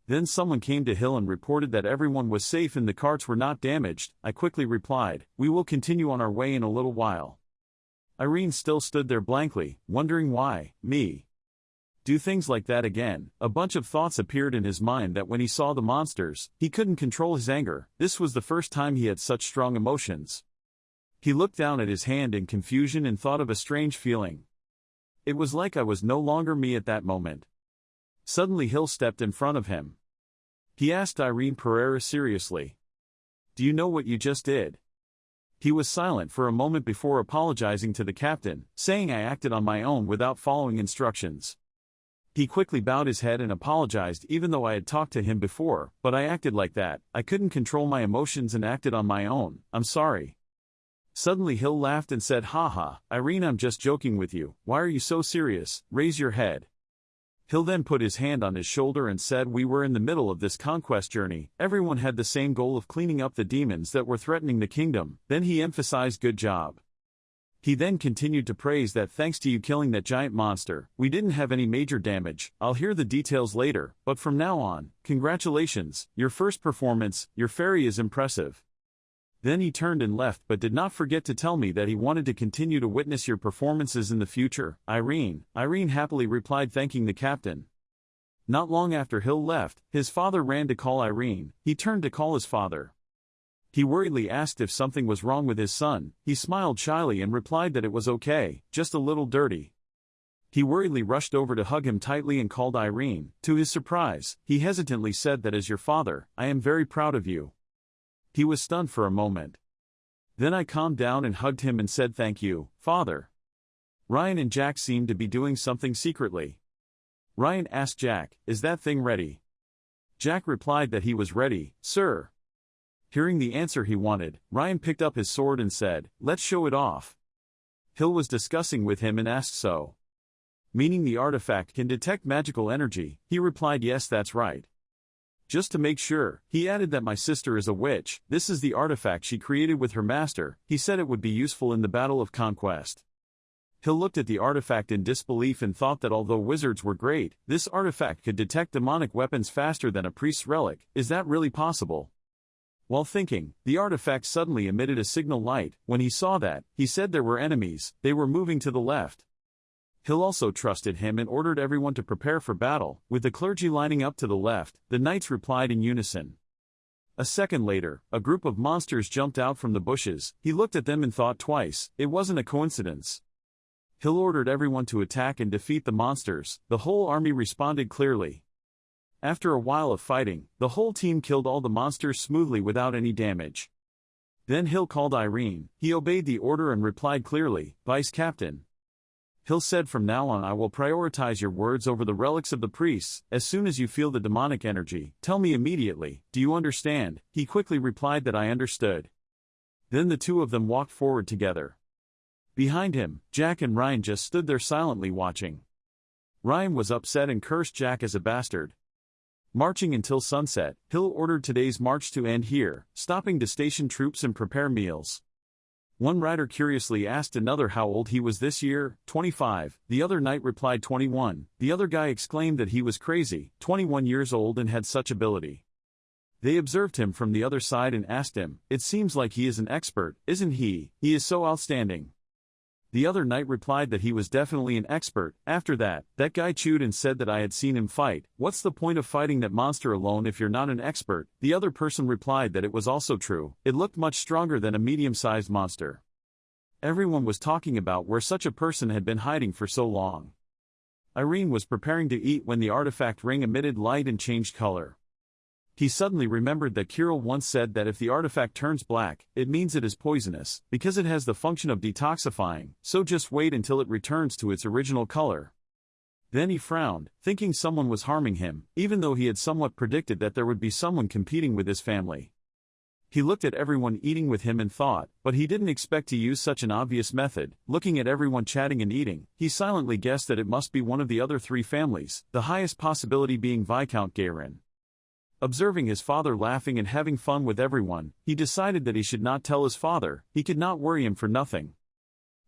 Then someone came to Hill and reported that everyone was safe and the carts were not damaged. I quickly replied, "We will continue on our way in a little while." Irene still stood there blankly, wondering why, me, do things like that again. A bunch of thoughts appeared in his mind that when he saw the monsters, he couldn't control his anger. This was the first time he had such strong emotions. He looked down at his hand in confusion and thought of a strange feeling. It was like I was no longer me at that moment. Suddenly Hill stepped in front of him. He asked Irene Pereira seriously, "Do you know what you just did?" He was silent for a moment before apologizing to the captain, saying I acted on my own without following instructions. He quickly bowed his head and apologized even though I had talked to him before, "But I acted like that, I couldn't control my emotions and acted on my own, I'm sorry." Suddenly Hill laughed and said, "Haha, Irene, I'm just joking with you, why are you so serious, raise your head." Hill then put his hand on his shoulder and said we were in the middle of this conquest journey, everyone had the same goal of cleaning up the demons that were threatening the kingdom. Then he emphasized, "Good job." He then continued to praise that thanks to you killing that giant monster, we didn't have any major damage. I'll hear the details later, but from now on, congratulations, your first performance, your fairy is impressive. Then he turned and left but did not forget to tell me that he wanted to continue to witness your performances in the future. Irene happily replied thanking the captain. Not long after Hill left, his father ran to call Irene. He turned to call his father. He worriedly asked if something was wrong with his son. He smiled shyly and replied that it was okay, just a little dirty. He worriedly rushed over to hug him tightly and called Irene. To his surprise, he hesitantly said that as your father, I am very proud of you. He was stunned for a moment. Then I calmed down and hugged him and said thank you, father. Ryan and Jack seemed to be doing something secretly. Ryan asked Jack, is that thing ready? Jack replied that he was ready, sir. Hearing the answer he wanted, Ryan picked up his sword and said, let's show it off. Hill was discussing with him and asked so. Meaning the artifact can detect magical energy, he replied yes that's right. Just to make sure, he added that my sister is a witch, this is the artifact she created with her master, he said it would be useful in the battle of conquest. Hill looked at the artifact in disbelief and thought that although wizards were great, this artifact could detect demonic weapons faster than a priest's relic, is that really possible? While thinking, the artifact suddenly emitted a signal light. When he saw that, he said there were enemies, they were moving to the left. Hill also trusted him and ordered everyone to prepare for battle, with the clergy lining up to the left, the knights replied in unison. A second later, a group of monsters jumped out from the bushes, he looked at them and thought twice, it wasn't a coincidence. Hill ordered everyone to attack and defeat the monsters, the whole army responded clearly. After a while of fighting, the whole team killed all the monsters smoothly without any damage. Then Hill called Irene, he obeyed the order and replied clearly, Vice Captain. Hill said from now on I will prioritize your words over the relics of the priests, as soon as you feel the demonic energy, tell me immediately, do you understand? He quickly replied that I understood. Then the two of them walked forward together. Behind him, Jack and Ryan just stood there silently watching. Ryan was upset and cursed Jack as a bastard. Marching until sunset, Hill ordered today's march to end here, stopping to station troops and prepare meals. One rider curiously asked another how old he was this year, 25, the other knight replied 21, the other guy exclaimed that he was crazy, 21 years old and had such ability. They observed him from the other side and asked him, it seems like he is an expert, isn't he? He is so outstanding. The other knight replied that he was definitely an expert. After that guy chewed and said that I had seen him fight. What's the point of fighting that monster alone if you're not an expert? The other person replied that it was also true. It looked much stronger than a medium-sized monster. Everyone was talking about where such a person had been hiding for so long. Irene was preparing to eat when the artifact ring emitted light and changed color. He suddenly remembered that Kirill once said that if the artifact turns black, it means it is poisonous, because it has the function of detoxifying, so just wait until it returns to its original color. Then he frowned, thinking someone was harming him, even though he had somewhat predicted that there would be someone competing with his family. He looked at everyone eating with him and thought, but he didn't expect to use such an obvious method. Looking at everyone chatting and eating, he silently guessed that it must be one of the other three families, the highest possibility being Viscount Gayrin. Observing his father laughing and having fun with everyone, he decided that he should not tell his father, he could not worry him for nothing.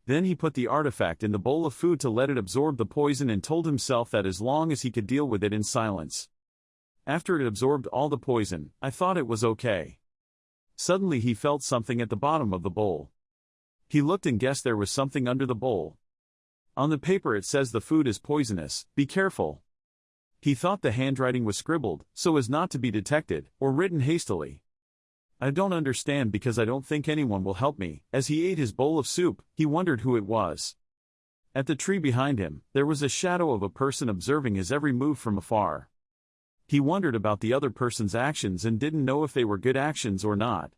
Then he put the artifact in the bowl of food to let it absorb the poison and told himself that as long as he could deal with it in silence. After it absorbed all the poison, I thought it was okay. Suddenly he felt something at the bottom of the bowl. He looked and guessed there was something under the bowl. On the paper it says the food is poisonous, be careful. He thought the handwriting was scribbled, so as not to be detected, or written hastily. I don't understand because I don't think anyone will help me. As he ate his bowl of soup, he wondered who it was. At the tree behind him, there was a shadow of a person observing his every move from afar. He wondered about the other person's actions and didn't know if they were good actions or not.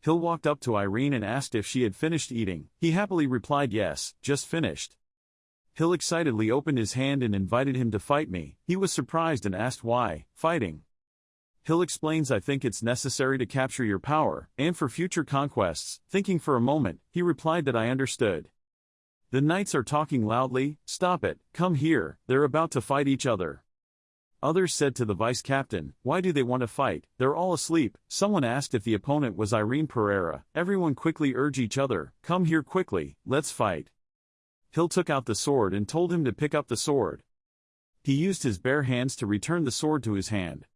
Hill walked up to Irene and asked if she had finished eating. He happily replied yes, just finished. Hill excitedly opened his hand and invited him to fight me. He was surprised and asked why, fighting. Hill explains, I think it's necessary to capture your power, and for future conquests. Thinking for a moment, he replied that I understood. The knights are talking loudly, stop it, come here, they're about to fight each other. Others said to the vice captain, why do they want to fight, they're all asleep. Someone asked if the opponent was Irene Pereira. Everyone quickly urged each other, come here quickly, let's fight. Hill took out the sword and told him to pick up the sword. He used his bare hands to return the sword to his hand.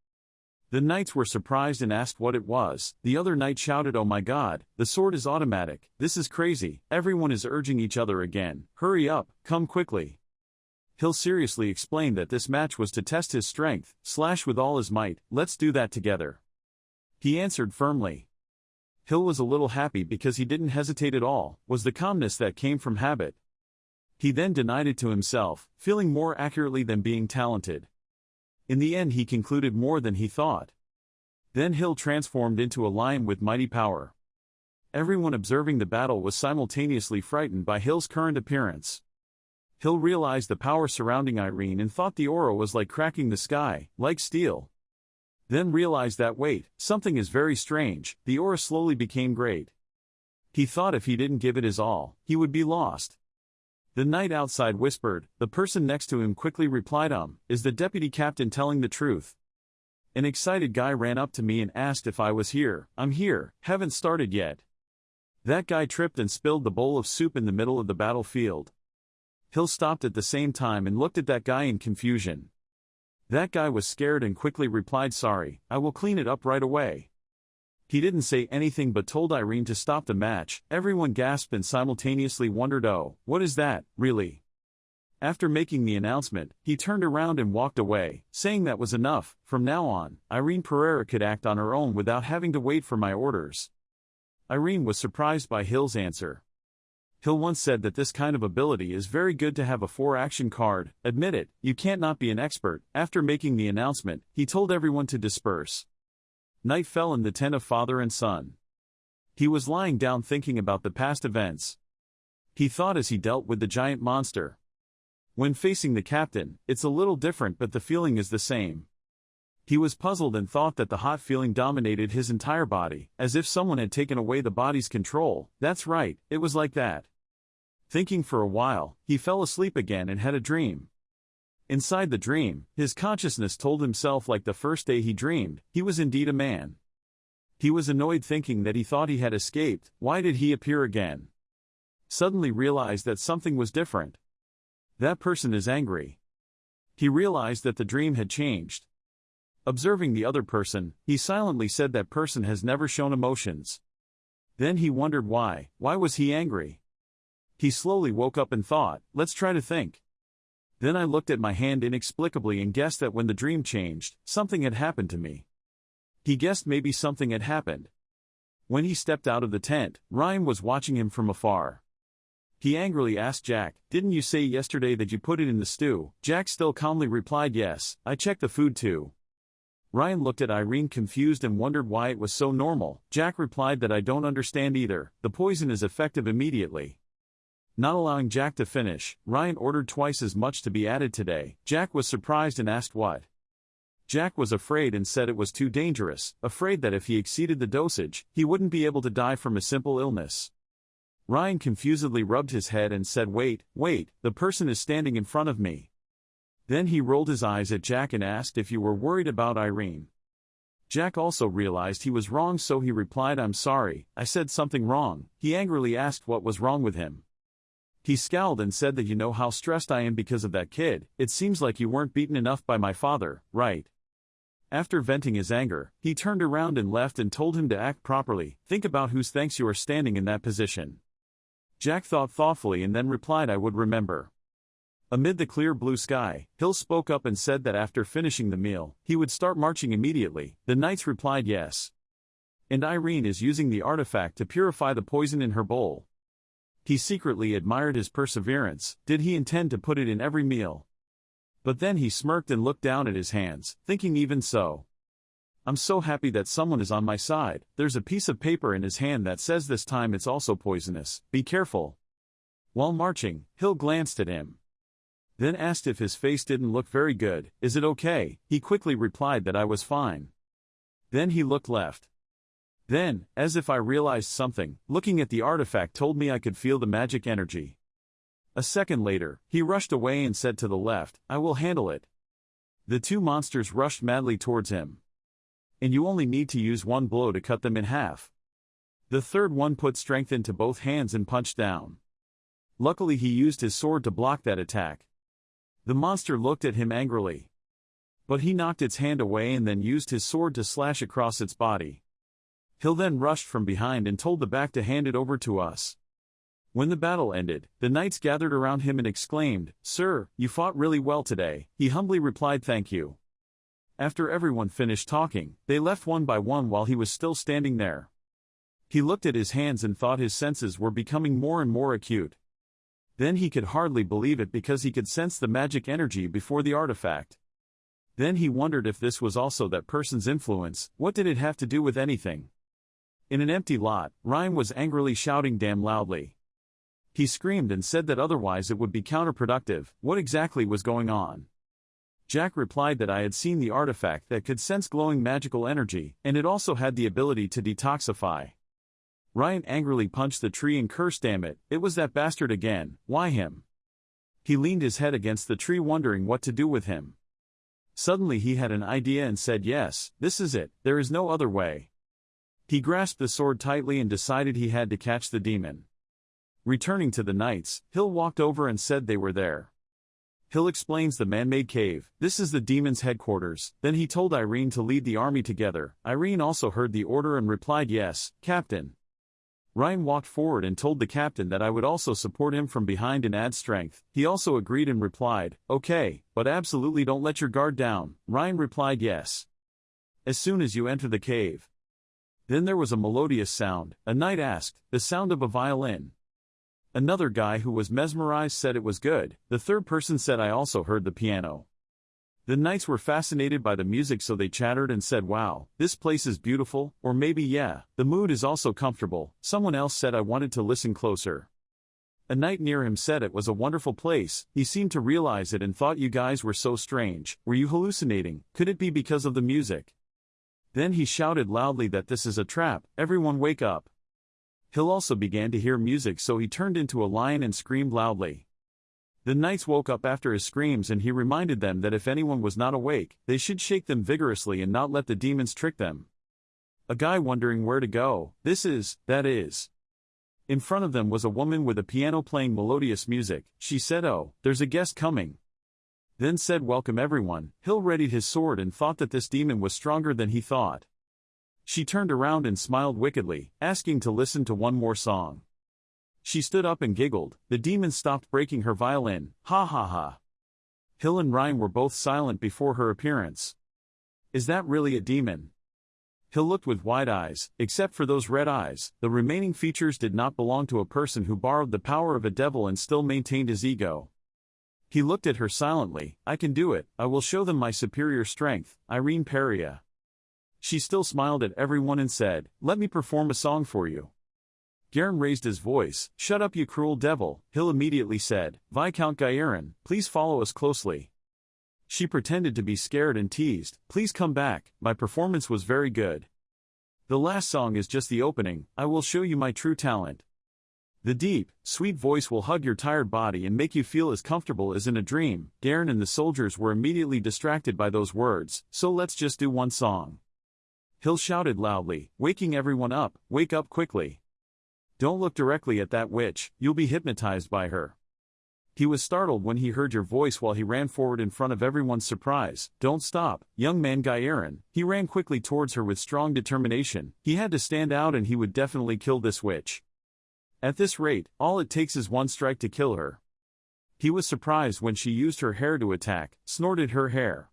The knights were surprised and asked what it was. The other knight shouted, oh my god, the sword is automatic, this is crazy. Everyone is urging each other again, hurry up, come quickly. Hill seriously explained that this match was to test his strength, slash with all his might, let's do that together. He answered firmly. Hill was a little happy because he didn't hesitate at all, was the calmness that came from habit. He then denied it to himself, feeling more accurately than being talented. In the end he concluded more than he thought. Then Hill transformed into a lion with mighty power. Everyone observing the battle was simultaneously frightened by Hill's current appearance. Hill realized the power surrounding Irene and thought the aura was like cracking the sky, like steel. Then realized that wait, something is very strange, the aura slowly became great. He thought if he didn't give it his all, he would be lost. The knight outside whispered, the person next to him quickly replied, is the deputy captain telling the truth? An excited guy ran up to me and asked if I was here. I'm here, haven't started yet. That guy tripped and spilled the bowl of soup in the middle of the battlefield. Hill stopped at the same time and looked at that guy in confusion. That guy was scared and quickly replied, sorry, I will clean it up right away. He didn't say anything but told Irene to stop the match. Everyone gasped and simultaneously wondered, oh, what is that, really? After making the announcement, he turned around and walked away, saying that was enough. From now on, Irene Pereira could act on her own without having to wait for my orders. Irene was surprised by Hill's answer. Hill once said that this kind of ability is very good to have a 4-action card. Admit it, you can't not be an expert. After making the announcement, he told everyone to disperse. Night fell in the tent of father and son. He was lying down thinking about the past events. He thought as he dealt with the giant monster. When facing the captain, it's a little different but the feeling is the same. He was puzzled and thought that the hot feeling dominated his entire body, as if someone had taken away the body's control. That's right, it was like that. Thinking for a while, he fell asleep again and had a dream. Inside the dream, his consciousness told himself like the first day he dreamed, he was indeed a man. He was annoyed thinking that he thought he had escaped. Why did he appear again? Suddenly realized that something was different. That person is angry. He realized that the dream had changed. Observing the other person, he silently said that person has never shown emotions. Then he wondered why was he angry? He slowly woke up and thought, let's try to think. Then I looked at my hand inexplicably and guessed that when the dream changed, something had happened to me. He guessed maybe something had happened. When he stepped out of the tent, Ryan was watching him from afar. He angrily asked Jack, didn't you say yesterday that you put it in the stew? Jack still calmly replied, yes, I checked the food too. Ryan looked at Irene confused and wondered why it was so normal. Jack replied that I don't understand either, the poison is effective immediately. Not allowing Jack to finish, Ryan ordered twice as much to be added today. Jack was surprised and asked what. Jack was afraid and said it was too dangerous, afraid that if he exceeded the dosage, he wouldn't be able to die from a simple illness. Ryan confusedly rubbed his head and said, wait, the person is standing in front of me. Then he rolled his eyes at Jack and asked if you were worried about Irene. Jack also realized he was wrong, so he replied, "I'm sorry, I said something wrong." He angrily asked what was wrong with him. He scowled and said that, "You know how stressed I am because of that kid. It seems like you weren't beaten enough by my father, right?" After venting his anger, he turned around and left and told him to act properly. "Think about whose thanks you are standing in that position." Jack thought thoughtfully and then replied, "I would remember." Amid the clear blue sky, Hill spoke up and said that after finishing the meal, he would start marching immediately. The knights replied yes. "And Irene is using the artifact to purify the poison in her bowl." He secretly admired his perseverance. Did he intend to put it in every meal? But then he smirked and looked down at his hands, thinking, even so, I'm so happy that someone is on my side. There's a piece of paper in his hand that says this time it's also poisonous. Be careful. While marching, Hill glanced at him. Then asked if his face didn't look very good. "Is it okay?" He quickly replied that I was fine. Then he looked left. Then, as if I realized something, looking at the artifact told me I could feel the magic energy. A second later, he rushed away and said to the left, "I will handle it." The two monsters rushed madly towards him. "And you only need to use one blow to cut them in half." The third one put strength into both hands and punched down. Luckily he used his sword to block that attack. The monster looked at him angrily. But he knocked its hand away and then used his sword to slash across its body. Hill then rushed from behind and told the back to hand it over to us. When the battle ended, the knights gathered around him and exclaimed, "Sir, you fought really well today." He humbly replied, "Thank you." After everyone finished talking, they left one by one while he was still standing there. He looked at his hands and thought his senses were becoming more and more acute. Then he could hardly believe it because he could sense the magic energy before the artifact. Then he wondered if this was also that person's influence. What did it have to do with anything? In an empty lot, Ryan was angrily shouting damn loudly. He screamed and said that otherwise it would be counterproductive. What exactly was going on? Jack replied that I had seen the artifact that could sense glowing magical energy, and it also had the ability to detoxify. Ryan angrily punched the tree and cursed, "Damn it, it was that bastard again, why him?" He leaned his head against the tree wondering what to do with him. Suddenly he had an idea and said, "Yes, this is it, there is no other way." He grasped the sword tightly and decided he had to catch the demon. Returning to the knights, Hill walked over and said they were there. Hill explains the man-made cave. This is the demon's headquarters. Then he told Irene to lead the army together. Irene also heard the order and replied, "Yes, Captain." Ryan walked forward and told the captain that I would also support him from behind and add strength. He also agreed and replied, "Okay, but absolutely don't let your guard down." Ryan replied, "Yes." As soon as you enter the cave. Then there was a melodious sound. A knight asked, "The sound of a violin." Another guy who was mesmerized said it was good. The third person said, "I also heard the piano." The knights were fascinated by the music, so they chattered and said, "Wow, this place is beautiful," or maybe, "Yeah, the mood is also comfortable." Someone else said, "I wanted to listen closer." A knight near him said it was a wonderful place. He seemed to realize it and thought, "You guys were so strange. Were you hallucinating? Could it be because of the music?" Then he shouted loudly that this is a trap. Everyone wake up. Hill also began to hear music, so he turned into a lion and screamed loudly. The knights woke up after his screams and he reminded them that if anyone was not awake, they should shake them vigorously and not let the demons trick them. A guy wondering where to go. That is. In front of them was a woman with a piano playing melodious music. She said, "Oh, there's a guest coming." Then said, "Welcome everyone." Hill readied his sword and thought that this demon was stronger than he thought. She turned around and smiled wickedly, asking to listen to one more song. She stood up and giggled. The demon stopped breaking her violin. Ha ha ha. Hill and Ryan were both silent before her appearance. Is that really a demon? Hill looked with wide eyes. Except for those red eyes, the remaining features did not belong to a person who borrowed the power of a devil and still maintained his ego. He looked at her silently. "I can do it. I will show them my superior strength, Irene Peria." She still smiled at everyone and said, "Let me perform a song for you." Garen raised his voice. "Shut up, you cruel devil." Hill immediately said, "Viscount Gairin, please follow us closely." She pretended to be scared and teased, "Please come back, my performance was very good. The last song is just the opening, I will show you my true talent." The deep, sweet voice will hug your tired body and make you feel as comfortable as in a dream. Garen and the soldiers were immediately distracted by those words, "So let's just do one song." Hill shouted loudly, waking everyone up, "Wake up quickly. Don't look directly at that witch, you'll be hypnotized by her." He was startled when he heard your voice while he ran forward in front of everyone's surprise. "Don't stop, young man Gairin." He ran quickly towards her with strong determination. He had to stand out and he would definitely kill this witch. At this rate, all it takes is one strike to kill her. He was surprised when she used her hair to attack, snorted her hair.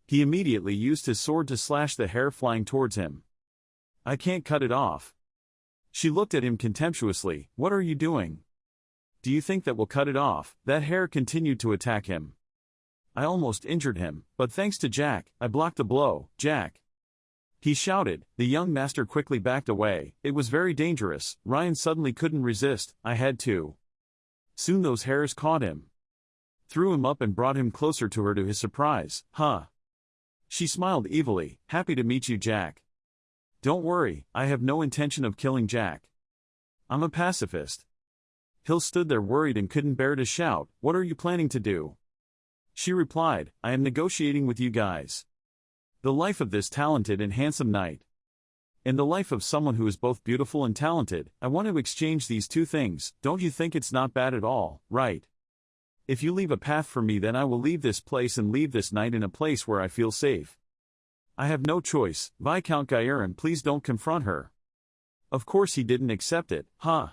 He immediately used his sword to slash the hair flying towards him. "I can't cut it off." She looked at him contemptuously. "What are you doing? Do you think that will cut it off?" That hair continued to attack him. "I almost injured him, but thanks to Jack, I blocked the blow." "Jack!" he shouted. The young master quickly backed away. It was very dangerous. Ryan suddenly couldn't resist. "I had to." Soon those hairs caught him, threw him up and brought him closer to her to his surprise. "Huh." She smiled evilly. "Happy to meet you, Jack. Don't worry, I have no intention of killing Jack. I'm a pacifist." Hill stood there worried and couldn't bear to shout, "What are you planning to do?" She replied, "I am negotiating with you guys. The life of this talented and handsome knight. And the life of someone who is both beautiful and talented. I want to exchange these two things. Don't you think it's not bad at all, right? If you leave a path for me, then I will leave this place and leave this knight in a place where I feel safe. I have no choice." Viscount Gairin, please don't confront her. Of course he didn't accept it, huh?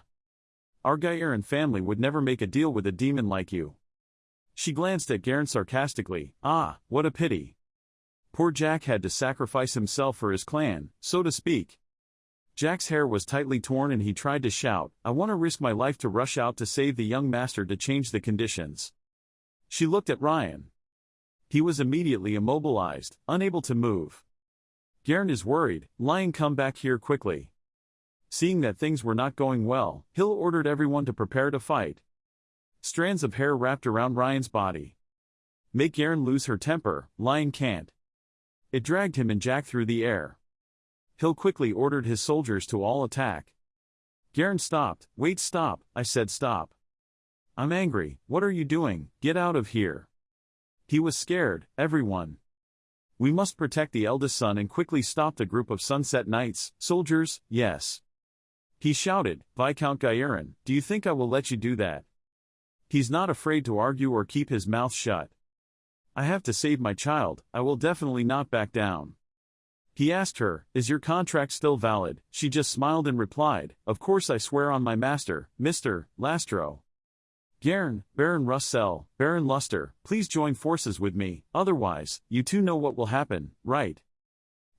Our Gairin family would never make a deal with a demon like you. She glanced at Garen sarcastically. "Ah, what a pity. Poor Jack had to sacrifice himself for his clan, so to speak." Jack's hair was tightly torn and he tried to shout, "I want to risk my life to rush out to save the young master to change the conditions." She looked at Ryan. He was immediately immobilized, unable to move. "Garen is worried. Lion, come back here quickly." Seeing that things were not going well, Hill ordered everyone to prepare to fight. Strands of hair wrapped around Ryan's body. "Make Garen lose her temper, Lion can't." It dragged him and Jack through the air. Hill quickly ordered his soldiers to all attack. Garen stopped. "Wait, stop, I said stop. I'm angry, what are you doing? Get out of here." He was scared. "Everyone. We must protect the eldest son and quickly stop the group of Sunset Knights. Soldiers, yes." He shouted, "Viscount Gairin, do you think I will let you do that?" He's not afraid to argue or keep his mouth shut. "I have to save my child, I will definitely not back down." He asked her, "Is your contract still valid?" She just smiled and replied, "Of course, I swear on my master, Mr. Lastro." "Garen, Baron Russell, Baron Luster, please join forces with me, otherwise, you two know what will happen, right?"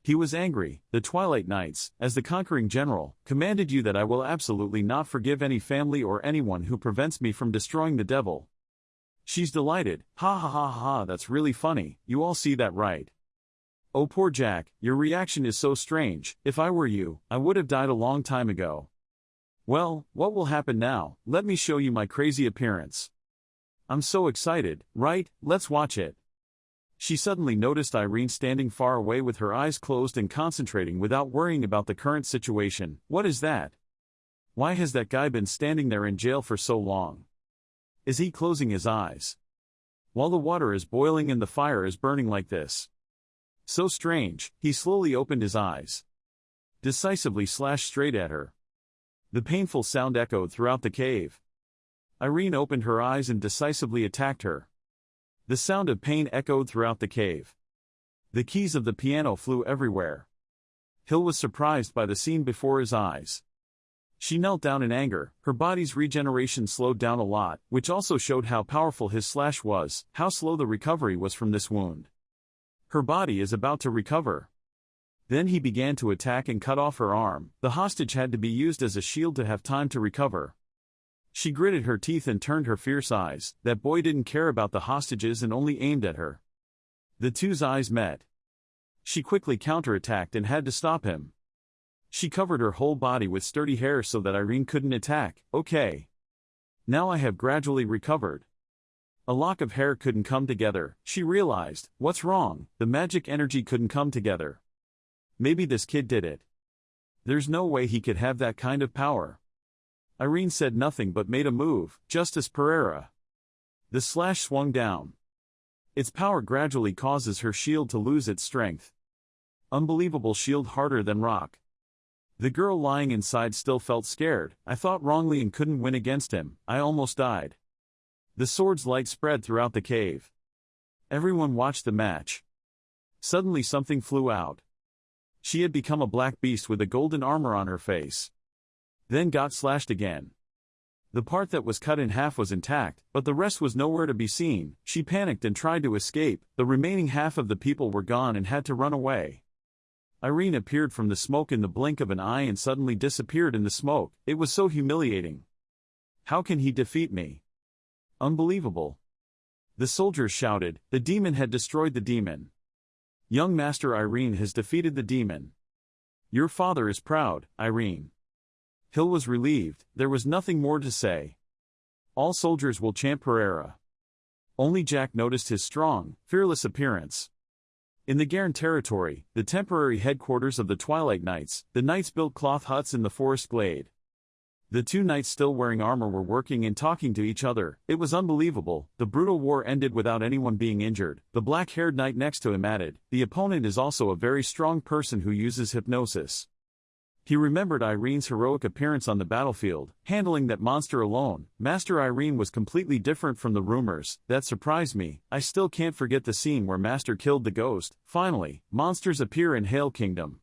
He was angry. "The Twilight Knights, as the conquering general, commanded you that I will absolutely not forgive any family or anyone who prevents me from destroying the devil." She's delighted. "Ha ha ha ha, that's really funny, you all see that, right?" "Oh poor Jack, your reaction is so strange. If I were you, I would have died a long time ago." "Well, what will happen now? Let me show you my crazy appearance. I'm so excited, right? Let's watch it." She suddenly noticed Irene standing far away with her eyes closed and concentrating without worrying about the current situation. "What is that? Why has that guy been standing there in jail for so long? Is he closing his eyes while the water is boiling and the fire is burning like this? So strange." He slowly opened his eyes, decisively slashed straight at her. The painful sound echoed throughout the cave. Irene opened her eyes and decisively attacked her. The sound of pain echoed throughout the cave. The keys of the piano flew everywhere. Hill was surprised by the scene before his eyes. She knelt down in anger. Her body's regeneration slowed down a lot, which also showed how powerful his slash was, how slow the recovery was from this wound. Her body is about to recover. Then he began to attack and cut off her arm. The hostage had to be used as a shield to have time to recover. She gritted her teeth and turned her fierce eyes. That boy didn't care about the hostages and only aimed at her. The two's eyes met. She quickly counterattacked and had to stop him. She covered her whole body with sturdy hair so that Irene couldn't attack. "Okay. Now I have gradually recovered." A lock of hair couldn't come together. She realized, what's wrong? The magic energy couldn't come together. Maybe this kid did it. There's no way he could have that kind of power. Irene said nothing but made a move. Justice Pereira. The slash swung down. Its power gradually causes her shield to lose its strength. Unbelievable shield harder than rock. The girl lying inside still felt scared. I thought wrongly and couldn't win against him. I almost died. The sword's light spread throughout the cave. Everyone watched the match. Suddenly something flew out. She had become a black beast with a golden armor on her face. Then got slashed again. The part that was cut in half was intact, but the rest was nowhere to be seen. She panicked and tried to escape. The remaining half of the people were gone and had to run away. Irene appeared from the smoke in the blink of an eye and suddenly disappeared in the smoke. It was so humiliating. How can he defeat me? Unbelievable. The soldiers shouted. The demon had destroyed the demon. Young Master Irene has defeated the demon. Your father is proud, Irene. Hill was relieved. There was nothing more to say. All soldiers will chant Pereira. Only Jack noticed his strong, fearless appearance. In the Gairn territory, the temporary headquarters of the Twilight Knights, the knights built cloth huts in the forest glade. The two knights still wearing armor were working and talking to each other. It was unbelievable. The brutal war ended without anyone being injured. The black-haired knight next to him added, "The opponent is also a very strong person who uses hypnosis." He remembered Irene's heroic appearance on the battlefield, handling that monster alone. Master Irene was completely different from the rumors. That surprised me. I still can't forget the scene where Master killed the ghost. Finally, monsters appear in Hale Kingdom.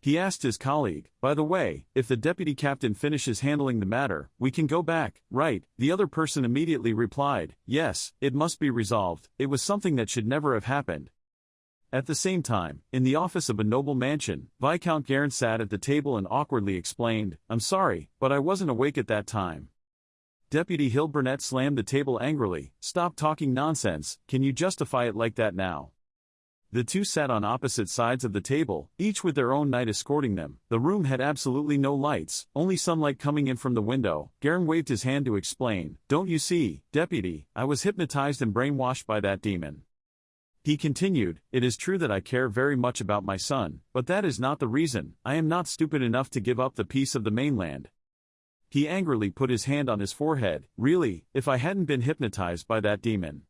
He asked his colleague, "By the way, if the deputy captain finishes handling the matter, we can go back, right?" The other person immediately replied, "Yes, it must be resolved. It was something that should never have happened." At the same time, in the office of a noble mansion, Viscount Gairn sat at the table and awkwardly explained, "I'm sorry, but I wasn't awake at that time." Deputy Hill Burnett slammed the table angrily. "Stop talking nonsense. Can you justify it like that now?" The two sat on opposite sides of the table, each with their own knight escorting them. The room had absolutely no lights, only sunlight coming in from the window. Gairn waved his hand to explain, "Don't you see, Deputy, I was hypnotized and brainwashed by that demon." He continued, "It is true that I care very much about my son, but that is not the reason. I am not stupid enough to give up the peace of the mainland." He angrily put his hand on his forehead. "Really, if I hadn't been hypnotized by that demon."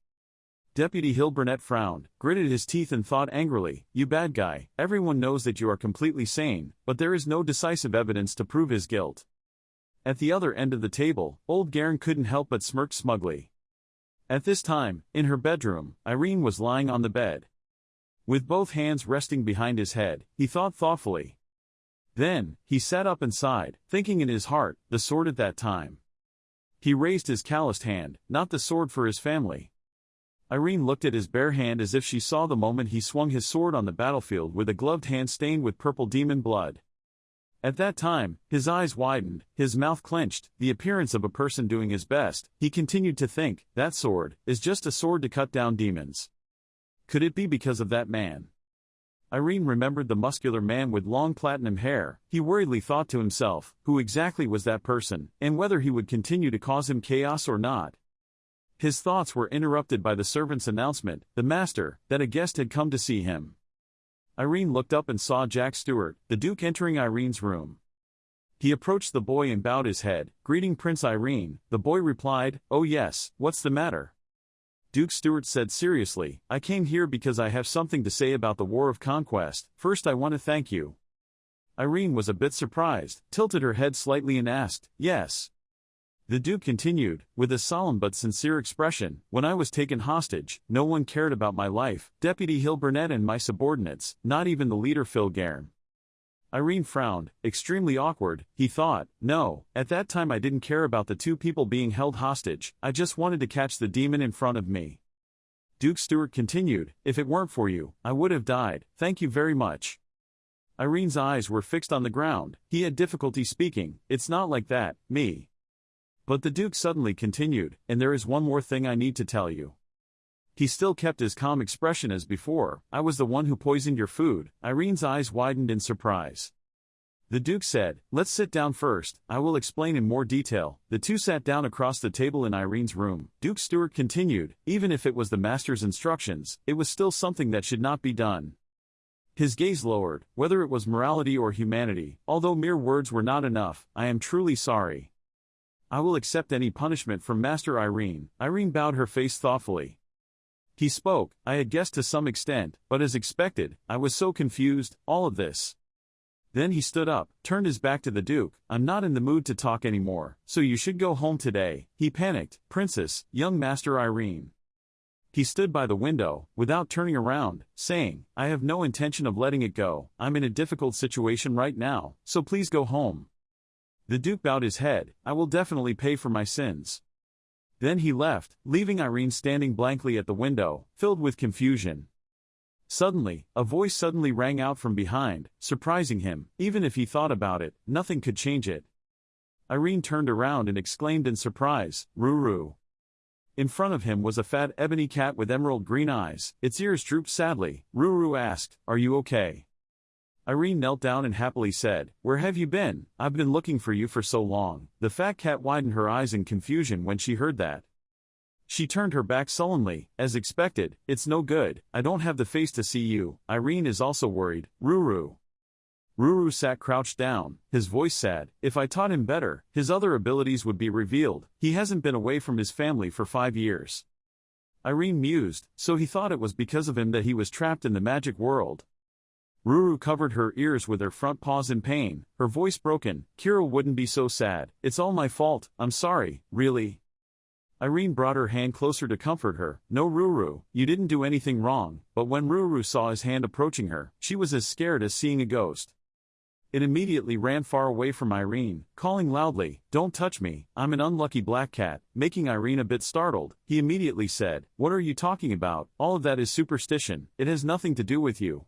Deputy Hill Burnett frowned, gritted his teeth and thought angrily, "You bad guy, everyone knows that you are completely sane, but there is no decisive evidence to prove his guilt." At the other end of the table, old Gairn couldn't help but smirk smugly. At this time, in her bedroom, Irene was lying on the bed. With both hands resting behind his head, he thought thoughtfully. Then, he sat up and sighed, thinking in his heart, the sword at that time. He raised his calloused hand, not the sword for his family. Irene looked at his bare hand as if she saw the moment he swung his sword on the battlefield with a gloved hand stained with purple demon blood. At that time, his eyes widened, his mouth clenched, the appearance of a person doing his best. He continued to think, that sword is just a sword to cut down demons. Could it be because of that man? Irene remembered the muscular man with long platinum hair. He worriedly thought to himself, who exactly was that person, and whether he would continue to cause him chaos or not. His thoughts were interrupted by the servant's announcement, the master, that a guest had come to see him. Irene looked up and saw Jack Stewart, the Duke, entering Irene's room. He approached the boy and bowed his head, greeting Prince Irene. The boy replied, "Oh yes, what's the matter?" Duke Stewart said seriously, "I came here because I have something to say about the War of Conquest. First I want to thank you." Irene was a bit surprised, tilted her head slightly and asked, "Yes." The Duke continued, with a solemn but sincere expression, "When I was taken hostage, no one cared about my life, Deputy Hill Burnett and my subordinates, not even the leader Phil Gairn." Irene frowned, extremely awkward. He thought, "No, at that time I didn't care about the two people being held hostage, I just wanted to catch the demon in front of me." Duke Stewart continued, "If it weren't for you, I would have died, thank you very much." Irene's eyes were fixed on the ground. He had difficulty speaking. "It's not like that, me." But the Duke suddenly continued, "And there is one more thing I need to tell you." He still kept his calm expression as before. "I was the one who poisoned your food." Irene's eyes widened in surprise. The Duke said, "Let's sit down first, I will explain in more detail." The two sat down across the table in Irene's room. Duke Stewart continued, "Even if it was the master's instructions, it was still something that should not be done." His gaze lowered, whether it was morality or humanity, although mere words were not enough. "I am truly sorry. I will accept any punishment from Master Irene." Irene bowed her face thoughtfully. He spoke, I had guessed to some extent, but as expected, I was so confused, all of this. Then he stood up, turned his back to the Duke. I'm not in the mood to talk anymore, so you should go home today. He panicked. Princess, young Master Irene. He stood by the window, without turning around, saying, I have no intention of letting it go. I'm in a difficult situation right now, so please go home. The Duke bowed his head. I will definitely pay for my sins. Then he left, leaving Irene standing blankly at the window, filled with confusion. Suddenly, a voice suddenly rang out from behind, surprising him. Even if he thought about it, nothing could change it. Irene turned around and exclaimed in surprise, Ruru. In front of him was a fat ebony cat with emerald green eyes. Its ears drooped sadly. Ruru asked, Are you okay? Irene knelt down and happily said, Where have you been? I've been looking for you for so long. The fat cat widened her eyes in confusion when she heard that. She turned her back sullenly, as expected. It's no good, I don't have the face to see you. Irene is also worried. Ruru. Ruru sat crouched down, his voice sad. If I taught him better, his other abilities would be revealed. He hasn't been away from his family for 5 years. Irene mused, so he thought it was because of him that he was trapped in the magic world. Ruru covered her ears with her front paws in pain, her voice broken. Kira wouldn't be so sad. It's all my fault, I'm sorry, really. Irene brought her hand closer to comfort her. No Ruru, you didn't do anything wrong. But when Ruru saw his hand approaching her, she was as scared as seeing a ghost. It immediately ran far away from Irene, calling loudly, Don't touch me, I'm an unlucky black cat. Making Irene a bit startled, he immediately said, What are you talking about? All of that is superstition, it has nothing to do with you.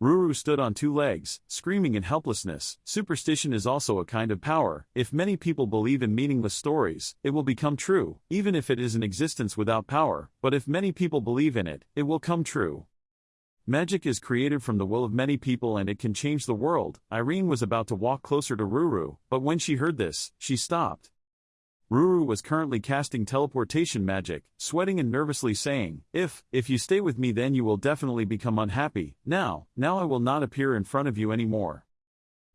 Ruru stood on 2 legs, screaming in helplessness. Superstition is also a kind of power. If many people believe in meaningless stories, it will become true, even if it is an existence without power. But if many people believe in it, it will come true. Magic is created from the will of many people and it can change the world. Irene was about to walk closer to Ruru, but when she heard this, she stopped. Ruru was currently casting teleportation magic, sweating and nervously saying, If you stay with me then you will definitely become unhappy. Now I will not appear in front of you anymore.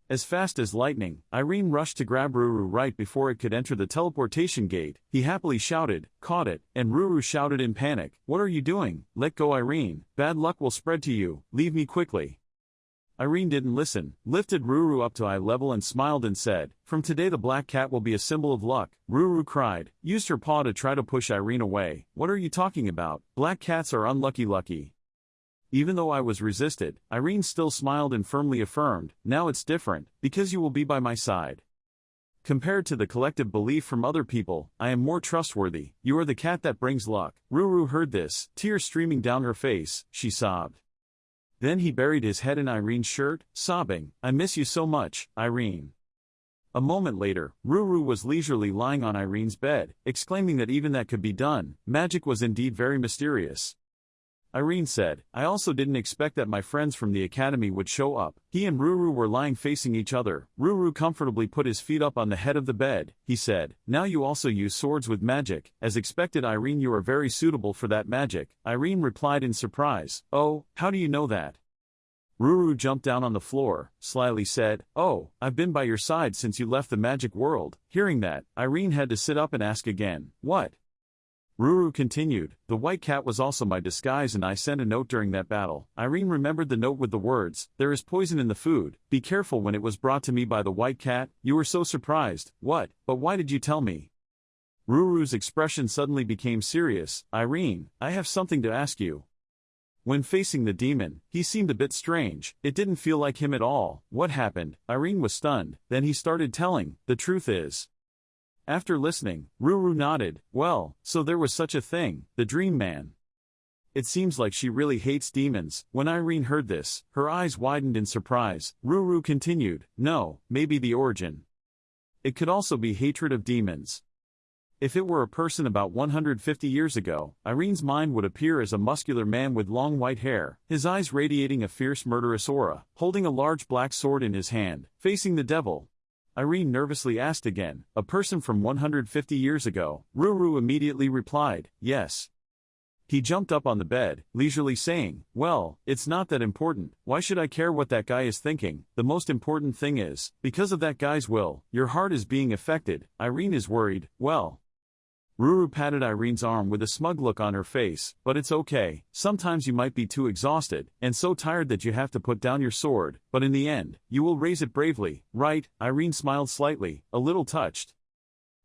As fast as lightning, Irene rushed to grab Ruru right before it could enter the teleportation gate. He happily shouted, caught it, and Ruru shouted in panic, What are you doing? Let go Irene, bad luck will spread to you, leave me quickly. Irene didn't listen, lifted Ruru up to eye level and smiled and said, From today the black cat will be a symbol of luck. Ruru cried, used her paw to try to push Irene away. What are you talking about? Black cats are lucky. Even though I was resisted, Irene still smiled and firmly affirmed, Now it's different, because you will be by my side. Compared to the collective belief from other people, I am more trustworthy. You are the cat that brings luck. Ruru heard this, tears streaming down her face, she sobbed. Then he buried his head in Irene's shirt, sobbing, I miss you so much, Irene. A moment later, Ruru was leisurely lying on Irene's bed, exclaiming that even that could be done. Magic was indeed very mysterious. Irene said, I also didn't expect that my friends from the academy would show up. He and Ruru were lying facing each other. Ruru comfortably put his feet up on the head of the bed. He said, Now you also use swords with magic. As expected Irene, you are very suitable for that magic. Irene replied in surprise, Oh, how do you know that? Ruru jumped down on the floor, slyly said, Oh, I've been by your side since you left the magic world. Hearing that, Irene had to sit up and ask again, What? Ruru continued, The white cat was also my disguise and I sent a note during that battle. Irene remembered the note with the words, There is poison in the food, be careful when it was brought to me by the white cat. You were so surprised. What? But why did you tell me? Ruru's expression suddenly became serious. Irene, I have something to ask you. When facing the demon, he seemed a bit strange. It didn't feel like him at all. What happened? Irene was stunned. Then he started telling, The truth is. After listening, Ruru nodded. Well, so there was such a thing, the Dream Man. It seems like she really hates demons. When Irene heard this, her eyes widened in surprise. Ruru continued, No, maybe the origin. It could also be hatred of demons. If it were a person about 150 years ago, Irene's mind would appear as a muscular man with long white hair, his eyes radiating a fierce murderous aura, holding a large black sword in his hand, facing the devil. Irene nervously asked again, A person from 150 years ago? Ruru immediately replied, Yes. He jumped up on the bed, leisurely saying, Well, it's not that important. Why should I care what that guy is thinking? The most important thing is, because of that guy's will, your heart is being affected. Irene is worried. Well, Ruru patted Irene's arm with a smug look on her face, but it's okay, sometimes you might be too exhausted, and so tired that you have to put down your sword, but in the end, you will raise it bravely, right? Irene smiled slightly, a little touched.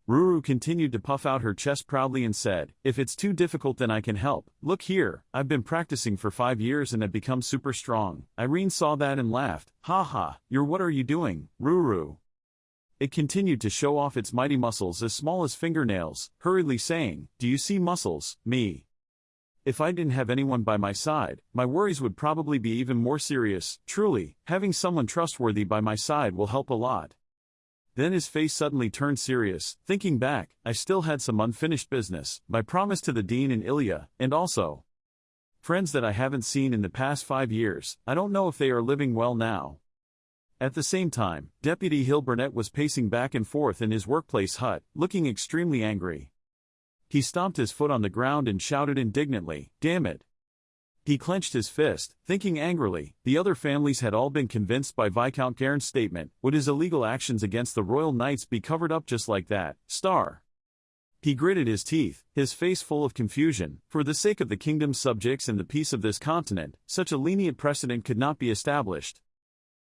Ruru continued to puff out her chest proudly and said, if it's too difficult then I can help. Look here, I've been practicing for 5 years and have become super strong. Irene saw that and laughed. Ha ha, what are you doing, Ruru? It continued to show off its mighty muscles as small as fingernails, hurriedly saying, do you see muscles, me? If I didn't have anyone by my side, my worries would probably be even more serious. Truly, having someone trustworthy by my side will help a lot. Then his face suddenly turned serious. Thinking back, I still had some unfinished business, my promise to the Dean and Ilya, and also friends that I haven't seen in the past 5 years. I don't know if they are living well now. At the same time, Deputy Hill Burnett was pacing back and forth in his workplace hut, looking extremely angry. He stomped his foot on the ground and shouted indignantly, damn it! He clenched his fist, thinking angrily, the other families had all been convinced by Viscount Garen's statement. Would his illegal actions against the royal knights be covered up just like that? He gritted his teeth, his face full of confusion. For the sake of the kingdom's subjects and the peace of this continent, such a lenient precedent could not be established.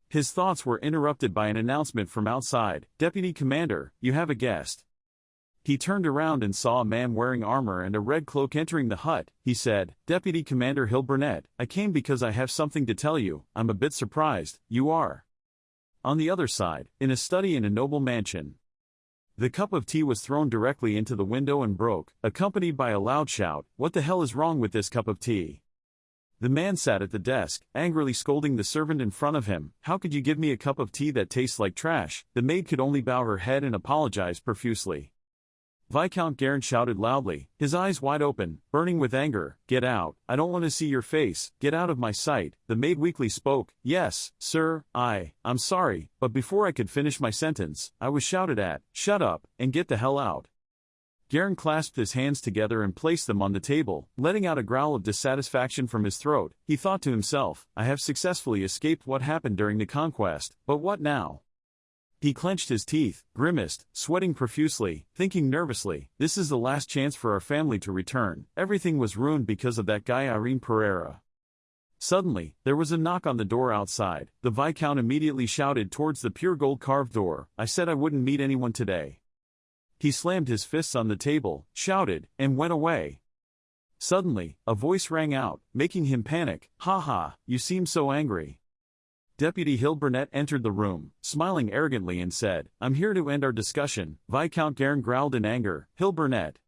His thoughts were interrupted by an announcement from outside. Deputy Commander, you have a guest. He turned around and saw a man wearing armor and a red cloak entering the hut. He said, Deputy Commander Hill Burnett, I came because I have something to tell you. I'm a bit surprised, you are. On the other side, in a study in a noble mansion, the cup of tea was thrown directly into the window and broke, accompanied by a loud shout, what the hell is wrong with this cup of tea? The man sat at the desk, angrily scolding the servant in front of him. How could you give me a cup of tea that tastes like trash? The maid could only bow her head and apologize profusely. Viscount Garen shouted loudly, his eyes wide open, burning with anger, get out, I don't want to see your face, get out of my sight. The maid weakly spoke, yes, sir, I'm sorry, but before I could finish my sentence, I was shouted at, shut up, and get the hell out. Garen clasped his hands together and placed them on the table, letting out a growl of dissatisfaction from his throat. He thought to himself, I have successfully escaped what happened during the conquest, but what now? He clenched his teeth, grimaced, sweating profusely, thinking nervously, this is the last chance for our family to return. Everything was ruined because of that guy Irene Pereira. Suddenly, there was a knock on the door outside. The Viscount immediately shouted towards the pure gold carved door, I said I wouldn't meet anyone today. He slammed his fists on the table, shouted, and went away. Suddenly, a voice rang out, making him panic. Ha ha, you seem so angry. Deputy Hill Burnett entered the room, smiling arrogantly and said, I'm here to end our discussion. Viscount Garen growled in anger, Hill Burnett.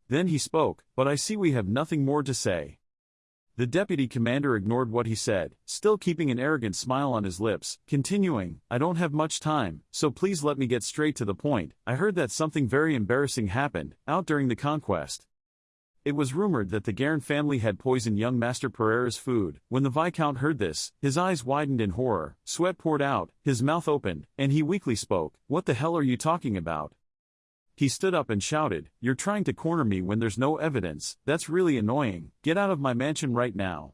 Then he spoke, but I see we have nothing more to say. The deputy commander ignored what he said, still keeping an arrogant smile on his lips, continuing, I don't have much time, so please let me get straight to the point. I heard that something very embarrassing happened, out during the conquest. It was rumored that the Garen family had poisoned young Master Pereira's food. When the Viscount heard this, his eyes widened in horror, sweat poured out, his mouth opened, and he weakly spoke, what the hell are you talking about? He stood up and shouted, you're trying to corner me when there's no evidence, that's really annoying, get out of my mansion right now.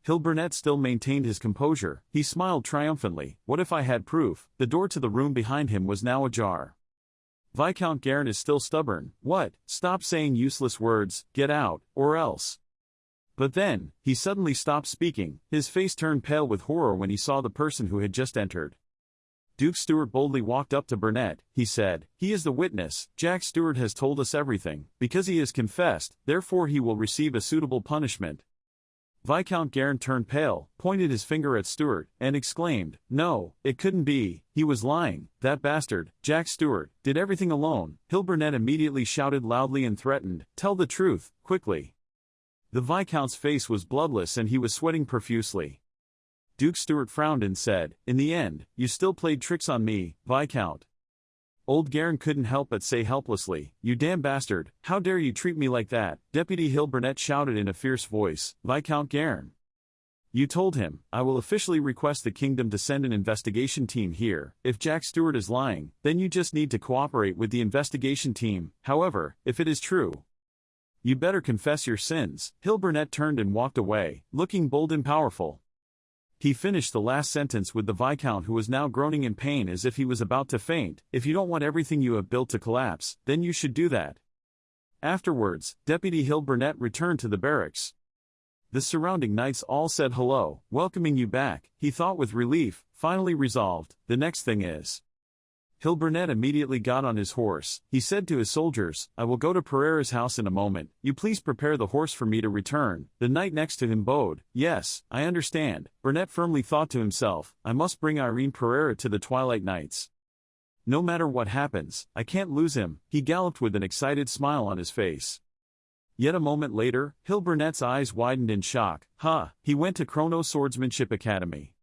Hill Burnett still maintained his composure, he smiled triumphantly, what if I had proof? The door to the room behind him was now ajar. Viscount Garen is still stubborn, what? Stop saying useless words, get out, or else. But then, he suddenly stopped speaking, his face turned pale with horror when he saw the person who had just entered. Duke Stewart boldly walked up to Burnett. He said, he is the witness. Jack Stewart has told us everything. Because he has confessed, therefore he will receive a suitable punishment. Viscount Garen turned pale, pointed his finger at Stewart, and exclaimed, no, it couldn't be, he was lying, that bastard, Jack Stewart, did everything alone. Hill Burnett immediately shouted loudly and threatened, tell the truth, quickly. The Viscount's face was bloodless and he was sweating profusely. Duke Stewart frowned and said, in the end, you still played tricks on me, Viscount. Old Garen couldn't help but say helplessly, you damn bastard, how dare you treat me like that? Deputy Hill Burnett shouted in a fierce voice, Viscount Garen. You told him, I will officially request the kingdom to send an investigation team here. If Jack Stewart is lying, then you just need to cooperate with the investigation team. However, if it is true, you better confess your sins. Hill Burnett turned and walked away, looking bold and powerful. He finished the last sentence with the Viscount who was now groaning in pain as if he was about to faint. If you don't want everything you have built to collapse, then you should do that. Afterwards, Deputy Hill Burnett returned to the barracks. The surrounding knights all said hello, welcoming you back, he thought with relief, finally resolved. The next thing is. Hill Burnett immediately got on his horse. He said to his soldiers, I will go to Pereira's house in a moment. You please prepare the horse for me to return. The knight next to him bowed. Yes, I understand. Burnett firmly thought to himself, I must bring Irene Pereira to the Twilight Knights. No matter what happens, I can't lose him. He galloped with an excited smile on his face. Yet a moment later, Hill Burnett's eyes widened in shock. He went to Chrono Swordsmanship Academy.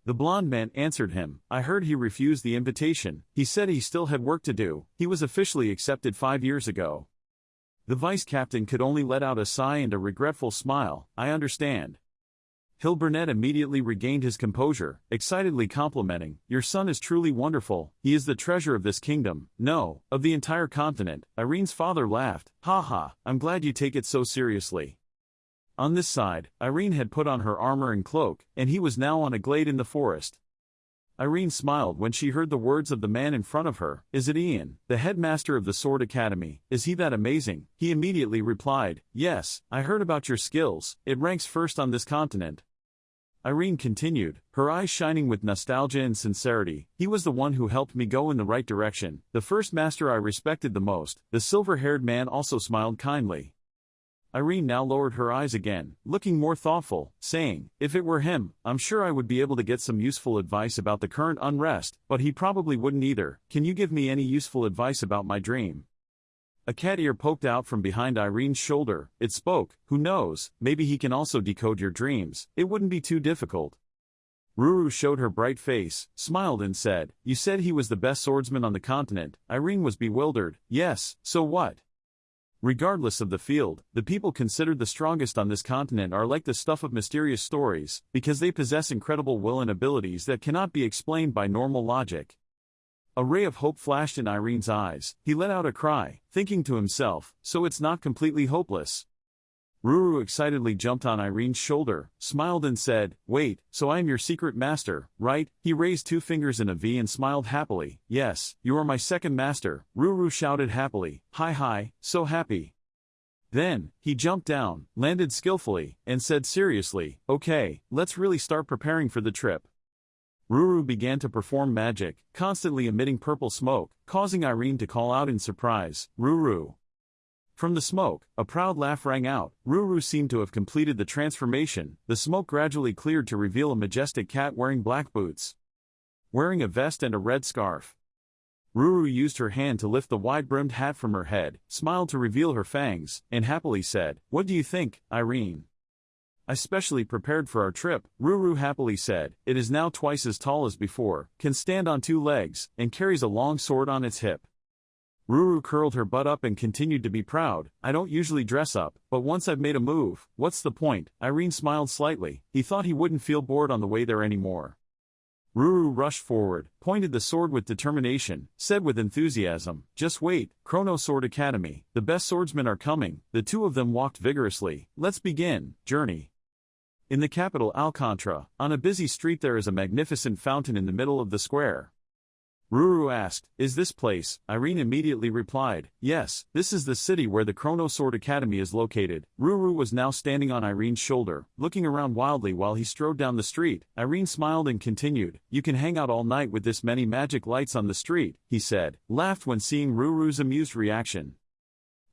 The blond man answered him. I heard he refused the invitation. He said he still had work to do. He was officially accepted 5 years ago. The vice captain could only let out a sigh and a regretful smile. I understand. Hill Burnett immediately regained his composure, excitedly complimenting, your son is truly wonderful, he is the treasure of this kingdom, no, of the entire continent. Irene's father laughed. I'm glad you take it so seriously. On this side, Irene had put on her armor and cloak, and he was now on a glade in the forest. Irene smiled when she heard the words of the man in front of her. Is it Ian, the headmaster of the Sword Academy? Is he that amazing? He immediately replied, yes, I heard about your skills, it ranks first on this continent. Irene continued, her eyes shining with nostalgia and sincerity. He was the one who helped me go in the right direction, the first master I respected the most. The silver-haired man also smiled kindly. Irene now lowered her eyes again, looking more thoughtful, saying, if it were him, I'm sure I would be able to get some useful advice about the current unrest, but he probably wouldn't either. Can you give me any useful advice about my dream? A cat ear poked out from behind Irene's shoulder. It spoke, who knows, maybe he can also decode your dreams. It wouldn't be too difficult. Ruru showed her bright face, smiled and said, you said he was the best swordsman on the continent. Irene was bewildered. Yes, so what? Regardless of the field, the people considered the strongest on this continent are like the stuff of mysterious stories, because they possess incredible will and abilities that cannot be explained by normal logic. A ray of hope flashed in Irene's eyes. He let out a cry, thinking to himself, so it's not completely hopeless. Ruru excitedly jumped on Irene's shoulder, smiled and said, wait, so I am your secret master, right? He raised 2 fingers in a V and smiled happily. Yes, you are my second master, Ruru shouted happily. Hi, so happy. Then, he jumped down, landed skillfully, and said seriously, okay, let's really start preparing for the trip. Ruru began to perform magic, constantly emitting purple smoke, causing Irene to call out in surprise, Ruru. From the smoke, a proud laugh rang out. Ruru seemed to have completed the transformation. The smoke gradually cleared to reveal a majestic cat wearing black boots, wearing a vest and a red scarf. Ruru used her hand to lift the wide-brimmed hat from her head, smiled to reveal her fangs, and happily said, what do you think, Irene? I specially prepared for our trip, Ruru happily said. It is now twice as tall as before, can stand on 2 legs, and carries a long sword on its hip. Ruru curled her butt up and continued to be proud. I don't usually dress up, but once I've made a move, what's the point? Irene smiled slightly. He thought he wouldn't feel bored on the way there anymore. Ruru rushed forward, pointed the sword with determination, said with enthusiasm, just wait, Chrono Sword Academy, the best swordsmen are coming. The 2 of them walked vigorously. Let's begin, journey. In the capital Alcantara, on a busy street there is a magnificent fountain in the middle of the square. Ruru asked, is this place? Irene immediately replied, yes, this is the city where the Chrono Sword Academy is located. Ruru was now standing on Irene's shoulder, looking around wildly while he strode down the street. Irene smiled and continued, you can hang out all night with this many magic lights on the street, he said, laughed when seeing Ruru's amused reaction.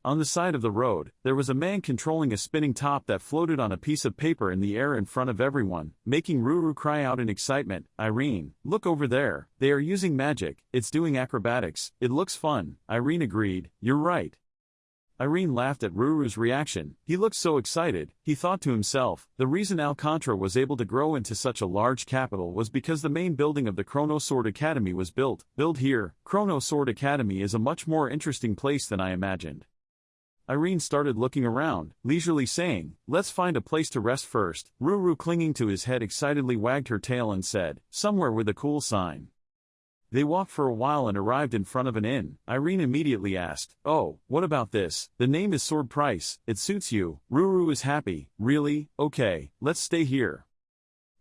On the side of the road, there was a man controlling a spinning top that floated on a piece of paper in the air in front of everyone, making Ruru cry out in excitement, Irene, look over there, they are using magic, it's doing acrobatics, it looks fun. Irene agreed, you're right. Irene laughed at Ruru's reaction. He looked so excited. He thought to himself, the reason Alcantara was able to grow into such a large capital was because the main building of the Chrono Sword Academy was built here. Chrono Sword Academy is a much more interesting place than I imagined. Irene started looking around, leisurely saying, let's find a place to rest first. Ruru, clinging to his head, excitedly wagged her tail and said, somewhere with a cool sign. They walked for a while and arrived in front of an inn. Irene immediately asked, oh, what about this? The name is Sword Price, it suits you. Ruru is happy. Really? Okay, let's stay here.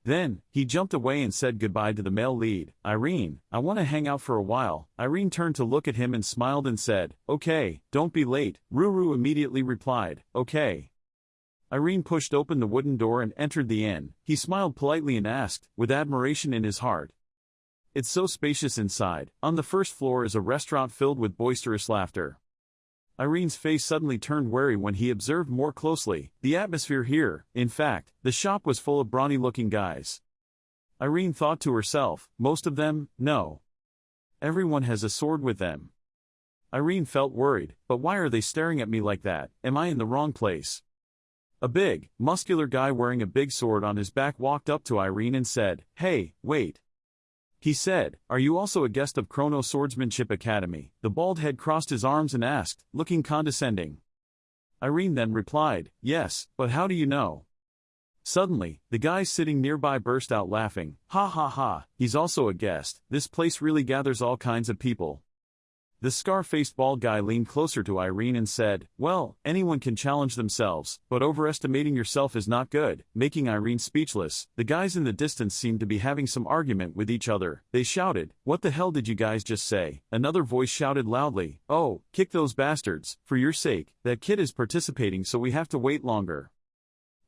Then, he jumped away and said goodbye to the male lead. Irene, I want to hang out for a while. Irene turned to look at him and smiled and said, okay, don't be late. Ruru immediately replied, okay. Irene pushed open the wooden door and entered the inn. He smiled politely and asked, with admiration in his heart, it's so spacious inside. On the first floor is a restaurant filled with boisterous laughter. Irene's face suddenly turned wary when he observed more closely the atmosphere here. In fact, the shop was full of brawny-looking guys. Irene thought to herself, most of them? No. Everyone has a sword with them. Irene felt worried, but why are they staring at me like that? Am I in the wrong place? A big, muscular guy wearing a big sword on his back walked up to Irene and said, hey, wait. He said, are you also a guest of Chrono Swordsmanship Academy? The bald head crossed his arms and asked, looking condescending. Irene then replied, yes, but how do you know? Suddenly, the guys sitting nearby burst out laughing. Ha ha ha, he's also a guest. This place really gathers all kinds of people. The scar-faced bald guy leaned closer to Irene and said, well, anyone can challenge themselves, but overestimating yourself is not good, making Irene speechless. The guys in the distance seemed to be having some argument with each other. They shouted, what the hell did you guys just say? Another voice shouted loudly, oh, kick those bastards, for your sake, that kid is participating so we have to wait longer.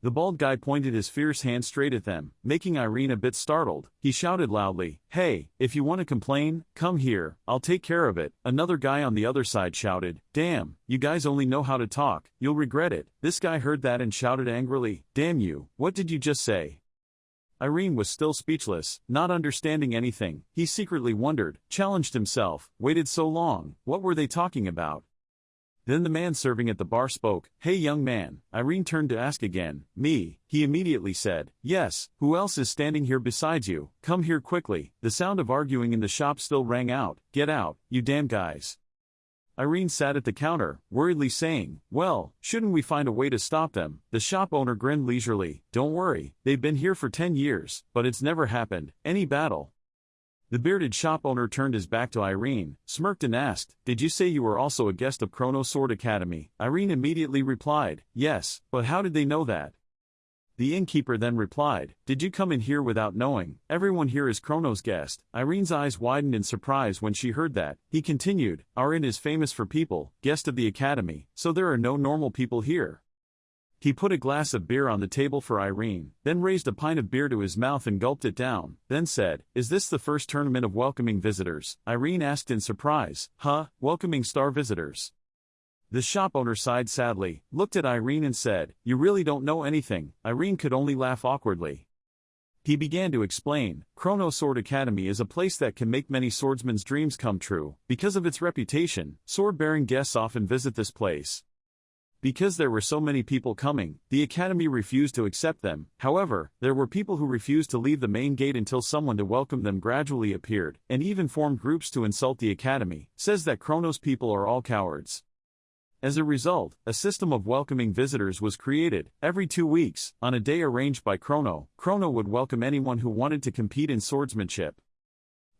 The bald guy pointed his fierce hand straight at them, making Irene a bit startled. He shouted loudly, hey, if you want to complain, come here, I'll take care of it. Another guy on the other side shouted, damn, you guys only know how to talk, you'll regret it. This guy heard that and shouted angrily, damn you, what did you just say? Irene was still speechless, not understanding anything. He secretly wondered, challenged himself, waited so long, what were they talking about? Then the man serving at the bar spoke, hey young man. Irene turned to ask again, me? He immediately said, yes, who else is standing here besides you? Come here quickly. The sound of arguing in the shop still rang out, get out, you damn guys. Irene sat at the counter, worriedly saying, well, shouldn't we find a way to stop them? The shop owner grinned leisurely, don't worry, they've been here for 10 years, but it's never happened, any battle. The bearded shop owner turned his back to Irene, smirked and asked, did you say you were also a guest of Chrono Sword Academy? Irene immediately replied, yes, but how did they know that? The innkeeper then replied, did you come in here without knowing? Everyone here is Chrono's guest. Irene's eyes widened in surprise when she heard that. He continued, our inn is famous for people, guest of the academy, so there are no normal people here. He put a glass of beer on the table for Irene, then raised a pint of beer to his mouth and gulped it down, then said, is this the first tournament of welcoming visitors? Irene asked in surprise, welcoming star visitors. The shop owner sighed sadly, looked at Irene and said, you really don't know anything. Irene could only laugh awkwardly. He began to explain, Chrono Sword Academy is a place that can make many swordsmen's dreams come true. Because of its reputation, sword-bearing guests often visit this place. Because there were so many people coming, the academy refused to accept them. However, there were people who refused to leave the main gate until someone to welcome them gradually appeared, and even formed groups to insult the academy. Says that Chrono's people are all cowards. As a result, a system of welcoming visitors was created. Every 2 weeks, on a day arranged by Chrono, Chrono would welcome anyone who wanted to compete in swordsmanship.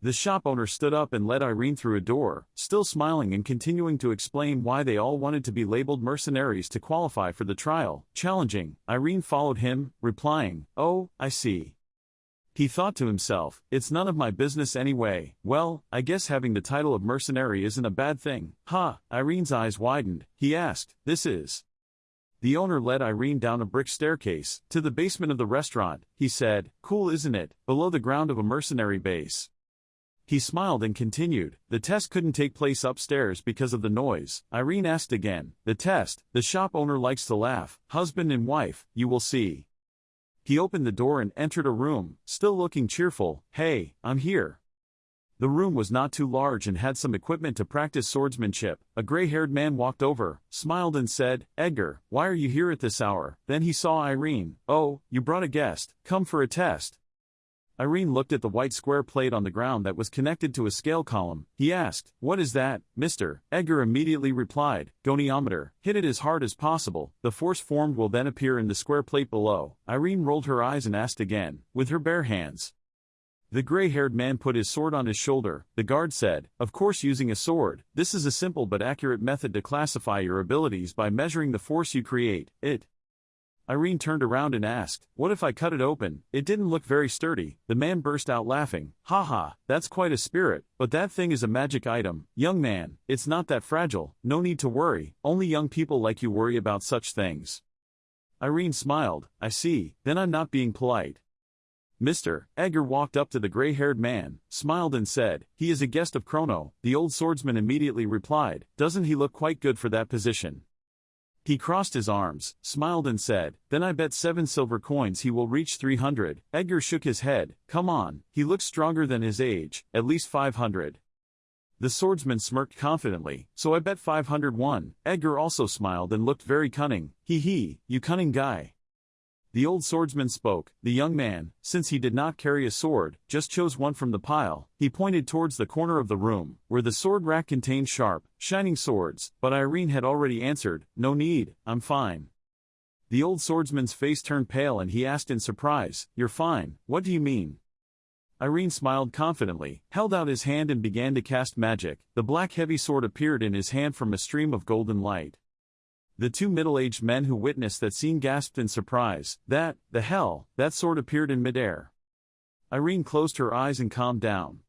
The shop owner stood up and led Irene through a door, still smiling and continuing to explain why they all wanted to be labeled mercenaries to qualify for the trial. Challenging, Irene followed him, replying, oh, I see. He thought to himself, it's none of my business anyway. Well, I guess having the title of mercenary isn't a bad thing. Irene's eyes widened. He asked, this is? The owner led Irene down a brick staircase, to the basement of the restaurant. He said, cool isn't it, below the ground of a mercenary base. He smiled and continued, the test couldn't take place upstairs because of the noise. Irene asked again, the test? The shop owner likes to laugh. Husband and wife, you will see. He opened the door and entered a room, still looking cheerful. Hey, I'm here. The room was not too large and had some equipment to practice swordsmanship. A gray-haired man walked over, smiled and said, Edgar, why are you here at this hour? Then he saw Irene. Oh, you brought a guest, come for a test. Irene looked at the white square plate on the ground that was connected to a scale column. He asked, what is that, mister? Edgar immediately replied, goniometer. Hit it as hard as possible. The force formed will then appear in the square plate below. Irene rolled her eyes and asked again, with her bare hands. The gray-haired man put his sword on his shoulder. The guard said, of course using a sword. This is a simple but accurate method to classify your abilities by measuring the force you create. Irene turned around and asked, "What if I cut it open?" "It didn't look very sturdy." The man burst out laughing. "Ha, that's quite a spirit, but that thing is a magic item. Young man, it's not that fragile, no need to worry, only young people like you worry about such things." Irene smiled. "I see, then I'm not being polite." Edgar walked up to the gray-haired man, smiled and said, "He is a guest of Chrono." The old swordsman immediately replied, "Doesn't he look quite good for that position?" He crossed his arms, smiled and said, "Then I bet 7 silver coins he will reach 300. Edgar shook his head. "Come on, he looks stronger than his age, at least 500. The swordsman smirked confidently, "So I bet 501. Edgar also smiled and looked very cunning. "Hee, you cunning guy." The old swordsman spoke. The young man, since he did not carry a sword, just chose one from the pile. He pointed towards the corner of the room, where the sword rack contained sharp, shining swords, but Irene had already answered, "No need, I'm fine." The old swordsman's face turned pale and he asked in surprise, "You're fine, what do you mean?" Irene smiled confidently, held out his hand and began to cast magic. The black heavy sword appeared in his hand from a stream of golden light. The 2 middle-aged men who witnessed that scene gasped in surprise. The hell, that sword appeared in midair. Irene closed her eyes and calmed down.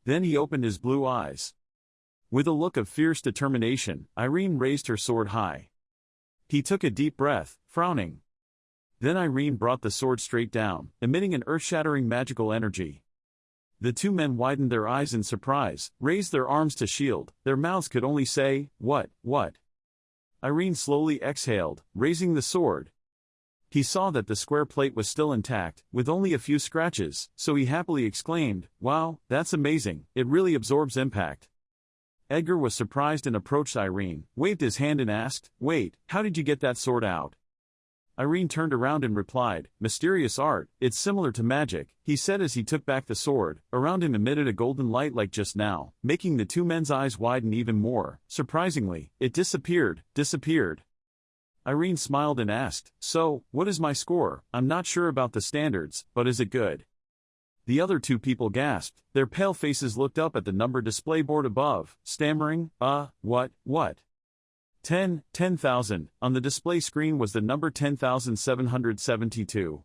Then he opened his blue eyes. With a look of fierce determination, Irene raised her sword high. He took a deep breath, frowning. Then Irene brought the sword straight down, emitting an earth-shattering magical energy. The 2 men widened their eyes in surprise, raised their arms to shield. Their mouths could only say, What? Irene slowly exhaled, raising the sword. He saw that the square plate was still intact, with only a few scratches, so he happily exclaimed, "Wow, that's amazing, it really absorbs impact." Edgar was surprised and approached Irene, waved his hand and asked, "Wait, how did you get that sword out?" Irene turned around and replied, "Mysterious art, it's similar to magic," he said as he took back the sword. Around him emitted a golden light like just now, making the 2 men's eyes widen even more. Surprisingly, it disappeared. Irene smiled and asked, "So, what is my score? I'm not sure about the standards, but is it good?" The other 2 people gasped. Their pale faces looked up at the number display board above, stammering, what? 10,000. On the display screen was the number 10,772.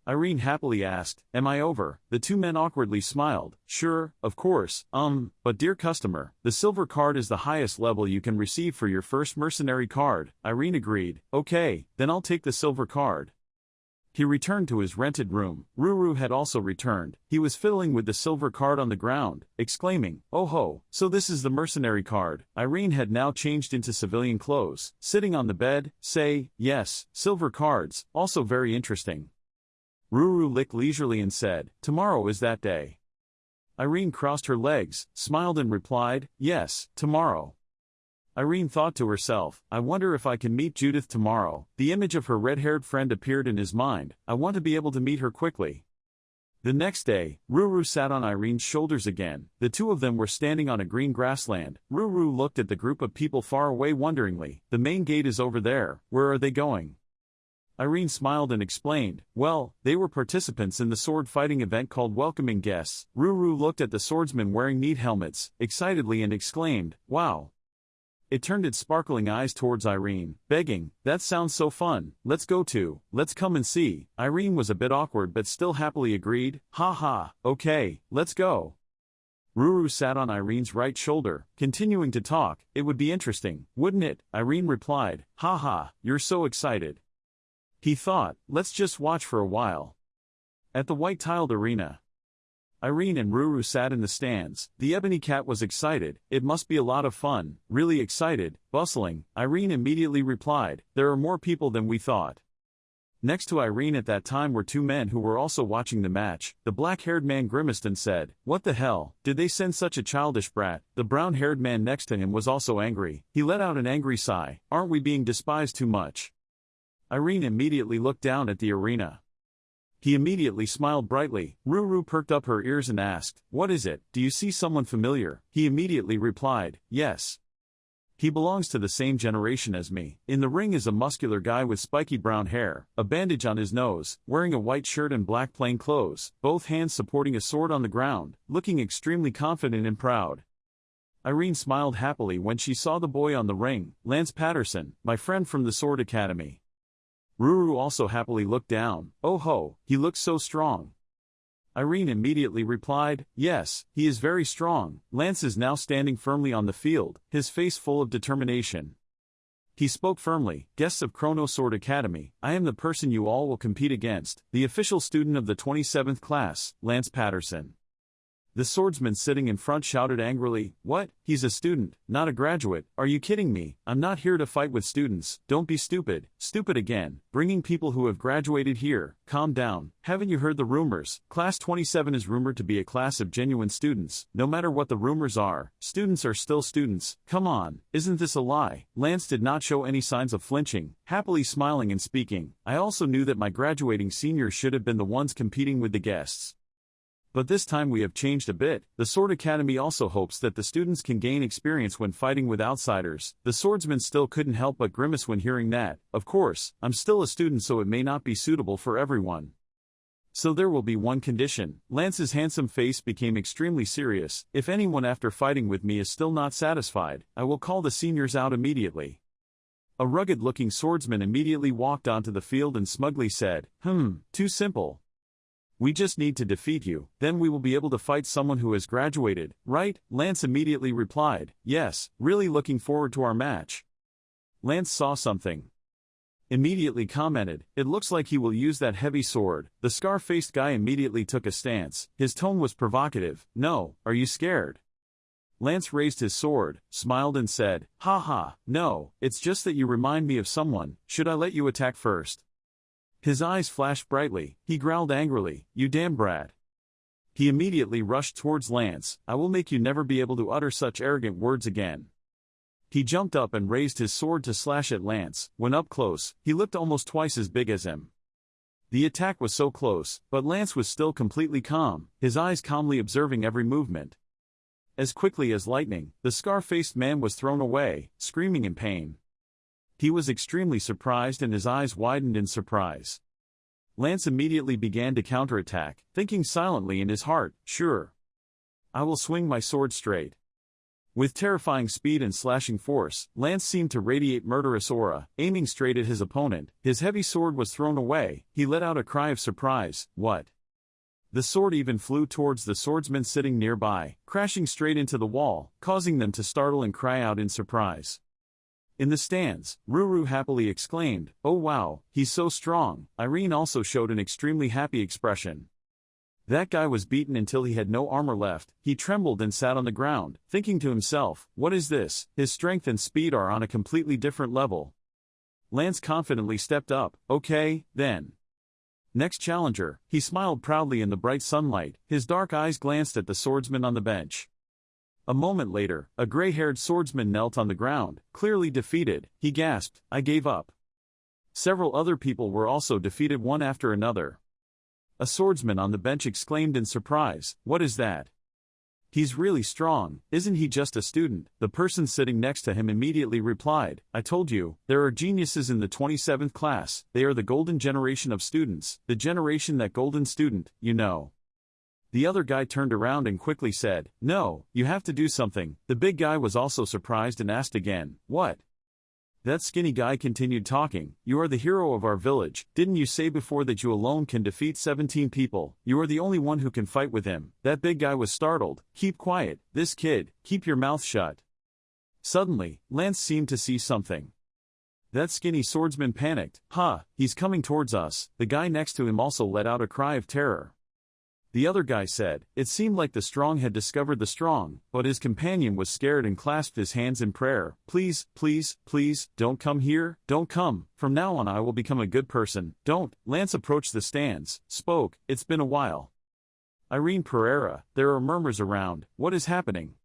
Irene happily asked, "Am I over?" The 2 men awkwardly smiled. "Sure, of course, but dear customer, the silver card is the highest level you can receive for your first mercenary card." Irene agreed. "Okay, then I'll take the silver card." He returned to his rented room. Ruru had also returned. He was fiddling with the silver card on the ground, exclaiming, "Oh ho, so this is the mercenary card." Irene had now changed into civilian clothes, sitting on the bed, "Yes, silver cards, also very interesting." Ruru licked leisurely and said, "Tomorrow is that day." Irene crossed her legs, smiled and replied, "Yes, tomorrow." Irene thought to herself, "I wonder if I can meet Judith tomorrow." The image of her red-haired friend appeared in his mind. "I want to be able to meet her quickly." The next day, Ruru sat on Irene's shoulders again. The 2 of them were standing on a green grassland. Ruru looked at the group of people far away wonderingly. "The main gate is over there, where are they going?" Irene smiled and explained, "Well, they were participants in the sword fighting event called Welcoming Guests." Ruru looked at the swordsmen wearing neat helmets, excitedly and exclaimed, "Wow." It turned its sparkling eyes towards Irene, begging, "That sounds so fun, let's come and see." Irene was a bit awkward but still happily agreed, "Ha, okay, let's go." Ruru sat on Irene's right shoulder, continuing to talk. "It would be interesting, wouldn't it?" Irene replied, "Ha, you're so excited." He thought, "Let's just watch for a while." At the white-tiled arena, Irene and Ruru sat in the stands. The ebony cat was excited. "It must be a lot of fun." "Really excited, bustling." Irene immediately replied, "There are more people than we thought." Next to Irene at that time were 2 men who were also watching the match. The black-haired man grimaced and said, "What the hell, did they send such a childish brat?" The brown-haired man next to him was also angry. He let out an angry sigh. "Aren't we being despised too much?" Irene immediately looked down at the arena. He immediately smiled brightly. Ruru perked up her ears and asked, "What is it? Do you see someone familiar?" He immediately replied, "Yes. He belongs to the same generation as me." In the ring is a muscular guy with spiky brown hair, a bandage on his nose, wearing a white shirt and black plain clothes, both hands supporting a sword on the ground, looking extremely confident and proud. Irene smiled happily when she saw the boy on the ring, Lance Patterson, my friend from the Sword Academy. Ruru also happily looked down. Oh ho, he looks so strong. Irene immediately replied, yes, he is very strong. Lance is now standing firmly on the field, his face full of determination. He spoke firmly, guests of Chrono Sword Academy, I am the person you all will compete against, the official student of the 27th class, Lance Patterson. The swordsman sitting in front shouted angrily, what? He's a student, not a graduate, are you kidding me? I'm not here to fight with students, don't be stupid, stupid again, bringing people who have graduated here, calm down, haven't you heard the rumors? Class 27 is rumored to be a class of genuine students, no matter what the rumors are, students are still students, come on, isn't this a lie? Lance did not show any signs of flinching, happily smiling and speaking, I also knew that my graduating seniors should have been the ones competing with the guests. But this time we have changed a bit. The Sword Academy also hopes that the students can gain experience when fighting with outsiders. The swordsman still couldn't help but grimace when hearing that. Of course, I'm still a student so it may not be suitable for everyone. So there will be one condition. Lance's handsome face became extremely serious. If anyone after fighting with me is still not satisfied, I will call the seniors out immediately. A rugged-looking swordsman immediately walked onto the field and smugly said, too simple. We just need to defeat you, then we will be able to fight someone who has graduated, right? Lance immediately replied, yes, really looking forward to our match. Lance saw something. Immediately commented, it looks like he will use that heavy sword. The scar-faced guy immediately took a stance, his tone was provocative, no, are you scared? Lance raised his sword, smiled and said, ha ha, no, it's just that you remind me of someone, should I let you attack first? His eyes flashed brightly, he growled angrily, you damn brat. He immediately rushed towards Lance, I will make you never be able to utter such arrogant words again. He jumped up and raised his sword to slash at Lance. When up close, he looked almost twice as big as him. The attack was so close, but Lance was still completely calm, his eyes calmly observing every movement. As quickly as lightning, the scar-faced man was thrown away, screaming in pain. He was extremely surprised and his eyes widened in surprise. Lance immediately began to counterattack, thinking silently in his heart, sure. I will swing my sword straight. With terrifying speed and slashing force, Lance seemed to radiate murderous aura, aiming straight at his opponent. His heavy sword was thrown away, he let out a cry of surprise, what? The sword even flew towards the swordsman sitting nearby, crashing straight into the wall, causing them to startle and cry out in surprise. In the stands, Ruru happily exclaimed, oh wow, he's so strong. Irene also showed an extremely happy expression. That guy was beaten until he had no armor left, he trembled and sat on the ground, thinking to himself, what is this? His strength and speed are on a completely different level. Lance confidently stepped up, okay, then. Next challenger, he smiled proudly in the bright sunlight, his dark eyes glanced at the swordsman on the bench. A moment later, a gray-haired swordsman knelt on the ground, clearly defeated. He gasped, I gave up. Several other people were also defeated one after another. A swordsman on the bench exclaimed in surprise, what is that? He's really strong, isn't he just a student? The person sitting next to him immediately replied, I told you, there are geniuses in the 27th class, they are the golden generation of students, the generation that golden student, you know. The other guy turned around and quickly said, no, you have to do something. The big guy was also surprised and asked again, what? That skinny guy continued talking, you are the hero of our village, didn't you say before that you alone can defeat 17 people, you are the only one who can fight with him. That big guy was startled, keep quiet, this kid, keep your mouth shut. Suddenly, Lance seemed to see something. That skinny swordsman panicked, he's coming towards us. The guy next to him also let out a cry of terror. The other guy said, it seemed like the strong had discovered the strong, but his companion was scared and clasped his hands in prayer. Please, please, please, don't come here, don't come, from now on I will become a good person, don't. Lance approached the stands, spoke, it's been a while. Irene Pereira, there are murmurs around, what is happening?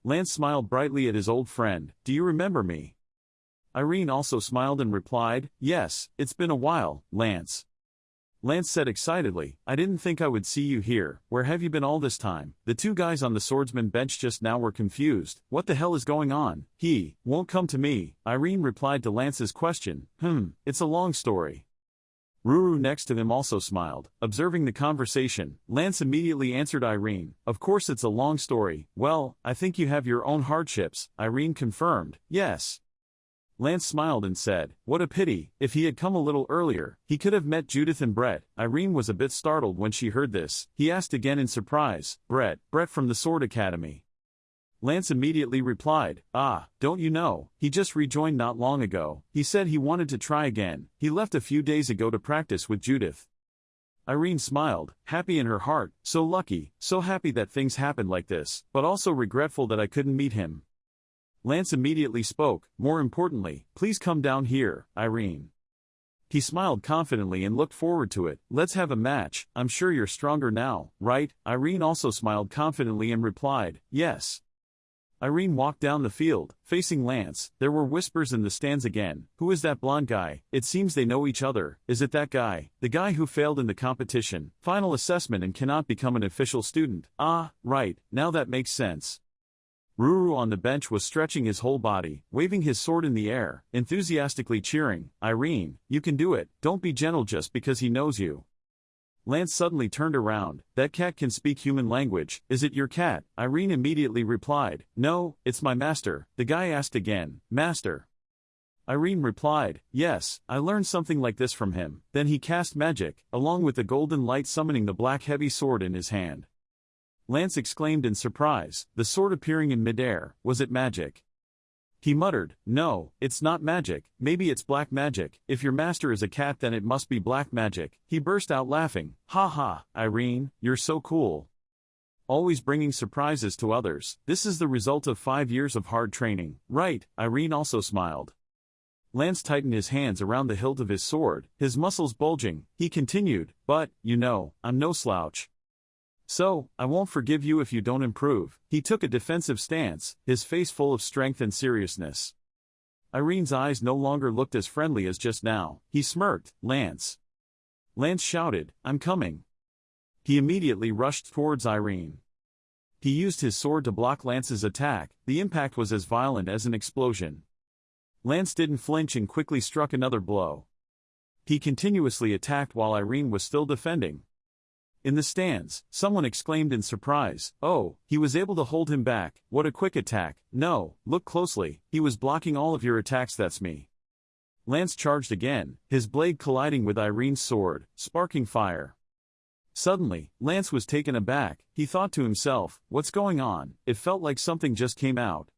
Lance smiled brightly at his old friend, do you remember me? Irene also smiled and replied, yes, it's been a while, Lance. Lance said excitedly, I didn't think I would see you here, where have you been all this time? The two guys on the swordsman bench just now were confused, what the hell is going on? He won't come to me. Irene replied to Lance's question, it's a long story. Ruru next to him also smiled, observing the conversation. Lance immediately answered Irene, of course it's a long story, well, I think you have your own hardships. Irene confirmed, yes. Lance smiled and said, "What a pity, if he had come a little earlier, he could have met Judith and Brett." Irene was a bit startled when she heard this. He asked again in surprise, Brett from the Sword Academy." Lance immediately replied, "Ah, don't you know, he just rejoined not long ago. He said he wanted to try again. He left a few days ago to practice with Judith." Irene smiled, happy in her heart, so lucky, so happy that things happened like this, but also regretful that I couldn't meet him. Lance immediately spoke, "More importantly, please come down here, Irene." He smiled confidently and looked forward to it. "Let's have a match, I'm sure you're stronger now, right?" Irene also smiled confidently and replied, "Yes." Irene walked down the field, facing Lance. There were whispers in the stands again. "Who is that blonde guy? It seems they know each other. Is it that guy? The guy who failed in the competition, final assessment and cannot become an official student? Ah, right, now that makes sense." Ruru on the bench was stretching his whole body, waving his sword in the air, enthusiastically cheering, "Irene, you can do it, don't be gentle just because he knows you." Lance suddenly turned around. "That cat can speak human language, is it your cat?" Irene immediately replied, "No, it's my master." The guy asked again, "Master?" Irene replied, "Yes, I learned something like this from him." Then he cast magic, along with the golden light summoning the black heavy sword in his hand. Lance exclaimed in surprise, the sword appearing in midair. Was it magic? He muttered, "No, it's not magic, maybe it's black magic. If your master is a cat then it must be black magic." He burst out laughing, "Ha ha, Irene, you're so cool. Always bringing surprises to others. This is the result of 5 years of hard training, right?" Irene also smiled. Lance tightened his hands around the hilt of his sword, his muscles bulging. He continued, "But, you know, I'm no slouch. So, I won't forgive you if you don't improve." He took a defensive stance, his face full of strength and seriousness. Irene's eyes no longer looked as friendly as just now. He smirked, "Lance." Lance shouted, "I'm coming." He immediately rushed towards Irene. He used his sword to block Lance's attack. The impact was as violent as an explosion. Lance didn't flinch and quickly struck another blow. He continuously attacked while Irene was still defending. In the stands, someone exclaimed in surprise, "Oh, he was able to hold him back, what a quick attack." "No, look closely, he was blocking all of your attacks, that's me." Lance charged again, his blade colliding with Irene's sword, sparking fire. Suddenly, Lance was taken aback. He thought to himself, "What's going on?" It felt like something just came out.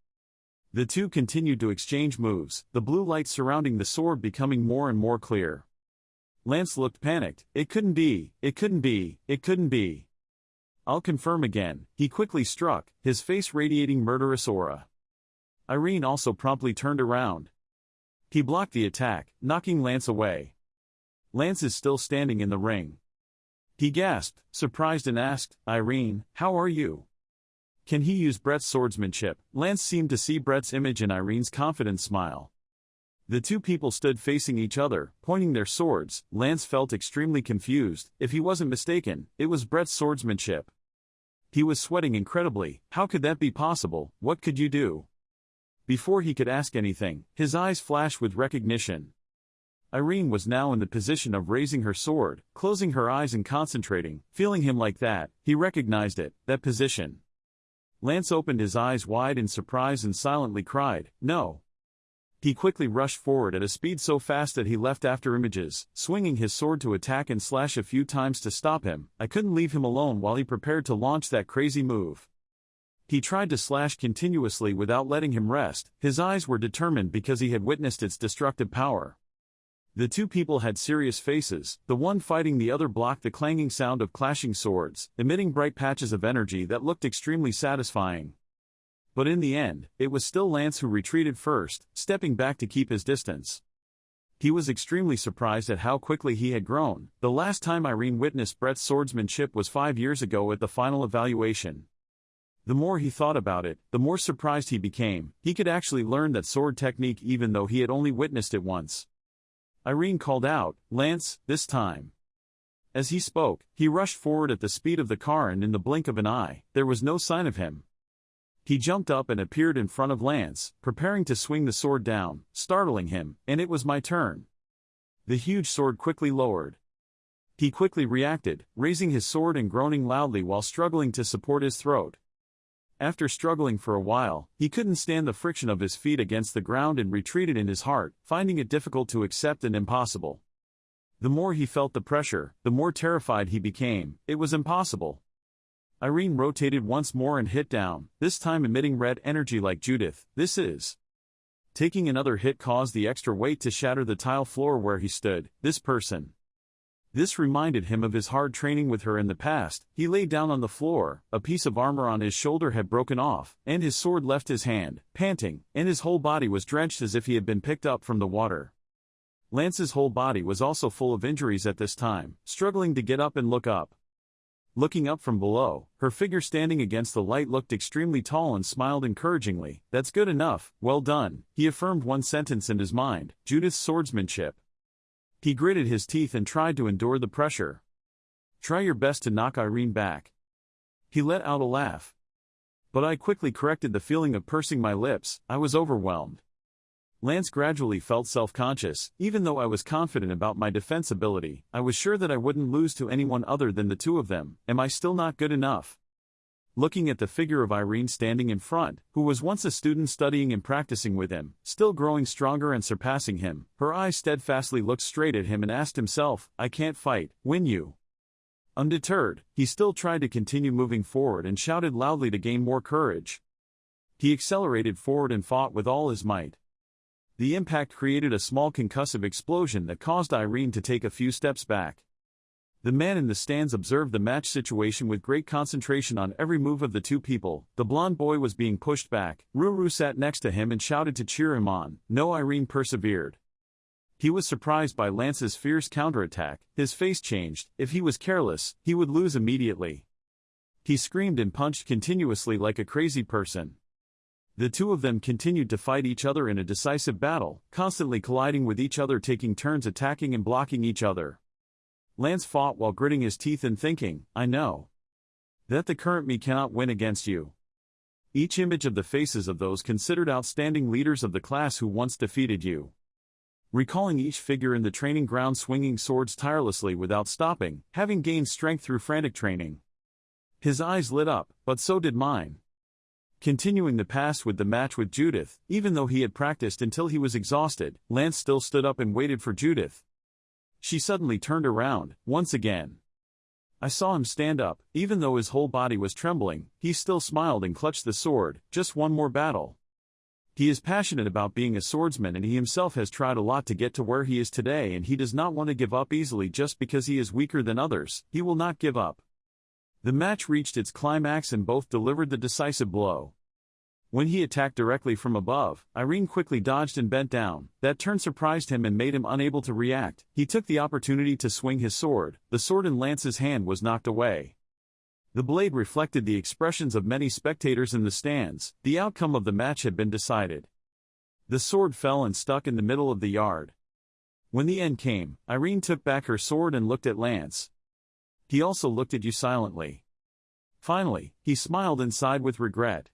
The two continued to exchange moves, the blue light surrounding the sword becoming more and more clear. Lance looked panicked. "It couldn't be, it couldn't be, it couldn't be." "I'll confirm again." He quickly struck, his face radiating murderous aura. Irene also promptly turned around. He blocked the attack, knocking Lance away. Lance is still standing in the ring. He gasped, surprised and asked, "Irene, how are you? Can he use Brett's swordsmanship?" Lance seemed to see Brett's image in Irene's confident smile. The two people stood facing each other, pointing their swords. Lance felt extremely confused. If he wasn't mistaken, it was Brett's swordsmanship. He was sweating incredibly. How could that be possible? What could you do? Before he could ask anything, his eyes flashed with recognition. Irene was now in the position of raising her sword, closing her eyes and concentrating. Feeling him like that, he recognized it, that position. Lance opened his eyes wide in surprise and silently cried, "No." He quickly rushed forward at a speed so fast that he left after images, swinging his sword to attack and slash a few times to stop him. I couldn't leave him alone while he prepared to launch that crazy move. He tried to slash continuously without letting him rest. His eyes were determined because he had witnessed its destructive power. The two people had serious faces. The one fighting the other blocked the clanging sound of clashing swords, emitting bright patches of energy that looked extremely satisfying. But in the end, it was still Lance who retreated first, stepping back to keep his distance. He was extremely surprised at how quickly he had grown. The last time Irene witnessed Brett's swordsmanship was 5 years ago at the final evaluation. The more he thought about it, the more surprised he became. He could actually learn that sword technique even though he had only witnessed it once. Irene called out, "Lance, this time." As he spoke, he rushed forward at the speed of the car and in the blink of an eye, there was no sign of him. He jumped up and appeared in front of Lance, preparing to swing the sword down, startling him, and it was my turn. The huge sword quickly lowered. He quickly reacted, raising his sword and groaning loudly while struggling to support his throat. After struggling for a while, he couldn't stand the friction of his feet against the ground and retreated in his heart, finding it difficult to accept and impossible. The more he felt the pressure, the more terrified he became. It was impossible. Irene rotated once more and hit down, this time emitting red energy like Judith. This is. Taking another hit caused the extra weight to shatter the tile floor where he stood. This person. This reminded him of his hard training with her in the past. He lay down on the floor, a piece of armor on his shoulder had broken off, and his sword left his hand, panting, and his whole body was drenched as if he had been picked up from the water. Lance's whole body was also full of injuries at this time, struggling to get up and look up. Looking up from below, her figure standing against the light looked extremely tall and smiled encouragingly. That's good enough, well done, he affirmed one sentence in his mind, Judith's swordsmanship. He gritted his teeth and tried to endure the pressure. Try your best to knock Irene back. He let out a laugh. But I quickly corrected the feeling of pursing my lips. I was overwhelmed. Lance gradually felt self-conscious. Even though I was confident about my defense ability, I was sure that I wouldn't lose to anyone other than the two of them. Am I still not good enough? Looking at the figure of Irene standing in front, who was once a student studying and practicing with him, still growing stronger and surpassing him, her eyes steadfastly looked straight at him and asked himself, I can't fight, win you. Undeterred, he still tried to continue moving forward and shouted loudly to gain more courage. He accelerated forward and fought with all his might. The impact created a small concussive explosion that caused Irene to take a few steps back. The man in the stands observed the match situation with great concentration on every move of the two people. The blonde boy was being pushed back. Ruru sat next to him and shouted to cheer him on. No, Irene persevered. He was surprised by Lance's fierce counterattack. His face changed. If he was careless, he would lose immediately. He screamed and punched continuously like a crazy person. The two of them continued to fight each other in a decisive battle, constantly colliding with each other, taking turns attacking and blocking each other. Lance fought while gritting his teeth and thinking, I know that the current me cannot win against you. Each image of the faces of those considered outstanding leaders of the class who once defeated you. Recalling each figure in the training ground swinging swords tirelessly without stopping, having gained strength through frantic training. His eyes lit up, but so did mine. Continuing the past with the match with Judith, even though he had practiced until he was exhausted, Lance still stood up and waited for Judith. She suddenly turned around, once again. I saw him stand up, even though his whole body was trembling, he still smiled and clutched the sword. Just one more battle. He is passionate about being a swordsman and he himself has tried a lot to get to where he is today, and he does not want to give up easily just because he is weaker than others. He will not give up. The match reached its climax and both delivered the decisive blow. When he attacked directly from above, Irene quickly dodged and bent down. That turn surprised him and made him unable to react. He took the opportunity to swing his sword. The sword in Lance's hand was knocked away. The blade reflected the expressions of many spectators in the stands. The outcome of the match had been decided. The sword fell and stuck in the middle of the yard. When the end came, Irene took back her sword and looked at Lance. He also looked at you silently. Finally, he smiled and sighed with regret.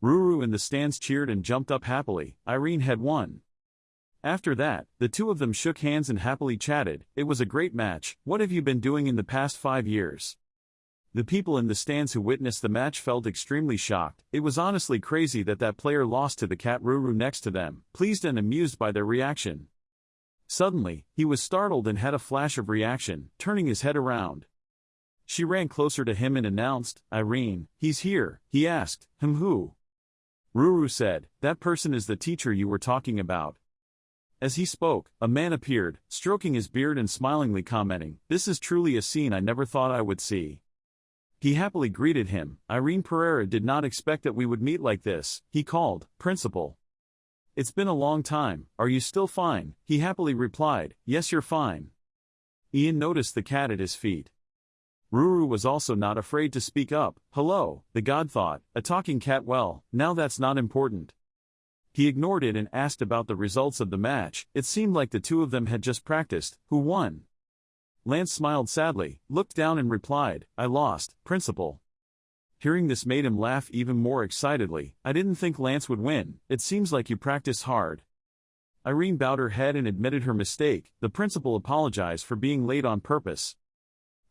Ruru in the stands cheered and jumped up happily. Irene had won. After that, the two of them shook hands and happily chatted. It was a great match. What have you been doing in the past 5 years? The people in the stands who witnessed the match felt extremely shocked. It was honestly crazy that that player lost to the cat Ruru next to them, pleased and amused by their reaction. Suddenly, he was startled and had a flash of reaction, turning his head around. She ran closer to him and announced, Irene, he's here. He asked, who? Ruru said, that person is the teacher you were talking about. As he spoke, a man appeared, stroking his beard and smilingly commenting, this is truly a scene I never thought I would see. He happily greeted him. Irene Pereira did not expect that we would meet like this. He called, Principal. It's been a long time. Are you still fine? He happily replied, yes, you're fine. Ian noticed the cat at his feet. Ruru was also not afraid to speak up. Hello, the god thought, a talking cat. Well, now that's not important. He ignored it and asked about the results of the match. It seemed like the two of them had just practiced. Who won? Lance smiled sadly, looked down and replied, I lost, Principal. Hearing this made him laugh even more excitedly. I didn't think Lance would win. It seems like you practiced hard. Irene bowed her head and admitted her mistake. The principal apologized for being late on purpose.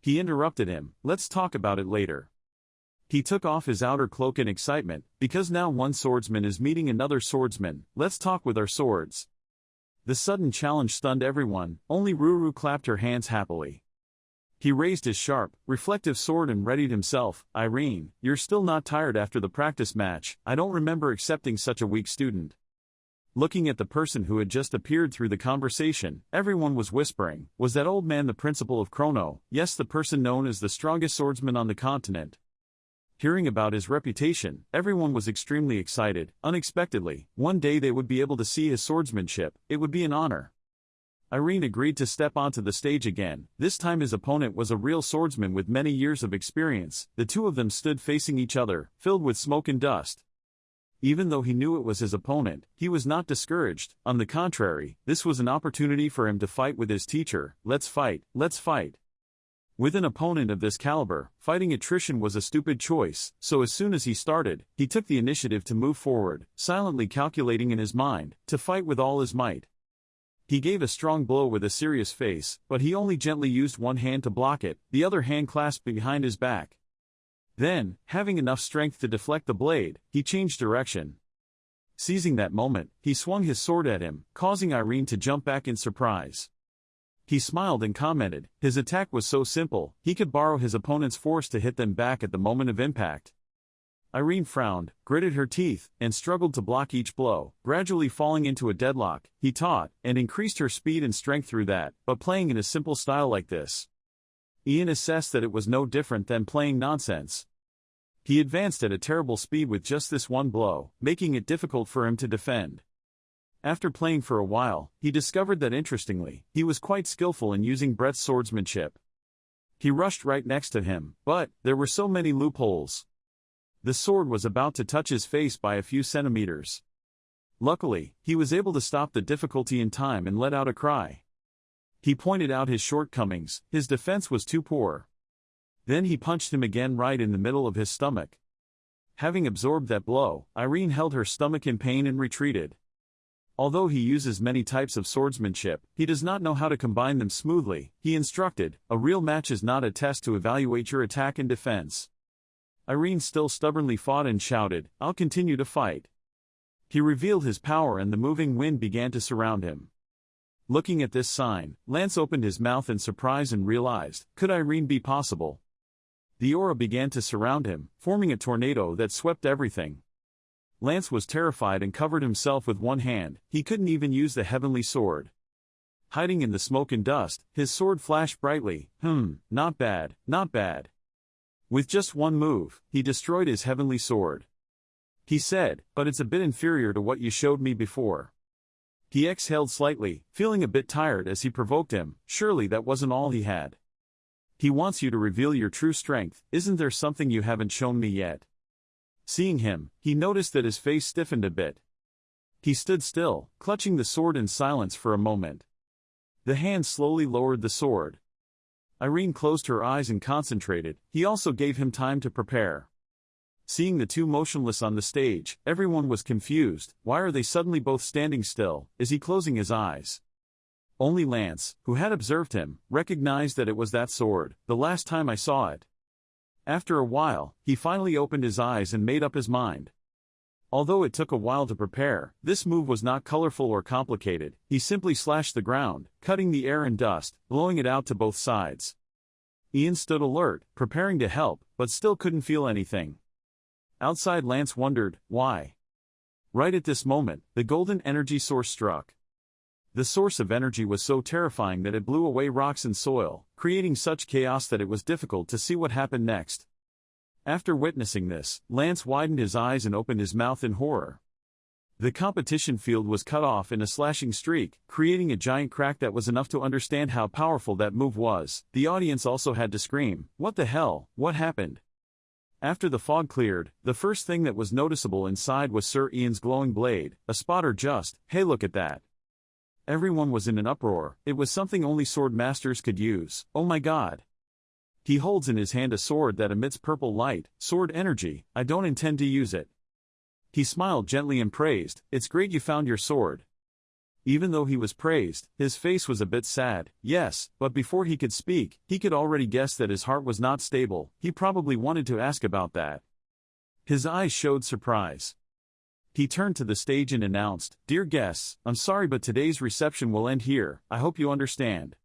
He interrupted him, let's talk about it later. He took off his outer cloak in excitement, because now one swordsman is meeting another swordsman. Let's talk with our swords. The sudden challenge stunned everyone, only Ruru clapped her hands happily. He raised his sharp, reflective sword and readied himself. Irene, you're still not tired after the practice match. I don't remember accepting such a weak student. Looking at the person who had just appeared through the conversation, everyone was whispering, was that old man the principal of Chrono? Yes, the person known as the strongest swordsman on the continent. Hearing about his reputation, everyone was extremely excited. Unexpectedly, one day they would be able to see his swordsmanship. It would be an honor. Irene agreed to step onto the stage again. This time his opponent was a real swordsman with many years of experience. The two of them stood facing each other, filled with smoke and dust. Even though he knew it was his opponent, he was not discouraged. On the contrary, this was an opportunity for him to fight with his teacher. Let's fight, let's fight. With an opponent of this caliber, fighting attrition was a stupid choice, so as soon as he started, he took the initiative to move forward, silently calculating in his mind, to fight with all his might. He gave a strong blow with a serious face, but he only gently used one hand to block it, the other hand clasped behind his back. Then, having enough strength to deflect the blade, he changed direction. Seizing that moment, he swung his sword at him, causing Irene to jump back in surprise. He smiled and commented, his attack was so simple, he could borrow his opponent's force to hit them back at the moment of impact. Irene frowned, gritted her teeth, and struggled to block each blow, gradually falling into a deadlock. He taught, and increased her speed and strength through that, but playing in a simple style like this. Ian assessed that it was no different than playing nonsense. He advanced at a terrible speed with just this one blow, making it difficult for him to defend. After playing for a while, he discovered that interestingly, he was quite skillful in using Brett's swordsmanship. He rushed right next to him, but there were so many loopholes. The sword was about to touch his face by a few centimeters. Luckily, he was able to stop the difficulty in time and let out a cry. He pointed out his shortcomings, his defense was too poor. Then he punched him again right in the middle of his stomach. Having absorbed that blow, Irene held her stomach in pain and retreated. Although he uses many types of swordsmanship, he does not know how to combine them smoothly. He instructed, a real match is not a test to evaluate your attack and defense. Irene still stubbornly fought and shouted, I'll continue to fight. He revealed his power and the moving wind began to surround him. Looking at this sign, Lance opened his mouth in surprise and realized, could Irene be possible? The aura began to surround him, forming a tornado that swept everything. Lance was terrified and covered himself with one hand. He couldn't even use the heavenly sword. Hiding in the smoke and dust, his sword flashed brightly. Not bad, not bad. With just one move, he destroyed his heavenly sword. He said, but it's a bit inferior to what you showed me before. He exhaled slightly, feeling a bit tired as he provoked him. Surely that wasn't all he had. He wants you to reveal your true strength. Isn't there something you haven't shown me yet? Seeing him, he noticed that his face stiffened a bit. He stood still, clutching the sword in silence for a moment. The hand slowly lowered the sword. Irene closed her eyes and concentrated. He also gave him time to prepare. Seeing the two motionless on the stage, everyone was confused. Why are they suddenly both standing still? Is he closing his eyes? Only Lance, who had observed him, recognized that it was that sword, the last time I saw it. After a while, he finally opened his eyes and made up his mind. Although it took a while to prepare, this move was not colorful or complicated. He simply slashed the ground, cutting the air and dust, blowing it out to both sides. Ian stood alert, preparing to help, but still couldn't feel anything. Outside, Lance wondered, why? Right at this moment, the golden energy source struck. The source of energy was so terrifying that it blew away rocks and soil, creating such chaos that it was difficult to see what happened next. After witnessing this, Lance widened his eyes and opened his mouth in horror. The competition field was cut off in a slashing streak, creating a giant crack that was enough to understand how powerful that move was. The audience also had to scream, "What the hell? What happened?" After the fog cleared, the first thing that was noticeable inside was Sir Ian's glowing blade. A spotter just, "Hey, look at that." Everyone was in an uproar. It was something only sword masters could use. Oh my god. He holds in his hand a sword that emits purple light, sword energy. I don't intend to use it. He smiled gently and praised, "It's great you found your sword." Even though he was praised, his face was a bit sad. Yes, but before he could speak, he could already guess that his heart was not stable. He probably wanted to ask about that. His eyes showed surprise. He turned to the stage and announced, "Dear guests, I'm sorry but today's reception will end here, I hope you understand."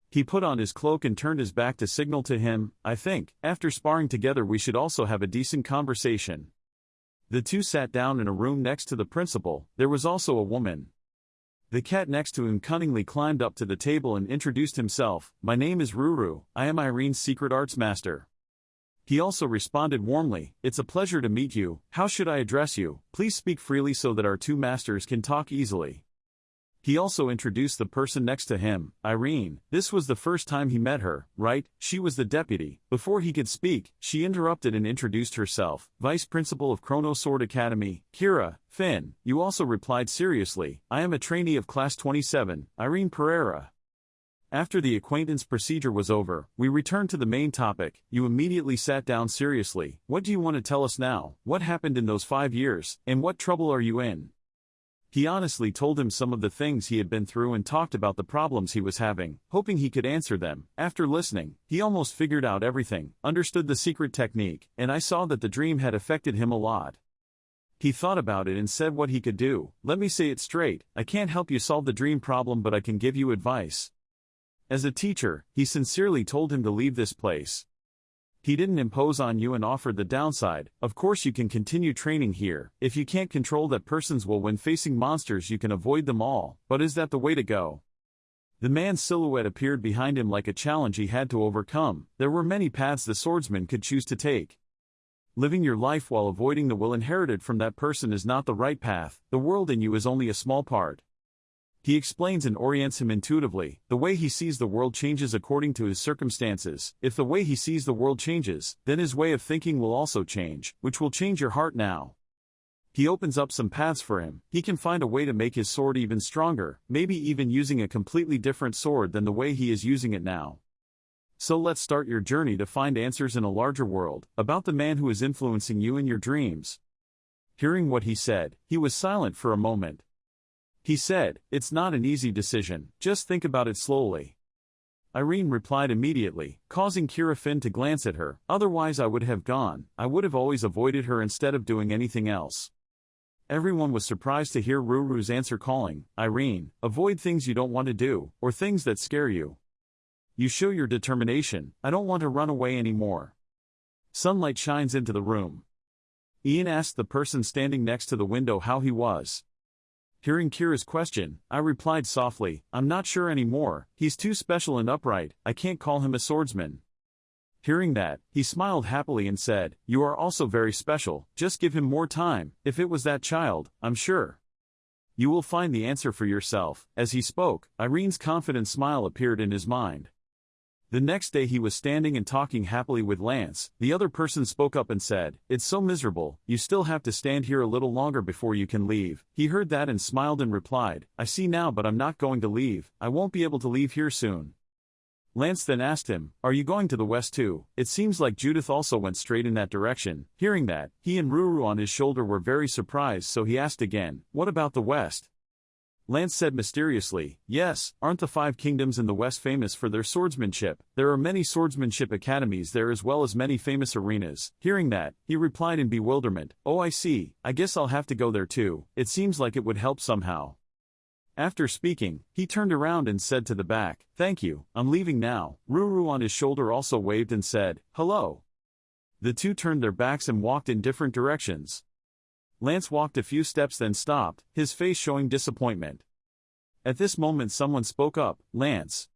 He put on his cloak and turned his back to signal to him, "I think, after sparring together we should also have a decent conversation." The two sat down in a room next to the principal. There was also a woman. The cat next to him cunningly climbed up to the table and introduced himself. "My name is Ruru, I am Irene's secret arts master." He also responded warmly, "It's a pleasure to meet you, how should I address you? Please speak freely so that our two masters can talk easily." He also introduced the person next to him, Irene. This was the first time he met her, right? She was the deputy. Before he could speak, she interrupted and introduced herself. "Vice Principal of Chrono Sword Academy, Kira, Finn." You also replied seriously, "I am a trainee of Class 27, Irene Pereira." After the acquaintance procedure was over, we returned to the main topic. You immediately sat down seriously. "What do you want to tell us now? What happened in those 5 years, and what trouble are you in?" He honestly told him some of the things he had been through and talked about the problems he was having, hoping he could answer them. After listening, he almost figured out everything, understood the secret technique, and I saw that the dream had affected him a lot. He thought about it and said what he could do. "Let me say it straight, I can't help you solve the dream problem but I can give you advice." As a teacher, he sincerely told him to leave this place. He didn't impose on you and offered the downside. "Of course you can continue training here. If you can't control that person's will when facing monsters you can avoid them all, but is that the way to go?" The man's silhouette appeared behind him like a challenge he had to overcome. There were many paths the swordsman could choose to take. Living your life while avoiding the will inherited from that person is not the right path. The world in you is only a small part. He explains and orients him intuitively. The way he sees the world changes according to his circumstances. If the way he sees the world changes, then his way of thinking will also change, which will change your heart now. He opens up some paths for him. He can find a way to make his sword even stronger, maybe even using a completely different sword than the way he is using it now. So let's start your journey to find answers in a larger world, about the man who is influencing you in your dreams. Hearing what he said, he was silent for a moment. He said, "It's not an easy decision, just think about it slowly." Irene replied immediately, causing Kira Finn to glance at her. "Otherwise I would have gone. I would have always avoided her instead of doing anything else." Everyone was surprised to hear Ruru's answer, calling, "Irene, avoid things you don't want to do, or things that scare you. You show your determination. I don't want to run away anymore." Sunlight shines into the room. Ian asked the person standing next to the window how he was. Hearing Kira's question, I replied softly, "I'm not sure anymore, he's too special and upright, I can't call him a swordsman." Hearing that, he smiled happily and said, "You are also very special, just give him more time. If it was that child, I'm sure you will find the answer for yourself." As he spoke, Irene's confident smile appeared in his mind. The next day he was standing and talking happily with Lance. The other person spoke up and said, "It's so miserable, you still have to stand here a little longer before you can leave." He heard that and smiled and replied, "I see now but I'm not going to leave, I won't be able to leave here soon." Lance then asked him, "Are you going to the west too? It seems like Judith also went straight in that direction." Hearing that, he and Ruru on his shoulder were very surprised, so he asked again, "What about the west?" Lance said mysteriously, "Yes, aren't the 5 kingdoms in the west famous for their swordsmanship? There are many swordsmanship academies there as well as many famous arenas." Hearing that, he replied in bewilderment, "Oh I see, I guess I'll have to go there too, it seems like it would help somehow." After speaking, he turned around and said to the back, "Thank you, I'm leaving now." Ruru on his shoulder also waved and said, "Hello." The two turned their backs and walked in different directions. Lance walked a few steps then stopped, his face showing disappointment. At this moment someone spoke up, "Lance."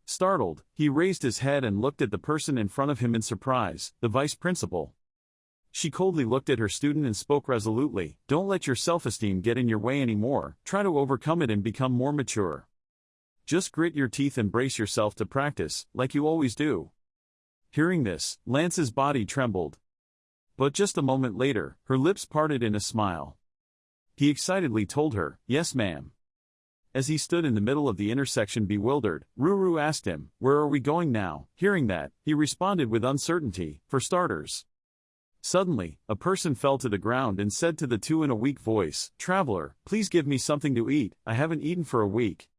Startled, he raised his head and looked at the person in front of him in surprise, the vice principal. She coldly looked at her student and spoke resolutely, "Don't let your self-esteem get in your way anymore, try to overcome it and become more mature. Just grit your teeth and brace yourself to practice, like you always do." Hearing this, Lance's body trembled. But just a moment later, her lips parted in a smile. He excitedly told her, "Yes ma'am." As he stood in the middle of the intersection bewildered, Ruru asked him, "Where are we going now?" Hearing that, he responded with uncertainty, "For starters." Suddenly, a person fell to the ground and said to the two in a weak voice, "Traveler, please give me something to eat, I haven't eaten for a week."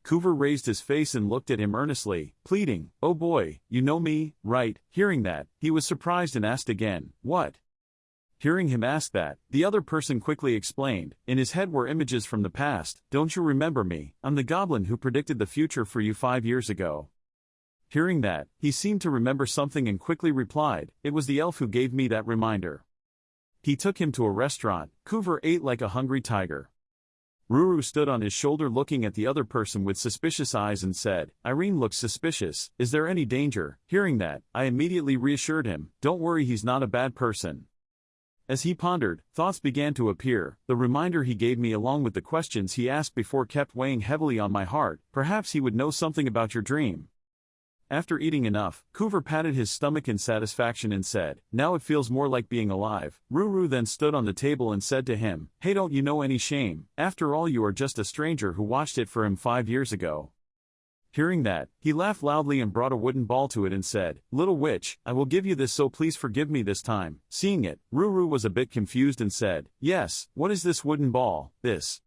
Coover raised his face and looked at him earnestly, pleading, "Oh boy, you know me, right?" Hearing that, he was surprised and asked again, "What?" Hearing him ask that, the other person quickly explained, in his head were images from the past. "Don't you remember me? I'm the goblin who predicted the future for you 5 years ago." Hearing that, he seemed to remember something and quickly replied, "It was the elf who gave me that reminder." He took him to a restaurant. Coover ate like a hungry tiger. Ruru stood on his shoulder looking at the other person with suspicious eyes and said, "Irene looks suspicious, is there any danger?" Hearing that, I immediately reassured him, "Don't worry, he's not a bad person." As he pondered, thoughts began to appear. The reminder he gave me along with the questions he asked before kept weighing heavily on my heart. Perhaps he would know something about your dream. After eating enough, Coover patted his stomach in satisfaction and said, "Now it feels more like being alive." Ruru then stood on the table and said to him, "Hey, don't you know any shame? After all, you are just a stranger who watched it for him 5 years ago." Hearing that, he laughed loudly and brought a wooden ball to it and said, "Little witch, I will give you this, so please forgive me this time." Seeing it, Ruru was a bit confused and said, "Yes, what is this wooden ball, this?"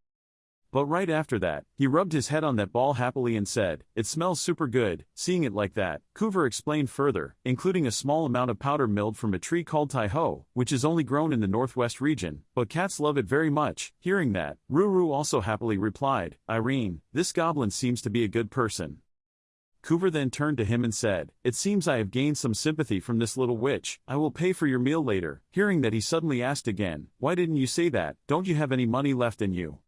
But right after that, he rubbed his head on that ball happily and said, "It smells super good." Seeing it like that, Coover explained further, including a small amount of powder milled from a tree called Taiho, which is only grown in the northwest region, but cats love it very much. Hearing that, Ruru also happily replied, "Irene, this goblin seems to be a good person." Coover then turned to him and said, "It seems I have gained some sympathy from this little witch. I will pay for your meal later." Hearing that, he suddenly asked again, "Why didn't you say that? Don't you have any money left in you?"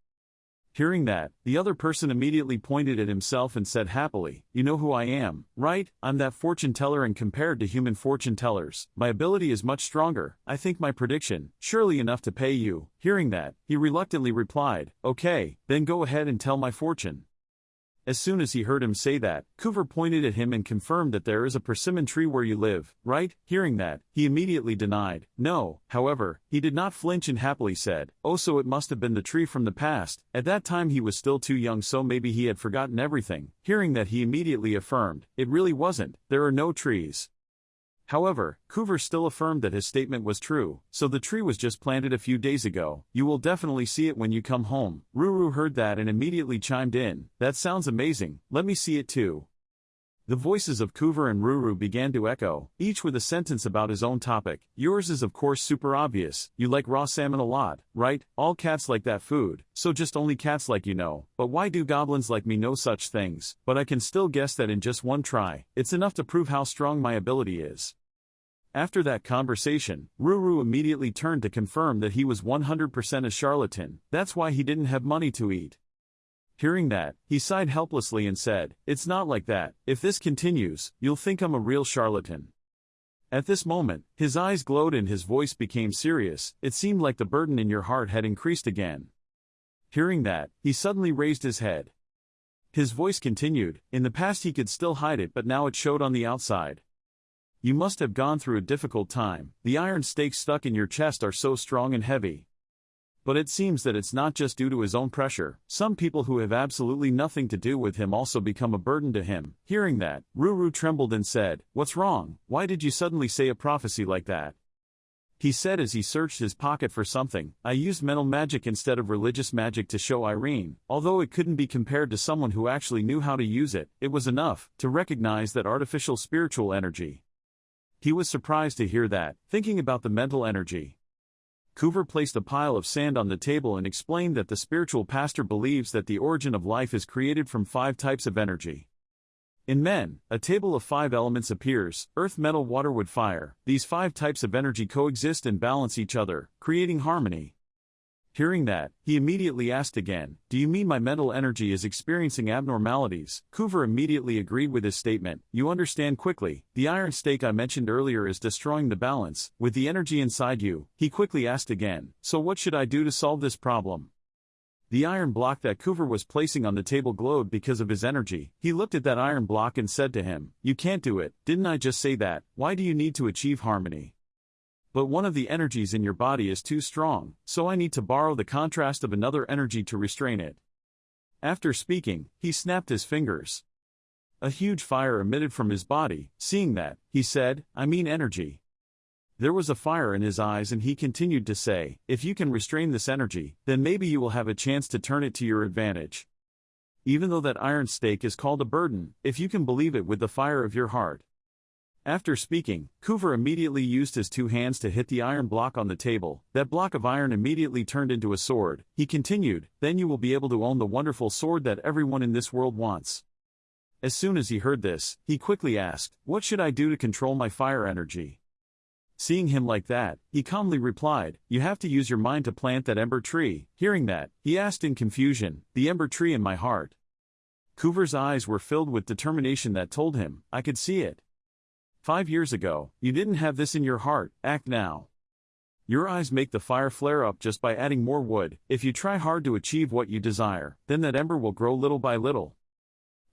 Hearing that, the other person immediately pointed at himself and said happily, "You know who I am, right? I'm that fortune teller, and compared to human fortune tellers, my ability is much stronger. I think my prediction, surely enough to pay you." Hearing that, he reluctantly replied, "Okay, then go ahead and tell my fortune." As soon as he heard him say that, Coover pointed at him and confirmed that there is a persimmon tree where you live, right? Hearing that, he immediately denied, "No." However, he did not flinch and happily said, "Oh, so it must have been the tree from the past. At that time he was still too young, so maybe he had forgotten everything." Hearing that, he immediately affirmed, "It really wasn't, there are no trees." However, Coover still affirmed that his statement was true, so the tree was just planted a few days ago. "You will definitely see it when you come home." Ruru heard that and immediately chimed in, "That sounds amazing, let me see it too." The voices of Coover and Ruru began to echo, each with a sentence about his own topic. "Yours is of course super obvious, you like raw salmon a lot, right? All cats like that food, so just only cats like you know. But why do goblins like me know such things? But I can still guess that in just one try. It's enough to prove how strong my ability is." After that conversation, Ruru immediately turned to confirm that he was 100% a charlatan. That's why he didn't have money to eat. Hearing that, he sighed helplessly and said, "It's not like that. If this continues, you'll think I'm a real charlatan." At this moment, his eyes glowed and his voice became serious. It seemed like the burden in your heart had increased again. Hearing that, he suddenly raised his head. His voice continued, "In the past he could still hide it, but now it showed on the outside. You must have gone through a difficult time. The iron stakes stuck in your chest are so strong and heavy. But it seems that it's not just due to his own pressure. Some people who have absolutely nothing to do with him also become a burden to him." Hearing that, Ruru trembled and said, "What's wrong? Why did you suddenly say a prophecy like that?" He said as he searched his pocket for something, "I used mental magic instead of religious magic to show Irene. Although it couldn't be compared to someone who actually knew how to use it, it was enough to recognize that artificial spiritual energy." He was surprised to hear that, thinking about the mental energy. Coover placed a pile of sand on the table and explained that the spiritual pastor believes that the origin of life is created from 5 types of energy. In men, a table of 5 elements appears: earth, metal, water, wood, fire. These 5 types of energy coexist and balance each other, creating harmony. Hearing that, he immediately asked again, "Do you mean my mental energy is experiencing abnormalities?" Coover immediately agreed with his statement. "You understand quickly. The iron stake I mentioned earlier is destroying the balance with the energy inside you." He quickly asked again, "So what should I do to solve this problem?" The iron block that Coover was placing on the table glowed because of his energy. He looked at that iron block and said to him, "You can't do it. Didn't I just say that? Why do you need to achieve harmony?" "But one of the energies in your body is too strong, so I need to borrow the contrast of another energy to restrain it." After speaking, he snapped his fingers. A huge fire emitted from his body. Seeing that, he said, "I mean energy." There was a fire in his eyes and he continued to say, if you can restrain this energy, then maybe you will have a chance to turn it to your advantage. Even though that iron stake is called a burden, if you can believe it with the fire of your heart. After speaking, Coover immediately used his two hands to hit the iron block on the table. That block of iron immediately turned into a sword. He continued, then you will be able to own the wonderful sword that everyone in this world wants. As soon as he heard this, he quickly asked, what should I do to control my fire energy? Seeing him like that, he calmly replied, you have to use your mind to plant that ember tree. Hearing that, he asked in confusion, the ember tree in my heart. Coover's eyes were filled with determination that told him, I could see it. 5 years ago, you didn't have this in your heart, act now. Your eyes make the fire flare up just by adding more wood. If you try hard to achieve what you desire, then that ember will grow little by little.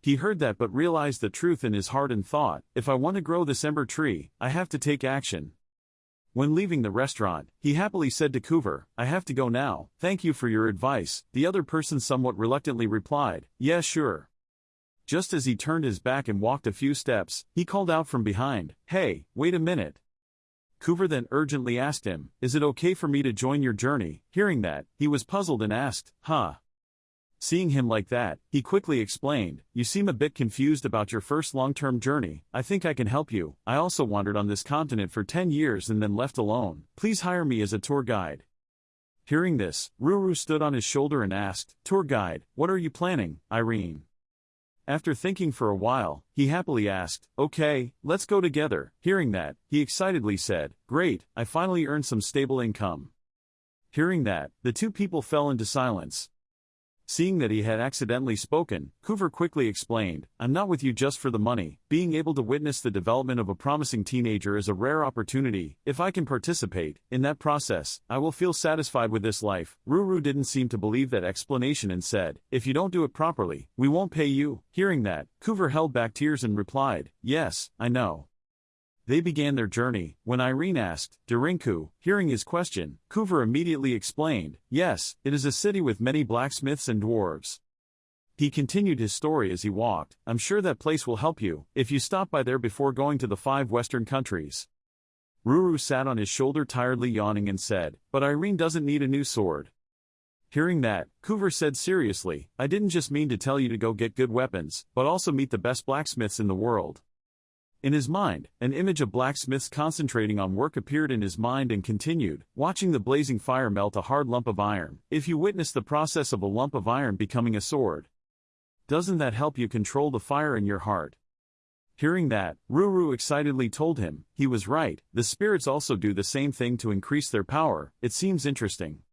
He heard that but realized the truth in his heart and thought, if I want to grow this ember tree, I have to take action. When leaving the restaurant, he happily said to Coover, I have to go now, thank you for your advice. The other person somewhat reluctantly replied, yeah sure. Just as he turned his back and walked a few steps, he called out from behind, hey, wait a minute. Coover then urgently asked him, is it okay for me to join your journey? Hearing that, he was puzzled and asked, huh? Seeing him like that, he quickly explained, you seem a bit confused about your first long-term journey. I think I can help you. I also wandered on this continent for 10 years and then left alone. Please hire me as a tour guide. Hearing this, Ruru stood on his shoulder and asked, tour guide, what are you planning, Irene? After thinking for a while, he happily asked, okay, let's go together. Hearing that, he excitedly said, great, I finally earned some stable income. Hearing that, the two people fell into silence. Seeing that he had accidentally spoken, Coover quickly explained, I'm not with you just for the money. Being able to witness the development of a promising teenager is a rare opportunity. If I can participate in that process, I will feel satisfied with this life. Ruru didn't seem to believe that explanation and said, if you don't do it properly, we won't pay you. Hearing that, Coover held back tears and replied, yes, I know. They began their journey. When Irene asked, Darinku, hearing his question, Coover immediately explained, yes, it is a city with many blacksmiths and dwarves. He continued his story as he walked, I'm sure that place will help you, if you stop by there before going to the 5 Western countries. Ruru sat on his shoulder tiredly yawning and said, but Irene doesn't need a new sword. Hearing that, Coover said seriously, I didn't just mean to tell you to go get good weapons, but also meet the best blacksmiths in the world. In his mind, an image of blacksmiths concentrating on work appeared in his mind and continued, watching the blazing fire melt a hard lump of iron. If you witness the process of a lump of iron becoming a sword, doesn't that help you control the fire in your heart? Hearing that, Ruru excitedly told him, he was right, the spirits also do the same thing to increase their power. It seems interesting.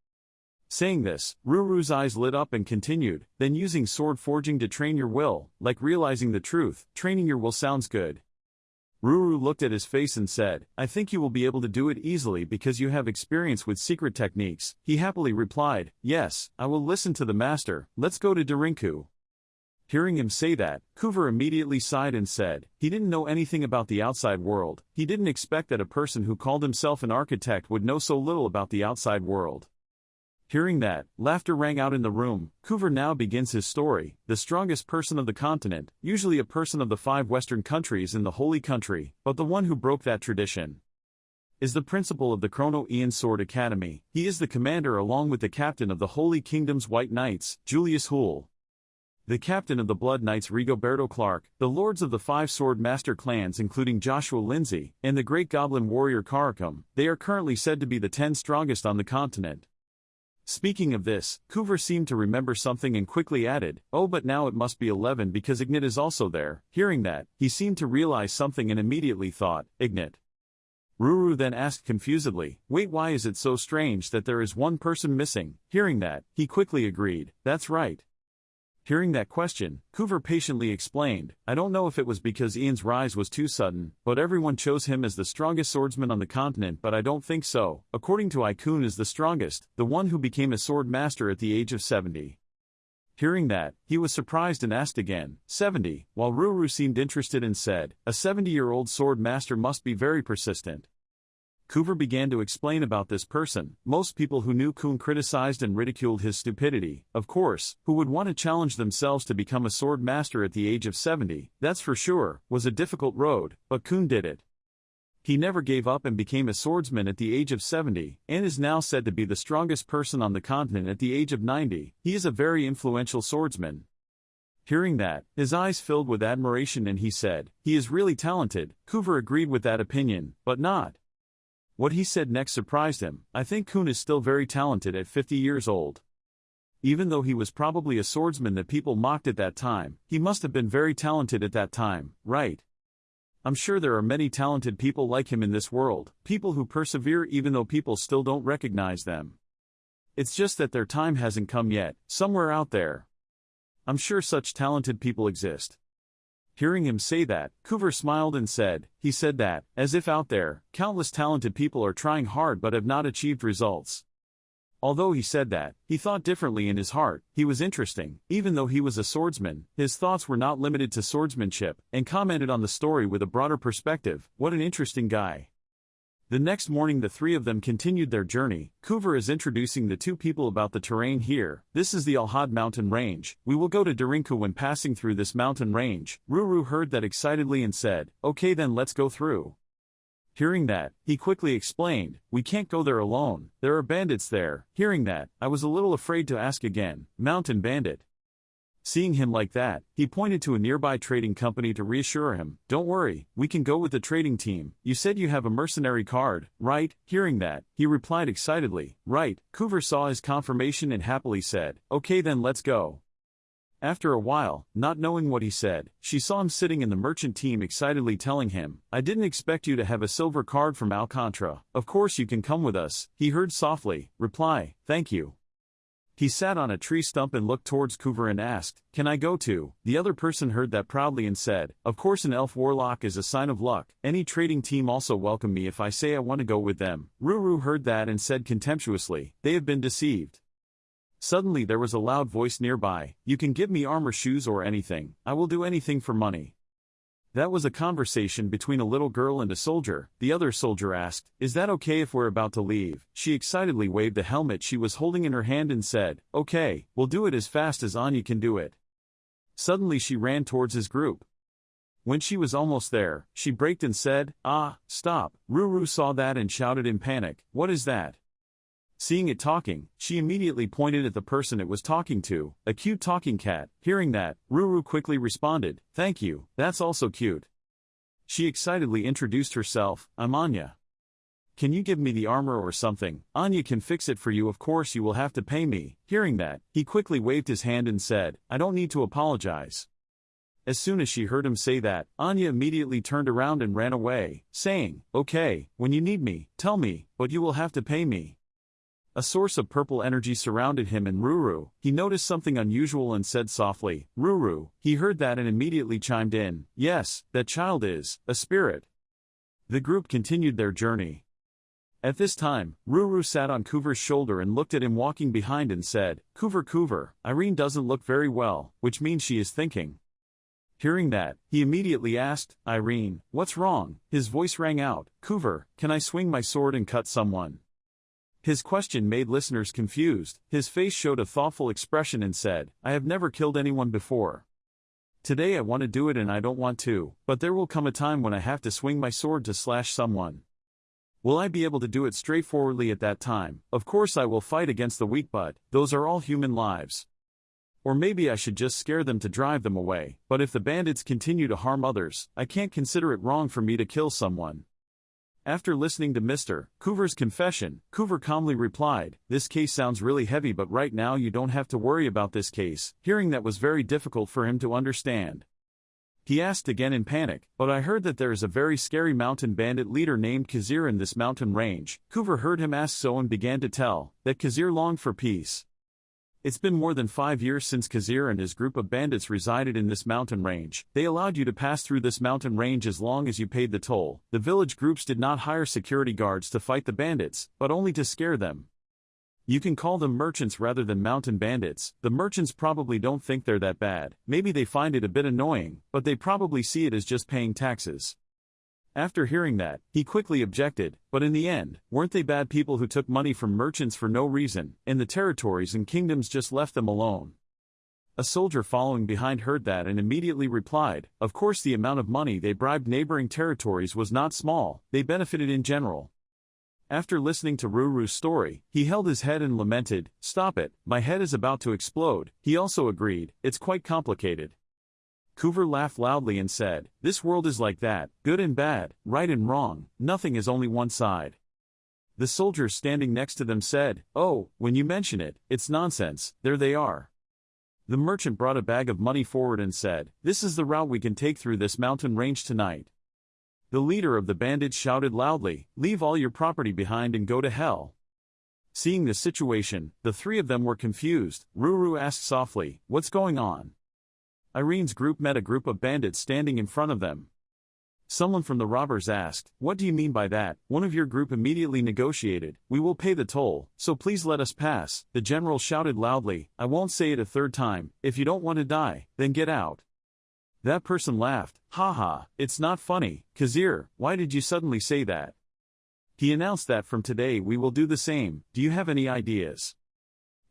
Saying this, Ruru's eyes lit up and continued, then using sword forging to train your will, like realizing the truth, training your will sounds good. Ruru looked at his face and said, I think you will be able to do it easily because you have experience with secret techniques. He happily replied, yes, I will listen to the master, let's go to Darinku. Hearing him say that, Coover immediately sighed and said, he didn't know anything about the outside world. He didn't expect that a person who called himself an architect would know so little about the outside world. Hearing that, laughter rang out in the room. Coover now begins his story. The strongest person of the continent, usually a person of the 5 Western countries in the Holy Country, but the one who broke that tradition, is the principal of the Chrono Ian Sword Academy. He is the commander along with the captain of the Holy Kingdom's White Knights, Julius Hoole, the captain of the Blood Knights Rigoberto Clark, the lords of the 5 Sword Master clans including Joshua Lindsay, and the great goblin warrior Karakum. They are currently said to be the 10 strongest on the continent. Speaking of this, Coover seemed to remember something and quickly added, oh but now it must be 11 because Ignat is also there. Hearing that, he seemed to realize something and immediately thought, Ignat. Ruru then asked confusedly, wait, why is it so strange that there is one person missing? Hearing that, he quickly agreed, that's right. Hearing that question, Coover patiently explained, I don't know if it was because Ian's rise was too sudden, but everyone chose him as the strongest swordsman on the continent, but I don't think so. According to Ikun is the strongest, the one who became a sword master at the age of 70. Hearing that, he was surprised and asked again, 70, while Ruru seemed interested and said, a 70-year-old sword master must be very persistent. Coover began to explain about this person. Most people who knew Kun criticized and ridiculed his stupidity, of course, who would want to challenge themselves to become a sword master at the age of 70, that's for sure, was a difficult road, but Kun did it. He never gave up and became a swordsman at the age of 70, and is now said to be the strongest person on the continent at the age of 90. He is a very influential swordsman. Hearing that, his eyes filled with admiration and he said, "He is really talented." Coover agreed with that opinion, but not. What he said next surprised him. "I think Kun is still very talented at 50 years old. Even though he was probably a swordsman that people mocked at that time, he must have been very talented at that time, right? I'm sure there are many talented people like him in this world, people who persevere even though people still don't recognize them. It's just that their time hasn't come yet, somewhere out there. I'm sure such talented people exist." Hearing him say that, Coover smiled and said, "He said that, as if out there, countless talented people are trying hard but have not achieved results." Although he said that, he thought differently in his heart. He was interesting. Even though he was a swordsman, his thoughts were not limited to swordsmanship, and commented on the story with a broader perspective. What an interesting guy. The next morning the three of them continued their journey. Coover is introducing the two people about the terrain here. "This is the Alhad mountain range. We will go to Darinku when passing through this mountain range." Ruru heard that excitedly and said, "Okay then, let's go through." Hearing that, he quickly explained, "We can't go there alone. There are bandits there." Hearing that, I was a little afraid to ask again, "Mountain bandit?" Seeing him like that, he pointed to a nearby trading company to reassure him, "Don't worry, we can go with the trading team. You said you have a mercenary card, right?" Hearing that, he replied excitedly, "Right." Coover saw his confirmation and happily said, "Okay then, let's go." After a while, not knowing what he said, she saw him sitting in the merchant team excitedly telling him, "I didn't expect you to have a silver card from Alcantara. Of course you can come with us." He heard softly, reply, "Thank you." He sat on a tree stump and looked towards Coover and asked, "Can I go too?" The other person heard that proudly and said, "Of course, an elf warlock is a sign of luck. Any trading team also welcome me if I say I want to go with them." Ruru heard that and said contemptuously, "They have been deceived." Suddenly there was a loud voice nearby, "You can give me armor, shoes or anything. I will do anything for money." That was a conversation between a little girl and a soldier. The other soldier asked, "Is that okay if we're about to leave?" She excitedly waved the helmet she was holding in her hand and said, "Okay, we'll do it as fast as Anya can do it." Suddenly she ran towards his group. When she was almost there, she braked and said, "Ah, stop." Ruru saw that and shouted in panic, "What is that?" Seeing it talking, she immediately pointed at the person it was talking to, a cute talking cat. Hearing that, Ruru quickly responded, "Thank you, that's also cute." She excitedly introduced herself, "I'm Anya. Can you give me the armor or something? Anya can fix it for you, of course you will have to pay me." Hearing that, he quickly waved his hand and said, "I don't need to apologize." As soon as she heard him say that, Anya immediately turned around and ran away, saying, "Okay, when you need me, tell me, but you will have to pay me." A source of purple energy surrounded him and Ruru. He noticed something unusual and said softly, "Ruru." He heard that and immediately chimed in, "Yes, that child is a spirit." The group continued their journey. At this time, Ruru sat on Coover's shoulder and looked at him walking behind and said, Coover, Irene doesn't look very well," which means she is thinking. Hearing that, he immediately asked, "Irene, what's wrong?" His voice rang out, "Coover, can I swing my sword and cut someone?" His question made listeners confused. His face showed a thoughtful expression and said, "I have never killed anyone before. Today I want to do it and I don't want to, but there will come a time when I have to swing my sword to slash someone. Will I be able to do it straightforwardly at that time? Of course I will fight against the weak, but those are all human lives. Or maybe I should just scare them to drive them away, but if the bandits continue to harm others, I can't consider it wrong for me to kill someone." After listening to Mr. Coover's confession, Coover calmly replied, "This case sounds really heavy, but right now you don't have to worry about this case." Hearing that was very difficult for him to understand. He asked again in panic, "But I heard that there is a very scary mountain bandit leader named Khizir in this mountain range." Coover heard him ask so and began to tell that Khizir longed for peace. It's been more than 5 years since Khizir and his group of bandits resided in this mountain range. They allowed you to pass through this mountain range as long as you paid the toll. The village groups did not hire security guards to fight the bandits, but only to scare them. You can call them merchants rather than mountain bandits. The merchants probably don't think they're that bad. Maybe they find it a bit annoying, but they probably see it as just paying taxes. After hearing that, he quickly objected, but in the end, weren't they bad people who took money from merchants for no reason, and the territories and kingdoms just left them alone? A soldier following behind heard that and immediately replied, of course the amount of money they bribed neighboring territories was not small, they benefited in general. After listening to Ruru's story, he held his head and lamented, stop it, my head is about to explode. He also agreed, it's quite complicated. Coover laughed loudly and said, this world is like that, good and bad, right and wrong, nothing is only one side. The soldiers standing next to them said, oh, when you mention it, it's nonsense, there they are. The merchant brought a bag of money forward and said, this is the route we can take through this mountain range tonight. The leader of the bandits shouted loudly, leave all your property behind and go to hell. Seeing the situation, the three of them were confused. Ruru asked softly, what's going on? Irene's group met a group of bandits standing in front of them. Someone from the robbers asked, what do you mean by that? One of your group immediately negotiated, we will pay the toll, so please let us pass. The general shouted loudly, I won't say it a third time, if you don't want to die, then get out. That person laughed, haha, it's not funny, Khizr, why did you suddenly say that? He announced that from today we will do the same, do you have any ideas?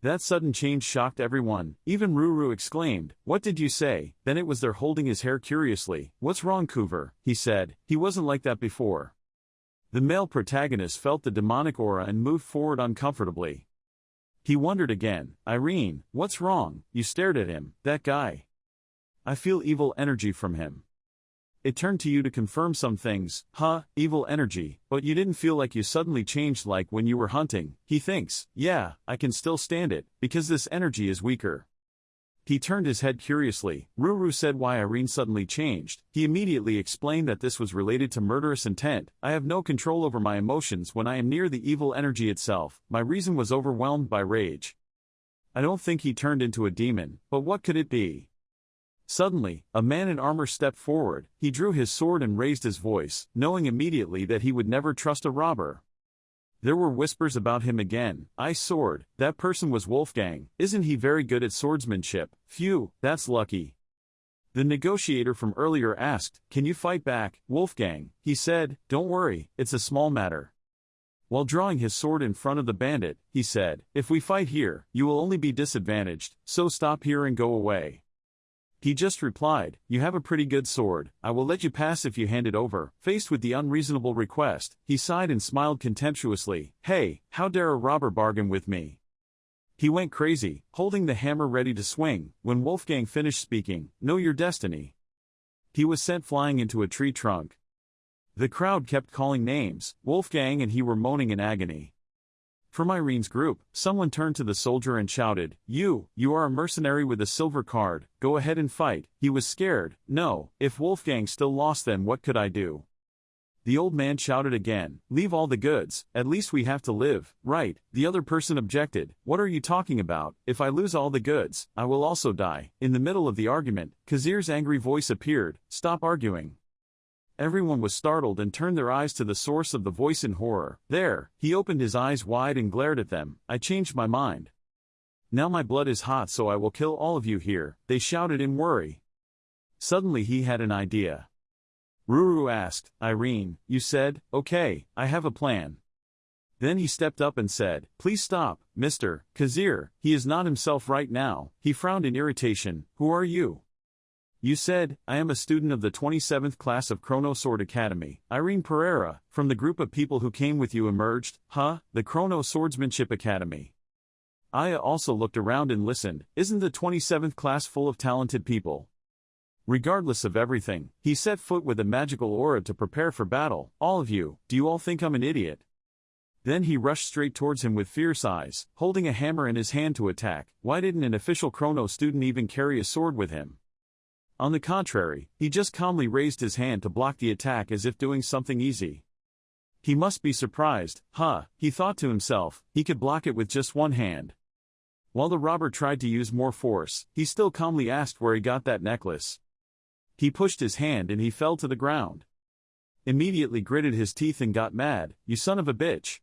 That sudden change shocked everyone, even Ruru exclaimed, what did you say? Then it was there holding his hair curiously, what's wrong Coover? He said, he wasn't like that before. The male protagonist felt the demonic aura and moved forward uncomfortably. He wondered again, Irene, what's wrong? You stared at him, that guy. I feel evil energy from him. It turned to you to confirm some things, evil energy, but you didn't feel like you suddenly changed like when you were hunting. He thinks, yeah, I can still stand it, because this energy is weaker. He turned his head curiously. Ruru said why Irene suddenly changed. He immediately explained that this was related to murderous intent. I have no control over my emotions when I am near the evil energy itself. My reason was overwhelmed by rage. I don't think he turned into a demon, but what could it be? Suddenly, a man in armor stepped forward. He drew his sword and raised his voice, knowing immediately that he would never trust a robber. There were whispers about him again. Ice sword, that person was Wolfgang. Isn't he very good at swordsmanship? Phew, that's lucky. The negotiator from earlier asked, can you fight back, Wolfgang? He said, don't worry, it's a small matter. While drawing his sword in front of the bandit, he said, if we fight here, you will only be disadvantaged, so stop here and go away. He just replied, you have a pretty good sword, I will let you pass if you hand it over. Faced with the unreasonable request, he sighed and smiled contemptuously, hey, how dare a robber bargain with me? He went crazy, holding the hammer ready to swing. When Wolfgang finished speaking, know your destiny. He was sent flying into a tree trunk. The crowd kept calling names. Wolfgang and he were moaning in agony. From Irene's group, someone turned to the soldier and shouted, you are a mercenary with a silver card, go ahead and fight. He was scared. No, if Wolfgang still lost then what could I do? The old man shouted again, leave all the goods, at least we have to live, right? The other person objected, what are you talking about? If I lose all the goods, I will also die. In the middle of the argument, Khizr's angry voice appeared, stop arguing. Everyone was startled and turned their eyes to the source of the voice in horror. There, he opened his eyes wide and glared at them. I changed my mind. Now my blood is hot so I will kill all of you here, they shouted in worry. Suddenly he had an idea. Ruru asked, Irene, you said, okay, I have a plan. Then he stepped up and said, please stop, Mr. Khizr, he is not himself right now. He frowned in irritation, who are you? You said, I am a student of the 27th class of Chrono Sword Academy. Irene Pereira, from the group of people who came with you emerged, the Chrono Swordsmanship Academy. Aya also looked around and listened, isn't the 27th class full of talented people? Regardless of everything, he set foot with a magical aura to prepare for battle. All of you, do you all think I'm an idiot? Then he rushed straight towards him with fierce eyes, holding a hammer in his hand to attack. Why didn't an official Chrono student even carry a sword with him? On the contrary, he just calmly raised his hand to block the attack as if doing something easy. He must be surprised, he thought to himself, he could block it with just one hand. While the robber tried to use more force, he still calmly asked where he got that necklace. He pushed his hand and he fell to the ground. Immediately gritted his teeth and got mad, you son of a bitch.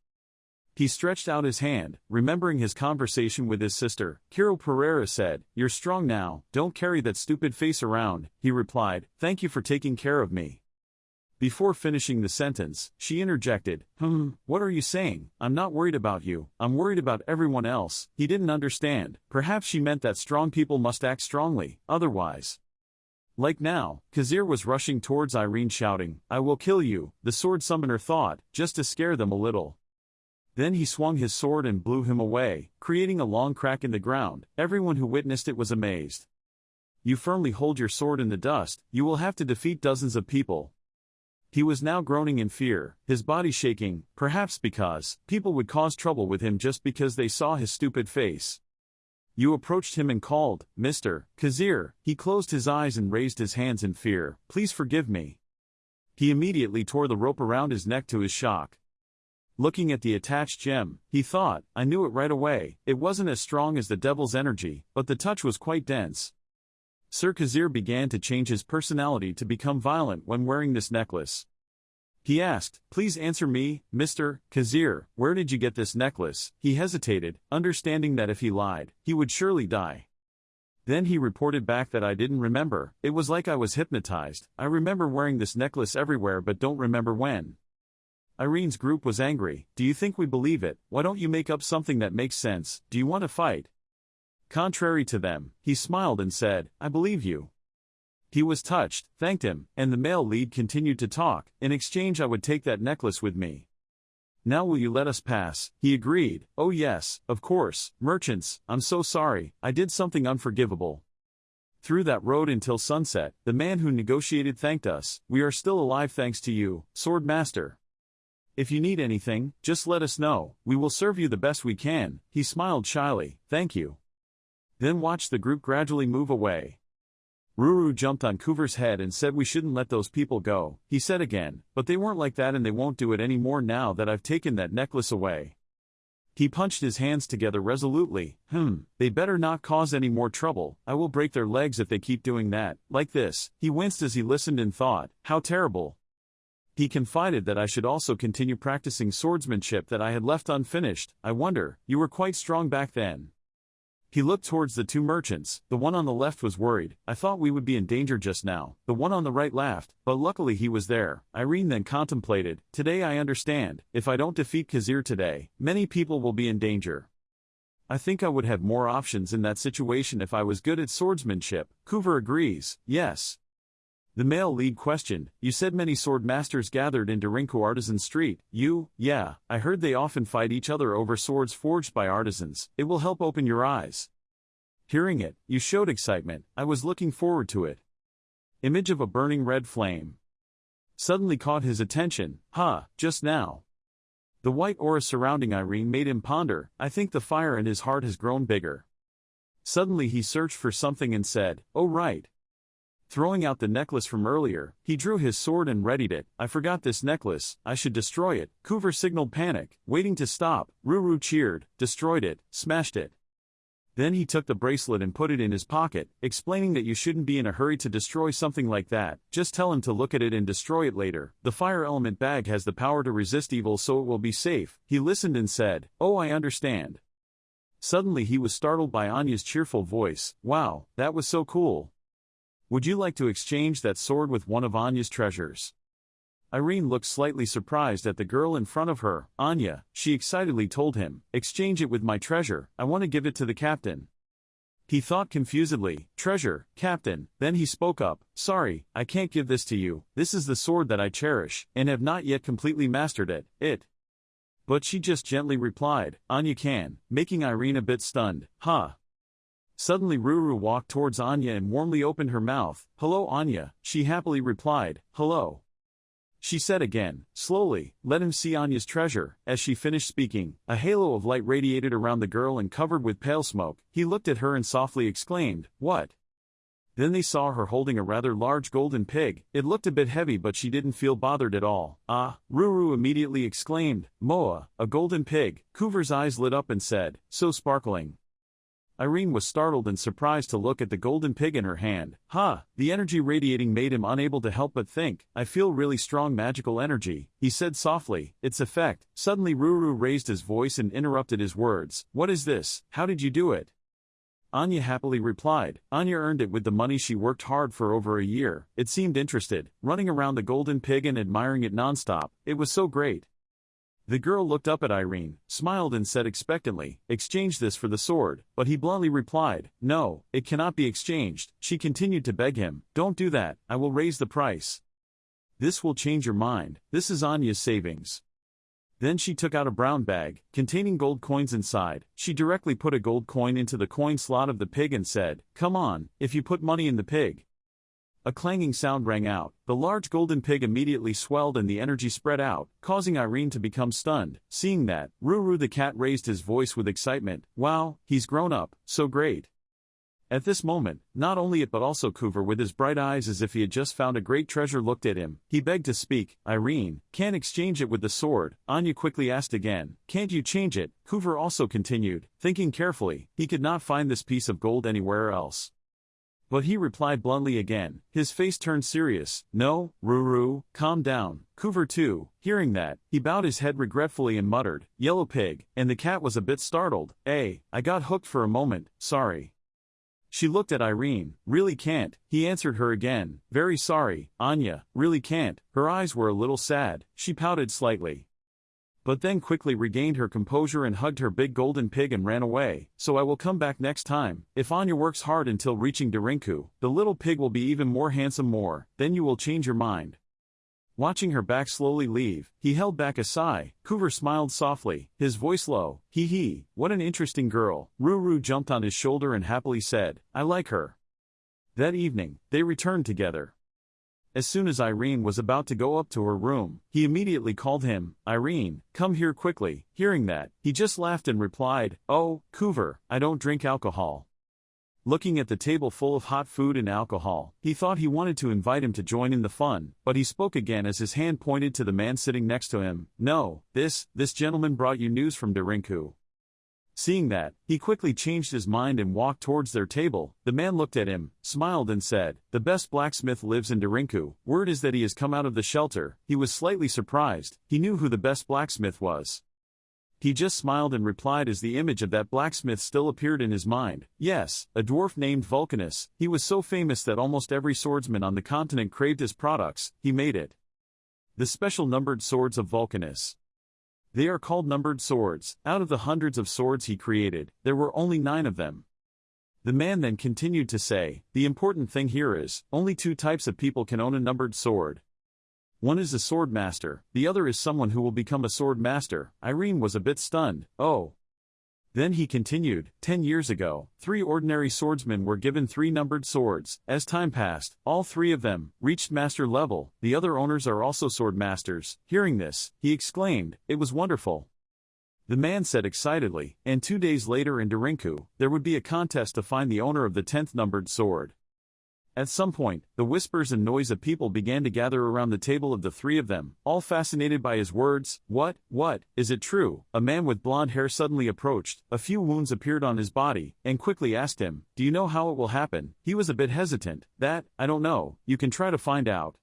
He stretched out his hand, remembering his conversation with his sister. Kiro Pereira said, you're strong now, don't carry that stupid face around. He replied, thank you for taking care of me. Before finishing the sentence, she interjected, what are you saying? I'm not worried about you, I'm worried about everyone else. He didn't understand. Perhaps she meant that strong people must act strongly, otherwise. Like now, Khizr was rushing towards Irene shouting, I will kill you, the sword summoner thought, just to scare them a little. Then he swung his sword and blew him away, creating a long crack in the ground. Everyone who witnessed it was amazed. You firmly hold your sword in the dust, you will have to defeat dozens of people. He was now groaning in fear, his body shaking, perhaps because people would cause trouble with him just because they saw his stupid face. You approached him and called, Mr. Khizr. He closed his eyes and raised his hands in fear. Please forgive me. He immediately tore the rope around his neck to his shock. Looking at the attached gem, he thought, I knew it right away. It wasn't as strong as the devil's energy, but the touch was quite dense. Sir Khizr began to change his personality to become violent when wearing this necklace. He asked, Please answer me, Mr. Khizr, where did you get this necklace? He hesitated, understanding that if he lied, he would surely die. Then he reported back that I didn't remember. It was like I was hypnotized. I remember wearing this necklace everywhere but don't remember when. Irene's group was angry. Do you think we believe it? Why don't you make up something that makes sense? Do you want to fight? Contrary to them, he smiled and said, I believe you. He was touched, thanked him, and the male lead continued to talk. In exchange I would take that necklace with me. Now will you let us pass? He agreed. Oh yes, of course, merchants, I'm so sorry, I did something unforgivable. Through that road until sunset, the man who negotiated thanked us. We are still alive thanks to you, Sword Master. If you need anything, just let us know, we will serve you the best we can. He smiled shyly, thank you. Then watched the group gradually move away. Ruru jumped on Kuver's head and said we shouldn't let those people go. He said again, but they weren't like that and they won't do it anymore now that I've taken that necklace away. He punched his hands together resolutely. They better not cause any more trouble. I will break their legs if they keep doing that. Like this. He winced as he listened and thought, how terrible. He confided that I should also continue practicing swordsmanship that I had left unfinished. I wonder, you were quite strong back then. He looked towards the two merchants. The one on the left was worried. I thought we would be in danger just now. The one on the right laughed, but luckily he was there. Irene then contemplated. Today I understand. If I don't defeat Khizr today, many people will be in danger. I think I would have more options in that situation if I was good at swordsmanship. Kuver agrees. Yes. The male lead questioned, you said many sword masters gathered in Darinku Artisan Street. Yeah, I heard they often fight each other over swords forged by artisans. It will help open your eyes. Hearing it, you showed excitement. I was looking forward to it. Image of a burning red flame suddenly caught his attention. Just now. The white aura surrounding Irene made him ponder. I think the fire in his heart has grown bigger. Suddenly he searched for something and said, oh right. Throwing out the necklace from earlier, he drew his sword and readied it. I forgot this necklace, I should destroy it. Kuver signaled panic, waiting to stop. Ruru cheered, destroyed it, smashed it. Then he took the bracelet and put it in his pocket, explaining that you shouldn't be in a hurry to destroy something like that, just tell him to look at it and destroy it later. The fire element bag has the power to resist evil so it will be safe. He listened and said, oh I understand. Suddenly he was startled by Anya's cheerful voice. Wow, that was so cool. Would you like to exchange that sword with one of Anya's treasures? Irene looked slightly surprised at the girl in front of her. Anya, she excitedly told him, exchange it with my treasure, I want to give it to the captain. He thought confusedly, treasure, captain, then he spoke up, sorry, I can't give this to you, this is the sword that I cherish, and have not yet completely mastered it. But she just gently replied, Anya can, making Irene a bit stunned. Suddenly Ruru walked towards Anya and warmly opened her mouth. Hello Anya, she happily replied, hello. She said again, slowly, let him see Anya's treasure. As she finished speaking, a halo of light radiated around the girl and covered with pale smoke. He looked at her and softly exclaimed, what? Then they saw her holding a rather large golden pig. It looked a bit heavy but she didn't feel bothered at all. Ruru immediately exclaimed, Moa, a golden pig. Kuver's eyes lit up and said, so sparkling. Irene was startled and surprised to look at the golden pig in her hand. The energy radiating made him unable to help but think, I feel really strong magical energy, he said softly, its effect. Suddenly Ruru raised his voice and interrupted his words. What is this? How did you do it? Anya happily replied. Anya earned it with the money she worked hard for over a year. It seemed interested, running around the golden pig and admiring it nonstop. It was so great. The girl looked up at Irene, smiled and said expectantly, "Exchange this for the sword," but he bluntly replied, "No, it cannot be exchanged." She continued to beg him, "Don't do that, I will raise the price. This will change your mind, this is Anya's savings." Then she took out a brown bag, containing gold coins inside. She directly put a gold coin into the coin slot of the pig and said, "Come on, if you put money in the pig." A clanging sound rang out. The large golden pig immediately swelled and the energy spread out, causing Irene to become stunned. Seeing that, Ruru the cat raised his voice with excitement. "Wow, he's grown up, so great." At this moment, not only it but also Coover with his bright eyes as if he had just found a great treasure looked at him. He begged to speak. "Irene, can't exchange it with the sword," Anya quickly asked again. "Can't you change it?" Coover also continued, thinking carefully. He could not find this piece of gold anywhere else. But he replied bluntly again. His face turned serious. "No, Ruru, calm down." Coover too, hearing that, he bowed his head regretfully and muttered, "Yellow pig," and the cat was a bit startled. I got hooked for a moment, sorry." She looked at Irene. "Really can't," he answered her again. "Very sorry, Anya, really can't." Her eyes were a little sad, she pouted slightly, but then quickly regained her composure and hugged her big golden pig and ran away. "So I will come back next time. If Anya works hard until reaching Darinku, the little pig will be even more handsome more, then you will change your mind." Watching her back slowly leave, he held back a sigh. Coover smiled softly, his voice low. Hee, what an interesting girl." Ruru jumped on his shoulder and happily said, "I like her." That evening, they returned together. As soon as Irene was about to go up to her room, he immediately called him. "Irene, come here quickly." Hearing that, he just laughed and replied, "Oh, Coover, I don't drink alcohol." Looking at the table full of hot food and alcohol, he thought he wanted to invite him to join in the fun, but he spoke again as his hand pointed to the man sitting next to him. "No, this gentleman brought you news from Darinku." Seeing that, he quickly changed his mind and walked towards their table. The man looked at him, smiled and said, "The best blacksmith lives in Darinku. Word is that he has come out of the shelter." He was slightly surprised. He knew who the best blacksmith was. He just smiled and replied as the image of that blacksmith still appeared in his mind. Yes, a dwarf named Vulcanus. He was so famous that almost every swordsman on the continent craved his products. He made it. The special numbered swords of Vulcanus. They are called numbered swords. Out of the hundreds of swords he created, there were only 9 of them. The man then continued to say, "The important thing here is, only 2 types of people can own a numbered sword. One is a sword master, the other is someone who will become a sword master." Irene was a bit stunned. "Oh." Then he continued, 10 years ago, 3 ordinary swordsmen were given 3 numbered swords. As time passed, all 3 of them reached master level. The other owners are also sword masters. Hearing this, he exclaimed, "It was wonderful." The man said excitedly, and 2 days later in Darinku, there would be a contest to find the owner of the 10th numbered sword. At some point, the whispers and noise of people began to gather around the table of the 3 of them, all fascinated by his words. What, is it true?" A man with blonde hair suddenly approached, a few wounds appeared on his body, and quickly asked him, "Do you know how it will happen?" He was a bit hesitant. I don't know, you can try to find out."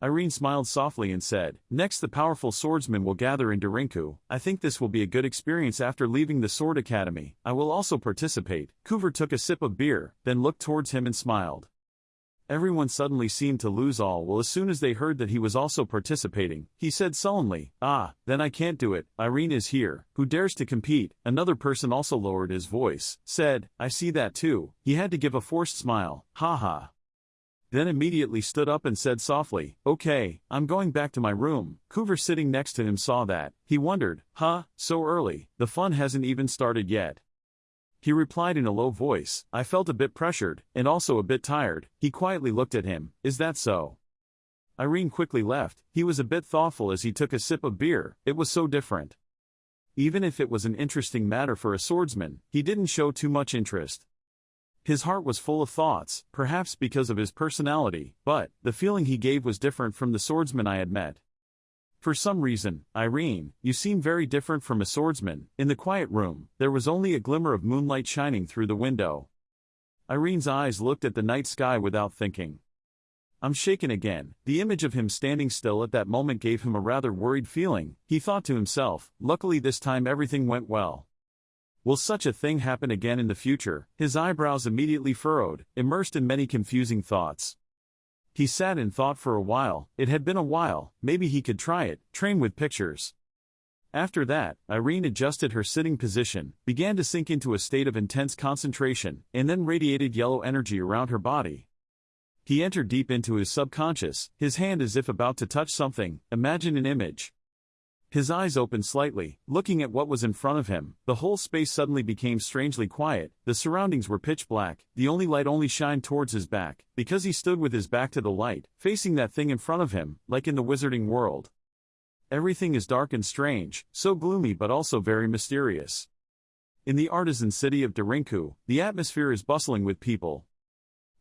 Irene smiled softly and said, "Next the powerful swordsmen will gather in Darinku. I think this will be a good experience after leaving the Sword Academy. I will also participate." Coover took a sip of beer, then looked towards him and smiled. Everyone suddenly seemed to lose all will as soon as they heard that he was also participating. He said sullenly, then I can't do it. Irene is here. Who dares to compete?" Another person also lowered his voice, said, "I see that too." He had to give a forced smile. Ha. Then immediately stood up and said softly, "Okay, I'm going back to my room." Coover sitting next to him saw that. He wondered, so early, the fun hasn't even started yet. He replied in a low voice, "I felt a bit pressured, and also a bit tired." He quietly looked at him. "Is that so?" Irene quickly left. He was a bit thoughtful as he took a sip of beer. It was so different. Even if it was an interesting matter for a swordsman, he didn't show too much interest. His heart was full of thoughts, perhaps because of his personality, but the feeling he gave was different from the swordsman I had met. "For some reason, Irene, you seem very different from a swordsman." In the quiet room, there was only a glimmer of moonlight shining through the window. Irene's eyes looked at the night sky without thinking. "I'm shaken again." The image of him standing still at that moment gave him a rather worried feeling. He thought to himself, luckily this time everything went well. Will such a thing happen again in the future? His eyebrows immediately furrowed, immersed in many confusing thoughts. He sat and thought for a while. It had been a while, maybe he could try it, train with pictures. After that, Irene adjusted her sitting position, began to sink into a state of intense concentration, and then radiated yellow energy around her body. He entered deep into his subconscious, his hand as if about to touch something, imagine an image. His eyes opened slightly, looking at what was in front of him. The whole space suddenly became strangely quiet, the surroundings were pitch black, the only light only shined towards his back, because he stood with his back to the light, facing that thing in front of him, like in the wizarding world. Everything is dark and strange, so gloomy but also very mysterious. In the artisan city of Darinku, the atmosphere is bustling with people.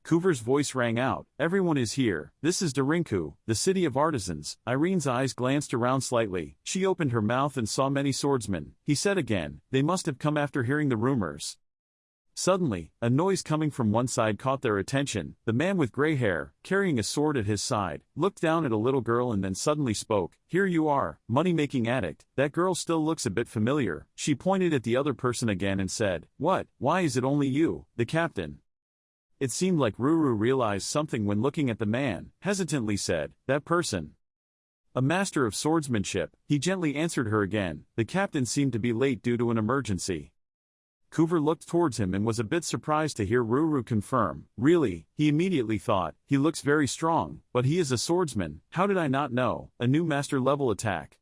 Coover's voice rang out, everyone is here, this is Darinku, the city of artisans. Irene's eyes glanced around slightly, she opened her mouth and saw many swordsmen. He said again, they must have come after hearing the rumors. Suddenly, a noise coming from one side caught their attention. The man with gray hair, carrying a sword at his side, looked down at a little girl and then suddenly spoke, here you are, money-making addict, that girl still looks a bit familiar. She pointed at the other person again and said, what, why is it only you, the captain? It seemed like Ruru realized something when looking at the man, hesitantly said, that person. A master of swordsmanship, he gently answered her again. The captain seemed to be late due to an emergency. Coover looked towards him and was a bit surprised to hear Ruru confirm, really, he immediately thought, he looks very strong, but he is a swordsman, how did I not know, a new master-level attack.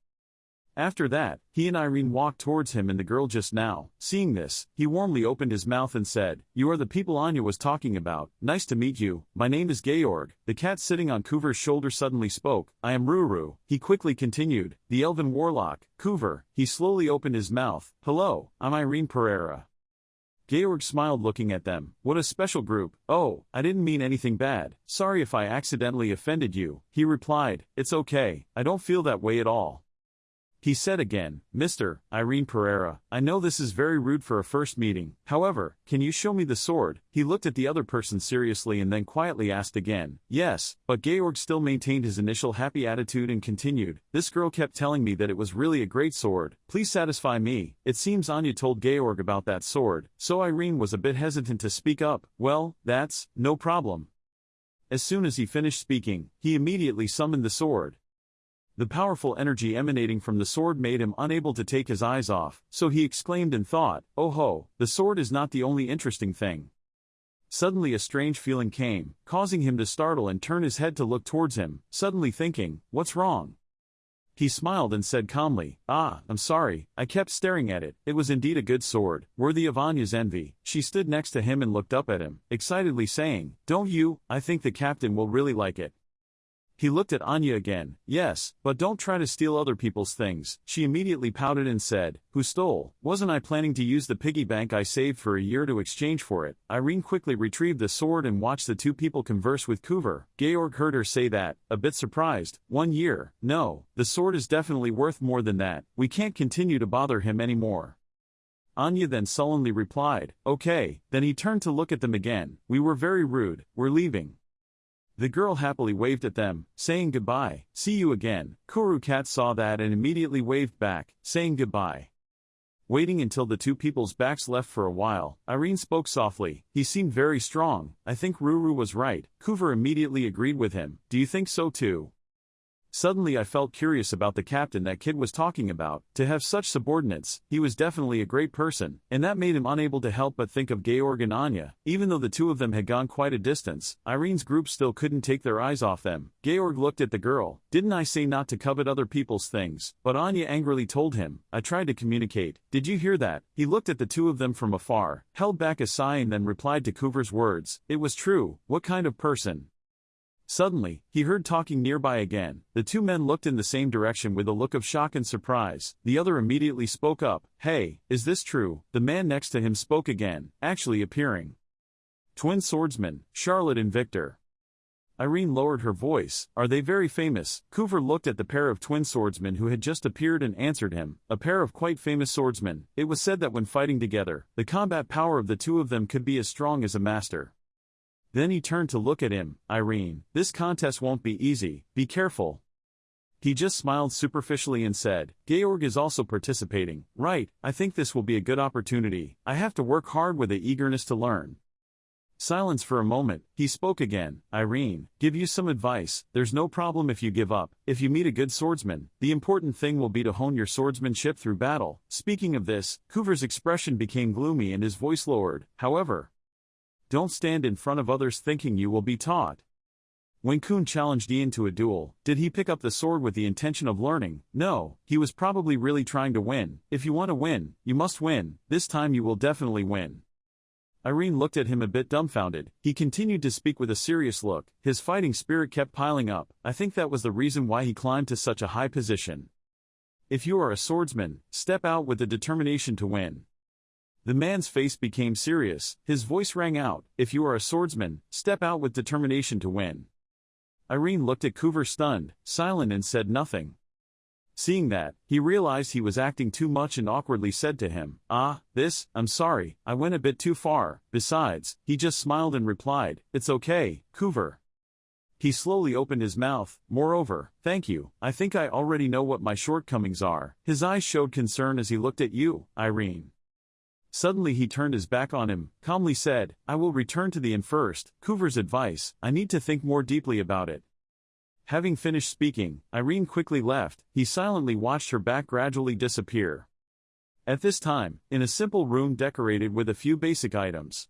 After that, he and Irene walked towards him and the girl just now. Seeing this, he warmly opened his mouth and said, you are the people Anya was talking about, nice to meet you, my name is Georg. The cat sitting on Coover's shoulder suddenly spoke, I am Ruru. He quickly continued, the elven warlock, Coover. He slowly opened his mouth, hello, I'm Irene Pereira. Georg smiled looking at them, what a special group, oh, I didn't mean anything bad, sorry if I accidentally offended you. He replied, it's okay, I don't feel that way at all. He said again, Mr. Irene Pereira, I know this is very rude for a first meeting, however, can you show me the sword? He looked at the other person seriously and then quietly asked again, yes, but Georg still maintained his initial happy attitude and continued, this girl kept telling me that it was really a great sword, please satisfy me. It seems Anya told Georg about that sword, so Irene was a bit hesitant to speak up, well, that's, no problem. As soon as he finished speaking, he immediately summoned the sword. The powerful energy emanating from the sword made him unable to take his eyes off, so he exclaimed and thought, oh ho, the sword is not the only interesting thing. Suddenly a strange feeling came, causing him to startle and turn his head to look towards him, suddenly thinking, what's wrong? He smiled and said calmly, I'm sorry, I kept staring at it. It was indeed a good sword, worthy of Anya's envy. She stood next to him and looked up at him, excitedly saying, don't you, I think the captain will really like it. He looked at Anya again, yes, but don't try to steal other people's things. She immediately pouted and said, who stole? Wasn't I planning to use the piggy bank I saved for a year to exchange for it? Irene quickly retrieved the sword and watched the two people converse with Coover. Georg heard her say that, a bit surprised. 1 year? No, the sword is definitely worth more than that. We can't continue to bother him anymore. Anya then sullenly replied, okay. Then he turned to look at them again. We were very rude, we're leaving. The girl happily waved at them, saying goodbye, see you again. Kuru Cat saw that and immediately waved back, saying goodbye. Waiting until the two people's backs left for a while, Irene spoke softly, he seemed very strong, I think Ruru was right. Coover immediately agreed with him, do you think so too? Suddenly I felt curious about the captain that kid was talking about. To have such subordinates, he was definitely a great person, and that made him unable to help but think of Georg and Anya. Even though the two of them had gone quite a distance, Irene's group still couldn't take their eyes off them. Georg looked at the girl, didn't I say not to covet other people's things? But Anya angrily told him, I tried to communicate. Did you hear that? He looked at the two of them from afar, held back a sigh and then replied to Coover's words, it was true, what kind of person? Suddenly, he heard talking nearby again. The two men looked in the same direction with a look of shock and surprise. The other immediately spoke up, hey, is this true? The man next to him spoke again, actually appearing. Twin swordsmen, Charlotte and Victor. Irene lowered her voice, are they very famous? Coover looked at the pair of twin swordsmen who had just appeared and answered him, a pair of quite famous swordsmen. It was said that when fighting together, the combat power of the two of them could be as strong as a master. Then he turned to look at him, Irene, this contest won't be easy, be careful. He just smiled superficially and said, Georg is also participating. Right, I think this will be a good opportunity. I have to work hard with the eagerness to learn. Silence for a moment, he spoke again. Irene, give you some advice. There's no problem if you give up. If you meet a good swordsman, the important thing will be to hone your swordsmanship through battle. Speaking of this, Kuver's expression became gloomy and his voice lowered. However, don't stand in front of others thinking you will be taught. When Kun challenged Ian to a duel, did he pick up the sword with the intention of learning? No, he was probably really trying to win. If you want to win, you must win. This time you will definitely win. Irene looked at him a bit dumbfounded. He continued to speak with a serious look. His fighting spirit kept piling up. I think that was the reason why he climbed to such a high position. If you are a swordsman, step out with the determination to win. The man's face became serious. His voice rang out. If you are a swordsman, step out with determination to win. Irene looked at Kuver stunned, silent and said nothing. Seeing that, he realized he was acting too much and awkwardly said to him, I'm sorry, I went a bit too far. Besides, he just smiled and replied, it's okay, Kuver. He slowly opened his mouth. Moreover, thank you, I think I already know what my shortcomings are. His eyes showed concern as he looked at you, Irene. Suddenly he turned his back on him, calmly said, I will return to the inn first. Kuver's advice, I need to think more deeply about it. Having finished speaking, Irene quickly left. He silently watched her back gradually disappear. At this time, in a simple room decorated with a few basic items,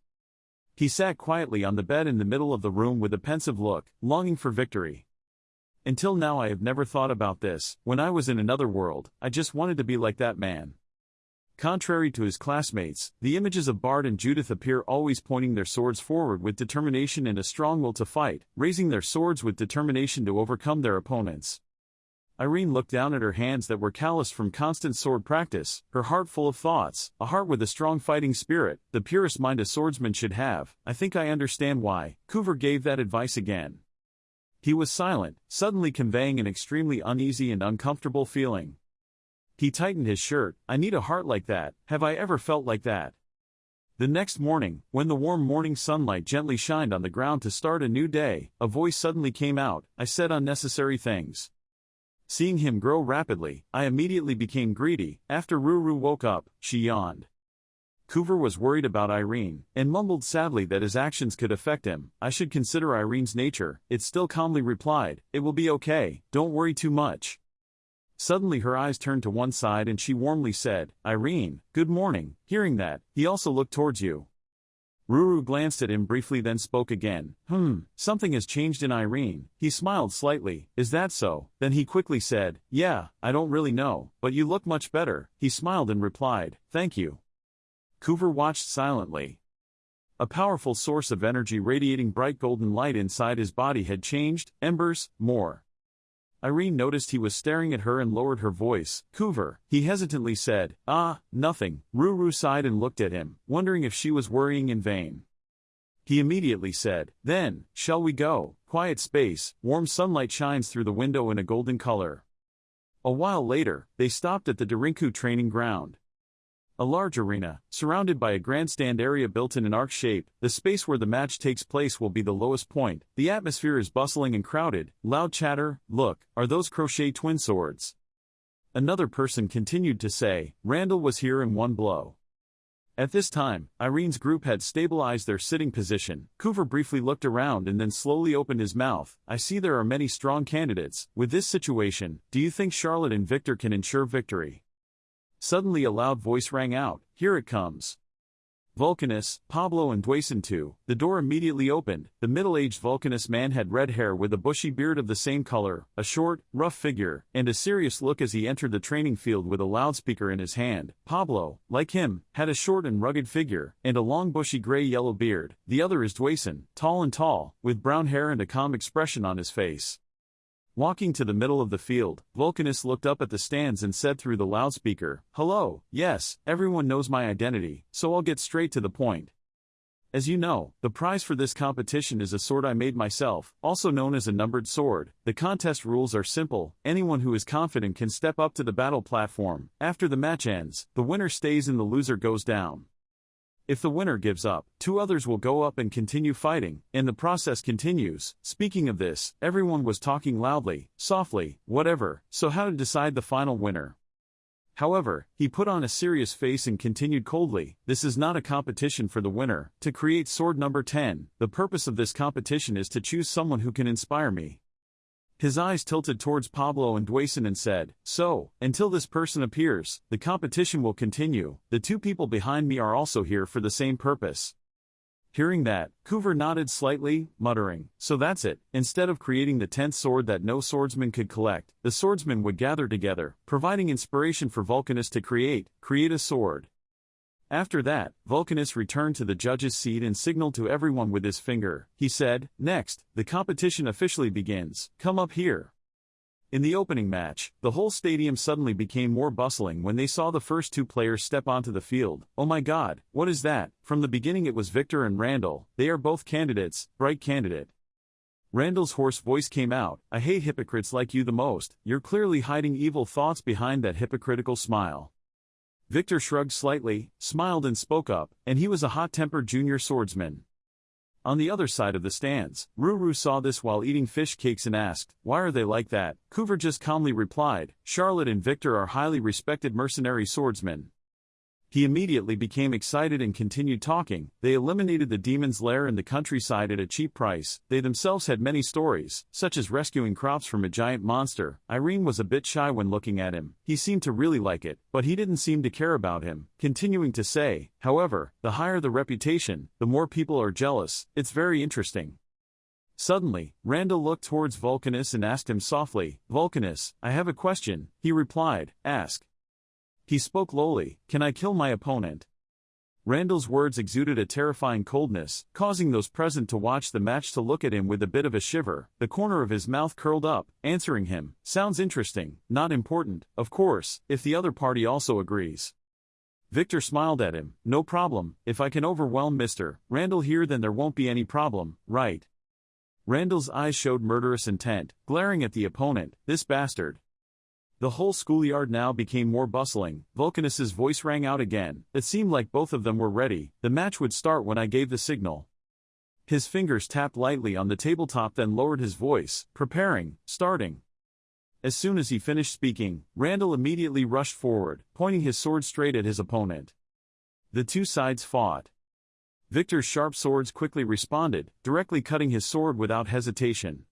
he sat quietly on the bed in the middle of the room with a pensive look, longing for victory. Until now I have never thought about this. When I was in another world, I just wanted to be like that man. Contrary to his classmates, the images of Bard and Judith appear always pointing their swords forward with determination and a strong will to fight, raising their swords with determination to overcome their opponents. Irene looked down at her hands that were calloused from constant sword practice, her heart full of thoughts, a heart with a strong fighting spirit, the purest mind a swordsman should have. I think I understand why. Kuver gave that advice again. He was silent, suddenly conveying an extremely uneasy and uncomfortable feeling. He tightened his shirt. I need a heart like that. Have I ever felt like that? The next morning, when the warm morning sunlight gently shined on the ground to start a new day, a voice suddenly came out. I said unnecessary things. Seeing him grow rapidly, I immediately became greedy. After Ruru woke up, she yawned. Kuver was worried about Irene, and mumbled sadly that his actions could affect him. I should consider Irene's nature. It still calmly replied, it will be okay, don't worry too much. Suddenly her eyes turned to one side and she warmly said, Irene, good morning. Hearing that, he also looked towards you. Ruru glanced at him briefly then spoke again. Something has changed in Irene. He smiled slightly. Is that so? Then he quickly said, yeah, I don't really know, but you look much better. He smiled and replied, thank you. Kuver watched silently. A powerful source of energy radiating bright golden light inside his body had changed, embers, more. Irene noticed he was staring at her and lowered her voice. Kuver, he hesitantly said, nothing. Ruru sighed and looked at him, wondering if she was worrying in vain. He immediately said, then, shall we go? Quiet space, warm sunlight shines through the window in a golden color. A while later, they stopped at the Darinku training ground. A large arena, surrounded by a grandstand area built in an arc shape. The space where the match takes place will be the lowest point. The atmosphere is bustling and crowded. Loud chatter. Look, are those crochet twin swords? Another person continued to say. Randall was here in one blow. At this time, Irene's group had stabilized their sitting position. Kuver briefly looked around and then slowly opened his mouth. I see there are many strong candidates. With this situation, do you think Charlotte and Victor can ensure victory? Suddenly a loud voice rang out, here it comes. Vulcanus, Pablo and Dwayson too. The door immediately opened. The middle-aged Vulcanus man had red hair with a bushy beard of the same color, a short, rough figure, and a serious look as he entered the training field with a loudspeaker in his hand. Pablo, like him, had a short and rugged figure, and a long bushy gray-yellow beard. The other is Dwayson, tall, with brown hair and a calm expression on his face. Walking to the middle of the field, Vulcanus looked up at the stands and said through the loudspeaker, hello, yes, everyone knows my identity, so I'll get straight to the point. As you know, the prize for this competition is a sword I made myself, also known as a numbered sword. The contest rules are simple. Anyone who is confident can step up to the battle platform. After the match ends, the winner stays and the loser goes down. If the winner gives up, two others will go up and continue fighting, and the process continues. Speaking of this, everyone was talking loudly, softly, whatever, so how to decide the final winner? However, he put on a serious face and continued coldly, this is not a competition for the winner. To create sword number 10, the purpose of this competition is to choose someone who can inspire me. His eyes tilted towards Pablo and Dwayson and said, so, until this person appears, the competition will continue. The two people behind me are also here for the same purpose. Hearing that, Coover nodded slightly, muttering, so that's it. Instead of creating the 10th sword that no swordsman could collect, the swordsmen would gather together, providing inspiration for Vulcanus to create a sword. After that, Vulcanus returned to the judge's seat and signaled to everyone with his finger. He said, next, the competition officially begins. Come up here. In the opening match, the whole stadium suddenly became more bustling when they saw the first two players step onto the field. Oh my god, what is that? From the beginning it was Victor and Randall. They are both candidates, bright candidate. Randall's hoarse voice came out, I hate hypocrites like you the most. You're clearly hiding evil thoughts behind that hypocritical smile. Victor shrugged slightly, smiled and spoke up, and he was a hot-tempered junior swordsman. On the other side of the stands, Ruru saw this while eating fish cakes and asked, why are they like that? Coover just calmly replied, Charlotte and Victor are highly respected mercenary swordsmen. He immediately became excited and continued talking. They eliminated the demon's lair in the countryside at a cheap price. They themselves had many stories, such as rescuing crops from a giant monster. Irene was a bit shy when looking at him. He seemed to really like it, but he didn't seem to care about him. Continuing to say, however, the higher the reputation, the more people are jealous. It's very interesting. Suddenly, Randall looked towards Vulcanus and asked him softly, Vulcanus, I have a question. He replied, ask. He spoke lowly, can I kill my opponent? Randall's words exuded a terrifying coldness, causing those present to watch the match to look at him with a bit of a shiver. The corner of his mouth curled up, answering him, sounds interesting, not important, of course, if the other party also agrees. Victor smiled at him, no problem, if I can overwhelm Mr. Randall here then there won't be any problem, right? Randall's eyes showed murderous intent, glaring at the opponent, this bastard. The whole schoolyard now became more bustling. Vulcanus's voice rang out again. It seemed like both of them were ready. The match would start when I gave the signal. His fingers tapped lightly on the tabletop, then lowered his voice, preparing, starting. As soon as he finished speaking, Randall immediately rushed forward, pointing his sword straight at his opponent. The two sides fought. Victor's sharp swords quickly responded, directly cutting his sword without hesitation.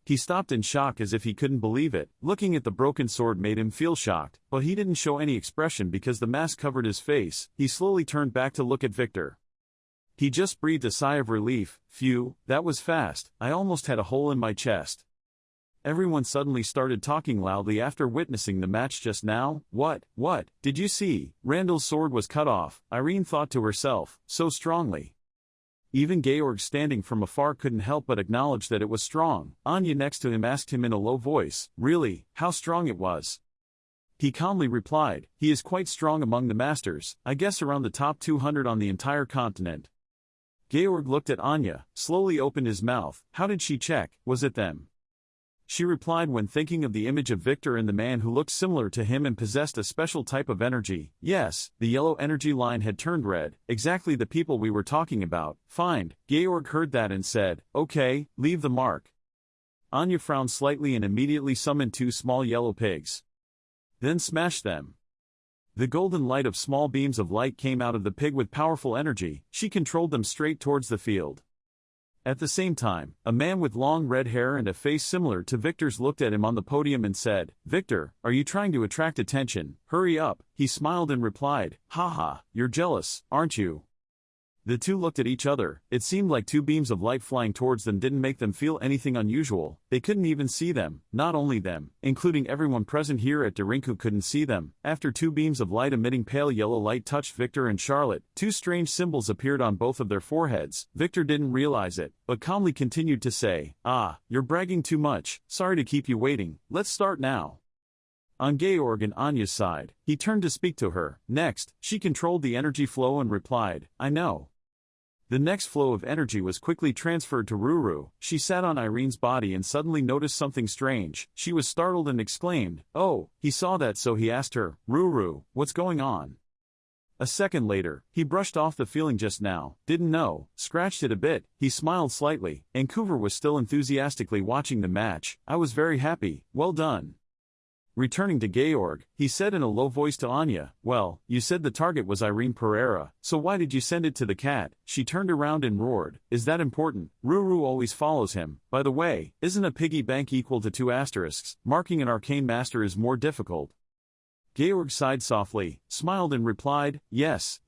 He stopped in shock as if he couldn't believe it. Looking at the broken sword made him feel shocked, but he didn't show any expression because the mask covered his face. He slowly turned back to look at Victor. He just breathed a sigh of relief. Phew, that was fast. I almost had a hole in my chest. Everyone suddenly started talking loudly after witnessing the match just now. What, did you see? Randall's sword was cut off, Irene thought to herself, so strongly. Even Georg standing from afar couldn't help but acknowledge that it was strong. Anya next to him asked him in a low voice, really, how strong it was? He calmly replied, he is quite strong among the masters, I guess around the top 200 on the entire continent. Georg looked at Anya, slowly opened his mouth. How did she check? Was it them? She replied when thinking of the image of Victor and the man who looked similar to him and possessed a special type of energy. Yes, the yellow energy line had turned red, exactly the people we were talking about. Fine. Georg heard that and said, okay, leave the mark. Anya frowned slightly and immediately summoned two small yellow pigs. Then smashed them. The golden light of small beams of light came out of the pig with powerful energy. She controlled them straight towards the field. At the same time, a man with long red hair and a face similar to Victor's looked at him on the podium and said, Victor, are you trying to attract attention? Hurry up. He smiled and replied, haha, you're jealous, aren't you? The two looked at each other. It seemed like two beams of light flying towards them didn't make them feel anything unusual. They couldn't even see them. Not only them, including everyone present here at Darinku couldn't see them. After two beams of light emitting pale yellow light touched Victor and Charlotte, two strange symbols appeared on both of their foreheads. Victor didn't realize it, but calmly continued to say, you're bragging too much. Sorry to keep you waiting. Let's start now. On Georg and Anya's side, he turned to speak to her. Next, she controlled the energy flow and replied, I know. The next flow of energy was quickly transferred to Ruru. She sat on Irene's body and suddenly noticed something strange. She was startled and exclaimed, oh, he saw that, so he asked her, Ruru, what's going on? A second later, he brushed off the feeling just now, didn't know, scratched it a bit, he smiled slightly, and Coover was still enthusiastically watching the match. I was very happy, well done. Returning to Georg, he said in a low voice to Anya, well, you said the target was Irene Pereira, so why did you send it to the cat? She turned around and roared, is that important? Ruru always follows him. By the way, isn't a piggy bank equal to 2 asterisks? Marking an arcane master is more difficult. Georg sighed softly, smiled and replied, yes,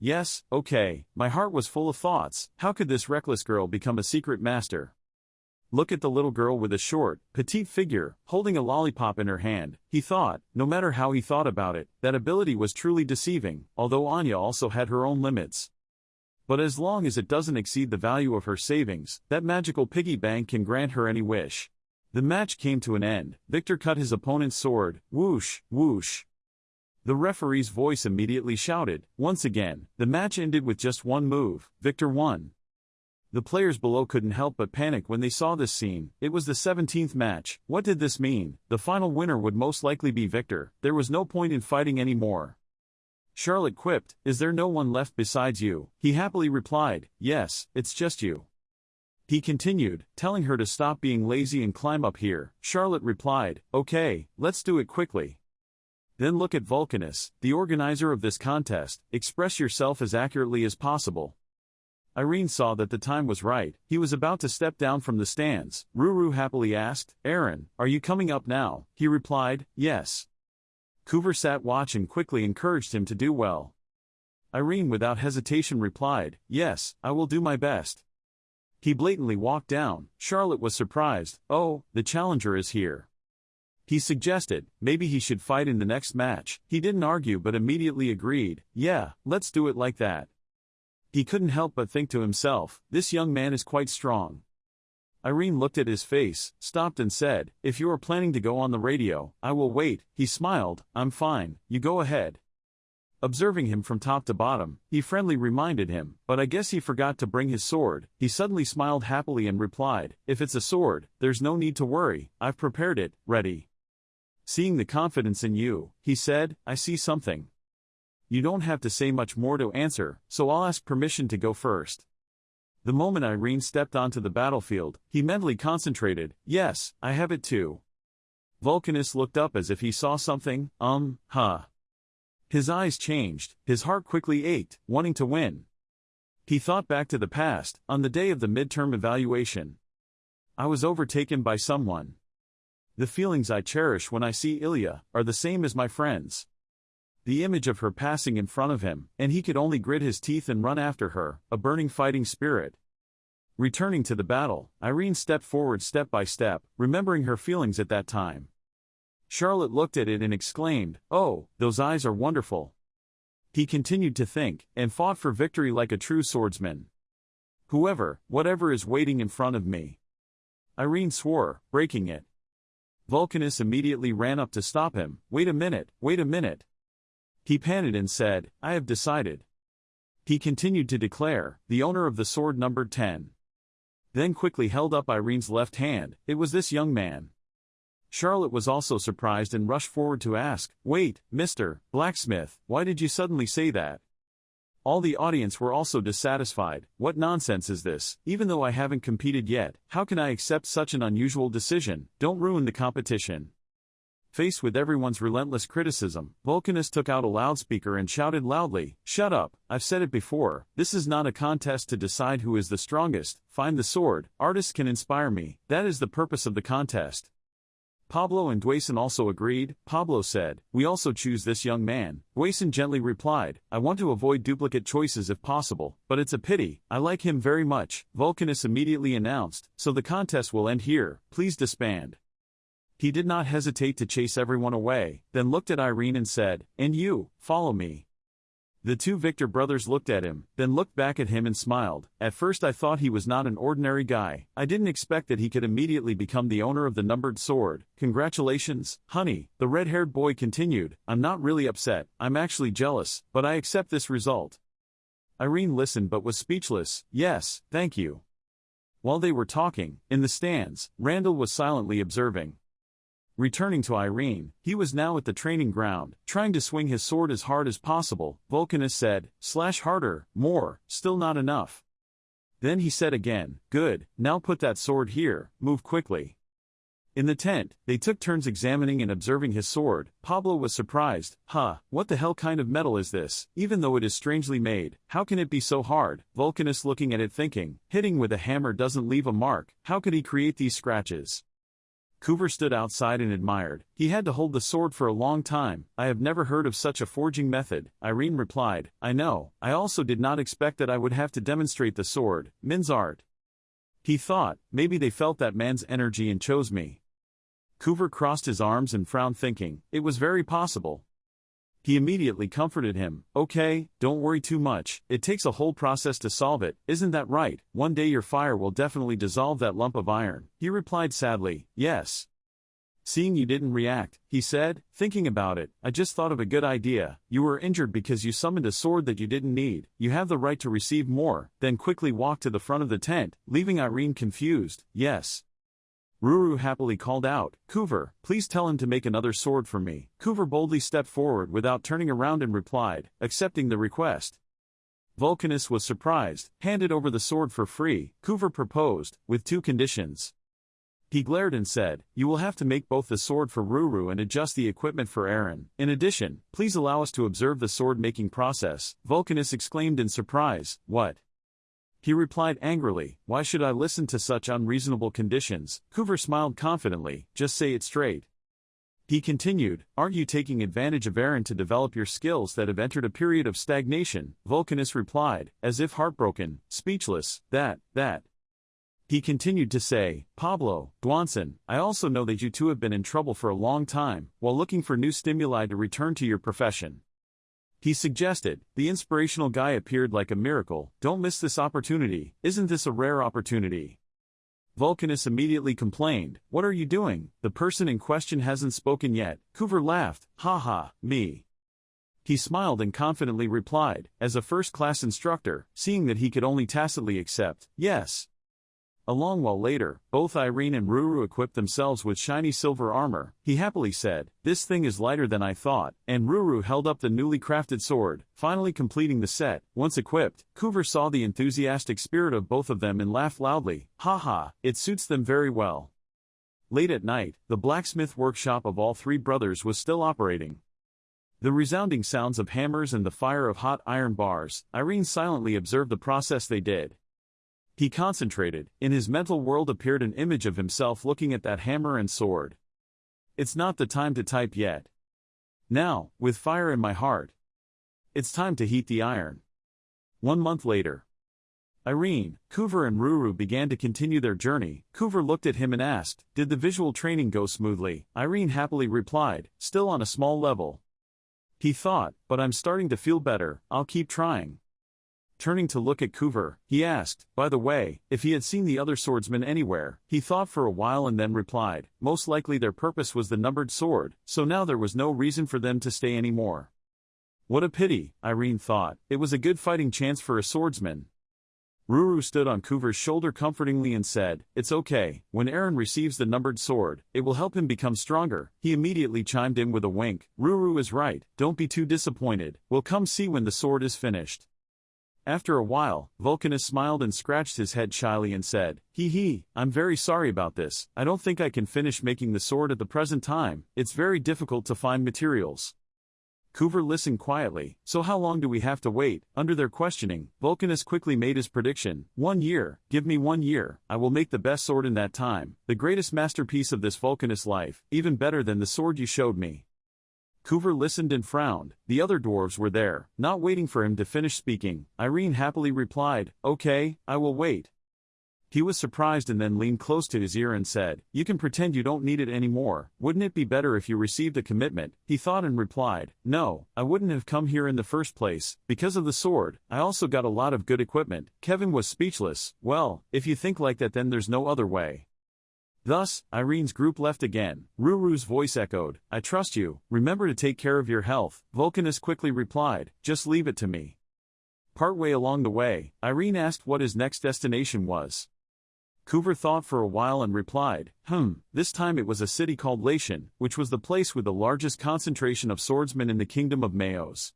okay. My heart was full of thoughts. How could this reckless girl become a secret master? Look at the little girl with a short, petite figure, holding a lollipop in her hand, he thought. No matter how he thought about it, that ability was truly deceiving, although Anya also had her own limits. But as long as it doesn't exceed the value of her savings, that magical piggy bank can grant her any wish. The match came to an end. Victor cut his opponent's sword, whoosh, whoosh. The referee's voice immediately shouted, once again. The match ended with just one move. Victor won. The players below couldn't help but panic when they saw this scene. It was the 17th match. What did this mean? The final winner would most likely be Victor. There was no point in fighting anymore. Charlotte quipped, is there no one left besides you? He happily replied, yes, it's just you. He continued, telling her to stop being lazy and climb up here. Charlotte replied, okay, let's do it quickly. Then look at Vulcanus, the organizer of this contest. Express yourself as accurately as possible. Irene saw that the time was right. He was about to step down from the stands. Ruru happily asked, Aaron, are you coming up now? He replied, yes. Coover sat watch and quickly encouraged him to do well. Irene without hesitation replied, yes, I will do my best. He blatantly walked down. Charlotte was surprised. Oh, the challenger is here. He suggested, maybe he should fight in the next match. He didn't argue but immediately agreed, yeah, let's do it like that. He couldn't help but think to himself, this young man is quite strong. Irene looked at his face, stopped and said, if you are planning to go on the radio, I will wait. He smiled, I'm fine, you go ahead. Observing him from top to bottom, he friendly reminded him, but I guess he forgot to bring his sword. He suddenly smiled happily and replied, if it's a sword, there's no need to worry, I've prepared it, ready. Seeing the confidence in you, he said, I see something. You don't have to say much more to answer, so I'll ask permission to go first. The moment Irene stepped onto the battlefield, he mentally concentrated, yes, I have it too. Vulcanus looked up as if he saw something, His eyes changed, his heart quickly ached, wanting to win. He thought back to the past, on the day of the midterm evaluation. I was overtaken by someone. The feelings I cherish when I see Ilya are the same as my friends. The image of her passing in front of him, and he could only grit his teeth and run after her, a burning fighting spirit. Returning to the battle, Irene stepped forward step by step, remembering her feelings at that time. Charlotte looked at it and exclaimed, oh, those eyes are wonderful. He continued to think, and fought for victory like a true swordsman. Whatever is waiting in front of me. Irene swore, breaking it. Vulcanus immediately ran up to stop him. Wait a minute. He panted and said, I have decided. He continued to declare, the owner of the sword numbered 10. Then quickly held up Irene's left hand. It was this young man. Charlotte was also surprised and rushed forward to ask, wait, Mr. Blacksmith, why did you suddenly say that? All the audience were also dissatisfied. What nonsense is this? Even though I haven't competed yet, how can I accept such an unusual decision? Don't ruin the competition. Faced with everyone's relentless criticism, Vulcanus took out a loudspeaker and shouted loudly, shut up, I've said it before, this is not a contest to decide who is the strongest. Find the sword, artists can inspire me, that is the purpose of the contest. Pablo and Dwayson also agreed. Pablo said, we also choose this young man. Dwayson gently replied, I want to avoid duplicate choices if possible, but it's a pity, I like him very much. Vulcanus immediately announced, so the contest will end here, please disband. He did not hesitate to chase everyone away, then looked at Irene and said, and you, follow me. The two Victor brothers looked at him, then looked back at him and smiled. At first I thought he was not an ordinary guy. I didn't expect that he could immediately become the owner of the numbered sword. Congratulations, honey, the red-haired boy continued. I'm not really upset, I'm actually jealous, but I accept this result. Irene listened but was speechless. Yes, thank you. While they were talking, in the stands, Randall was silently observing. Returning to Irene, he was now at the training ground, trying to swing his sword as hard as possible. Vulcanus said, "Slash harder, more, still not enough." Then he said again, "Good, now put that sword here, move quickly." In the tent, they took turns examining and observing his sword. Pablo was surprised. What the hell kind of metal is this? Even though it is strangely made, how can it be so hard? Vulcanus looking at it thinking, hitting with a hammer doesn't leave a mark, how could he create these scratches? Coover stood outside and admired. He had to hold the sword for a long time. "I have never heard of such a forging method," Irene replied. "I know, I also did not expect that I would have to demonstrate the sword, Min's art." He thought, maybe they felt that man's energy and chose me. Coover crossed his arms and frowned thinking, it was very possible. He immediately comforted him. "Okay, don't worry too much, it takes a whole process to solve it, isn't that right? One day your fire will definitely dissolve that lump of iron." He replied sadly, "Yes." "Seeing you didn't react," he said, thinking about it, "I just thought of a good idea. You were injured because you summoned a sword that you didn't need. You have the right to receive more," then quickly walked to the front of the tent, leaving Irene confused. "Yes." Ruru happily called out, "Coover, please tell him to make another sword for me." Coover boldly stepped forward without turning around and replied, accepting the request. Vulcanus was surprised, handed over the sword for free. Coover proposed, with two conditions. He glared and said, "You will have to make both the sword for Ruru and adjust the equipment for Aaron. In addition, please allow us to observe the sword-making process." Vulcanus exclaimed in surprise, "What?" He replied angrily, "Why should I listen to such unreasonable conditions?" Coover smiled confidently, "Just say it straight." He continued, "Aren't you taking advantage of Aaron to develop your skills that have entered a period of stagnation?" Vulcanus replied, as if heartbroken, speechless, that. He continued to say, "Pablo, Duanson, I also know that you two have been in trouble for a long time, while looking for new stimuli to return to your profession." He suggested, "The inspirational guy appeared like a miracle, don't miss this opportunity, isn't this a rare opportunity?" Vulcanus immediately complained, "What are you doing? The person in question hasn't spoken yet." Coover laughed, me. He smiled and confidently replied, as a first-class instructor, seeing that he could only tacitly accept, "Yes." A long while later, both Irene and Ruru equipped themselves with shiny silver armor. He happily said, "This thing is lighter than I thought," and Ruru held up the newly crafted sword, finally completing the set. Once equipped, Coover saw the enthusiastic spirit of both of them and laughed loudly. It suits them very well. Late at night, the blacksmith workshop of all three brothers was still operating. The resounding sounds of hammers and the fire of hot iron bars, Irene silently observed the process they did. He concentrated. In his mental world appeared an image of himself looking at that hammer and sword. It's not the time to type yet. Now, with fire in my heart, it's time to heat the iron. 1 month later. Irene, Coover and Ruru began to continue their journey. Coover looked at him and asked, "Did the visual training go smoothly?" Irene happily replied, "Still on a small level." He thought, "But I'm starting to feel better, I'll keep trying." Turning to look at Coover, he asked, by the way, if he had seen the other swordsmen anywhere. He thought for a while and then replied, most likely their purpose was the numbered sword, so now there was no reason for them to stay anymore. What a pity, Irene thought, it was a good fighting chance for a swordsman. Ruru stood on Coover's shoulder comfortingly and said, "It's okay, when Aaron receives the numbered sword, it will help him become stronger." He immediately chimed in with a wink, "Ruru is right, don't be too disappointed, we'll come see when the sword is finished." After a while, Vulcanus smiled and scratched his head shyly and said, I'm very sorry about this, I don't think I can finish making the sword at the present time, it's very difficult to find materials. Coover listened quietly. "So how long do we have to wait?" Under their questioning, Vulcanus quickly made his prediction. 1 year, give me 1 year, I will make the best sword in that time, the greatest masterpiece of this Vulcanus life, even better than the sword you showed me. Coover listened and frowned. The other dwarves were there, not waiting for him to finish speaking. Irene happily replied, "Okay, I will wait." He was surprised and then leaned close to his ear and said, "You can pretend you don't need it anymore, wouldn't it be better if you received a commitment?" He thought and replied, "No, I wouldn't have come here in the first place, because of the sword, I also got a lot of good equipment." Kevin was speechless. "Well, if you think like that then there's no other way." Thus, Irene's group left again. Ruru's voice echoed, "I trust you, remember to take care of your health." Vulcanus quickly replied, "Just leave it to me." Partway along the way, Irene asked what his next destination was. Coover thought for a while and replied, this time it was a city called Latian, which was the place with the largest concentration of swordsmen in the kingdom of Mayos.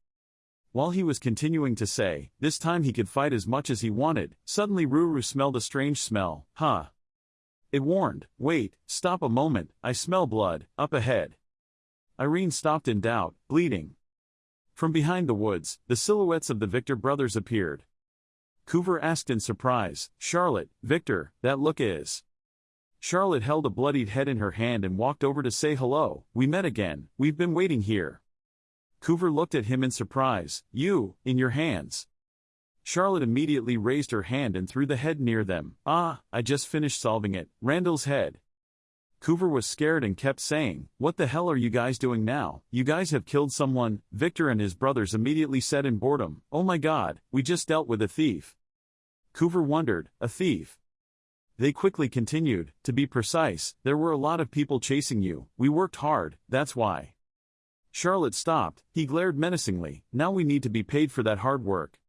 While he was continuing to say, this time he could fight as much as he wanted, suddenly Ruru smelled a strange smell. It warned, wait, stop a moment, I smell blood, up ahead. Irene stopped in doubt, bleeding. From behind the woods, the silhouettes of the Victor brothers appeared. Coover asked in surprise, Charlotte, Victor, that look is. Charlotte held a bloodied head in her hand and walked over to say hello, we met again, we've been waiting here. Coover looked at him in surprise, you, in your hands. Charlotte immediately raised her hand and threw the head near them. I just finished solving it, Randall's head. Coover was scared and kept saying, what the hell are you guys doing now? You guys have killed someone. Victor and his brothers immediately said in boredom, oh my god, we just dealt with a thief. Coover wondered, a thief? They quickly continued, to be precise, there were a lot of people chasing you, we worked hard, that's why. Charlotte stopped, he glared menacingly, now we need to be paid for that hard work.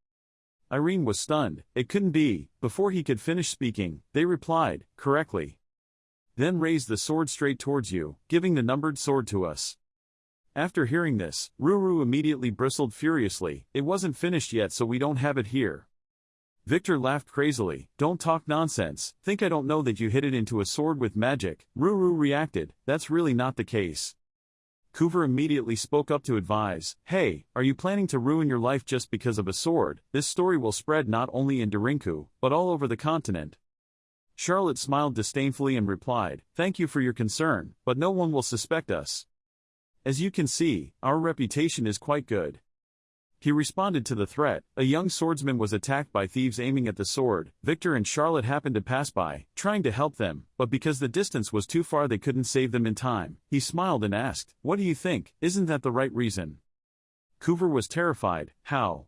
Irene was stunned, it couldn't be. Before he could finish speaking, they replied, correctly. Then raised the sword straight towards you, giving the numbered sword to us. After hearing this, Ruru immediately bristled furiously, it wasn't finished yet so we don't have it here. Victor laughed crazily, don't talk nonsense, think I don't know that you hit it into a sword with magic. Ruru reacted, that's really not the case. Coover immediately spoke up to advise, hey, are you planning to ruin your life just because of a sword? This story will spread not only in Darinku, but all over the continent. Charlotte smiled disdainfully and replied, thank you for your concern, but no one will suspect us. As you can see, our reputation is quite good. He responded to the threat. A young swordsman was attacked by thieves aiming at the sword. Victor and Charlotte happened to pass by, trying to help them, but because the distance was too far they couldn't save them in time. He smiled and asked, what do you think, isn't that the right reason? Coover was terrified, how?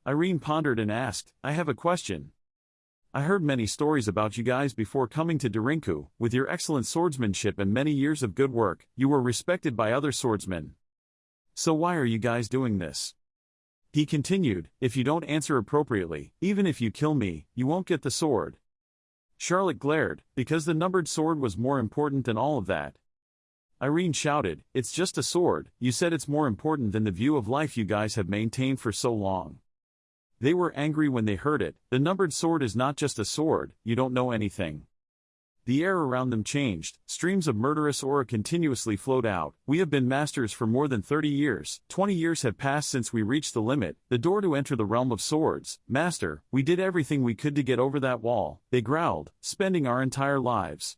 Irene pondered and asked, I have a question. I heard many stories about you guys before coming to Darinku. With your excellent swordsmanship and many years of good work, you were respected by other swordsmen. So why are you guys doing this? He continued, if you don't answer appropriately, even if you kill me, you won't get the sword. Charlotte glared, because the numbered sword was more important than all of that. Irene shouted, it's just a sword, you said it's more important than the view of life you guys have maintained for so long. They were angry when they heard it, the numbered sword is not just a sword, you don't know anything. The air around them changed, streams of murderous aura continuously flowed out. We have been masters for more than 30 years, 20 years have passed since we reached the limit, the door to enter the realm of swords. Master, we did everything we could to get over that wall, they growled, spending our entire lives.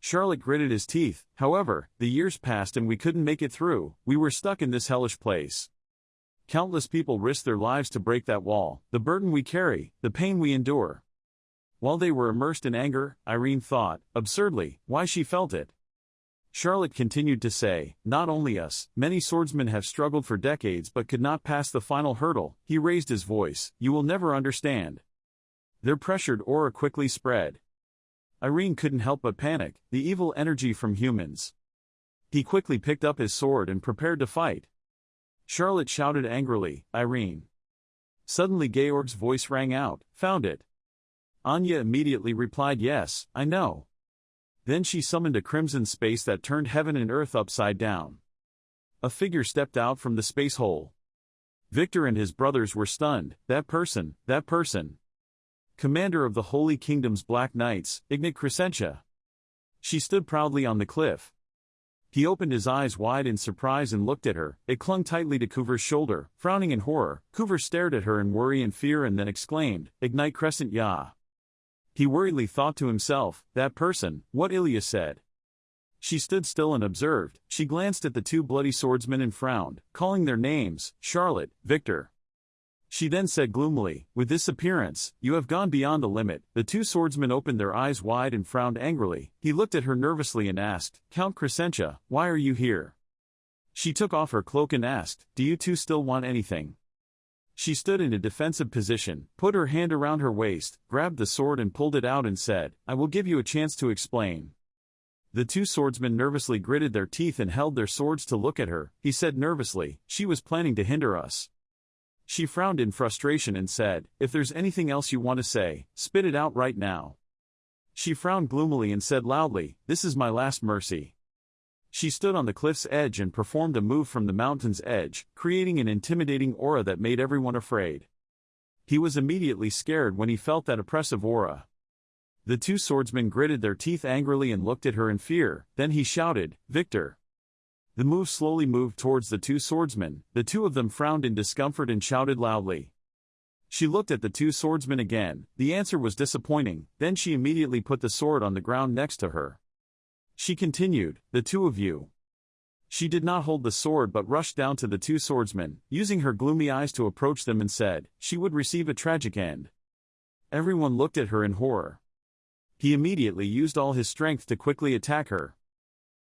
Charlotte gritted his teeth, however, the years passed and we couldn't make it through, we were stuck in this hellish place. Countless people risked their lives to break that wall, the burden we carry, the pain we endure. While they were immersed in anger, Irene thought, absurdly, why she felt it. Charlotte continued to say, not only us, many swordsmen have struggled for decades but could not pass the final hurdle. He raised his voice, you will never understand. Their pressured aura quickly spread. Irene couldn't help but panic, the evil energy from humans. He quickly picked up his sword and prepared to fight. Charlotte shouted angrily, Irene. Suddenly Georg's voice rang out, found it. Anya immediately replied yes, I know. Then she summoned a crimson space that turned heaven and earth upside down. A figure stepped out from the space hole. Victor and his brothers were stunned, that person. Commander of the Holy Kingdom's Black Knights, Ignat Crescentia. She stood proudly on the cliff. He opened his eyes wide in surprise and looked at her, it clung tightly to Coover's shoulder, frowning in horror. Coover stared at her in worry and fear and then exclaimed, Ignite Crescent Ya. He worriedly thought to himself, that person, what Ilya said. She stood still and observed, she glanced at the two bloody swordsmen and frowned, calling their names, Charlotte, Victor. She then said gloomily, with this appearance, you have gone beyond the limit. The two swordsmen opened their eyes wide and frowned angrily. He looked at her nervously and asked, Count Crescentia, why are you here? She took off her cloak and asked, do you two still want anything? She stood in a defensive position, put her hand around her waist, grabbed the sword and pulled it out and said, I will give you a chance to explain. The two swordsmen nervously gritted their teeth and held their swords to look at her. He said nervously, she was planning to hinder us. She frowned in frustration and said, if there's anything else you want to say, spit it out right now. She frowned gloomily and said loudly, "This is my last mercy." She stood on the cliff's edge and performed a move from the mountain's edge, creating an intimidating aura that made everyone afraid. He was immediately scared when he felt that oppressive aura. The two swordsmen gritted their teeth angrily and looked at her in fear. Then he shouted, "Victor!" The move slowly moved towards the two swordsmen. The two of them frowned in discomfort and shouted loudly. She looked at the two swordsmen again. The answer was disappointing. Then she immediately put the sword on the ground next to her. She continued, "The two of you." She did not hold the sword but rushed down to the two swordsmen, using her gloomy eyes to approach them and said, she would receive a tragic end. Everyone looked at her in horror. He immediately used all his strength to quickly attack her.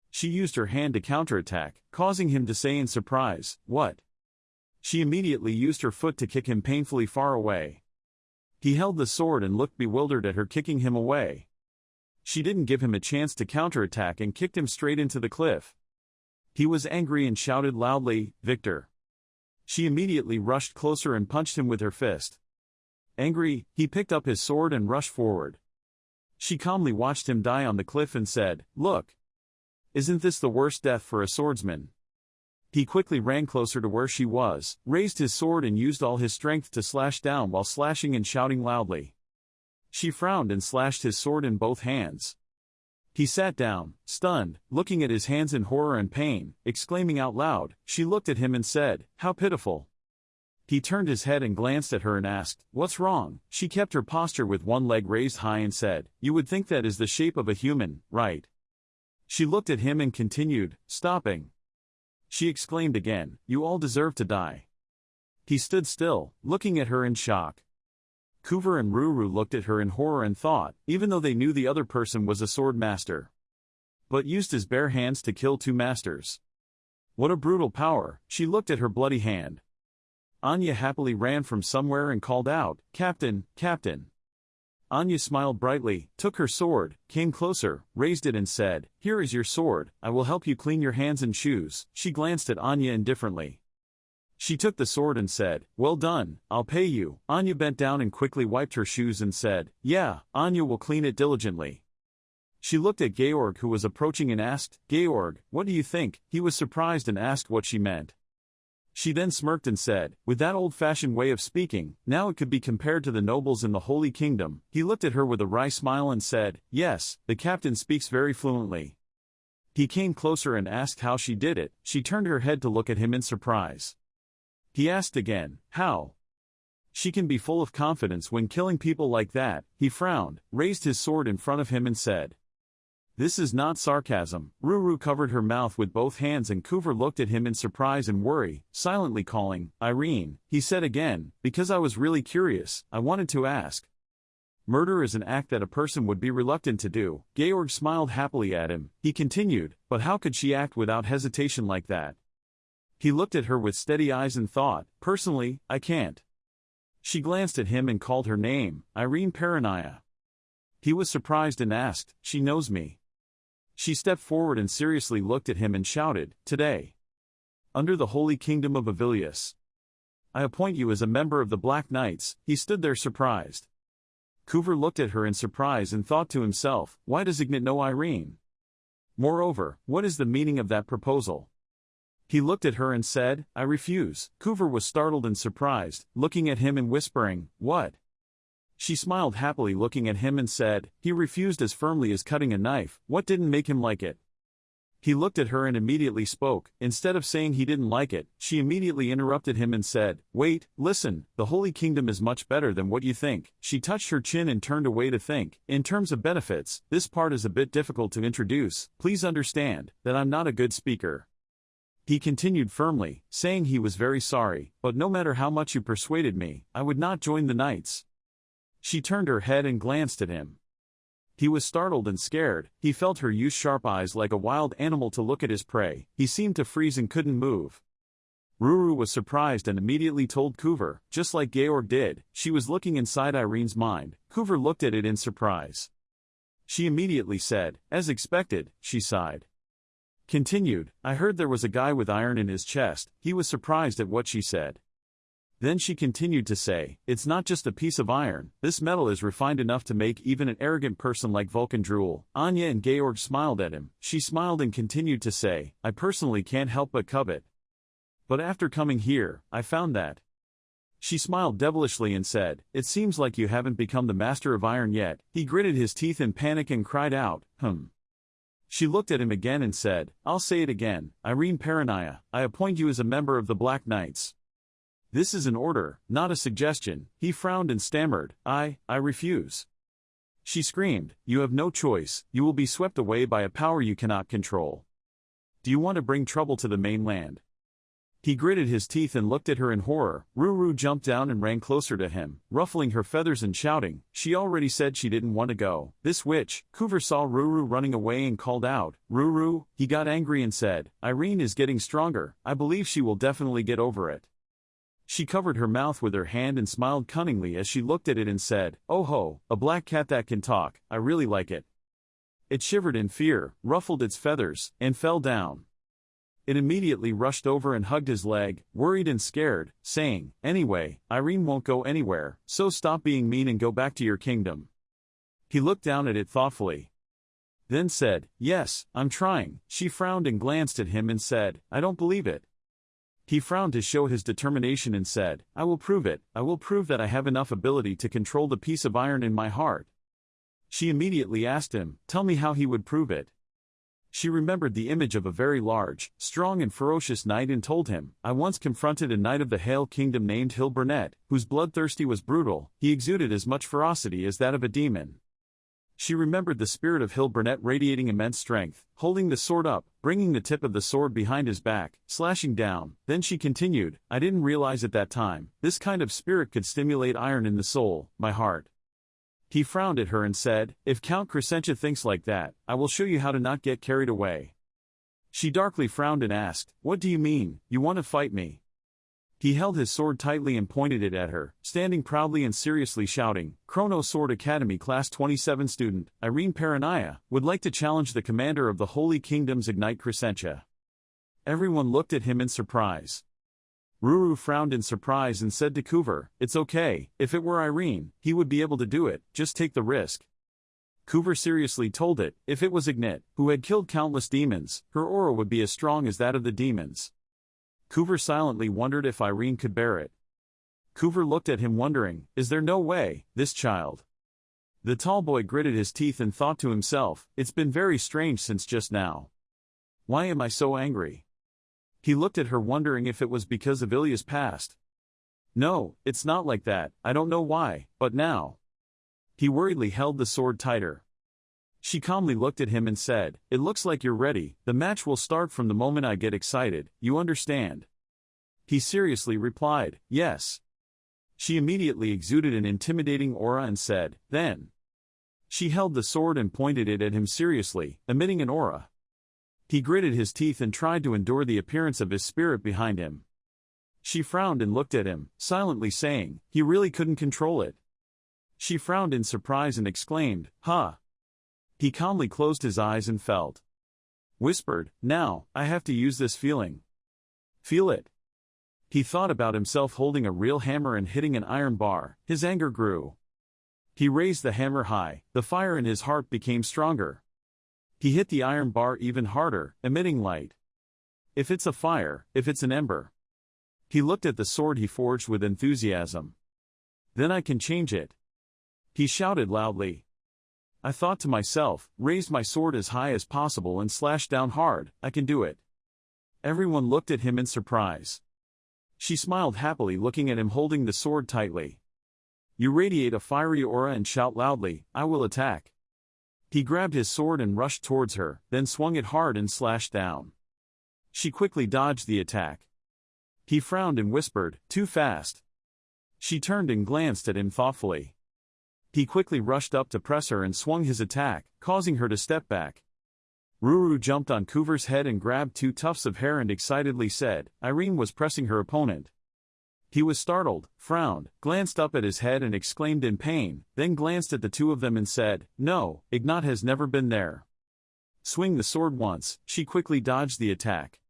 She used her hand to counterattack, causing him to say in surprise, "What?" She immediately used her foot to kick him painfully far away. He held the sword and looked bewildered at her kicking him away. She didn't give him a chance to counterattack and kicked him straight into the cliff. He was angry and shouted loudly, "Victor!" She immediately rushed closer and punched him with her fist. Angry, he picked up his sword and rushed forward. She calmly watched him die on the cliff and said, "Look! Isn't this the worst death for a swordsman?" He quickly ran closer to where she was, raised his sword and used all his strength to slash down while slashing and shouting loudly. She frowned and slashed his sword in both hands. He sat down, stunned, looking at his hands in horror and pain, exclaiming out loud. She looked at him and said, "How pitiful." He turned his head and glanced at her and asked, "What's wrong?" She kept her posture with one leg raised high and said, "You would think that is the shape of a human, right?" She looked at him and continued, stopping. She exclaimed again, "You all deserve to die." He stood still, looking at her in shock. Kuver and Ruru looked at her in horror and thought, even though they knew the other person was a sword master, but used his bare hands to kill two masters. What a brutal power. She looked at her bloody hand. Anya happily ran from somewhere and called out, "Captain, Captain." Anya smiled brightly, took her sword, came closer, raised it and said, "Here is your sword, I will help you clean your hands and shoes." She glanced at Anya indifferently. She took the sword and said, "Well done, I'll pay you." Anya bent down and quickly wiped her shoes and said, "Yeah, Anya will clean it diligently." She looked at Georg who was approaching and asked, "Georg, what do you think?" He was surprised and asked what she meant. She then smirked and said, "With that old-fashioned way of speaking, now it could be compared to the nobles in the Holy Kingdom." He looked at her with a wry smile and said, "Yes, the captain speaks very fluently." He came closer and asked how she did it. She turned her head to look at him in surprise. He asked again, "How?" She can be full of confidence when killing people like that. He frowned, raised his sword in front of him and said, "This is not sarcasm." Ruru covered her mouth with both hands and Kuver looked at him in surprise and worry, silently calling, "Irene." He said again, "Because I was really curious, I wanted to ask." Murder is an act that a person would be reluctant to do. Georg smiled happily at him. He continued, "But how could she act without hesitation like that?" He looked at her with steady eyes and thought, "Personally, I can't." She glanced at him and called her name, Irene Perenaya. He was surprised and asked, "She knows me?" She stepped forward and seriously looked at him and shouted, "Today, under the Holy Kingdom of Avilius, I appoint you as a member of the Black Knights." He stood there surprised. Kuver looked at her in surprise and thought to himself, "Why does Ignat know Irene? Moreover, what is the meaning of that proposal?" He looked at her and said, "I refuse." Kuver was startled and surprised, looking at him and whispering, "What?" She smiled happily looking at him and said, "He refused as firmly as cutting a knife. What didn't make him like it?" He looked at her and immediately spoke. Instead of saying he didn't like it, she immediately interrupted him and said, "Wait, listen, the Holy Kingdom is much better than what you think." She touched her chin and turned away to think. "In terms of benefits, this part is a bit difficult to introduce. Please understand that I'm not a good speaker." He continued firmly, saying he was very sorry, "But no matter how much you persuaded me, I would not join the knights." She turned her head and glanced at him. He was startled and scared. He felt her use sharp eyes like a wild animal to look at his prey. He seemed to freeze and couldn't move. Ruru was surprised and immediately told Kuver, just like Georg did. She was looking inside Irene's mind. Kuver looked at it in surprise. She immediately said, "As expected," she sighed. Continued, "I heard there was a guy with iron in his chest." He was surprised at what she said. Then she continued to say, "It's not just a piece of iron, this metal is refined enough to make even an arrogant person like Vulcan drool." Anya and Georg smiled at him. She smiled and continued to say, "I personally can't help but covet. But after coming here, I found that." She smiled devilishly and said, "It seems like you haven't become the master of iron yet." He gritted his teeth in panic and cried out, She looked at him again and said, "I'll say it again, Irene Paranaya, I appoint you as a member of the Black Knights. This is an order, not a suggestion." He frowned and stammered, I refuse." She screamed, "You have no choice, you will be swept away by a power you cannot control. Do you want to bring trouble to the mainland?" He gritted his teeth and looked at her in horror. Ruru jumped down and ran closer to him, ruffling her feathers and shouting, "She already said she didn't want to go. This witch." Kuver saw Ruru running away and called out, "Ruru!" He got angry and said, "Irene is getting stronger, I believe she will definitely get over it." She covered her mouth with her hand and smiled cunningly as she looked at it and said, "Oh ho, a black cat that can talk, I really like it." It shivered in fear, ruffled its feathers, and fell down. It immediately rushed over and hugged his leg, worried and scared, saying, "Anyway, Irene won't go anywhere, so stop being mean and go back to your kingdom." He looked down at it thoughtfully. Then said, "Yes, I'm trying." She frowned and glanced at him and said, "I don't believe it." He frowned to show his determination and said, "I will prove it. I will prove that I have enough ability to control the piece of iron in my heart." She immediately asked him, "Tell me how he would prove it." She remembered the image of a very large, strong and ferocious knight and told him, "I once confronted a knight of the Hale Kingdom named Hill Burnett, whose bloodthirsty was brutal. He exuded as much ferocity as that of a demon." She remembered the spirit of Hill Burnett radiating immense strength, holding the sword up, bringing the tip of the sword behind his back, slashing down. Then she continued, "I didn't realize at that time, this kind of spirit could stimulate iron in the soul, my heart." He frowned at her and said, "If Count Crescentia thinks like that, I will show you how to not get carried away." She darkly frowned and asked, "What do you mean, you want to fight me?" He held his sword tightly and pointed it at her, standing proudly and seriously shouting, "Chrono Sword Academy Class 27 student, Irene Paranaya, would like to challenge the commander of the Holy Kingdom's Ignite Crescentia." Everyone looked at him in surprise. Ruru frowned in surprise and said to Kuver, "It's okay, if it were Irene, he would be able to do it, just take the risk." Kuver seriously told it, if it was Ignite, who had killed countless demons, her aura would be as strong as that of the demons. Kuver silently wondered if Irene could bear it. Kuver looked at him wondering, is there no way, this child? The tall boy gritted his teeth and thought to himself, it's been very strange since just now. Why am I so angry? He looked at her wondering if it was because of Ilya's past. No, it's not like that, I don't know why, but now. He worriedly held the sword tighter. She calmly looked at him and said, "It looks like you're ready, the match will start from the moment I get excited, you understand?" He seriously replied, "Yes." She immediately exuded an intimidating aura and said, "Then." She held the sword and pointed it at him seriously, emitting an aura. He gritted his teeth and tried to endure the appearance of his spirit behind him. She frowned and looked at him, silently saying, he really couldn't control it. She frowned in surprise and exclaimed, "Huh." He calmly closed his eyes and whispered, "Now, I have to use this feeling." Feel it. He thought about himself holding a real hammer and hitting an iron bar. His anger grew. He raised the hammer high, the fire in his heart became stronger. He hit the iron bar even harder, emitting light. If it's a fire, if it's an ember. He looked at the sword he forged with enthusiasm. Then I can change it. He shouted loudly. I thought to myself, raised my sword as high as possible and slashed down hard, I can do it. Everyone looked at him in surprise. She smiled happily looking at him holding the sword tightly. You radiate a fiery aura and shout loudly, I will attack. He grabbed his sword and rushed towards her, then swung it hard and slashed down. She quickly dodged the attack. He frowned and whispered, too fast. She turned and glanced at him thoughtfully. He quickly rushed up to press her and swung his attack, causing her to step back. Ruru jumped on Kuver's head and grabbed two tufts of hair and excitedly said, Irene was pressing her opponent. He was startled, frowned, glanced up at his head and exclaimed in pain, then glanced at the two of them and said, no, Ignat has never been there. Swing the sword once, she quickly dodged the attack.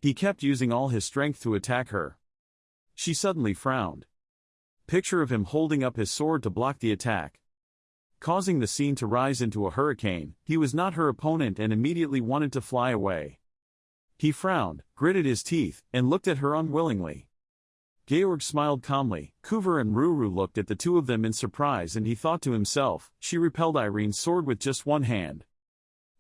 He kept using all his strength to attack her. She suddenly frowned. Picture of him holding up his sword to block the attack. Causing the scene to rise into a hurricane, he was not her opponent and immediately wanted to fly away. He frowned, gritted his teeth, and looked at her unwillingly. Georg smiled calmly. Kuver and Ruru looked at the two of them in surprise, and he thought to himself, she repelled Irene's sword with just one hand.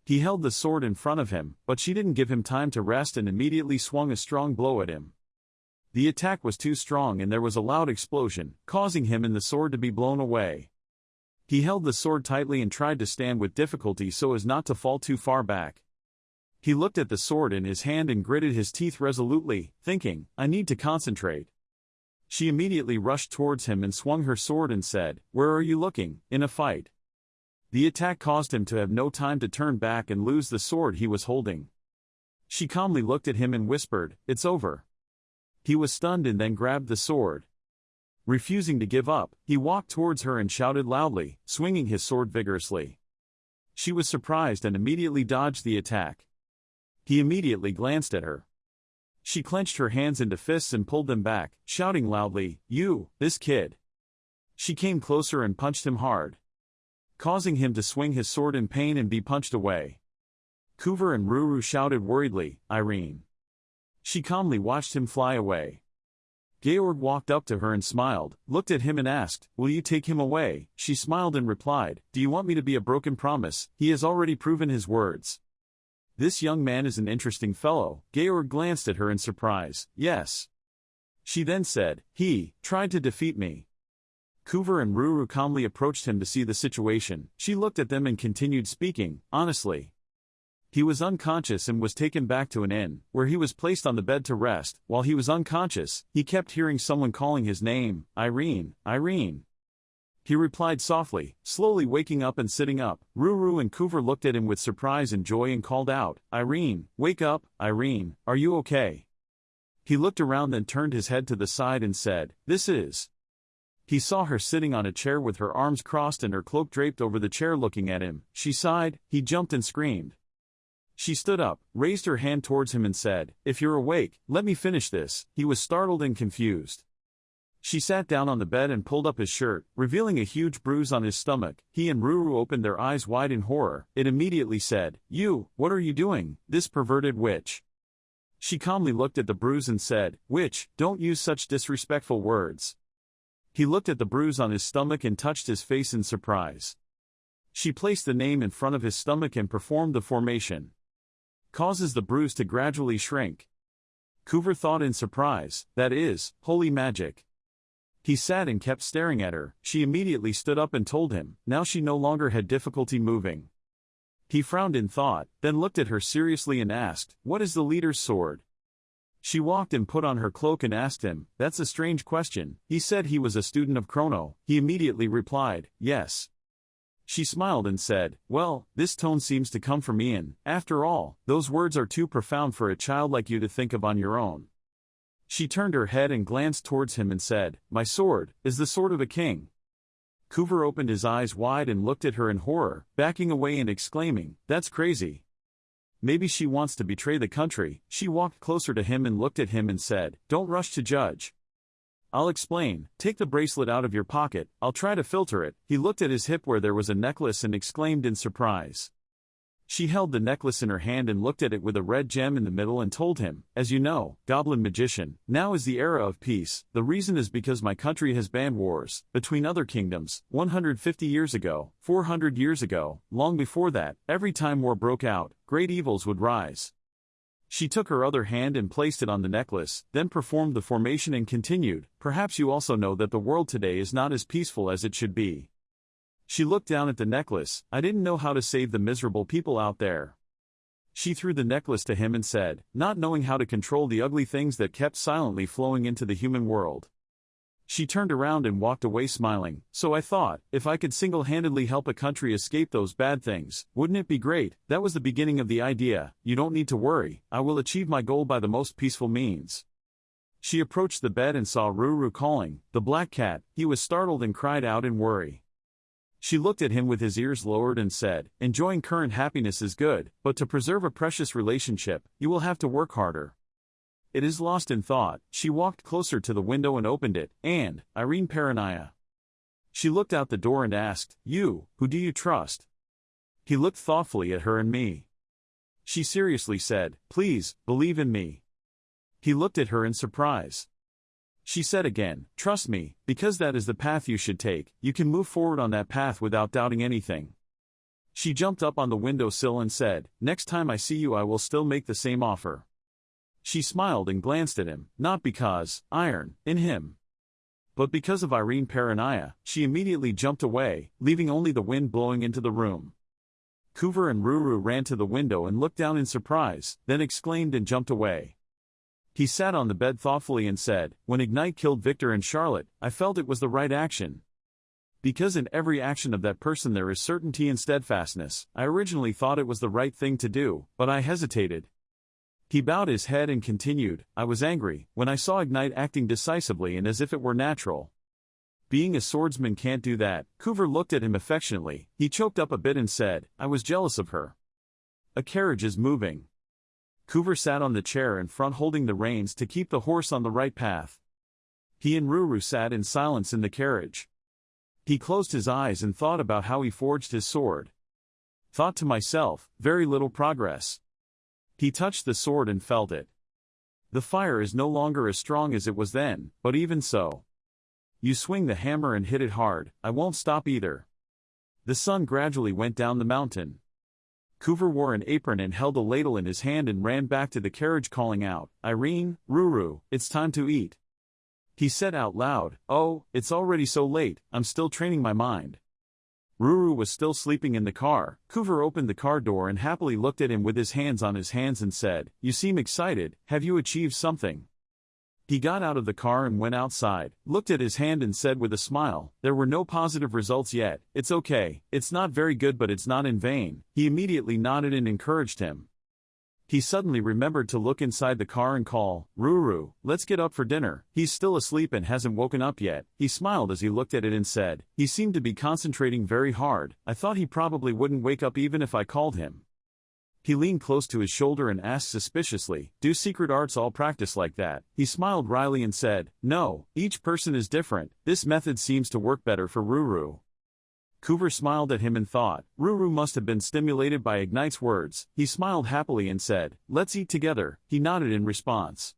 He held the sword in front of him, but she didn't give him time to rest and immediately swung a strong blow at him. The attack was too strong and there was a loud explosion, causing him and the sword to be blown away. He held the sword tightly and tried to stand with difficulty so as not to fall too far back. He looked at the sword in his hand and gritted his teeth resolutely, thinking, I need to concentrate. She immediately rushed towards him and swung her sword and said, Where are you looking, in a fight? The attack caused him to have no time to turn back and lose the sword he was holding. She calmly looked at him and whispered, It's over. He was stunned and then grabbed the sword. Refusing to give up, he walked towards her and shouted loudly, swinging his sword vigorously. She was surprised and immediately dodged the attack. He immediately glanced at her. She clenched her hands into fists and pulled them back, shouting loudly, You, this kid. She came closer and punched him hard, causing him to swing his sword in pain and be punched away. Kuver and Ruru shouted worriedly, Irene. She calmly watched him fly away. Georg walked up to her and smiled, looked at him and asked, Will you take him away? She smiled and replied, Do you want me to be a broken promise? He has already proven his words. This young man is an interesting fellow. Georg glanced at her in surprise. Yes. She then said, He tried to defeat me. Kuver and Ruru calmly approached him to see the situation. She looked at them and continued speaking, honestly. He was unconscious and was taken back to an inn, where he was placed on the bed to rest. While he was unconscious, he kept hearing someone calling his name, Irene, Irene. He replied softly, slowly waking up and sitting up. Ruru and Kuver looked at him with surprise and joy and called out, Irene, wake up, Irene, are you okay? He looked around then turned his head to the side and said, This is. He saw her sitting on a chair with her arms crossed and her cloak draped over the chair looking at him. She sighed, he jumped and screamed. She stood up, raised her hand towards him and said, If you're awake, let me finish this. He was startled and confused. She sat down on the bed and pulled up his shirt, revealing a huge bruise on his stomach. He and Ruru opened their eyes wide in horror. It immediately said, You, what are you doing, this perverted witch? She calmly looked at the bruise and said, Witch, don't use such disrespectful words. He looked at the bruise on his stomach and touched his face in surprise. She placed the name in front of his stomach and performed the formation. Causes the bruise to gradually shrink. Kuver thought in surprise, that is, holy magic. He sat and kept staring at her. She immediately stood up and told him, now she no longer had difficulty moving. He frowned in thought, then looked at her seriously and asked, What is the leader's sword? She walked and put on her cloak and asked him, That's a strange question. He said he was a student of Chrono. He immediately replied, Yes. She smiled and said, Well, this tone seems to come from Ian. After all, those words are too profound for a child like you to think of on your own. She turned her head and glanced towards him and said, My sword is the sword of a king. Kuver opened his eyes wide and looked at her in horror, backing away and exclaiming, That's crazy. Maybe she wants to betray the country. She walked closer to him and looked at him and said, Don't rush to judge. I'll explain. Take the bracelet out of your pocket, I'll try to filter it. He looked at his hip where there was a necklace and exclaimed in surprise. She held the necklace in her hand and looked at it with a red gem in the middle and told him, As you know, Goblin Magician, now is the era of peace. The reason is because my country has banned wars between other kingdoms. 150 years ago, 400 years ago, long before that, every time war broke out, great evils would rise. She took her other hand and placed it on the necklace, then performed the formation and continued, Perhaps you also know that the world today is not as peaceful as it should be. She looked down at the necklace. I didn't know how to save the miserable people out there. She threw the necklace to him and said, Not knowing how to control the ugly things that kept silently flowing into the human world. She turned around and walked away smiling. So I thought, if I could single-handedly help a country escape those bad things, wouldn't it be great? That was the beginning of the idea. You don't need to worry, I will achieve my goal by the most peaceful means. She approached the bed and saw Ruru calling, the black cat. He was startled and cried out in worry. She looked at him with his ears lowered and said, Enjoying current happiness is good, but to preserve a precious relationship, you will have to work harder. It is lost in thought. She walked closer to the window and opened it, and, Irene Paranaya. She looked out the door and asked, "You, who do you trust?" He looked thoughtfully at her and me. She seriously said, "Please, believe in me." He looked at her in surprise. She said again, "Trust me, because that is the path you should take. You can move forward on that path without doubting anything." She jumped up on the windowsill and said, "Next time I see you I will still make the same offer." She smiled and glanced at him, not because, in him, but because of Irene Paranaya. She immediately jumped away, leaving only the wind blowing into the room. Coover and Ruru ran to the window and looked down in surprise, then exclaimed and jumped away. He sat on the bed thoughtfully and said, "When Ignite killed Victor and Charlotte, I felt it was the right action. Because in every action of that person there is certainty and steadfastness. I originally thought it was the right thing to do, but I hesitated." He bowed his head and continued, "I was angry when I saw Ignite acting decisively and as if it were natural. Being a swordsman can't do that." Coover looked at him affectionately. He choked up a bit and said, "I was jealous of her." A carriage is moving. Coover sat on the chair in front holding the reins to keep the horse on the right path. He and Ruru sat in silence in the carriage. He closed his eyes and thought about how he forged his sword. Thought to myself, very little progress. He touched the sword and felt it. The fire is no longer as strong as it was then, but even so. You swing the hammer and hit it hard, I won't stop either. The sun gradually went down the mountain. Coover wore an apron and held a ladle in his hand and ran back to the carriage calling out, "Irene, Ruru, it's time to eat." He said out loud, "Oh, it's already so late, I'm still training my mind." Ruru was still sleeping in the car. Coover opened the car door and happily looked at him with his hands on his hands and said, "You seem excited, have you achieved something?" He got out of the car and went outside, looked at his hand and said with a smile, "There were no positive results yet, it's okay, it's not very good but it's not in vain." He immediately nodded and encouraged him. He suddenly remembered to look inside the car and call, "Ruru, let's get up for dinner." He's still asleep and hasn't woken up yet. He smiled as he looked at it and said, "He seemed to be concentrating very hard. I thought he probably wouldn't wake up even if I called him." He leaned close to his shoulder and asked suspiciously, "Do secret arts all practice like that?" He smiled wryly and said, "No, each person is different. This method seems to work better for Ruru." Coover smiled at him and thought, Ruru must have been stimulated by Ignite's words. He smiled happily and said, "Let's eat together." He nodded in response.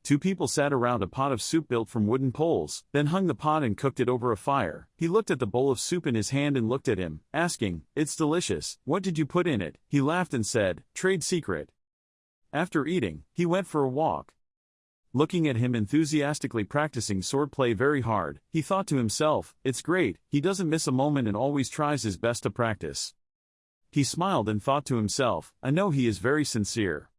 Two people sat around a pot of soup built from wooden poles, then hung the pot and cooked it over a fire. He looked at the bowl of soup in his hand and looked at him, asking, "It's delicious. What did you put in it?" He laughed and said, "Trade secret." After eating, he went for a walk. Looking at him enthusiastically practicing swordplay very hard, he thought to himself, "It's great, he doesn't miss a moment and always tries his best to practice." He smiled and thought to himself, "I know he is very sincere.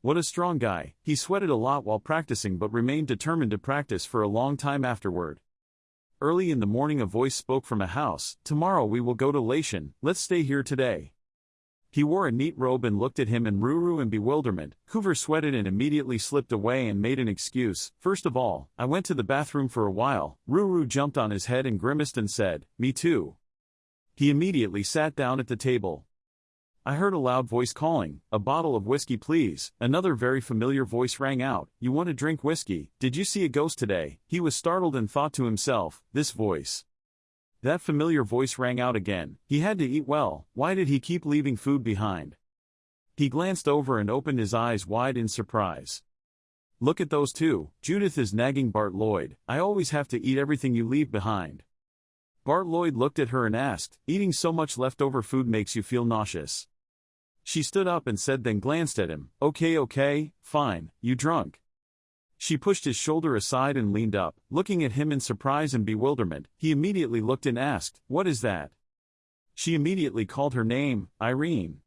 What a strong guy." He sweated a lot while practicing but remained determined to practice for a long time afterward. Early in the morning a voice spoke from a house, "Tomorrow we will go to Latian, let's stay here today." He wore a neat robe and looked at him and Ruru in bewilderment. Coover sweated and immediately slipped away and made an excuse. "First of all, I went to the bathroom for a while." Ruru jumped on his head and grimaced and said, "Me too." He immediately sat down at the table. I heard a loud voice calling, "A bottle of whiskey please." Another very familiar voice rang out, "You want to drink whiskey? Did you see a ghost today?" He was startled and thought to himself, this voice. That familiar voice rang out again. He had to eat well. Why did he keep leaving food behind? He glanced over and opened his eyes wide in surprise. Look at those two. Judith is nagging Bart Lloyd. "I always have to eat everything you leave behind." Bart Lloyd looked at her and asked, "Eating so much leftover food makes you feel nauseous?" She stood up and said then glanced at him, Okay, fine, you drunk." She pushed his shoulder aside and leaned up, looking at him in surprise and bewilderment. He immediately looked and asked, "What is that?" She immediately called her name, Irene.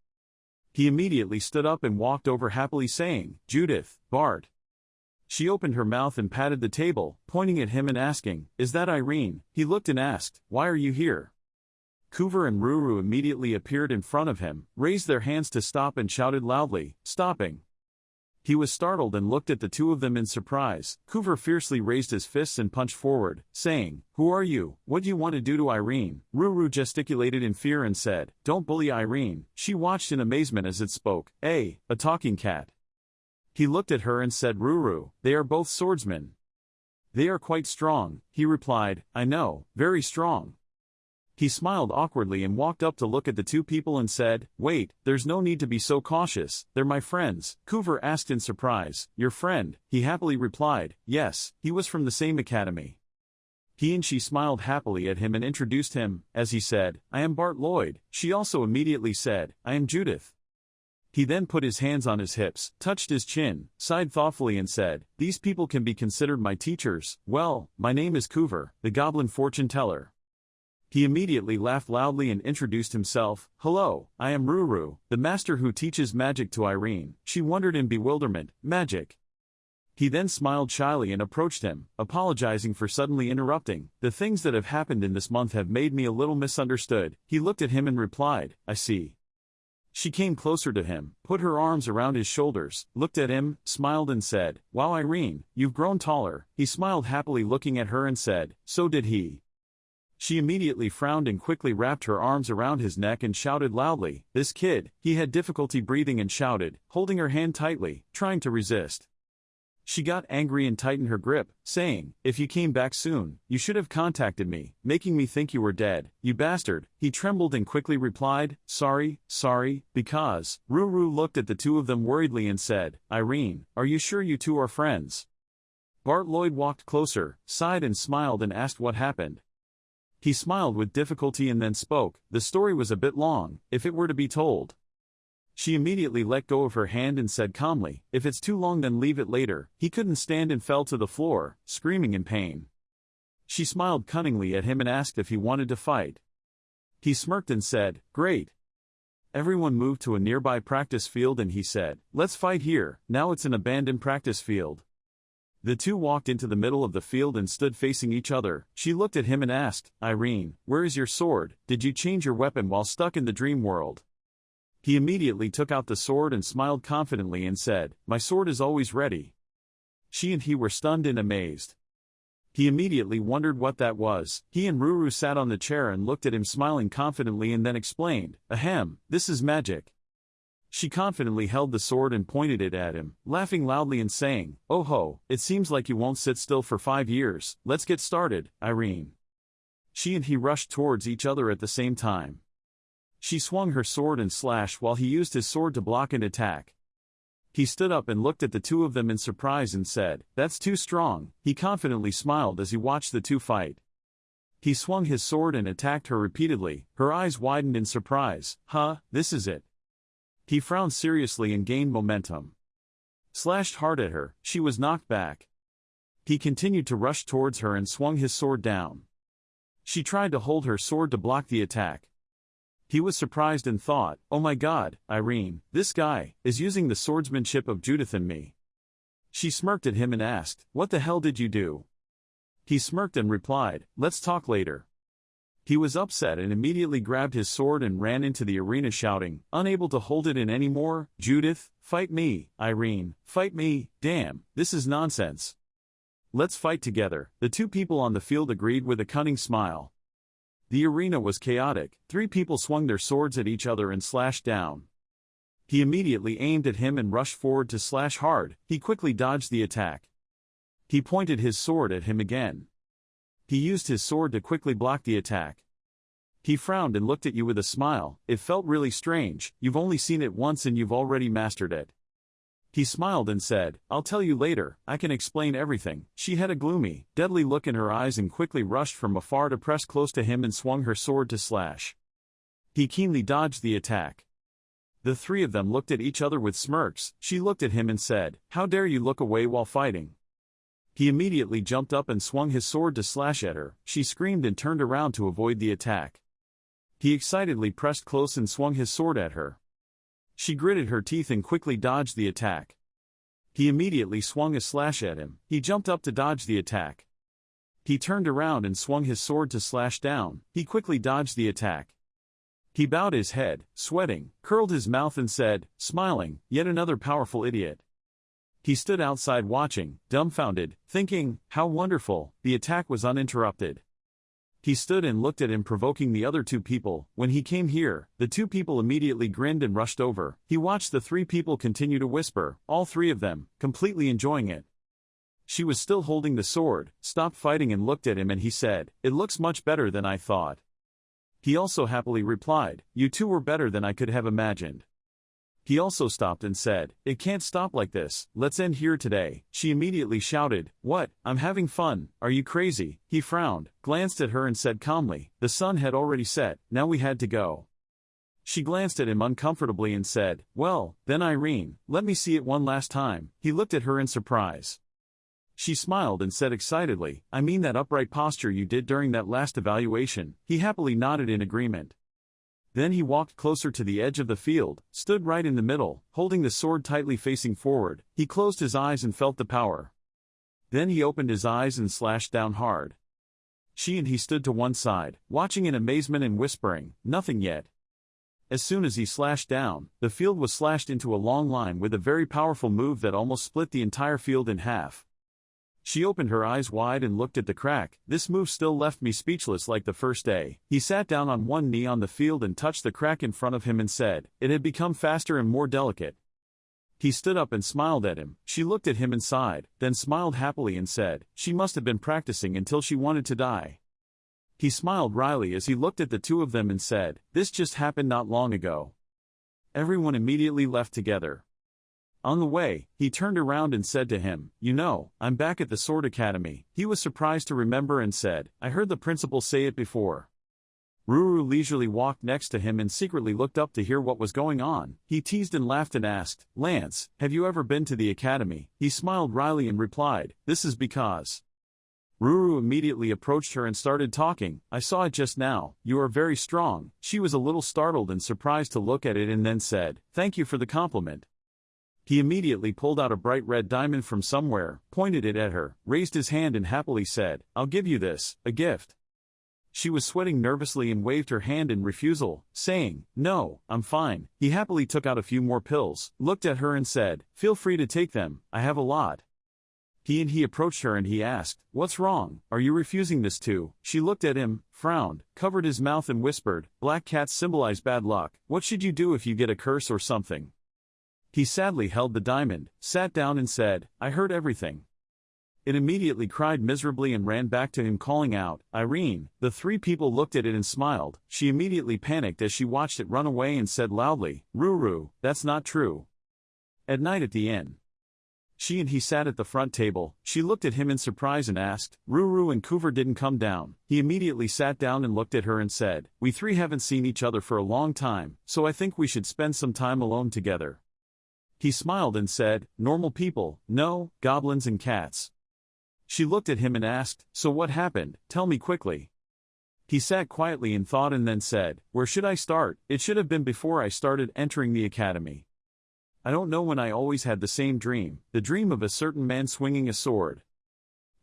He immediately stood up and walked over happily saying, "Judith, Bart." She opened her mouth and patted the table, pointing at him and asking, "Is that Irene?" He looked and asked, "Why are you here?" Coover and Ruru immediately appeared in front of him, raised their hands to stop and shouted loudly, "Stopping!" He was startled and looked at the two of them in surprise. Coover fiercely raised his fists and punched forward, saying, "Who are you? What do you want to do to Irene?" Ruru gesticulated in fear and said, "Don't bully Irene." She watched in amazement as it spoke, a talking cat. He looked at her and said, Ruru, they are both swordsmen. They are quite strong, he replied. I know, very strong. He smiled awkwardly and walked up to look at the two people and said, wait, there's no need to be so cautious, they're my friends. Coover asked in surprise, your friend? He happily replied, yes, he was from the same academy. He and she smiled happily at him and introduced him. As he said, I am Bart Lloyd. She also immediately said, I am Judith. He then put his hands on his hips, touched his chin, sighed thoughtfully and said, these people can be considered my teachers. Well, my name is Coover, the goblin fortune teller. He immediately laughed loudly and introduced himself. Hello, I am Ruru, the master who teaches magic to Irene. She wondered in bewilderment, magic. He then smiled shyly and approached him, apologizing for suddenly interrupting. The things that have happened in this month have made me a little misunderstood. He looked at him and replied, I see. She came closer to him, put her arms around his shoulders, looked at him, smiled and said, wow Irene, you've grown taller. He smiled happily looking at her and said, so did he. She immediately frowned and quickly wrapped her arms around his neck and shouted loudly, this kid. He had difficulty breathing and shouted, holding her hand tightly, trying to resist. She got angry and tightened her grip, saying, if you came back soon, you should have contacted me, making me think you were dead, you bastard. He trembled and quickly replied, sorry, because. Ruru looked at the two of them worriedly and said, Irene, are you sure you two are friends? Bart Lloyd walked closer, sighed and smiled and asked what happened. He smiled with difficulty and then spoke, the story was a bit long, if it were to be told. She immediately let go of her hand and said calmly, if it's too long then leave it later. He couldn't stand and fell to the floor, screaming in pain. She smiled cunningly at him and asked if he wanted to fight. He smirked and said, great. Everyone moved to a nearby practice field and he said, let's fight here. Now it's an abandoned practice field. The two walked into the middle of the field and stood facing each other. She looked at him and asked, Irene, where is your sword? Did you change your weapon while stuck in the dream world? He immediately took out the sword and smiled confidently and said, my sword is always ready. She and he were stunned and amazed. He immediately wondered what that was. He and Ruru sat on the chair and looked at him smiling confidently and then explained, ahem, this is magic. She confidently held the sword and pointed it at him, laughing loudly and saying, oh ho, it seems like you won't sit still for 5 years, let's get started, Irene. She and he rushed towards each other at the same time. She swung her sword and slashed while he used his sword to block and attack. He stood up and looked at the two of them in surprise and said, that's too strong. He confidently smiled as he watched the two fight. He swung his sword and attacked her repeatedly, her eyes widened in surprise. This is it. He frowned seriously and gained momentum. Slashed hard at her, she was knocked back. He continued to rush towards her and swung his sword down. She tried to hold her sword to block the attack. He was surprised and thought, oh my god, Irene, this guy is using the swordsmanship of Judith and me. She smirked at him and asked, what the hell did you do? He smirked and replied, let's talk later. He was upset and immediately grabbed his sword and ran into the arena shouting, unable to hold it in anymore, Judith, fight me, Irene, fight me, damn, this is nonsense. Let's fight together. The two people on the field agreed with a cunning smile. The arena was chaotic. 3 people swung their swords at each other and slashed down. He immediately aimed at him and rushed forward to slash hard. He quickly dodged the attack. He pointed his sword at him again. He used his sword to quickly block the attack. He frowned and looked at you with a smile. It felt really strange. You've only seen it once and you've already mastered it. He smiled and said, I'll tell you later, I can explain everything. She had a gloomy, deadly look in her eyes and quickly rushed from afar to press close to him and swung her sword to slash. He keenly dodged the attack. The 3 of them looked at each other with smirks. She looked at him and said, how dare you look away while fighting? He immediately jumped up and swung his sword to slash at her. She screamed and turned around to avoid the attack. He excitedly pressed close and swung his sword at her. She gritted her teeth and quickly dodged the attack. He immediately swung a slash at him. He jumped up to dodge the attack. He turned around and swung his sword to slash down. He quickly dodged the attack. He bowed his head, sweating, curled his mouth and said, smiling, yet another powerful idiot. He stood outside watching, dumbfounded, thinking, how wonderful, the attack was uninterrupted. He stood and looked at him, provoking the other two people. When he came here, the two people immediately grinned and rushed over. He watched the three people continue to whisper, all three of them, completely enjoying it. She was still holding the sword, stopped fighting and looked at him, and he said, "It looks much better than I thought." He also happily replied, "You two were better than I could have imagined." He also stopped and said, "It can't stop like this, let's end here today." She immediately shouted, "What? I'm having fun, are you crazy?" He frowned, glanced at her and said calmly, "The sun had already set, now we had to go." She glanced at him uncomfortably and said, "Well, then Irene, let me see it one last time." He looked at her in surprise. She smiled and said excitedly, "I mean that upright posture you did during that last evaluation." He happily nodded in agreement. Then he walked closer to the edge of the field, stood right in the middle, holding the sword tightly facing forward. He closed his eyes and felt the power. Then he opened his eyes and slashed down hard. She and he stood to one side, watching in amazement and whispering, "Nothing yet." As soon as he slashed down, the field was slashed into a long line with a very powerful move that almost split the entire field in half. She opened her eyes wide and looked at the crack. This move still left me speechless like the first day. He sat down on one knee on the field and touched the crack in front of him and said, it had become faster and more delicate. He stood up and smiled at him. She looked at him and sighed, then smiled happily and said, she must have been practicing until she wanted to die. He smiled wryly as he looked at the two of them and said, this just happened not long ago. Everyone immediately left together. On the way, he turned around and said to him, you know, I'm back at the Sword Academy. He was surprised to remember and said, I heard the principal say it before. Ruru leisurely walked next to him and secretly looked up to hear what was going on. He teased and laughed and asked, Lance, have you ever been to the academy? He smiled wryly and replied, this is because. Ruru immediately approached her and started talking. I saw it just now, you are very strong. She was a little startled and surprised to look at it and then said, thank you for the compliment. He immediately pulled out a bright red diamond from somewhere, pointed it at her, raised his hand and happily said, I'll give you this, a gift. She was sweating nervously and waved her hand in refusal, saying, no, I'm fine. He happily took out a few more pills, looked at her and said, feel free to take them, I have a lot. He approached her and he asked, what's wrong, are you refusing this too? She looked at him, frowned, covered his mouth and whispered, black cats symbolize bad luck, what should you do if you get a curse or something? He sadly held the diamond, sat down and said, I heard everything. It immediately cried miserably and ran back to him calling out, Irene. The three people looked at it and smiled. She immediately panicked as she watched it run away and said loudly, Ruru, that's not true. At night at the inn. She and he sat at the front table. She looked at him in surprise and asked, Ruru and Kuver didn't come down. He immediately sat down and looked at her and said, we three haven't seen each other for a long time, so I think we should spend some time alone together. He smiled and said, normal people, no, goblins and cats. She looked at him and asked, so what happened, tell me quickly. He sat quietly in thought and then said, where should I start? It should have been before I started entering the academy. I don't know when I always had the same dream, the dream of a certain man swinging a sword.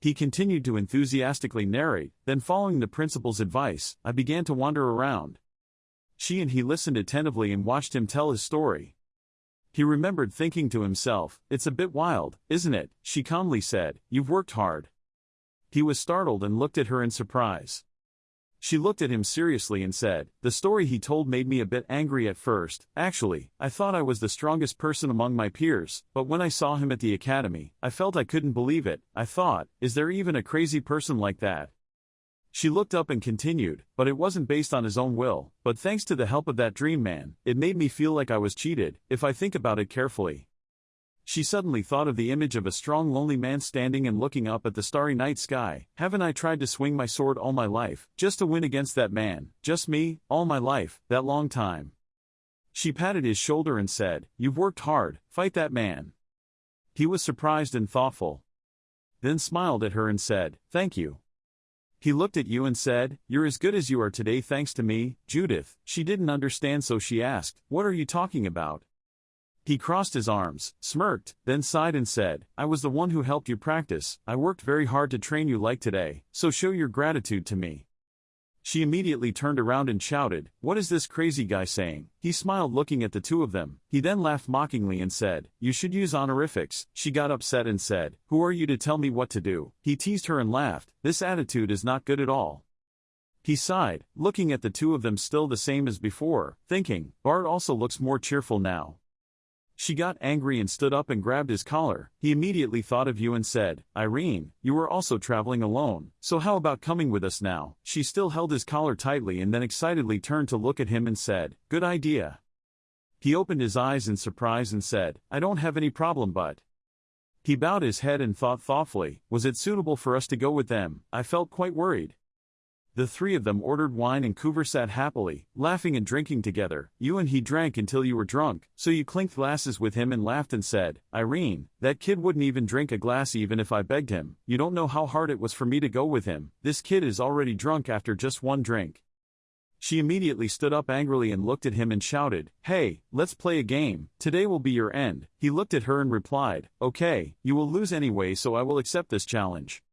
He continued to enthusiastically narrate, then following the principal's advice, I began to wander around. She and he listened attentively and watched him tell his story. He remembered thinking to himself, it's a bit wild, isn't it? She calmly said, you've worked hard. He was startled and looked at her in surprise. She looked at him seriously and said, the story he told made me a bit angry at first. Actually, I thought I was the strongest person among my peers, but when I saw him at the academy, I felt I couldn't believe it. I thought, is there even a crazy person like that? She looked up and continued, but it wasn't based on his own will, but thanks to the help of that dream man, it made me feel like I was cheated, if I think about it carefully. She suddenly thought of the image of a strong lonely man standing and looking up at the starry night sky. Haven't I tried to swing my sword all my life, just to win against that man, just me, all my life, that long time? She patted his shoulder and said, you've worked hard, fight that man. He was surprised and thoughtful. Then smiled at her and said, thank you. He looked at you and said, you're as good as you are today thanks to me, Judith. She didn't understand so she asked, what are you talking about? He crossed his arms, smirked, then sighed and said, I was the one who helped you practice. I worked very hard to train you like today, so show your gratitude to me. She immediately turned around and shouted, what is this crazy guy saying? He smiled looking at the two of them. He then laughed mockingly and said, you should use honorifics. She got upset and said, who are you to tell me what to do? He teased her and laughed, this attitude is not good at all. He sighed, looking at the two of them still the same as before, thinking, Bart also looks more cheerful now. She got angry and stood up and grabbed his collar. He immediately thought of you and said, Irene, you were also traveling alone, so how about coming with us now? She still held his collar tightly and then excitedly turned to look at him and said, good idea. He opened his eyes in surprise and said, I don't have any problem but. He bowed his head and thought thoughtfully, was it suitable for us to go with them? I felt quite worried. The three of them ordered wine and conversed happily, laughing and drinking together. You and he drank until you were drunk, so you clinked glasses with him and laughed and said, Irene, that kid wouldn't even drink a glass even if I begged him. You don't know how hard it was for me to go with him. This kid is already drunk after just one drink. She immediately stood up angrily and looked at him and shouted, hey, let's play a game. Today will be your end. He looked at her and replied, okay, you will lose anyway, so I will accept this challenge.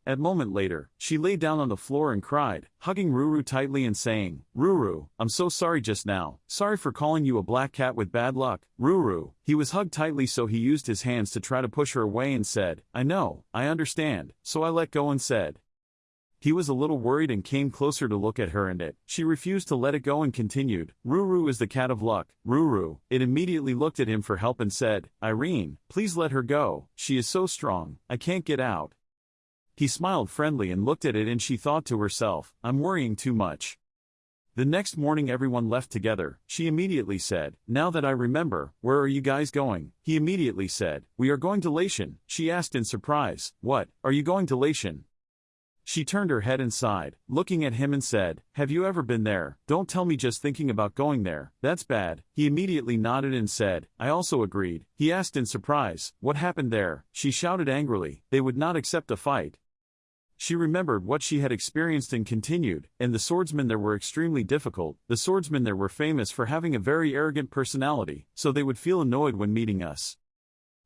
A moment later, she lay down on the floor and cried, hugging Ruru tightly and saying, Ruru, I'm so sorry just now, sorry for calling you a black cat with bad luck. Ruru, he was hugged tightly so he used his hands to try to push her away and said, I know, I understand, so I let go and said. He was a little worried and came closer to look at her and she refused to let it go and continued, Ruru is the cat of luck. Ruru, it immediately looked at him for help and said, Irene, please let her go, she is so strong, I can't get out. He smiled friendly and looked at it and she thought to herself, I'm worrying too much. The next morning everyone left together. She immediately said, now that I remember, where are you guys going? He immediately said, we are going to Lation. She asked in surprise, what, are you going to Lation? She turned her head and sighed, looking at him and said, have you ever been there? Don't tell me just thinking about going there, that's bad. He immediately nodded and said, I also agreed. He asked in surprise, what happened there? She shouted angrily, they would not accept a fight. She remembered what she had experienced and continued, and the swordsmen there were extremely difficult. The swordsmen there were famous for having a very arrogant personality, so they would feel annoyed when meeting us.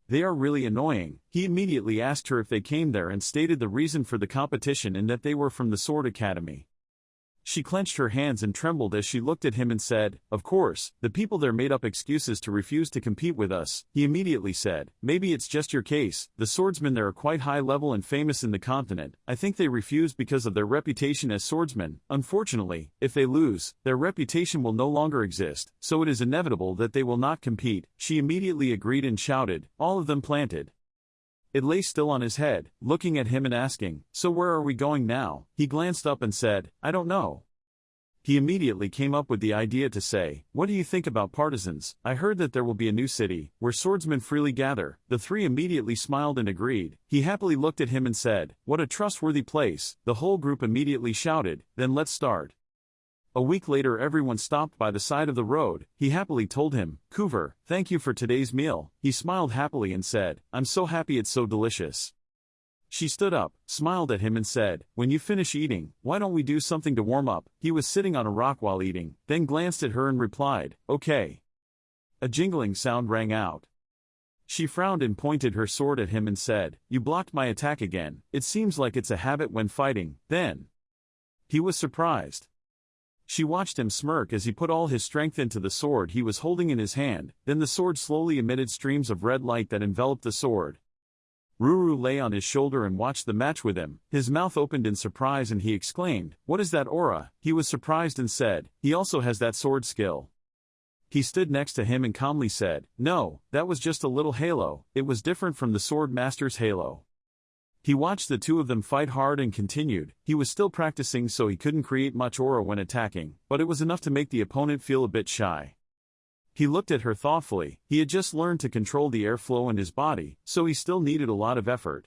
They are really annoying. He immediately asked her if they came there and stated the reason for the competition and that they were from the Sword Academy. She clenched her hands and trembled as she looked at him and said, of course, the people there made up excuses to refuse to compete with us. He immediately said, maybe it's just your case, the swordsmen there are quite high level and famous in the continent. I think they refused because of their reputation as swordsmen. Unfortunately, if they lose, their reputation will no longer exist, so it is inevitable that they will not compete. She immediately agreed and shouted, all of them planted. It lay still on his head, looking at him and asking, so where are we going now? He glanced up and said, I don't know. He immediately came up with the idea to say, what do you think about partisans? I heard that there will be a new city, where swordsmen freely gather. The three immediately smiled and agreed. He happily looked at him and said, what a trustworthy place. The whole group immediately shouted, then let's start. A week later everyone stopped by the side of the road. He happily told him, Coover, thank you for today's meal. He smiled happily and said, I'm so happy it's so delicious. She stood up, smiled at him and said, when you finish eating, why don't we do something to warm up? He was sitting on a rock while eating, then glanced at her and replied, okay. A jingling sound rang out. She frowned and pointed her sword at him and said, you blocked my attack again. It seems like it's a habit when fighting. Then. He was surprised. She watched him smirk as he put all his strength into the sword he was holding in his hand, then the sword slowly emitted streams of red light that enveloped the sword. Ruru lay on his shoulder and watched the match with him. His mouth opened in surprise and he exclaimed, what is that aura? He was surprised and said, he also has that sword skill. He stood next to him and calmly said, no, that was just a little halo, it was different from the sword master's halo. He watched the two of them fight hard and continued. He was still practicing so he couldn't create much aura when attacking, but it was enough to make the opponent feel a bit shy. He looked at her thoughtfully. He had just learned to control the airflow in his body, so he still needed a lot of effort.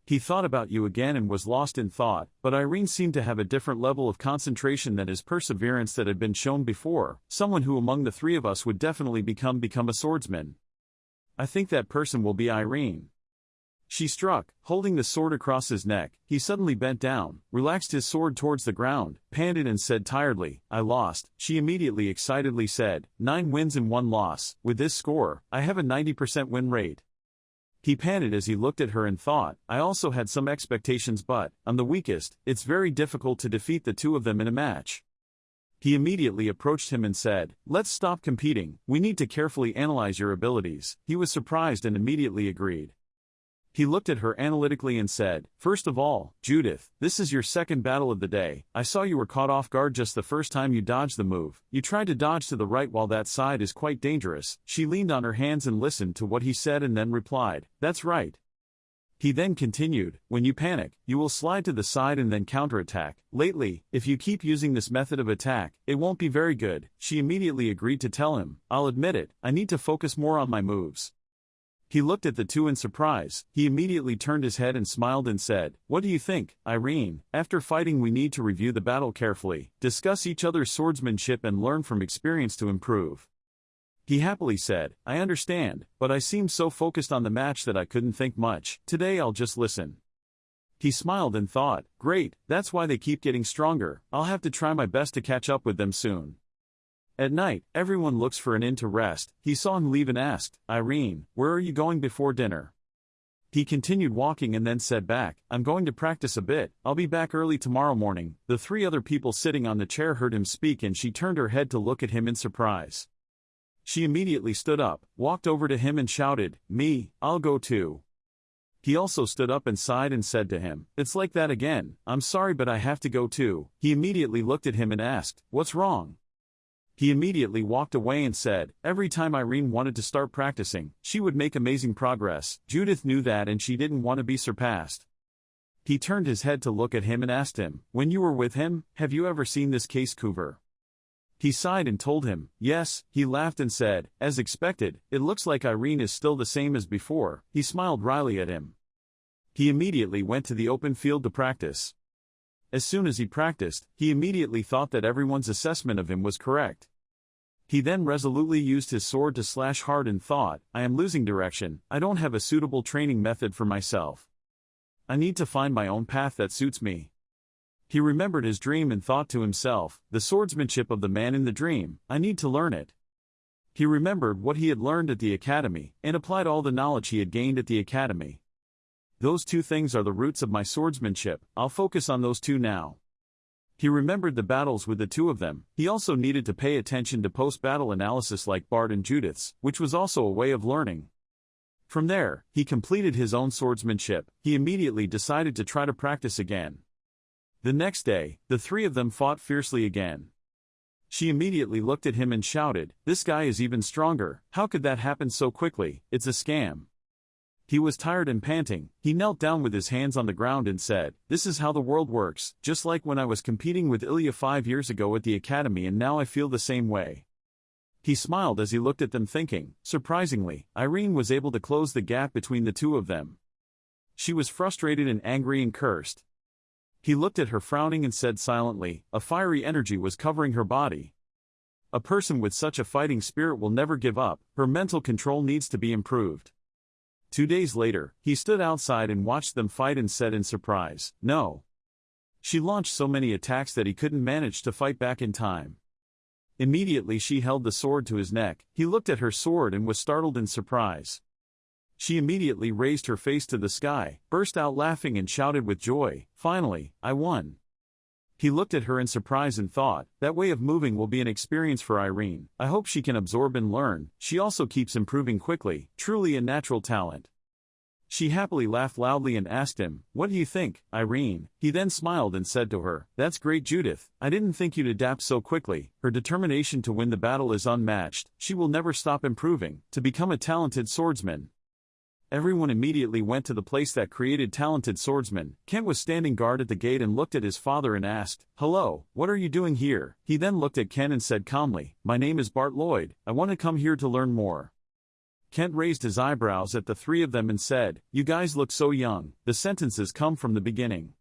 He thought about you again and was lost in thought, but Irene seemed to have a different level of concentration than his perseverance that had been shown before, someone who among the three of us would definitely become a swordsman. I think that person will be Irene. She struck, holding the sword across his neck. He suddenly bent down, relaxed his sword towards the ground, panted and said tiredly, I lost. She immediately excitedly said, 9 wins and 1 loss. With this score, I have a 90% win rate. He panted as he looked at her and thought, I also had some expectations but, I'm the weakest, it's very difficult to defeat the two of them in a match. He immediately approached him and said, let's stop competing, we need to carefully analyze your abilities. He was surprised and immediately agreed. He looked at her analytically and said, "First of all, Judith, this is your second battle of the day. I saw you were caught off guard just the first time you dodged the move. You tried to dodge to the right while that side is quite dangerous." She leaned on her hands and listened to what he said and then replied, "That's right." He then continued, "When you panic, you will slide to the side and then counterattack. Lately, if you keep using this method of attack, it won't be very good." She immediately agreed to tell him, "I'll admit it, I need to focus more on my moves." He looked at the two in surprise. He immediately turned his head and smiled and said, "What do you think, Irene? After fighting we need to review the battle carefully, discuss each other's swordsmanship and learn from experience to improve." He happily said, "I understand, but I seemed so focused on the match that I couldn't think much. Today I'll just listen." He smiled and thought, "Great, that's why they keep getting stronger. I'll have to try my best to catch up with them soon." At night, everyone looks for an inn to rest. He saw him leave and asked, "Irene, where are you going before dinner?" He continued walking and then said back, "I'm going to practice a bit. I'll be back early tomorrow morning." The three other people sitting on the chair heard him speak and she turned her head to look at him in surprise. She immediately stood up, walked over to him and shouted, "Me, I'll go too." He also stood up and sighed and said to him, "It's like that again. I'm sorry but I have to go too." He immediately looked at him and asked, "What's wrong?" He immediately walked away and said, "Every time Irene wanted to start practicing, she would make amazing progress. Judith knew that and she didn't want to be surpassed." He turned his head to look at him and asked him, "When you were with him, have you ever seen this case cover?" He sighed and told him, "Yes." He laughed and said, "As expected, it looks like Irene is still the same as before." He smiled wryly at him. He immediately went to the open field to practice. As soon as he practiced, he immediately thought that everyone's assessment of him was correct. He then resolutely used his sword to slash hard and thought, "I am losing direction. I don't have a suitable training method for myself. I need to find my own path that suits me." He remembered his dream and thought to himself, "The swordsmanship of the man in the dream, I need to learn it." He remembered what he had learned at the academy, and applied all the knowledge he had gained at the academy. "Those two things are the roots of my swordsmanship. I'll focus on those two now." He remembered the battles with the two of them. He also needed to pay attention to post-battle analysis like Bart and Judith's, which was also a way of learning. From there, he completed his own swordsmanship. He immediately decided to try to practice again. The next day, the three of them fought fiercely again. She immediately looked at him and shouted, "This guy is even stronger. How could that happen so quickly? It's a scam." He was tired and panting. He knelt down with his hands on the ground and said, "This is how the world works, just like when I was competing with Ilya 5 years ago at the academy and now I feel the same way." He smiled as he looked at them thinking, surprisingly, Irene was able to close the gap between the two of them. She was frustrated and angry and cursed. He looked at her frowning and said silently, a fiery energy was covering her body. A person with such a fighting spirit will never give up. Her mental control needs to be improved. 2 days later, he stood outside and watched them fight and said in surprise, "No." She launched so many attacks that he couldn't manage to fight back in time. Immediately she held the sword to his neck. He looked at her sword and was startled in surprise. She immediately raised her face to the sky, burst out laughing and shouted with joy, "Finally, I won." He looked at her in surprise and thought, that way of moving will be an experience for Irene. I hope she can absorb and learn. She also keeps improving quickly, truly a natural talent. She happily laughed loudly and asked him, "What do you think, Irene?" He then smiled and said to her, "That's great, Judith. I didn't think you'd adapt so quickly." Her determination to win the battle is unmatched. She will never stop improving, to become a talented swordsman. Everyone immediately went to the place that created talented swordsmen. Kent was standing guard at the gate and looked at his father and asked, "Hello, what are you doing here?" He then looked at Kent and said calmly, "My name is Bart Lloyd. I want to come here to learn more." Kent raised his eyebrows at the three of them and said, "You guys look so young." The sentences come from the beginning.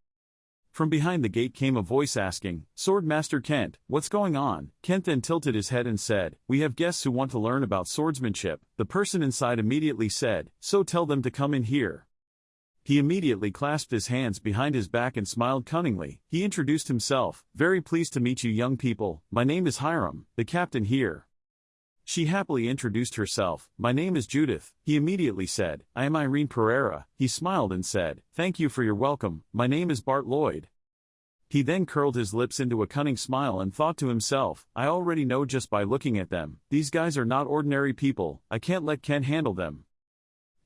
From behind the gate came a voice asking, "Swordmaster Kent, what's going on?" Kent then tilted his head and said, "We have guests who want to learn about swordsmanship." The person inside immediately said, "So tell them to come in here." He immediately clasped his hands behind his back and smiled cunningly. He introduced himself, "Very pleased to meet you young people. My name is Hiram, the captain here." She happily introduced herself, "My name is Judith." He immediately said, "I am Irene Pereira." He smiled and said, "Thank you for your welcome. My name is Bart Lloyd." He then curled his lips into a cunning smile and thought to himself, "I already know just by looking at them. These guys are not ordinary people. I can't let Kent handle them."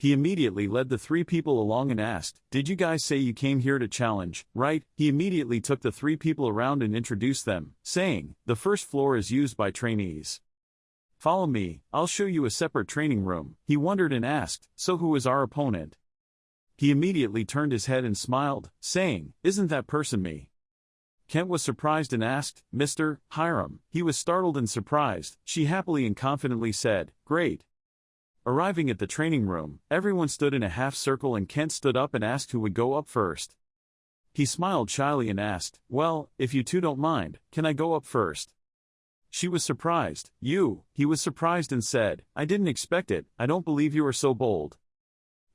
He immediately led the three people along and asked, "Did you guys say you came here to challenge, right?" He immediately took the three people around and introduced them, saying, "The first floor is used by trainees. Follow me, I'll show you a separate training room." He wondered and asked, "So who is our opponent?" He immediately turned his head and smiled, saying, "Isn't that person me?" Kent was surprised and asked, "Mr. Hiram?" He was startled and surprised. She happily and confidently said, "Great." Arriving at the training room, everyone stood in a half circle and Kent stood up and asked who would go up first. He smiled shyly and asked, "Well, if you two don't mind, can I go up first?" She was surprised. "You?" He was surprised and said, "I didn't expect it, I don't believe you are so bold."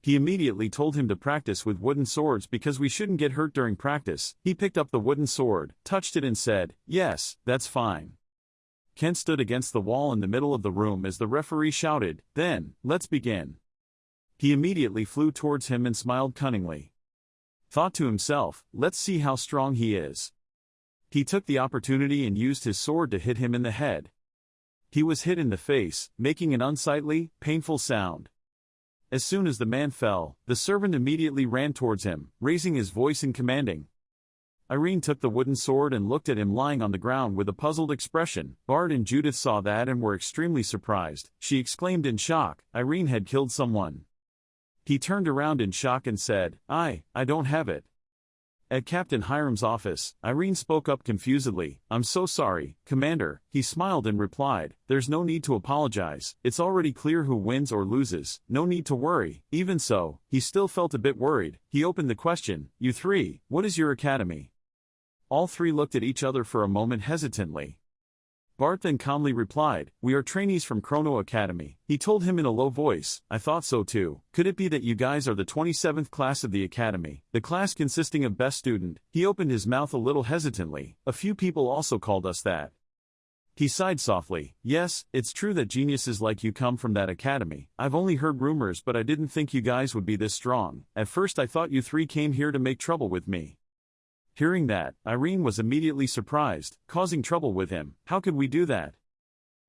He immediately told him to practice with wooden swords because we shouldn't get hurt during practice. He picked up the wooden sword, touched it and said, "Yes, that's fine." Kent stood against the wall in the middle of the room as the referee shouted, "Then, let's begin." He immediately flew towards him and smiled cunningly. Thought to himself, "Let's see how strong he is." He took the opportunity and used his sword to hit him in the head. He was hit in the face, making an unsightly, painful sound. As soon as the man fell, the servant immediately ran towards him, raising his voice and commanding. Irene took the wooden sword and looked at him lying on the ground with a puzzled expression. Bart and Judith saw that and were extremely surprised. She exclaimed in shock, Irene had killed someone. He turned around in shock and said, I don't have it." At Captain Hiram's office, Irene spoke up confusedly, "I'm so sorry, Commander." He smiled and replied, "There's no need to apologize, it's already clear who wins or loses, no need to worry." Even so, he still felt a bit worried. He opened the question, "You three, what is your academy?" All three looked at each other for a moment hesitantly. Bart then calmly replied, "We are trainees from Chrono Academy." He told him in a low voice, "I thought so too. Could it be that you guys are the 27th class of the academy, the class consisting of best student?" He opened his mouth a little hesitantly. "A few people also called us that." He sighed softly, "Yes, it's true that geniuses like you come from that academy. I've only heard rumors but I didn't think you guys would be this strong. At first I thought you three came here to make trouble with me." Hearing that, Irene was immediately surprised. Causing trouble with him? How could we do that?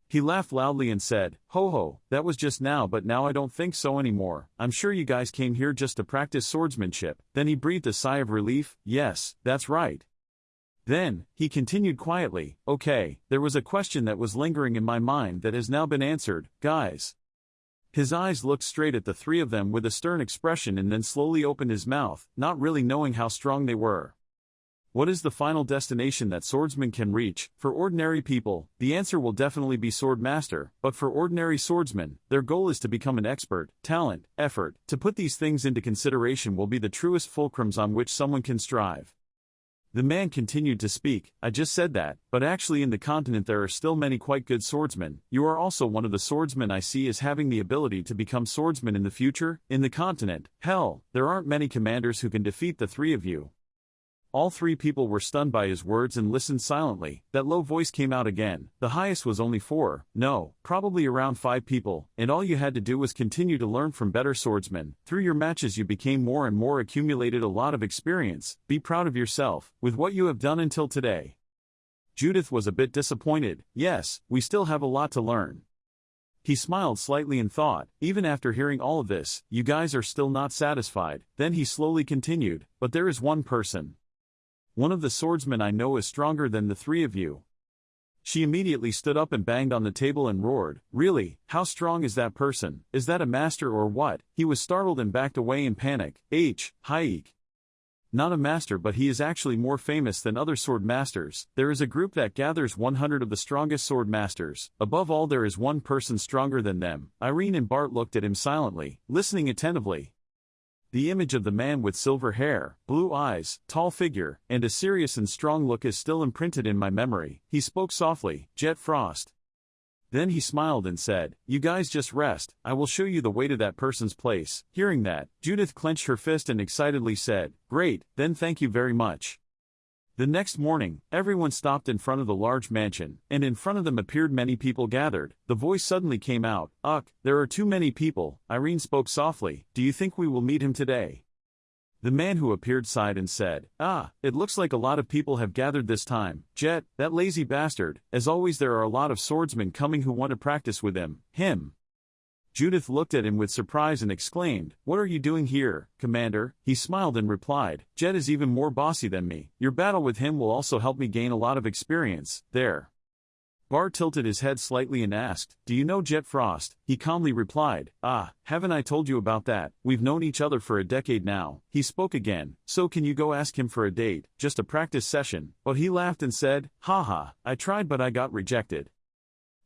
He laughed loudly and said, "Ho ho, that was just now but now I don't think so anymore. I'm sure you guys came here just to practice swordsmanship." Then he breathed a sigh of relief, "Yes, that's right." Then, he continued quietly, "Okay, there was a question that was lingering in my mind that has now been answered, guys." His eyes looked straight at the three of them with a stern expression and then slowly opened his mouth, not really knowing how strong they were. What is the final destination that swordsmen can reach? For ordinary people, the answer will definitely be sword master, but for ordinary swordsmen, their goal is to become an expert. Talent, effort, to put these things into consideration will be the truest fulcrums on which someone can strive. The man continued to speak, "I just said that, but actually in the continent there are still many quite good swordsmen. You are also one of the swordsmen I see as having the ability to become swordsmen in the future. In the continent, hell, there aren't many commanders who can defeat the three of you." All three people were stunned by his words and listened silently. That low voice came out again. The highest was only 4, no, probably around 5 people, and all you had to do was continue to learn from better swordsmen. Through your matches you became more and more accumulated a lot of experience. Be proud of yourself, with what you have done until today. Judith was a bit disappointed. Yes, we still have a lot to learn. He smiled slightly and thought, even after hearing all of this, you guys are still not satisfied. Then he slowly continued, but there is one person. One of the swordsmen I know is stronger than the three of you. She immediately stood up and banged on the table and roared, "Really? How strong is that person? Is that a master or what?" He was startled and backed away in panic. Haik. Not a master, but he is actually more famous than other sword masters. There is a group that gathers 100 of the strongest sword masters. Above all, there is one person stronger than them. Irene and Bart looked at him silently, listening attentively. The image of the man with silver hair, blue eyes, tall figure, and a serious and strong look is still imprinted in my memory. He spoke softly, "Jet Frost." Then he smiled and said, "You guys just rest, I will show you the way to that person's place." Hearing that, Judith clenched her fist and excitedly said, "Great, then thank you very much." The next morning, everyone stopped in front of the large mansion, and in front of them appeared many people gathered. The voice suddenly came out, there are too many people." Irene spoke softly, "Do you think we will meet him today?" The man who appeared sighed and said, It looks like a lot of people have gathered this time. Jet, that lazy bastard, as always there are a lot of swordsmen coming who want to practice with him. Judith looked at him with surprise and exclaimed, "What are you doing here, Commander?" He smiled and replied, "Jet is even more bossy than me. Your battle with him will also help me gain a lot of experience, there." Bart tilted his head slightly and asked, "Do you know Jet Frost?" He calmly replied, "Ah, haven't I told you about that? We've known each other for a decade now." He spoke again, "So can you go ask him for a date, just a practice session?" But he laughed and said, "Haha, I tried but I got rejected."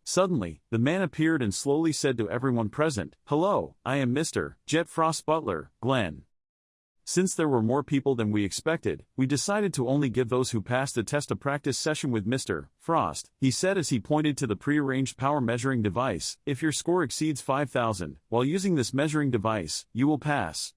Suddenly, the man appeared and slowly said to everyone present, "Hello, I am Mr. Jet Frost's butler, Glenn." Since there were more people than we expected, we decided to only give those who passed the test a practice session with Mr. Frost, he said as he pointed to the pre-arranged power measuring device. "If your score exceeds 5,000, while using this measuring device, you will pass."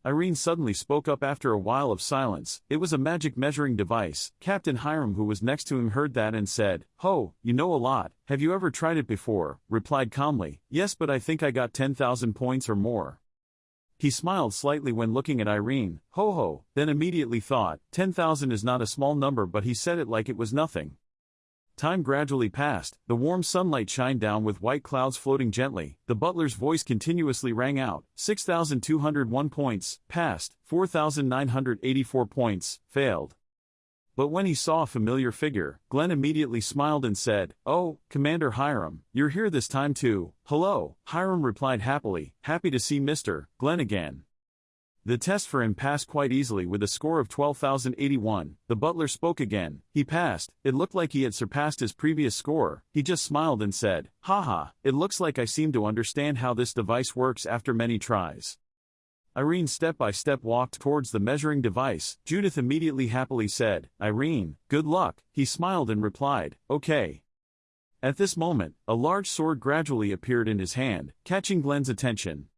Irene suddenly spoke up after a while of silence. It was a magic measuring device. Captain Hiram, who was next to him, heard that and said, "Ho, you know a lot. Have you ever tried it before?" Replied calmly, "Yes, but I think I got 10,000 points or more." He smiled slightly when looking at Irene. "Ho ho," then immediately thought, 10,000 is not a small number, but he said it like it was nothing. Time gradually passed, the warm sunlight shined down with white clouds floating gently, the butler's voice continuously rang out, 6,201 points, passed, 4,984 points, failed. But when he saw a familiar figure, Glenn immediately smiled and said, "Oh, Commander Hiram, you're here this time too." "Hello," Hiram replied happily, "happy to see Mr. Glenn again." The test for him passed quite easily with a score of 12,081. The butler spoke again. He passed. It looked like he had surpassed his previous score. He just smiled and said, "Haha, it looks like I seem to understand how this device works after many tries." Irene step by step walked towards the measuring device. Judith immediately happily said, "Irene, good luck." He smiled and replied, "Okay." At this moment, a large sword gradually appeared in his hand, catching Glenn's attention.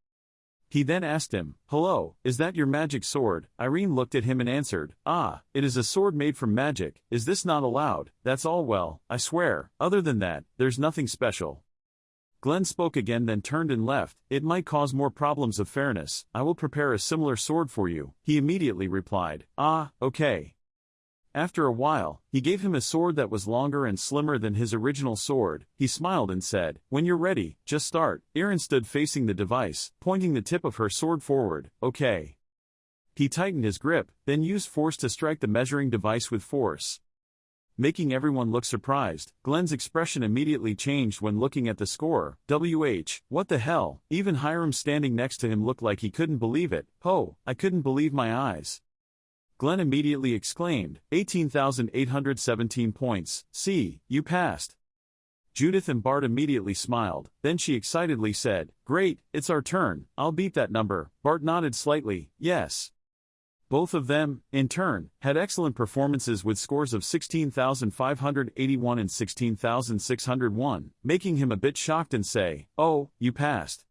He then asked him, "Hello, is that your magic sword?" Irene looked at him and answered, "Ah, it is a sword made from magic. Is this not allowed?" "That's all, well, I swear. Other than that, there's nothing special." Glenn spoke again, then turned and left. "It might cause more problems of fairness. I will prepare a similar sword for you." He immediately replied, "Ah, okay." After a while, he gave him a sword that was longer and slimmer than his original sword. He smiled and said, "When you're ready, just start." Erin stood facing the device, pointing the tip of her sword forward. "Okay." He tightened his grip, then used force to strike the measuring device with force. Making everyone look surprised, Glenn's expression immediately changed when looking at the score. What the hell? Even Hiram standing next to him looked like he couldn't believe it. "Oh, I couldn't believe my eyes." Glenn immediately exclaimed, 18,817 points. "See, you passed." Judith and Bart immediately smiled, then she excitedly said, "Great, it's our turn, I'll beat that number." Bart nodded slightly, yes. Both of them, in turn, had excellent performances with scores of 16,581 and 16,601, making him a bit shocked and say, "Oh, you passed."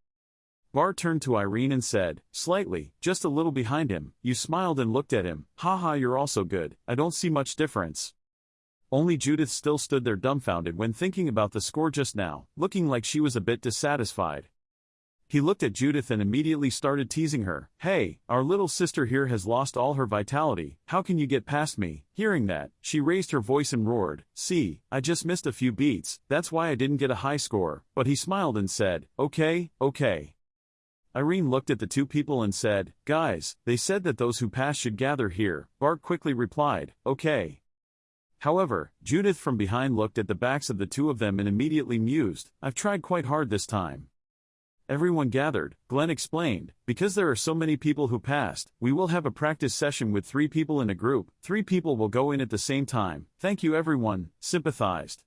Bart turned to Irene and said, slightly, just a little behind him, "You smiled and looked at him. Haha, you're also good. I don't see much difference." Only Judith still stood there dumbfounded when thinking about the score just now, looking like she was a bit dissatisfied. He looked at Judith and immediately started teasing her. "Hey, our little sister here has lost all her vitality. How can you get past me?" Hearing that, she raised her voice and roared, "See, I just missed a few beats, that's why I didn't get a high score." But he smiled and said, "Okay, okay." Irene looked at the two people and said, "Guys, they said that those who pass should gather here." Bart quickly replied, "Okay." However, Judith from behind looked at the backs of the two of them and immediately mused, "I've tried quite hard this time." Everyone gathered. Glenn explained, "Because there are so many people who passed, we will have a practice session with 3 people in a group. 3 people will go in at the same time. Thank you everyone," sympathized.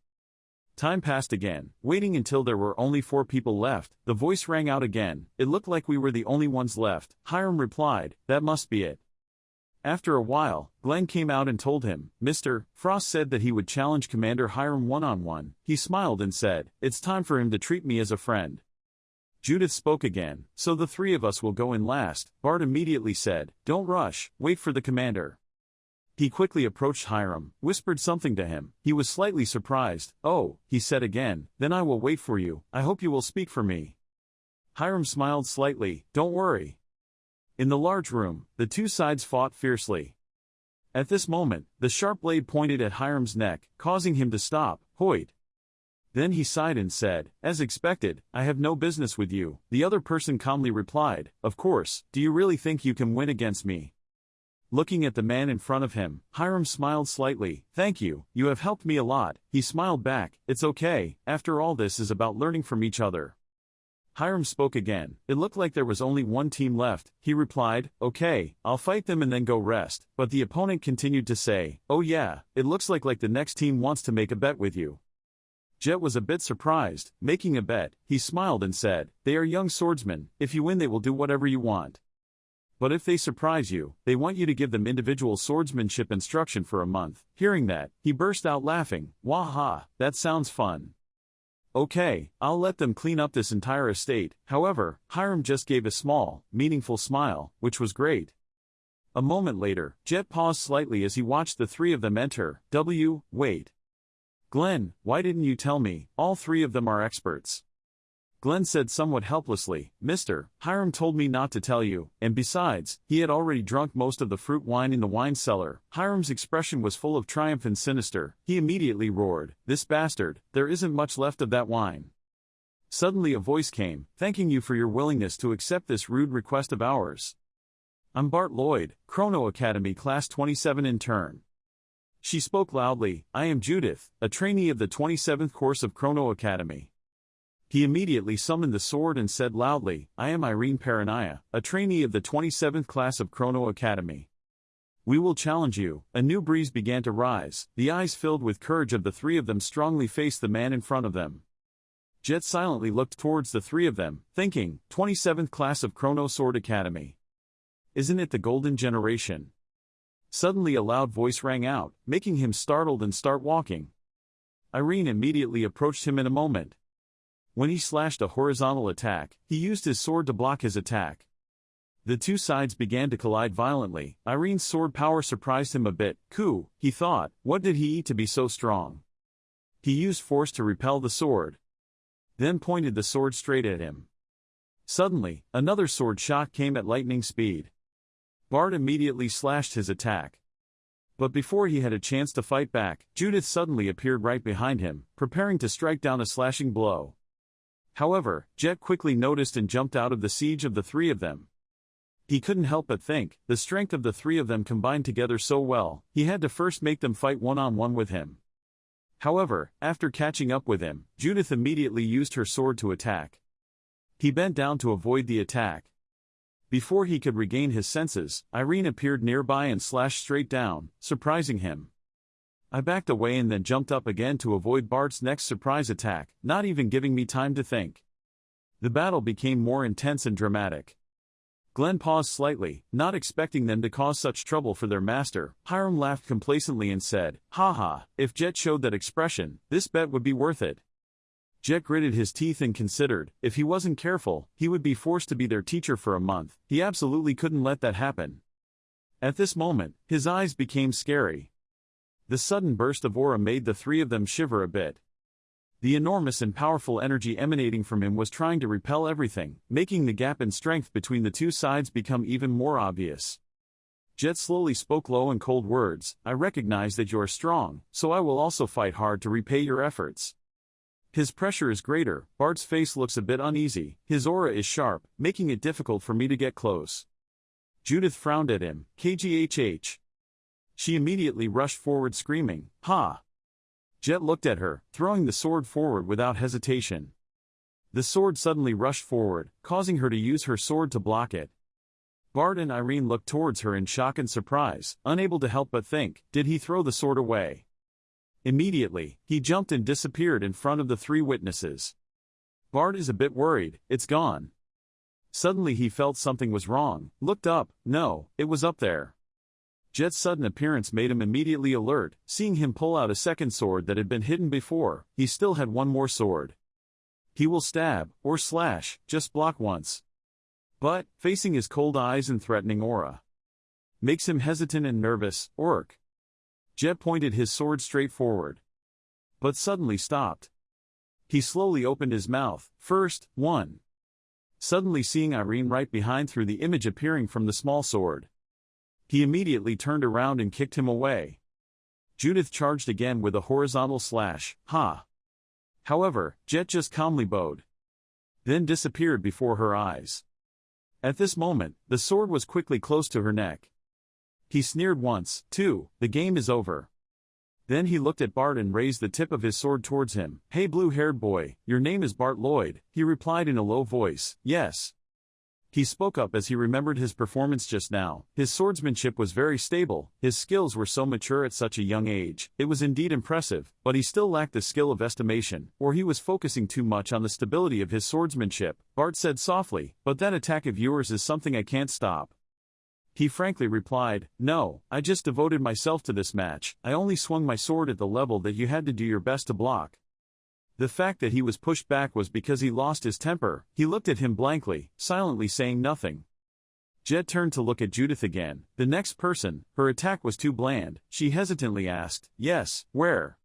Time passed again, waiting until there were only 4 people left. The voice rang out again. "It looked like we were the only ones left." Hiram replied, "That must be it." After a while, Glenn came out and told him, "Mr. Frost said that he would challenge Commander Hiram one-on-one." He smiled and said, "It's time for him to treat me as a friend." Judith spoke again, "So the 3 of us will go in last." Bart immediately said, "Don't rush, wait for the commander." He quickly approached Hiram, whispered something to him. He was slightly surprised. "Oh," he said again, "then I will wait for you. I hope you will speak for me." Hiram smiled slightly, "Don't worry." In the large room, the 2 sides fought fiercely. At this moment, the sharp blade pointed at Hiram's neck, causing him to stop. "Hoyt!" Then he sighed and said, "As expected, I have no business with you." The other person calmly replied, "Of course, do you really think you can win against me?" Looking at the man in front of him, Hiram smiled slightly. "Thank you, you have helped me a lot." He smiled back, "It's okay, after all this is about learning from each other." Hiram spoke again. "It looked like there was only one team left." He replied, "Okay, I'll fight them and then go rest." But the opponent continued to say, "Oh yeah, it looks like the next team wants to make a bet with you." Jet was a bit surprised. Making a bet, he smiled and said, "They are young swordsmen, if you win they will do whatever you want. But if they surprise you, they want you to give them individual swordsmanship instruction for a month." Hearing that, he burst out laughing. "Waha, that sounds fun. Okay, I'll let them clean up this entire estate." However, Hiram just gave a small, meaningful smile, which was great. A moment later, Jet paused slightly as he watched the three of them enter. Wait. Glenn, why didn't you tell me? All three of them are experts." Glenn said somewhat helplessly, "Mister, Hiram told me not to tell you, and besides, he had already drunk most of the fruit wine in the wine cellar." Hiram's expression was full of triumph and sinister. He immediately roared, "This bastard, there isn't much left of that wine." Suddenly a voice came, "Thanking you for your willingness to accept this rude request of ours. I'm Bart Lloyd, Chrono Academy Class 27 intern." She spoke loudly, "I am Judith, a trainee of the 27th course of Chrono Academy." He immediately summoned the sword and said loudly, "I am Irene Paranaya, a trainee of the 27th class of Chrono Academy. We will challenge you." A new breeze began to rise. The eyes filled with courage of the three of them strongly faced the man in front of them. Jet silently looked towards the three of them, thinking, 27th class of Chrono Sword Academy. Isn't it the golden generation? Suddenly a loud voice rang out, making him startled and start walking. Irene immediately approached him in a moment. When he slashed a horizontal attack, he used his sword to block his attack. The two sides began to collide violently. Irene's sword power surprised him a bit. He thought, what did he eat to be so strong? He used force to repel the sword, then pointed the sword straight at him. Suddenly, another sword shot came at lightning speed. Bart immediately slashed his attack. But before he had a chance to fight back, Judith suddenly appeared right behind him, preparing to strike down a slashing blow. However, Jet quickly noticed and jumped out of the siege of the three of them. He couldn't help but think, the strength of the three of them combined together so well, he had to first make them fight one-on-one with him. However, after catching up with him, Judith immediately used her sword to attack. He bent down to avoid the attack. Before he could regain his senses, Irene appeared nearby and slashed straight down, surprising him. I backed away and then jumped up again to avoid Bart's next surprise attack, not even giving me time to think. The battle became more intense and dramatic. Glenn paused slightly, not expecting them to cause such trouble for their master. Hiram laughed complacently and said, "Haha, if Jet showed that expression, this bet would be worth it." Jet gritted his teeth and considered, if he wasn't careful, he would be forced to be their teacher for a month. He absolutely couldn't let that happen. At this moment, his eyes became scary. The sudden burst of aura made the three of them shiver a bit. The enormous and powerful energy emanating from him was trying to repel everything, making the gap in strength between the two sides become even more obvious. Jet slowly spoke low and cold words, "I recognize that you are strong, so I will also fight hard to repay your efforts." His pressure is greater. Bart's face looks a bit uneasy. His aura is sharp, making it difficult for me to get close. Judith frowned at him. KGHH. She immediately rushed forward screaming, "Ha!" Jet looked at her, throwing the sword forward without hesitation. The sword suddenly rushed forward, causing her to use her sword to block it. Bart and Irene looked towards her in shock and surprise, unable to help but think, did he throw the sword away? Immediately, he jumped and disappeared in front of the three witnesses. Bart is a bit worried, it's gone. Suddenly he felt something was wrong, looked up, no, it was up there. Jet's sudden appearance made him immediately alert. Seeing him pull out a second sword that had been hidden before, he still had one more sword. He will stab, or slash, just block once. But, facing his cold eyes and threatening aura, makes him hesitant and nervous. Orc. Jet pointed his sword straight forward, but suddenly stopped. He slowly opened his mouth. First, one. Suddenly seeing Irene right behind through the image appearing from the small sword, he immediately turned around and kicked him away. Judith charged again with a horizontal slash. Ha! However, Jet just calmly bowed, then disappeared before her eyes. At this moment, the sword was quickly close to her neck. He sneered once, two, the game is over. Then he looked at Bart and raised the tip of his sword towards him. Hey blue-haired boy, your name is Bart Lloyd, he replied in a low voice. Yes. He spoke up as he remembered his performance just now. His swordsmanship was very stable, his skills were so mature at such a young age. It was indeed impressive, but he still lacked the skill of estimation, or he was focusing too much on the stability of his swordsmanship. Bart said softly, but that attack of yours is something I can't stop. He frankly replied, no, I just devoted myself to this match. I only swung my sword at the level that you had to do your best to block. The fact that he was pushed back was because he lost his temper. He looked at him blankly, silently saying nothing. Jet turned to look at Judith again. The next person, her attack was too bland. She hesitantly asked, yes, where?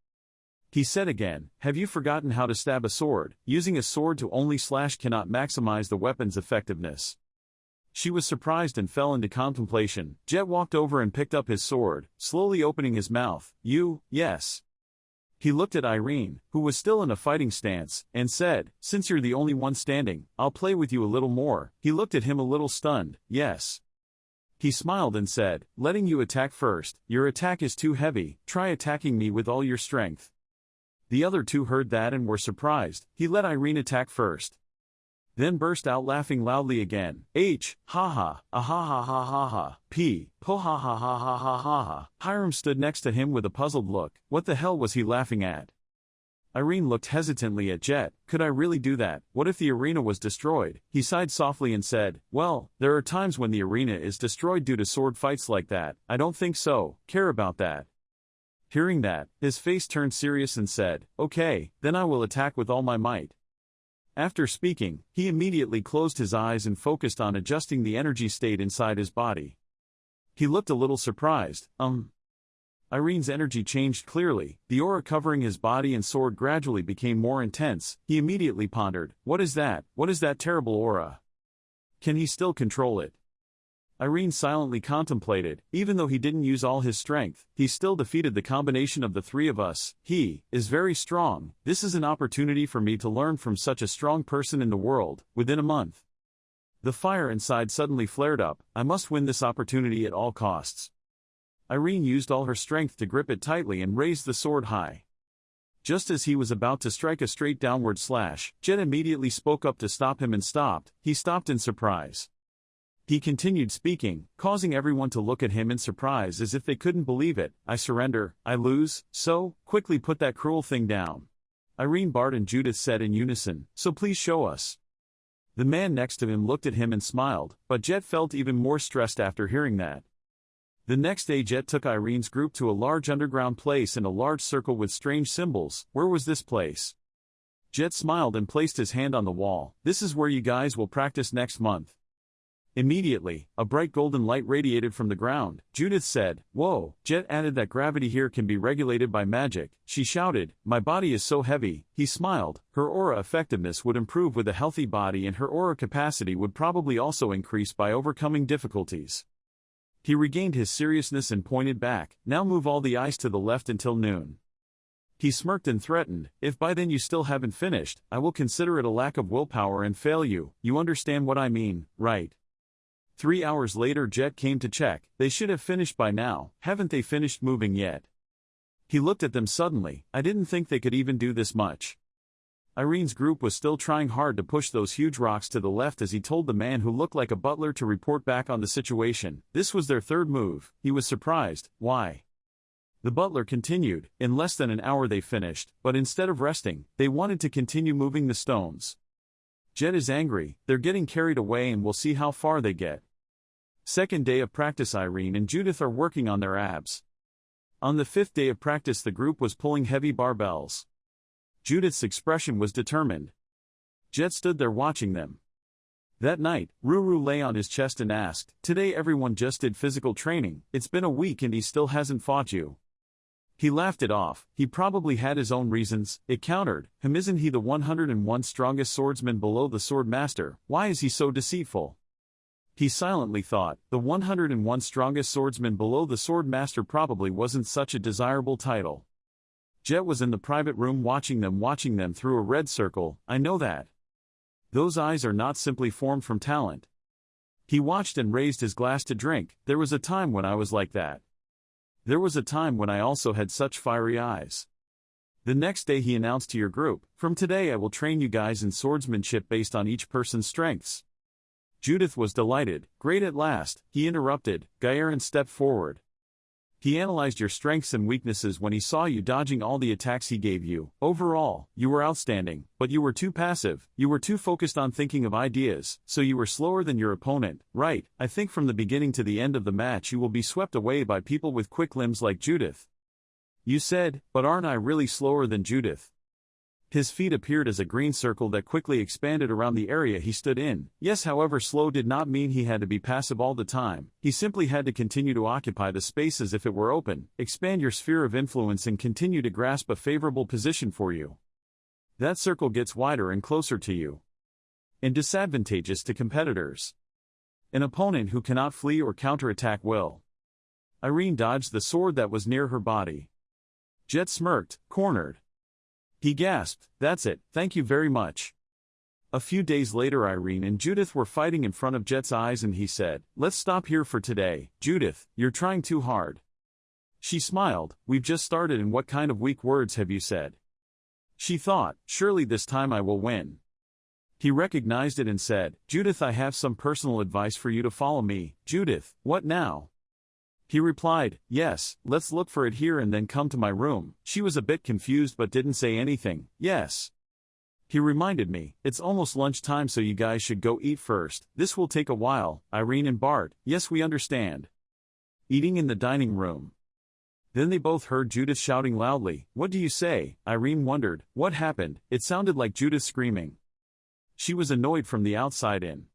He said again, have you forgotten how to stab a sword? Using a sword to only slash cannot maximize the weapon's effectiveness. She was surprised and fell into contemplation. Jet walked over and picked up his sword, slowly opening his mouth. Yes. He looked at Irene, who was still in a fighting stance, and said, since you're the only one standing, I'll play with you a little more. He looked at him a little stunned. Yes. He smiled and said, letting you attack first. Your attack is too heavy. Try attacking me with all your strength. The other two heard that and were surprised. He let Irene attack first, then burst out laughing loudly again. Ha ha, ah ha ha ha ha ha, po ha ha ha ha ha ha ha. Hiram stood next to him with a puzzled look. What the hell was he laughing at? Irene looked hesitantly at Jet. Could I really do that? What if the arena was destroyed? He sighed softly and said, well, there are times when the arena is destroyed due to sword fights like that. I don't think so, care about that. Hearing that, his face turned serious and said, okay, then I will attack with all my might. After speaking, he immediately closed his eyes and focused on adjusting the energy state inside his body. He looked a little surprised. Irene's energy changed clearly. The aura covering his body and sword gradually became more intense. He immediately pondered, what is that? What is that terrible aura? Can he still control it? Irene silently contemplated. Even though he didn't use all his strength, he still defeated the combination of the three of us. He is very strong. This is an opportunity for me to learn from such a strong person in the world, within a month. The fire inside suddenly flared up. I must win this opportunity at all costs. Irene used all her strength to grip it tightly and raised the sword high. Just as he was about to strike a straight downward slash, Jet immediately spoke up to stop him and stopped. He stopped in surprise. He continued speaking, causing everyone to look at him in surprise as if they couldn't believe it. I surrender, I lose, so, quickly put that cruel thing down. Irene, Bart and Judith said in unison, so please show us. The man next to him looked at him and smiled, but Jet felt even more stressed after hearing that. The next day Jet took Irene's group to a large underground place in a large circle with strange symbols. Where was this place? Jet smiled and placed his hand on the wall. This is where you guys will practice next month. Immediately, a bright golden light radiated from the ground. Judith said, whoa. Jet added that gravity here can be regulated by magic. She shouted, my body is so heavy. He smiled. Her aura effectiveness would improve with a healthy body and her aura capacity would probably also increase by overcoming difficulties. He regained his seriousness and pointed back. Now move all the ice to the left until noon. He smirked and threatened, if by then you still haven't finished, I will consider it a lack of willpower and fail you. You understand what I mean, right? 3 hours later Jet came to check. They should have finished by now. Haven't they finished moving yet? He looked at them suddenly. I didn't think they could even do this much. Irene's group was still trying hard to push those huge rocks to the left as he told the man who looked like a butler to report back on the situation. This was their third move. He was surprised. Why? The butler continued. In less than an hour they finished, but instead of resting, they wanted to continue moving the stones. Jet is angry. They're getting carried away and we'll see how far they get. Second day of practice Irene and Judith are working on their abs. On the fifth day of practice the group was pulling heavy barbells. Judith's expression was determined. Jet stood there watching them. That night, Ruru lay on his chest and asked, today everyone just did physical training. It's been a week and he still hasn't fought you. He laughed it off. He probably had his own reasons. It countered, isn't he the 101 strongest swordsman below the sword master? Why is he so deceitful? He silently thought, the 101 strongest swordsman below the sword master probably wasn't such a desirable title. Jet was in the private room watching them through a red circle. I know that. Those eyes are not simply formed from talent. He watched and raised his glass to drink. There was a time when I was like that. There was a time when I also had such fiery eyes. The next day he announced to your group, from today I will train you guys in swordsmanship based on each person's strengths. Judith was delighted. Great at last, he interrupted. Gairin stepped forward. He analyzed your strengths and weaknesses when he saw you dodging all the attacks he gave you. Overall, you were outstanding, but you were too passive. You were too focused on thinking of ideas, so you were slower than your opponent. Right, I think from the beginning to the end of the match you will be swept away by people with quick limbs like Judith. You said, but aren't I really slower than Judith? His feet appeared as a green circle that quickly expanded around the area he stood in. Yes, however, slow did not mean he had to be passive all the time. He simply had to continue to occupy the space as if it were open, expand your sphere of influence and continue to grasp a favorable position for you. That circle gets wider and closer to you. And disadvantageous to competitors. An opponent who cannot flee or counterattack will. Irene dodged the sword that was near her body. Jet smirked, cornered. He gasped, that's it, thank you very much. A few days later Irene and Judith were fighting in front of Jet's eyes and he said, let's stop here for today. Judith, you're trying too hard. She smiled, we've just started and what kind of weak words have you said? She thought, surely this time I will win. He recognized it and said, Judith, I have some personal advice for you to follow me. Judith, what now? He replied, yes, let's look for it here and then come to my room. She was a bit confused but didn't say anything. Yes. He reminded me, it's almost lunchtime so you guys should go eat first. This will take a while. Irene and Bart, yes we understand. Eating in the dining room. Then they both heard Judith shouting loudly, what do you say? Irene wondered, what happened? It sounded like Judith screaming. She was annoyed from the outside in.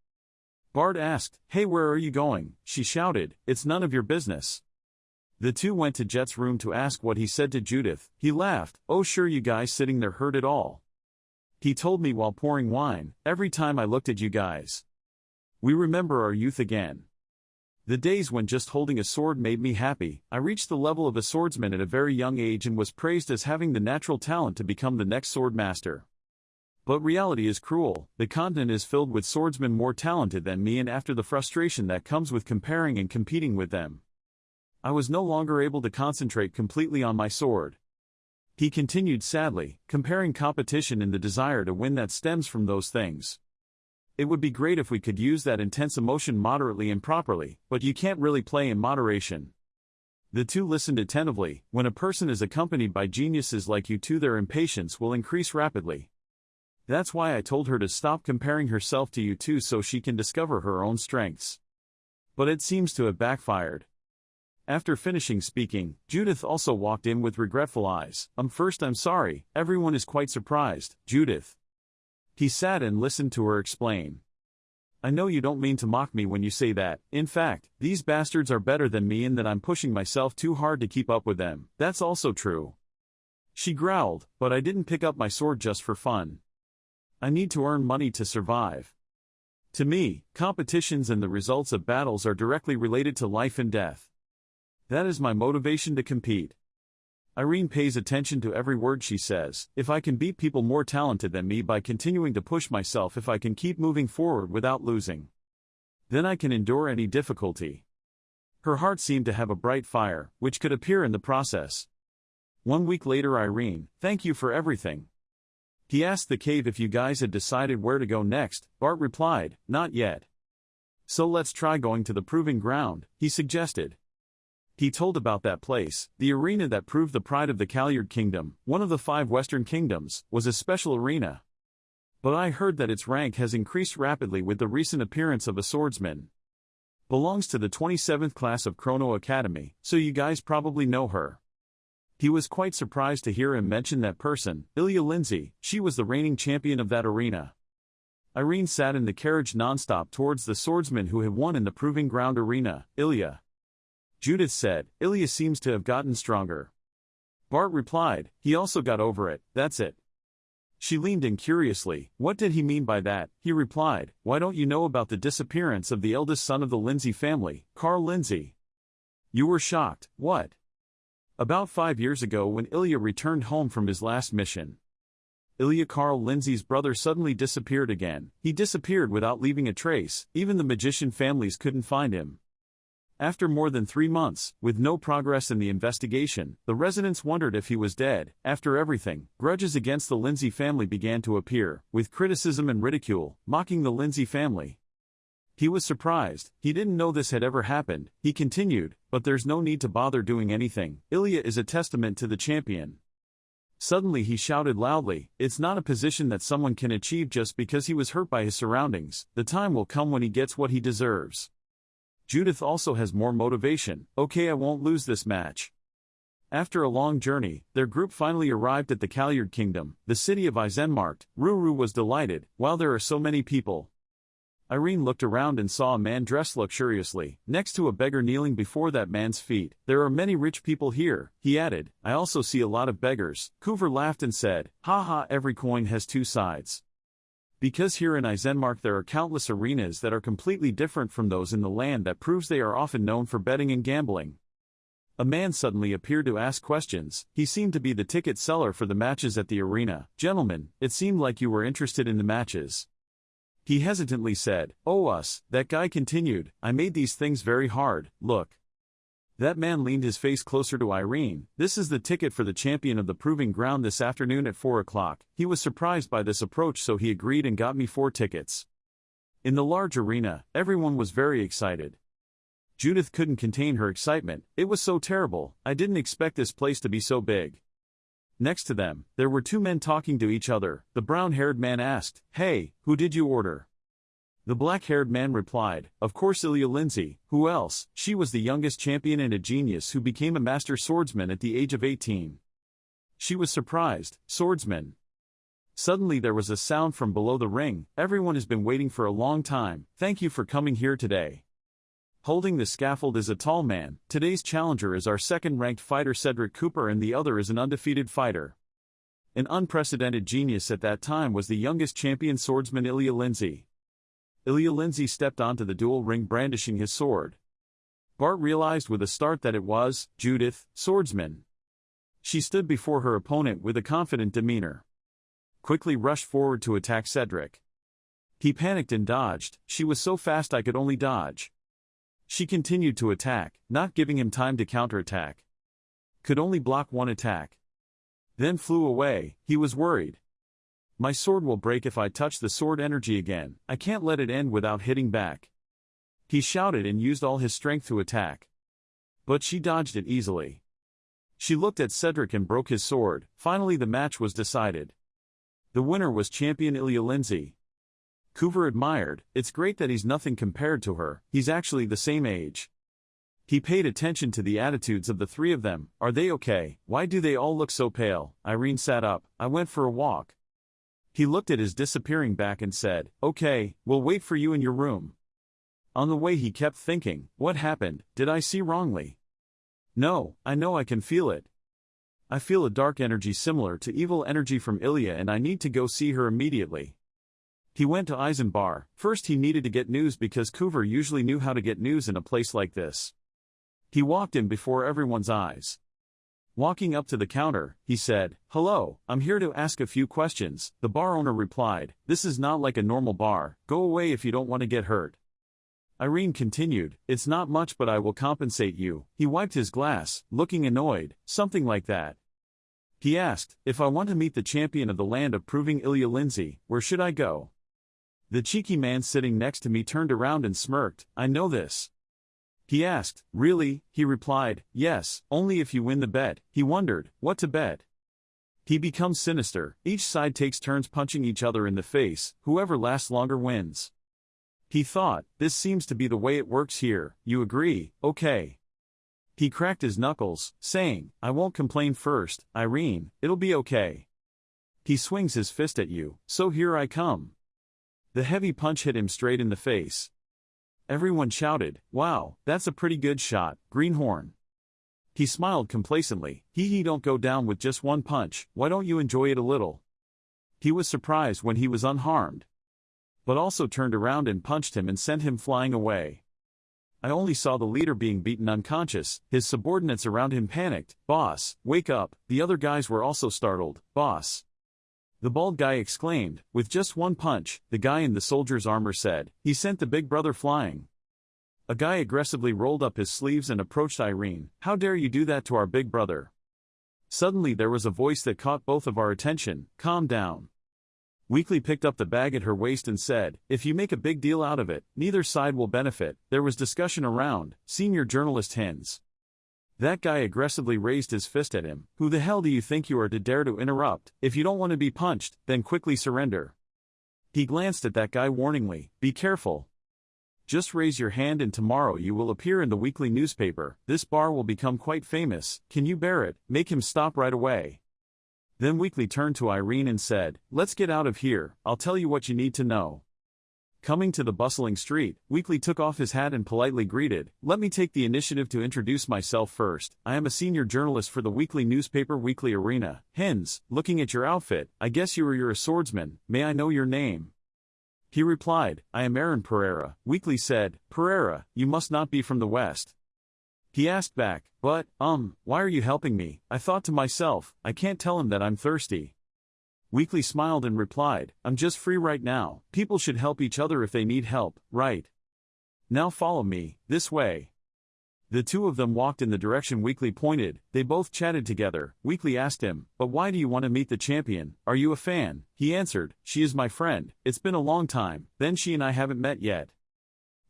Bart asked, hey, where are you going? She shouted, it's none of your business. The two went to Jet's room to ask what he said to Judith. He laughed, oh sure, you guys sitting there heard it all. He told me while pouring wine, every time I looked at you guys. We remember our youth again. The days when just holding a sword made me happy. I reached the level of a swordsman at a very young age and was praised as having the natural talent to become the next sword master. But reality is cruel. The continent is filled with swordsmen more talented than me and after the frustration that comes with comparing and competing with them, I was no longer able to concentrate completely on my sword. He continued sadly, comparing competition and the desire to win that stems from those things. It would be great if we could use that intense emotion moderately and properly, but you can't really play in moderation. The two listened attentively. When a person is accompanied by geniuses like you two, their impatience will increase rapidly. That's why I told her to stop comparing herself to you two so she can discover her own strengths. But it seems to have backfired. After finishing speaking, Judith also walked in with regretful eyes. First I'm sorry, everyone is quite surprised, Judith. He sat and listened to her explain. I know you don't mean to mock me when you say that. In fact, these bastards are better than me and that I'm pushing myself too hard to keep up with them. That's also true. She growled, but I didn't pick up my sword just for fun. I need to earn money to survive. To me, competitions and the results of battles are directly related to life and death. That is my motivation to compete. Irene pays attention to every word she says. If I can beat people more talented than me by continuing to push myself, if I can keep moving forward without losing, then I can endure any difficulty. Her heart seemed to have a bright fire, which could appear in the process. 1 week later, Irene, thank you for everything. He asked the cave if you guys had decided where to go next. Bart replied, not yet. So let's try going to the proving ground, he suggested. He told about that place. The arena that proved the pride of the Kalyard Kingdom, one of the 5 Western kingdoms, was a special arena. But I heard that its rank has increased rapidly with the recent appearance of a swordsman. Belongs to the 27th class of Chrono Academy, so you guys probably know her. He was quite surprised to hear him mention that person, Ilya Lindsay. She was the reigning champion of that arena. Irene sat in the carriage nonstop towards the swordsman who had won in the proving ground arena. Ilya. Judith said, Ilya seems to have gotten stronger. Bart replied, he also got over it, that's it. She leaned in curiously, what did he mean by that? He replied, why don't you know about the disappearance of the eldest son of the Lindsay family, Carl Lindsay? You were shocked, what? About 5 years ago when Ilya returned home from his last mission. Ilya Carl Lindsay's brother suddenly disappeared again. He disappeared without leaving a trace, even the magician families couldn't find him. After more than 3 months, with no progress in the investigation, the residents wondered if he was dead. After everything, grudges against the Lindsay family began to appear, with criticism and ridicule, mocking the Lindsay family. He was surprised. He didn't know this had ever happened. He continued, but there's no need to bother doing anything. Ilya is a testament to the champion. Suddenly he shouted loudly, it's not a position that someone can achieve just because he was hurt by his surroundings. The time will come when he gets what he deserves. Judith also has more motivation. Okay, I won't lose this match. After a long journey, their group finally arrived at the Kalyard Kingdom, the city of Eisenmarkt. Ruru was delighted. Wow, there are so many people. Irene looked around and saw a man dressed luxuriously, next to a beggar kneeling before that man's feet. There are many rich people here, he added. I also see a lot of beggars. Coover laughed and said, haha, every coin has two sides. Because here in Eisenmarkt there are countless arenas that are completely different from those in the land, that proves they are often known for betting and gambling. A man suddenly appeared to ask questions. He seemed to be the ticket seller for the matches at the arena. Gentlemen, it seemed like you were interested in the matches. He hesitantly said, oh us, that guy continued, I made these things very hard, look. That man leaned his face closer to Irene. This is the ticket for the champion of the proving ground this afternoon at 4 o'clock. He was surprised by this approach, so he agreed and got me 4 tickets. In the large arena, everyone was very excited. Judith couldn't contain her excitement. It was so terrible. I didn't expect this place to be so big. Next to them, there were 2 men talking to each other. The brown-haired man asked, hey, who did you order? The black-haired man replied, of course Ilya Lindsay. Who else? She was the youngest champion and a genius who became a master swordsman at the age of 18. She was surprised. Swordsman. Suddenly there was a sound from below the ring. Everyone has been waiting for a long time. Thank you for coming here today. Holding the scaffold is a tall man. Today's challenger is our second-ranked fighter Cedric Cooper, and the other is an undefeated fighter. An unprecedented genius at that time was the youngest champion swordsman Ilya Lindsay. Ilya Lindsay stepped onto the duel ring brandishing his sword. Bart realized with a start that it was Judith, swordsman. She stood before her opponent with a confident demeanor. Quickly rushed forward to attack Cedric. He panicked and dodged. She was so fast I could only dodge. She continued to attack, not giving him time to counterattack. Could only block one attack. Then flew away. He was worried. My sword will break if I touch the sword energy again. I can't let it end without hitting back. He shouted and used all his strength to attack. But she dodged it easily. She looked at Cedric and broke his sword. Finally the match was decided. The winner was champion Ilya Lindsay. Coover admired. It's great that he's nothing compared to her. He's actually the same age. He paid attention to the attitudes of the 3 of them. Are they okay? Why do they all look so pale? Irene sat up. I went for a walk. He looked at his disappearing back and said, okay, we'll wait for you in your room. On the way he kept thinking, what happened? Did I see wrongly? No, I know I can feel it. I feel a dark energy similar to evil energy from Ilya, and I need to go see her immediately. He went to Eisenbar. First he needed to get news because Coover usually knew how to get news in a place like this. He walked in before everyone's eyes. Walking up to the counter, he said, hello, I'm here to ask a few questions. The bar owner replied, this is not like a normal bar. Go away if you don't want to get hurt. Irene continued, it's not much but I will compensate you. He wiped his glass, looking annoyed, something like that. He asked, if I want to meet the champion of the land of proving Ilya Lindsay, where should I go? The cheeky man sitting next to me turned around and smirked, I know this. He asked, really? He replied, yes, only if you win the bet. He wondered, what to bet? He becomes sinister. Each side takes turns punching each other in the face. Whoever lasts longer wins. He thought, this seems to be the way it works here. You agree? Okay. He cracked his knuckles, saying, I won't complain first, Irene, it'll be okay. He swings his fist at you, so here I come. The heavy punch hit him straight in the face. Everyone shouted, wow, that's a pretty good shot, Greenhorn. He smiled complacently, he don't go down with just one punch, why don't you enjoy it a little? He was surprised when he was unharmed. But also turned around and punched him and sent him flying away. I only saw the leader being beaten unconscious, his subordinates around him panicked. Boss, wake up. The other guys were also startled. Boss. The bald guy exclaimed, with just one punch, the guy in the soldier's armor said. He sent the big brother flying. A guy aggressively rolled up his sleeves and approached Irene. How dare you do that to our big brother? Suddenly there was a voice that caught both of our attention. Calm down. Weekly picked up the bag at her waist and said, if you make a big deal out of it, neither side will benefit. There was discussion around. Senior journalist Hens. That guy aggressively raised his fist at him. Who the hell do you think you are to dare to interrupt? If you don't want to be punched, then quickly surrender. He glanced at that guy warningly. Be careful. Just raise your hand and tomorrow you will appear in the weekly newspaper. This bar will become quite famous. Can you bear it? Make him stop right away. Then Weekly turned to Irene and said, let's get out of here. I'll tell you what you need to know. Coming to the bustling street, Weekly took off his hat and politely greeted, let me take the initiative to introduce myself first. I am a senior journalist for the weekly newspaper Weekly Arena. Hens, looking at your outfit, I guess you're a swordsman. May I know your name? He replied, I am Aaron Pereira. Weekly said, Pereira, you must not be from the West. He asked back, but, why are you helping me? I thought to myself, I can't tell him that I'm thirsty. Weekly smiled and replied, I'm just free right now. People should help each other if they need help, right? Now follow me, this way. The two of them walked in the direction Weekly pointed. They both chatted together. Weekly asked him, but why do you want to meet the champion? Are you a fan? He answered, she is my friend. It's been a long time, then she and I haven't met yet.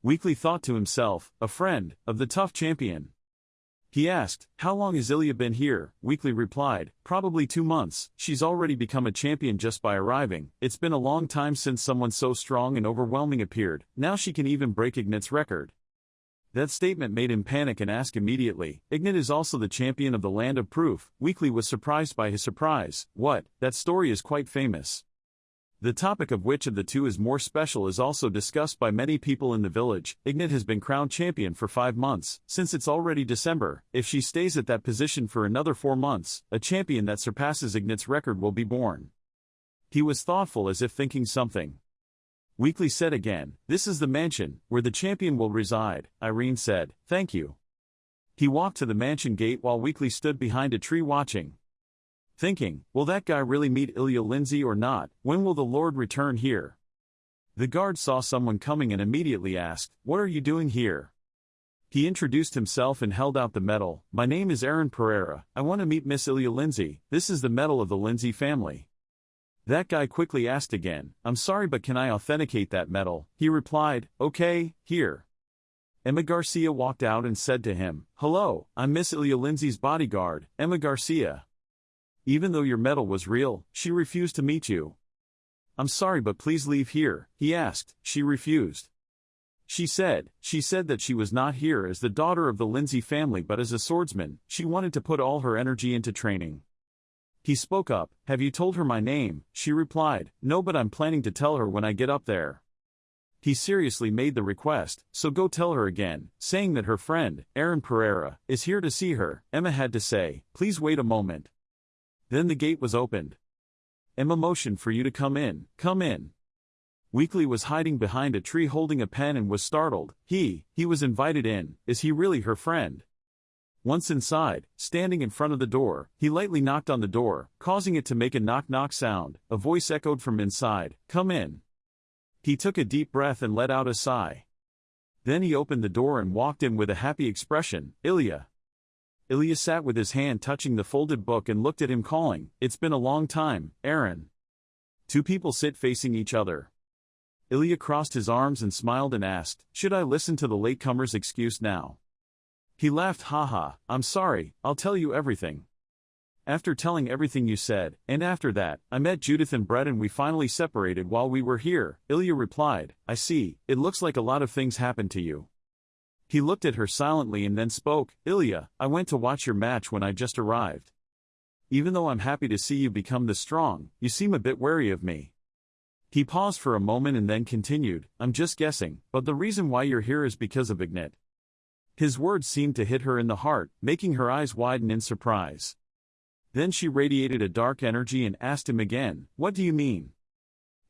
Weekly thought to himself, a friend, of the tough champion. He asked, how long has Ilya been here? Weekly replied, probably 2 months. She's already become a champion just by arriving. It's been a long time since someone so strong and overwhelming appeared. Now she can even break Ignat's record. That statement made him panic and ask immediately, Ignat is also the champion of the Land of Proof. Weekly was surprised by his surprise. What? That story is quite famous. The topic of which of the two is more special is also discussed by many people in the village. Ignat has been crowned champion for 5 months, since it's already December. If she stays at that position for another 4 months, a champion that surpasses Ignat's record will be born. He was thoughtful as if thinking something. Weekly said again, this is the mansion, where the champion will reside. Irene said, thank you. He walked to the mansion gate while Weekly stood behind a tree watching. Thinking, will that guy really meet Ilya Lindsay or not? When will the Lord return here? The guard saw someone coming and immediately asked, what are you doing here? He introduced himself and held out the medal. My name is Aaron Pereira. I want to meet Miss Ilya Lindsay. This is the medal of the Lindsay family. That guy quickly asked again, I'm sorry but can I authenticate that medal? He replied, okay, here. Emma Garcia walked out and said to him, hello, I'm Miss Ilya Lindsay's bodyguard, Emma Garcia. Even though your medal was real, she refused to meet you. I'm sorry but please leave here, he asked. She refused. She said that she was not here as the daughter of the Lindsay family but as a swordsman. She wanted to put all her energy into training. He spoke up, have you told her my name? She replied, no but I'm planning to tell her when I get up there. He seriously made the request, so go tell her again, saying that her friend, Aaron Pereira, is here to see her. Emma had to say, please wait a moment. Then the gate was opened. Emma motioned for you to come in. Come in. Weekly was hiding behind a tree holding a pen and was startled. He was invited in. Is he really her friend? Once inside, standing in front of the door, he lightly knocked on the door, causing it to make a knock-knock sound. A voice echoed from inside, come in. He took a deep breath and let out a sigh. Then he opened the door and walked in with a happy expression. Ilya. Ilya sat with his hand touching the folded book and looked at him calling, it's been a long time, Aaron. Two people sit facing each other. Ilya crossed his arms and smiled and asked, should I listen to the latecomer's excuse now? He laughed, haha, I'm sorry, I'll tell you everything. After telling everything you said, and after that, I met Judith and Brett and we finally separated while we were here, Ilya replied, I see, it looks like a lot of things happened to you. He looked at her silently and then spoke, Ilya, I went to watch your match when I just arrived. Even though I'm happy to see you become this strong, you seem a bit wary of me. He paused for a moment and then continued, I'm just guessing, but the reason why you're here is because of Ignat. His words seemed to hit her in the heart, making her eyes widen in surprise. Then she radiated a dark energy and asked him again, what do you mean?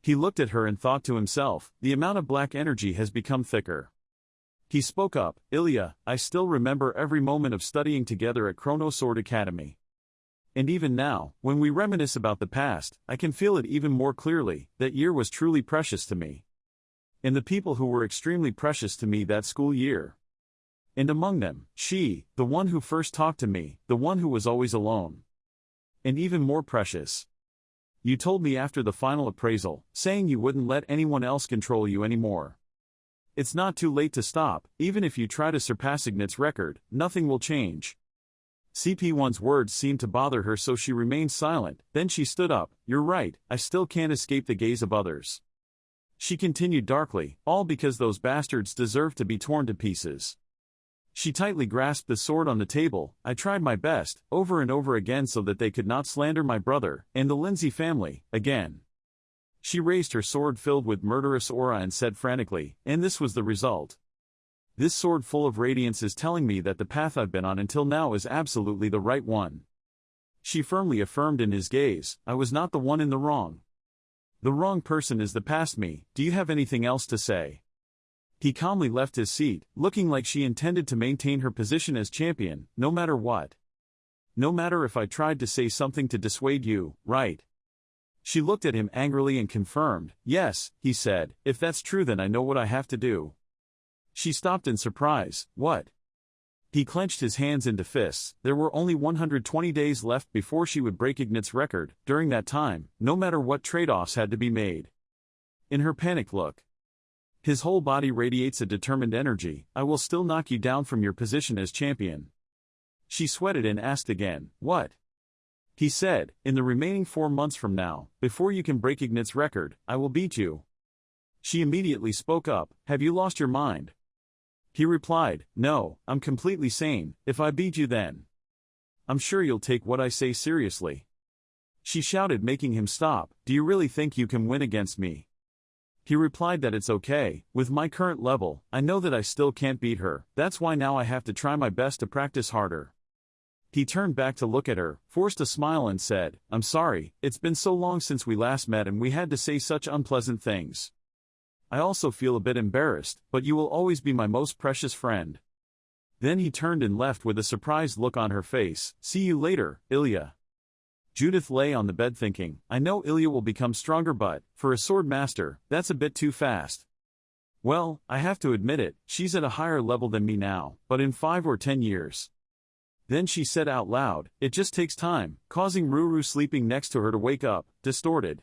He looked at her and thought to himself, the amount of black energy has become thicker. He spoke up, Ilya, I still remember every moment of studying together at Chrono Sword Academy. And even now, when we reminisce about the past, I can feel it even more clearly. That year was truly precious to me. And the people who were extremely precious to me that school year. And among them, she, the one who first talked to me, the one who was always alone. And even more precious. You told me after the final appraisal, saying you wouldn't let anyone else control you anymore. It's not too late to stop, even if you try to surpass Ignat's record, nothing will change. CP1's words seemed to bother her, so she remained silent. Then she stood up. You're right, I still can't escape the gaze of others. She continued darkly, all because those bastards deserve to be torn to pieces. She tightly grasped the sword on the table. I tried my best, over and over again, so that they could not slander my brother, and the Lindsay family, again. She raised her sword filled with murderous aura and said frantically, and this was the result. This sword full of radiance is telling me that the path I've been on until now is absolutely the right one. She firmly affirmed in his gaze, I was not the one in the wrong. The wrong person is the past me. Do you have anything else to say? He calmly left his seat, looking like she intended to maintain her position as champion, no matter what. No matter if I tried to say something to dissuade you, right? She looked at him angrily and confirmed, yes, he said, if that's true then I know what I have to do. She stopped in surprise, what? He clenched his hands into fists. There were only 120 days left before she would break Ignat's record. During that time, no matter what trade-offs had to be made. In her panicked look, his whole body radiates a determined energy. I will still knock you down from your position as champion. She sweated and asked again, what? He said, in the remaining 4 months from now, before you can break Ignat's record, I will beat you. She immediately spoke up, have you lost your mind? He replied, no, I'm completely sane. If I beat you then, I'm sure you'll take what I say seriously. She shouted, making him stop, do you really think you can win against me? He replied that it's okay, with my current level, I know that I still can't beat her, that's why now I have to try my best to practice harder. He turned back to look at her, forced a smile and said, I'm sorry, it's been so long since we last met and we had to say such unpleasant things. I also feel a bit embarrassed, but you will always be my most precious friend. Then he turned and left with a surprised look on her face. See you later, Ilya. Judith lay on the bed thinking, I know Ilya will become stronger, but, for a sword master, that's a bit too fast. Well, I have to admit it, she's at a higher level than me now, but in 5 or 10 years. Then she said out loud, it just takes time, causing Ruru sleeping next to her to wake up, distorted.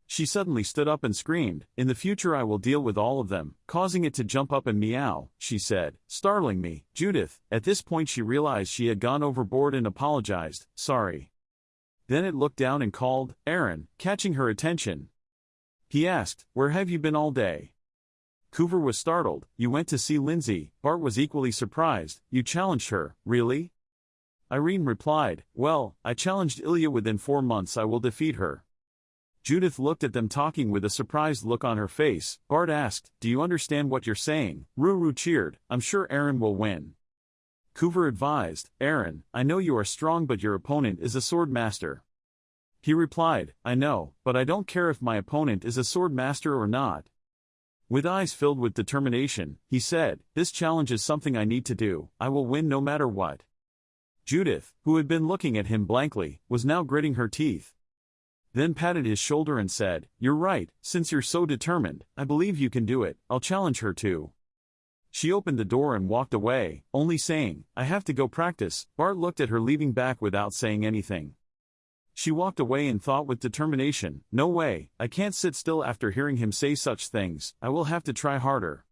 She suddenly stood up and screamed, in the future I will deal with all of them, causing it to jump up and meow, she said, startling me. Judith, at this point she realized she had gone overboard and apologized, sorry. Then it looked down and called, Aaron, catching her attention. He asked, where have you been all day? Coover was startled, you went to see Lindsay. Bart was equally surprised, you challenged her, really? Irene replied, well, I challenged Ilya within 4 months I will defeat her. Judith looked at them talking with a surprised look on her face. Bart asked, do you understand what you're saying? Ruru cheered, I'm sure Aaron will win. Coover advised, Aaron, I know you are strong but your opponent is a sword master. He replied, I know, but I don't care if my opponent is a sword master or not. With eyes filled with determination, he said, this challenge is something I need to do, I will win no matter what. Judith, who had been looking at him blankly, was now gritting her teeth. Then patted his shoulder and said, you're right, since you're so determined, I believe you can do it, I'll challenge her too. She opened the door and walked away, only saying, I have to go practice. Bart looked at her leaving back without saying anything. She walked away and thought with determination, no way, I can't sit still after hearing him say such things, I will have to try harder.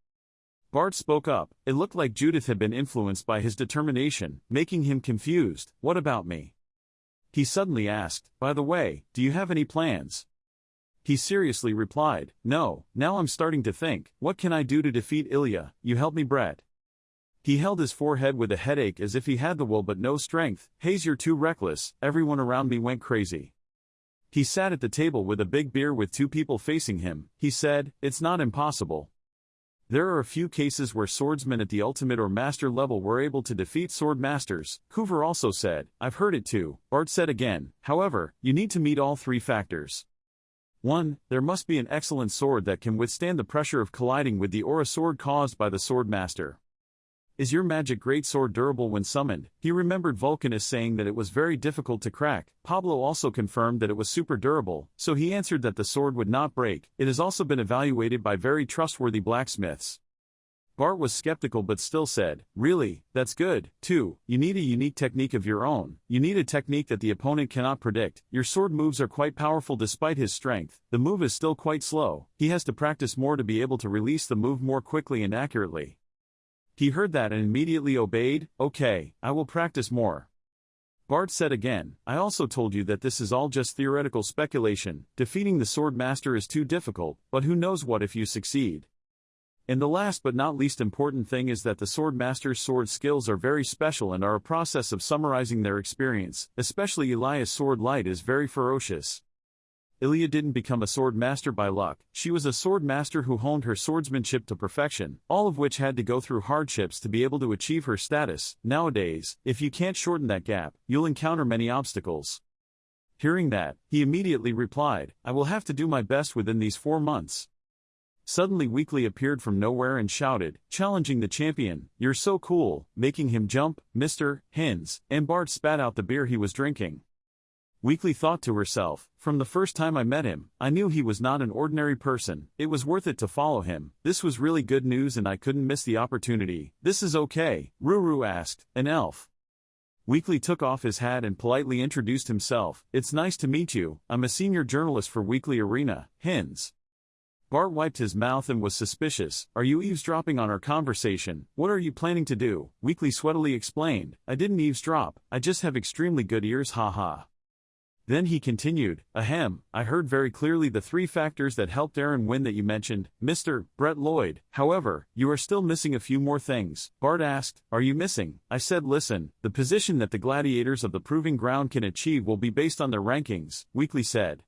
Bart spoke up, it looked like Judith had been influenced by his determination, making him confused, what about me? He suddenly asked, by the way, do you have any plans? He seriously replied, no, now I'm starting to think, what can I do to defeat Ilya, you help me Brett. He held his forehead with a headache as if he had the will but no strength, Hayes you're too reckless, everyone around me went crazy. He sat at the table with a big beer with 2 people facing him, he said, it's not impossible. There are a few cases where swordsmen at the ultimate or master level were able to defeat sword masters, Coover also said, I've heard it too, Bart said again, however, you need to meet all 3 factors. 1. There must be an excellent sword that can withstand the pressure of colliding with the aura sword caused by the swordmaster. Is your magic greatsword durable when summoned? He remembered Vulcanus saying that it was very difficult to crack. Pablo also confirmed that it was super durable, so he answered that the sword would not break. It has also been evaluated by very trustworthy blacksmiths. Bart was skeptical but still said, "Really, that's good." 2. You need a unique technique of your own. You need a technique that the opponent cannot predict. Your sword moves are quite powerful despite his strength. The move is still quite slow. He has to practice more to be able to release the move more quickly and accurately. He heard that and immediately obeyed. "Okay, I will practice more." Bart said again, "I also told you that this is all just theoretical speculation. Defeating the sword master is too difficult, but who knows what if you succeed." And the last but not least important thing is that the sword master's sword skills are very special and are a process of summarizing their experience, especially Elia's sword light is very ferocious. Ilia didn't become a sword master by luck. She was a sword master who honed her swordsmanship to perfection, all of which had to go through hardships to be able to achieve her status. Nowadays, if you can't shorten that gap, you'll encounter many obstacles. Hearing that, he immediately replied, "I will have to do my best within these 4 months." Suddenly Weekly appeared from nowhere and shouted, challenging the champion, "You're so cool," making him jump. "Mr. Hins," and Bart spat out the beer he was drinking. Weekly thought to herself, "From the first time I met him, I knew he was not an ordinary person. It was worth it to follow him. This was really good news and I couldn't miss the opportunity." "This is okay?" Ruru asked, an elf. Weekly took off his hat and politely introduced himself. "It's nice to meet you. I'm a senior journalist for Weekly Arena, Hins." Bart wiped his mouth and was suspicious. "Are you eavesdropping on our conversation? What are you planning to do?" Weekly sweatily explained, "I didn't eavesdrop, I just have extremely good ears, haha." Then he continued, "Ahem, I heard very clearly the 3 factors that helped Aaron win that you mentioned, Mr. Brett Lloyd. However, you are still missing a few more things." Bart asked, "Are you missing?" I said, "Listen, the position that the gladiators of the Proving Ground can achieve will be based on their rankings," Weekly said.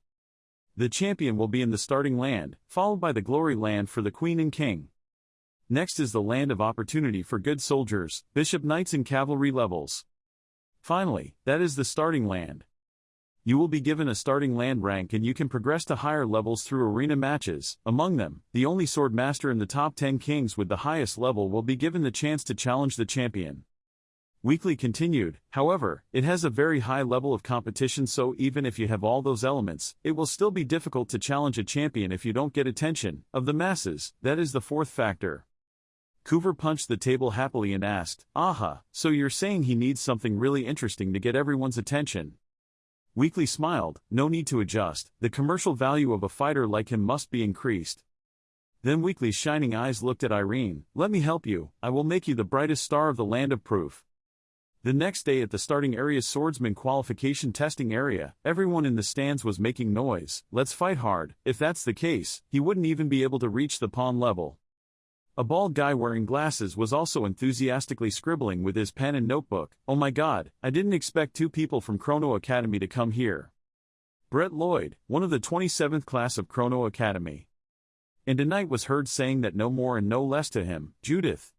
The champion will be in the starting land, followed by the glory land for the queen and king. Next is the land of opportunity for good soldiers, bishop knights and cavalry levels. Finally, that is the starting land. You will be given a starting land rank and you can progress to higher levels through arena matches. Among them, the only sword master in the top 10 kings with the highest level will be given the chance to challenge the champion. Weekly continued, "However, it has a very high level of competition, so even if you have all those elements, it will still be difficult to challenge a champion if you don't get attention of the masses. That is the 4th factor." Coover punched the table happily and asked, "Aha, so you're saying he needs something really interesting to get everyone's attention?" Weekly smiled, "No need to adjust, the commercial value of a fighter like him must be increased." Then Weekly's shining eyes looked at Irene, "Let me help you, I will make you the brightest star of the land of proof." The next day at the starting area's swordsman qualification testing area, everyone in the stands was making noise. "Let's fight hard." If that's the case, he wouldn't even be able to reach the pawn level. A bald guy wearing glasses was also enthusiastically scribbling with his pen and notebook. "Oh my god, I didn't expect 2 people from Chrono Academy to come here." Brett Lloyd, one of the 27th class of Chrono Academy. And a knight was heard saying that no more and no less to him, Judith.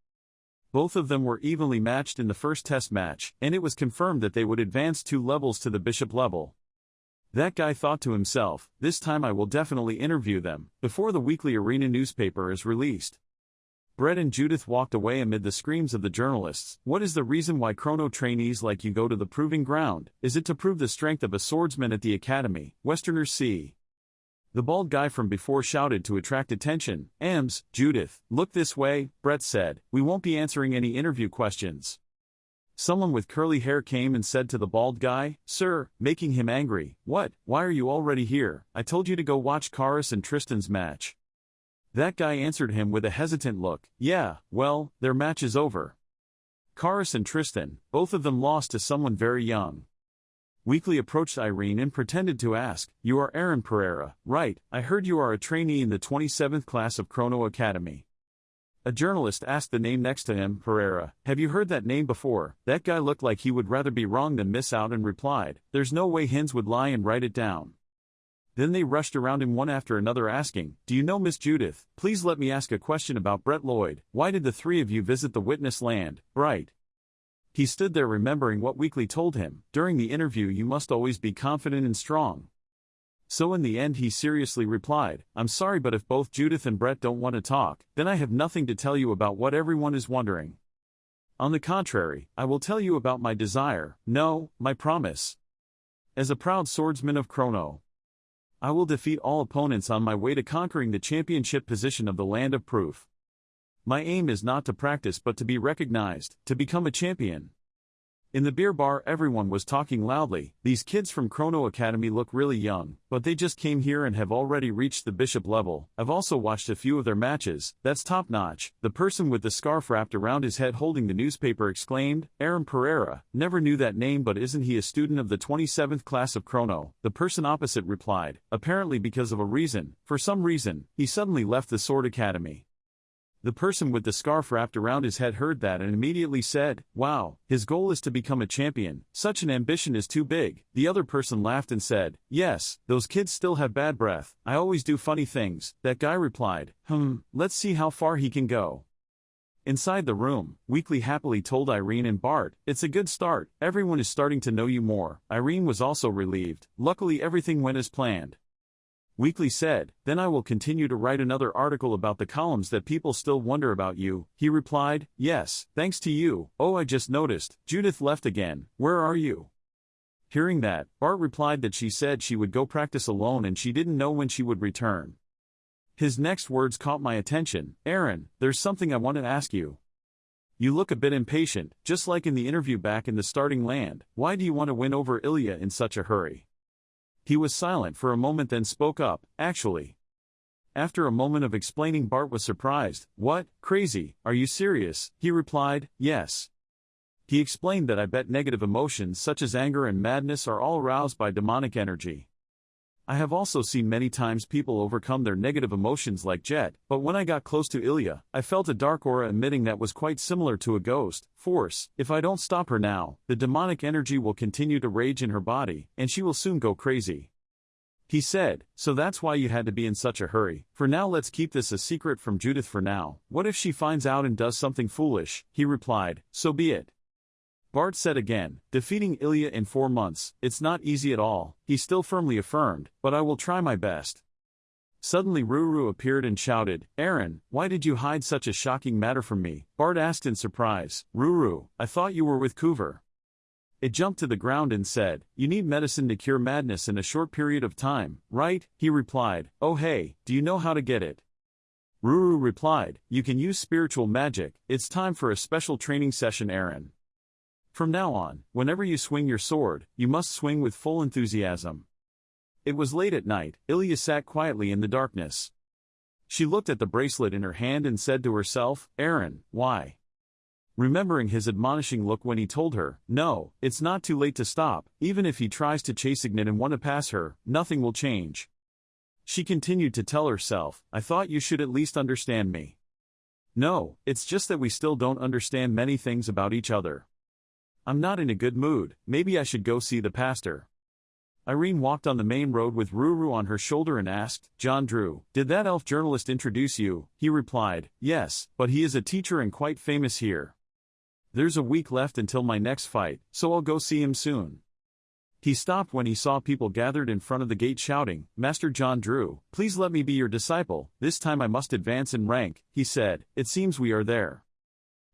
Both of them were evenly matched in the first test match, and it was confirmed that they would advance 2 levels to the bishop level. That guy thought to himself, "This time I will definitely interview them, before the Weekly Arena newspaper is released." Brett and Judith walked away amid the screams of the journalists. "What is the reason why Chrono trainees like you go to the Proving Ground? Is it to prove the strength of a swordsman at the academy? Westerners see." The bald guy from before shouted to attract attention, Judith, look this way," Brett said, "we won't be answering any interview questions." Someone with curly hair came and said to the bald guy, "Sir," making him angry, "What? Why are you already here? I told you to go watch Cris and Tristan's match." That guy answered him with a hesitant look, "Yeah, well, their match is over." Cris and Tristan, both of them lost to someone very young. Weekly approached Irene and pretended to ask, "You are Aaron Pereira, right? I heard you are a trainee in the 27th class of Chrono Academy." A journalist asked the name next to him, "Pereira, have you heard that name before?" That guy looked like he would rather be wrong than miss out and replied, "There's no way Hins would lie and write it down." Then they rushed around him one after another asking, "Do you know Miss Judith? Please let me ask a question about Brett Lloyd. Why did the 3 of you visit the witness land, Bright?" He stood there remembering what Weekly told him, "During the interview you must always be confident and strong." So in the end he seriously replied, I'm sorry, but if both Judith and Brett don't want to talk, then I have nothing to tell you about what everyone is wondering. On the contrary, I will tell you about my desire, no, my promise. As a proud swordsman of Chrono, I will defeat all opponents on my way to conquering the championship position of the Land of Proof. My aim is not to practice but to be recognized, to become a champion. In the beer bar everyone was talking loudly. These kids from Chrono Academy look really young, but they just came here and have already reached the bishop level. I've also watched a few of their matches, that's top notch. The person with the scarf wrapped around his head holding the newspaper exclaimed, Aaron Pereira, never knew that name, but isn't he a student of the 27th class of Chrono? The person opposite replied, apparently because of a reason, for some reason, he suddenly left the Sword Academy. The person with the scarf wrapped around his head heard that and immediately said, wow, his goal is to become a champion, such an ambition is too big. The other person laughed and said, yes, those kids still have bad breath, I always do funny things. That guy replied, let's see how far he can go. Inside the room, Weekly happily told Irene and Bart, it's a good start, everyone is starting to know you more. Irene was also relieved, luckily everything went as planned. Weekly said, then I will continue to write another article about the columns that people still wonder about you. He replied, yes, thanks to you. Oh, I just noticed, Judith left again, where are you? Hearing that, Bart replied that she said she would go practice alone and she didn't know when she would return. His next words caught my attention, Aaron, there's something I want to ask you. You look a bit impatient, just like in the interview back in the starting land. Why do you want to win over Ilya in such a hurry? He was silent for a moment then spoke up, actually. After a moment of explaining, Bart was surprised. What, crazy, are you serious? He replied, yes. He explained that I bet negative emotions such as anger and madness are all aroused by demonic energy. I have also seen many times people overcome their negative emotions like Jet, but when I got close to Ilya, I felt a dark aura emitting that was quite similar to a ghost force. If I don't stop her now, the demonic energy will continue to rage in her body, and she will soon go crazy. He said, so that's why you had to be in such a hurry. For now let's keep this a secret from Judith for now. What if she finds out and does something foolish? He replied, so be it. Bart said again, defeating Ilya in 4 months, it's not easy at all, he still firmly affirmed, but I will try my best. Suddenly Ruru appeared and shouted, Aaron, why did you hide such a shocking matter from me? Bart asked in surprise, Ruru, I thought you were with Coover. It jumped to the ground and said, you need medicine to cure madness in a short period of time, right? He replied, oh hey, do you know how to get it? Ruru replied, you can use spiritual magic, it's time for a special training session, Aaron. From now on, whenever you swing your sword, you must swing with full enthusiasm. It was late at night, Ilya sat quietly in the darkness. She looked at the bracelet in her hand and said to herself, Aaron, why? Remembering his admonishing look when he told her, no, it's not too late to stop, even if he tries to chase Ignat and want to pass her, nothing will change. She continued to tell herself, I thought you should at least understand me. No, it's just that we still don't understand many things about each other. I'm not in a good mood, maybe I should go see the pastor. Irene walked on the main road with Ruru on her shoulder and asked, John Drew, did that elf journalist introduce you? He replied, yes, but he is a teacher and quite famous here. There's a week left until my next fight, so I'll go see him soon. He stopped when he saw people gathered in front of the gate shouting, Master John Drew, please let me be your disciple, this time I must advance in rank, he said, it seems we are there.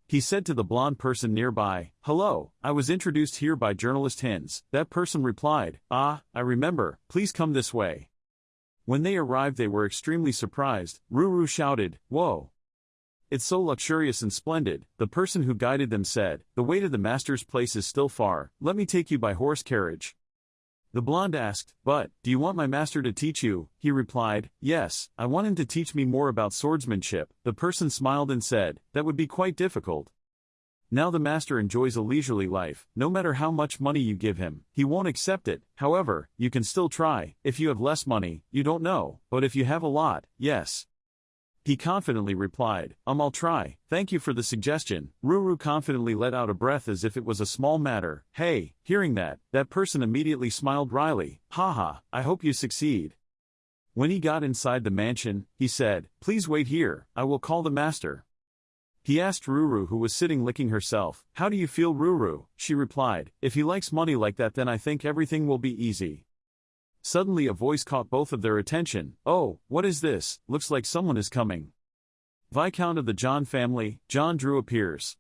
He said to the blonde person nearby, hello, I was introduced here by journalist Hins. That person replied, ah, I remember, please come this way. When they arrived they were extremely surprised. Ruru shouted, whoa. It's so luxurious and splendid. The person who guided them said, the way to the master's place is still far, let me take you by horse carriage. The blonde asked, but, do you want my master to teach you? He replied, yes, I want him to teach me more about swordsmanship. The person smiled and said, that would be quite difficult. Now the master enjoys a leisurely life, no matter how much money you give him, he won't accept it. However, you can still try. If you have less money, you don't know, but if you have a lot, yes. He confidently replied, I'll try, thank you for the suggestion. Ruru confidently let out a breath as if it was a small matter. Hey, hearing that person immediately smiled wryly, haha, I hope you succeed. When he got inside the mansion, he said, please wait here, I will call the master. He asked Ruru, who was sitting licking herself, how do you feel, Ruru? She replied, if he likes money like that then I think everything will be easy. Suddenly a voice caught both of their attention. "Oh, what is this? Looks like someone is coming." Viscount of the John family, John Drew appears.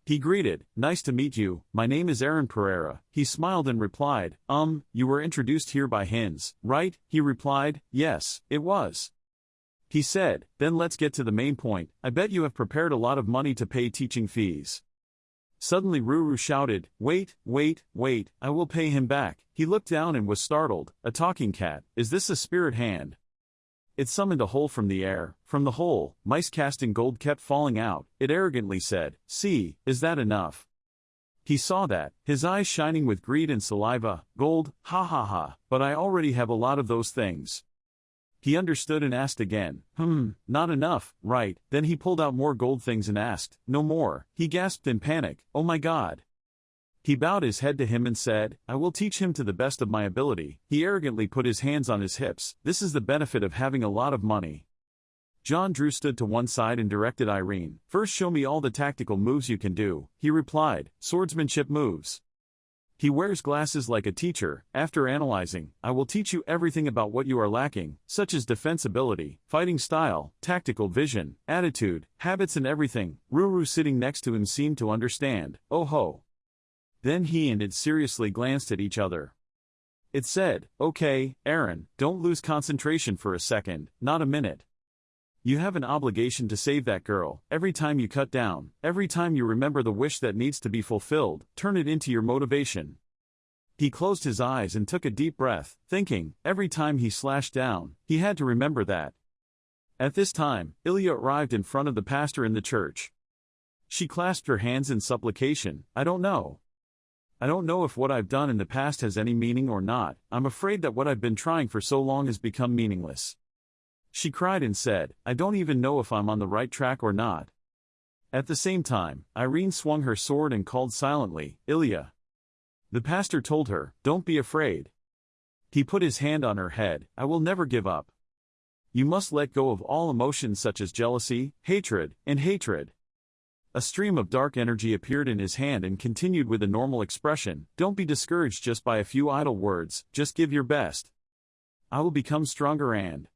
He greeted, "Nice to meet you, my name is Aaron Pereira." He smiled and replied, You were introduced here by Hins, right?" He replied, "Yes, it was." He said, "Then let's get to the main point. I bet you have prepared a lot of money to pay teaching fees." Suddenly Ruru shouted, "Wait, I will pay him back." He looked down and was startled. A talking cat. Is this a spirit hand? It summoned a hole from the air. From the hole, mice casting gold kept falling out. It arrogantly said, "See, is that enough?" He saw that, his eyes shining with greed and saliva. "Gold, ha ha ha, but I already have a lot of those things." He understood and asked again, Not enough, right?" Then he pulled out more gold things and asked, "No more?" He gasped in panic, "Oh my God." He bowed his head to him and said, "I will teach him to the best of my ability." He arrogantly put his hands on his hips. This is the benefit of having a lot of money. John Drew stood to one side and directed Irene. "First show me all the tactical moves you can do." He replied, "Swordsmanship moves." He wears glasses like a teacher. After analyzing, "I will teach you everything about what you are lacking, such as defense ability, fighting style, tactical vision, attitude, habits and everything." Ruru sitting next to him seemed to understand. "Oh ho." Then he and it seriously glanced at each other. It said, "Okay, Aaron, don't lose concentration for a second, not a minute. You have an obligation to save that girl. Every time you cut down, every time you remember the wish that needs to be fulfilled, turn it into your motivation." He closed his eyes and took a deep breath, thinking, every time he slashed down, he had to remember that. At this time, Ilya arrived in front of the pastor in the church. She clasped her hands in supplication. I don't know if what I've done in the past has any meaning or not. I'm afraid that what I've been trying for so long has become meaningless." She cried and said, "I don't even know if I'm on the right track or not." At the same time, Irene swung her sword and called silently, "Ilya." The pastor told her, "Don't be afraid." He put his hand on her head. "I will never give up. You must let go of all emotions such as jealousy, hatred, and hatred." A stream of dark energy appeared in his hand and continued with a normal expression. "Don't be discouraged just by a few idle words, just give your best. I will become stronger and..."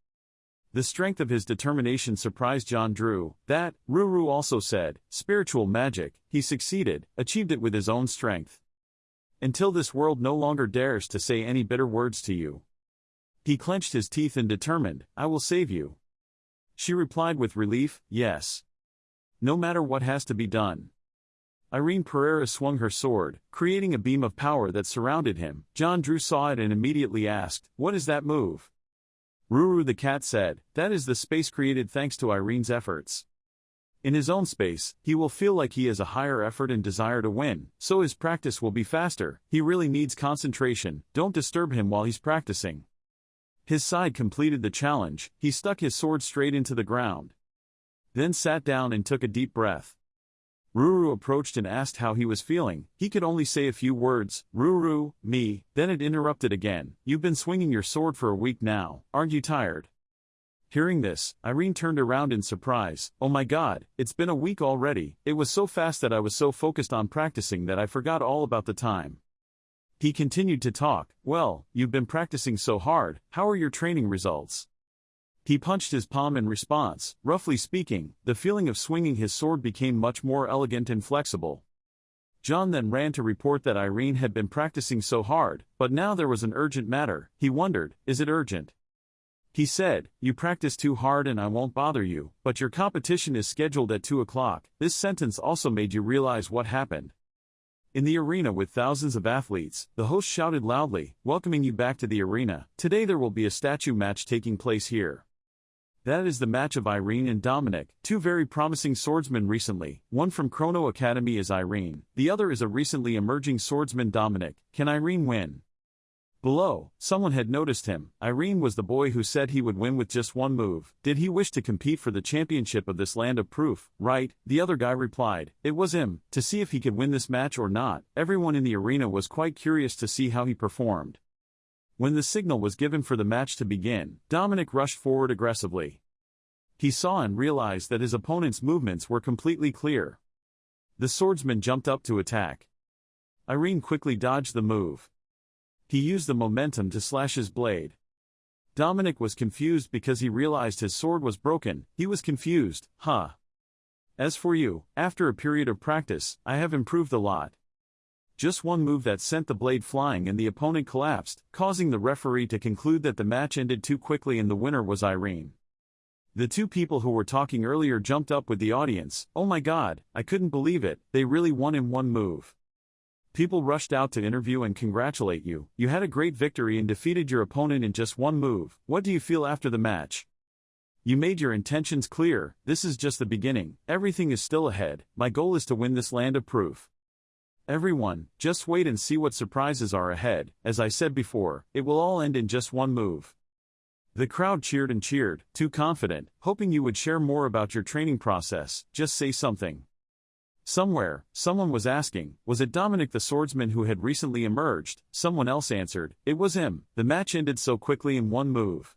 The strength of his determination surprised John Drew. That, Ruru also said, spiritual magic. He succeeded, achieved it with his own strength. Until this world no longer dares to say any bitter words to you. He clenched his teeth and determined, "I will save you." She replied with relief, "Yes. No matter what has to be done." Irene Pereira swung her sword, creating a beam of power that surrounded him. John Drew saw it and immediately asked, "What is that move?" Ruru the cat said, "That is the space created thanks to Irene's efforts. In his own space, he will feel like he has a higher effort and desire to win, so his practice will be faster. He really needs concentration, don't disturb him while he's practicing." His side completed the challenge. He stuck his sword straight into the ground. Then sat down and took a deep breath. Ruru approached and asked how he was feeling. He could only say a few words, "Ruru, me." Then it interrupted again. "You've been swinging your sword for a week now, aren't you tired?" Hearing this, Irene turned around in surprise. "Oh my God, it's been a week already." It was so fast that I was so focused on practicing that I forgot all about the time. He continued to talk. "Well, you've been practicing so hard. How are your training results?" He punched his palm in response. Roughly speaking, the feeling of swinging his sword became much more elegant and flexible. John then ran to report that Irene had been practicing so hard, but now there was an urgent matter. He wondered, is it urgent? He said, "You practice too hard and I won't bother you, but your competition is scheduled at 2 o'clock. This sentence also made you realize what happened. In the arena with thousands of athletes, the host shouted loudly, "Welcoming you back to the arena. Today there will be a statue match taking place here. That is the match of Irene and Dominic, two very promising swordsmen recently. One from Chrono Academy is Irene, the other is a recently emerging swordsman Dominic. Can Irene win?" Below, someone had noticed him. Irene was the boy who said he would win with just one move. Did he wish to compete for the championship of this land of proof? Right, the other guy replied. It was him, to see if he could win this match or not. Everyone in the arena was quite curious to see how he performed. When the signal was given for the match to begin, Dominic rushed forward aggressively. He saw and realized that his opponent's movements were completely clear. The swordsman jumped up to attack. Irene quickly dodged the move. He used the momentum to slash his blade. Dominic was confused because he realized his sword was broken. He was confused, huh? As for you, after a period of practice, I have improved a lot. Just one move that sent the blade flying and the opponent collapsed, causing the referee to conclude that the match ended too quickly and the winner was Irene. The two people who were talking earlier jumped up with the audience. Oh my god, I couldn't believe it, they really won in one move. People rushed out to interview and congratulate you. You had a great victory and defeated your opponent in just one move. What do you feel after the match? You made your intentions clear. This is just the beginning. Everything is still ahead. My goal is to win this land of proof. Everyone, just wait and see what surprises are ahead. As I said before, it will all end in just one move. The crowd cheered and cheered, too confident, hoping you would share more about your training process. Just say something. Somewhere, someone was asking, was it Dominic the swordsman who had recently emerged? Someone else answered, it was him. The match ended so quickly in one move.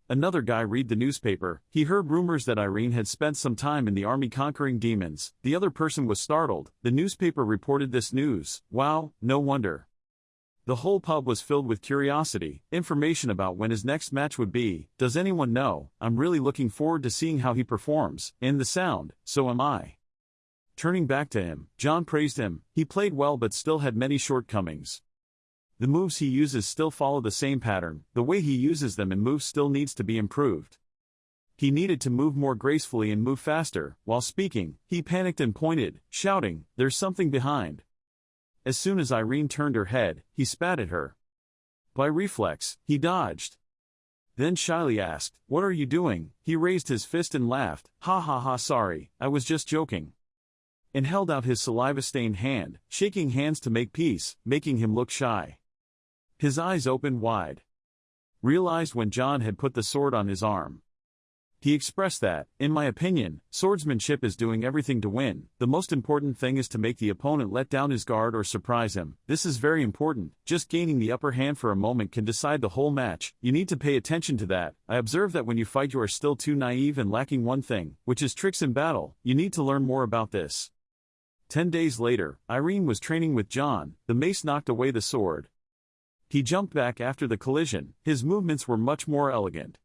Another guy read the newspaper. He heard rumors that Irene had spent some time in the army conquering demons. The other person was startled. The newspaper reported this news. Wow, no wonder. The whole pub was filled with curiosity, information about when his next match would be. Does anyone know? I'm really looking forward to seeing how he performs. In the sound, so am I. Turning back to him, John praised him. He played well but still had many shortcomings. The moves he uses still follow the same pattern. The way he uses them and moves still needs to be improved. He needed to move more gracefully and move faster. While speaking, he panicked and pointed, shouting, there's something behind. As soon as Irene turned her head, he spat at her. By reflex, he dodged. Then shyly asked, what are you doing? He raised his fist and laughed. Ha ha ha, sorry, I was just joking. And held out his saliva-stained hand, shaking hands to make peace, making him look shy. His eyes opened wide. Realized when John had put the sword on his arm. He expressed that, in my opinion, swordsmanship is doing everything to win. The most important thing is to make the opponent let down his guard or surprise him. This is very important. Just gaining the upper hand for a moment can decide the whole match. You need to pay attention to that. I observe that when you fight you are still too naive and lacking one thing, which is tricks in battle. You need to learn more about this. 10 days later, Irene was training with John. The mace knocked away the sword. He jumped back after the collision. His movements were much more elegant.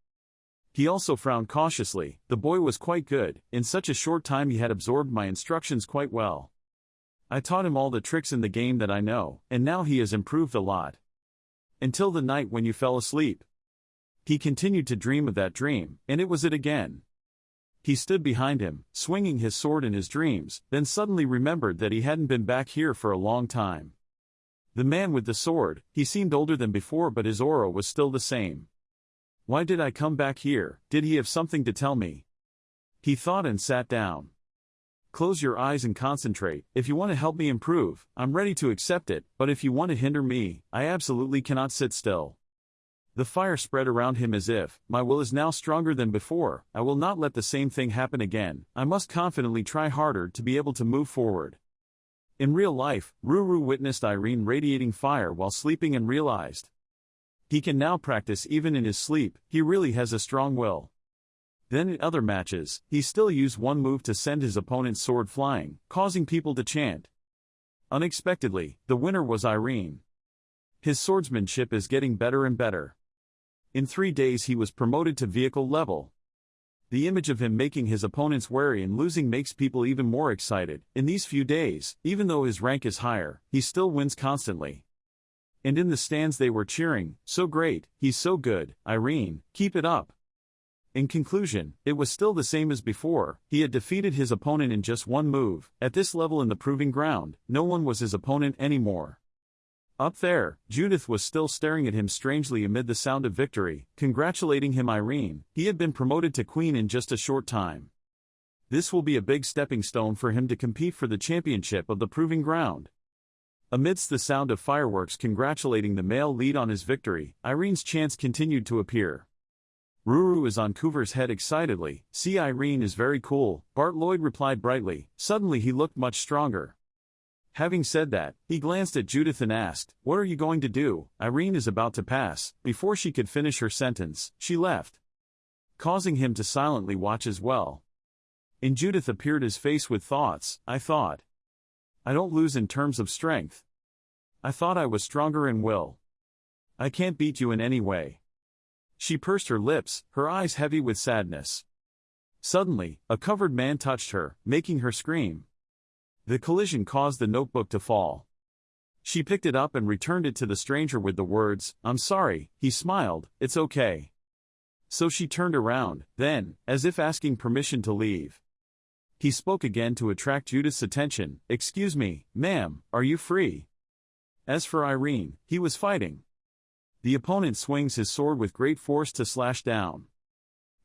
He also frowned cautiously. The boy was quite good. In such a short time he had absorbed my instructions quite well. I taught him all the tricks in the game that I know, and now he has improved a lot. Until the night when you fell asleep. He continued to dream of that dream, and it was it again. He stood behind him, swinging his sword in his dreams, then suddenly remembered that he hadn't been back here for a long time. The man with the sword, he seemed older than before but his aura was still the same. Why did I come back here? Did he have something to tell me? He thought and sat down. Close your eyes and concentrate. If you want to help me improve, I'm ready to accept it, but if you want to hinder me, I absolutely cannot sit still. The fire spread around him as if, my will is now stronger than before. I will not let the same thing happen again. I must confidently try harder to be able to move forward. In real life, Ruru witnessed Irene radiating fire while sleeping and realized he can now practice even in his sleep. He really has a strong will. Then in other matches, he still used one move to send his opponent's sword flying, causing people to chant. Unexpectedly, the winner was Irene. His swordsmanship is getting better and better. In 3 days he was promoted to vehicle level. The image of him making his opponents wary and losing makes people even more excited. In these few days, even though his rank is higher, he still wins constantly. And in the stands they were cheering, so great, he's so good, Irene, keep it up. In conclusion, it was still the same as before. He had defeated his opponent in just one move. At this level in the proving ground, no one was his opponent anymore. Up there, Judith was still staring at him strangely amid the sound of victory, congratulating him. Irene, he had been promoted to queen in just a short time. This will be a big stepping stone for him to compete for the championship of the proving ground. Amidst the sound of fireworks congratulating the male lead on his victory, Irene's chants continued to appear. Ruru is on Coover's head excitedly. See, Irene is very cool, Bart Lloyd replied brightly. Suddenly he looked much stronger. Having said that, he glanced at Judith and asked, what are you going to do? Irene is about to pass. Before she could finish her sentence, she left, causing him to silently watch as well. In Judith appeared his face with thoughts. I thought I don't lose in terms of strength. I thought I was stronger in will. I can't beat you in any way. She pursed her lips, her eyes heavy with sadness. Suddenly, a covered man touched her, making her scream. The collision caused the notebook to fall. She picked it up and returned it to the stranger with the words, "I'm sorry." He smiled, "It's okay." So she turned around, then, as if asking permission to leave. He spoke again to attract Judith's attention, "Excuse me, ma'am, are you free?" As for Irene, he was fighting. The opponent swings his sword with great force to slash down.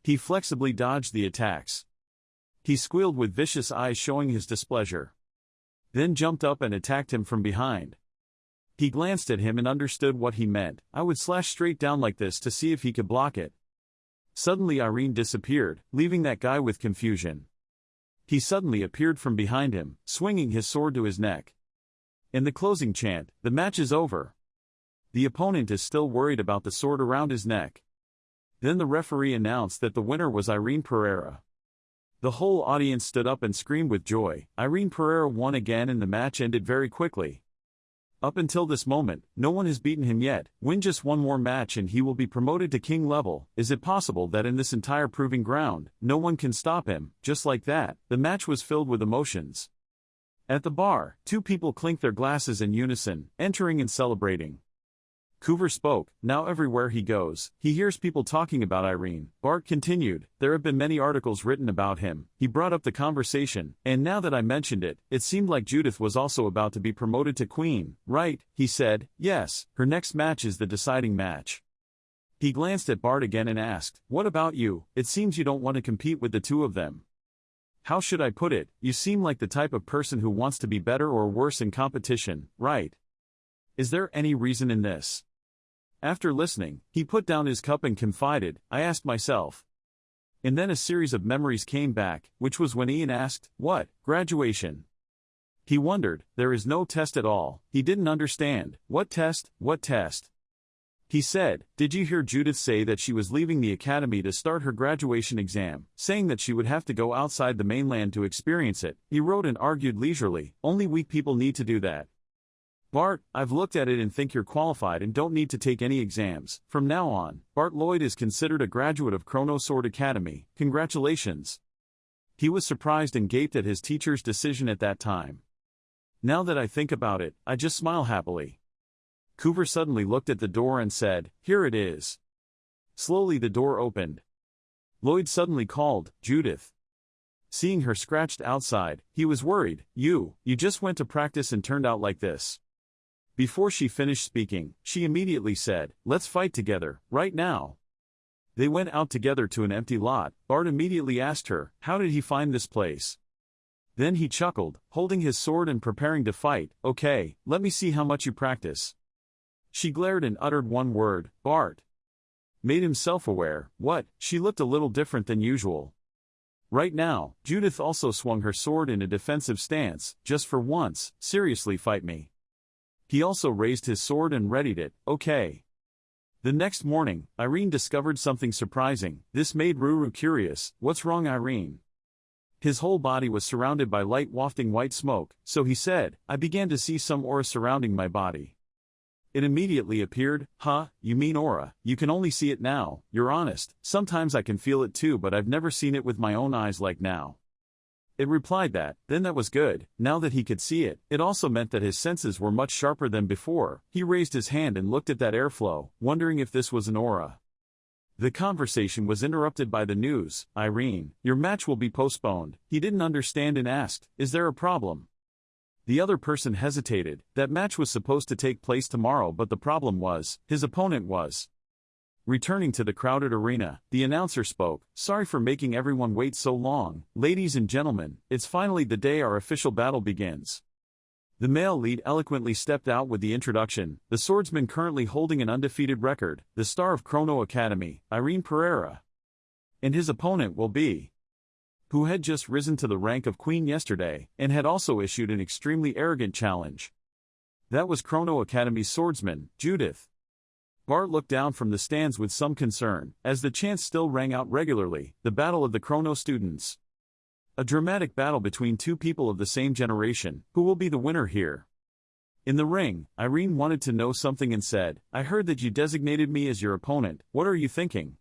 He flexibly dodged the attacks. He squealed with vicious eyes showing his displeasure. Then jumped up and attacked him from behind. He glanced at him and understood what he meant. I would slash straight down like this to see if he could block it. Suddenly Irene disappeared, leaving that guy with confusion. He suddenly appeared from behind him, swinging his sword to his neck. In the closing chant, "The match is over." The opponent is still worried about the sword around his neck. Then the referee announced that the winner was Irene Pereira. The whole audience stood up and screamed with joy. Irene Pereira won again and the match ended very quickly. Up until this moment, no one has beaten him yet. Win just one more match and he will be promoted to king level. Is it possible that in this entire proving ground, no one can stop him? Just like that, the match was filled with emotions. At the bar, two people clinked their glasses in unison, entering and celebrating. Coover spoke. Now everywhere he goes, he hears people talking about Irene. Bart continued, "There have been many articles written about him." He brought up the conversation, and now that I mentioned it, it seemed like Judith was also about to be promoted to queen, right? He said, "Yes, her next match is the deciding match." He glanced at Bart again and asked, "What about you? It seems you don't want to compete with the two of them." "How should I put it? You seem like the type of person who wants to be better or worse in competition, right? Is there any reason in this?" After listening, he put down his cup and confided, "I asked myself." And then a series of memories came back, which was when Ian asked, "What, graduation?" He wondered, there is no test at all. He didn't understand. What test? What test? He said, "Did you hear Judith say that she was leaving the academy to start her graduation exam, saying that she would have to go outside the mainland to experience it?" He wrote and argued leisurely, "Only weak people need to do that. Bart, I've looked at it and think you're qualified and don't need to take any exams. From now on, Bart Lloyd is considered a graduate of Chrono Sword Academy. Congratulations." He was surprised and gaped at his teacher's decision at that time. Now that I think about it, I just smile happily. Coover suddenly looked at the door and said, "Here it is." Slowly the door opened. Lloyd suddenly called, "Judith." Seeing her scratched outside, he was worried. You just went to practice and turned out like this." Before she finished speaking, she immediately said, "Let's fight together, right now." They went out together to an empty lot. Bart immediately asked her, "How did he find this place?" Then he chuckled, holding his sword and preparing to fight. "Okay, let me see how much you practice." She glared and uttered one word, "Bart." Made him self-aware. What? She looked a little different than usual. Right now, Judith also swung her sword in a defensive stance. "Just for once, seriously fight me." He also raised his sword and readied it. "Okay." The next morning, Irene discovered something surprising. This made Ruru curious. "What's wrong, Irene?" His whole body was surrounded by light wafting white smoke, so he said, "I began to see some aura surrounding my body." It immediately appeared. "Huh, you mean aura? You can only see it now. You're honest. Sometimes I can feel it too, but I've never seen it with my own eyes like now." It replied that was good. Now that he could see it, it also meant that his senses were much sharper than before. He raised his hand and looked at that airflow, wondering if this was an aura. The conversation was interrupted by the news. "Irene, your match will be postponed." He didn't understand and asked, "Is there a problem?" The other person hesitated. That match was supposed to take place tomorrow, but the problem was, his opponent was. Returning to the crowded arena, the announcer spoke, "Sorry for making everyone wait so long. Ladies and gentlemen, it's finally the day our official battle begins." The male lead eloquently stepped out with the introduction, the swordsman currently holding an undefeated record, the star of Chrono Academy, Irene Pereira. And his opponent will be, who had just risen to the rank of queen yesterday, and had also issued an extremely arrogant challenge. That was Chrono Academy's swordsman, Judith. Bart looked down from the stands with some concern, as the chants still rang out regularly, the battle of the Chrono students. A dramatic battle between two people of the same generation. Who will be the winner here? In the ring, Irene wanted to know something and said, "I heard that you designated me as your opponent. What are you thinking?"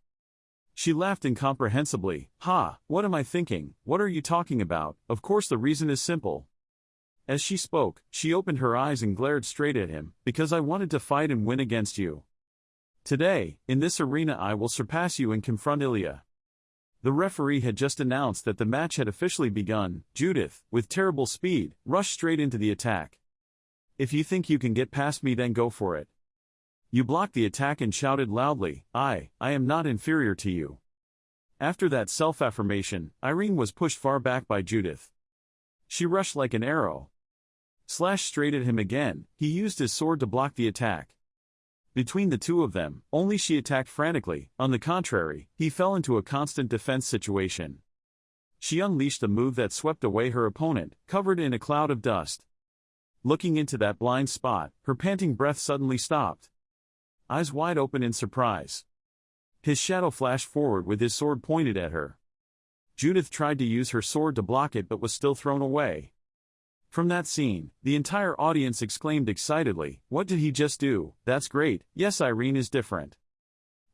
She laughed incomprehensibly. "Ha, what am I thinking? What are you talking about? Of course the reason is simple." As she spoke, she opened her eyes and glared straight at him, "Because I wanted to fight and win against you. Today, in this arena I will surpass you and confront Ilya." The referee had just announced that the match had officially begun. Judith, with terrible speed, rushed straight into the attack. "If you think you can get past me, then go for it." You blocked the attack and shouted loudly, I am not inferior to you." After that self-affirmation, Irene was pushed far back by Judith. She rushed like an arrow. Slashed straight at him again. He used his sword to block the attack. Between the two of them, only she attacked frantically. On the contrary, he fell into a constant defense situation. She unleashed a move that swept away her opponent, covered in a cloud of dust. Looking into that blind spot, her panting breath suddenly stopped. Eyes wide open in surprise. His shadow flashed forward with his sword pointed at her. Judith tried to use her sword to block it but was still thrown away. From that scene, the entire audience exclaimed excitedly, "What did he just do? That's great, yes, Irene is different."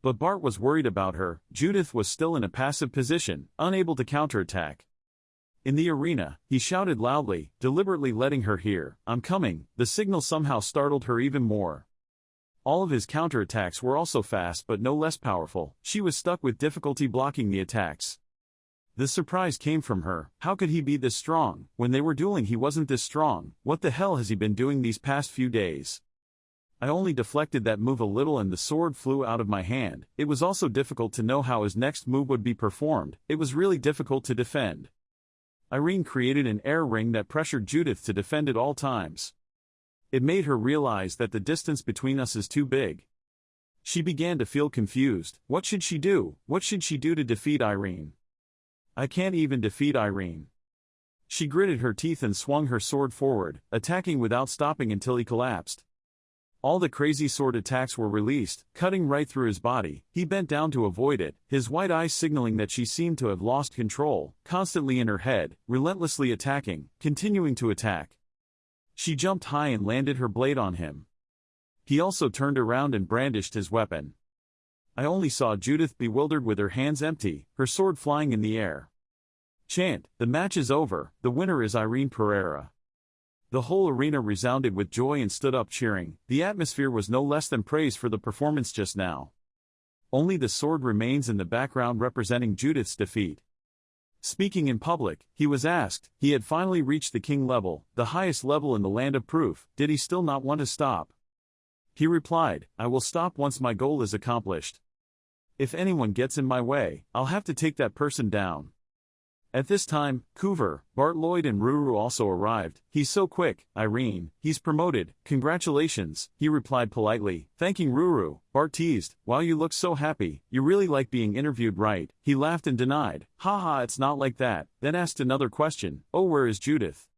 But Bart was worried about her. Judith was still in a passive position, unable to counterattack. In the arena, he shouted loudly, deliberately letting her hear, "I'm coming." The signal somehow startled her even more. All of his counterattacks were also fast but no less powerful. She was stuck with difficulty blocking the attacks. The surprise came from her. How could he be this strong? When they were dueling he wasn't this strong. What the hell has he been doing these past few days? I only deflected that move a little and the sword flew out of my hand. It was also difficult to know how his next move would be performed. It was really difficult to defend. Irene created an air ring that pressured Judith to defend at all times. It made her realize that the distance between us is too big. She began to feel confused. What should she do? What should she do to defeat Irene? I can't even defeat Irene. She gritted her teeth and swung her sword forward, attacking without stopping until he collapsed. All the crazy sword attacks were released, cutting right through his body. He bent down to avoid it, his white eyes signaling that she seemed to have lost control, constantly in her head, relentlessly attacking, continuing to attack. She jumped high and landed her blade on him. He also turned around and brandished his weapon. I only saw Judith bewildered with her hands empty, her sword flying in the air. Chant, "The match is over, the winner is Irene Pereira." The whole arena resounded with joy and stood up cheering. The atmosphere was no less than praise for the performance just now. Only the sword remains in the background representing Judith's defeat. Speaking in public, he was asked, he had finally reached the king level, the highest level in the land of proof. Did he still not want to stop? He replied, "I will stop once my goal is accomplished. If anyone gets in my way, I'll have to take that person down." At this time, Coover, Bart Lloyd and Ruru also arrived. "He's so quick, Irene, he's promoted, congratulations," he replied politely, thanking Ruru. Bart teased, "Wow, you look so happy, you really like being interviewed, right?" He laughed and denied, "Haha, it's not like that," then asked another question, "Oh, where is Judith?"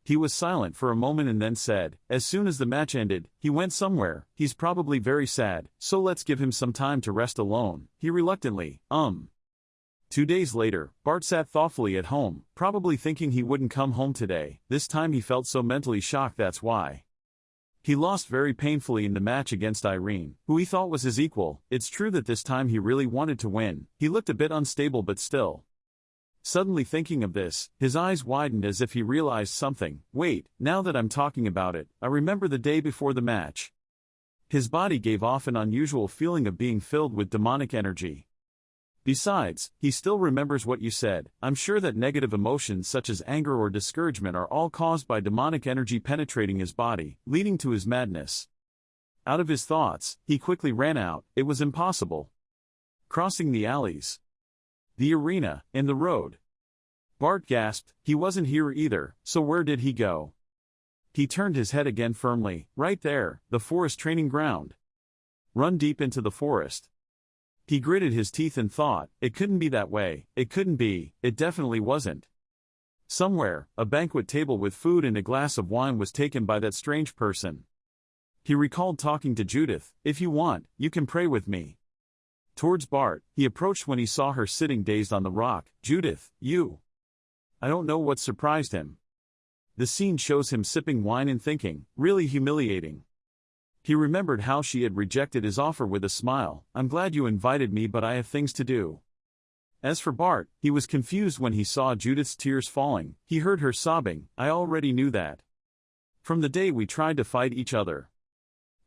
He was silent for a moment and then said, "As soon as the match ended, he went somewhere, he's probably very sad, so let's give him some time to rest alone." He reluctantly, 2 days later, Bart sat thoughtfully at home, probably thinking he wouldn't come home today. This time he felt so mentally shocked, that's why. He lost very painfully in the match against Irene, who he thought was his equal. It's true that this time he really wanted to win. He looked a bit unstable but still. Suddenly thinking of this, his eyes widened as if he realized something. Wait, now that I'm talking about it, I remember the day before the match. His body gave off an unusual feeling of being filled with demonic energy. Besides, he still remembers what you said. I'm sure that negative emotions such as anger or discouragement are all caused by demonic energy penetrating his body, leading to his madness. Out of his thoughts, he quickly ran out. It was impossible. Crossing the alleys, the arena, and the road. Bart gasped. He wasn't here either, so where did he go? He turned his head again firmly. Right there, the forest training ground. Run deep into the forest. He gritted his teeth and thought, it couldn't be that way, it couldn't be, it definitely wasn't. Somewhere, a banquet table with food and a glass of wine was taken by that strange person. He recalled talking to Judith, "If you want, you can pray with me." Towards Bart, he approached when he saw her sitting dazed on the rock. "Judith, you..." I don't know what surprised him. The scene shows him sipping wine and thinking, really humiliating. He remembered how she had rejected his offer with a smile. I'm glad you invited me, but I have things to do. As for Bart, he was confused when he saw Judith's tears falling. He heard her sobbing. I already knew that. From the day we tried to fight each other.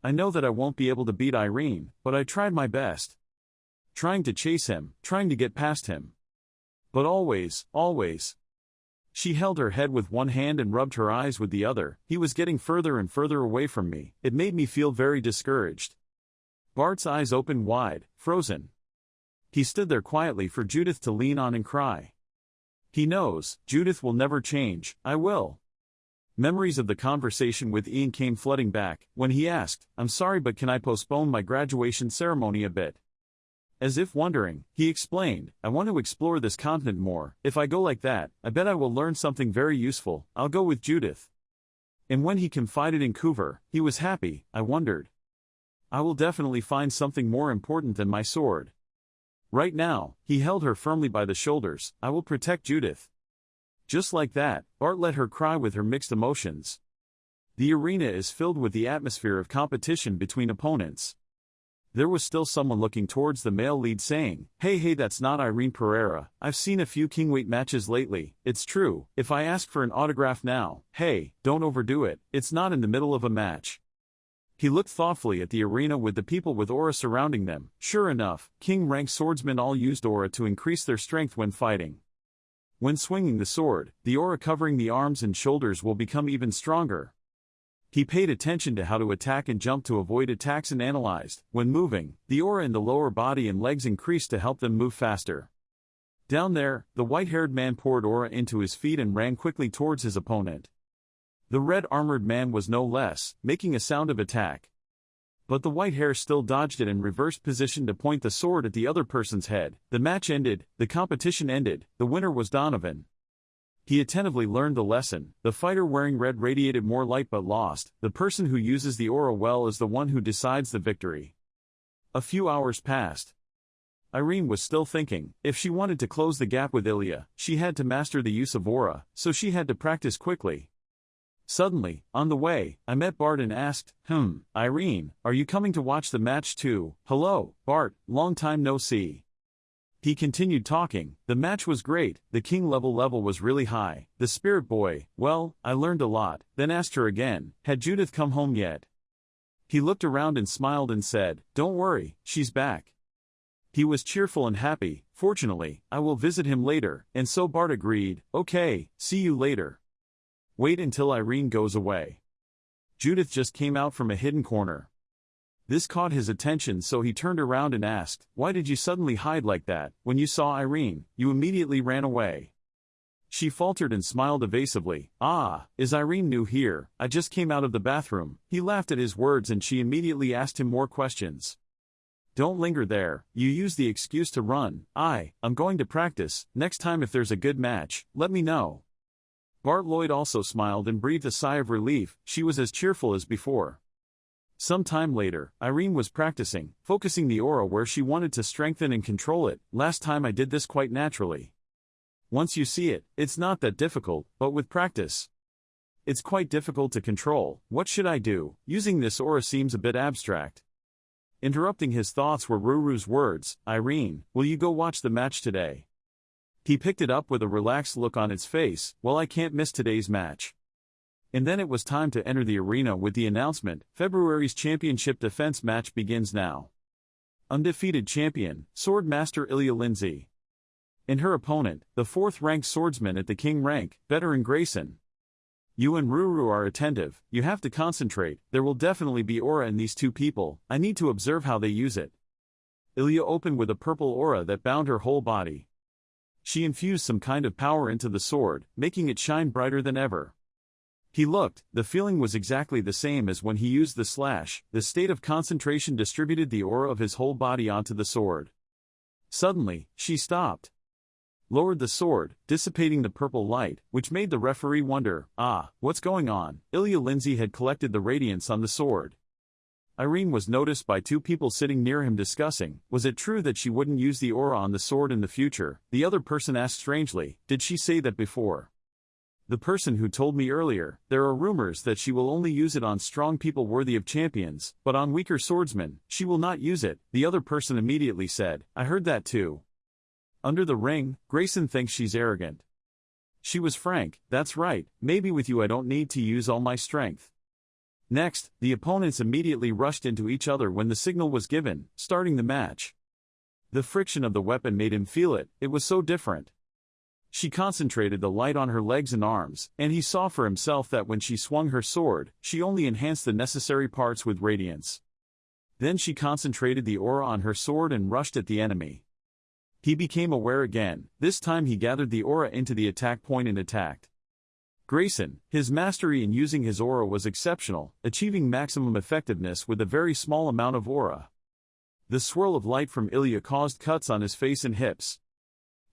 I know that I won't be able to beat Irene, but I tried my best. Trying to chase him, trying to get past him. But always. She held her head with one hand and rubbed her eyes with the other. He was getting further and further away from me. It made me feel very discouraged. Bart's eyes opened wide, frozen. He stood there quietly for Judith to lean on and cry. He knows, Judith will never change, I will. Memories of the conversation with Ian came flooding back, when he asked, I'm sorry, but can I postpone my graduation ceremony a bit? As if wondering, he explained, I want to explore this continent more. If I go like that, I bet I will learn something very useful. I'll go with Judith. And when he confided in Coover, he was happy. I wondered. I will definitely find something more important than my sword. Right now, he held her firmly by the shoulders. I will protect Judith. Just like that, Bart let her cry with her mixed emotions. The arena is filled with the atmosphere of competition between opponents. There was still someone looking towards the male lead saying, Hey, that's not Irene Pereira. I've seen a few kingweight matches lately. It's true, if I ask for an autograph now, hey, don't overdo it, it's not in the middle of a match. He looked thoughtfully at the arena with the people with aura surrounding them. Sure enough, king-rank swordsmen all used aura to increase their strength when fighting. When swinging the sword, the aura covering the arms and shoulders will become even stronger. He paid attention to how to attack and jump to avoid attacks and analyzed, when moving, the aura in the lower body and legs increased to help them move faster. Down there, the white-haired man poured aura into his feet and ran quickly towards his opponent. The red-armored man was no less, making a sound of attack. But the white hair still dodged it and reversed position to point the sword at the other person's head. The match ended, the competition ended, the winner was Donovan. He attentively learned the lesson. The fighter wearing red radiated more light but lost. The person who uses the aura well is the one who decides the victory. A few hours passed. Irene was still thinking. If she wanted to close the gap with Ilya, she had to master the use of aura, so she had to practice quickly. Suddenly, on the way, I met Bart and asked, Irene, are you coming to watch the match too? Hello, Bart, long time no see. He continued talking. The match was great, the king level was really high. The spirit boy, well, I learned a lot. Then asked her again, had Judith come home yet? He looked around and smiled and said, don't worry, she's back. He was cheerful and happy. Fortunately, I will visit him later, and so Bart agreed. Okay, see you later. Wait until Irene goes away. Judith just came out from a hidden corner. This caught his attention, so he turned around and asked, why did you suddenly hide like that? When you saw Irene, you immediately ran away. She faltered and smiled evasively. Is Irene new here? I just came out of the bathroom. He laughed at his words and she immediately asked him more questions. Don't linger there, you use the excuse to run. I'm going to practice. Next time if there's a good match, let me know. Bart Lloyd also smiled and breathed a sigh of relief. She was as cheerful as before. Some time later, Irene was practicing, focusing the aura where she wanted to strengthen and control it. Last time I did this quite naturally. Once you see it, it's not that difficult, but with practice, it's quite difficult to control. What should I do? Using this aura seems a bit abstract. Interrupting his thoughts were Ruru's words. Irene, will you go watch the match today? He picked it up with a relaxed look on its face. Well, I can't miss today's match. And then it was time to enter the arena with the announcement, February's championship defense match begins now. Undefeated champion, Sword Master Ilya Lindsay. And her opponent, the 4th-ranked swordsman at the king rank, veteran Grayson. You and Ruru are attentive, you have to concentrate, there will definitely be aura in these two people, I need to observe how they use it. Ilya opened with a purple aura that bound her whole body. She infused some kind of power into the sword, making it shine brighter than ever. He looked, the feeling was exactly the same as when he used the slash. The state of concentration distributed the aura of his whole body onto the sword. Suddenly, she stopped. Lowered the sword, dissipating the purple light, which made the referee wonder, what's going on? Ilya Lindsay had collected the radiance on the sword. Irene was noticed by two people sitting near him discussing, was it true that she wouldn't use the aura on the sword in the future? The other person asked strangely, did she say that before? The person who told me earlier, there are rumors that she will only use it on strong people worthy of champions, but on weaker swordsmen, she will not use it, the other person immediately said. I heard that too. Under the ring, Grayson thinks she's arrogant. She was frank, that's right, maybe with you I don't need to use all my strength. Next, the opponents immediately rushed into each other when the signal was given, starting the match. The friction of the weapon made him feel it, it was so different. She concentrated the light on her legs and arms, and he saw for himself that when she swung her sword, she only enhanced the necessary parts with radiance. Then she concentrated the aura on her sword and rushed at the enemy. He became aware again, this time he gathered the aura into the attack point and attacked. Grayson, his mastery in using his aura was exceptional, achieving maximum effectiveness with a very small amount of aura. The swirl of light from Ilya caused cuts on his face and hips.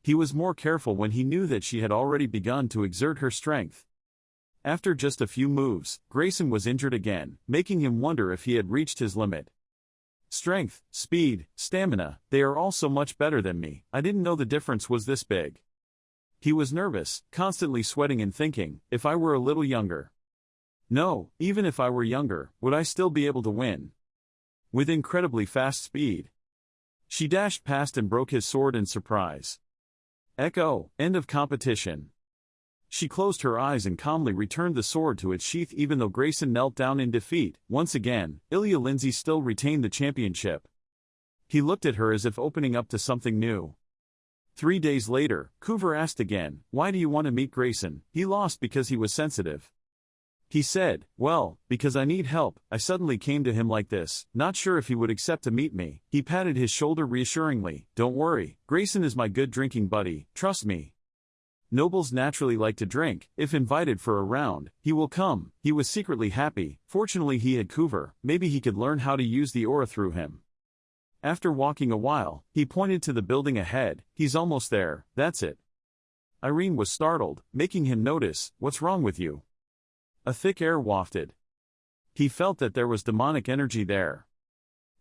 He was more careful when he knew that she had already begun to exert her strength. After just a few moves, Grayson was injured again, making him wonder if he had reached his limit. Strength, speed, stamina, they are all so much better than me, I didn't know the difference was this big. He was nervous, constantly sweating and thinking, if I were a little younger. No, even if I were younger, would I still be able to win? With incredibly fast speed. She dashed past and broke his sword in surprise. Echo, end of competition. She closed her eyes and calmly returned the sword to its sheath even though Grayson knelt down in defeat. Once again, Ilya Lindsay still retained the championship. He looked at her as if opening up to something new. 3 days later, Coover asked again, why do you want to meet Grayson? He lost because he was sensitive. He said, well, because I need help. I suddenly came to him like this, not sure if he would accept to meet me. He patted his shoulder reassuringly. Don't worry, Grayson is my good drinking buddy, trust me. Nobles naturally like to drink. If invited for a round, he will come. He was secretly happy. Fortunately he had Coover, maybe he could learn how to use the aura through him. After walking a while, he pointed to the building ahead. He's almost there, that's it. Irene was startled, making him notice, what's wrong with you? A thick air wafted. He felt that there was demonic energy there.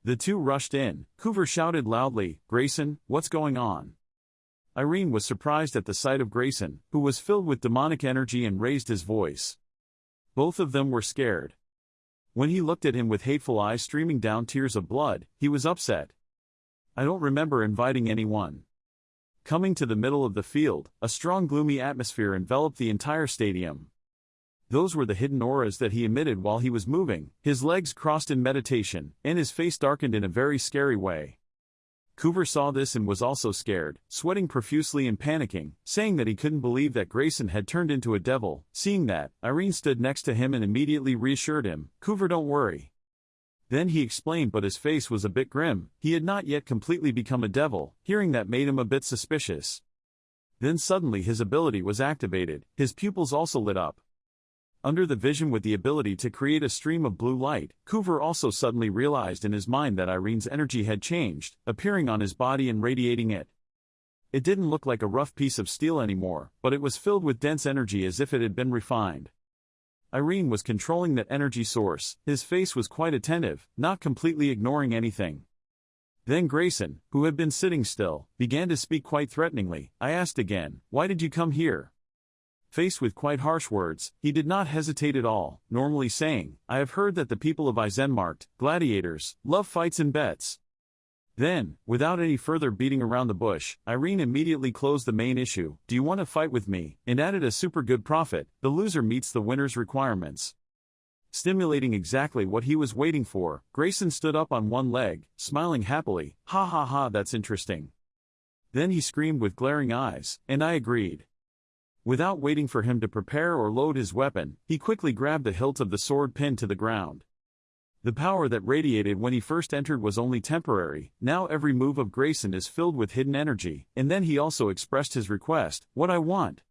The two rushed in. Coover shouted loudly, Grayson, what's going on? Irene was surprised at the sight of Grayson, who was filled with demonic energy and raised his voice. Both of them were scared. When he looked at him with hateful eyes streaming down tears of blood, he was upset. I don't remember inviting anyone. Coming to the middle of the field, a strong gloomy atmosphere enveloped the entire stadium. Those were the hidden auras that he emitted while he was moving, his legs crossed in meditation, and his face darkened in a very scary way. Coover saw this and was also scared, sweating profusely and panicking, saying that he couldn't believe that Grayson had turned into a devil. Seeing that, Irene stood next to him and immediately reassured him, Coover, don't worry. Then he explained, but his face was a bit grim. He had not yet completely become a devil. Hearing that made him a bit suspicious. Then suddenly his ability was activated, his pupils also lit up. Under the vision with the ability to create a stream of blue light, Coover also suddenly realized in his mind that Irene's energy had changed, appearing on his body and radiating it. It didn't look like a rough piece of steel anymore, but it was filled with dense energy as if it had been refined. Irene was controlling that energy source. His face was quite attentive, not completely ignoring anything. Then Grayson, who had been sitting still, began to speak quite threateningly. I asked again, why did you come here? Faced with quite harsh words, he did not hesitate at all, normally saying, I have heard that the people of Eisenmarkt, gladiators, love fights and bets. Then, without any further beating around the bush, Irene immediately closed the main issue. Do you want to fight with me? And added a super good profit. The loser meets the winner's requirements. Stimulating exactly what he was waiting for, Grayson stood up on one leg, smiling happily. Ha ha ha, that's interesting. Then he screamed with glaring eyes, and I agreed. Without waiting for him to prepare or load his weapon, he quickly grabbed the hilt of the sword pinned to the ground. The power that radiated when he first entered was only temporary. Now every move of Grayson is filled with hidden energy, and then he also expressed his request, what I want.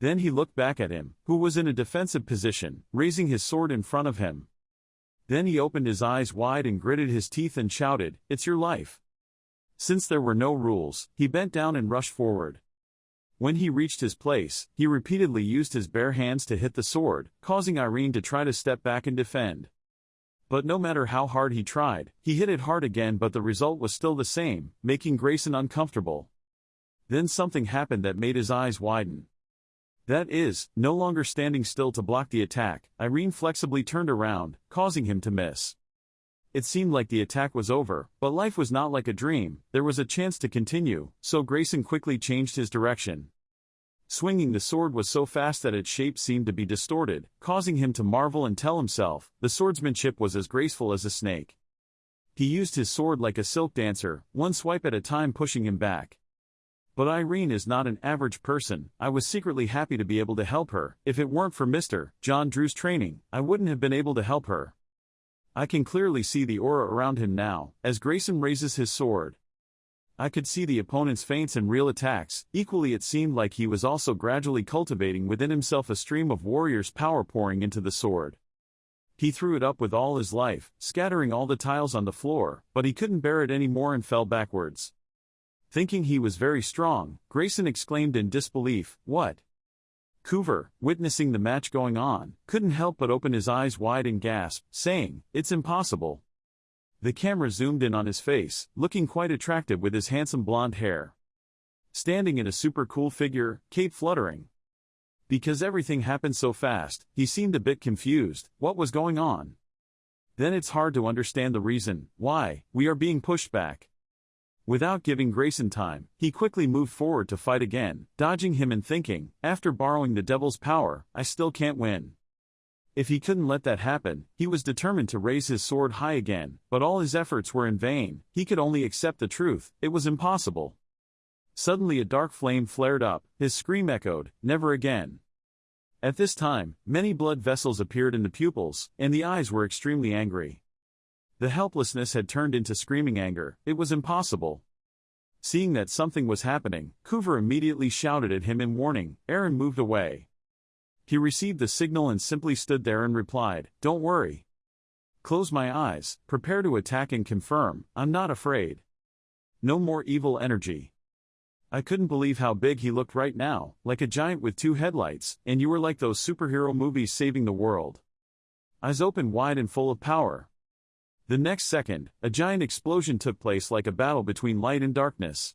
Then he looked back at him, who was in a defensive position, raising his sword in front of him. Then he opened his eyes wide and gritted his teeth and shouted, it's your life. Since there were no rules, he bent down and rushed forward. When he reached his place, he repeatedly used his bare hands to hit the sword, causing Irene to try to step back and defend. But no matter how hard he tried, he hit it hard again, but the result was still the same, making Grayson uncomfortable. Then something happened that made his eyes widen. That is, no longer standing still to block the attack, Irene flexibly turned around, causing him to miss. It seemed like the attack was over, but life was not like a dream. There was a chance to continue, so Grayson quickly changed his direction. Swinging the sword was so fast that its shape seemed to be distorted, causing him to marvel and tell himself, the swordsmanship was as graceful as a snake. He used his sword like a silk dancer, one swipe at a time pushing him back. But Irene is not an average person. I was secretly happy to be able to help her. If it weren't for Mr. John Drew's training, I wouldn't have been able to help her. I can clearly see the aura around him now, as Grayson raises his sword. I could see the opponent's feints and real attacks. Equally, it seemed like he was also gradually cultivating within himself a stream of warrior's power pouring into the sword. He threw it up with all his life, scattering all the tiles on the floor, but he couldn't bear it anymore and fell backwards. Thinking he was very strong, Grayson exclaimed in disbelief, "What?" Coover, witnessing the match going on, couldn't help but open his eyes wide and gasp, saying, "It's impossible." The camera zoomed in on his face, looking quite attractive with his handsome blonde hair. Standing in a super cool figure, cape fluttering. Because everything happened so fast, he seemed a bit confused. What was going on? Then it's hard to understand the reason why we are being pushed back. Without giving Grayson time, he quickly moved forward to fight again, dodging him and thinking, after borrowing the devil's power, I still can't win. If he couldn't let that happen, he was determined to raise his sword high again, but all his efforts were in vain. He could only accept the truth, it was impossible. Suddenly a dark flame flared up, his scream echoed, "Never again." At this time, many blood vessels appeared in the pupils, and the eyes were extremely angry. The helplessness had turned into screaming anger. It was impossible. Seeing that something was happening, Coover immediately shouted at him in warning. Aaron moved away. He received the signal and simply stood there and replied, "Don't worry. Close my eyes, prepare to attack and confirm, I'm not afraid. No more evil energy." I couldn't believe how big he looked right now, like a giant with two headlights, and you were like those superhero movies saving the world. Eyes open wide and full of power. The next second, a giant explosion took place like a battle between light and darkness.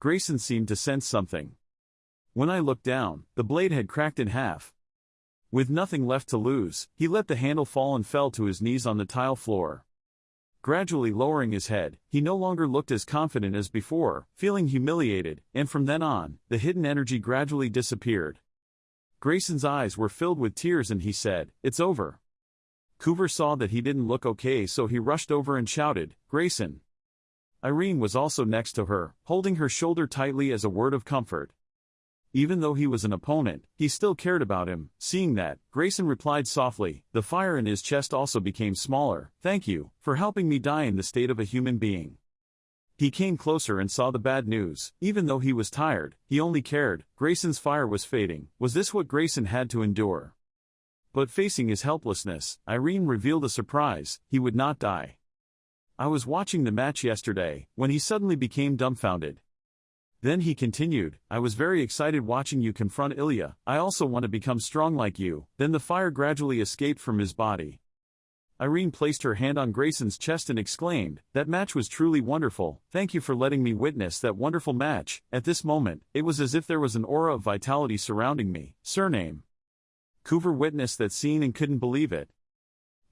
Grayson seemed to sense something. When I looked down, the blade had cracked in half. With nothing left to lose, he let the handle fall and fell to his knees on the tile floor. Gradually lowering his head, he no longer looked as confident as before, feeling humiliated, and from then on, the hidden energy gradually disappeared. Grayson's eyes were filled with tears and he said, "It's over." Coover saw that he didn't look okay, so he rushed over and shouted, "Grayson." Irene was also next to her, holding her shoulder tightly as a word of comfort. Even though he was an opponent, he still cared about him. Seeing that, Grayson replied softly. The fire in his chest also became smaller. "Thank you, for helping me die in the state of a human being." He came closer and saw the bad news. Even though he was tired, he only cared. Grayson's fire was fading. Was this what Grayson had to endure? But facing his helplessness, Irene revealed a surprise. He would not die. "I was watching the match yesterday, when he suddenly became dumbfounded." Then he continued, "I was very excited watching you confront Ilya. I also want to become strong like you." Then the fire gradually escaped from his body. Irene placed her hand on Grayson's chest and exclaimed, "That match was truly wonderful. Thank you for letting me witness that wonderful match." At this moment, it was as if there was an aura of vitality surrounding me. Surname. Coover witnessed that scene and couldn't believe it.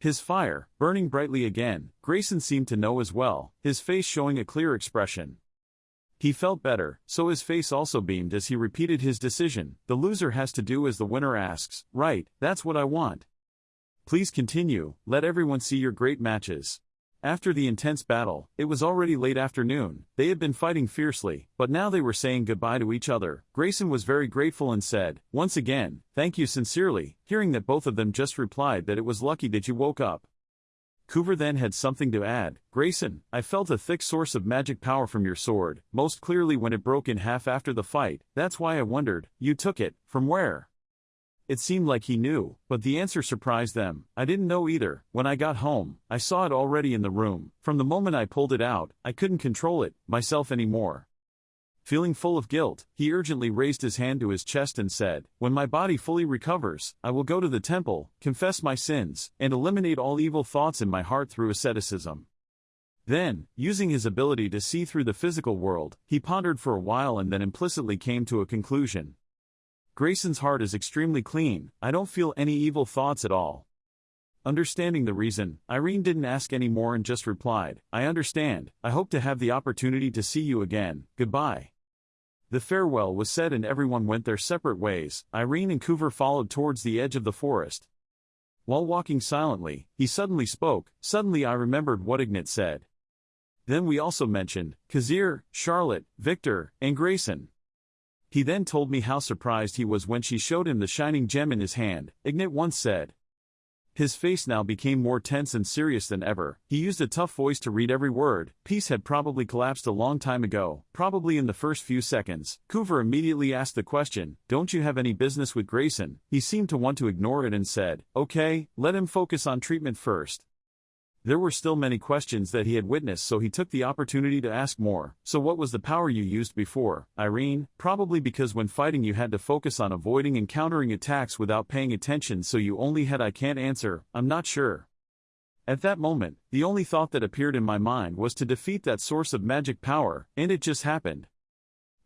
His fire, burning brightly again, Grayson seemed to know as well, his face showing a clear expression. He felt better, so his face also beamed as he repeated his decision. "The loser has to do as the winner asks." "Right, that's what I want. Please continue, let everyone see your great matches." After the intense battle, it was already late afternoon. They had been fighting fiercely, but now they were saying goodbye to each other. Grayson was very grateful and said, "Once again, thank you sincerely." Hearing that both of them just replied that it was lucky that you woke up. Coover then had something to add. "Grayson, I felt a thick source of magic power from your sword, most clearly when it broke in half after the fight. That's why I wondered, you took it, from where?" It seemed like he knew, but the answer surprised them. "I didn't know either. When I got home, I saw it already in the room. From the moment I pulled it out, I couldn't control it, myself anymore." Feeling full of guilt, he urgently raised his hand to his chest and said, "When my body fully recovers, I will go to the temple, confess my sins, and eliminate all evil thoughts in my heart through asceticism." Then, using his ability to see through the physical world, he pondered for a while and then implicitly came to a conclusion. Grayson's heart is extremely clean, I don't feel any evil thoughts at all. Understanding the reason, Irene didn't ask any more and just replied, I understand, I hope to have the opportunity to see you again, goodbye. The farewell was said and everyone went their separate ways. Irene and Coover followed towards the edge of the forest. While walking silently, he suddenly spoke. Suddenly I remembered what Ignat said. Then we also mentioned Kazir, Charlotte, Victor, and Grayson. He then told me how surprised he was when she showed him the shining gem in his hand, Ignat once said. His face now became more tense and serious than ever. He used a tough voice to read every word. Peace had probably collapsed a long time ago, probably in the first few seconds. Coover immediately asked the question, don't you have any business with Grayson? He seemed to want to ignore it and said, okay, let him focus on treatment first. There were still many questions that he had witnessed, so he took the opportunity to ask more. So what was the power you used before, Irene? Probably because when fighting you had to focus on avoiding and countering attacks without paying attention, so you only had I can't answer, I'm not sure. At that moment, the only thought that appeared in my mind was to defeat that source of magic power, and it just happened.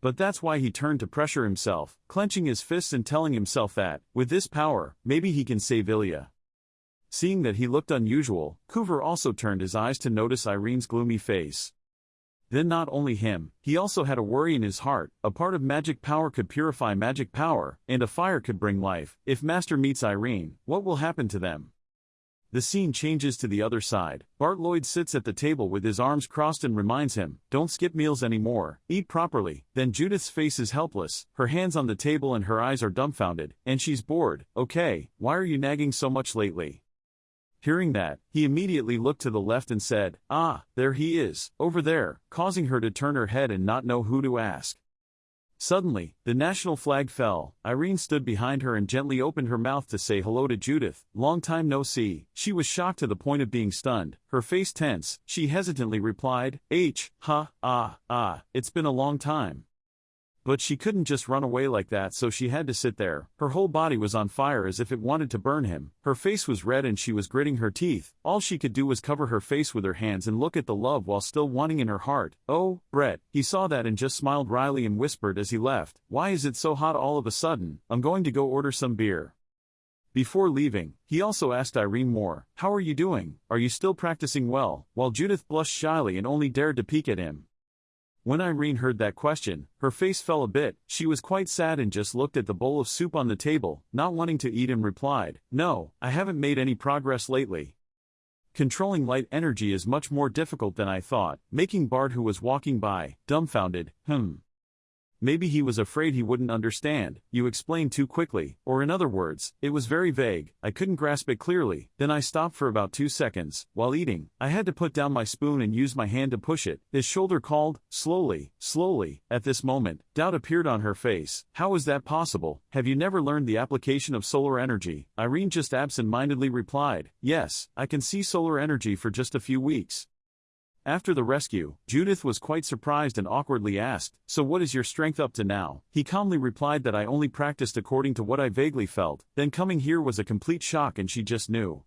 But that's why he turned to pressure himself, clenching his fists and telling himself that, with this power, maybe he can save Ilya. Seeing that he looked unusual, Coover also turned his eyes to notice Irene's gloomy face. Then not only him, he also had a worry in his heart. A part of magic power could purify magic power, and a fire could bring life. If Master meets Irene, what will happen to them? The scene changes to the other side. Bart Lloyd sits at the table with his arms crossed and reminds him, don't skip meals anymore, eat properly. Then Judith's face is helpless, her hands on the table and her eyes are dumbfounded, and she's bored. Okay, why are you nagging so much lately? Hearing that, he immediately looked to the left and said, ah, there he is, over there, causing her to turn her head and not know who to ask. Suddenly, the national flag fell. Irene stood behind her and gently opened her mouth to say hello to Judith. Long time no see. She was shocked to the point of being stunned, her face tense. She hesitantly replied, it's been a long time. But she couldn't just run away like that, so she had to sit there. Her whole body was on fire as if it wanted to burn him. Her face was red and she was gritting her teeth. All she could do was cover her face with her hands and look at the love while still wanting in her heart. Oh, Brett. He saw that and just smiled wryly and whispered as he left, why is it so hot all of a sudden? I'm going to go order some beer. Before leaving, he also asked Irene more, how are you doing? Are you still practicing well? While Judith blushed shyly and only dared to peek at him. When Irene heard that question, her face fell a bit. She was quite sad and just looked at the bowl of soup on the table, not wanting to eat, and replied, no, I haven't made any progress lately. Controlling light energy is much more difficult than I thought, making Bart, who was walking by, dumbfounded. Maybe he was afraid he wouldn't understand. You explained too quickly, or in other words, it was very vague. I couldn't grasp it clearly. Then I stopped for about 2 seconds. While eating, I had to put down my spoon and use my hand to push it. His shoulder called, slowly, slowly. At this moment, doubt appeared on her face. How is that possible? Have you never learned the application of solar energy? Irene just absent-mindedly replied, yes, I can see solar energy for just a few weeks. After the rescue, Judith was quite surprised and awkwardly asked, so what is your strength up to now? He calmly replied that I only practiced according to what I vaguely felt. Then coming here was a complete shock and she just knew.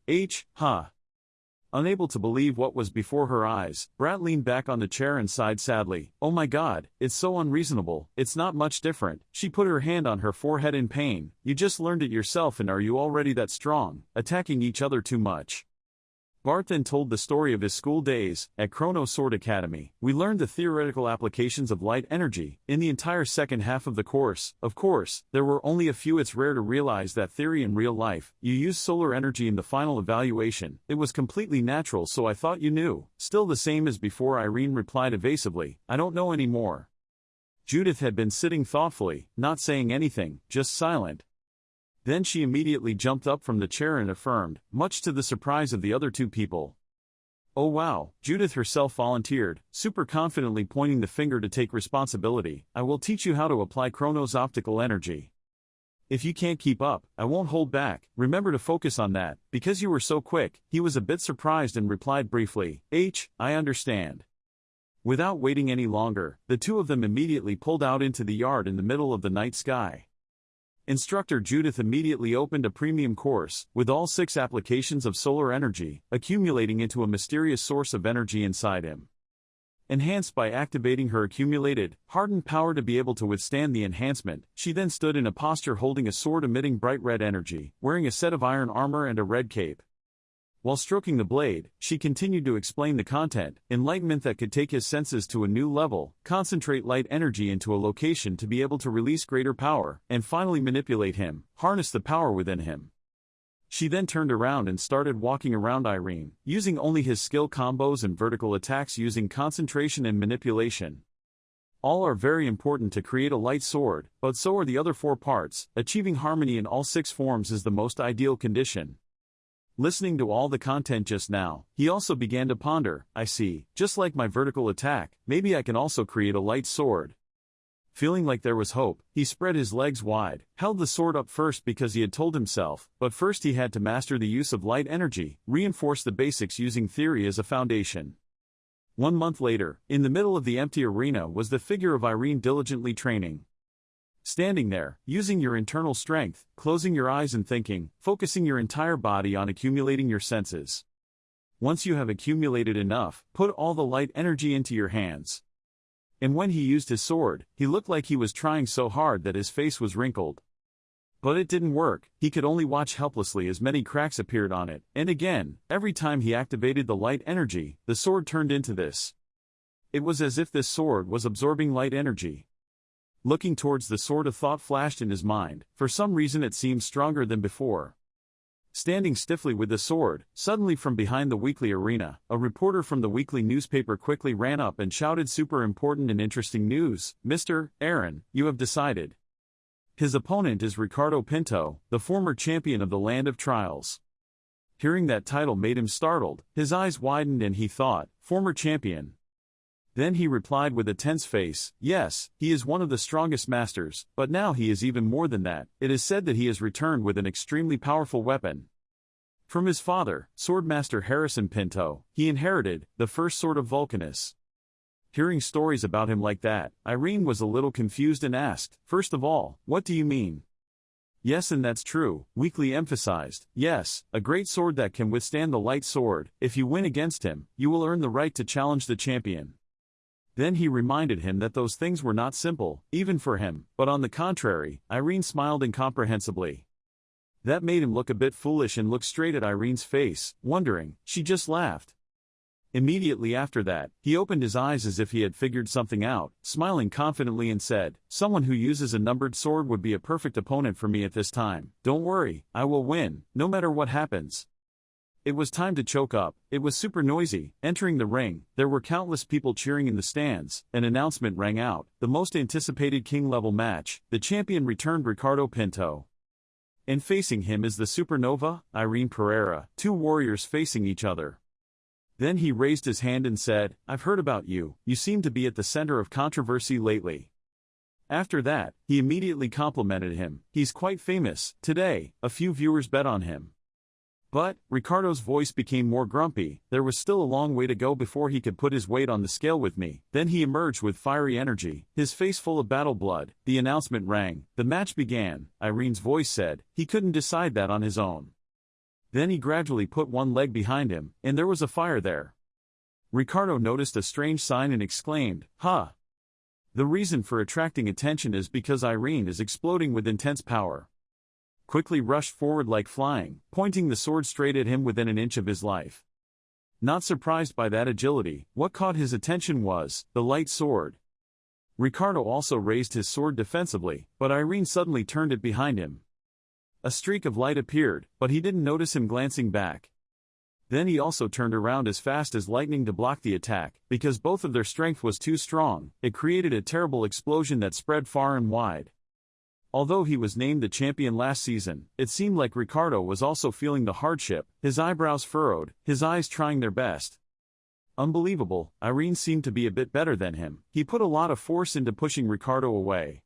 Unable to believe what was before her eyes, Brat leaned back on the chair and sighed sadly. Oh my God, it's so unreasonable. It's not much different. She put her hand on her forehead in pain. You just learned it yourself, and are you already that strong? Attacking each other too much. Bart then told the story of his school days. At Chrono Sword Academy, we learned the theoretical applications of light energy. In the entire second half of the course, of course, there were only a few. It's rare to realize that theory in real life. You use solar energy in the final evaluation. It was completely natural, so I thought you knew. Still the same as before, Irene replied evasively. I don't know anymore. Judith had been sitting thoughtfully, not saying anything, just silent. Then she immediately jumped up from the chair and affirmed, much to the surprise of the other two people. Oh wow, Judith herself volunteered, super confidently pointing the finger to take responsibility. I will teach you how to apply Chrono's optical energy. If you can't keep up, I won't hold back. Remember to focus on that, because you were so quick. He was a bit surprised and replied briefly, I understand. Without waiting any longer, the two of them immediately pulled out into the yard in the middle of the night sky. Instructor Judith immediately opened a premium course, with all 6 applications of solar energy, accumulating into a mysterious source of energy inside him. enhanced by activating her accumulated, hardened power to be able to withstand the enhancement. She then stood in a posture holding a sword emitting bright red energy, wearing a set of iron armor and a red cape. While stroking the blade, she continued to explain the content: enlightenment that could take his senses to a new level, concentrate light energy into a location to be able to release greater power, and finally manipulate him, harness the power within him. She then turned around and started walking around Irene, using only his skill combos and vertical attacks using concentration and manipulation. All are very important to create a light sword, but so are the other 4 parts. Achieving harmony in all 6 forms is the most ideal condition. Listening to all the content just now, he also began to ponder, I see, just like my vertical attack, maybe I can also create a light sword. Feeling like there was hope, he spread his legs wide, held the sword up first because he had told himself, but first he had to master the use of light energy, reinforce the basics using theory as a foundation. 1 month later, in the middle of the empty arena was the figure of Irene diligently training. Standing there, using your internal strength, closing your eyes and thinking, focusing your entire body on accumulating your senses. Once you have accumulated enough, put all the light energy into your hands. And when he used his sword, he looked like he was trying so hard that his face was wrinkled. But it didn't work. He could only watch helplessly as many cracks appeared on it, and again, every time he activated the light energy, the sword turned into this. It was as if this sword was absorbing light energy. Looking towards the sword, a thought flashed in his mind. For some reason it seemed stronger than before. Standing stiffly with the sword, suddenly from behind the weekly arena, a reporter from the weekly newspaper quickly ran up and shouted, "Super important and interesting news, Mr. Aaron, you have decided." His opponent is Ricardo Pinto, the former champion of the Land of Trials. Hearing that title made him startled, his eyes widened and he thought, former champion. Then he replied with a tense face, "Yes, he is one of the strongest masters, but now he is even more than that. It is said that he has returned with an extremely powerful weapon." From his father, Swordmaster Harrison Pinto, he inherited the first sword of Vulcanus. Hearing stories about him like that, Irene was a little confused and asked, "First of all, what do you mean?" "Yes, and that's true," Weekly emphasized. "Yes, a great sword that can withstand the light sword. If you win against him, you will earn the right to challenge the champion." Then he reminded him that those things were not simple, even for him, but on the contrary. Irene smiled incomprehensibly. That made him look a bit foolish and look straight at Irene's face, wondering. She just laughed. Immediately after that, he opened his eyes as if he had figured something out, smiling confidently and said, "Someone who uses a numbered sword would be a perfect opponent for me at this time. Don't worry, I will win, no matter what happens." It was time to choke up. It was super noisy. Entering the ring, there were countless people cheering in the stands. An announcement rang out, the most anticipated king-level match. The champion returned, Ricardo Pinto. And facing him is the supernova, Irene Pereira, 2 warriors facing each other. Then he raised his hand and said, "I've heard about you. You seem to be at the center of controversy lately." After that, he immediately complimented him. "He's quite famous. Today, a few viewers bet on him." But, Ricardo's voice became more grumpy. "There was still a long way to go before he could put his weight on the scale with me." Then he emerged with fiery energy, his face full of battle blood. The announcement rang. The match began. Irene's voice said, he couldn't decide that on his own. Then he gradually put one leg behind him, and there was a fire there. Ricardo noticed a strange sign and exclaimed, "Huh! The reason for attracting attention is because Irene is exploding with intense power." Quickly rushed forward like flying, pointing the sword straight at him within an inch of his life. Not surprised by that agility, what caught his attention was the light sword. Ricardo also raised his sword defensively, but Irene suddenly turned it behind him. A streak of light appeared, but he didn't notice him glancing back. Then he also turned around as fast as lightning to block the attack. Because both of their strength was too strong, it created a terrible explosion that spread far and wide. Although he was named the champion last season, it seemed like Ricardo was also feeling the hardship, his eyebrows furrowed, his eyes trying their best. Unbelievable, Irene seemed to be a bit better than him. He put a lot of force into pushing Ricardo away.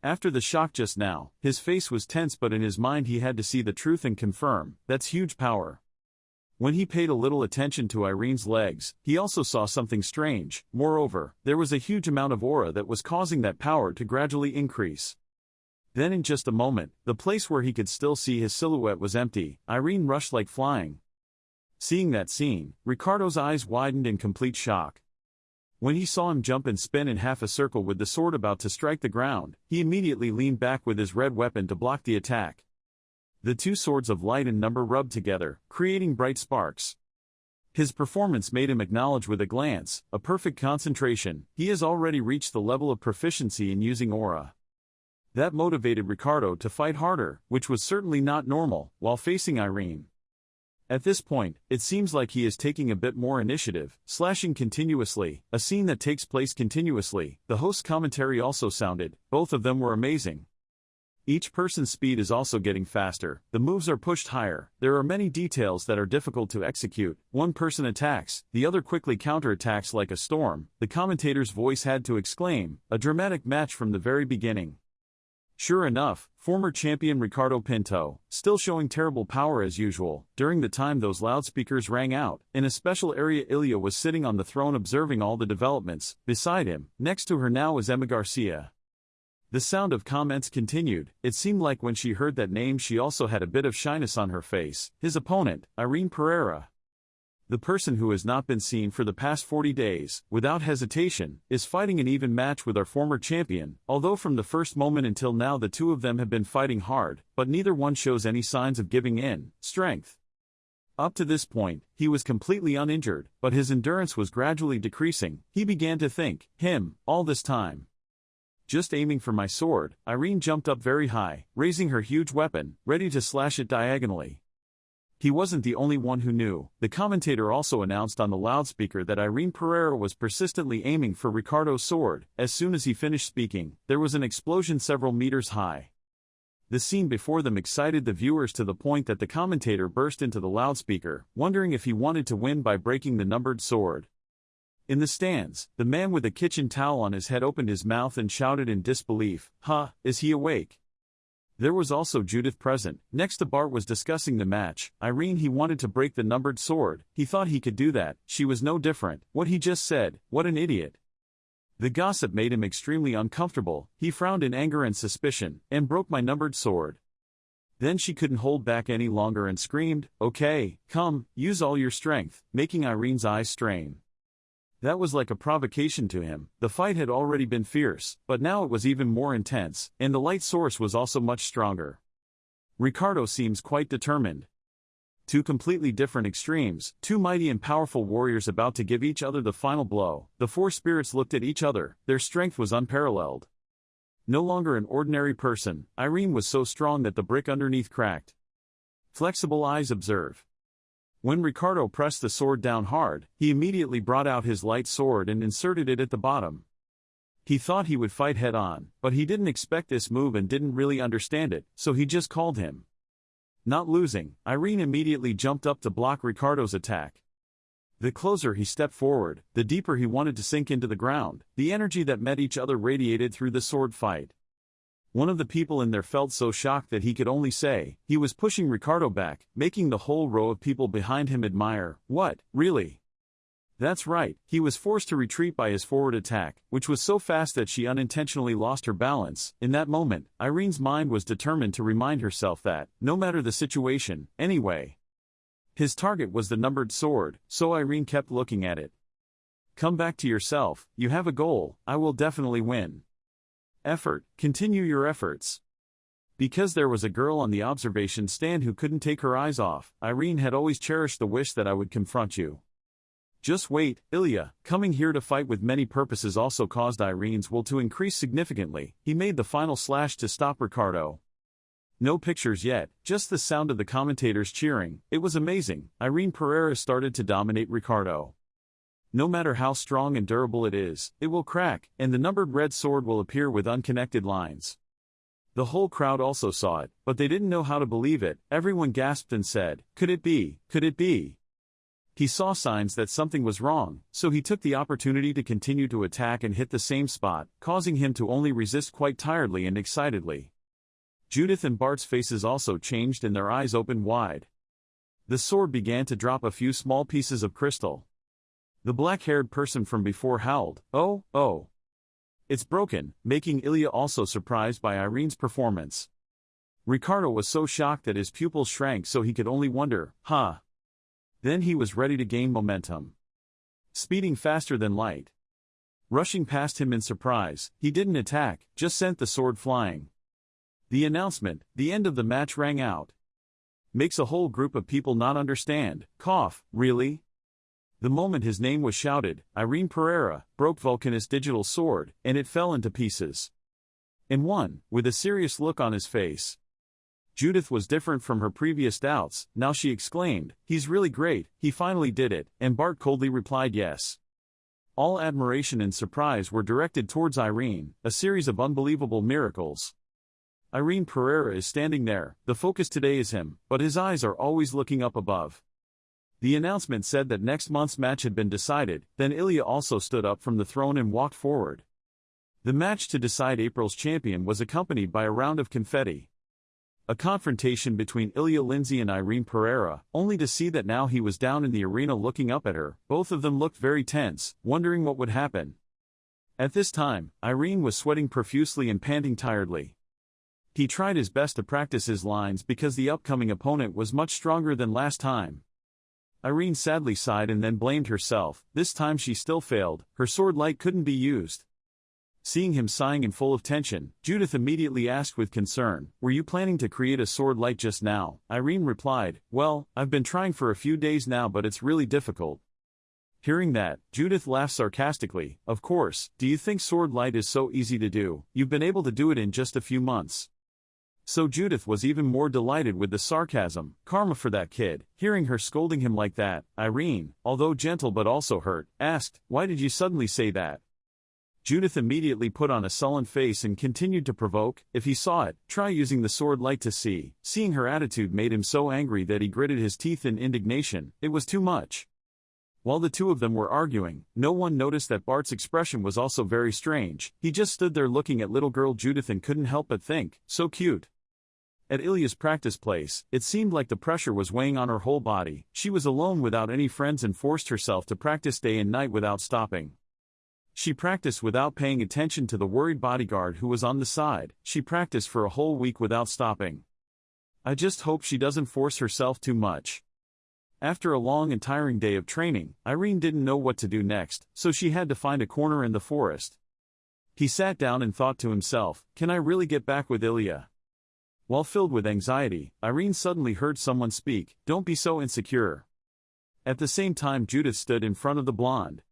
After the shock just now, his face was tense, but in his mind he had to see the truth and confirm, that's huge power. When he paid a little attention to Irene's legs, he also saw something strange. Moreover, there was a huge amount of aura that was causing that power to gradually increase. Then in just a moment, the place where he could still see his silhouette was empty. Irene rushed like flying. Seeing that scene, Ricardo's eyes widened in complete shock. When he saw him jump and spin in half a circle with the sword about to strike the ground, he immediately leaned back with his red weapon to block the attack. The two swords of light and number rubbed together, creating bright sparks. His performance made him acknowledge with a glance, a perfect concentration. He has already reached the level of proficiency in using aura. That motivated Ricardo to fight harder, which was certainly not normal, while facing Irene. At this point, it seems like he is taking a bit more initiative, slashing continuously, a scene that takes place continuously. The host's commentary also sounded, both of them were amazing. Each person's speed is also getting faster, the moves are pushed higher, there are many details that are difficult to execute. One person attacks, the other quickly counterattacks like a storm. The commentator's voice had to exclaim, a dramatic match from the very beginning. Sure enough, former champion Ricardo Pinto, still showing terrible power as usual. During the time those loudspeakers rang out, in a special area Ilya was sitting on the throne observing all the developments. Beside him, next to her now is Emma Garcia. The sound of comments continued. It seemed like when she heard that name she also had a bit of shyness on her face. His opponent, Irene Pereira. The person who has not been seen for the past 40 days, without hesitation, is fighting an even match with our former champion, although from the first moment until now the two of them have been fighting hard, but neither one shows any signs of giving in. Strength. Up to this point, he was completely uninjured, but his endurance was gradually decreasing. He began to think, all this time. Just aiming for my sword, Irene jumped up very high, raising her huge weapon, ready to slash it diagonally. He wasn't the only one who knew. The commentator also announced on the loudspeaker that Irene Pereira was persistently aiming for Ricardo's sword. As soon as he finished speaking, there was an explosion several meters high. The scene before them excited the viewers to the point that the commentator burst into the loudspeaker, wondering if he wanted to win by breaking the numbered sword. In the stands, the man with a kitchen towel on his head opened his mouth and shouted in disbelief, is he awake? There was also Judith present. Next to Bart was discussing the match. Irene, he wanted to break the numbered sword. He thought he could do that. She was no different. What he just said, what an idiot. The gossip made him extremely uncomfortable. He frowned in anger and suspicion, and broke my numbered sword. Then she couldn't hold back any longer and screamed, okay, come, use all your strength, making Irene's eyes strain. That was like a provocation to him. The fight had already been fierce, but now it was even more intense, and the light source was also much stronger. Ricardo seems quite determined. Two completely different extremes, two mighty and powerful warriors about to give each other the final blow. The four spirits looked at each other, their strength was unparalleled. No longer an ordinary person, Irene was so strong that the brick underneath cracked. Flexible eyes observe. When Ricardo pressed the sword down hard, he immediately brought out his light sword and inserted it at the bottom. He thought he would fight head-on, but he didn't expect this move and didn't really understand it, so he just called him. Not losing, Irene immediately jumped up to block Ricardo's attack. The closer he stepped forward, the deeper he wanted to sink into the ground. The energy that met each other radiated through the sword fight. One of the people in there felt so shocked that he could only say, he was pushing Ricardo back, making the whole row of people behind him admire. What, really? That's right, he was forced to retreat by his forward attack, which was so fast that she unintentionally lost her balance. In that moment, Irene's mind was determined to remind herself that, no matter the situation, anyway. His target was the numbered sword, so Irene kept looking at it. Come back to yourself, you have a goal, I will definitely win. Effort, continue your efforts. Because there was a girl on the observation stand who couldn't take her eyes off, Irene had always cherished the wish that I would confront you. Just wait, Ilya, coming here to fight with many purposes also caused Irene's will to increase significantly. He made the final slash to stop Ricardo. No pictures yet, just the sound of the commentators cheering. It was amazing. Irene Pereira started to dominate Ricardo. No matter how strong and durable it is, it will crack, and the numbered red sword will appear with unconnected lines. The whole crowd also saw it, but they didn't know how to believe it. Everyone gasped and said, could it be, could it be? He saw signs that something was wrong, so he took the opportunity to continue to attack and hit the same spot, causing him to only resist quite tiredly and excitedly. Judith and Bart's faces also changed and their eyes opened wide. The sword began to drop a few small pieces of crystal. The black-haired person from before howled, oh. It's broken, making Ilya also surprised by Irene's performance. Ricardo was so shocked that his pupils shrank so he could only wonder, Then he was ready to gain momentum. Speeding faster than light. Rushing past him in surprise, he didn't attack, just sent the sword flying. The announcement, the end of the match, rang out. Makes a whole group of people not understand. Cough, really? The moment his name was shouted, Irene Pereira broke Vulcanus' digital sword, and it fell into pieces. And one, with a serious look on his face. Judith was different from her previous doubts. Now she exclaimed, "He's really great, he finally did it," and Bart coldly replied yes. All admiration and surprise were directed towards Irene, a series of unbelievable miracles. Irene Pereira is standing there, the focus today is him, but his eyes are always looking up above. The announcement said that next month's match had been decided, then Ilya also stood up from the throne and walked forward. The match to decide April's champion was accompanied by a round of confetti. A confrontation between Ilya Lindsay and Irene Pereira, only to see that now he was down in the arena looking up at her. Both of them looked very tense, wondering what would happen. At this time, Irene was sweating profusely and panting tiredly. He tried his best to practice his lines because the upcoming opponent was much stronger than last time. Irene sadly sighed and then blamed herself. This time she still failed, her sword light couldn't be used. Seeing him sighing and full of tension, Judith immediately asked with concern, "Were you planning to create a sword light just now?" Irene replied, "Well, I've been trying for a few days now, but it's really difficult." Hearing that, Judith laughed sarcastically. "Of course, do you think sword light is so easy to do? You've been able to do it in just a few months." So Judith was even more delighted with the sarcasm. Karma for that kid. Hearing her scolding him like that, Irene, although gentle but also hurt, asked, "Why did you suddenly say that?" Judith immediately put on a sullen face and continued to provoke, "If he saw it, try using the sword light to see." Seeing her attitude made him so angry that he gritted his teeth in indignation. It was too much. While the two of them were arguing, no one noticed that Bart's expression was also very strange. He just stood there looking at little girl Judith and couldn't help but think, so cute. At Ilya's practice place, it seemed like the pressure was weighing on her whole body. She was alone without any friends and forced herself to practice day and night without stopping. She practiced without paying attention to the worried bodyguard who was on the side. She practiced for a whole week without stopping. I just hope she doesn't force herself too much. After a long and tiring day of training, Irene didn't know what to do next, so she had to find a corner in the forest. He sat down and thought to himself, "Can I really get back with Ilya?" While filled with anxiety, Irene suddenly heard someone speak, "Don't be so insecure." At the same time Judith stood in front of the blonde.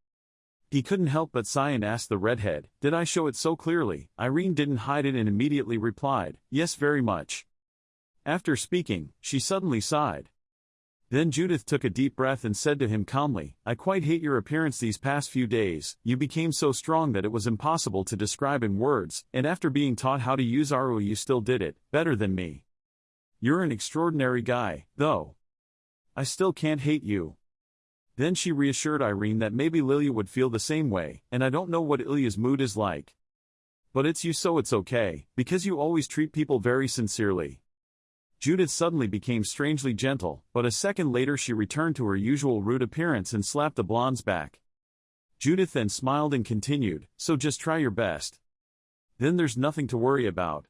He couldn't help but sigh and asked the redhead, "Did I show it so clearly?" Irene didn't hide it and immediately replied, "Yes, very much." After speaking, she suddenly sighed. Then Judith took a deep breath and said to him calmly, "I quite hate your appearance these past few days. You became so strong that it was impossible to describe in words, and after being taught how to use Aru you still did it better than me. You're an extraordinary guy, though. I still can't hate you." Then she reassured Irene that maybe Lilia would feel the same way, "And I don't know what Ilya's mood is like. But it's you, so it's okay, because you always treat people very sincerely." Judith suddenly became strangely gentle, but a second later she returned to her usual rude appearance and slapped the blonde's back. Judith then smiled and continued, "So just try your best. Then there's nothing to worry about."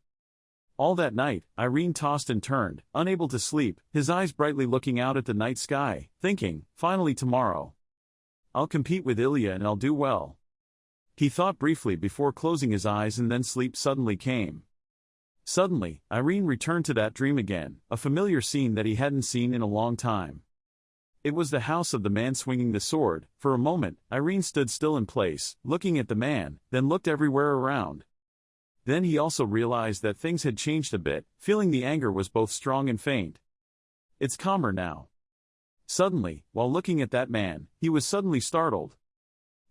All that night, Irene tossed and turned, unable to sleep, his eyes brightly looking out at the night sky, thinking, "Finally tomorrow. I'll compete with Ilya and I'll do well." He thought briefly before closing his eyes and then sleep suddenly came. Suddenly, Irene returned to that dream again, a familiar scene that he hadn't seen in a long time. It was the house of the man swinging the sword. For a moment, Irene stood still in place, looking at the man, then looked everywhere around. Then he also realized that things had changed a bit, feeling the anger was both strong and faint. "It's calmer now." Suddenly, while looking at that man, he was suddenly startled.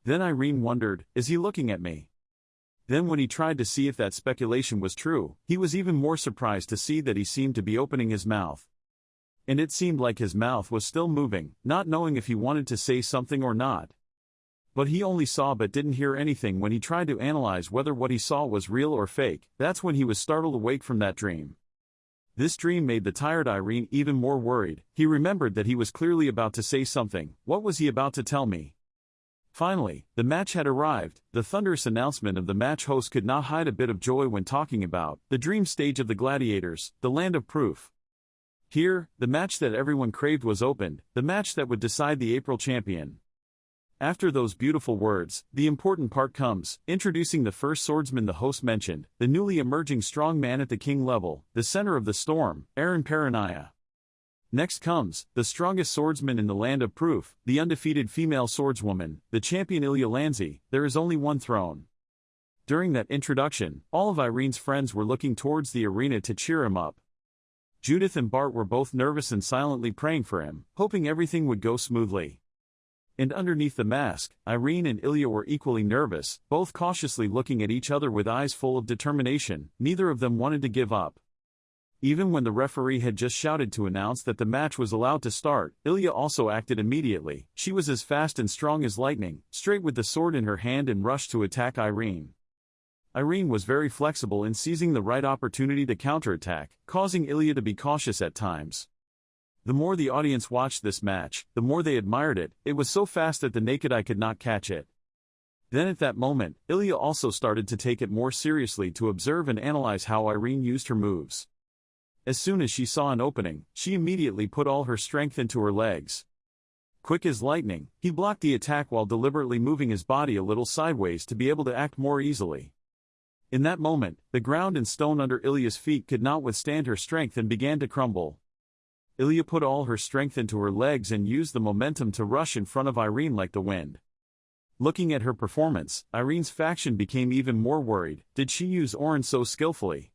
Then Irene wondered, "Is he looking at me?" Then when he tried to see if that speculation was true, he was even more surprised to see that he seemed to be opening his mouth. And it seemed like his mouth was still moving, not knowing if he wanted to say something or not. But he only saw but didn't hear anything. When he tried to analyze whether what he saw was real or fake, that's when he was startled awake from that dream. This dream made the tired Irene even more worried. He remembered that he was clearly about to say something. What was he about to tell me? Finally, the match had arrived. The thunderous announcement of the match host could not hide a bit of joy when talking about the dream stage of the gladiators, the land of proof. Here, the match that everyone craved was opened, the match that would decide the April champion. After those beautiful words, the important part comes, introducing the first swordsman the host mentioned, the newly emerging strong man at the king level, the center of the storm, Aaron Paranaya. Next comes, the strongest swordsman in the land of proof, the undefeated female swordswoman, the champion Ilya Lanzi. There is only one throne. During that introduction, all of Irene's friends were looking towards the arena to cheer him up. Judith and Bart were both nervous and silently praying for him, hoping everything would go smoothly. And underneath the mask, Irene and Ilya were equally nervous, both cautiously looking at each other with eyes full of determination. Neither of them wanted to give up. Even when the referee had just shouted to announce that the match was allowed to start, Ilya also acted immediately. She was as fast and strong as lightning, straight with the sword in her hand, and rushed to attack Irene. Irene was very flexible in seizing the right opportunity to counterattack, causing Ilya to be cautious at times. The more the audience watched this match, the more they admired it. It was so fast that the naked eye could not catch it. Then at that moment, Ilya also started to take it more seriously, to observe and analyze how Irene used her moves. As soon as she saw an opening, she immediately put all her strength into her legs. Quick as lightning, he blocked the attack while deliberately moving his body a little sideways to be able to act more easily. In that moment, the ground and stone under Ilya's feet could not withstand her strength and began to crumble. Ilya put all her strength into her legs and used the momentum to rush in front of Irene like the wind. Looking at her performance, Irene's faction became even more worried. Did she use Orin so skillfully?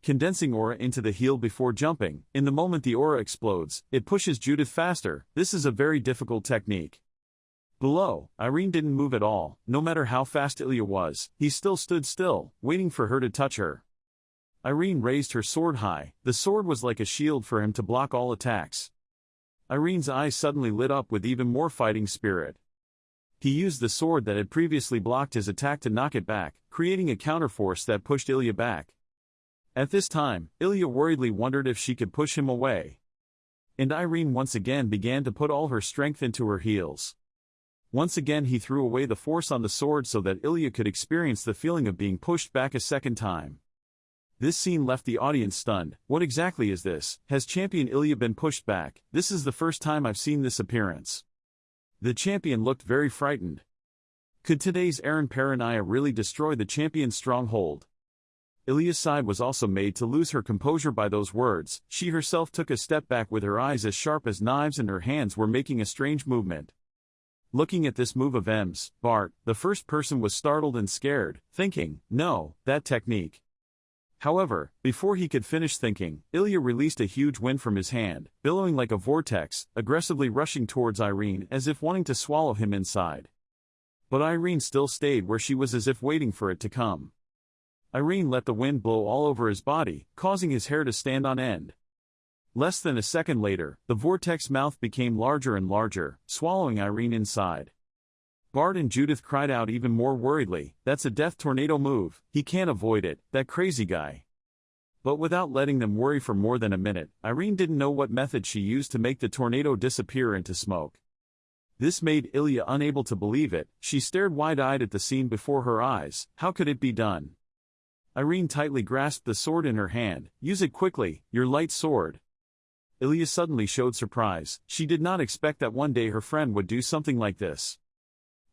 Condensing aura into the heel before jumping, in the moment the aura explodes, it pushes Judith faster. This is a very difficult technique. Below, Irene didn't move at all. No matter how fast Ilya was, he still stood still, waiting for her to touch her. Irene raised her sword high. The sword was like a shield for him to block all attacks. Irene's eyes suddenly lit up with even more fighting spirit. He used the sword that had previously blocked his attack to knock it back, creating a counterforce that pushed Ilya back. At this time, Ilya worriedly wondered if she could push him away. And Irene once again began to put all her strength into her heels. Once again he threw away the force on the sword so that Ilya could experience the feeling of being pushed back a second time. This scene left the audience stunned. What exactly is this? Has champion Ilya been pushed back? This is the first time I've seen this appearance. The champion looked very frightened. Could today's Aaron Paranaya really destroy the champion's stronghold? Ilya's side was also made to lose her composure by those words. She herself took a step back with her eyes as sharp as knives and her hands were making a strange movement. Looking at this move of M's, Bart, the first person, was startled and scared, thinking, no, that technique. However, before he could finish thinking, Ilya released a huge wind from his hand, billowing like a vortex, aggressively rushing towards Irene as if wanting to swallow him inside. But Irene still stayed where she was, as if waiting for it to come. Irene let the wind blow all over his body, causing his hair to stand on end. Less than a second later, the vortex mouth became larger and larger, swallowing Irene inside. Bart and Judith cried out even more worriedly, "That's a death tornado move, he can't avoid it, that crazy guy." But without letting them worry for more than a minute, Irene didn't know what method she used to make the tornado disappear into smoke. This made Ilya unable to believe it. She stared wide-eyed at the scene before her eyes. How could it be done? Irene tightly grasped the sword in her hand. "Use it quickly, your light sword." Ilya suddenly showed surprise. She did not expect that one day her friend would do something like this.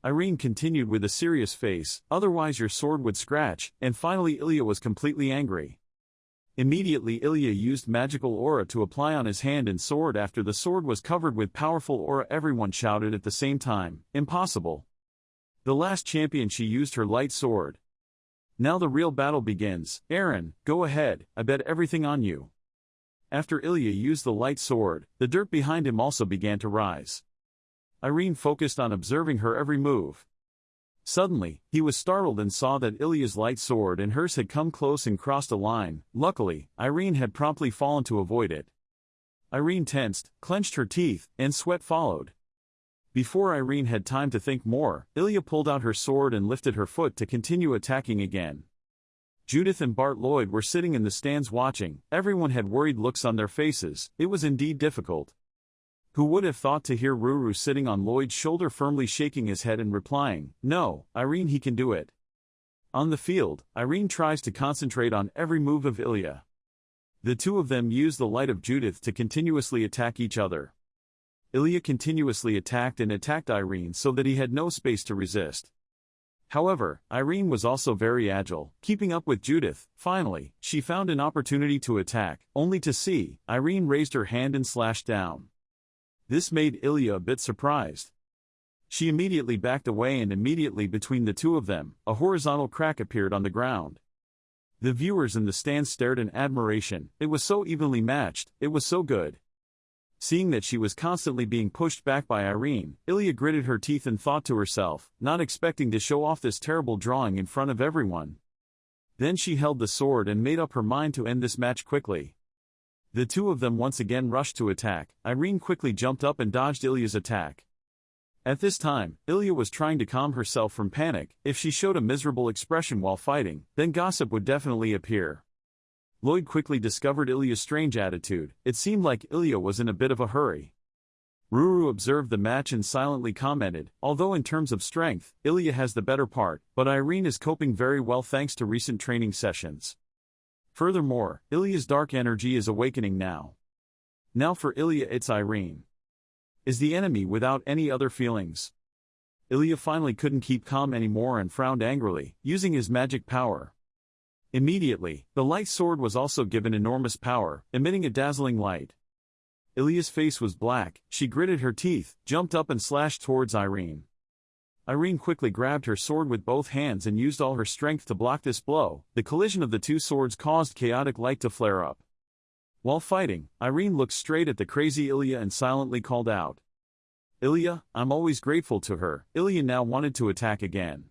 Irene continued with a serious face, "Otherwise your sword would scratch," and finally Ilya was completely angry. Immediately Ilya used magical aura to apply on his hand and sword. After the sword was covered with powerful aura, everyone shouted at the same time, "Impossible!" The last champion, she used her light sword. Now the real battle begins. "Aaron, go ahead, I bet everything on you." After Ilya used the light sword, the dirt behind him also began to rise. Irene focused on observing her every move. Suddenly, he was startled and saw that Ilya's light sword and hers had come close and crossed a line. Luckily, Irene had promptly fallen to avoid it. Irene tensed, clenched her teeth, and sweat followed. Before Irene had time to think more, Ilya pulled out her sword and lifted her foot to continue attacking again. Judith and Bart Lloyd were sitting in the stands watching. Everyone had worried looks on their faces. It was indeed difficult. Who would have thought to hear Ruru sitting on Lloyd's shoulder firmly shaking his head and replying, "No, Irene, he can do it." On the field, Irene tries to concentrate on every move of Ilya. The two of them use the light of Judith to continuously attack each other. Ilya continuously attacked and attacked Irene so that he had no space to resist. However, Irene was also very agile, keeping up with Judith. Finally, she found an opportunity to attack, only to see Irene raised her hand and slashed down. This made Ilya a bit surprised. She immediately backed away, and immediately between the two of them, a horizontal crack appeared on the ground. The viewers in the stands stared in admiration. It was so evenly matched, it was so good. Seeing that she was constantly being pushed back by Irene, Ilya gritted her teeth and thought to herself, not expecting to show off this terrible drawing in front of everyone. Then she held the sword and made up her mind to end this match quickly. The two of them once again rushed to attack. Irene quickly jumped up and dodged Ilya's attack. At this time, Ilya was trying to calm herself from panic. If she showed a miserable expression while fighting, then gossip would definitely appear. Lloyd quickly discovered Ilya's strange attitude. It seemed like Ilya was in a bit of a hurry. Ruru observed the match and silently commented, although in terms of strength, Ilya has the better part, but Irene is coping very well thanks to recent training sessions. Furthermore, Ilya's dark energy is awakening now. Now for Ilya it's Irene. Is the enemy without any other feelings. Ilya finally couldn't keep calm anymore and frowned angrily, using his magic power. Immediately, the light sword was also given enormous power, emitting a dazzling light. Ilya's face was black. She gritted her teeth, jumped up and slashed towards Irene. Irene quickly grabbed her sword with both hands and used all her strength to block this blow. The collision of the two swords caused chaotic light to flare up. While fighting, Irene looked straight at the crazy Ilya and silently called out, "Ilya, I'm always grateful to her." Ilya now wanted to attack again.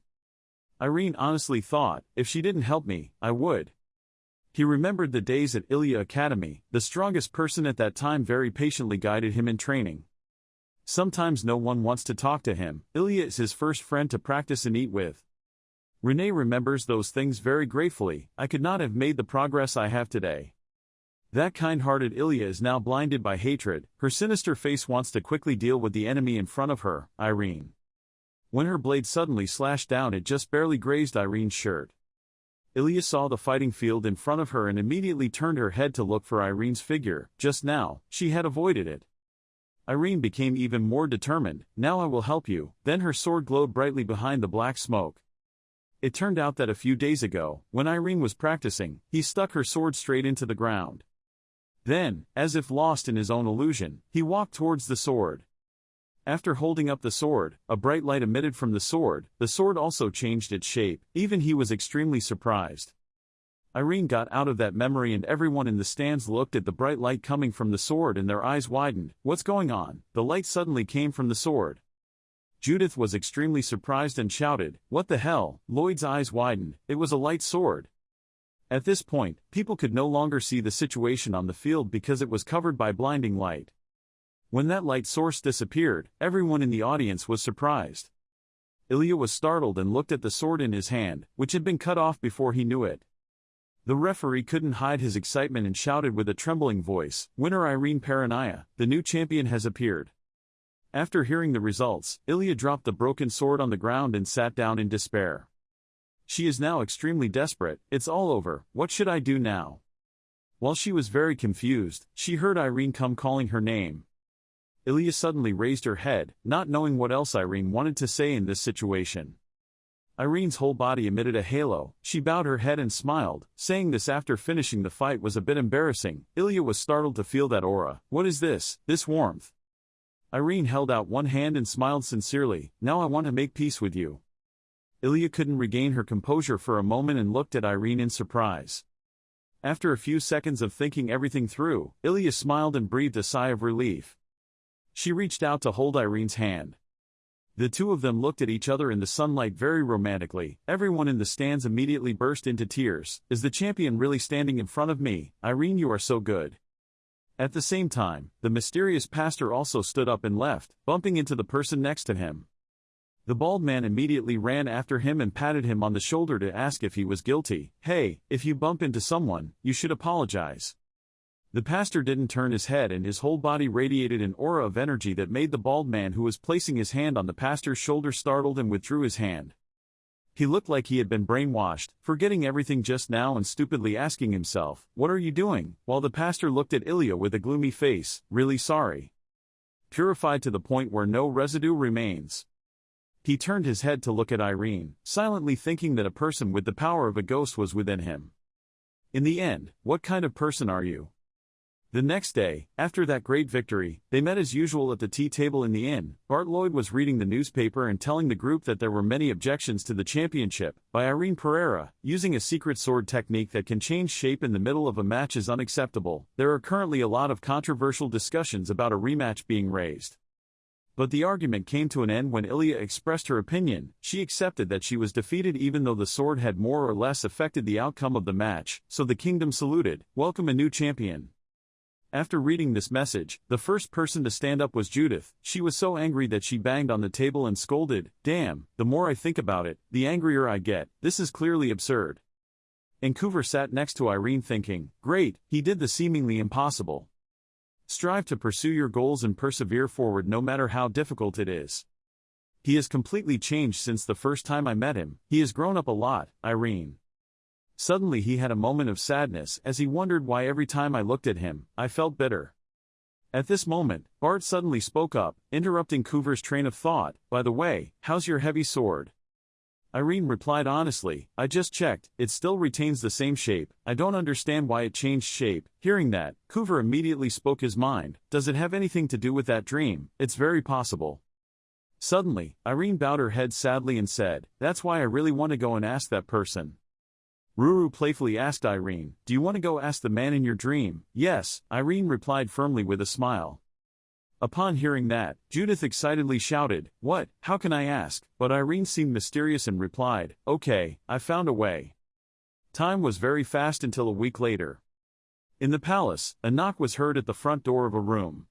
Irene honestly thought, if she didn't help me, I would. He remembered the days at Ilya Academy. The strongest person at that time very patiently guided him in training. Sometimes no one wants to talk to him. Ilya is his first friend to practice and eat with. Renee remembers those things very gratefully. I could not have made the progress I have today. That kind-hearted Ilya is now blinded by hatred. Her sinister face wants to quickly deal with the enemy in front of her, Irene. When her blade suddenly slashed down, it just barely grazed Irene's shirt. Ilya saw the fighting field in front of her and immediately turned her head to look for Irene's figure. Just now, she had avoided it. Irene became even more determined. "Now I will help you." Then her sword glowed brightly behind the black smoke. It turned out that a few days ago, when Irene was practicing, he stuck her sword straight into the ground. Then, as if lost in his own illusion, he walked towards the sword. After holding up the sword, a bright light emitted from the sword also changed its shape. Even he was extremely surprised. Irene got out of that memory and everyone in the stands looked at the bright light coming from the sword and their eyes widened. What's going on? The light suddenly came from the sword. Judith was extremely surprised and shouted, "What the hell?" Lloyd's eyes widened. It was a light sword. At this point, people could no longer see the situation on the field because it was covered by blinding light. When that light source disappeared, everyone in the audience was surprised. Ilya was startled and looked at the sword in his hand, which had been cut off before he knew it. The referee couldn't hide his excitement and shouted with a trembling voice, "Winner Irene Perenaya, the new champion has appeared." After hearing the results, Ilya dropped the broken sword on the ground and sat down in despair. She is now extremely desperate. It's all over. What should I do now? While she was very confused, she heard Irene come calling her name. Ilya suddenly raised her head, not knowing what else Irene wanted to say in this situation. Irene's whole body emitted a halo. She bowed her head and smiled. Saying this after finishing the fight was a bit embarrassing. Ilya was startled to feel that aura. What is this warmth? Irene held out one hand and smiled sincerely. "Now I want to make peace with you." Ilya couldn't regain her composure for a moment and looked at Irene in surprise. After a few seconds of thinking everything through, Ilya smiled and breathed a sigh of relief. She reached out to hold Irene's hand. The two of them looked at each other in the sunlight very romantically. Everyone in the stands immediately burst into tears. "Is the champion really standing in front of me? Irene, you are so good." At the same time, the mysterious pastor also stood up and left, bumping into the person next to him. The bald man immediately ran after him and patted him on the shoulder to ask if he was guilty. "Hey, if you bump into someone, you should apologize." The pastor didn't turn his head and his whole body radiated an aura of energy that made the bald man who was placing his hand on the pastor's shoulder startled and withdrew his hand. He looked like he had been brainwashed, forgetting everything just now and stupidly asking himself, "What are you doing?" While the pastor looked at Ilya with a gloomy face. "Really sorry." purified to the point where no residue remains. He turned his head to look at Irene, silently thinking that a person with the power of a ghost was within him. In the end, what kind of person are you? The next day, after that great victory, they met as usual at the tea table in the inn. Bart Lloyd was reading the newspaper and telling the group that there were many objections to the championship by Irene Pereira. Using a secret sword technique that can change shape in the middle of a match is unacceptable. There are currently a lot of controversial discussions about a rematch being raised. But the argument came to an end when Ilya expressed her opinion. She accepted that she was defeated even though the sword had more or less affected the outcome of the match, so the kingdom saluted, "Welcome a new champion." After reading this message, the first person to stand up was Judith. She was so angry that she banged on the table and scolded, "Damn, the more I think about it, the angrier I get. This is clearly absurd." Vancouver sat next to Irene thinking, "Great, he did the seemingly impossible." Strive to pursue your goals and persevere forward no matter how difficult it is. He has completely changed since the first time I met him. He has grown up a lot, Irene. Suddenly he had a moment of sadness as he wondered why every time I looked at him, I felt bitter. At this moment, Bart suddenly spoke up, interrupting Coover's train of thought. "By the way, how's your heavy sword?" Irene replied honestly, "I just checked, it still retains the same shape. I don't understand why it changed shape." Hearing that, Coover immediately spoke his mind. "Does it have anything to do with that dream?" "It's very possible." Suddenly, Irene bowed her head sadly and said, "That's why I really want to go and ask that person." Ruru playfully asked Irene, "Do you want to go ask the man in your dream?" "Yes," Irene replied firmly with a smile. Upon hearing that, Judith excitedly shouted, "What? How can I ask?" But Irene seemed mysterious and replied, "Okay, I found a way." Time was very fast until a week later. In the palace, a knock was heard at the front door of a room.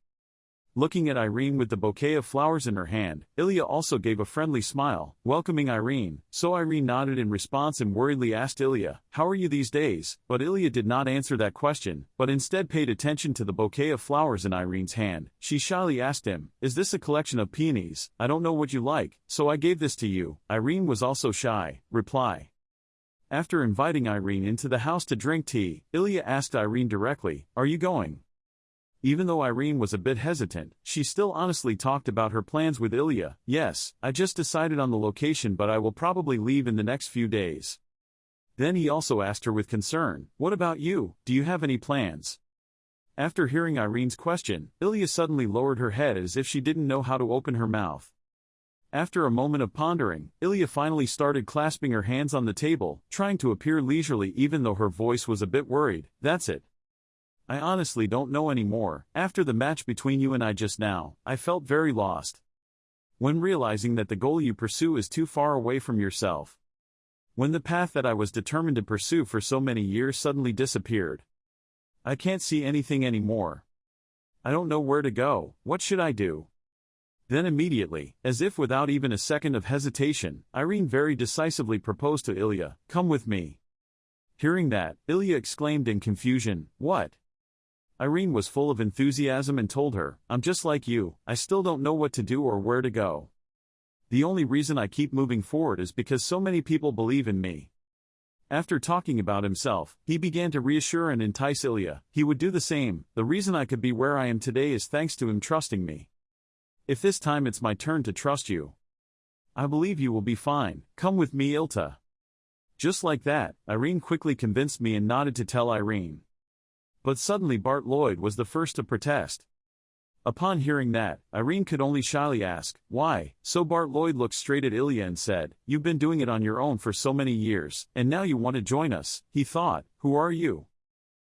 Looking at Irene with the bouquet of flowers in her hand, Ilya also gave a friendly smile, welcoming Irene, so Irene nodded in response and worriedly asked Ilya, "How are you these days?" But Ilya did not answer that question, but instead paid attention to the bouquet of flowers in Irene's hand. She shyly asked him, "Is this a collection of peonies? I don't know what you like, so I gave this to you." Irene was also shy. Reply. After inviting Irene into the house to drink tea, Ilya asked Irene directly, "Are you going?" Even though Irene was a bit hesitant, she still honestly talked about her plans with Ilya. "Yes, I just decided on the location but I will probably leave in the next few days." Then he also asked her with concern, "What about you? Do you have any plans?" After hearing Irene's question, Ilya suddenly lowered her head as if she didn't know how to open her mouth. After a moment of pondering, Ilya finally started clasping her hands on the table, trying to appear leisurely even though her voice was a bit worried. "That's it. I honestly don't know anymore. After the match between you and I just now, I felt very lost. When realizing that the goal you pursue is too far away from yourself. When the path that I was determined to pursue for so many years suddenly disappeared. I can't see anything anymore. I don't know where to go. What should I do?" Then immediately, as if without even a second of hesitation, Irene very decisively proposed to Ilya, "Come with me." Hearing that, Ilya exclaimed in confusion, "What?" Irene was full of enthusiasm and told her, "I'm just like you, I still don't know what to do or where to go. The only reason I keep moving forward is because so many people believe in me." After talking about himself, he began to reassure and entice Ilya. He would do the same. "The reason I could be where I am today is thanks to him trusting me. If this time it's my turn to trust you. I believe you will be fine. Come with me, Ilta." Just like that, Irene quickly convinced me and nodded to tell Irene. But suddenly Bart Lloyd was the first to protest. Upon hearing that, Irene could only shyly ask, "Why?" So Bart Lloyd looked straight at Ilya and said, "You've been doing it on your own for so many years, and now you want to join us." He thought, "Who are you?"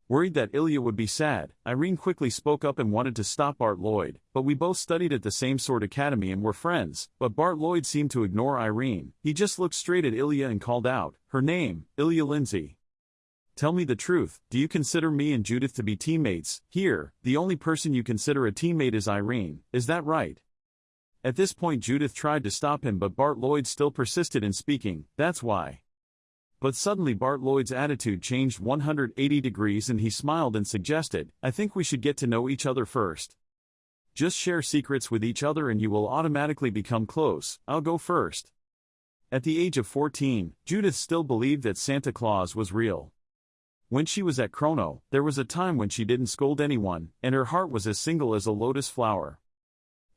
Worried that Ilya would be sad, Irene quickly spoke up and wanted to stop Bart Lloyd, but we both studied at the same sword academy and were friends. But Bart Lloyd seemed to ignore Irene. He just looked straight at Ilya and called out, "Her name, Ilya Lindsay. Tell me the truth, do you consider me and Judith to be teammates? Here, the only person you consider a teammate is Irene, is that right?" At this point Judith tried to stop him but Bart Lloyd still persisted in speaking, "That's why." But suddenly Bart Lloyd's attitude changed 180 degrees and he smiled and suggested, "I think we should get to know each other first. Just share secrets with each other and you will automatically become close. I'll go first." At the age of 14, Judith still believed that Santa Claus was real. When she was at Chrono, there was a time when she didn't scold anyone, and her heart was as single as a lotus flower.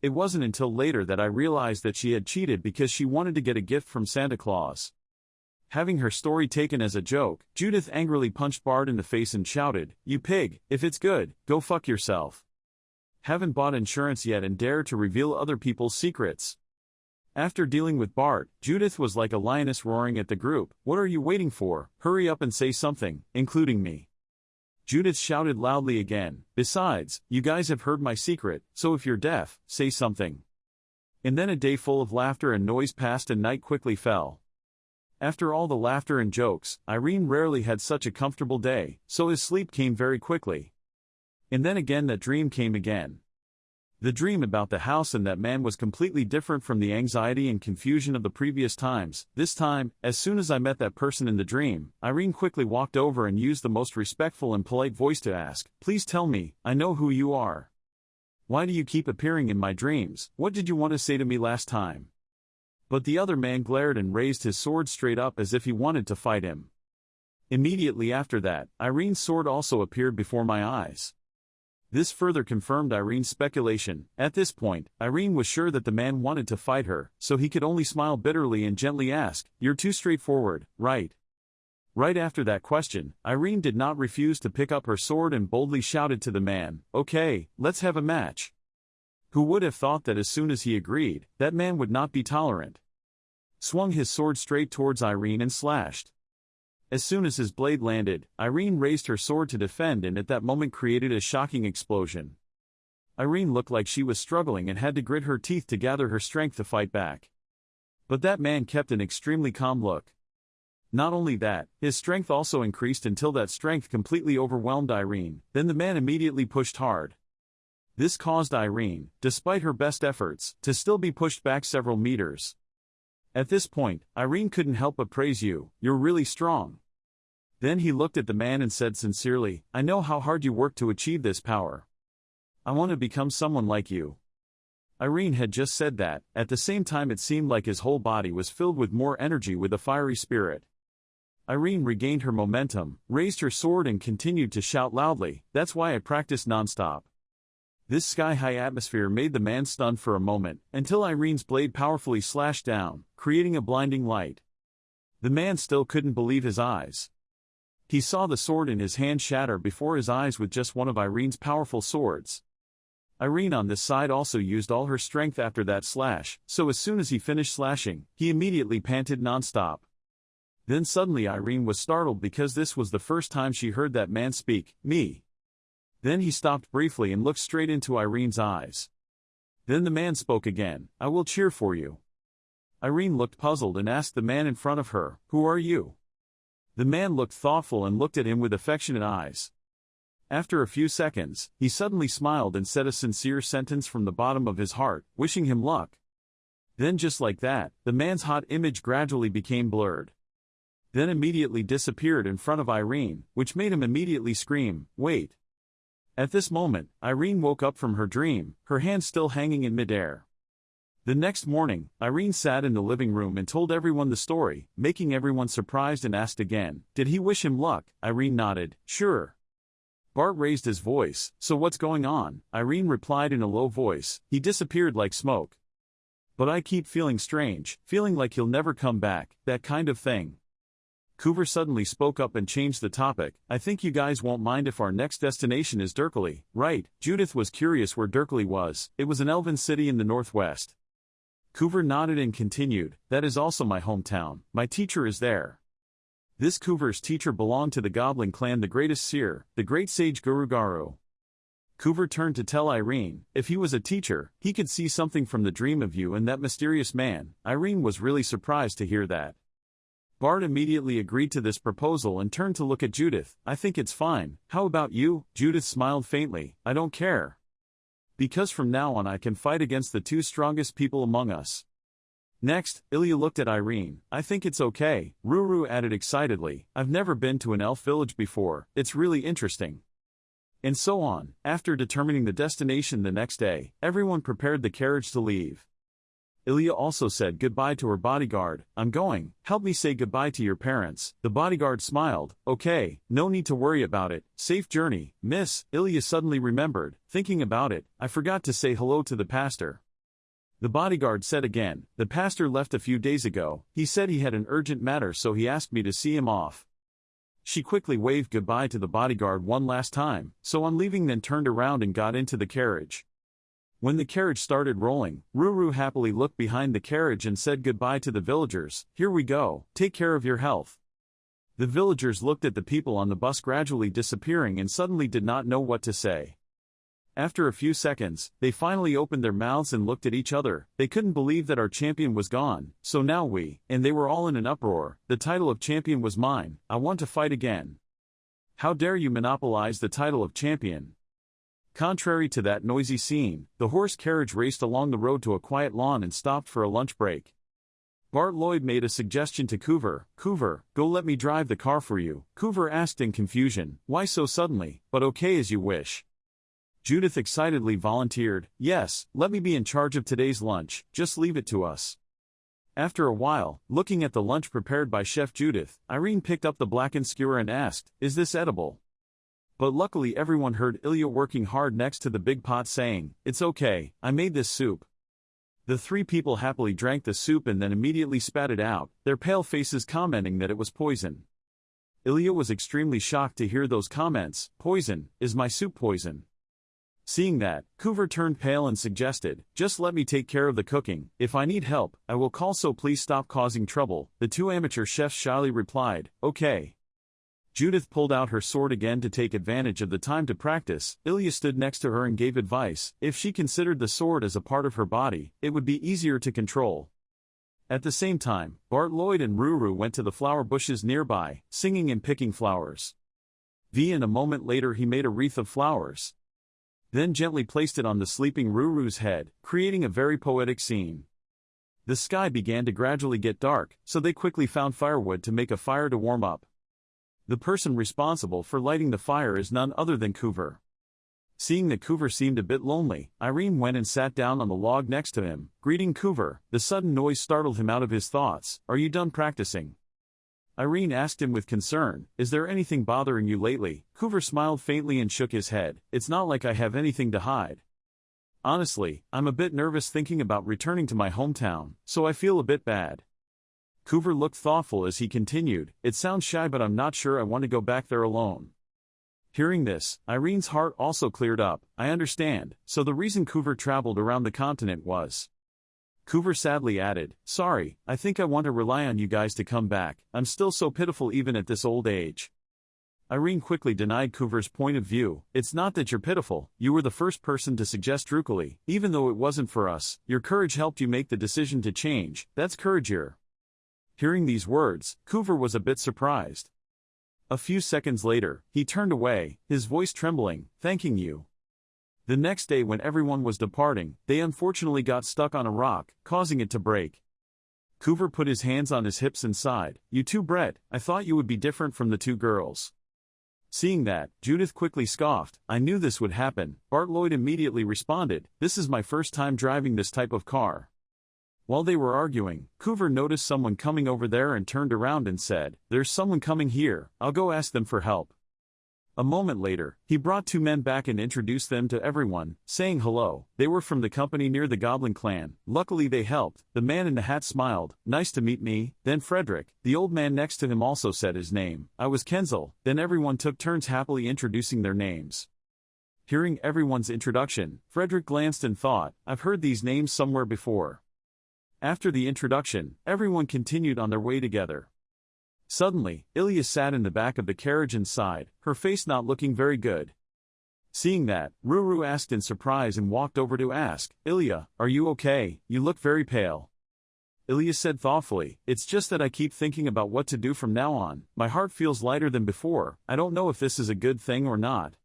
It wasn't until later that I realized that she had cheated because she wanted to get a gift from Santa Claus. Having her story taken as a joke, Judith angrily punched Bart in the face and shouted, "You pig, if it's good, go fuck yourself. Haven't bought insurance yet and dare to reveal other people's secrets." After dealing with Bart, Judith was like a lioness roaring at the group, "What are you waiting for? Hurry up and say something, including me." Judith shouted loudly again, "Besides, you guys have heard my secret, so if you're deaf, say something." And then a day full of laughter and noise passed and night quickly fell. After all the laughter and jokes, Irene rarely had such a comfortable day, so his sleep came very quickly. And then again that dream came again. The dream about the house and that man was completely different from the anxiety and confusion of the previous times. This time, as soon as I met that person in the dream, Irene quickly walked over and used the most respectful and polite voice to ask, "Please tell me, I know who you are. Why do you keep appearing in my dreams? What did you want to say to me last time?" But the other man glared and raised his sword straight up as if he wanted to fight him. Immediately after that, Irene's sword also appeared before my eyes. This further confirmed Irene's speculation. At this point, Irene was sure that the man wanted to fight her, so he could only smile bitterly and gently ask, "You're too straightforward, right?" Right after that question, Irene did not refuse to pick up her sword and boldly shouted to the man, "Okay, let's have a match." Who would have thought that as soon as he agreed, that man would not be tolerant? Swung his sword straight towards Irene and slashed. As soon as his blade landed, Irene raised her sword to defend and at that moment created a shocking explosion. Irene looked like she was struggling and had to grit her teeth to gather her strength to fight back. But that man kept an extremely calm look. Not only that, his strength also increased until that strength completely overwhelmed Irene, then the man immediately pushed hard. This caused Irene, despite her best efforts, to still be pushed back several meters. At this point, Irene couldn't help but praise you, "You're really strong." Then he looked at the man and said sincerely, "I know how hard you worked to achieve this power. I want to become someone like you." Irene had just said that, at the same time it seemed like his whole body was filled with more energy with a fiery spirit. Irene regained her momentum, raised her sword and continued to shout loudly, "That's why I practiced non-stop." This sky-high atmosphere made the man stunned for a moment, until Irene's blade powerfully slashed down, creating a blinding light. The man still couldn't believe his eyes. He saw the sword in his hand shatter before his eyes with just one of Irene's powerful swords. Irene on this side also used all her strength after that slash, so as soon as he finished slashing, he immediately panted non-stop. Then suddenly Irene was startled because this was the first time she heard that man speak, "Me." Then he stopped briefly and looked straight into Irene's eyes. Then the man spoke again, "I will cheer for you." Irene looked puzzled and asked the man in front of her, "Who are you?" The man looked thoughtful and looked at him with affectionate eyes. After a few seconds, he suddenly smiled and said a sincere sentence from the bottom of his heart, wishing him luck. Then just like that, the man's hot image gradually became blurred. Then immediately disappeared in front of Irene, which made him immediately scream, "Wait." At this moment, Irene woke up from her dream, her hand still hanging in midair. The next morning, Irene sat in the living room and told everyone the story, making everyone surprised and asked again, "Did he wish him luck?" Irene nodded, "Sure." Bart raised his voice, "So what's going on?" Irene replied in a low voice, "He disappeared like smoke. But I keep feeling strange, feeling like he'll never come back, that kind of thing." Coover suddenly spoke up and changed the topic, "I think you guys won't mind if our next destination is Dirkley, right?" Judith was curious where Dirkley was. It was an elven city in the northwest. Coover nodded and continued, "That is also my hometown, my teacher is there." This Coover's teacher belonged to the Goblin clan, the greatest seer, the great sage Guru Garu. Coover turned to tell Irene, if he was a teacher, he could see something from the dream of you and that mysterious man. Irene was really surprised to hear that. Bart immediately agreed to this proposal and turned to look at Judith. "I think it's fine, how about you?" Judith smiled faintly, "I don't care. Because from now on I can fight against the two strongest people among us." Next, Ilya looked at Irene. "I think it's okay," Ruru added excitedly, "I've never been to an elf village before, it's really interesting." And so on. After determining the destination the next day, everyone prepared the carriage to leave. Ilya also said goodbye to her bodyguard. "I'm going, help me say goodbye to your parents." The bodyguard smiled, "Okay, no need to worry about it, safe journey, miss." Ilya suddenly remembered, thinking about it, "I forgot to say hello to the pastor." The bodyguard said again, "The pastor left a few days ago. He said he had an urgent matter, so he asked me to see him off." She quickly waved goodbye to the bodyguard one last time, so on leaving then turned around and got into the carriage. When the carriage started rolling, Ruru happily looked behind the carriage and said goodbye to the villagers. "Here we go, take care of your health." The villagers looked at the people on the bus gradually disappearing and suddenly did not know what to say. After a few seconds, they finally opened their mouths and looked at each other. They couldn't believe that our champion was gone, so now and they were all in an uproar. "The title of champion was mine, I want to fight again." "How dare you monopolize the title of champion?" Contrary to that noisy scene, the horse carriage raced along the road to a quiet lawn and stopped for a lunch break. Bart Lloyd made a suggestion to Coover. "Coover, go let me drive the car for you." Coover asked in confusion, "Why so suddenly?" "But okay, as you wish." Judith excitedly volunteered, "Yes, let me be in charge of today's lunch, just leave it to us." After a while, looking at the lunch prepared by Chef Judith, Irene picked up the blackened skewer and asked, "Is this edible?" But luckily everyone heard Ilya working hard next to the big pot saying, "It's okay, I made this soup." The three people happily drank the soup and then immediately spat it out, their pale faces commenting that it was poison. Ilya was extremely shocked to hear those comments. "Poison, is my soup poison?" Seeing that, Coover turned pale and suggested, "Just let me take care of the cooking. If I need help, I will call, so please stop causing trouble." The two amateur chefs shyly replied, "Okay." Judith pulled out her sword again to take advantage of the time to practice. Ilya stood next to her and gave advice. If she considered the sword as a part of her body, it would be easier to control. At the same time, Bart Lloyd and Ruru went to the flower bushes nearby, singing and picking flowers. And a moment later he made a wreath of flowers. Then gently placed it on the sleeping Ruru's head, creating a very poetic scene. The sky began to gradually get dark, so they quickly found firewood to make a fire to warm up. The person responsible for lighting the fire is none other than Coover. Seeing that Coover seemed a bit lonely, Irene went and sat down on the log next to him, greeting Coover. The sudden noise startled him out of his thoughts. "Are you done practicing?" Irene asked him with concern, "Is there anything bothering you lately?" Coover smiled faintly and shook his head. "It's not like I have anything to hide. Honestly, I'm a bit nervous thinking about returning to my hometown, so I feel a bit bad." Coover looked thoughtful as he continued, "It sounds shy, but I'm not sure I want to go back there alone." Hearing this, Irene's heart also cleared up. "I understand, so the reason Coover traveled around the continent was..." Coover sadly added, "Sorry, I think I want to rely on you guys to come back. I'm still so pitiful even at this old age." Irene quickly denied Coover's point of view. "It's not that you're pitiful, you were the first person to suggest truthfully. Even though it wasn't for us, your courage helped you make the decision to change. That's courageous." Hearing these words, Coover was a bit surprised. A few seconds later, he turned away, his voice trembling, "Thanking you." The next day when everyone was departing, they unfortunately got stuck on a rock, causing it to break. Coover put his hands on his hips and sighed, "You too, Brett, I thought you would be different from the two girls." Seeing that, Judith quickly scoffed, "I knew this would happen." Bart Lloyd immediately responded, "This is my first time driving this type of car." While they were arguing, Coover noticed someone coming over there and turned around and said, "There's someone coming here, I'll go ask them for help." A moment later, he brought two men back and introduced them to everyone, saying hello. They were from the company near the Goblin clan. Luckily they helped. The man in the hat smiled, "Nice to meet me." Then Frederick, the old man next to him, also said his name. "I was Kenzel." Then everyone took turns happily introducing their names. Hearing everyone's introduction, Frederick glanced and thought, "I've heard these names somewhere before." After the introduction, everyone continued on their way together. Suddenly, Ilya sat in the back of the carriage and sighed, her face not looking very good. Seeing that, Ruru asked in surprise and walked over to ask, "Ilya, are you okay? You look very pale." Ilya said thoughtfully, "It's just that I keep thinking about what to do from now on. My heart feels lighter than before. I don't know if this is a good thing or not."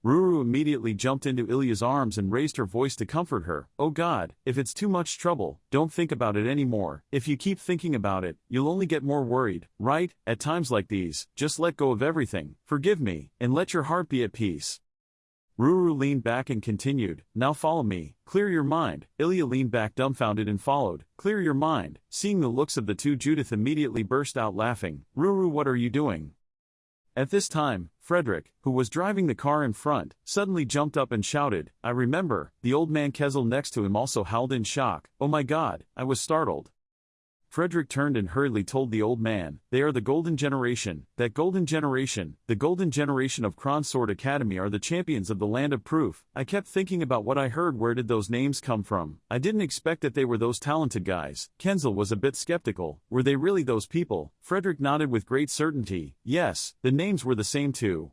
Ruru immediately jumped into Ilya's arms and raised her voice to comfort her. "Oh God, if it's too much trouble, don't think about it anymore. If you keep thinking about it, you'll only get more worried, right? At times like these, just let go of everything, forgive me, and let your heart be at peace." Ruru leaned back and continued, "Now follow me, clear your mind." Ilya leaned back dumbfounded and followed, "Clear your mind." Seeing the looks of the two, Judith immediately burst out laughing. "Ruru, what are you doing?" At this time, Frederick, who was driving the car in front, suddenly jumped up and shouted, "I remember." The old man Kezel next to him also howled in shock. "Oh my God," I was startled. Frederick turned and hurriedly told the old man, "They are the golden generation, that golden generation, the golden generation of Kron Sword Academy are the champions of the land of proof." I kept thinking about what I heard. Where did those names come from? I didn't expect that they were those talented guys. Kenzel was a bit skeptical. Were they really those people? Frederick nodded with great certainty. Yes, the names were the same too.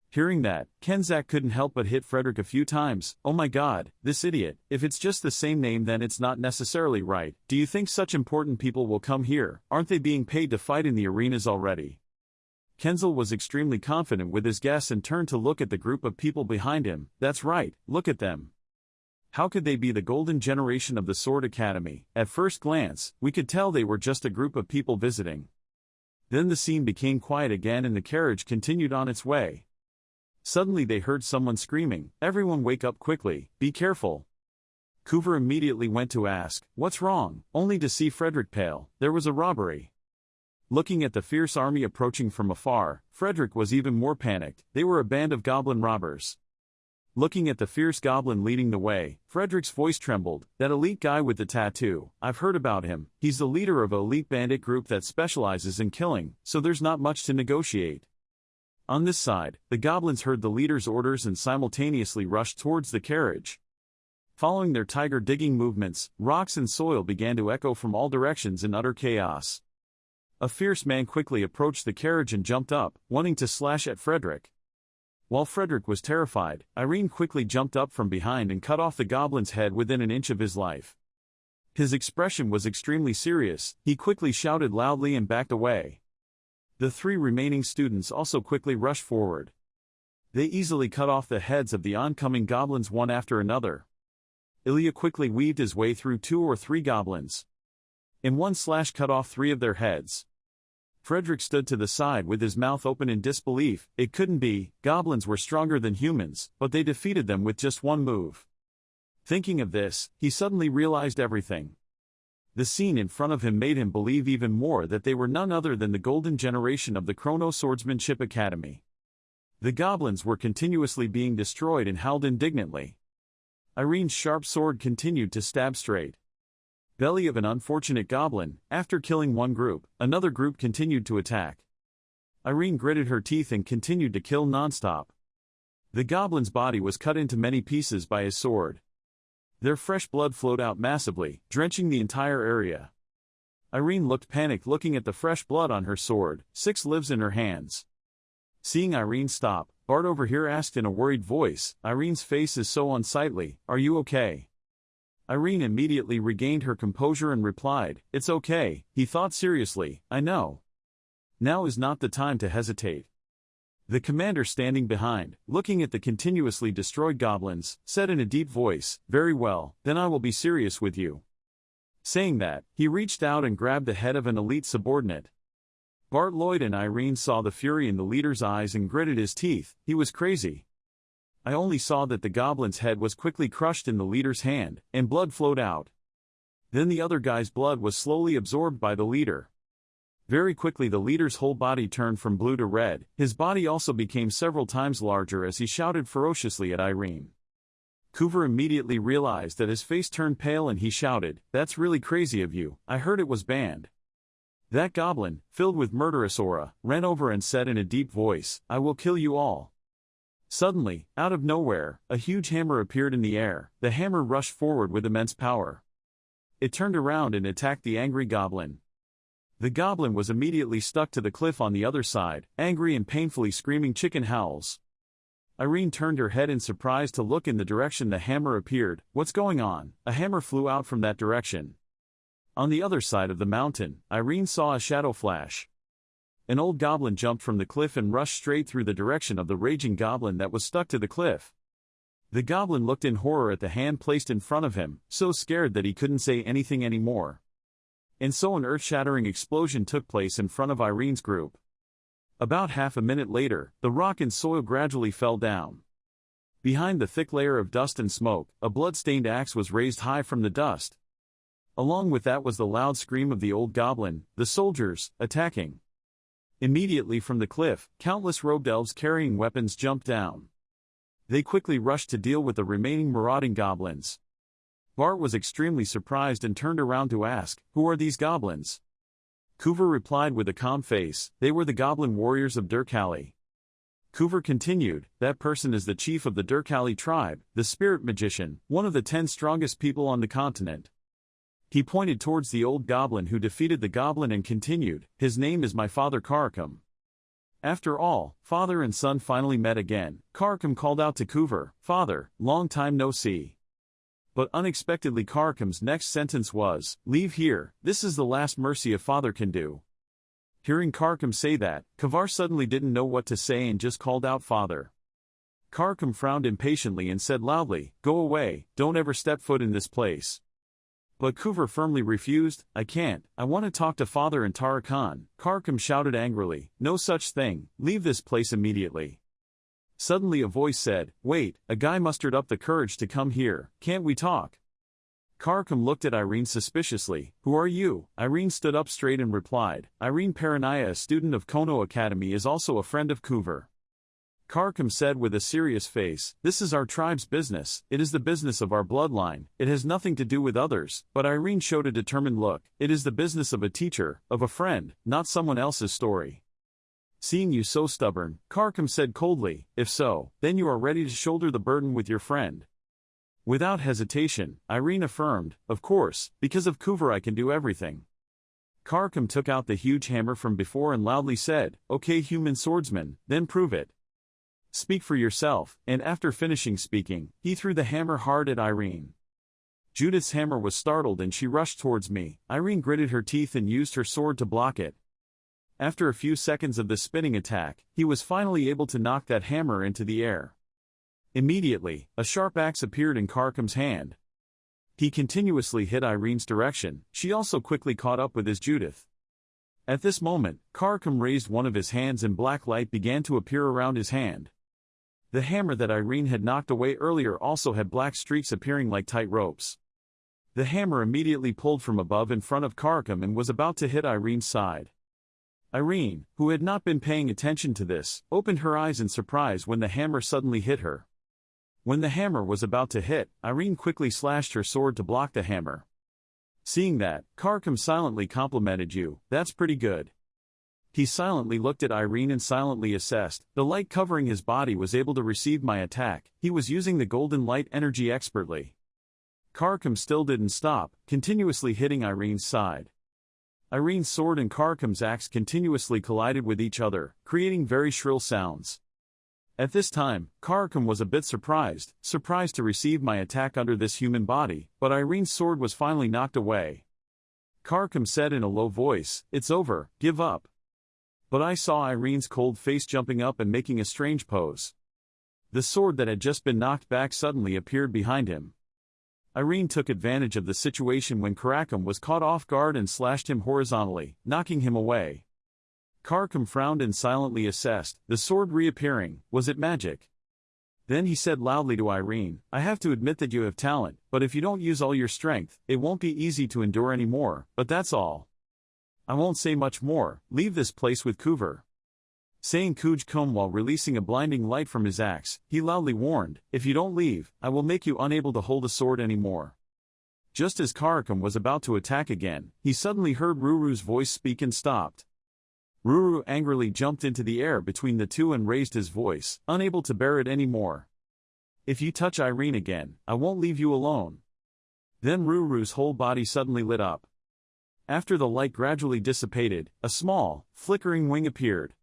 Hearing that, Kenzak couldn't help but hit Frederick a few times. "Oh my God, this idiot. If it's just the same name then it's not necessarily right. Do you think such important people will come here? Aren't they being paid to fight in the arenas already?" Kenzel was extremely confident with his guess and turned to look at the group of people behind him. "That's right, look at them. How could they be the golden generation of the Sword Academy?" At first glance, we could tell they were just a group of people visiting. Then the scene became quiet again and the carriage continued on its way. Suddenly they heard someone screaming, "Everyone wake up quickly, be careful." Coover immediately went to ask, "What's wrong?" only to see Frederick pale. There was a robbery. Looking at the fierce army approaching from afar, Frederick was even more panicked. They were a band of goblin robbers. Looking at the fierce goblin leading the way, Frederick's voice trembled. "That elite guy with the tattoo, I've heard about him. He's the leader of an elite bandit group that specializes in killing, so there's not much to negotiate." On this side, the goblins heard the leader's orders and simultaneously rushed towards the carriage. Following their tiger-digging movements, rocks and soil began to echo from all directions in utter chaos. A fierce man quickly approached the carriage and jumped up, wanting to slash at Frederick. While Frederick was terrified, Irene quickly jumped up from behind and cut off the goblin's head within an inch of his life. His expression was extremely serious. He quickly shouted loudly and backed away. The three remaining students also quickly rushed forward. They easily cut off the heads of the oncoming goblins one after another. Ilya quickly weaved his way through 2 or 3 goblins. In one slash cut off 3 of their heads. Frederick stood to the side with his mouth open in disbelief. It couldn't be. Goblins were stronger than humans, but they defeated them with just one move. Thinking of this, he suddenly realized everything. The scene in front of him made him believe even more that they were none other than the golden generation of the Chrono Swordsmanship Academy. The goblins were continuously being destroyed and howled indignantly. Irene's sharp sword continued to stab straight. Belly of an unfortunate goblin. After killing one group, another group continued to attack. Irene gritted her teeth and continued to kill non-stop. The goblin's body was cut into many pieces by his sword. Their fresh blood flowed out massively, drenching the entire area. Irene looked panicked looking at the fresh blood on her sword, 6 lives in her hands. Seeing Irene stop, Bart over here asked in a worried voice, "Irene's face is so unsightly, are you okay?" Irene immediately regained her composure and replied, "It's okay." He thought seriously, "I know. Now is not the time to hesitate." The commander standing behind, looking at the continuously destroyed goblins, said in a deep voice, "Very well, then I will be serious with you." Saying that, he reached out and grabbed the head of an elite subordinate. Bart Lloyd and Irene saw the fury in the leader's eyes and gritted his teeth. He was crazy. I only saw that the goblin's head was quickly crushed in the leader's hand, and blood flowed out. Then the other guy's blood was slowly absorbed by the leader. Very quickly the leader's whole body turned from blue to red. His body also became several times larger as he shouted ferociously at Irene. Coover immediately realized that his face turned pale and he shouted, "That's really crazy of you, I heard it was banned." That goblin, filled with murderous aura, ran over and said in a deep voice, "I will kill you all." Suddenly, out of nowhere, a huge hammer appeared in the air. The hammer rushed forward with immense power. It turned around and attacked the angry goblin. The goblin was immediately stuck to the cliff on the other side, angry and painfully screaming chicken howls. Irene turned her head in surprise to look in the direction the hammer appeared. "What's going on?" A hammer flew out from that direction. On the other side of the mountain, Irene saw a shadow flash. An old goblin jumped from the cliff and rushed straight through the direction of the raging goblin that was stuck to the cliff. The goblin looked in horror at the hand placed in front of him, so scared that he couldn't say anything anymore. And so an earth-shattering explosion took place in front of Irene's group. About half a minute later, the rock and soil gradually fell down. Behind the thick layer of dust and smoke, a blood-stained axe was raised high from the dust. Along with that was the loud scream of the old goblin, the soldiers, attacking. Immediately from the cliff, countless robed elves carrying weapons jumped down. They quickly rushed to deal with the remaining marauding goblins. Bart was extremely surprised and turned around to ask, "Who are these goblins?" Coover replied with a calm face, "They were the goblin warriors of Durkali." Coover continued, "That person is the chief of the Durkali tribe, the spirit magician, one of the 10 strongest people on the continent." He pointed towards the old goblin who defeated the goblin and continued, "His name is my father Karkum." After all, father and son finally met again. Karkum called out to Coover, "Father, long time no see." But unexpectedly Karkum's next sentence was, "Leave here, this is the last mercy a father can do." Hearing Karkum say that, Kavar suddenly didn't know what to say and just called out father. Karkum frowned impatiently and said loudly, "Go away, don't ever step foot in this place." But Coover firmly refused, "I can't, I want to talk to father and Tarakan." Karkum shouted angrily, "No such thing, leave this place immediately." Suddenly a voice said, "Wait, a guy mustered up the courage to come here, can't we talk?" Karkum looked at Irene suspiciously, "Who are you?" Irene stood up straight and replied, "Irene Paranaya, a student of Kono Academy, is also a friend of Coover." Karkum said with a serious face, "This is our tribe's business, it is the business of our bloodline, it has nothing to do with others." But Irene showed a determined look, "It is the business of a teacher, of a friend, not someone else's story." "Seeing you so stubborn," Karkum said coldly, "if so, then you are ready to shoulder the burden with your friend." Without hesitation, Irene affirmed, "Of course, because of Coover I can do everything." Karkum took out the huge hammer from before and loudly said, "Okay, human swordsman, then prove it. Speak for yourself," and after finishing speaking, he threw the hammer hard at Irene. Judith's hammer was startled and she rushed towards me. Irene gritted her teeth and used her sword to block it. After a few seconds of the spinning attack, he was finally able to knock that hammer into the air. Immediately, a sharp axe appeared in Karkum's hand. He continuously hit Irene's direction, she also quickly caught up with his Judith. At this moment, Karkum raised one of his hands and black light began to appear around his hand. The hammer that Irene had knocked away earlier also had black streaks appearing like tight ropes. The hammer immediately pulled from above in front of Karkum and was about to hit Irene's side. Irene, who had not been paying attention to this, opened her eyes in surprise when the hammer suddenly hit her. When the hammer was about to hit, Irene quickly slashed her sword to block the hammer. Seeing that, Karkum silently complimented you, "That's pretty good." He silently looked at Irene and silently assessed, "The light covering his body was able to receive my attack, he was using the golden light energy expertly." Karkum still didn't stop, continuously hitting Irene's side. Irene's sword and Karkum's axe continuously collided with each other, creating very shrill sounds. At this time, Karkum was a bit surprised to receive my attack under this human body, but Irene's sword was finally knocked away. Karkum said in a low voice, "It's over, give up." But I saw Irene's cold face jumping up and making a strange pose. The sword that had just been knocked back suddenly appeared behind him. Irene took advantage of the situation when Karkum was caught off guard and slashed him horizontally, knocking him away. Karkum frowned and silently assessed, the sword reappearing, was it magic? Then he said loudly to Irene, "I have to admit that you have talent, but if you don't use all your strength, it won't be easy to endure anymore, but that's all. I won't say much more, leave this place with Coover." Saying Kuj Kum while releasing a blinding light from his axe, he loudly warned, "If you don't leave, I will make you unable to hold a sword anymore." Just as Karkum was about to attack again, he suddenly heard Ruru's voice speak and stopped. Ruru angrily jumped into the air between the two and raised his voice, unable to bear it anymore. "If you touch Irene again, I won't leave you alone." Then Ruru's whole body suddenly lit up. After the light gradually dissipated, a small, flickering wing appeared.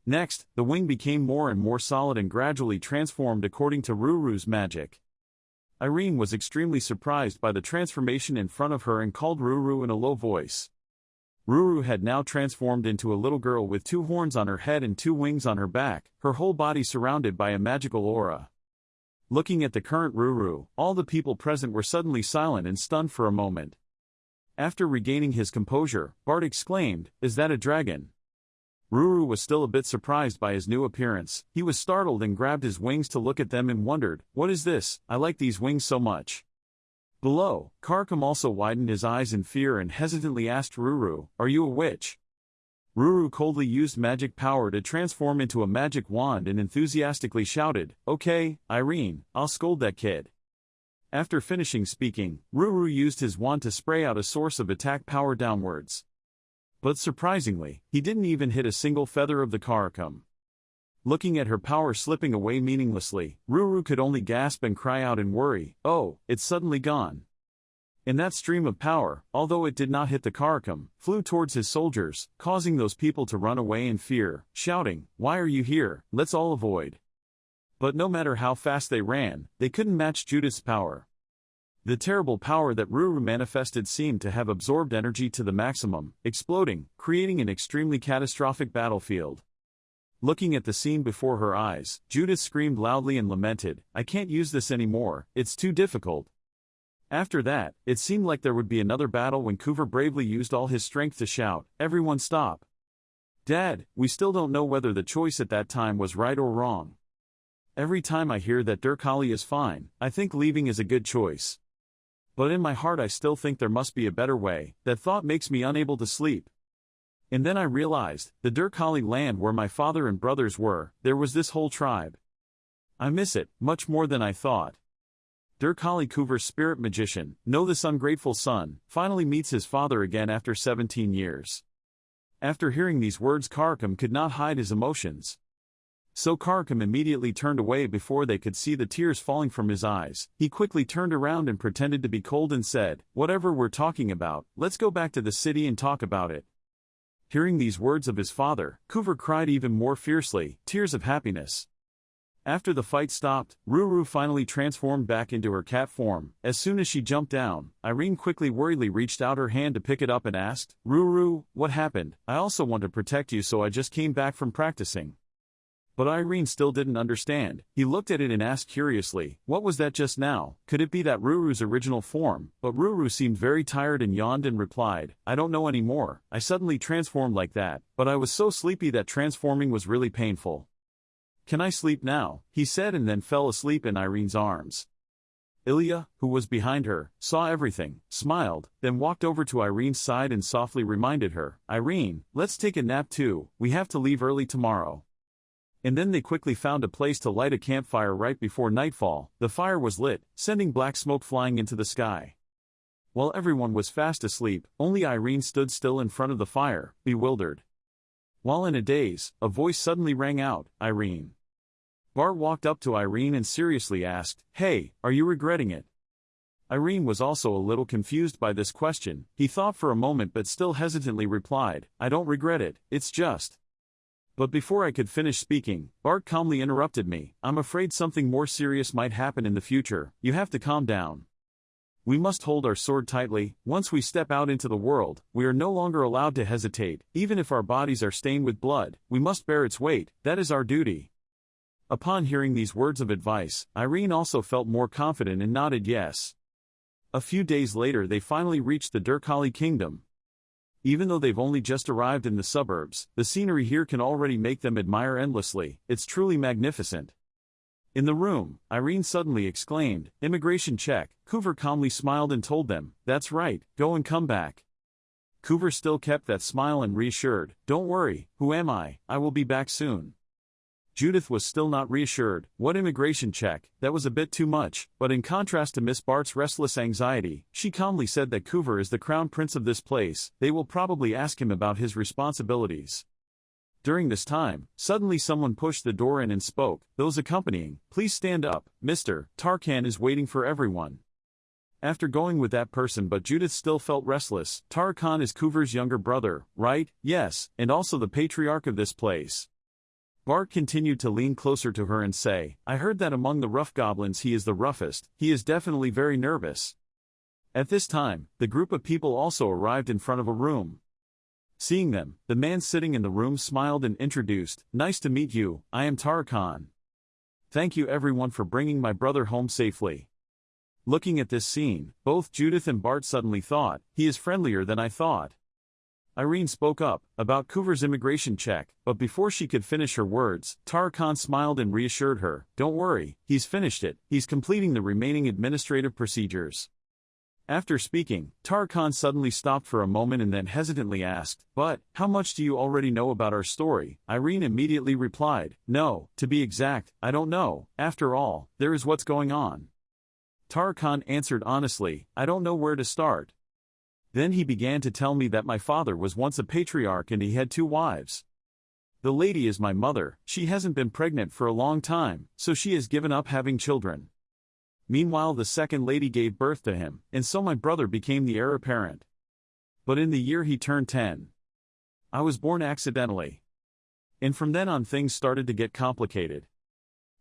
Next, the wing became more and more solid and gradually transformed according to Ruru's magic. Irene was extremely surprised by the transformation in front of her and called Ruru in a low voice. Ruru had now transformed into a little girl with 2 horns on her head and 2 wings on her back, her whole body surrounded by a magical aura. Looking at the current Ruru, all the people present were suddenly silent and stunned for a moment. After regaining his composure, Bart exclaimed, "Is that a dragon?" Ruru was still a bit surprised by his new appearance. He was startled and grabbed his wings to look at them and wondered, "What is this? I like these wings so much." Below, Karkum also widened his eyes in fear and hesitantly asked Ruru, "Are you a witch?" Ruru coldly used magic power to transform into a magic wand and enthusiastically shouted, "Okay, Irene, I'll scold that kid." After finishing speaking, Ruru used his wand to spray out a source of attack power downwards. But surprisingly, he didn't even hit a single feather of the Karakum. Looking at her power slipping away meaninglessly, Ruru could only gasp and cry out in worry, "Oh, it's suddenly gone." And that stream of power, although it did not hit the Karakum, flew towards his soldiers, causing those people to run away in fear, shouting, "Why are you here? Let's all avoid." But no matter how fast they ran, they couldn't match Judith's power. The terrible power that Ruru manifested seemed to have absorbed energy to the maximum, exploding, creating an extremely catastrophic battlefield. Looking at the scene before her eyes, Judith screamed loudly and lamented, "I can't use this anymore, it's too difficult." After that, it seemed like there would be another battle when Kuver bravely used all his strength to shout, "Everyone stop! Dad, we still don't know whether the choice at that time was right or wrong. Every time I hear that Durkali is fine, I think leaving is a good choice. But in my heart I still think there must be a better way. That thought makes me unable to sleep." And then I realized, the Durkali land where my father and brothers were, there was this whole tribe. I miss it, much more than I thought. Durkali Kuver's spirit magician, know this ungrateful son, finally meets his father again after 17 years. After hearing these words, Karakum could not hide his emotions. So Karakum immediately turned away before they could see the tears falling from his eyes. He quickly turned around and pretended to be cold and said, "Whatever we're talking about, let's go back to the city and talk about it." Hearing these words of his father, Kuver cried even more fiercely, tears of happiness. After the fight stopped, Ruru finally transformed back into her cat form. As soon as she jumped down, Irene quickly worriedly reached out her hand to pick it up and asked, "Ruru, what happened? I also want to protect you, so I just came back from practicing." But Irene still didn't understand. He looked at it and asked curiously, "What was that just now? Could it be that Ruru's original form?" But Ruru seemed very tired and yawned and replied, "I don't know anymore. I suddenly transformed like that, but I was so sleepy that transforming was really painful." "Can I sleep now?" he said, and then fell asleep in Irene's arms. Ilya, who was behind her, saw everything, smiled, then walked over to Irene's side and softly reminded her, "Irene, let's take a nap too, we have to leave early tomorrow." And then they quickly found a place to light a campfire right before nightfall. The fire was lit, sending black smoke flying into the sky. While everyone was fast asleep, only Irene stood still in front of the fire, bewildered. While in a daze, a voice suddenly rang out, "Irene." Bart walked up to Irene and seriously asked, "Hey, are you regretting it?" Irene was also a little confused by this question. He thought for a moment but still hesitantly replied, "I don't regret it, it's just..." But before I could finish speaking, Bart calmly interrupted me. "I'm afraid something more serious might happen in the future. You have to calm down. We must hold our sword tightly. Once we step out into the world, we are no longer allowed to hesitate. Even if our bodies are stained with blood, we must bear its weight. That is our duty." Upon hearing these words of advice, Irene also felt more confident and nodded yes. A few days later they finally reached the Durkali kingdom. Even though they've only just arrived in the suburbs, the scenery here can already make them admire endlessly. It's truly magnificent. In the room, Irene suddenly exclaimed, "Immigration check." Kuver calmly smiled and told them, "That's right, go and come back." Kuver still kept that smile and reassured, "Don't worry, who am I will be back soon." Judith was still not reassured. What immigration check? That was a bit too much, but in contrast to Miss Bart's restless anxiety, she calmly said that Kuver is the crown prince of this place. They will probably ask him about his responsibilities. During this time, suddenly someone pushed the door in and spoke, "Those accompanying, please stand up. Mr. Tarkan is waiting for everyone." After going with that person, but Judith still felt restless. Tarkan is Kuver's younger brother, right? Yes, and also the patriarch of this place. Bart continued to lean closer to her and say, "I heard that among the rough goblins he is the roughest. He is definitely very nervous." At this time, the group of people also arrived in front of a room. Seeing them, the man sitting in the room smiled and introduced, "Nice to meet you, I am Tarkan. Thank you everyone for bringing my brother home safely." Looking at this scene, both Judith and Bart suddenly thought, "He is friendlier than I thought." Irene spoke up, about Kuver's immigration check, but before she could finish her words, Tarkan smiled and reassured her, "Don't worry, he's finished it, he's completing the remaining administrative procedures." After speaking, Tarkan suddenly stopped for a moment and then hesitantly asked, "But, how much do you already know about our story?" Irene immediately replied, "No, to be exact, I don't know. After all, there is what's going on." Tarkan answered honestly, "I don't know where to start." Then he began to tell me that my father was once a patriarch and he had 2 wives. The lady is my mother, she hasn't been pregnant for a long time, so she has given up having children. Meanwhile the second lady gave birth to him, and so my brother became the heir apparent. But in the year he turned 10, I was born accidentally. And from then on things started to get complicated.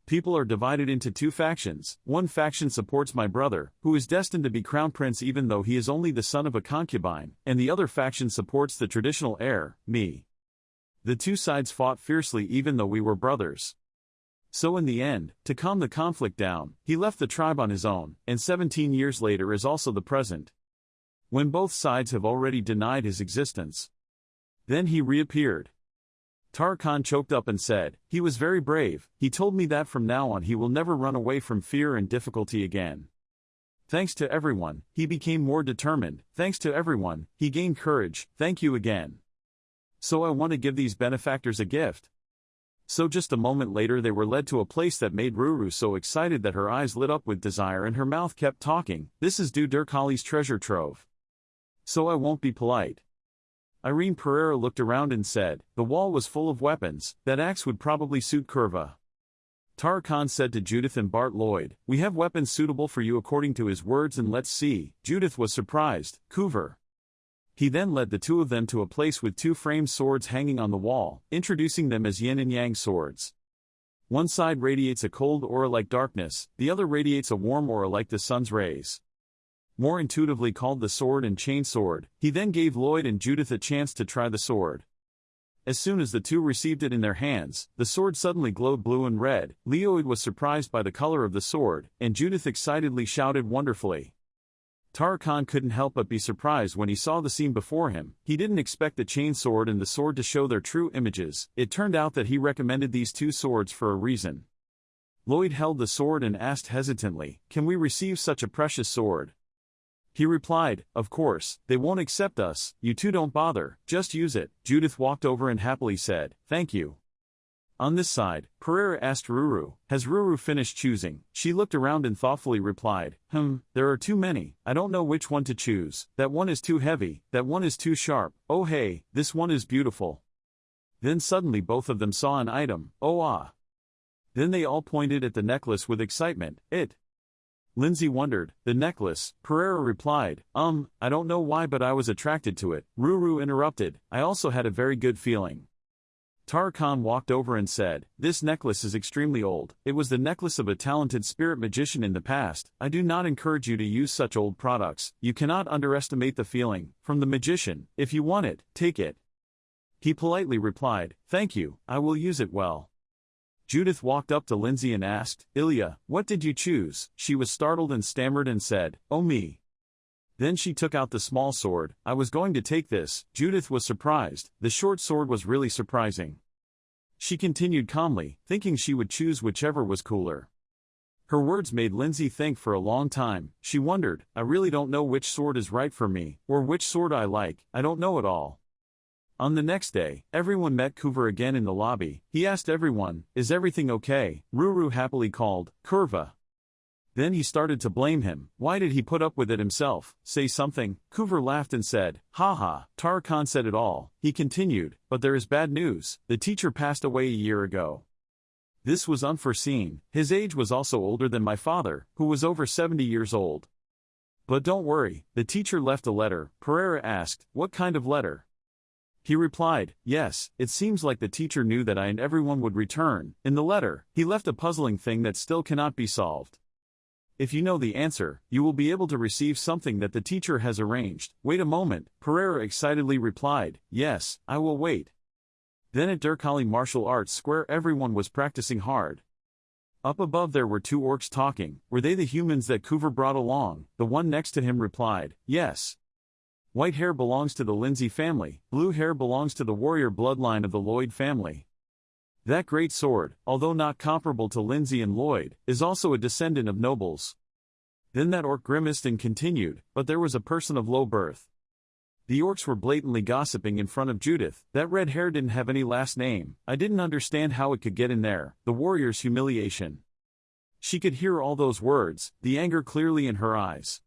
People are divided into 2 factions. One faction supports my brother, who is destined to be crown prince even though he is only the son of a concubine, and the other faction supports the traditional heir, me. The 2 sides fought fiercely even though we were brothers. So in the end, to calm the conflict down, he left the tribe on his own, and 17 years later is also the present. When both sides have already denied his existence. Then he reappeared. Tarkan choked up and said, "He was very brave, he told me that from now on he will never run away from fear and difficulty again. Thanks to everyone, he became more determined, thanks to everyone, he gained courage, thank you again. So I want to give these benefactors a gift." So just a moment later they were led to a place that made Ruru so excited that her eyes lit up with desire and her mouth kept talking, "This is Durkali's treasure trove. So I won't be polite." Irene Pereira looked around and said, "The wall was full of weapons, that axe would probably suit Curva." Tarkan said to Judith and Bart Lloyd, "We have weapons suitable for you according to his words and let's see." Judith was surprised, "Coover." He then led the 2 of them to a place with 2 framed swords hanging on the wall, introducing them as yin and yang swords. One side radiates a cold aura like darkness, the other radiates a warm aura like the sun's rays. More intuitively called the sword and chain sword, he then gave Lloyd and Judith a chance to try the sword. As soon as the 2 received it in their hands, the sword suddenly glowed blue and red. Lloyd was surprised by the color of the sword, and Judith excitedly shouted wonderfully. Tarkan couldn't help but be surprised when he saw the scene before him. He didn't expect the chain sword and the sword to show their true images. It turned out that he recommended these 2 swords for a reason. Lloyd held the sword and asked hesitantly, "Can we receive such a precious sword?" He replied, "Of course, they won't accept us, you 2 don't bother, just use it." Judith walked over and happily said, "Thank you." On this side, Pereira asked Ruru, "Has Ruru finished choosing?" She looked around and thoughtfully replied, There are too many, I don't know which one to choose. That one is too heavy, that one is too sharp, oh hey, this one is beautiful." Then suddenly both of them saw an item, oh ah. Then they all pointed at the necklace with excitement, "It." Lindsay wondered, "The necklace?" Pereira replied, I don't know why but I was attracted to it." Ruru interrupted, "I also had a very good feeling." Tarkan walked over and said, "This necklace is extremely old. It was the necklace of a talented spirit magician in the past. I do not encourage you to use such old products. You cannot underestimate the feeling from the magician. If you want it, take it." He politely replied, "Thank you, I will use it well." Judith walked up to Lindsay and asked, "Ilya, what did you choose?" She was startled and stammered and said, "Oh me." Then she took out the small sword. "I was going to take this." Judith was surprised. The short sword was really surprising. She continued calmly, thinking she would choose whichever was cooler. Her words made Lindsay think for a long time. She wondered, "I really don't know which sword is right for me, or which sword I like, I don't know at all." On the next day, everyone met Coover again in the lobby. He asked everyone, "Is everything okay?" Ruru happily called, "Curva." Then he started to blame him. Why did he put up with it himself? Say something. Coover laughed and said, "Haha, Tarkan said it all." He continued, "But there is bad news. The teacher passed away a year ago." This was unforeseen. His age was also older than my father, who was over 70 years old. But don't worry, the teacher left a letter. Pereira asked, "What kind of letter?" He replied, "Yes, it seems like the teacher knew that I and everyone would return." In the letter, he left a puzzling thing that still cannot be solved. If you know the answer, you will be able to receive something that the teacher has arranged. Wait a moment, Pereira excitedly replied, "Yes, I will wait." Then at Durkali Martial Arts Square everyone was practicing hard. Up above there were 2 orcs talking. Were they the humans that Coover brought along? The one next to him replied, "Yes." White hair belongs to the Lindsay family, blue hair belongs to the warrior bloodline of the Lloyd family. That great sword, although not comparable to Lindsay and Lloyd, is also a descendant of nobles. Then that orc grimaced and continued, but there was a person of low birth. The orcs were blatantly gossiping in front of Judith. That red hair didn't have any last name. I didn't understand how it could get in there. The warrior's humiliation. She could hear all those words, the anger clearly in her eyes.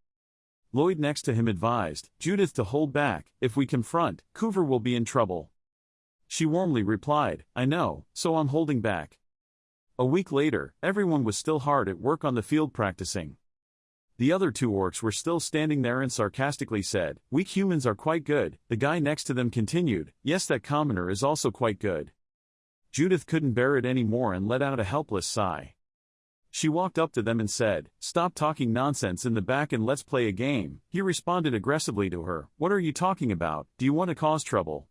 Lloyd next to him advised Judith to hold back. If we confront, Coover will be in trouble. She warmly replied, I know, so I'm holding back. A week later, everyone was still hard at work on the field practicing. The other two orcs were still standing there and sarcastically said, weak humans are quite good. The guy next to them continued, yes, that commoner is also quite good. Judith couldn't bear it anymore and let out a helpless sigh. She walked up to them and said, stop talking nonsense in the back and let's play a game. He responded aggressively to her, what are you talking about? Do you want to cause trouble?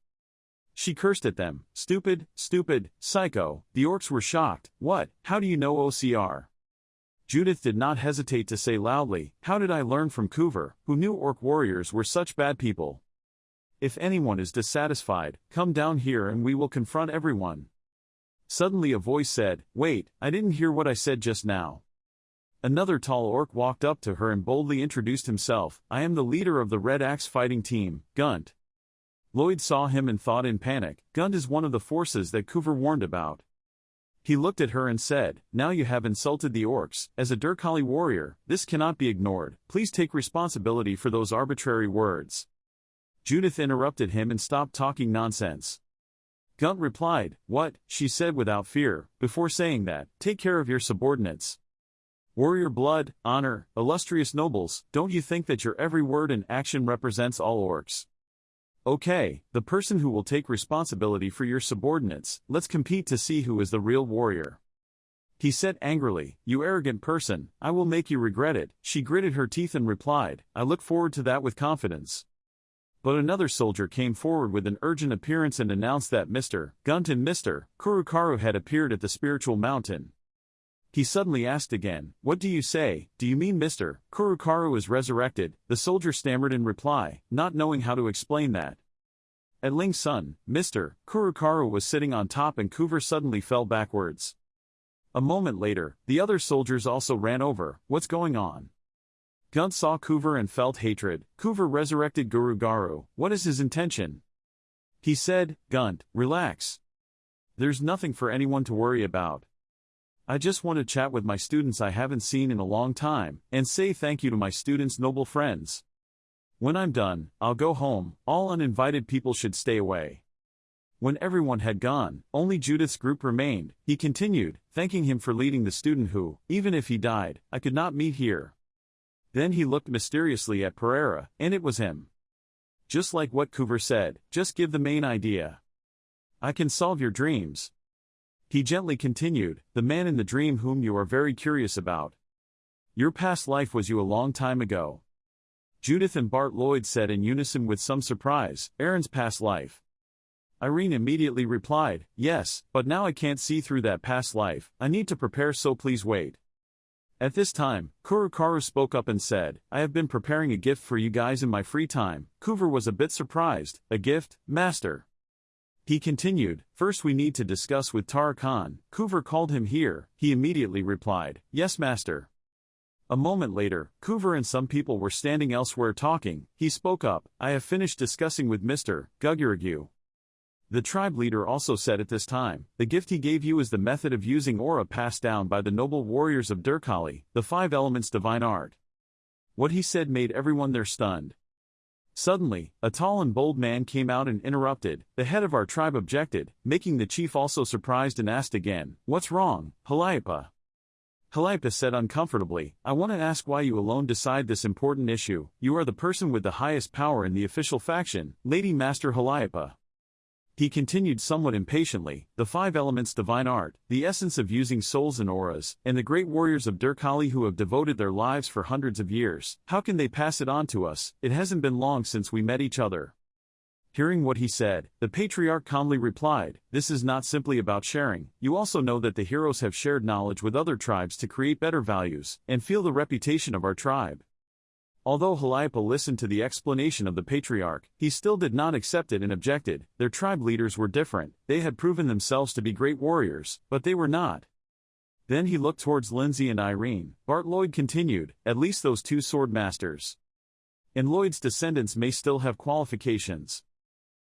She cursed at them, stupid, psycho. The orcs were shocked. What? How do you know OCR? Judith did not hesitate to say loudly, how did I learn from Coover, who knew orc warriors were such bad people? If anyone is dissatisfied, come down here and we will confront everyone. Suddenly a voice said, wait, I didn't hear what I said just now. Another tall orc walked up to her and boldly introduced himself, I am the leader of the Red Axe fighting team, Gunt. Lloyd saw him and thought in panic, Gunt is one of the forces that Coover warned about. He looked at her and said, now you have insulted the orcs. As a Durkali warrior, this cannot be ignored. Please take responsibility for those arbitrary words. Judith interrupted him and stopped talking nonsense. Gunt replied, what? She said without fear, before saying that, take care of your subordinates. Warrior blood, honor, illustrious nobles, don't you think that your every word and action represents all orcs? Okay, the person who will take responsibility for your subordinates, let's compete to see who is the real warrior. He said angrily, you arrogant person, I will make you regret it. She gritted her teeth and replied, I look forward to that with confidence. But another soldier came forward with an urgent appearance and announced that Mr. Gunt and Mr. Kurukaru had appeared at the spiritual mountain. He suddenly asked again, what do you say? Do you mean Mr. Kurukaru is resurrected? The soldier stammered in reply, not knowing how to explain that. At Ling's son, Mr. Kurukaru was sitting on top and Coover suddenly fell backwards. A moment later, the other soldiers also ran over. What's going on? Gunt saw Coover and felt hatred. Coover resurrected Guru Garu. What is his intention? He said, Gunt, relax. There's nothing for anyone to worry about. I just want to chat with my students I haven't seen in a long time, and say thank you to my students' noble friends. When I'm done, I'll go home. All uninvited people should stay away. When everyone had gone, only Judith's group remained. He continued, thanking him for leading the student who, even if he died, I could not meet here. Then he looked mysteriously at Pereira, and it was him. Just like what Coover said, just give the main idea. I can solve your dreams. He gently continued, the man in the dream whom you are very curious about. Your past life was you a long time ago. Judith and Bart Lloyd said in unison with some surprise, Aaron's past life. Irene immediately replied, yes, but now I can't see through that past life. I need to prepare, so please wait. At this time, Kurukaru spoke up and said, I have been preparing a gift for you guys in my free time. Coover was a bit surprised. A gift, master? He continued, first we need to discuss with Tara Khan. Coover called him here. He immediately replied, yes master. A moment later, Coover and some people were standing elsewhere talking. He spoke up, I have finished discussing with Mr. Guguragu. The tribe leader also said at this time, the gift he gave you is the method of using aura passed down by the noble warriors of Durkali, the 5 elements divine art. What he said made everyone there stunned. Suddenly, a tall and bold man came out and interrupted. The head of our tribe objected, making the chief also surprised and asked again, what's wrong, Halaipa? Halaipa said uncomfortably, I want to ask why you alone decide this important issue. You are the person with the highest power in the official faction, Lady Master Halaipa. He continued somewhat impatiently, the 5 elements divine art, the essence of using souls and auras, and the great warriors of Durkali who have devoted their lives for hundreds of years. How can they pass it on to us? It hasn't been long since we met each other. Hearing what he said, the patriarch calmly replied, this is not simply about sharing. You also know that the heroes have shared knowledge with other tribes to create better values, and feel the reputation of our tribe. Although Halaipa listened to the explanation of the patriarch, he still did not accept it and objected. Their tribe leaders were different. They had proven themselves to be great warriors, but they were not. Then he looked towards Lindsay and Irene. Bart Lloyd continued, at least those two sword masters. And Lloyd's descendants may still have qualifications.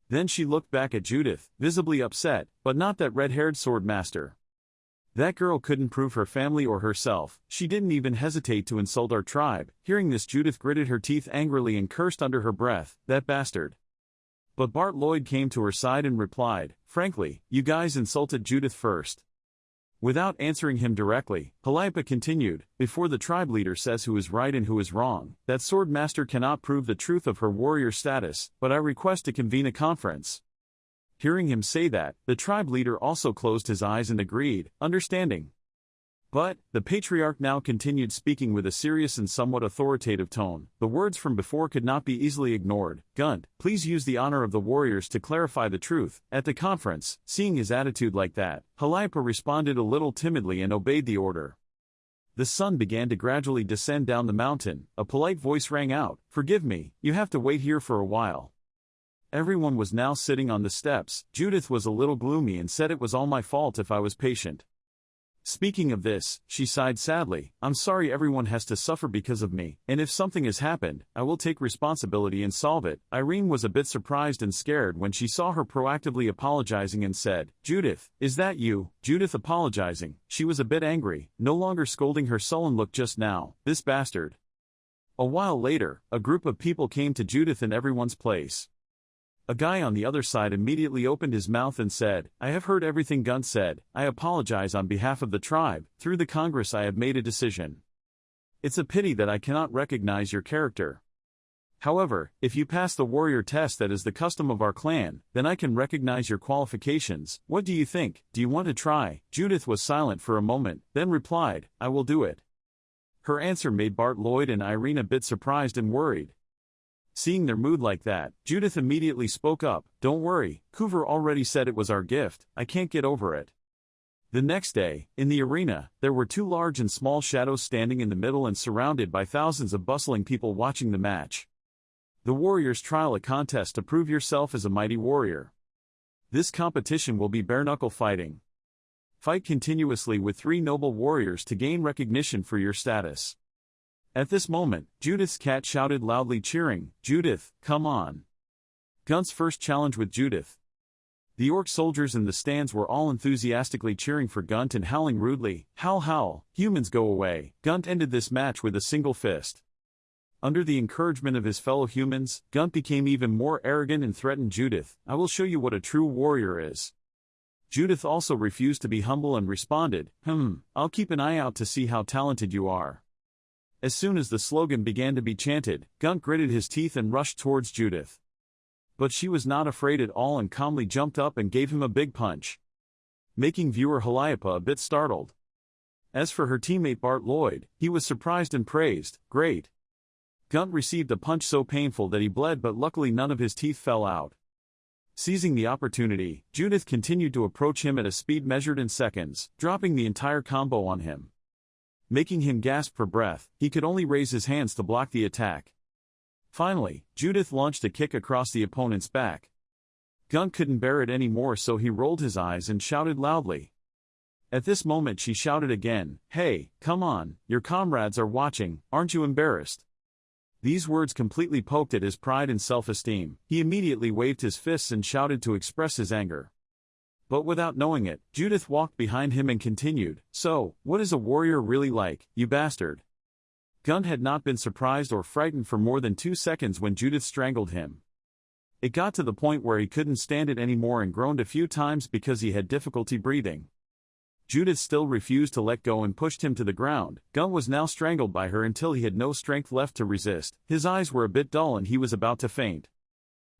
Then she looked back at Judith, visibly upset, but not that red-haired sword master. That girl couldn't prove her family or herself. She didn't even hesitate to insult our tribe. Hearing this, Judith gritted her teeth angrily and cursed under her breath, that bastard. But Bart Lloyd came to her side and replied, frankly, you guys insulted Judith first. Without answering him directly, Calliope continued, before the tribe leader says who is right and who is wrong, that sword master cannot prove the truth of her warrior status, but I request to convene a conference. Hearing him say that, the tribe leader also closed his eyes and agreed, understanding. But, the patriarch now continued speaking with a serious and somewhat authoritative tone. The words from before could not be easily ignored. Gunt, please use the honor of the warriors to clarify the truth. At the conference, seeing his attitude like that, Calliope responded a little timidly and obeyed the order. The sun began to gradually descend down the mountain. A polite voice rang out, forgive me, you have to wait here for a while. Everyone was now sitting on the steps. Judith was a little gloomy and said it was all my fault if I was patient. Speaking of this, she sighed sadly, I'm sorry everyone has to suffer because of me, and if something has happened, I will take responsibility and solve it. Irene was a bit surprised and scared when she saw her proactively apologizing and said, Judith, is that you? Judith apologizing. She was a bit angry, no longer scolding her sullen look just now, this bastard. A while later, a group of people came to Judith in everyone's place. A guy on the other side immediately opened his mouth and said, I have heard everything Gunt said. I apologize on behalf of the tribe. Through the Congress I have made a decision. It's a pity that I cannot recognize your character. However, if you pass the warrior test that is the custom of our clan, then I can recognize your qualifications. What do you think? Do you want to try? Judith was silent for a moment, then replied, I will do it. Her answer made Bart Lloyd and Irene a bit surprised and worried. Seeing their mood like that, Judith immediately spoke up, don't worry, Coover already said it was our gift, I can't get over it. The next day, in the arena, there were two large and small shadows standing in the middle and surrounded by thousands of bustling people watching the match. The Warriors Trial, a contest to prove yourself as a mighty warrior. This competition will be bare-knuckle fighting. Fight continuously with 3 noble warriors to gain recognition for your status. At this moment, Judith's cat shouted loudly cheering, Judith, come on. Gunt's first challenge with Judith. The orc soldiers in the stands were all enthusiastically cheering for Gunt and howling rudely, howl howl, humans go away. Gunt ended this match with a single fist. Under the encouragement of his fellow humans, Gunt became even more arrogant and threatened Judith, I will show you what a true warrior is. Judith also refused to be humble and responded, I'll keep an eye out to see how talented you are. As soon as the slogan began to be chanted, Gunt gritted his teeth and rushed towards Judith. But she was not afraid at all and calmly jumped up and gave him a big punch, making viewer Calliope a bit startled. As for her teammate Bart Lloyd, he was surprised and praised, great. Gunt received a punch so painful that he bled, but luckily none of his teeth fell out. Seizing the opportunity, Judith continued to approach him at a speed measured in seconds, dropping the entire combo on him. Making him gasp for breath, he could only raise his hands to block the attack. Finally, Judith launched a kick across the opponent's back. Gunt couldn't bear it anymore, so he rolled his eyes and shouted loudly. At this moment she shouted again, hey, come on, your comrades are watching, aren't you embarrassed? These words completely poked at his pride and self-esteem. He immediately waved his fists and shouted to express his anger. But without knowing it, Judith walked behind him and continued, so, what is a warrior really like, you bastard? Gunt had not been surprised or frightened for more than 2 seconds when Judith strangled him. It got to the point where he couldn't stand it anymore and groaned a few times because he had difficulty breathing. Judith still refused to let go and pushed him to the ground. Gunt was now strangled by her until he had no strength left to resist. His eyes were a bit dull and he was about to faint.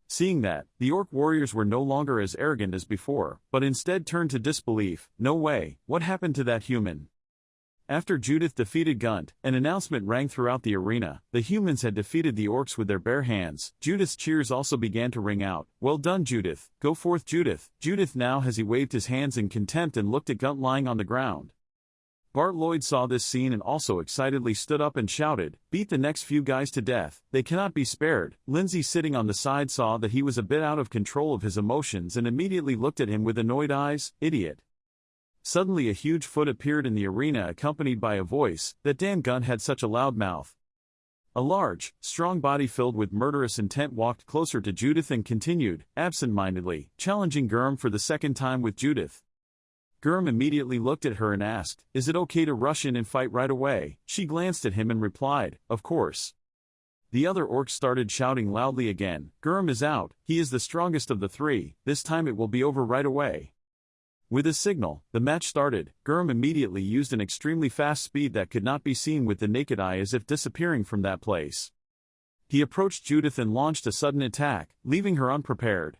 Seeing that, the orc warriors were no longer as arrogant as before, but instead turned to disbelief. No way, what happened to that human? After Judith defeated Gunt, an announcement rang throughout the arena. The humans had defeated the orcs with their bare hands. Judith's cheers also began to ring out. Well done, Judith. Go forth, Judith. Judith now as he waved his hands in contempt and looked at Gunt lying on the ground. Bart Lloyd saw this scene and also excitedly stood up and shouted, beat the next few guys to death, they cannot be spared. Lindsay sitting on the side saw that he was a bit out of control of his emotions and immediately looked at him with annoyed eyes, idiot. Suddenly a huge foot appeared in the arena accompanied by a voice, "That damn gun had such a loud mouth." A large, strong body filled with murderous intent walked closer to Judith and continued, absent-mindedly, challenging Gurm for the second time with Judith. Gurm immediately looked at her and asked, "Is it okay to rush in and fight right away?" She glanced at him and replied, "Of course." The other orcs started shouting loudly again, "Gurm is out, he is the strongest of the three, this time it will be over right away." With a signal, the match started. Gurm immediately used an extremely fast speed that could not be seen with the naked eye, as if disappearing from that place. He approached Judith and launched a sudden attack, leaving her unprepared.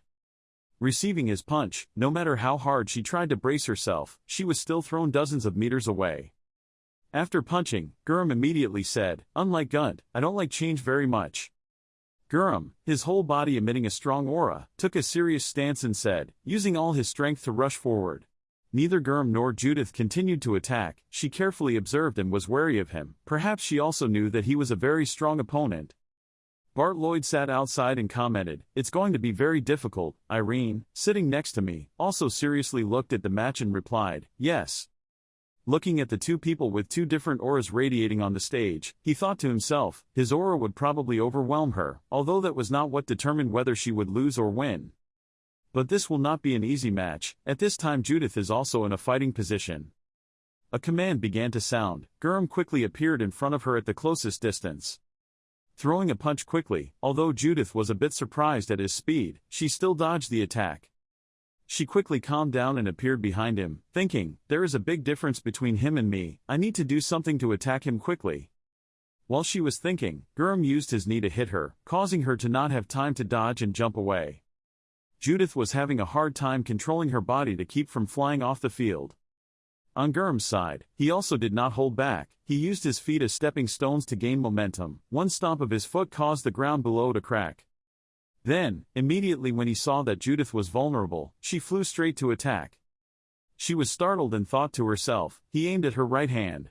Receiving his punch, no matter how hard she tried to brace herself, she was still thrown dozens of meters away. After punching, Gurm immediately said, "Unlike Gunt, I don't like change very much." Gurm, his whole body emitting a strong aura, took a serious stance and said, using all his strength to rush forward. Neither Gurm nor Judith continued to attack. She carefully observed and was wary of him. Perhaps she also knew that he was a very strong opponent. Bart Lloyd sat outside and commented, "It's going to be very difficult." Irene, sitting next to me, also seriously looked at the match and replied, "Yes." Looking at the two people with two different auras radiating on the stage, he thought to himself, his aura would probably overwhelm her, although that was not what determined whether she would lose or win. But this will not be an easy match. At this time Judith is also in a fighting position. A command began to sound. Gurm quickly appeared in front of her at the closest distance. Throwing a punch quickly, although Judith was a bit surprised at his speed, she still dodged the attack. She quickly calmed down and appeared behind him, thinking, "There is a big difference between him and me, I need to do something to attack him quickly." While she was thinking, Gurm used his knee to hit her, causing her to not have time to dodge and jump away. Judith was having a hard time controlling her body to keep from flying off the field. On Gurm's side, he also did not hold back. He used his feet as stepping stones to gain momentum. One stomp of his foot caused the ground below to crack. Then, immediately when he saw that Judith was vulnerable, she flew straight to attack. She was startled and thought to herself, he aimed at her right hand.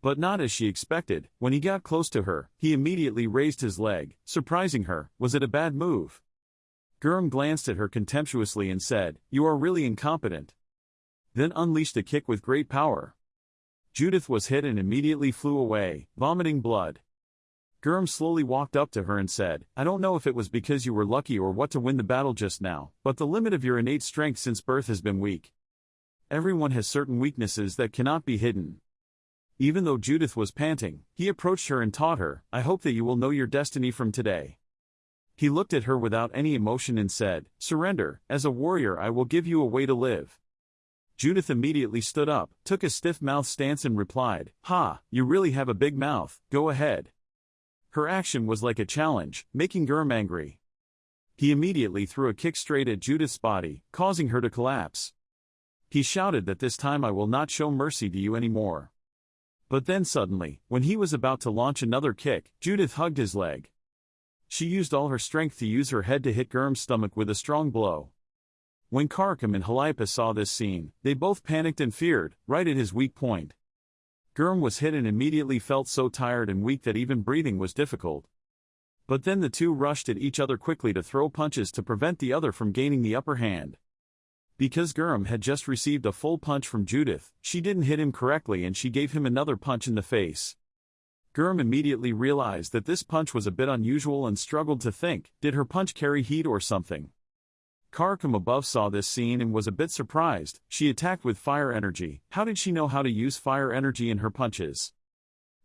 But not as she expected. When he got close to her, he immediately raised his leg, surprising her. Was it a bad move? Gurm glanced at her contemptuously and said, "You are really incompetent." Then unleashed a kick with great power. Judith was hit and immediately flew away, vomiting blood. Gurm slowly walked up to her and said, "I don't know if it was because you were lucky or what to win the battle just now, but the limit of your innate strength since birth has been weak. Everyone has certain weaknesses that cannot be hidden." Even though Judith was panting, he approached her and taught her, "I hope that you will know your destiny from today." He looked at her without any emotion and said, "Surrender. As a warrior I will give you a way to live." Judith immediately stood up, took a stiff mouth stance and replied, "Ha, you really have a big mouth, go ahead." Her action was like a challenge, making Gurm angry. He immediately threw a kick straight at Judith's body, causing her to collapse. He shouted that this time I will not show mercy to you anymore. But then suddenly, when he was about to launch another kick, Judith hugged his leg. She used all her strength to use her head to hit Gurm's stomach with a strong blow. When Karkam and Halipa saw this scene, they both panicked and feared, right at his weak point. Gurm was hit and immediately felt so tired and weak that even breathing was difficult. But then the two rushed at each other quickly to throw punches to prevent the other from gaining the upper hand. Because Gurm had just received a full punch from Judith, she didn't hit him correctly and she gave him another punch in the face. Gurm immediately realized that this punch was a bit unusual and struggled to think, did her punch carry heat or something? Karkam above saw this scene and was a bit surprised. She attacked with fire energy. How did she know how to use fire energy in her punches?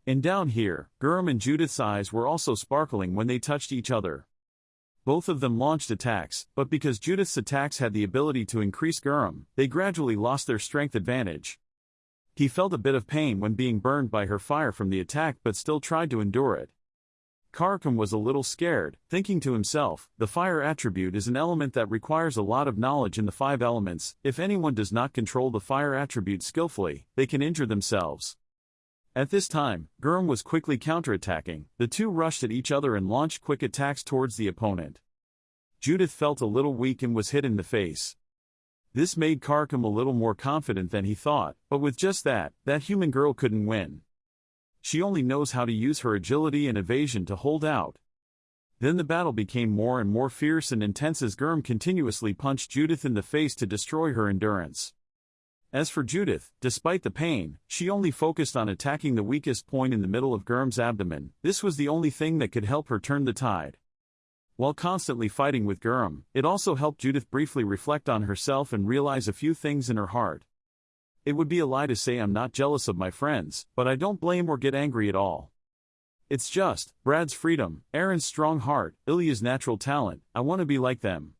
And down here, Gurm and Judith's eyes were also sparkling when they touched each other. Both of them launched attacks, but because Judith's attacks had the ability to increase Gurm, they gradually lost their strength advantage. He felt a bit of pain when being burned by her fire from the attack but still tried to endure it. Karkam was a little scared, thinking to himself, the fire attribute is an element that requires a lot of knowledge in the 5 elements. If anyone does not control the fire attribute skillfully, they can injure themselves. At this time, Gurm was quickly counterattacking. The two rushed at each other and launched quick attacks towards the opponent. Judith felt a little weak and was hit in the face. This made Karkam a little more confident than he thought, but with just that human girl couldn't win. She only knows how to use her agility and evasion to hold out. Then the battle became more and more fierce and intense as Gurm continuously punched Judith in the face to destroy her endurance. As for Judith, despite the pain, she only focused on attacking the weakest point in the middle of Gurm's abdomen. This was the only thing that could help her turn the tide. While constantly fighting with Gurm, it also helped Judith briefly reflect on herself and realize a few things in her heart. It would be a lie to say I'm not jealous of my friends, but I don't blame or get angry at all. It's just, Brad's freedom, Aaron's strong heart, Ilya's natural talent, I want to be like them.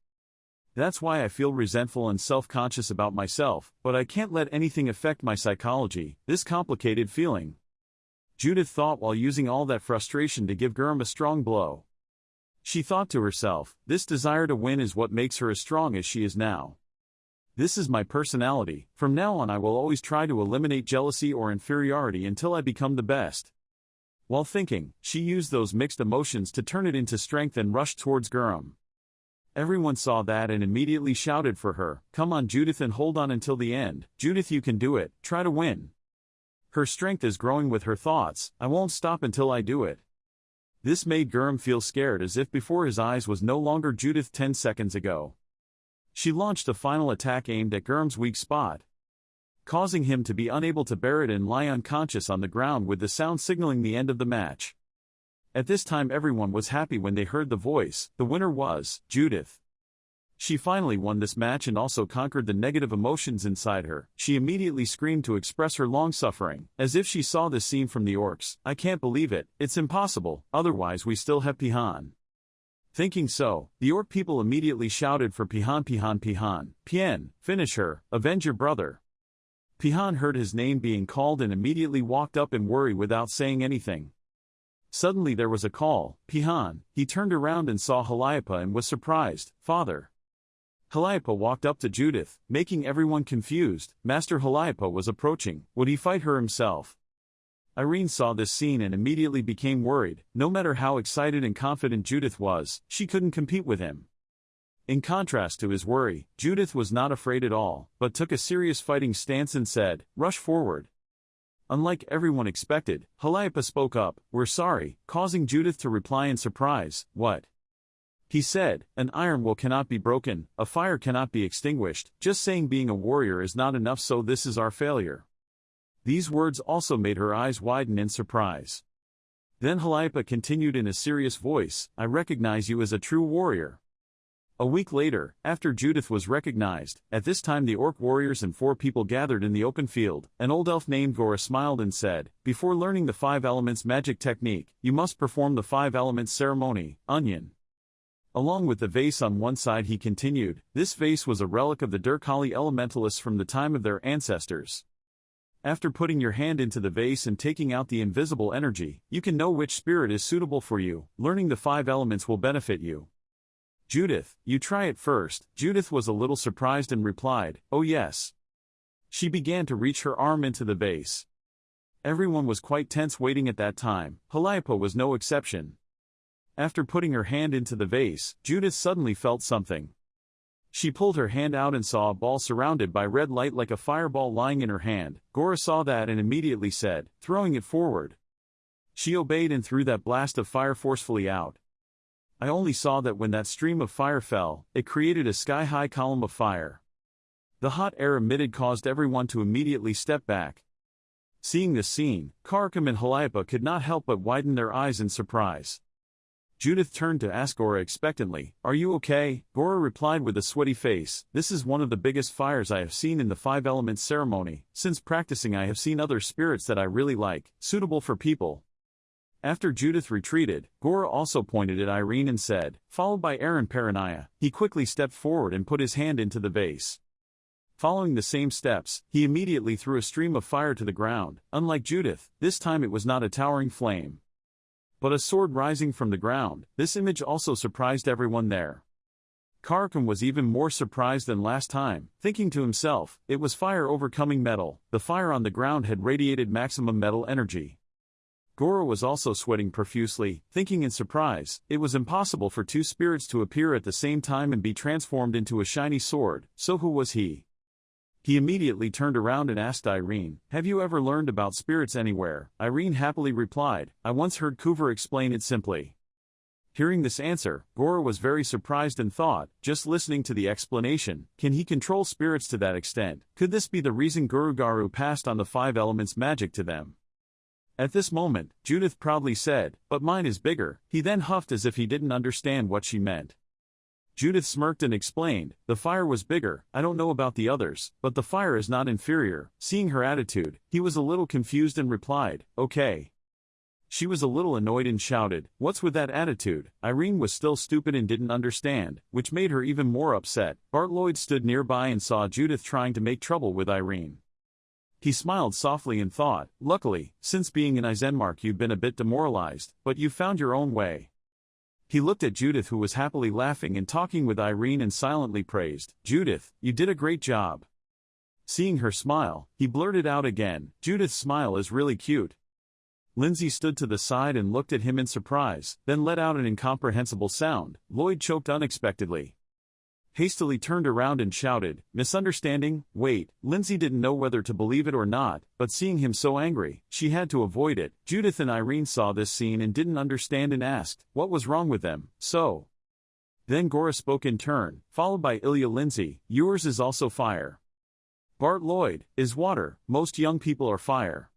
That's why I feel resentful and self-conscious about myself, but I can't let anything affect my psychology, this complicated feeling. Judith thought while using all that frustration to give Gurm a strong blow. She thought to herself, this desire to win is what makes her as strong as she is now. This is my personality, from now on I will always try to eliminate jealousy or inferiority until I become the best. While thinking, she used those mixed emotions to turn it into strength and rushed towards Gurm. Everyone saw that and immediately shouted for her, "Come on Judith and hold on until the end, Judith you can do it, try to win." Her strength is growing with her thoughts, I won't stop until I do it. This made Gurm feel scared as if before his eyes was no longer Judith 10 seconds ago. She launched a final attack aimed at Gurm's weak spot, causing him to be unable to bear it and lie unconscious on the ground with the sound signaling the end of the match. At this time everyone was happy when they heard the voice, the winner was Judith. She finally won this match and also conquered the negative emotions inside her. She immediately screamed to express her long suffering, as if she saw this scene from the orcs. I can't believe it, it's impossible, otherwise we still have Pihan. Thinking so, the orc people immediately shouted for Pihan Pihan Pihan, Pien, finish her, avenge your brother. Pihan heard his name being called and immediately walked up in worry without saying anything. Suddenly there was a call, Pihan. He turned around and saw Calliope and was surprised, Father. Calliope walked up to Judith, making everyone confused. Master Calliope was approaching, would he fight her himself? Irene saw this scene and immediately became worried. No matter how excited and confident Judith was, she couldn't compete with him. In contrast to his worry, Judith was not afraid at all, but took a serious fighting stance and said, rush forward. Unlike everyone expected, Calliope spoke up, we're sorry, causing Judith to reply in surprise, what? He said, an iron will cannot be broken, a fire cannot be extinguished, just saying being a warrior is not enough so this is our failure. These words also made her eyes widen in surprise. Then Calliope continued in a serious voice, I recognize you as a true warrior. A week later, after Judith was recognized, at this time the orc warriors and 4 people gathered in the open field. An old elf named Gora smiled and said, before learning the 5 elements magic technique, you must perform the 5 elements ceremony, onion. Along with the vase on one side he continued, this vase was a relic of the Durkali elementalists from the time of their ancestors. After putting your hand into the vase and taking out the invisible energy, you can know which spirit is suitable for you. Learning the 5 elements will benefit you. Judith, you try it first. Judith was a little surprised and replied, oh yes. She began to reach her arm into the vase. Everyone was quite tense waiting at that time. Calliope was no exception. After putting her hand into the vase, Judith suddenly felt something. She pulled her hand out and saw a ball surrounded by red light like a fireball lying in her hand. Gora saw that and immediately said, throwing it forward. She obeyed and threw that blast of fire forcefully out. I only saw that when that stream of fire fell, it created a sky-high column of fire. The hot air emitted caused everyone to immediately step back. Seeing this scene, Karkam and Calliope could not help but widen their eyes in surprise. Judith turned to ask Gora expectantly, are you okay? Gora replied with a sweaty face, this is one of the biggest fires I have seen in the 5 elements ceremony. Since practicing I have seen other spirits that I really like, suitable for people. After Judith retreated, Gora also pointed at Irene and said, followed by Aaron Paranaya, he quickly stepped forward and put his hand into the vase. Following the same steps, he immediately threw a stream of fire to the ground. Unlike Judith, this time it was not a towering flame, but a sword rising from the ground. This image also surprised everyone there. Karkam was even more surprised than last time, thinking to himself, it was fire overcoming metal. The fire on the ground had radiated maximum metal energy. Gora was also sweating profusely, thinking in surprise, it was impossible for 2 spirits to appear at the same time and be transformed into a shiny sword, so who was he? He immediately turned around and asked Irene, have you ever learned about spirits anywhere? Irene happily replied, I once heard Kuver explain it simply. Hearing this answer, Gora was very surprised and thought, just listening to the explanation, can he control spirits to that extent? Could this be the reason Guru passed on the 5 elements magic to them? At this moment, Judith proudly said, but mine is bigger. He then huffed as if he didn't understand what she meant. Judith smirked and explained, the fire was bigger. I don't know about the others, but the fire is not inferior. Seeing her attitude, he was a little confused and replied, okay. She was a little annoyed and shouted, what's with that attitude? Irene was still stupid and didn't understand, which made her even more upset. Bart Lloyd stood nearby and saw Judith trying to make trouble with Irene. He smiled softly and thought, luckily, since being in Eisenmark you've been a bit demoralized, but you found your own way. He looked at Judith who was happily laughing and talking with Irene and silently praised, Judith, you did a great job. Seeing her smile, he blurted out again, Judith's smile is really cute. Lindsay stood to the side and looked at him in surprise, then let out an incomprehensible sound. Lloyd choked unexpectedly. Hastily turned around and shouted, misunderstanding? Wait, Lindsay didn't know whether to believe it or not, but seeing him so angry, she had to avoid it. Judith and Irene saw this scene and didn't understand and asked, what was wrong with them? So. Then Gora spoke in turn, followed by Ilya. Lindsay, yours is also fire. Bart Lloyd, is water. Most young people are fire.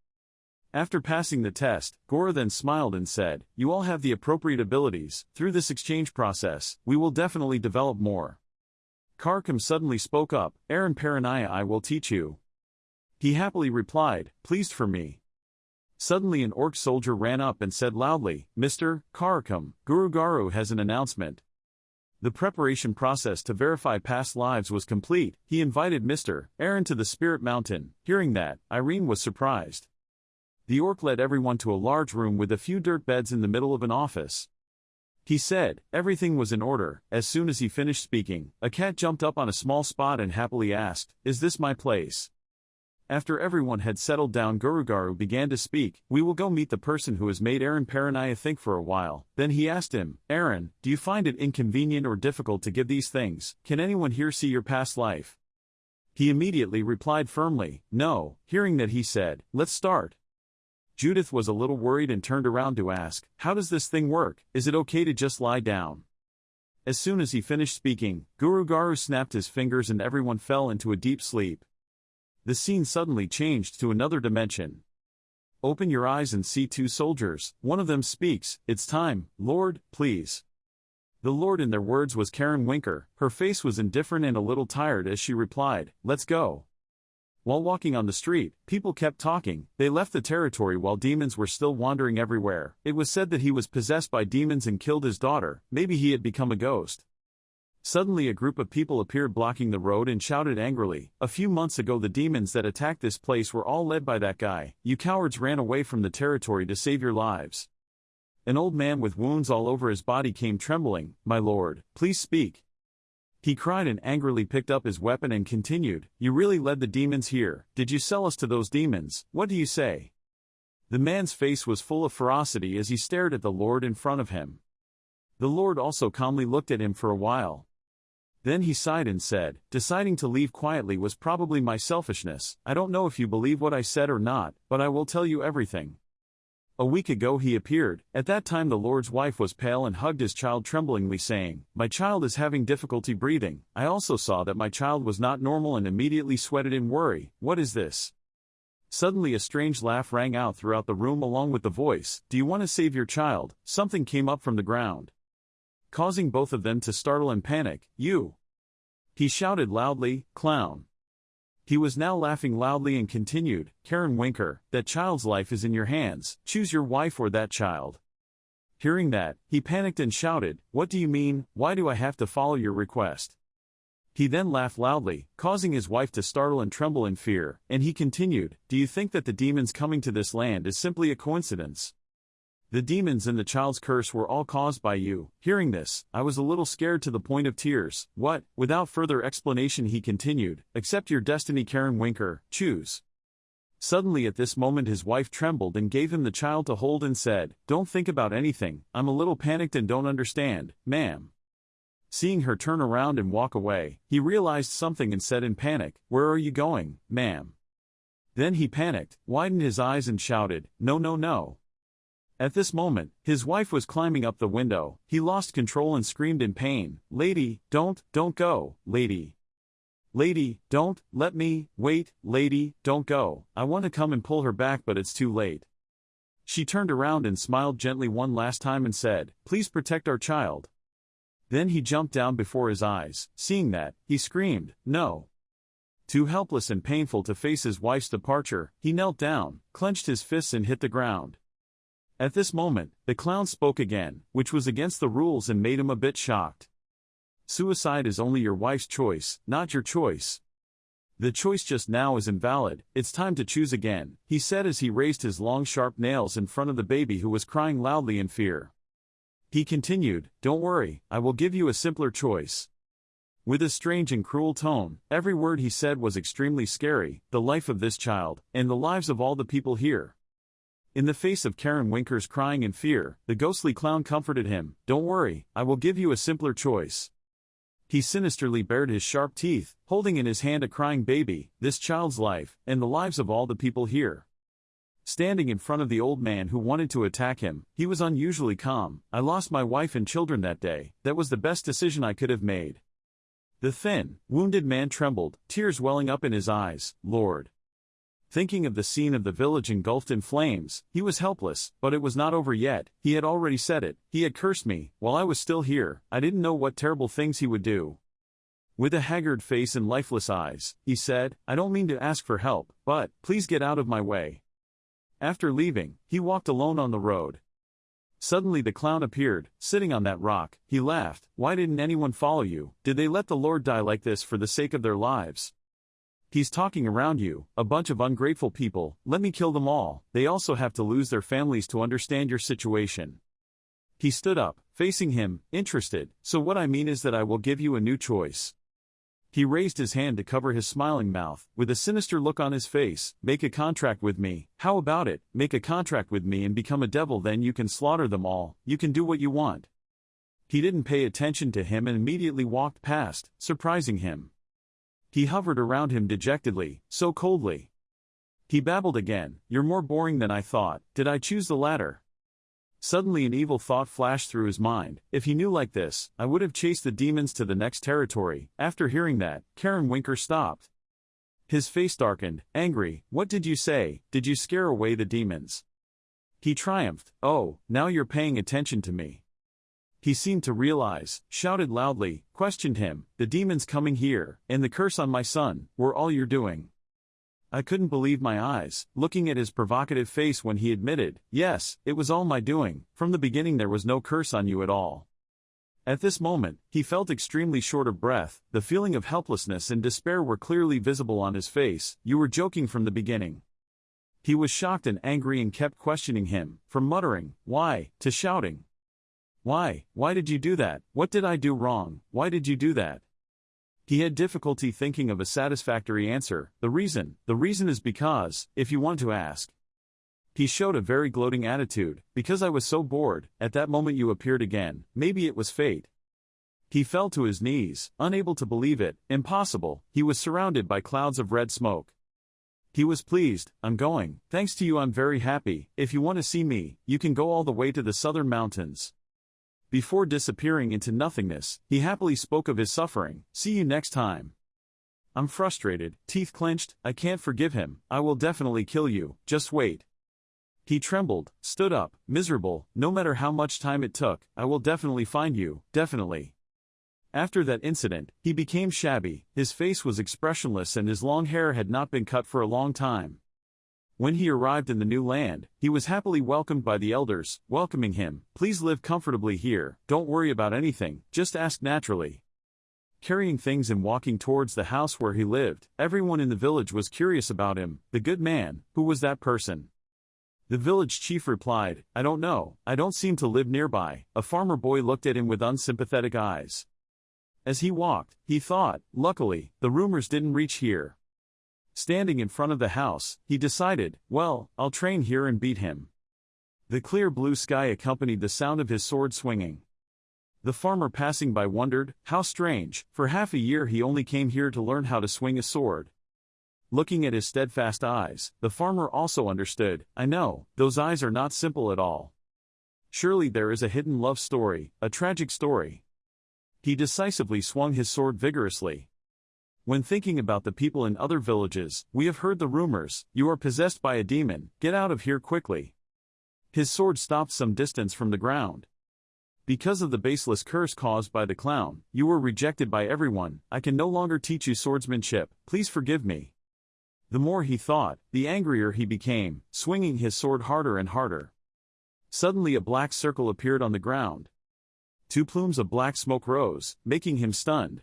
After passing the test, Gora then smiled and said, you all have the appropriate abilities. Through this exchange process, we will definitely develop more. Karkam suddenly spoke up, Aaron Paranaya, I will teach you. He happily replied, pleased for me. Suddenly an orc soldier ran up and said loudly, Mr. Karkam, Guru has an announcement. The preparation process to verify past lives was complete. He invited Mr. Aaron to the Spirit Mountain. Hearing that, Irene was surprised. The orc led everyone to a large room with a few dirt beds in the middle of an office. He said, everything was in order. As soon as he finished speaking, a cat jumped up on a small spot and happily asked, is this my place? After everyone had settled down, Guru began to speak, we will go meet the person who has made Aaron Paranaya think for a while. Then he asked him, Aaron, do you find it inconvenient or difficult to give these things? Can anyone here see your past life? He immediately replied firmly, no. Hearing that he said, let's start. Judith was a little worried and turned around to ask, how does this thing work? Is it okay to just lie down? As soon as he finished speaking, Guru snapped his fingers and everyone fell into a deep sleep. The scene suddenly changed to another dimension. Open your eyes and see 2 soldiers. One of them speaks, it's time, Lord, please. The Lord in their words was Karen Winker. Her face was indifferent and a little tired as she replied, let's go. While walking on the street, people kept talking. They left the territory while demons were still wandering everywhere. It was said that he was possessed by demons and killed his daughter. Maybe he had become a ghost. Suddenly a group of people appeared blocking the road and shouted angrily, a few months ago the demons that attacked this place were all led by that guy. You cowards ran away from the territory to save your lives. An old man with wounds all over his body came trembling, my lord, please speak. He cried and angrily picked up his weapon and continued, you really led the demons here. Did you sell us to those demons? What do you say? The man's face was full of ferocity as he stared at the Lord in front of him. The Lord also calmly looked at him for a while. Then he sighed and said, deciding to leave quietly was probably my selfishness. I don't know if you believe what I said or not, but I will tell you everything. A week ago he appeared. At that time the Lord's wife was pale and hugged his child tremblingly saying, my child is having difficulty breathing. I also saw that my child was not normal and immediately sweated in worry. What is this? Suddenly a strange laugh rang out throughout the room along with the voice, do you want to save your child? Something came up from the ground, causing both of them to startle and panic. You! He shouted loudly, clown. He was now laughing loudly and continued, Karen Winker, that child's life is in your hands. Choose your wife or that child. Hearing that, he panicked and shouted, what do you mean? Why do I have to follow your request? He then laughed loudly, causing his wife to startle and tremble in fear, and he continued, do you think that the demons coming to this land is simply a coincidence? The demons and the child's curse were all caused by you. Hearing this, I was a little scared to the point of tears. What? Without further explanation he continued, accept your destiny Karen Winker, choose. Suddenly at this moment his wife trembled and gave him the child to hold and said, don't think about anything, I'm a little panicked and don't understand, ma'am. Seeing her turn around and walk away, he realized something and said in panic, where are you going, ma'am? Then he panicked, widened his eyes and shouted, no no no. At this moment, his wife was climbing up the window. He lost control and screamed in pain, "Lady, don't go, lady. Lady, don't, let me, wait, lady, don't go. I want to come and pull her back but it's too late." She turned around and smiled gently one last time and said, "Please protect our child." Then he jumped down before his eyes. Seeing that, he screamed, "No." Too helpless and painful to face his wife's departure, he knelt down, clenched his fists and hit the ground. At this moment, the clown spoke again, which was against the rules and made him a bit shocked. "Suicide is only your wife's choice, not your choice. The choice just now is invalid, it's time to choose again," he said as he raised his long sharp nails in front of the baby who was crying loudly in fear. He continued, "Don't worry, I will give you a simpler choice." With a strange and cruel tone, every word he said was extremely scary, the life of this child, and the lives of all the people here. In the face of Karen Winker's crying in fear, the ghostly clown comforted him, "Don't worry, I will give you a simpler choice." He sinisterly bared his sharp teeth, holding in his hand a crying baby, this child's life, and the lives of all the people here. Standing in front of the old man who wanted to attack him, he was unusually calm. "I lost my wife and children that day, that was the best decision I could have made." The thin, wounded man trembled, tears welling up in his eyes. "Lord." Thinking of the scene of the village engulfed in flames, he was helpless, but it was not over yet. He had already said it. He had cursed me, while I was still here. I didn't know what terrible things he would do. With a haggard face and lifeless eyes, he said, "I don't mean to ask for help, but, please get out of my way." After leaving, he walked alone on the road. Suddenly the clown appeared, sitting on that rock. He laughed. "Why didn't anyone follow you? Did they let the Lord die like this for the sake of their lives? He's talking around you, a bunch of ungrateful people. Let me kill them all. They also have to lose their families to understand your situation." He stood up, facing him, interested. "So what I mean is that I will give you a new choice." He raised his hand to cover his smiling mouth, with a sinister look on his face. "Make a contract with me. How about it? Make a contract with me and become a devil, then you can slaughter them all. You can do what you want." He didn't pay attention to him and immediately walked past, surprising him. He hovered around him dejectedly, so coldly. He babbled again, "You're more boring than I thought. Did I choose the latter?" Suddenly an evil thought flashed through his mind. If he knew like this, I would have chased the demons to the next territory. After hearing that, Karen Winker stopped. His face darkened, angry. "What did you say? Did you scare away the demons?" He triumphed. "Oh, now you're paying attention to me." He seemed to realize, shouted loudly, questioned him, "The demons coming here, and the curse on my son, were all you're doing?" I couldn't believe my eyes, looking at his provocative face when he admitted, "Yes, it was all my doing. From the beginning there was no curse on you at all." At this moment, he felt extremely short of breath. The feeling of helplessness and despair were clearly visible on his face. "You were joking from the beginning." He was shocked and angry and kept questioning him, from muttering, "Why?" to shouting, "Why did you do that? What did I do wrong? Why did you do that?" He had difficulty thinking of a satisfactory answer. The reason is because, if you want to ask." He showed a very gloating attitude. "Because I was so bored, at that moment you appeared again. Maybe it was fate." He fell to his knees, unable to believe it. Impossible. He was surrounded by clouds of red smoke. He was pleased. "I'm going. Thanks to you I'm very happy. If you want to see me, you can go all the way to the southern mountains." Before disappearing into nothingness, he happily spoke of his suffering. "See you next time." "I'm frustrated, teeth clenched. I can't forgive him. I will definitely kill you. Just wait." He trembled, stood up, miserable. "No matter how much time it took, I will definitely find you, definitely." After that incident, he became shabby. His face was expressionless and his long hair had not been cut for a long time. When he arrived in the new land, he was happily welcomed by the elders, welcoming him. "Please live comfortably here, don't worry about anything, just ask naturally." Carrying things and walking towards the house where he lived, everyone in the village was curious about him. The good man, who was that person? The village chief replied, "I don't know, I don't seem to live nearby." A farmer boy looked at him with unsympathetic eyes. As he walked, he thought, "Luckily, the rumors didn't reach here." Standing in front of the house, he decided, "Well, I'll train here and beat him." The clear blue sky accompanied the sound of his sword swinging. The farmer passing by wondered, how strange, for half a year he only came here to learn how to swing a sword. Looking at his steadfast eyes, the farmer also understood, "I know, those eyes are not simple at all. surely there is a hidden love story, a tragic story. He decisively swung his sword vigorously. When thinking about the people in other villages, we have heard the rumors, you are possessed by a demon, get out of here quickly. His sword stopped some distance from the ground. Because of the baseless curse caused by the clown, you were rejected by everyone, I can no longer teach you swordsmanship, please forgive me. The more he thought, the angrier he became, swinging his sword harder and harder. Suddenly a black circle appeared on the ground. 2 plumes of black smoke rose, making him stunned.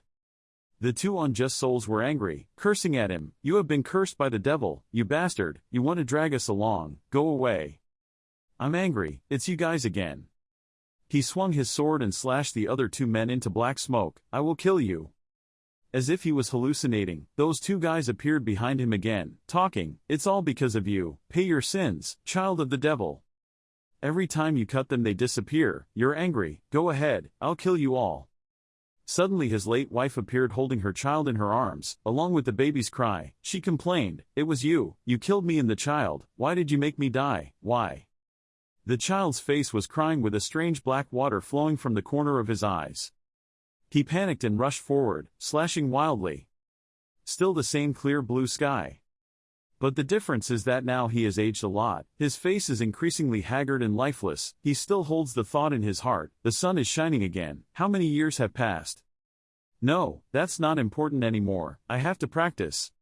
The 2 unjust souls were angry, cursing at him, you have been cursed by the devil, you bastard, you want to drag us along, go away. I'm angry, it's you guys again. He swung his sword and slashed the other 2 men into black smoke, I will kill you. As if he was hallucinating, those 2 guys appeared behind him again, talking, it's all because of you, pay your sins, child of the devil. Every time you cut them they disappear, you're angry, go ahead, I'll kill you all. Suddenly his late wife appeared holding her child in her arms, along with the baby's cry. She complained, it was you killed me and the child, why did you make me die, why? The child's face was crying with a strange black water flowing from the corner of his eyes. He panicked and rushed forward, slashing wildly. Still the same clear blue sky. But the difference is that now he has aged a lot, his face is increasingly haggard and lifeless, he still holds the thought in his heart, the sun is shining again, how many years have passed? No, that's not important anymore, I have to practice.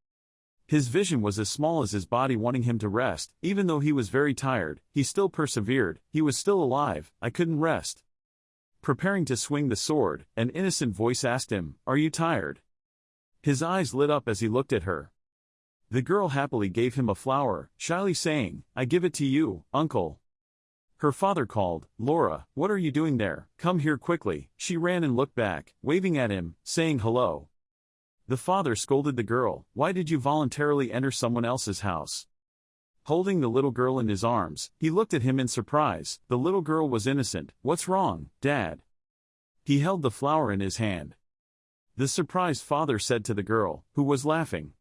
His vision was as small as his body wanting him to rest, even though he was very tired, he still persevered, he was still alive, I couldn't rest. Preparing to swing the sword, an innocent voice asked him, are you tired? His eyes lit up as he looked at her. The girl happily gave him a flower, shyly saying, I give it to you, uncle. Her father called, Laura, what are you doing there, come here quickly. She ran and looked back, waving at him, saying hello. The father scolded the girl, why did you voluntarily enter someone else's house? Holding the little girl in his arms, he looked at him in surprise, the little girl was innocent, what's wrong, Dad? He held the flower in his hand. The surprised father said to the girl, who was laughing.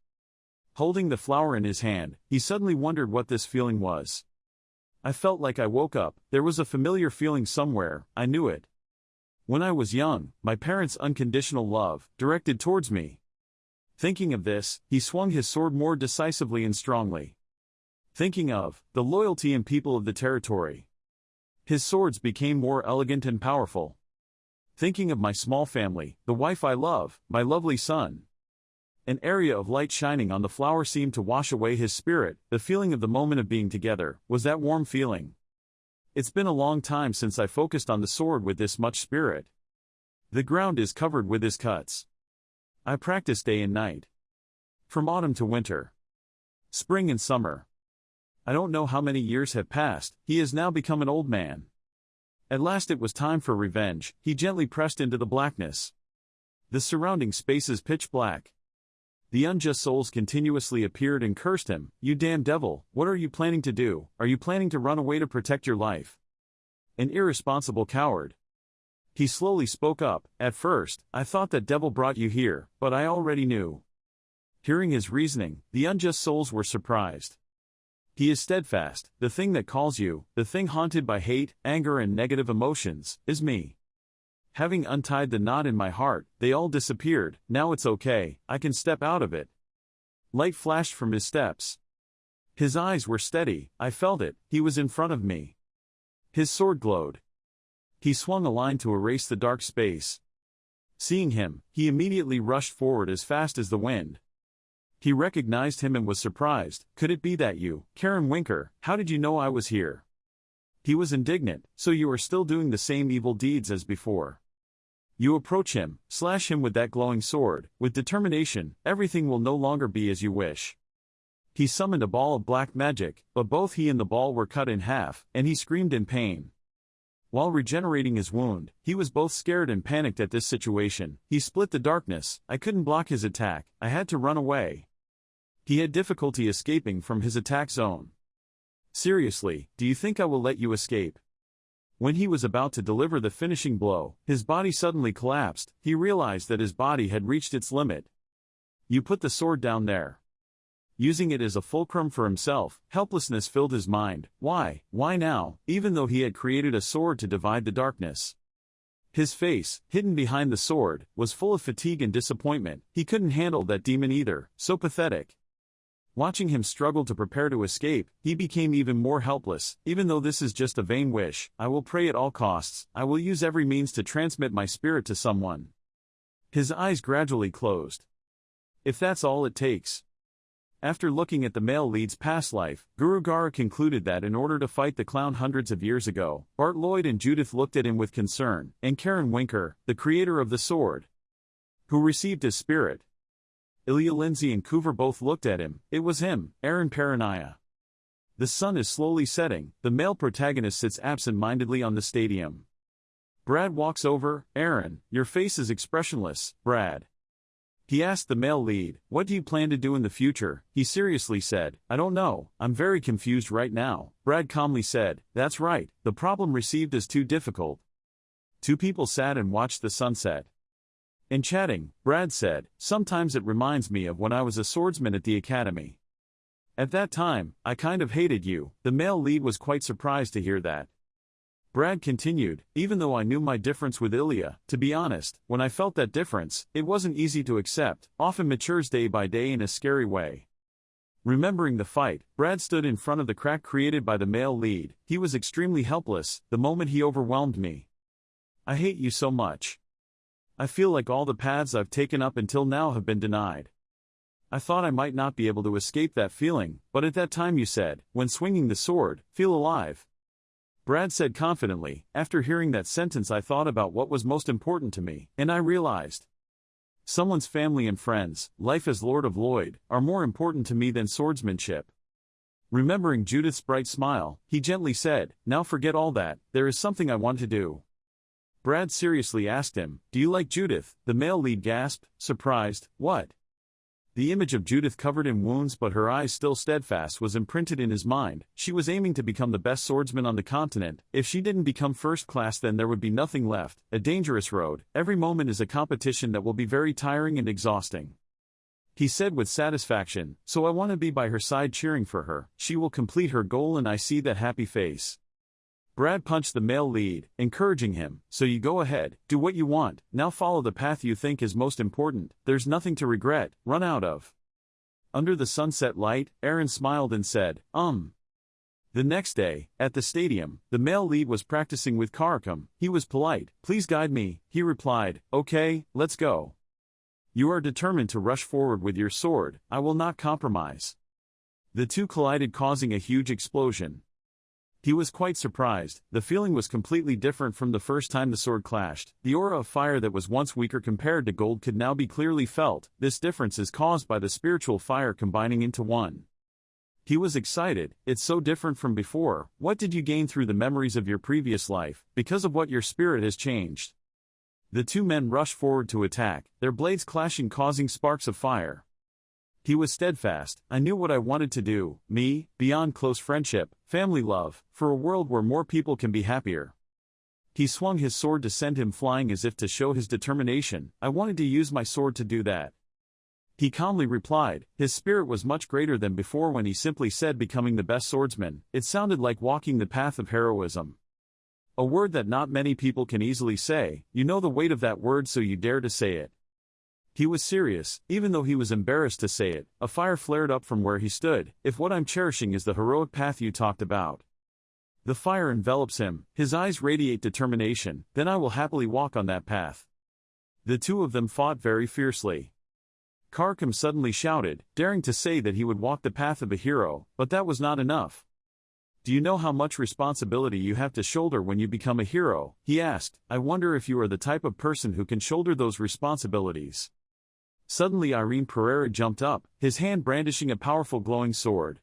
Holding the flower in his hand, he suddenly wondered what this feeling was. I felt like I woke up, there was a familiar feeling somewhere, I knew it. When I was young, my parents' unconditional love, directed towards me. Thinking of this, he swung his sword more decisively and strongly. Thinking of the loyalty and people of the territory. His swords became more elegant and powerful. Thinking of my small family, the wife I love, my lovely son. An area of light shining on the flower seemed to wash away his spirit, the feeling of the moment of being together, was that warm feeling. It's been a long time since I focused on the sword with this much spirit. The ground is covered with his cuts. I practice day and night. From autumn to winter. Spring and summer. I don't know how many years have passed, he has now become an old man. At last it was time for revenge, he gently pressed into the blackness. The surrounding space is pitch black. The unjust souls continuously appeared and cursed him, you damn devil, what are you planning to do, are you planning to run away to protect your life? An irresponsible coward. He slowly spoke up, at first, I thought that devil brought you here, but I already knew. Hearing his reasoning, the unjust souls were surprised. He is steadfast, the thing that calls you, the thing haunted by hate, anger and negative emotions, is me. Having untied the knot in my heart, they all disappeared, now it's okay, I can step out of it. Light flashed from his steps. His eyes were steady, I felt it, he was in front of me. His sword glowed. He swung a line to erase the dark space. Seeing him, he immediately rushed forward as fast as the wind. He recognized him and was surprised, could it be that you, Karen Winker, how did you know I was here? He was indignant, so you are still doing the same evil deeds as before. You approach him, slash him with that glowing sword, with determination, everything will no longer be as you wish. He summoned a ball of black magic, but both he and the ball were cut in half, and he screamed in pain. While regenerating his wound, he was both scared and panicked at this situation, he split the darkness, I couldn't block his attack, I had to run away. He had difficulty escaping from his attack zone. Seriously, do you think I will let you escape? When he was about to deliver the finishing blow, his body suddenly collapsed, he realized that his body had reached its limit. You put the sword down there. using it as a fulcrum for himself. Helplessness filled his mind. Why? Why now? Even though he had created a sword to divide the darkness. His face, hidden behind the sword, was full of fatigue and disappointment. He couldn't handle that demon either, so pathetic. Watching him struggle to prepare to escape, he became even more helpless. Even though this is just a vain wish, I will pray at all costs. I will use every means to transmit my spirit to someone. His eyes gradually closed. If that's all it takes. After looking at the male lead's past life, Guru Gara concluded that in order to fight the clown hundreds of years ago, Bart Lloyd and Judith looked at him with concern, and Karen Winker, the creator of the sword, who received his spirit. Ilya Lindsay and Coover both looked at him. It was him, Aaron Paranaya. The sun is slowly setting. The male protagonist sits absent-mindedly on the stadium. Brad walks over. Aaron, your face is expressionless, Brad. He asked the male lead, what do you plan to do in the future? He seriously said, I don't know, I'm very confused right now. Brad calmly said, that's right, the problem received is too difficult. Two people sat and watched the sunset. In chatting, Brad said, sometimes it reminds me of when I was a swordsman at the academy. At that time, I kind of hated you. The male lead was quite surprised to hear that. Brad continued, even though I knew my difference with Ilya, to be honest, when I felt that difference, it wasn't easy to accept, often matures day by day in a scary way. Remembering the fight, Brad stood in front of the crack created by the male lead. He was extremely helpless, the moment he overwhelmed me. I hate you so much. I feel like all the paths I've taken up until now have been denied. I thought I might not be able to escape that feeling, but at that time you said, when swinging the sword, feel alive. Brad said confidently, after hearing that sentence I thought about what was most important to me, and I realized. Someone's family and friends, life as Lord of Lloyd, are more important to me than swordsmanship. Remembering Judith's bright smile, he gently said, now forget all that, there is something I want to do. Brad seriously asked him, do you like Judith? The male lead gasped, surprised, what? The image of Judith covered in wounds but her eyes still steadfast was imprinted in his mind. She was aiming to become the best swordsman on the continent. If she didn't become first class then there would be nothing left, a dangerous road. Every moment is a competition that will be very tiring and exhausting. He said with satisfaction, so I want to be by her side cheering for her. She will complete her goal and I see that happy face. Brad punched the male lead, encouraging him, so you go ahead, do what you want, now follow the path you think is most important, there's nothing to regret, run out of. Under the sunset light, Aaron smiled and said, The next day, at the stadium, the male lead was practicing with Karkum. He was polite, please guide me, he replied, okay, let's go. You are determined to rush forward with your sword, I will not compromise. The two collided causing a huge explosion. He was quite surprised. The feeling was completely different from the first time the sword clashed. The aura of fire that was once weaker compared to gold could now be clearly felt. This difference is caused by the spiritual fire combining into one. He was excited. It's so different from before. What did you gain through the memories of your previous life, because of what your spirit has changed? The two men rushed forward to attack, their blades clashing causing sparks of fire. He was steadfast. I knew what I wanted to do, me, beyond close friendship, family love, for a world where more people can be happier. He swung his sword to send him flying as if to show his determination. I wanted to use my sword to do that. He calmly replied. His spirit was much greater than before when he simply said becoming the best swordsman. It sounded like walking the path of heroism. A word that not many people can easily say. You know the weight of that word so you dare to say it. He was serious, even though he was embarrassed to say it. A fire flared up from where he stood. If what I'm cherishing is the heroic path you talked about. The fire envelops him, his eyes radiate determination, then I will happily walk on that path. The two of them fought very fiercely. Karkum suddenly shouted, daring to say that he would walk the path of a hero, but that was not enough. Do you know how much responsibility you have to shoulder when you become a hero? He asked. I wonder if you are the type of person who can shoulder those responsibilities. Suddenly Irene Pereira jumped up, his hand brandishing a powerful glowing sword.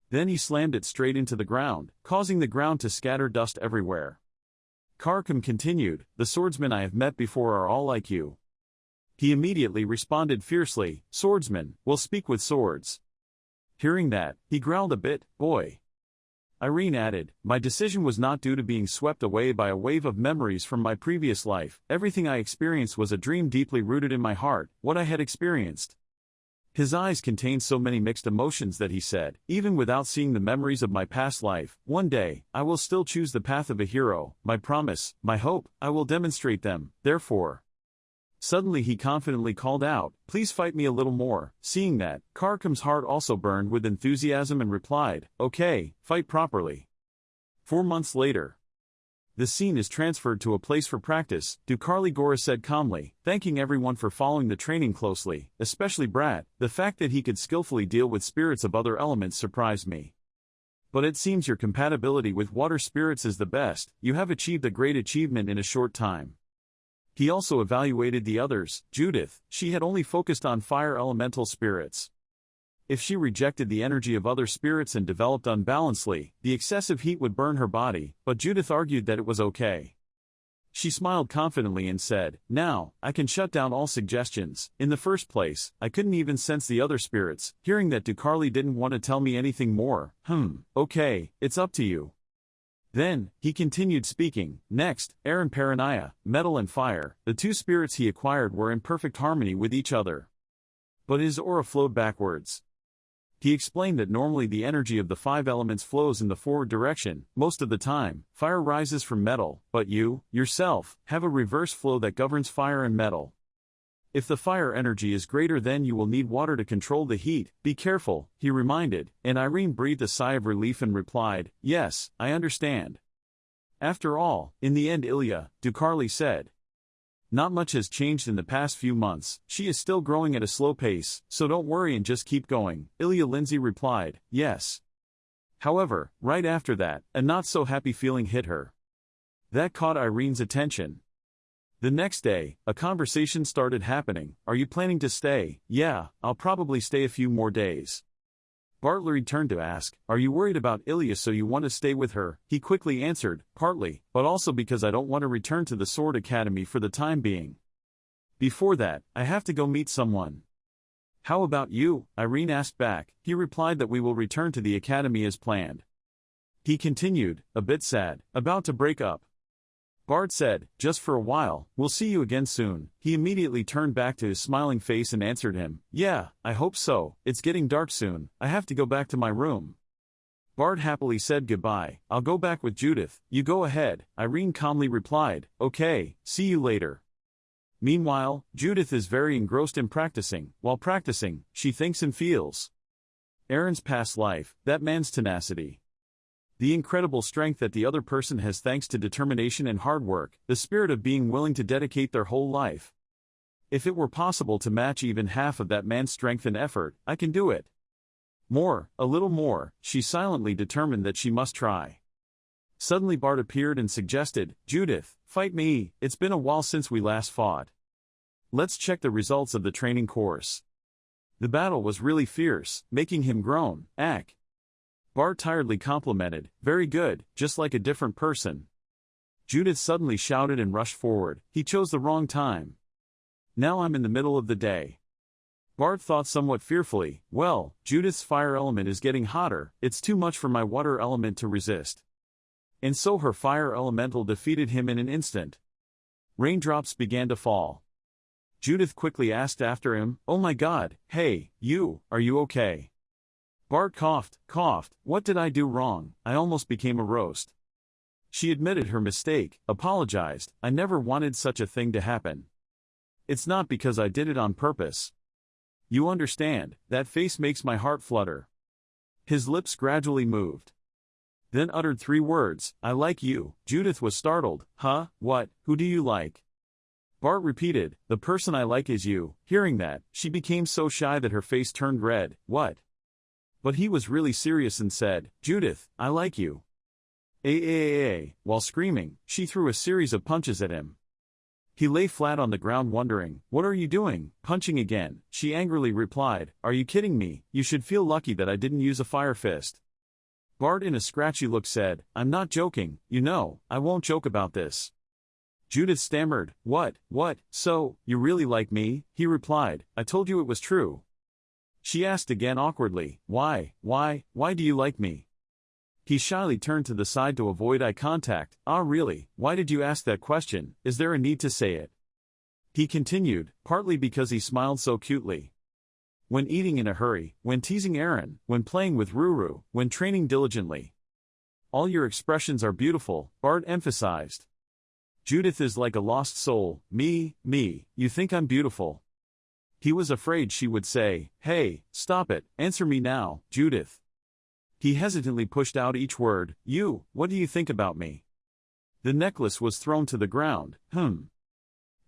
Then he slammed it straight into the ground, causing the ground to scatter dust everywhere. Karkum continued, the swordsmen I have met before are all like you. He immediately responded fiercely, swordsmen, will speak with swords. Hearing that, he growled a bit, boy. Irene added, my decision was not due to being swept away by a wave of memories from my previous life. Everything I experienced was a dream deeply rooted in my heart, what I had experienced. His eyes contained so many mixed emotions that he said, even without seeing the memories of my past life, one day, I will still choose the path of a hero, my promise, my hope, I will demonstrate them, therefore. Suddenly he confidently called out, please fight me a little more. Seeing that, Karkam's heart also burned with enthusiasm and replied, okay, fight properly. 4 months later. The scene is transferred to a place for practice, Dukarli Gora said calmly, thanking everyone for following the training closely, especially Brat. The fact that he could skillfully deal with spirits of other elements surprised me. But it seems your compatibility with water spirits is the best, you have achieved a great achievement in a short time. He also evaluated the others. Judith, she had only focused on fire elemental spirits. If she rejected the energy of other spirits and developed unbalancedly, the excessive heat would burn her body, but Judith argued that it was okay. She smiled confidently and said, now, I can shut down all suggestions. In the first place, I couldn't even sense the other spirits. Hearing that Dukarli didn't want to tell me anything more, okay, it's up to you. Then, he continued speaking. Next, Aaron Paranaya, metal and fire, the two spirits he acquired were in perfect harmony with each other. But his aura flowed backwards. He explained that normally the energy of the 5 elements flows in the forward direction. Most of the time, fire rises from metal, but you, yourself, have a reverse flow that governs fire and metal. If the fire energy is greater, then you will need water to control the heat. Be careful, he reminded, and Irene breathed a sigh of relief and replied, yes, I understand. After all, in the end Ilya, Dukarli said. Not much has changed in the past few months, she is still growing at a slow pace, so don't worry and just keep going. Ilya Lindsay replied, yes. However, right after that, a not-so-happy feeling hit her. That caught Irene's attention. The next day, a conversation started happening. Are you planning to stay? Yeah, I'll probably stay a few more days. Bartley turned to ask, are you worried about Ilya so you want to stay with her? He quickly answered, partly, but also because I don't want to return to the Sword Academy for the time being. Before that, I have to go meet someone. How about you? Irene asked back. He replied that we will return to the academy as planned. He continued, a bit sad, about to break up. Bart said, just for a while, we'll see you again soon. He immediately turned back to his smiling face and answered him, yeah, I hope so, it's getting dark soon, I have to go back to my room. Bart happily said goodbye, I'll go back with Judith, you go ahead. Irene calmly replied, okay, see you later. Meanwhile, Judith is very engrossed in practicing. While practicing, she thinks and feels. Aaron's past life, that man's tenacity. The incredible strength that the other person has thanks to determination and hard work, the spirit of being willing to dedicate their whole life. If it were possible to match even half of that man's strength and effort, I can do it. More, a little more, she silently determined that she must try. Suddenly Bart appeared and suggested, Judith, fight me, it's been a while since we last fought. Let's check the results of the training course. The battle was really fierce, making him groan, ack. Bart tiredly complimented, very good, just like a different person. Judith suddenly shouted and rushed forward, he chose the wrong time. Now I'm in the middle of the day. Bart thought somewhat fearfully, well, Judith's fire element is getting hotter, it's too much for my water element to resist. And so her fire elemental defeated him in an instant. Raindrops began to fall. Judith quickly asked after him, oh my god, hey, are you okay? Bart coughed, what did I do wrong? I almost became a roast. She admitted her mistake, apologized, I never wanted such a thing to happen. It's not because I did it on purpose. You understand, that face makes my heart flutter. His lips gradually moved. Then uttered 3 words, I like you. Judith was startled, huh, what, who do you like? Bart repeated, the person I like is you. Hearing that, she became so shy that her face turned red, what? But he was really serious and said, Judith, I like you. While screaming, she threw a series of punches at him. He lay flat on the ground wondering, what are you doing, punching again? She angrily replied, are you kidding me? You should feel lucky that I didn't use a fire fist. Bart in a scratchy look said, I'm not joking, I won't joke about this. Judith stammered, what, so, you really like me? He replied, I told you it was true. She asked again awkwardly, why do you like me? He shyly turned to the side to avoid eye contact, really, why did you ask that question, is there a need to say it? He continued, partly because he smiled so cutely. When eating in a hurry, when teasing Aaron, when playing with Ruru, when training diligently. All your expressions are beautiful, Bart emphasized. Judith is like a lost soul, me, you think I'm beautiful. He was afraid she would say, hey, stop it, answer me now, Judith. He hesitantly pushed out each word, you, what do you think about me? The necklace was thrown to the ground,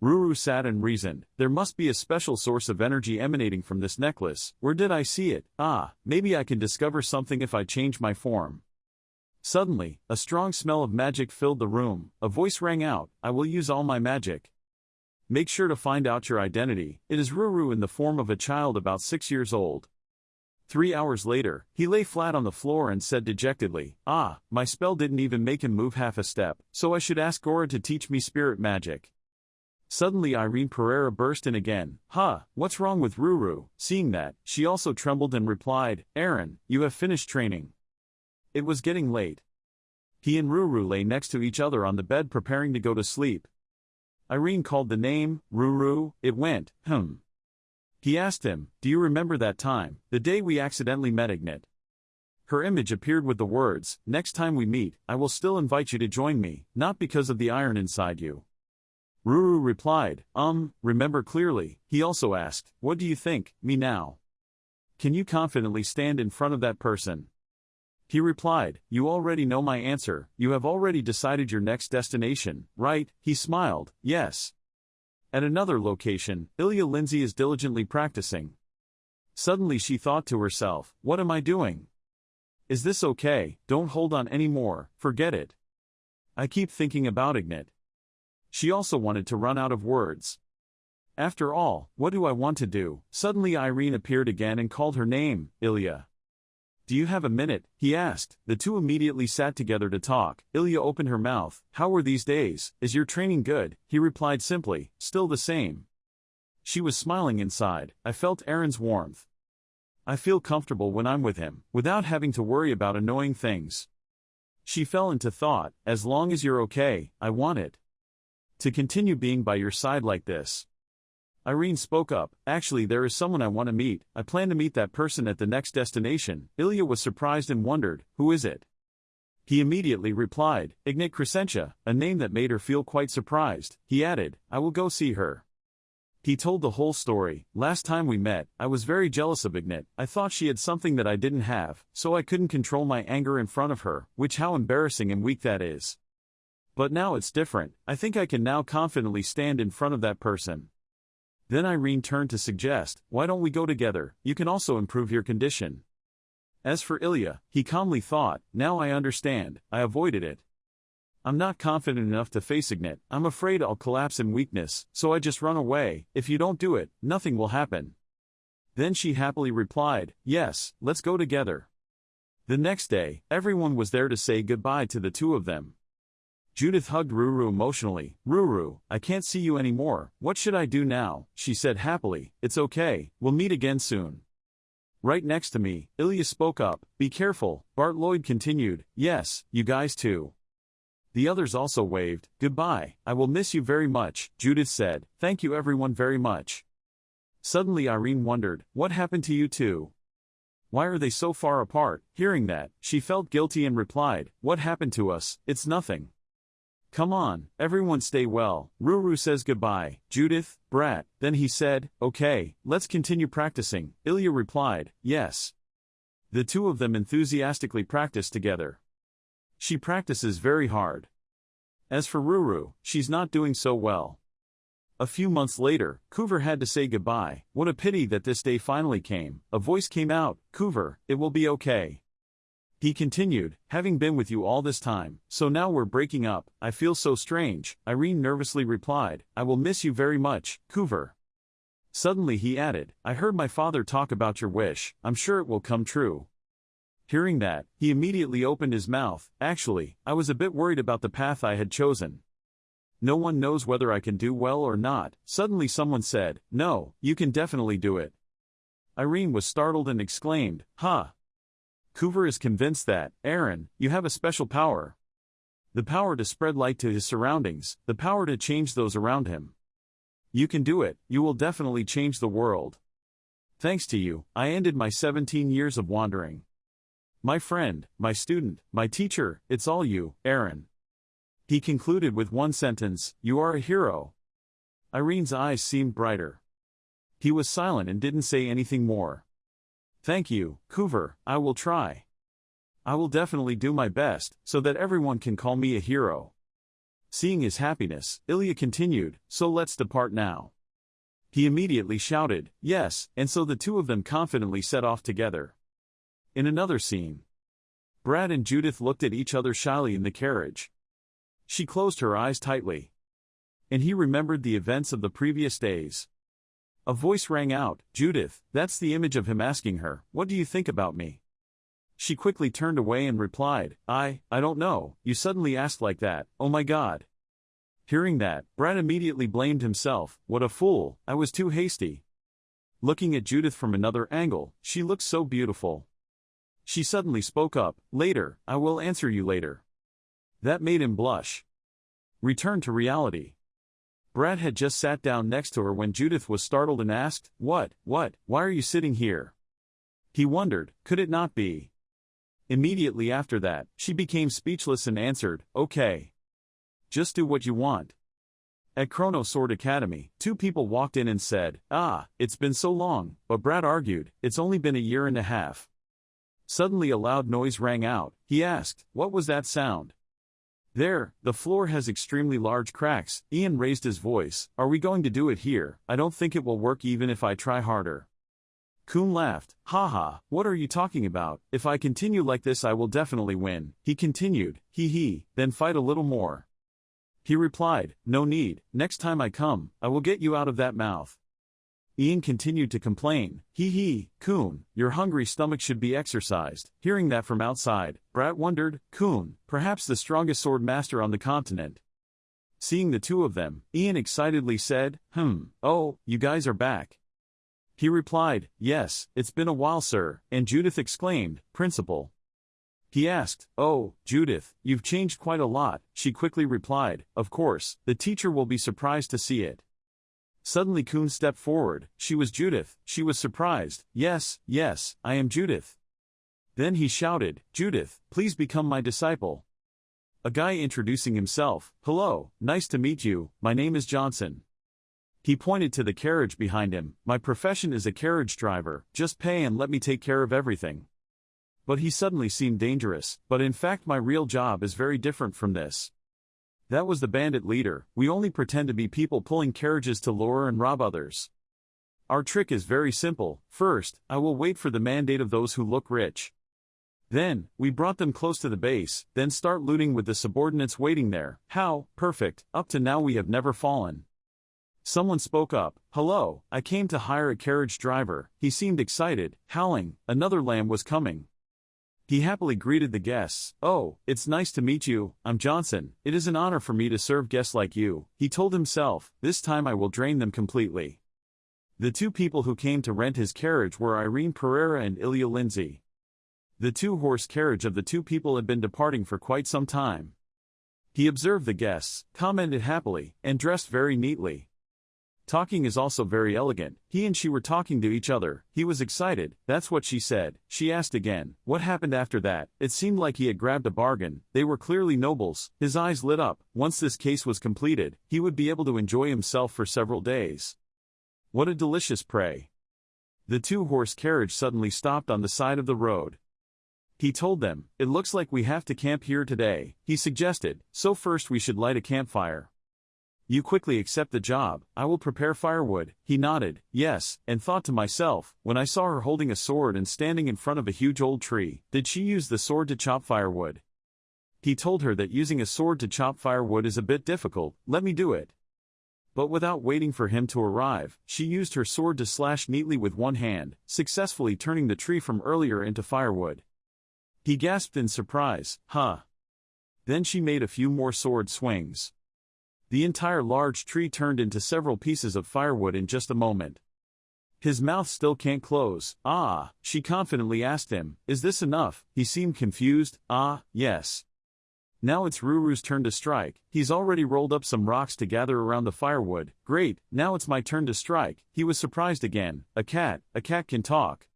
Ruru sat and reasoned, there must be a special source of energy emanating from this necklace, where did I see it? Maybe I can discover something if I change my form. Suddenly, a strong smell of magic filled the room, a voice rang out, I will use all my magic. Make sure to find out your identity, it is Ruru in the form of a child about 6 years old. 3 hours later, he lay flat on the floor and said dejectedly, my spell didn't even make him move half a step, so I should ask Gora to teach me spirit magic. Suddenly Irene Pereira burst in again, what's wrong with Ruru? Seeing that, she also trembled and replied, Aaron, you have finished training. It was getting late. He and Ruru lay next to each other on the bed preparing to go to sleep. Irene called the name, Ruru, it went, He asked him, do you remember that time, the day we accidentally met Ignat? Her image appeared with the words, next time we meet, I will still invite you to join me, not because of the iron inside you. Ruru replied, remember clearly. He also asked, what do you think, me now? Can you confidently stand in front of that person? He replied, you already know my answer, you have already decided your next destination, right? He smiled, yes. At another location, Ilya Lindsay is diligently practicing. Suddenly she thought to herself, what am I doing? Is this okay? Don't hold on anymore, forget it. I keep thinking about Ignat. She also wanted to run out of words. After all, what do I want to do? Suddenly Irene appeared again and called her name, Ilya. Do you have a minute? He asked. The two immediately sat together to talk. Ilya opened her mouth. How were these days? Is your training good? He replied simply, still the same. She was smiling inside. I felt Aaron's warmth. I feel comfortable when I'm with him, without having to worry about annoying things. She fell into thought, as long as you're okay, I want it. To continue being by your side like this. Irene spoke up, actually there is someone I want to meet, I plan to meet that person at the next destination. Ilya was surprised and wondered, who is it? He immediately replied, Ignat Crescentia, a name that made her feel quite surprised. He added, I will go see her. He told the whole story. Last time we met, I was very jealous of Ignat. I thought she had something that I didn't have, so I couldn't control my anger in front of her, which how embarrassing and weak that is. But now it's different, I think I can now confidently stand in front of that person. Then Irene turned to suggest, why don't we go together, you can also improve your condition. As for Ilya, he calmly thought, now I understand, I avoided it. I'm not confident enough to face Ignat, I'm afraid I'll collapse in weakness, so I just run away. If you don't do it, nothing will happen. Then she happily replied, yes, let's go together. The next day, everyone was there to say goodbye to the two of them. Judith hugged Ruru emotionally. Ruru, I can't see you anymore, what should I do now? She said happily, it's okay, we'll meet again soon. Right next to me, Ilya spoke up, be careful. Bart Lloyd continued, yes, you guys too. The others also waved, goodbye, I will miss you very much. Judith said, thank you everyone very much. Suddenly Irene wondered, what happened to you two? Why are they so far apart? Hearing that, she felt guilty and replied, what happened to us? It's nothing. Come on, everyone stay well. Ruru says goodbye. Judith, brat. Then he said, okay, let's continue practicing. Ilya replied, yes. The two of them enthusiastically practice together. She practices very hard. As for Ruru, she's not doing so well. A few months later, Coover had to say goodbye. What a pity that this day finally came. A voice came out, Coover, it will be okay. He continued, having been with you all this time, so now we're breaking up, I feel so strange. Irene nervously replied, I will miss you very much, Coover. Suddenly he added, I heard my father talk about your wish, I'm sure it will come true. Hearing that, he immediately opened his mouth, actually, I was a bit worried about the path I had chosen. No one knows whether I can do well or not. Suddenly someone said, no, you can definitely do it. Irene was startled and exclaimed, Coover is convinced that, Aaron, you have a special power. The power to spread light to his surroundings, the power to change those around him. You can do it, you will definitely change the world. Thanks to you, I ended my 17 years of wandering. My friend, my student, my teacher, it's all you, Aaron. He concluded with one sentence, you are a hero. Irene's eyes seemed brighter. He was silent and didn't say anything more. Thank you, Coover, I will try. I will definitely do my best, so that everyone can call me a hero. Seeing his happiness, Ilya continued, so let's depart now. He immediately shouted, yes, and so the two of them confidently set off together. In another scene, Brad and Judith looked at each other shyly in the carriage. She closed her eyes tightly. And he remembered the events of the previous days. A voice rang out, Judith, that's the image of him asking her, what do you think about me? She quickly turned away and replied, I don't know, you suddenly asked like that, oh my God. Hearing that, Brad immediately blamed himself, what a fool, I was too hasty. Looking at Judith from another angle, she looked so beautiful. She suddenly spoke up, later, I will answer you later. That made him blush. Return to reality. Brad had just sat down next to her when Judith was startled and asked, What, why are you sitting here? He wondered, could it not be? Immediately after that, she became speechless and answered, okay. Just do what you want. At Chrono Sword Academy, two people walked in and said, it's been so long, but Brad argued, it's only been a year and a half. Suddenly a loud noise rang out. He asked, what was that sound? There, the floor has extremely large cracks. Ian raised his voice, are we going to do it here? I don't think it will work even if I try harder. Kuhn laughed, haha, what are you talking about? If I continue like this I will definitely win. He continued, then fight a little more. He replied, no need, next time I come, I will get you out of that mouth. Ian continued to complain, Kuhn, your hungry stomach should be exercised. Hearing that from outside, Brad wondered, Kuhn, perhaps the strongest sword master on the continent. Seeing the two of them, Ian excitedly said, oh, you guys are back. He replied, yes, it's been a while sir, and Judith exclaimed, Principal. He asked, oh, Judith, you've changed quite a lot. She quickly replied, of course, the teacher will be surprised to see it. Suddenly Kuhn stepped forward, she was Judith, she was surprised, yes, I am Judith. Then he shouted, Judith, please become my disciple. A guy introducing himself, hello, nice to meet you, my name is Johnson. He pointed to the carriage behind him, my profession is a carriage driver, just pay and let me take care of everything. But he suddenly seemed dangerous, but in fact my real job is very different from this. That was the bandit leader, we only pretend to be people pulling carriages to lure and rob others. Our trick is very simple, first, I will wait for the mandate of those who look rich. Then, we brought them close to the base, then start looting with the subordinates waiting there. How, perfect, up to now we have never fallen. Someone spoke up, hello, I came to hire a carriage driver. He seemed excited, howling, another lamb was coming. He happily greeted the guests, oh, it's nice to meet you, I'm Johnson, it is an honor for me to serve guests like you, he told himself, this time I will drain them completely. The two people who came to rent his carriage were Irene Pereira and Ilya Lindsay. The two-horse carriage of the two people had been departing for quite some time. He observed the guests, commented happily, and dressed very neatly. Talking is also very elegant. He and she were talking to each other. He was excited, that's what she said. She asked again, what happened after that? It seemed like he had grabbed a bargain. They were clearly nobles. His eyes lit up. Once this case was completed, he would be able to enjoy himself for several days. What a delicious prey. The two-horse carriage suddenly stopped on the side of the road. He told them, it looks like we have to camp here today, he suggested, so first we should light a campfire. You quickly accept the job, I will prepare firewood. He nodded, yes, and thought to myself, when I saw her holding a sword and standing in front of a huge old tree, did she use the sword to chop firewood? He told her that using a sword to chop firewood is a bit difficult, let me do it. But without waiting for him to arrive, she used her sword to slash neatly with one hand, successfully turning the tree from earlier into firewood. He gasped in surprise, Then she made a few more sword swings. The entire large tree turned into several pieces of firewood in just a moment. His mouth still can't close. She confidently asked him, is this enough? He seemed confused. Yes. Now it's Ruru's turn to strike. He's already rolled up some rocks to gather around the firewood. Great, now it's my turn to strike. He was surprised again. A cat can talk.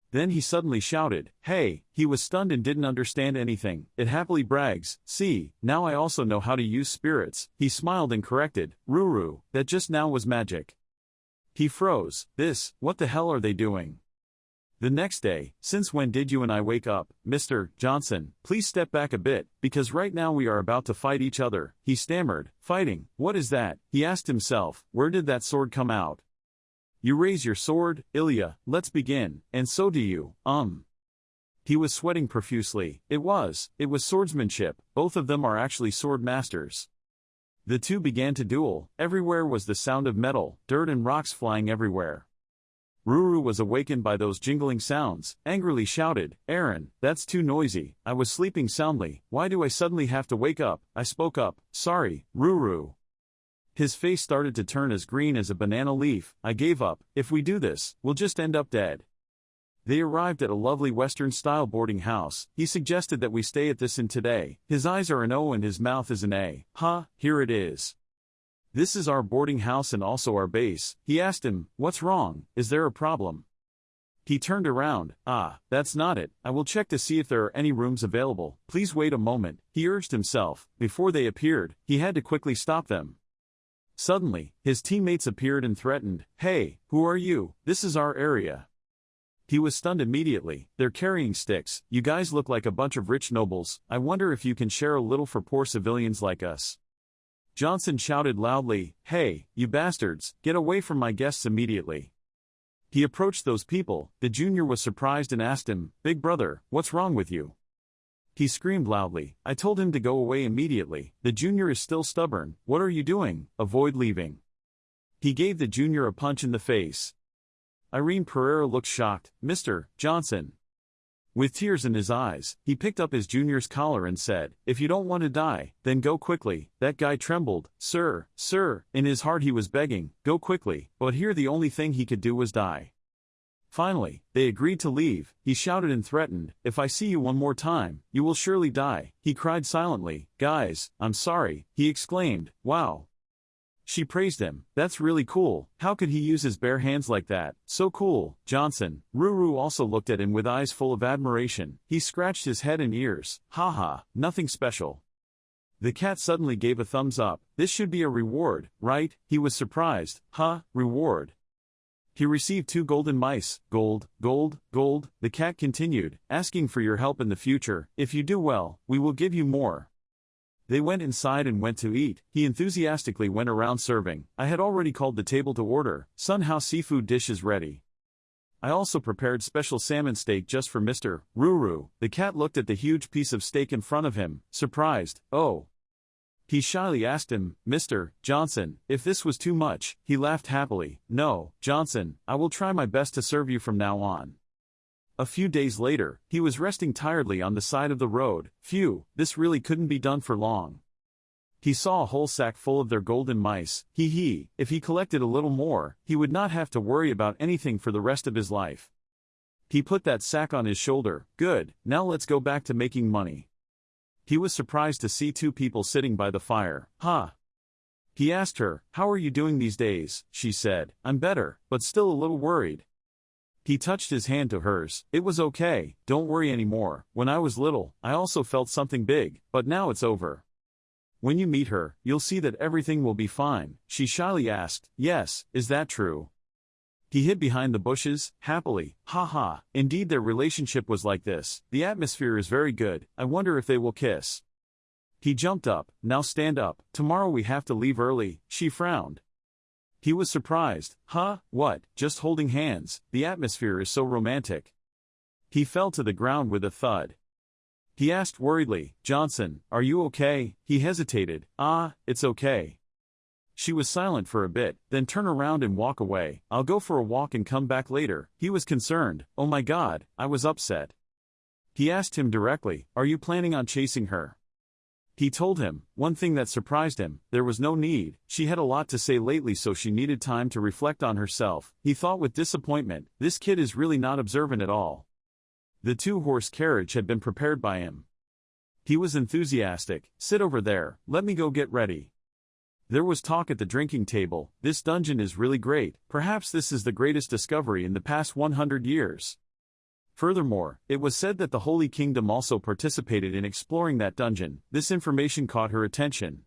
Then he suddenly shouted, "Hey!" He was stunned and didn't understand anything. It happily brags, "See, now I also know how to use spirits." He smiled and corrected, "Ruru, that just now was magic." He froze. What the hell are they doing? The next day, "Since when did you and I wake up, Mr. Johnson? Please step back a bit, because right now we are about to fight each other." He stammered. "Fighting? What is that?" He asked himself. "Where did that sword come out?" "You raise your sword, Ilya, let's begin, and so do you, He was sweating profusely. It was swordsmanship. Both of them are actually sword masters. The two began to duel. Everywhere was the sound of metal, dirt and rocks flying everywhere. Ruru was awakened by those jingling sounds, angrily shouted, "Aaron, that's too noisy. I was sleeping soundly. Why do I suddenly have to wake up?" I spoke up, "Sorry, Ruru." His face started to turn as green as a banana leaf. "I gave up. If we do this, we'll just end up dead." They arrived at a lovely Western-style boarding house. He suggested that we stay at this inn today. His eyes are an O and his mouth is an A. Here it is. "This is our boarding house and also our base." He asked him, "What's wrong? Is there a problem?" He turned around. That's not it. I will check to see if there are any rooms available. Please wait a moment," he urged himself. Before they appeared, he had to quickly stop them. Suddenly, his teammates appeared and threatened, "Hey, who are you? This is our area." He was stunned immediately. "They're carrying sticks. You guys look like a bunch of rich nobles. I wonder if you can share a little for poor civilians like us." Johnson shouted loudly, "Hey, you bastards, get away from my guests immediately." He approached those people. The junior was surprised and asked him, "Big brother, what's wrong with you?" He screamed loudly. "I told him to go away immediately." The junior is still stubborn. "What are you doing? Avoid leaving." He gave the junior a punch in the face. Irene Pereira looked shocked. "Mr. Johnson." With tears in his eyes, he picked up his junior's collar and said, "If you don't want to die, then go quickly." That guy trembled. Sir. In his heart he was begging, "Go quickly," but here the only thing he could do was die. Finally, they agreed to leave. He shouted and threatened, "If I see you one more time, you will surely die." He cried silently. "Guys, I'm sorry," he exclaimed. "Wow." She praised him. "That's really cool. How could he use his bare hands like that? So cool, Johnson." Ruru also looked at him with eyes full of admiration. He scratched his head and ears. Nothing special." The cat suddenly gave a thumbs up. "This should be a reward, right?" He was surprised. Reward? He received 2 golden mice. Gold. The cat continued, "Asking for your help in the future. If you do well, we will give you more." They went inside and went to eat. He enthusiastically went around serving. "I had already called the table to order. Sun House seafood dish is ready. I also prepared special salmon steak just for Mr. Ruru." The cat looked at the huge piece of steak in front of him, surprised. "Oh." He shyly asked him, "Mr. Johnson, if this was too much." He laughed happily. "No, Johnson, I will try my best to serve you from now on." A few days later, he was resting tiredly on the side of the road. Phew, this really couldn't be done for long. He saw a whole sack full of their golden mice. If he collected a little more, he would not have to worry about anything for the rest of his life. He put that sack on his shoulder. "Good, now let's go back to making money." He was surprised to see 2 people sitting by the fire. He asked her, "How are you doing these days?" She said, "I'm better, but still a little worried." He touched his hand to hers. "It was okay, don't worry anymore. When I was little, I also felt something big, but now it's over." "When you meet her, you'll see that everything will be fine." She shyly asked, "Yes, is that true?" He hid behind the bushes, happily. Indeed their relationship was like this. The atmosphere is very good. I wonder if they will kiss. He jumped up. "Now stand up. Tomorrow we have to leave early." She frowned. He was surprised. What? Just holding hands? The atmosphere is so romantic." He fell to the ground with a thud. He asked worriedly, "Johnson, are you okay?" He hesitated. It's okay." She was silent for a bit, then turn around and walk away. "I'll go for a walk and come back later." He was concerned. "Oh my God, I was upset." He asked him directly, "Are you planning on chasing her?" He told him. One thing that surprised him, there was no need. She had a lot to say lately, so she needed time to reflect on herself. He thought with disappointment, this kid is really not observant at all. The 2-horse carriage had been prepared by him. He was enthusiastic. Sit over there, let me go get ready. There was talk at the drinking table. This dungeon is really great, perhaps this is the greatest discovery in the past 100 years. Furthermore, it was said that the Holy Kingdom also participated in exploring that dungeon. This information caught her attention.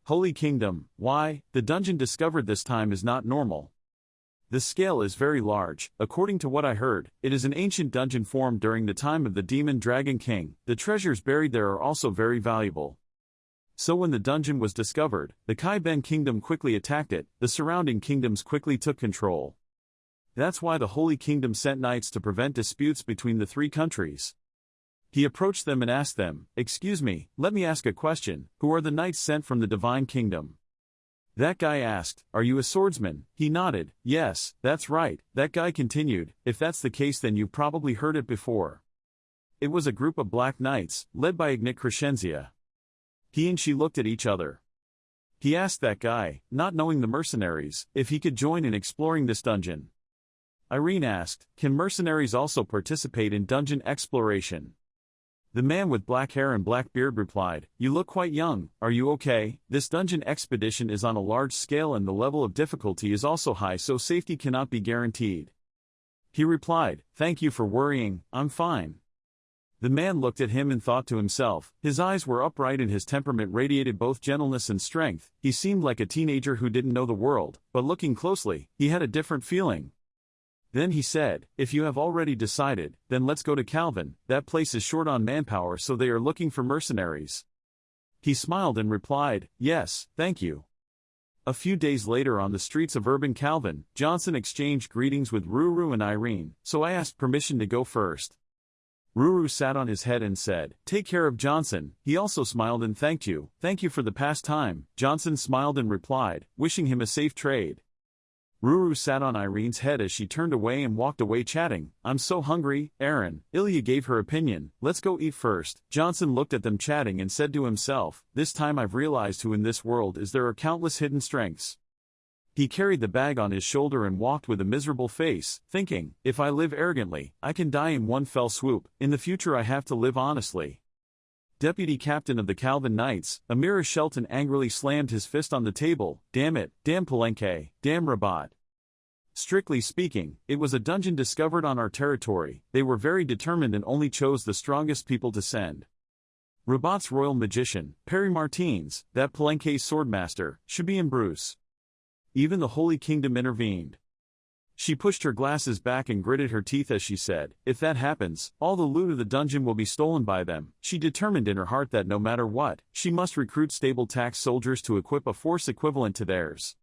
Holy Kingdom, why? The dungeon discovered this time is not normal. The scale is very large. According to what I heard, it is an ancient dungeon formed during the time of the Demon Dragon King. The treasures buried there are also very valuable. So when the dungeon was discovered, the Kai-Ben Kingdom quickly attacked it. The surrounding kingdoms quickly took control. That's why the Holy Kingdom sent knights to prevent disputes between the three countries. He approached them and asked them, "Excuse me, let me ask a question. Who are the knights sent from the Divine Kingdom?" That guy asked, "Are you a swordsman?" He nodded, "Yes, that's right." That guy continued, "If that's the case then you've probably heard it before. It was a group of black knights, led by Ignat Crescenzia." He and she looked at each other. He asked that guy, not knowing the mercenaries, if he could join in exploring this dungeon. Irene asked, "Can mercenaries also participate in dungeon exploration?" The man with black hair and black beard replied, "You look quite young, are you okay? This dungeon expedition is on a large scale and the level of difficulty is also high, so safety cannot be guaranteed." He replied, "Thank you for worrying, I'm fine." The man looked at him and thought to himself. His eyes were upright and his temperament radiated both gentleness and strength. He seemed like a teenager who didn't know the world, but looking closely, he had a different feeling. Then he said, "If you have already decided, then let's go to Calvin. That place is short on manpower, so they are looking for mercenaries." He smiled and replied, "Yes, thank you." A few days later on the streets of urban Calvin, Johnson exchanged greetings with Ruru and Irene, so I asked permission to go first. Ruru sat on his head and said, "Take care of Johnson." He also smiled and thanked you. "Thank you for the past time." Johnson smiled and replied, wishing him a safe trade. Ruru sat on Irene's head as she turned away and walked away chatting, "I'm so hungry, Aaron." Ilya gave her opinion, "Let's go eat first." Johnson looked at them chatting and said to himself, "This time I've realized who in this world is there are countless hidden strengths." He carried the bag on his shoulder and walked with a miserable face, thinking, "If I live arrogantly, I can die in one fell swoop. In the future I have to live honestly." Deputy Captain of the Calvin Knights, Amira Shelton angrily slammed his fist on the table. "Damn it, damn Palenque, damn Rabat. Strictly speaking, it was a dungeon discovered on our territory. They were very determined and only chose the strongest people to send. Rabat's royal magician, Perry Martins, that Palenque's swordmaster, Shabi and Bruce. Even the Holy Kingdom intervened." She pushed her glasses back and gritted her teeth as she said, "If that happens, all the loot of the dungeon will be stolen by them." She determined in her heart that no matter what, she must recruit stable tax soldiers to equip a force equivalent to theirs.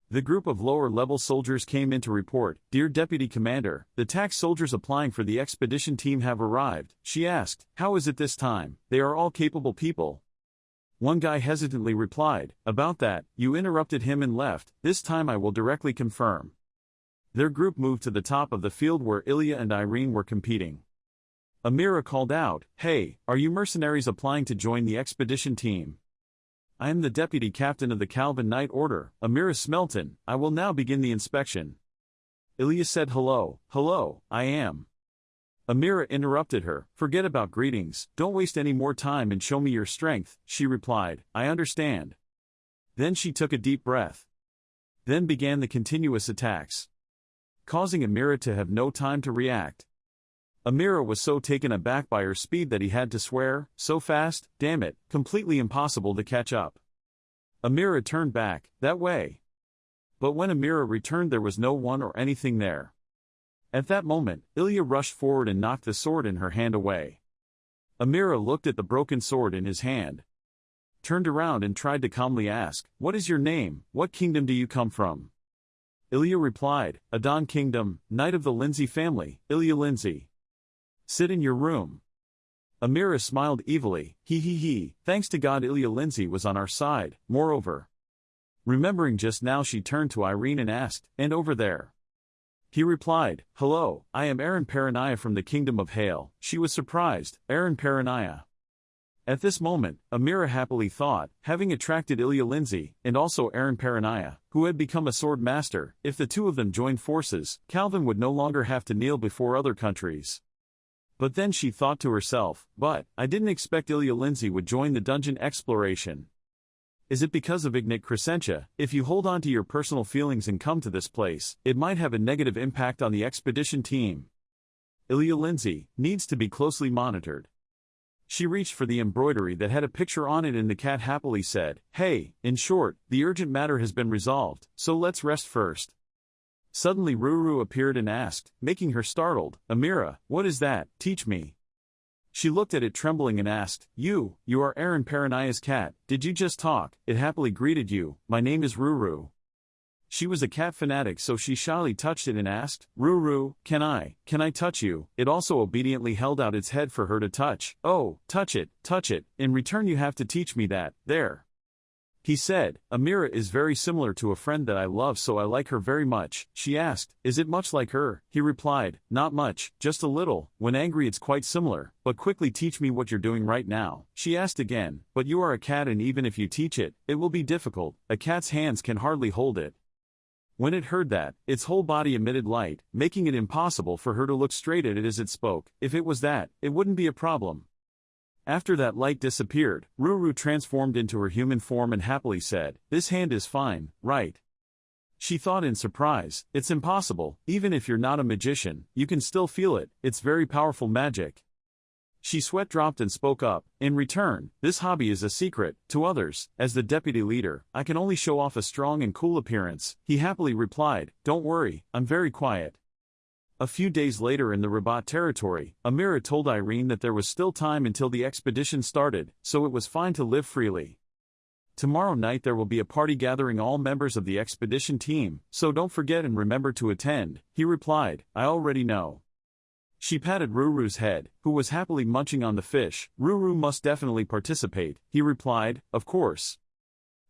The group of lower-level soldiers came in to report, "Dear Deputy Commander, the tax soldiers applying for the expedition team have arrived." She asked, "How is it this time? They are all capable people." One guy hesitantly replied, "About that, you interrupted him and left. This time I will directly confirm." Their group moved to the top of the field where Ilya and Irene were competing. Amira called out, "Hey, are you mercenaries applying to join the expedition team?" "I am the deputy captain of the Calvin Knight Order, Amira Smelton. I will now begin the inspection." Ilya said, Hello, I am." Amira interrupted her, "Forget about greetings, don't waste any more time and show me your strength." She replied, "I understand." Then she took a deep breath. Then began the continuous attacks, causing Amira to have no time to react. Amira was so taken aback by her speed that he had to swear, "So fast, damn it, completely impossible to catch up." Amira turned back, "That way." But when Amira returned there was no one or anything there. At that moment, Ilya rushed forward and knocked the sword in her hand away. Amira looked at the broken sword in his hand, turned around and tried to calmly ask, "What is your name? What kingdom do you come from?" Ilya replied, "Adon Kingdom, Knight of the Lindsay family, Ilya Lindsay." "Sit in your room." Amira smiled evilly, he, thanks to God Ilya Lindsay was on our side. Moreover, remembering just now, she turned to Irene and asked, "And over there?" He replied, "Hello, I am Aaron Paranaya from the Kingdom of Hale." She was surprised, Aaron Paranaya. At this moment, Amira happily thought, having attracted Ilya Lindsay, and also Aaron Paranaya, who had become a sword master, if the two of them joined forces, Calvin would no longer have to kneel before other countries. But then she thought to herself, but, I didn't expect Ilya Lindsay would join the dungeon exploration. Is it because of Ignat Crescentia? If you hold on to your personal feelings and come to this place, it might have a negative impact on the expedition team. Ilya Lindsay needs to be closely monitored. She reached for the embroidery that had a picture on it and the cat happily said, "Hey, in short, the urgent matter has been resolved, so let's rest first." Suddenly Ruru appeared and asked, making her startled, "Amira, what is that? Teach me." She looked at it trembling and asked, You are Aaron Paranaya's cat, did you just talk? It happily greeted you, my name is Ruru. She was a cat fanatic, so she shyly touched it and asked, Ruru, can I touch you? It also obediently held out its head for her to touch. Oh, touch it, in return you have to teach me that, there. He said, Amira is very similar to a friend that I love, so I like her very much. She asked, is it much like her? He replied, not much, just a little. When angry it's quite similar, but quickly teach me what you're doing right now. She asked again, but you are a cat and even if you teach it, it will be difficult. A cat's hands can hardly hold it. When it heard that, its whole body emitted light, making it impossible for her to look straight at it as it spoke. If it was that, it wouldn't be a problem. After that light disappeared, Ruru transformed into her human form and happily said, this hand is fine, right? She thought in surprise, it's impossible, even if you're not a magician, you can still feel it, it's very powerful magic. She sweat dropped and spoke up, in return, this hobby is a secret, to others, as the deputy leader, I can only show off a strong and cool appearance. He happily replied, don't worry, I'm very quiet. A few days later in the Rabat territory, Amira told Irene that there was still time until the expedition started, so it was fine to live freely. Tomorrow night there will be a party gathering all members of the expedition team, so don't forget and remember to attend, he replied, I already know. She patted Ruru's head, who was happily munching on the fish. Ruru must definitely participate, he replied, of course.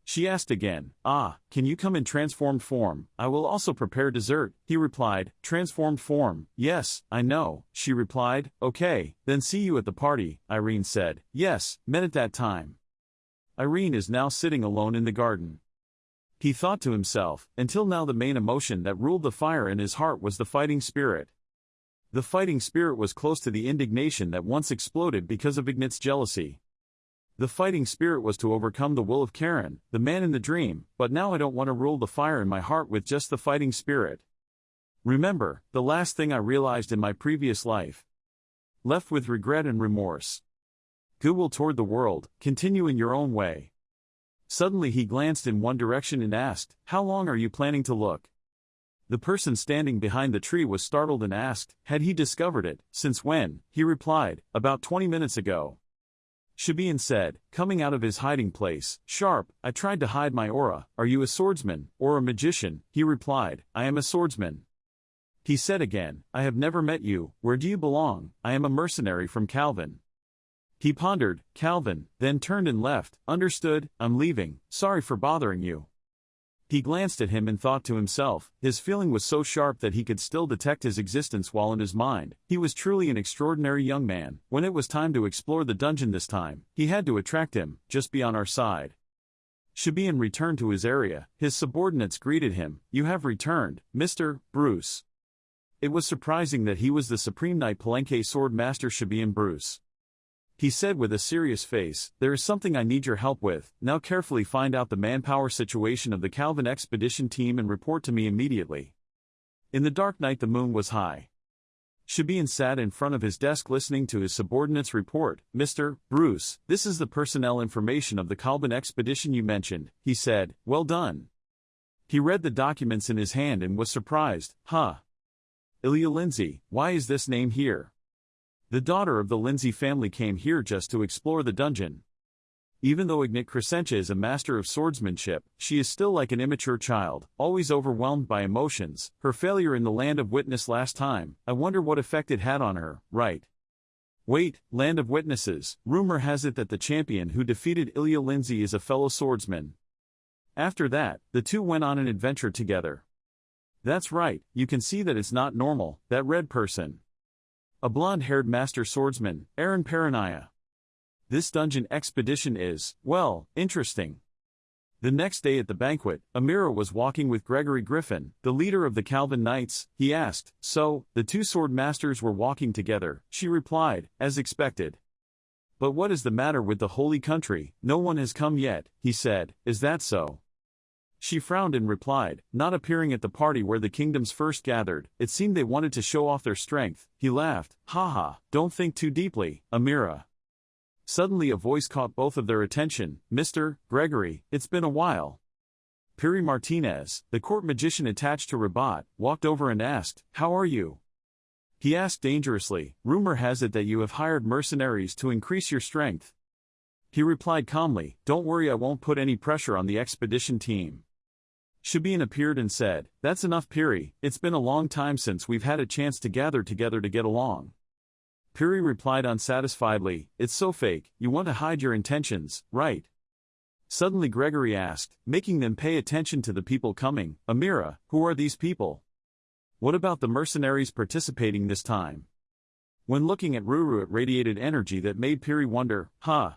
She asked again, can you come in transformed form? I will also prepare dessert, he replied, transformed form, yes, I know, she replied, okay, then see you at the party, Irene said, yes, met at that time. Irene is now sitting alone in the garden. He thought to himself, until now the main emotion that ruled the fire in his heart was the fighting spirit. The fighting spirit was close to the indignation that once exploded because of Ignat's jealousy. The fighting spirit was to overcome the will of Karen, the man in the dream, but now I don't want to rule the fire in my heart with just the fighting spirit. Remember, the last thing I realized in my previous life. Left with regret and remorse. Goodwill toward the world, continue in your own way. Suddenly he glanced in one direction and asked, how long are you planning to look? The person standing behind the tree was startled and asked, had he discovered it, since when? He replied, about 20 minutes ago. Shabian said, coming out of his hiding place, sharp, I tried to hide my aura, are you a swordsman, or a magician? He replied, I am a swordsman. He said again, I have never met you, where do you belong? I am a mercenary from Calvin. He pondered, Calvin, then turned and left, understood, I'm leaving, sorry for bothering you. He glanced at him and thought to himself, his feeling was so sharp that he could still detect his existence while in his mind. He was truly an extraordinary young man. When it was time to explore the dungeon this time, he had to attract him, just be on our side. Shabian returned to his area, his subordinates greeted him, you have returned, Mr. Bruce. It was surprising that he was the Supreme Knight Palenque Sword Master Shabian Bruce. He said with a serious face, there is something I need your help with, now carefully find out the manpower situation of the Calvin expedition team and report to me immediately. In the dark night the moon was high. Shabian sat in front of his desk listening to his subordinate's report. Mr. Bruce, this is the personnel information of the Calvin expedition you mentioned, he said, well done. He read the documents in his hand and was surprised, Ilya Lindsay, why is this name here? The daughter of the Lindsay family came here just to explore the dungeon. Even though Ignat Crescentia is a master of swordsmanship, she is still like an immature child, always overwhelmed by emotions. Her failure in the Land of Witness last time, I wonder what effect it had on her, right? Wait, Land of Witnesses, rumor has it that the champion who defeated Ilya Lindsay is a fellow swordsman. After that, the two went on an adventure together. That's right, you can see that it's not normal, that red person. A blonde-haired master swordsman, Aaron Paranaya. This dungeon expedition is, well, interesting. The next day at the banquet, Amira was walking with Gregory Griffin, the leader of the Calvin Knights. He asked, "So, the two sword masters were walking together?" She replied, "As expected." "But what is the matter with the holy country? No one has come yet," he said. "Is that so?" She frowned and replied, "Not appearing at the party where the kingdoms first gathered. It seemed they wanted to show off their strength." He laughed. "Ha ha, don't think too deeply, Amira." Suddenly a voice caught both of their attention. "Mr. Gregory, it's been a while." Piri Martinez, the court magician attached to Rabat, walked over and asked, "How are you?" He asked dangerously, "Rumor has it that you have hired mercenaries to increase your strength." He replied calmly, "Don't worry, I won't put any pressure on the expedition team." Shabian appeared and said, "That's enough, Piri, it's been a long time since we've had a chance to gather together to get along." Piri replied unsatisfiedly, "It's so fake, you want to hide your intentions, right?" Suddenly Gregory asked, making them pay attention to the people coming, "Amira, who are these people? What about the mercenaries participating this time?" When looking at Ruru, it radiated energy that made Piri wonder, the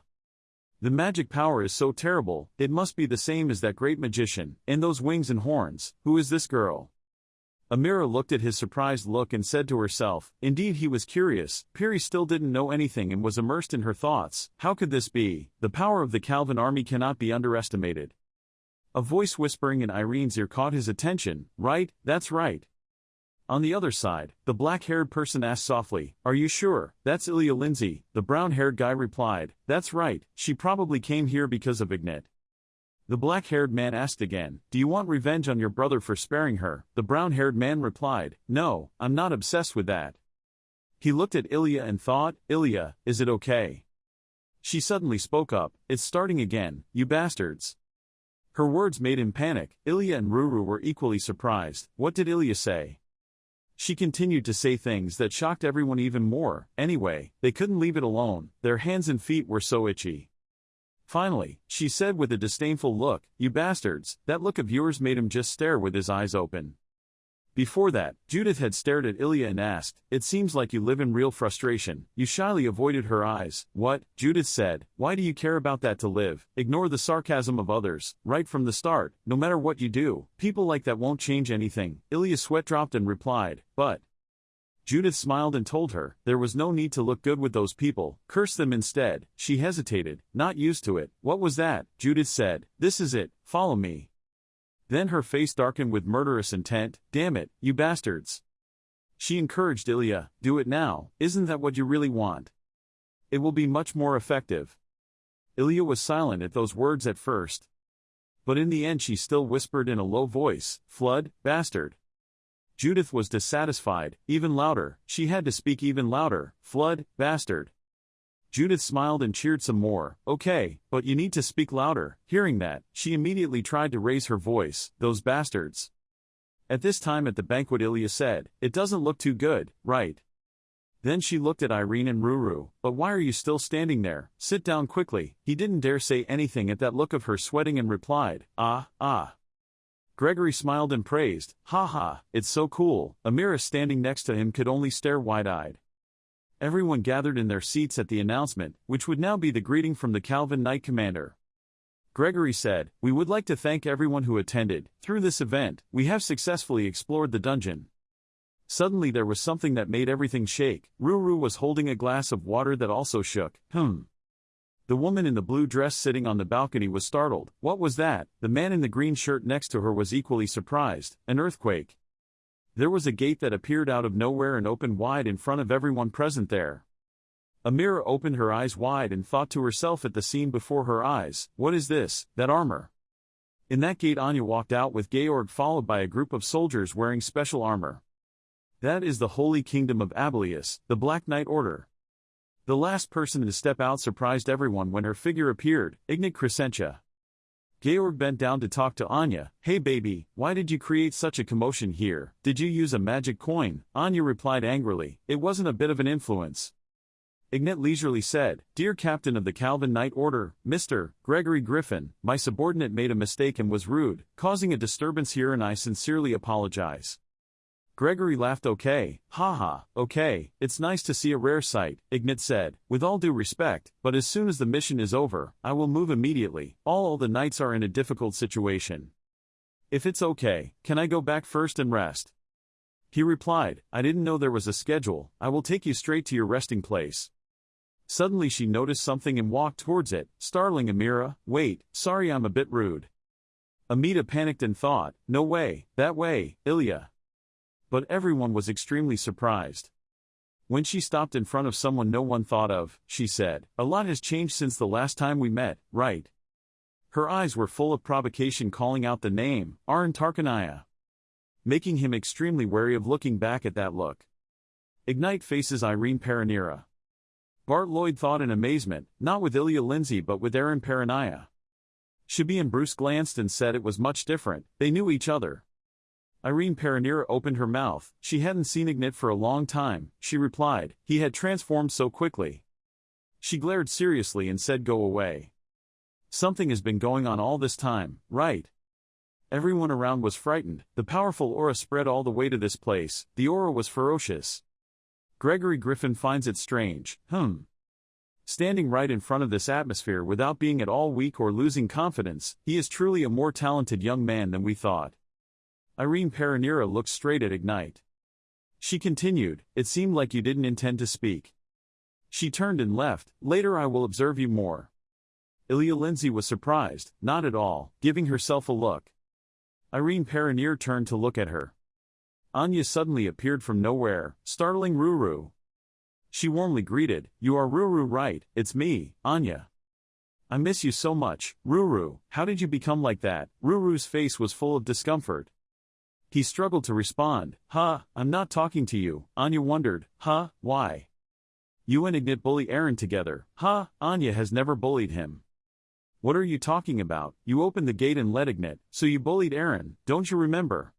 magic power is so terrible, it must be the same as that great magician, and those wings and horns. Who is this girl? Amira looked at his surprised look and said to herself, indeed he was curious. Piri still didn't know anything and was immersed in her thoughts. How could this be? The power of the Calvin army cannot be underestimated. A voice whispering in Irene's ear caught his attention. "Right, that's right." On the other side, the black-haired person asked softly, "Are you sure? That's Ilya Lindsay." The brown-haired guy replied, "That's right, she probably came here because of Ignet." The black-haired man asked again, "Do you want revenge on your brother for sparing her?" The brown-haired man replied, "No, I'm not obsessed with that." He looked at Ilya and thought, "Ilya, is it okay?" She suddenly spoke up, "It's starting again, you bastards." Her words made him panic. Ilya and Ruru were equally surprised. What did Ilya say? She continued to say things that shocked everyone even more. Anyway, they couldn't leave it alone, their hands and feet were so itchy. Finally, she said with a disdainful look, "You bastards." That look of yours made him just stare with his eyes open. Before that, Judith had stared at Ilya and asked, "It seems like you live in real frustration." You shyly avoided her eyes. "What?" Judith said. "Why do you care about that to live? Ignore the sarcasm of others. Right from the start, no matter what you do, people like that won't change anything." Ilya's sweat dropped and replied, "But..." Judith smiled and told her, there was no need to look good with those people, curse them instead. She hesitated, not used to it. "What was that?" Judith said, "This is it, follow me." Then her face darkened with murderous intent. "Damn it, you bastards." She encouraged Ilya, "Do it now, isn't that what you really want? It will be much more effective." Ilya was silent at those words at first. But in the end she still whispered in a low voice, "Flood, bastard." Judith was dissatisfied, even louder. She had to speak even louder, "Flood, bastard." Judith smiled and cheered some more. "Okay, but you need to speak louder." Hearing that, she immediately tried to raise her voice, "Those bastards." At this time at the banquet Ilya said, "It doesn't look too good, right?" Then she looked at Irene and Ruru. "But why are you still standing there? Sit down quickly." He didn't dare say anything at that look of her sweating and replied, "Ah." Gregory smiled and praised, "Ha ha, it's so cool." Amira standing next to him could only stare wide-eyed. Everyone gathered in their seats at the announcement, which would now be the greeting from the Calvin Knight commander. Gregory said, "We would like to thank everyone who attended. Through this event, we have successfully explored the dungeon." Suddenly there was something that made everything shake. Ruru was holding a glass of water that also shook. The woman in the blue dress sitting on the balcony was startled. What was that? The man in the green shirt next to her was equally surprised. An earthquake. There was a gate that appeared out of nowhere and opened wide in front of everyone present there. Amira opened her eyes wide and thought to herself at the scene before her eyes, "What is this? That armor?" In that gate Anya walked out with Georg followed by a group of soldiers wearing special armor. That is the Holy Kingdom of Abelius, the Black Knight Order. The last person to step out surprised everyone when her figure appeared, Ignet Crescentia. Georg bent down to talk to Anya. "Hey baby, why did you create such a commotion here? Did you use a magic coin?" Anya replied angrily, "It wasn't a bit of an influence." Ignet leisurely said, "Dear Captain of the Calvin Knight Order, Mr. Gregory Griffin, my subordinate made a mistake and was rude, causing a disturbance here and I sincerely apologize." Gregory laughed. Okay, haha, okay, it's nice to see a rare sight, Ignat said, with all due respect, but as soon as the mission is over, I will move immediately. All the knights are in a difficult situation. If it's okay, can I go back first and rest? He replied, I didn't know there was a schedule, I will take you straight to your resting place. Suddenly she noticed something and walked towards it, startling Amira. Wait, sorry I'm a bit rude. Amita panicked and thought, no way, that way, Ilya. But everyone was extremely surprised. When she stopped in front of someone no one thought of, she said, a lot has changed since the last time we met, right? Her eyes were full of provocation, calling out the name, Aron Tarkanaya, making him extremely wary of looking back at that look. Ignite faces Irene Paranira. Bart Lloyd thought in amazement, not with Ilya Lindsay but with Aron Paranaya. Shabi and Bruce glanced and said it was much different, they knew each other. Irene Paranira opened her mouth. She hadn't seen Ignat for a long time, she replied, he had transformed so quickly. She glared seriously and said, go away. Something has been going on all this time, right? Everyone around was frightened. The powerful aura spread all the way to this place. The aura was ferocious. Gregory Griffin finds it strange. Standing right in front of this atmosphere without being at all weak or losing confidence, he is truly a more talented young man than we thought. Irene Paranira looked straight at Ignite. She continued, it seemed like you didn't intend to speak. She turned and left. Later I will observe you more. Ilya Lindsay was surprised, not at all, giving herself a look. Irene Paranir turned to look at her. Anya suddenly appeared from nowhere, startling Ruru. She warmly greeted, you are Ruru, right? It's me, Anya. I miss you so much, Ruru. How did you become like that? Ruru's face was full of discomfort. He struggled to respond. I'm not talking to you. Anya wondered. Why? You and Ignat bully Aron together. Anya has never bullied him. What are you talking about? You opened the gate and let Ignat, so you bullied Aron, don't you remember?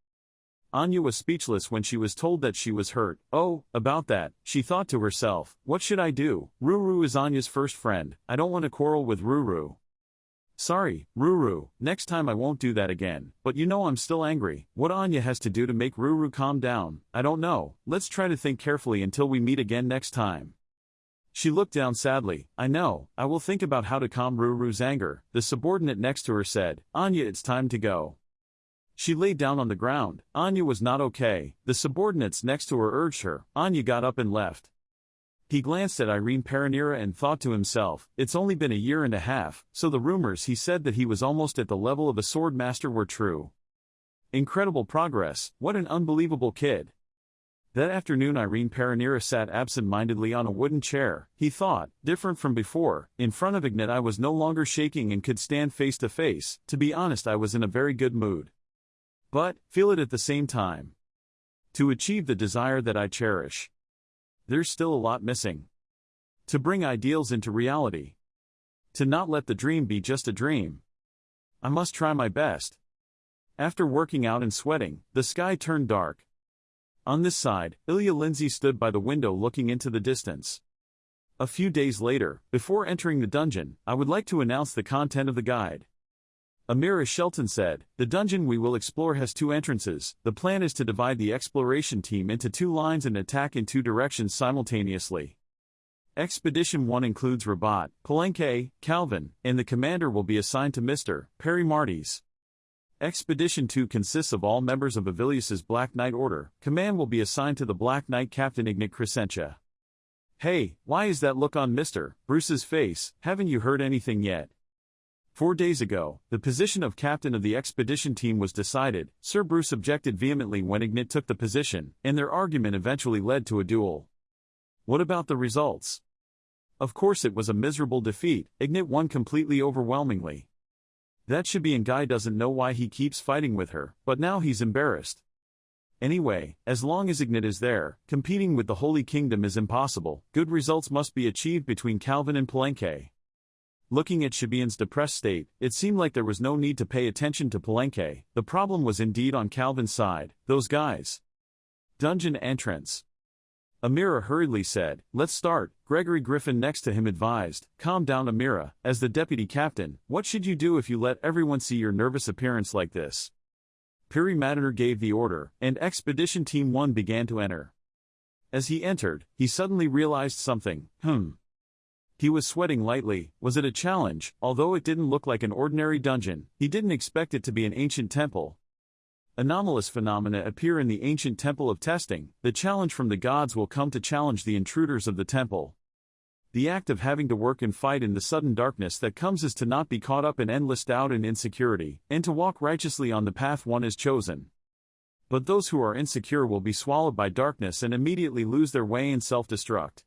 Anya was speechless when she was told that she was hurt. Oh, about that, she thought to herself, what should I do? Ruru is Anya's first friend, I don't want to quarrel with Ruru. Sorry, Ruru, next time I won't do that again, but you know I'm still angry. What Anya has to do to make Ruru calm down, I don't know. Let's try to think carefully until we meet again next time. She looked down sadly. I know, I will think about how to calm Ruru's anger. The subordinate next to her said, Anya, it's time to go. She lay down on the ground. Anya was not okay. The subordinates next to her urged her. Anya got up and left. He glanced at Irene Paranira and thought to himself, it's only been a year and a half, so the rumors he said that he was almost at the level of a sword master were true. Incredible progress, what an unbelievable kid. That afternoon Irene Paranira sat absent-mindedly on a wooden chair. He thought, different from before, in front of Ignat I was no longer shaking and could stand face to face. To be honest, I was in a very good mood. But, feel it at the same time. To achieve the desire that I cherish. There's still a lot missing. To bring ideals into reality. To not let the dream be just a dream. I must try my best. After working out and sweating, the sky turned dark. On this side, Ilya Lindsay stood by the window looking into the distance. A few days later, before entering the dungeon, I would like to announce the content of the guide. Amira Shelton said, the dungeon we will explore has 2 entrances. The plan is to divide the exploration team into 2 lines and attack in 2 directions simultaneously. Expedition 1 includes Rabat, Palenque, Calvin, and the commander will be assigned to Mr. Perry Martys. Expedition 2 consists of all members of Avilius's Black Knight Order. Command will be assigned to the Black Knight Captain Ignat Crescentia. Hey, why is that look on Mr. Bruce's face? Haven't you heard anything yet? 4 days ago, the position of captain of the expedition team was decided. Sir Bruce objected vehemently when Ignat took the position, and their argument eventually led to a duel. What about the results? Of course it was a miserable defeat. Ignat won completely overwhelmingly. That Shabian guy doesn't know why he keeps fighting with her, but now he's embarrassed. Anyway, as long as Ignat is there, competing with the Holy Kingdom is impossible. Good results must be achieved between Calvin and Palenque. Looking at Shabian's depressed state, it seemed like there was no need to pay attention to Palenque. The problem was indeed on Calvin's side, those guys. Dungeon entrance. Amira hurriedly said, let's start. Gregory Griffin next to him advised, calm down Amira, as the deputy captain, what should you do if you let everyone see your nervous appearance like this? Piri Madiner gave the order, and Expedition Team 1 began to enter. As he entered, he suddenly realized something. He was sweating lightly. Was it a challenge? Although it didn't look like an ordinary dungeon, he didn't expect it to be an ancient temple. Anomalous phenomena appear in the ancient temple of testing. The challenge from the gods will come to challenge the intruders of the temple. The act of having to work and fight in the sudden darkness that comes is to not be caught up in endless doubt and insecurity, and to walk righteously on the path one has chosen. But those who are insecure will be swallowed by darkness and immediately lose their way and self-destruct.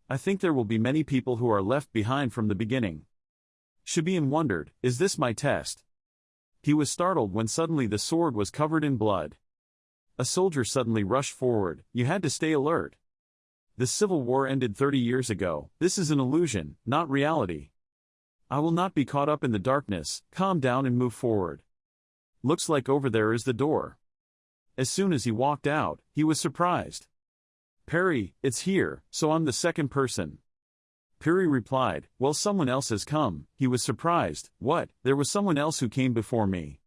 I think there will be many people who are left behind from the beginning. Shibian wondered, is this my test? He was startled when suddenly the sword was covered in blood. A soldier suddenly rushed forward. You had to stay alert. The Civil War ended 30 years ago. This is an illusion, not reality. I will not be caught up in the darkness. Calm down and move forward. Looks like over there is the door. As soon as he walked out, he was surprised. Peri, it's here, so I'm the second person. Piri replied, well, someone else has come. He was surprised. What? There was someone else who came before me.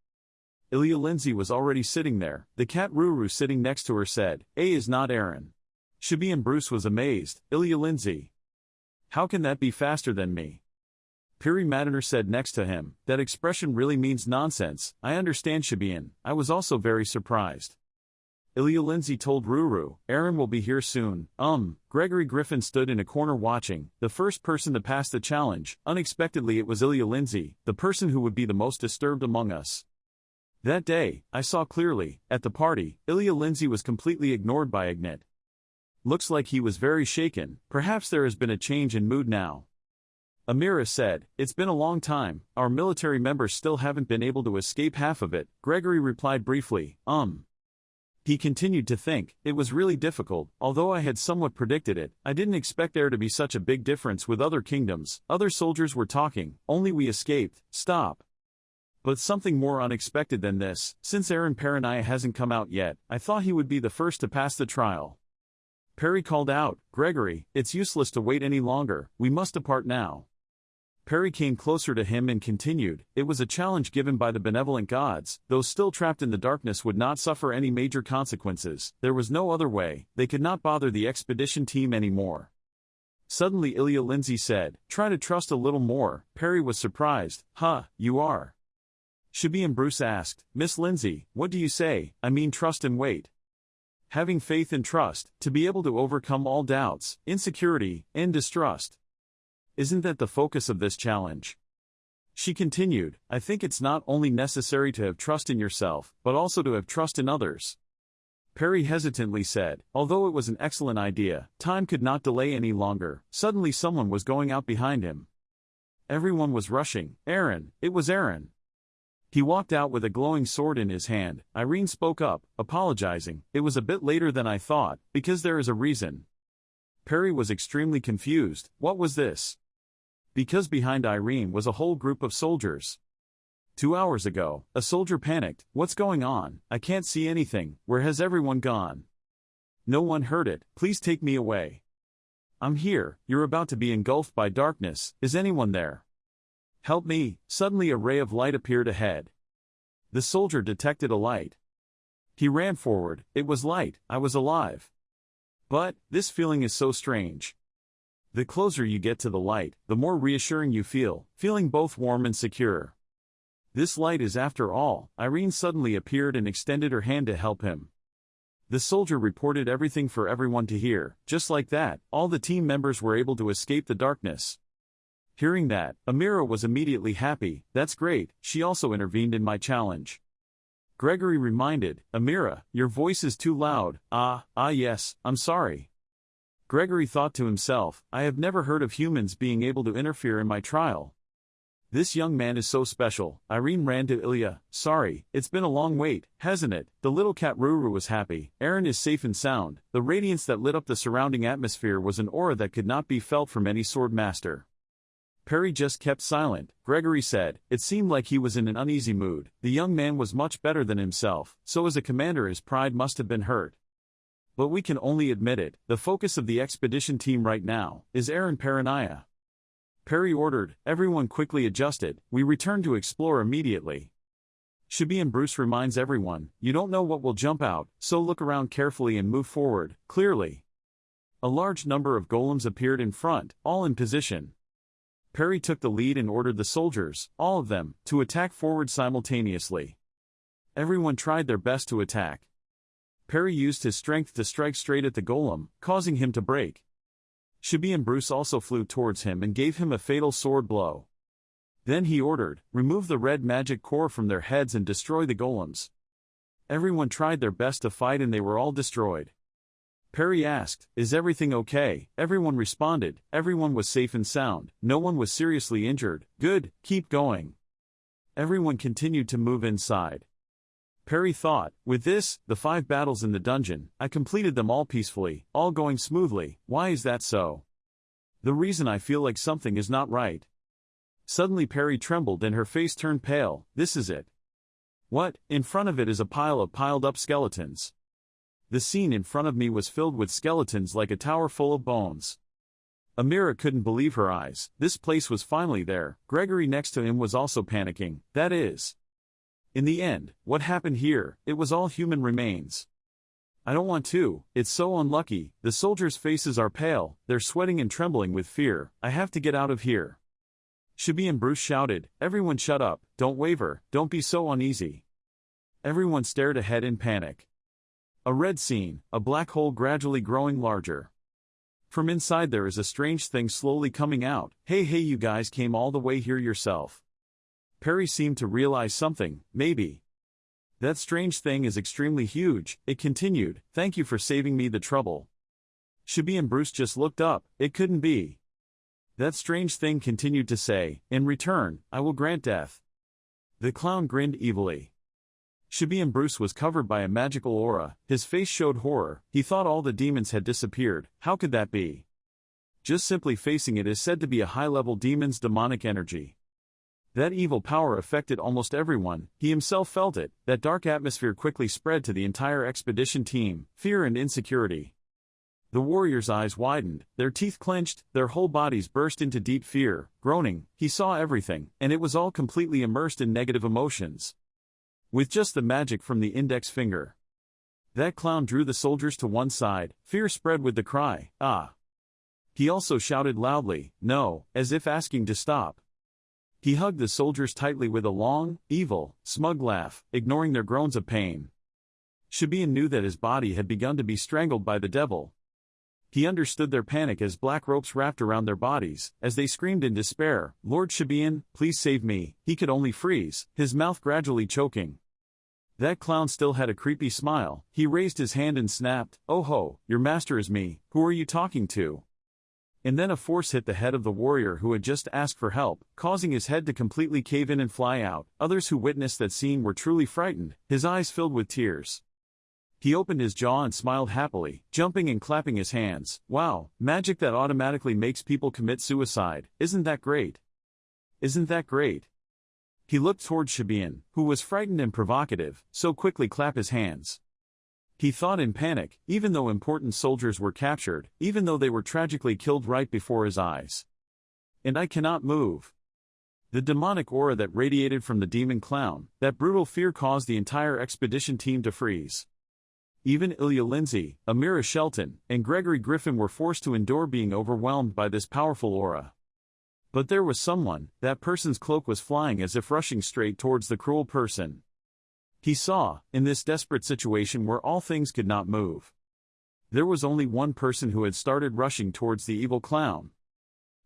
Ilya Lindsay was already sitting there. The cat Ruru sitting next to her said, A is not Aaron. Shibian Bruce was amazed. Ilya Lindsay. How can that be faster than me? Piri Madiner said next to him, that expression really means nonsense. I understand Shibian. I was also very surprised. Ilya Lindsay told Ruru, Aaron will be here soon. Gregory Griffin stood in a corner watching, the first person to pass the challenge. Unexpectedly it was Ilya Lindsay, the person who would be the most disturbed among us. That day, I saw clearly, at the party, Ilya Lindsay was completely ignored by Ignat. Looks like he was very shaken. Perhaps there has been a change in mood now. Amira said, it's been a long time, our military members still haven't been able to escape half of it. Gregory replied briefly, He continued to think, it was really difficult, although I had somewhat predicted it. I didn't expect there to be such a big difference with other kingdoms. Other soldiers were talking, only we escaped. Stop. But something more unexpected than this, since Aaron Paranaya hasn't come out yet, I thought he would be the first to pass the trial. Peri called out, Gregory, it's useless to wait any longer, we must depart now. Peri came closer to him and continued, it was a challenge given by the benevolent gods. Those still trapped in the darkness would not suffer any major consequences. There was no other way. They could not bother the expedition team anymore. Suddenly Ilya Lindsay said, try to trust a little more. Peri was surprised. You are. Shibian Bruce asked, Miss Lindsay, what do you say? I mean trust and wait. Having faith and trust, to be able to overcome all doubts, insecurity, and distrust. Isn't that the focus of this challenge? She continued, I think it's not only necessary to have trust in yourself, but also to have trust in others. Peri hesitantly said, although it was an excellent idea, time could not delay any longer. Suddenly someone was going out behind him. Everyone was rushing. Aaron, it was Aaron. He walked out with a glowing sword in his hand. Irene spoke up, apologizing, it was a bit later than I thought, because there is a reason. Peri was extremely confused. What was this? Because behind Irene was a whole group of soldiers. 2 hours ago, a soldier panicked, what's going on? I can't see anything, where has everyone gone? No one heard it, please take me away. I'm here, you're about to be engulfed by darkness, is anyone there? Help me. Suddenly a ray of light appeared ahead. The soldier detected a light. He ran forward, it was light, I was alive. But, this feeling is so strange. The closer you get to the light, the more reassuring you feel, feeling both warm and secure. This light is after all. Irene suddenly appeared and extended her hand to help him. The soldier reported everything for everyone to hear. Just like that, all the team members were able to escape the darkness. Hearing that, Amira was immediately happy. That's great, she also intervened in my challenge. Gregory reminded, Amira, your voice is too loud. Yes, I'm sorry. Gregory thought to himself, I have never heard of humans being able to interfere in my trial. This young man is so special. Irene ran to Ilya, sorry, it's been a long wait, hasn't it? The little cat Ruru was happy. Aaron is safe and sound. The radiance that lit up the surrounding atmosphere was an aura that could not be felt from any sword master. Peri just kept silent. Gregory said, it seemed like he was in an uneasy mood. The young man was much better than himself, so as a commander his pride must have been hurt. But we can only admit it, the focus of the expedition team right now is Aaron Paranaya. Peri ordered, everyone quickly adjusted, we return to explore immediately. Shibi and Bruce reminds everyone, you don't know what will jump out, so look around carefully and move forward, clearly. A large number of golems appeared in front, all in position. Perry took the lead and ordered the soldiers, all of them, to attack forward simultaneously. Everyone tried their best to attack. Perry used his strength to strike straight at the golem, causing him to break. Shibi and Bruce also flew towards him and gave him a fatal sword blow. Then he ordered, remove the red magic core from their heads and destroy the golems. Everyone tried their best to fight and they were all destroyed. Perry asked, is everything okay? Everyone responded, everyone was safe and sound, no one was seriously injured, good, keep going. Everyone continued to move inside. Perry thought, with this, the 5 battles in the dungeon, I completed them all peacefully, all going smoothly, why is that so? The reason I feel like something is not right. Suddenly Perry trembled and her face turned pale, this is it. What? In front of it is a pile of piled-up skeletons. The scene in front of me was filled with skeletons like a tower full of bones. Amira couldn't believe her eyes, this place was finally there. Gregory next to him was also panicking, that is. In the end, what happened here, it was all human remains. I don't want to, it's so unlucky, the soldiers' faces are pale, they're sweating and trembling with fear, I have to get out of here. Shibi and Bruce shouted, everyone shut up, don't waver, don't be so uneasy. Everyone stared ahead in panic. A red scene, a black hole gradually growing larger. From inside there is a strange thing slowly coming out, hey you guys came all the way here yourself. Perry seemed to realize something, maybe. That strange thing is extremely huge, it continued, thank you for saving me the trouble. Shibi and Bruce just looked up, it couldn't be. That strange thing continued to say, in return, I will grant death. The clown grinned evilly. Shibi and Bruce was covered by a magical aura, his face showed horror, he thought all the demons had disappeared, how could that be? Just simply facing it is said to be a high-level demon's demonic energy. That evil power affected almost everyone, he himself felt it, that dark atmosphere quickly spread to the entire expedition team, fear and insecurity. The warriors' eyes widened, their teeth clenched, their whole bodies burst into deep fear, groaning, he saw everything, and it was all completely immersed in negative emotions. With just the magic from the index finger. That clown drew the soldiers to one side, fear spread with the cry, ah. He also shouted loudly, no, as if asking to stop. He hugged the soldiers tightly with a long, evil, smug laugh, ignoring their groans of pain. Shibian knew that his body had begun to be strangled by the devil. He understood their panic as black ropes wrapped around their bodies, as they screamed in despair, Lord Shibian, please save me, he could only freeze, his mouth gradually choking. That clown still had a creepy smile, he raised his hand and snapped, oh ho, your master is me, who are you talking to? And then a force hit the head of the warrior who had just asked for help, causing his head to completely cave in and fly out. Others who witnessed that scene were truly frightened, his eyes filled with tears. He opened his jaw and smiled happily, jumping and clapping his hands. Wow, magic that automatically makes people commit suicide, isn't that great? Isn't that great? He looked toward Shibian, who was frightened and provocative, so quickly clap his hands. He thought in panic, even though important soldiers were captured, even though they were tragically killed right before his eyes. And I cannot move. The demonic aura that radiated from the demon clown, that brutal fear caused the entire expedition team to freeze. Even Ilya Lindsay, Amira Shelton, and Gregory Griffin were forced to endure being overwhelmed by this powerful aura. But there was someone, that person's cloak was flying as if rushing straight towards the cruel person. He saw, in this desperate situation where all things could not move. There was only one person who had started rushing towards the evil clown.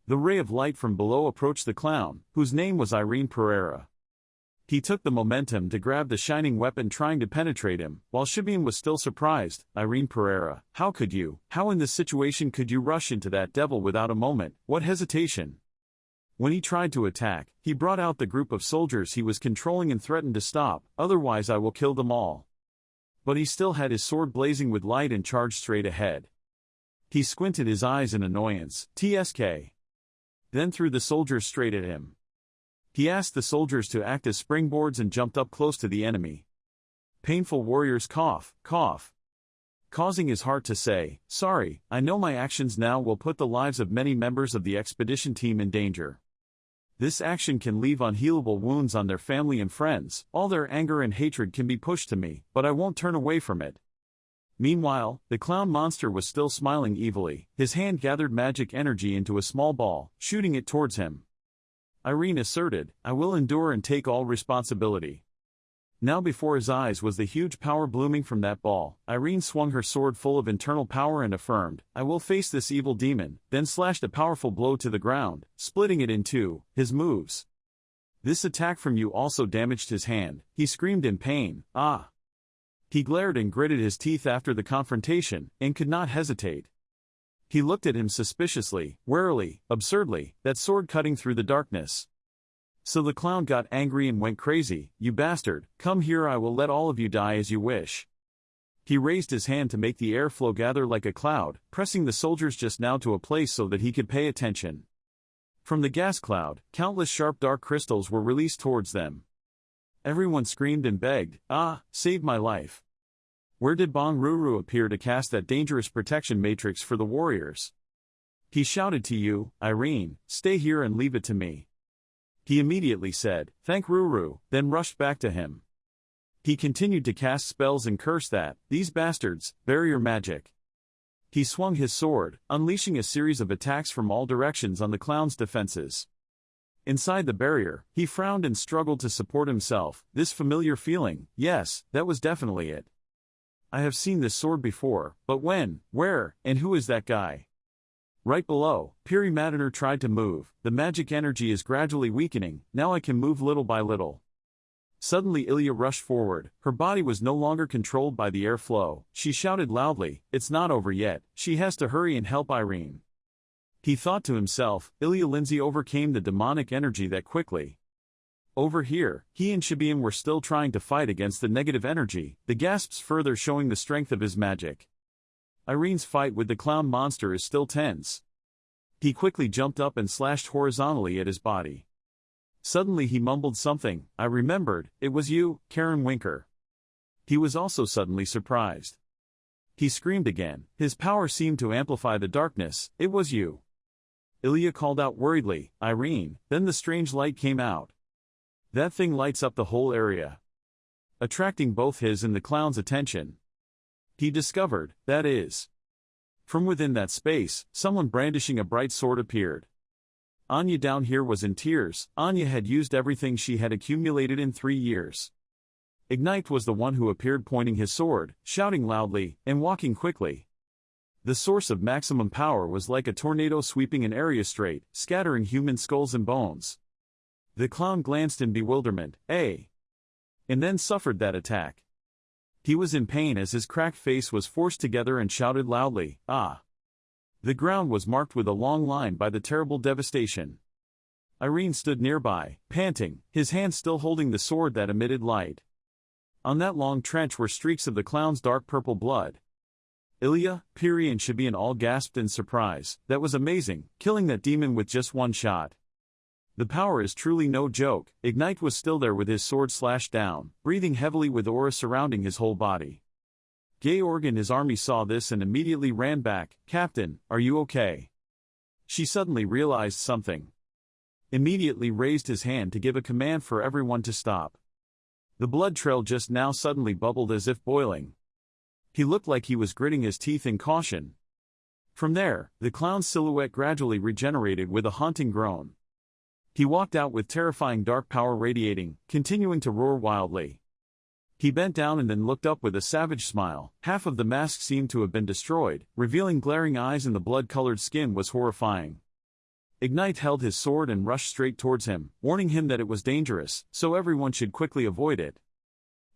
The ray of light from below approached the clown, whose name was Irene Pereira. He took the momentum to grab the shining weapon trying to penetrate him, while Shibian was still surprised. Irene Pereira, how could you, how in this situation could you rush into that devil without a moment, what hesitation? When he tried to attack, he brought out the group of soldiers he was controlling and threatened to stop, otherwise I will kill them all. But he still had his sword blazing with light and charged straight ahead. He squinted his eyes in annoyance, TSK. Then threw the soldiers straight at him. He asked the soldiers to act as springboards and jumped up close to the enemy. Painful warriors cough, cough. Causing his heart to say, sorry, I know my actions now will put the lives of many members of the expedition team in danger. This action can leave unhealable wounds on their family and friends. All their anger and hatred can be pushed to me, but I won't turn away from it. Meanwhile, the clown monster was still smiling evilly. His hand gathered magic energy into a small ball, shooting it towards him. Irene asserted, "I will endure and take all responsibility." Now before his eyes was the huge power blooming from that ball. Irene swung her sword full of internal power and affirmed, "I will face this evil demon," then slashed a powerful blow to the ground, splitting it in two. His moves. This attack from you also damaged his hand. He screamed in pain, "Ah!" He glared and gritted his teeth after the confrontation, and could not hesitate. He looked at him suspiciously, warily, absurdly, that sword cutting through the darkness. So the clown got angry and went crazy. "You bastard, come here, I will let all of you die as you wish." He raised his hand to make the airflow gather like a cloud, pressing the soldiers just now to a place so that he could pay attention. From the gas cloud, countless sharp dark crystals were released towards them. Everyone screamed and begged, "Ah, save my life." Where did Bong Ruru appear to cast that dangerous protection matrix for the warriors? He shouted to you, "Irene, stay here and leave it to me." He immediately said, "Thank Ruru," then rushed back to him. He continued to cast spells and curse that, "These bastards, barrier magic." He swung his sword, unleashing a series of attacks from all directions on the clown's defenses. Inside the barrier, he frowned and struggled to support himself. This familiar feeling, yes, that was definitely it. I have seen this sword before, but when, where, and who is that guy? Right below, Piri Madiner tried to move. The magic energy is gradually weakening. Now I can move little by little. Suddenly Ilya rushed forward. Her body was no longer controlled by the airflow. She shouted loudly, "It's not over yet. She has to hurry and help Irene." He thought to himself, Ilya Lindsay overcame the demonic energy that quickly. Over here, he and Shabian were still trying to fight against the negative energy, the gasps further showing the strength of his magic. Irene's fight with the clown monster is still tense. He quickly jumped up and slashed horizontally at his body. Suddenly he mumbled something. "I remembered, it was you, Karen Winker." He was also suddenly surprised. He screamed again. His power seemed to amplify the darkness. "It was you." Ilya called out worriedly, "Irene," then the strange light came out. That thing lights up the whole area, attracting both his and the clown's attention. He discovered, that is. From within that space, someone brandishing a bright sword appeared. Anya down here was in tears. Anya had used everything she had accumulated in 3 years. Ignite was the one who appeared pointing his sword, shouting loudly, and walking quickly. The source of maximum power was like a tornado sweeping an area straight, scattering human skulls and bones. The clown glanced in bewilderment, and then suffered that attack. He was in pain as his cracked face was forced together and shouted loudly, "Ah!" The ground was marked with a long line by the terrible devastation. Irene stood nearby, panting, his hand still holding the sword that emitted light. On that long trench were streaks of the clown's dark purple blood. Ilya, Piri and Shabian all gasped in surprise. That was amazing, killing that demon with just one shot. The power is truly no joke. Ignite was still there with his sword slashed down, breathing heavily with aura surrounding his whole body. Georg and his army saw this and immediately ran back. "Captain, are you okay?" She suddenly realized something. Immediately raised his hand to give a command for everyone to stop. The blood trail just now suddenly bubbled as if boiling. He looked like he was gritting his teeth in caution. From there, the clown's silhouette gradually regenerated with a haunting groan. He walked out with terrifying dark power radiating, continuing to roar wildly. He bent down and then looked up with a savage smile. Half of the mask seemed to have been destroyed, revealing glaring eyes, and the blood-colored skin was horrifying. Ignite held his sword and rushed straight towards him, warning him that it was dangerous, so everyone should quickly avoid it.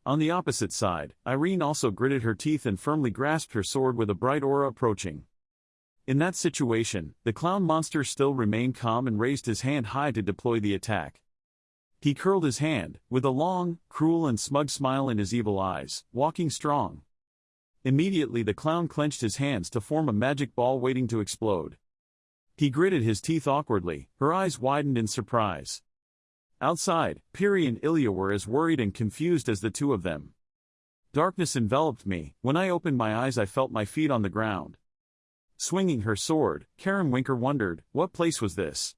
On the opposite side, Irene also gritted her teeth and firmly grasped her sword with a bright aura approaching. In that situation, the clown monster still remained calm and raised his hand high to deploy the attack. He curled his hand, with a long, cruel and smug smile in his evil eyes, walking strong. Immediately the clown clenched his hands to form a magic ball waiting to explode. He gritted his teeth awkwardly, her eyes widened in surprise. Outside, Piri and Ilya were as worried and confused as the two of them. Darkness enveloped me. When I opened my eyes I felt my feet on the ground. Swinging her sword, Karen Winker wondered, what place was this?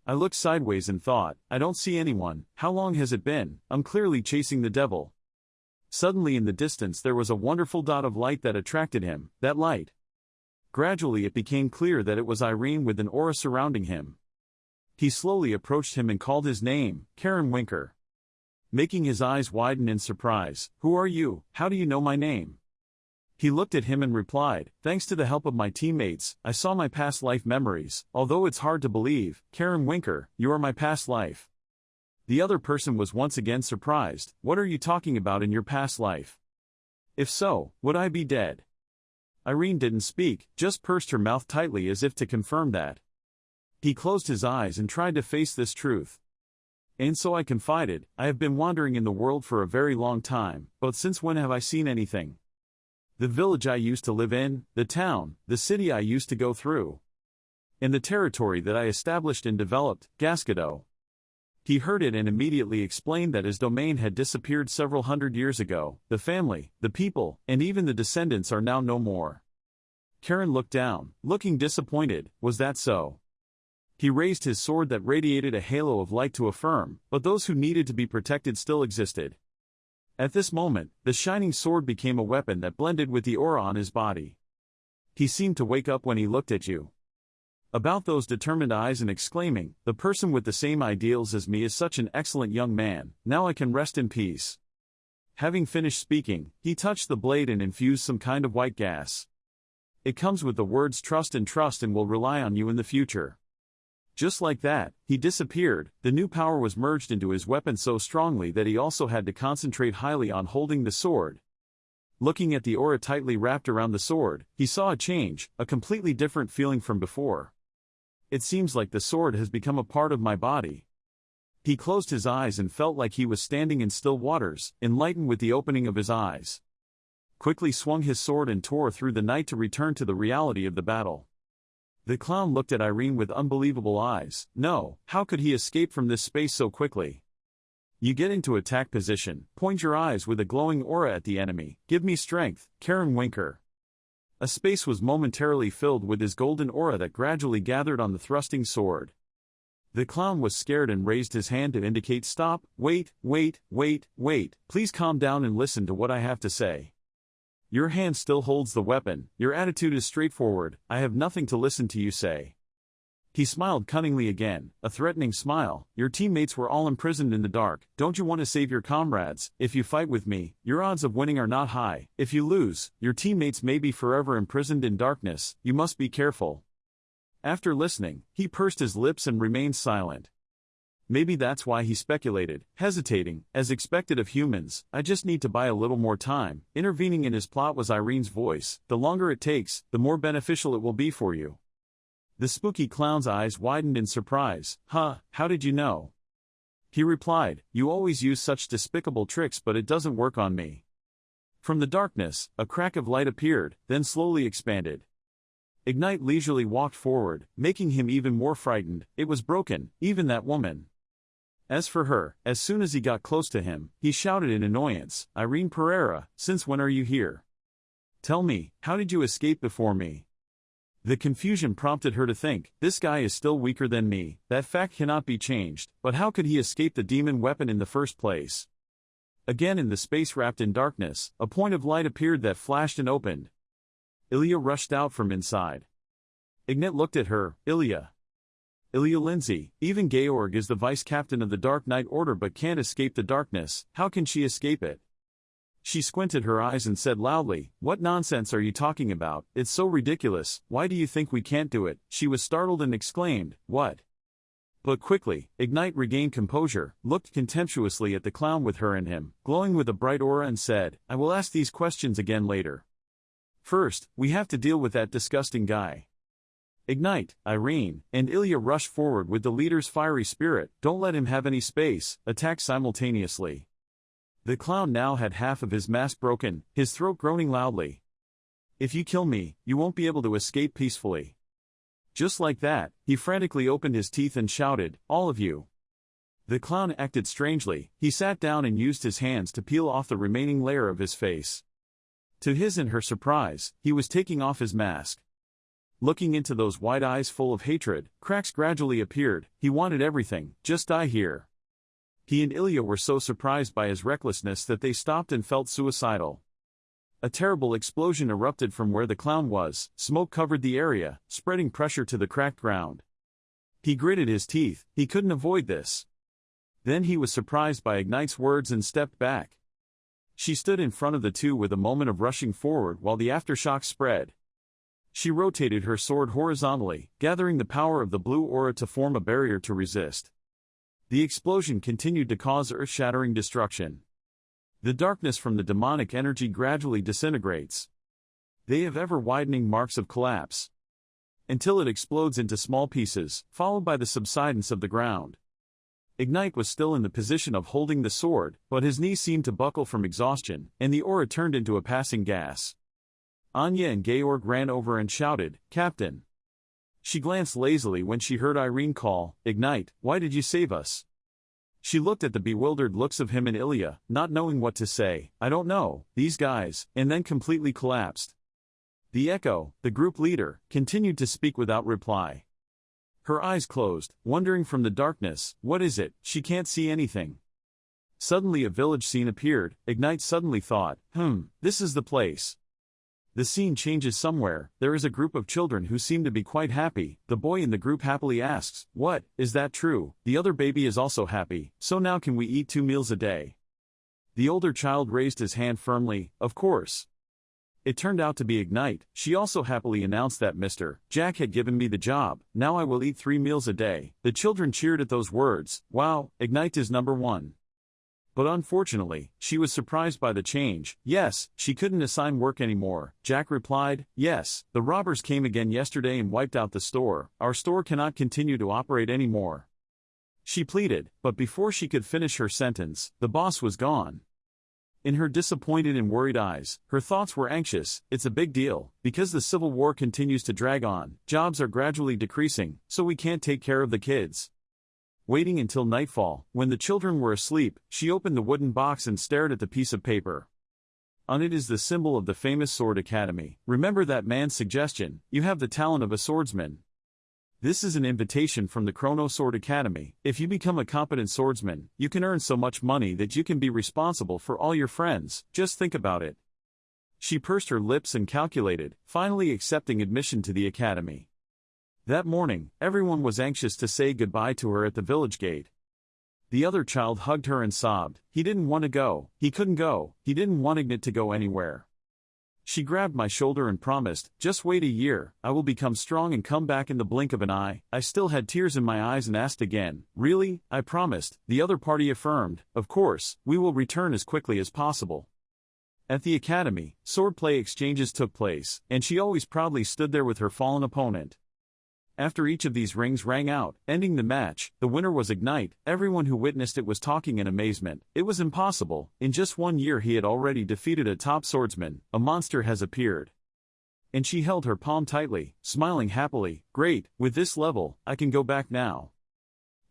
I looked sideways and thought, I don't see anyone. How long has it been? I'm clearly chasing the devil. Suddenly in the distance there was a wonderful dot of light that attracted him, that light. Gradually it became clear that it was Irene with an aura surrounding him. He slowly approached him and called his name, Karen Winker. Making his eyes widen in surprise, "Who are you? How do you know my name?" He looked at him and replied, "Thanks to the help of my teammates, I saw my past life memories. Although it's hard to believe, Karen Winker, you are my past life." The other person was once again surprised. "What are you talking about in your past life? If so, would I be dead?" Irene didn't speak, just pursed her mouth tightly as if to confirm that. He closed his eyes and tried to face this truth. "And so I confided, I have been wandering in the world for a very long time, but since when have I seen anything? The village I used to live in, the town, the city I used to go through, and the territory that I established and developed, Gascado." He heard it and immediately explained that his domain had disappeared several hundred years ago. The family, the people, and even the descendants are now no more. Karen looked down, looking disappointed. Was that so? He raised his sword that radiated a halo of light to affirm, but those who needed to be protected still existed. At this moment, the shining sword became a weapon that blended with the aura on his body. He seemed to wake up when he looked at you. About those determined eyes and exclaiming, "The person with the same ideals as me is such an excellent young man, now I can rest in peace." Having finished speaking, he touched the blade and infused some kind of white gas. "It comes with the words trust and will rely on you in the future." Just like that, he disappeared. The new power was merged into his weapon so strongly that he also had to concentrate highly on holding the sword. Looking at the aura tightly wrapped around the sword, he saw a change, a completely different feeling from before. "It seems like the sword has become a part of my body." He closed his eyes and felt like he was standing in still waters, enlightened with the opening of his eyes. Quickly swung his sword and tore through the night to return to the reality of the battle. The clown looked at Irene with unbelievable eyes. No, how could he escape from this space so quickly? You get into attack position, point your eyes with a glowing aura at the enemy. "Give me strength, Karen Winker." A space was momentarily filled with his golden aura that gradually gathered on the thrusting sword. The clown was scared and raised his hand to indicate stop. "Wait, please calm down and listen to what I have to say. Your hand still holds the weapon, your attitude is straightforward, I have nothing to listen to you say." He smiled cunningly again, a threatening smile. "Your teammates were all imprisoned in the dark, don't you want to save your comrades? If you fight with me, your odds of winning are not high. If you lose, your teammates may be forever imprisoned in darkness, you must be careful." After listening, he pursed his lips and remained silent. Maybe that's why he speculated, hesitating, as expected of humans, "I just need to buy a little more time." Intervening in his plot was Irene's voice. "The longer it takes, the more beneficial it will be for you." The spooky clown's eyes widened in surprise. "Huh, how did you know?" He replied, "You always use such despicable tricks but it doesn't work on me." From the darkness, a crack of light appeared, then slowly expanded. Ignite leisurely walked forward, making him even more frightened. It was broken, even that woman. As for her, as soon as he got close to him, he shouted in annoyance, "Irene Pereira, since when are you here? Tell me, how did you escape before me?" The confusion prompted her to think, this guy is still weaker than me, that fact cannot be changed, but how could he escape the demon weapon in the first place? Again in the space wrapped in darkness, a point of light appeared that flashed and opened. Ilya rushed out from inside. Ignite looked at her. Ilya Lindsay, even Georg is the vice-captain of the Dark Knight Order but can't escape the darkness, how can she escape it? She squinted her eyes and said loudly, "What nonsense are you talking about? It's so ridiculous, why do you think we can't do it?" She was startled and exclaimed, "What?" But quickly, Ignite regained composure, looked contemptuously at the clown with her and him, glowing with a bright aura and said, "I will ask these questions again later. First, we have to deal with that disgusting guy." Ignite, Irene, and Ilya rushed forward with the leader's fiery spirit. "Don't let him have any space," attacked simultaneously. The clown now had half of his mask broken, his throat groaning loudly. "If you kill me, you won't be able to escape peacefully." Just like that, he frantically opened his teeth and shouted, "All of you." The clown acted strangely. He sat down and used his hands to peel off the remaining layer of his face. To his and her surprise, he was taking off his mask. Looking into those wide eyes full of hatred, cracks gradually appeared. He wanted everything, just die here. He and Ilya were so surprised by his recklessness that they stopped and felt suicidal. A terrible explosion erupted from where the clown was. Smoke covered the area, spreading pressure to the cracked ground. He gritted his teeth. He couldn't avoid this. Then he was surprised by Ignite's words and stepped back. She stood in front of the two with a moment of rushing forward while the aftershock spread. She rotated her sword horizontally, gathering the power of the blue aura to form a barrier to resist. The explosion continued to cause earth-shattering destruction. The darkness from the demonic energy gradually disintegrates. They have ever-widening marks of collapse, until it explodes into small pieces, followed by the subsidence of the ground. Ignite was still in the position of holding the sword, but his knees seemed to buckle from exhaustion, and the aura turned into a passing gas. Anya and Georg ran over and shouted, "Captain!" She glanced lazily when she heard Irene call, "Ignite, why did you save us?" She looked at the bewildered looks of him and Ilya, not knowing what to say. "I don't know, these guys," and then completely collapsed. The Echo, the group leader, continued to speak without reply. Her eyes closed, wondering from the darkness, what is it? She can't see anything. Suddenly a village scene appeared. Ignite suddenly thought, this is the place. The scene changes somewhere. There is a group of children who seem to be quite happy. The boy in the group happily asks, "What, is that true?" The other baby is also happy. "So now can we eat 2 meals a day?" The older child raised his hand firmly, "Of course." It turned out to be Ignite. She also happily announced that Mr. Jack had given me the job. "Now I will eat 3 meals a day." The children cheered at those words. Wow, Ignite is number one. But unfortunately, she was surprised by the change. Yes, she couldn't assign work anymore. Jack replied, "Yes, the robbers came again yesterday and wiped out the store. Our store cannot continue to operate anymore." She pleaded, but before she could finish her sentence, the boss was gone. In her disappointed and worried eyes, her thoughts were anxious. It's a big deal, because the civil war continues to drag on, jobs are gradually decreasing, so we can't take care of the kids. Waiting until nightfall, when the children were asleep, she opened the wooden box and stared at the piece of paper. On it is the symbol of the famous Sword Academy. Remember that man's suggestion, you have the talent of a swordsman. This is an invitation from the Chrono Sword Academy. If you become a competent swordsman, you can earn so much money that you can be responsible for all your friends. Just think about it. She pursed her lips and calculated, finally accepting admission to the academy. That morning, everyone was anxious to say goodbye to her at the village gate. The other child hugged her and sobbed. He didn't want to go. He couldn't go. He didn't want Ignite to go anywhere. She grabbed my shoulder and promised, "Just wait a year, I will become strong and come back in the blink of an eye." I still had tears in my eyes and asked again, "Really?" I promised. The other party affirmed, "Of course, we will return as quickly as possible." At the academy, swordplay exchanges took place, and she always proudly stood there with her fallen opponent. After each of these rings rang out, ending the match, the winner was Ignite. Everyone who witnessed it was talking in amazement. It was impossible. In just 1 year he had already defeated a top swordsman. A monster has appeared. And she held her palm tightly, smiling happily. Great, with this level, I can go back now.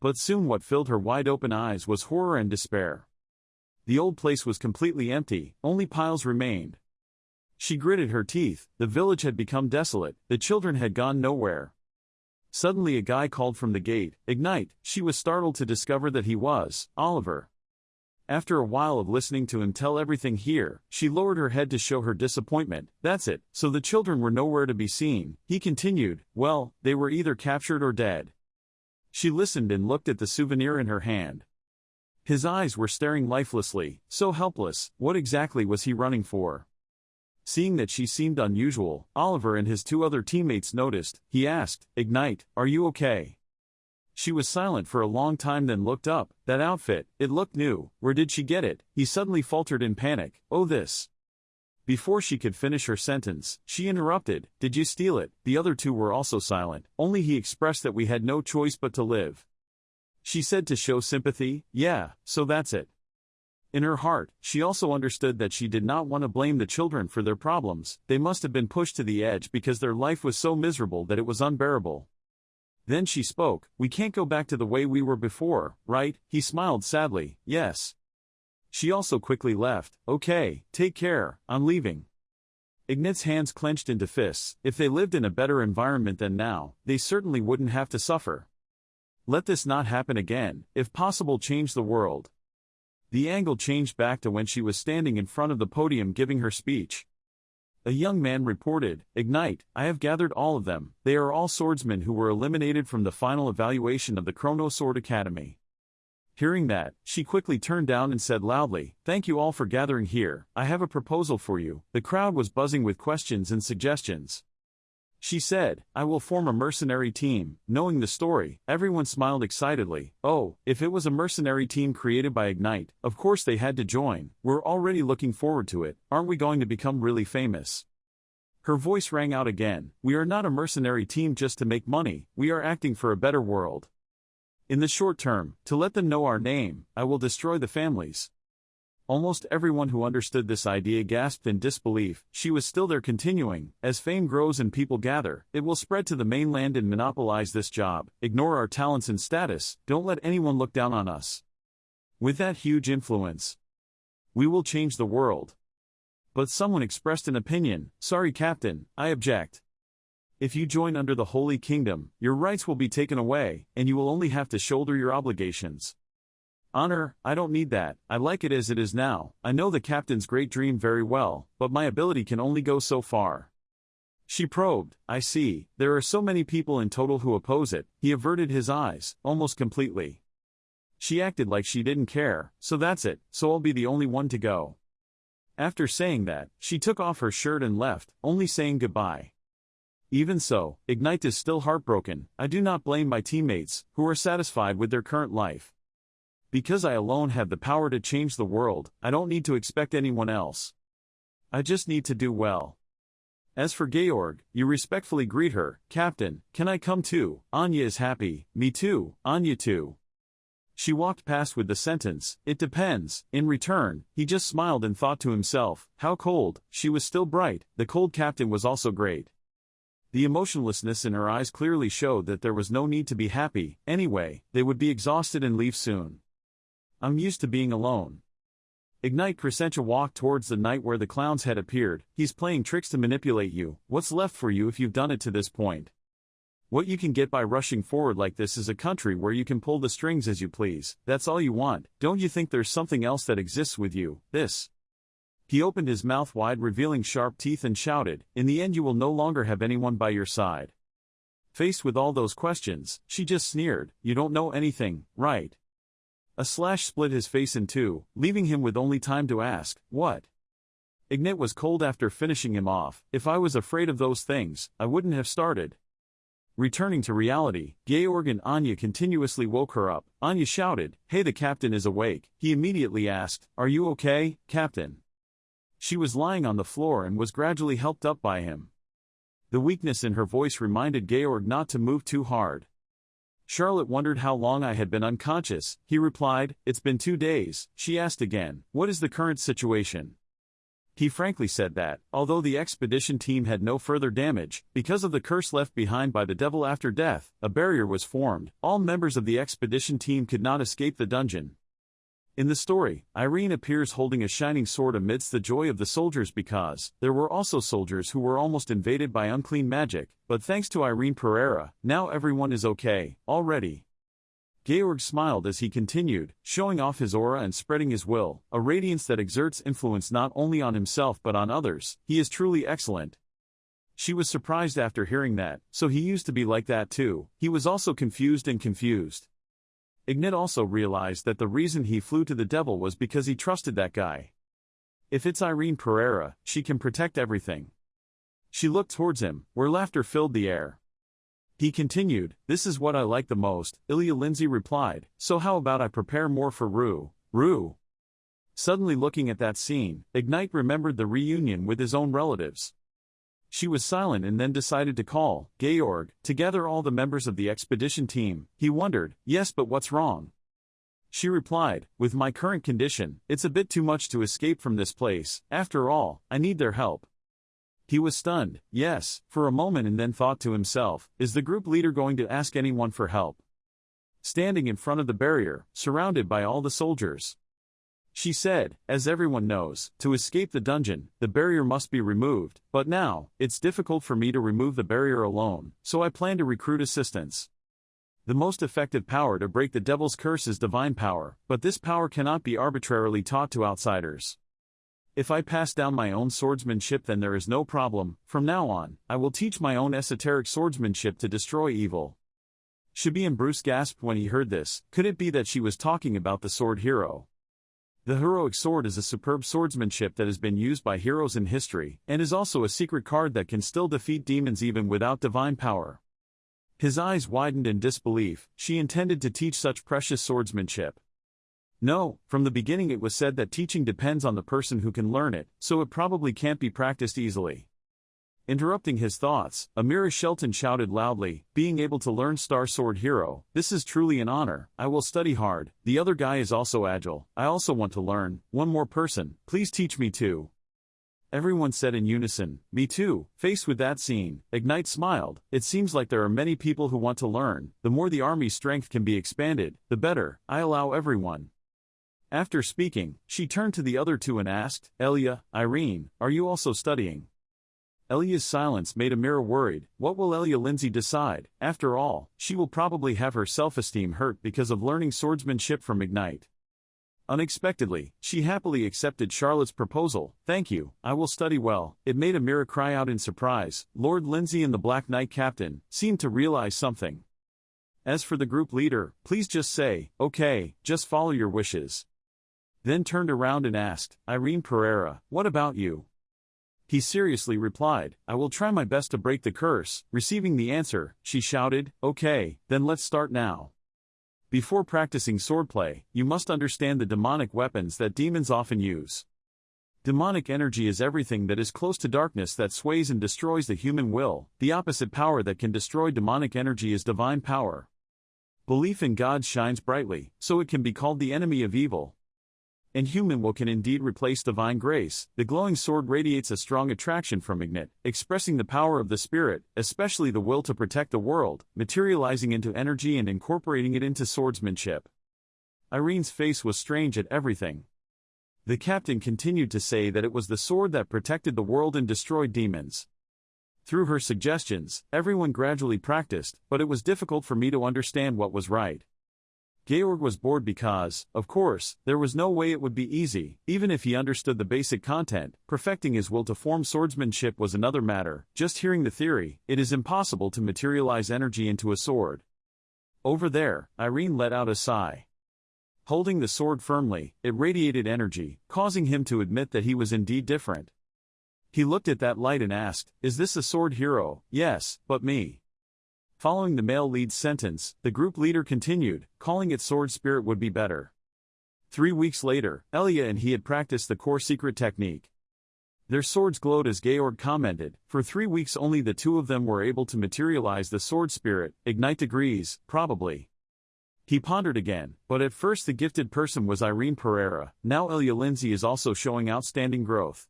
But soon what filled her wide-open eyes was horror and despair. The old place was completely empty, only piles remained. She gritted her teeth. The village had become desolate. The children had gone nowhere. Suddenly a guy called from the gate, "Ignite." She was startled to discover that he was Oliver. After a while of listening to him tell everything here, she lowered her head to show her disappointment. That's it, so the children were nowhere to be seen. He continued, "Well, they were either captured or dead." She listened and looked at the souvenir in her hand. His eyes were staring lifelessly, so helpless. What exactly was he running for? Seeing that she seemed unusual, Oliver and his 2 other teammates noticed. He asked, "Ignite, are you okay?" She was silent for a long time, then looked up. That outfit, it looked new. Where did she get it? He suddenly faltered in panic. "Oh, this." Before she could finish her sentence, she interrupted. "Did you steal it?" The other 2 were also silent. Only he expressed that we had no choice but to live. She said to show sympathy, "Yeah, so that's it." In her heart, she also understood that she did not want to blame the children for their problems. They must have been pushed to the edge because their life was so miserable that it was unbearable. Then she spoke. "We can't go back to the way we were before, right?" He smiled sadly. "Yes." She also quickly left. "Okay, take care, I'm leaving." Ignat's hands clenched into fists. If they lived in a better environment than now, they certainly wouldn't have to suffer. Let this not happen again. If possible, change the world. The angle changed back to when she was standing in front of the podium giving her speech. A young man reported, "Ignite, I have gathered all of them. They are all swordsmen who were eliminated from the final evaluation of the Chrono Sword Academy." Hearing that, she quickly turned down and said loudly, "Thank you all for gathering here. I have a proposal for you." The crowd was buzzing with questions and suggestions. She said, "I will form a mercenary team." Knowing the story, everyone smiled excitedly. Oh, if it was a mercenary team created by Ignite, of course they had to join. We're already looking forward to it. Aren't we going to become really famous? Her voice rang out again. "We are not a mercenary team just to make money. We are acting for a better world. In the short term, to let them know our name, I will destroy the families." Almost everyone who understood this idea gasped in disbelief. She was still there, continuing, "As fame grows and people gather, it will spread to the mainland and monopolize this job. Ignore our talents and status, don't let anyone look down on us. With that huge influence, we will change the world." But someone expressed an opinion. "Sorry, Captain, I object. If you join under the Holy Kingdom, your rights will be taken away, and you will only have to shoulder your obligations." "Honor, I don't need that. I like it as it is now. I know the captain's great dream very well, but my ability can only go so far." She probed. "I see, there are so many people in total who oppose it." He averted his eyes, almost completely. She acted like she didn't care. "So that's it, so I'll be the only one to go." After saying that, she took off her shirt and left, only saying goodbye. Even so, Ignite is still heartbroken. "I do not blame my teammates, who are satisfied with their current life. Because I alone have the power to change the world, I don't need to expect anyone else. I just need to do well." As for Georg, you respectfully greet her. "Captain, can I come too?" Anya is happy. "Me too, Anya too." She walked past with the sentence, "It depends." In return, he just smiled and thought to himself, how cold. She was still bright. The cold captain was also great. The emotionlessness in her eyes clearly showed that there was no need to be happy. Anyway, they would be exhausted and leave soon. "I'm used to being alone." Ignite Crescentia walked towards the night where the clowns had appeared. "He's playing tricks to manipulate you. What's left for you if you've done it to this point? What you can get by rushing forward like this is a country where you can pull the strings as you please. That's all you want. Don't you think there's something else that exists with you? This?" He opened his mouth wide, revealing sharp teeth, and shouted, "In the end you will no longer have anyone by your side." Faced with all those questions, she just sneered, "You don't know anything, right?" A slash split his face in two, leaving him with only time to ask, "What?" Ignite was cold after finishing him off. "If I was afraid of those things, I wouldn't have started." Returning to reality, Georg and Anya continuously woke her up. Anya shouted, "Hey, the captain is awake." He immediately asked, "Are you okay, Captain?" She was lying on the floor and was gradually helped up by him. The weakness in her voice reminded Georg not to move too hard. Charlotte wondered how long I had been unconscious. He replied, "It's been 2 days." She asked again, "What is the current situation?" He frankly said that, although the expedition team had no further damage, because of the curse left behind by the devil after death, a barrier was formed. All members of the expedition team could not escape the dungeon. In the story, Irene appears holding a shining sword amidst the joy of the soldiers because there were also soldiers who were almost invaded by unclean magic, but thanks to Irene Pereira, now everyone is okay, already. Georg smiled as he continued, showing off his aura and spreading his will, a radiance that exerts influence not only on himself but on others. He is truly excellent. She was surprised after hearing that, so he used to be like that too. He was also confused. Ignite also realized that the reason he flew to the devil was because he trusted that guy. If it's Irene Pereira, she can protect everything. She looked towards him, where laughter filled the air. He continued, "This is what I like the most." Ilya Lindsay replied, "So how about I prepare more for Rue?" Suddenly looking at that scene, Ignite remembered the reunion with his own relatives. She was silent and then decided to call Georg to gather all the members of the expedition team. He wondered, "Yes, but what's wrong?" She replied, "With my current condition, it's a bit too much to escape from this place. After all, I need their help." He was stunned, yes, for a moment, and then thought to himself, is the group leader going to ask anyone for help? Standing in front of the barrier, surrounded by all the soldiers, She said, as everyone knows, to escape the dungeon, the barrier must be removed, but now, it's difficult for me to remove the barrier alone, so I plan to recruit assistance. The most effective power to break the devil's curse is divine power, but this power cannot be arbitrarily taught to outsiders. If I pass down my own swordsmanship, then there is no problem. From now on, I will teach my own esoteric swordsmanship to destroy evil. Shibi and Bruce gasped when he heard this. Could it be that she was talking about the sword hero? The heroic sword is a superb swordsmanship that has been used by heroes in history, and is also a secret card that can still defeat demons even without divine power. His eyes widened in disbelief. She intended to teach such precious swordsmanship. No, from the beginning it was said that teaching depends on the person who can learn it, so it probably can't be practiced easily. Interrupting his thoughts, Amira Shelton shouted loudly, being able to learn Star Sword Hero, this is truly an honor. I will study hard. The other guy is also agile. I also want to learn. One more person, please teach me too. Everyone said in unison, me too. Faced with that scene, Ignite smiled. It seems like there are many people who want to learn. The more the army's strength can be expanded, the better. I allow everyone. After speaking, she turned to the other two and asked, Elia, Irene, are you also studying? Elia's silence made Amira worried. What will Elia Lindsay decide? After all, she will probably have her self-esteem hurt because of learning swordsmanship from Ignite. Unexpectedly, she happily accepted Charlotte's proposal. Thank you, I will study well. It made Amira cry out in surprise. Lord Lindsay and the Black Knight captain seemed to realize something. As for the group leader, please just say, okay, just follow your wishes. Then turned around and asked, Irene Pereira, what about you? He seriously replied, I will try my best to break the curse. Receiving the answer, she shouted, okay, then let's start now. Before practicing swordplay, you must understand the demonic weapons that demons often use. Demonic energy is everything that is close to darkness that sways and destroys the human will. The opposite power that can destroy demonic energy is divine power. Belief in God shines brightly, so it can be called the enemy of evil. And human will can indeed replace divine grace. The glowing sword radiates a strong attraction from Ignite, expressing the power of the spirit, especially the will to protect the world, materializing into energy and incorporating it into swordsmanship. Irene's face was strange at everything. The captain continued to say that it was the sword that protected the world and destroyed demons. Through her suggestions, everyone gradually practiced, but it was difficult for me to understand what was right. Georg was bored because, of course, there was no way it would be easy. Even if he understood the basic content, perfecting his will to form swordsmanship was another matter. Just hearing the theory, it is impossible to materialize energy into a sword. Over there, Irene let out a sigh. Holding the sword firmly, it radiated energy, causing him to admit that he was indeed different. He looked at that light and asked, is this a sword hero? Yes, but me. Following the male lead's sentence, the group leader continued, calling it sword spirit would be better. 3 weeks later, Elia and he had practiced the core secret technique. Their swords glowed as Georg commented. For 3 weeks only the two of them were able to materialize the sword spirit. Ignite degrees, probably. He pondered again, but at first the gifted person was Irene Pereira. Now Elia Lindsay is also showing outstanding growth.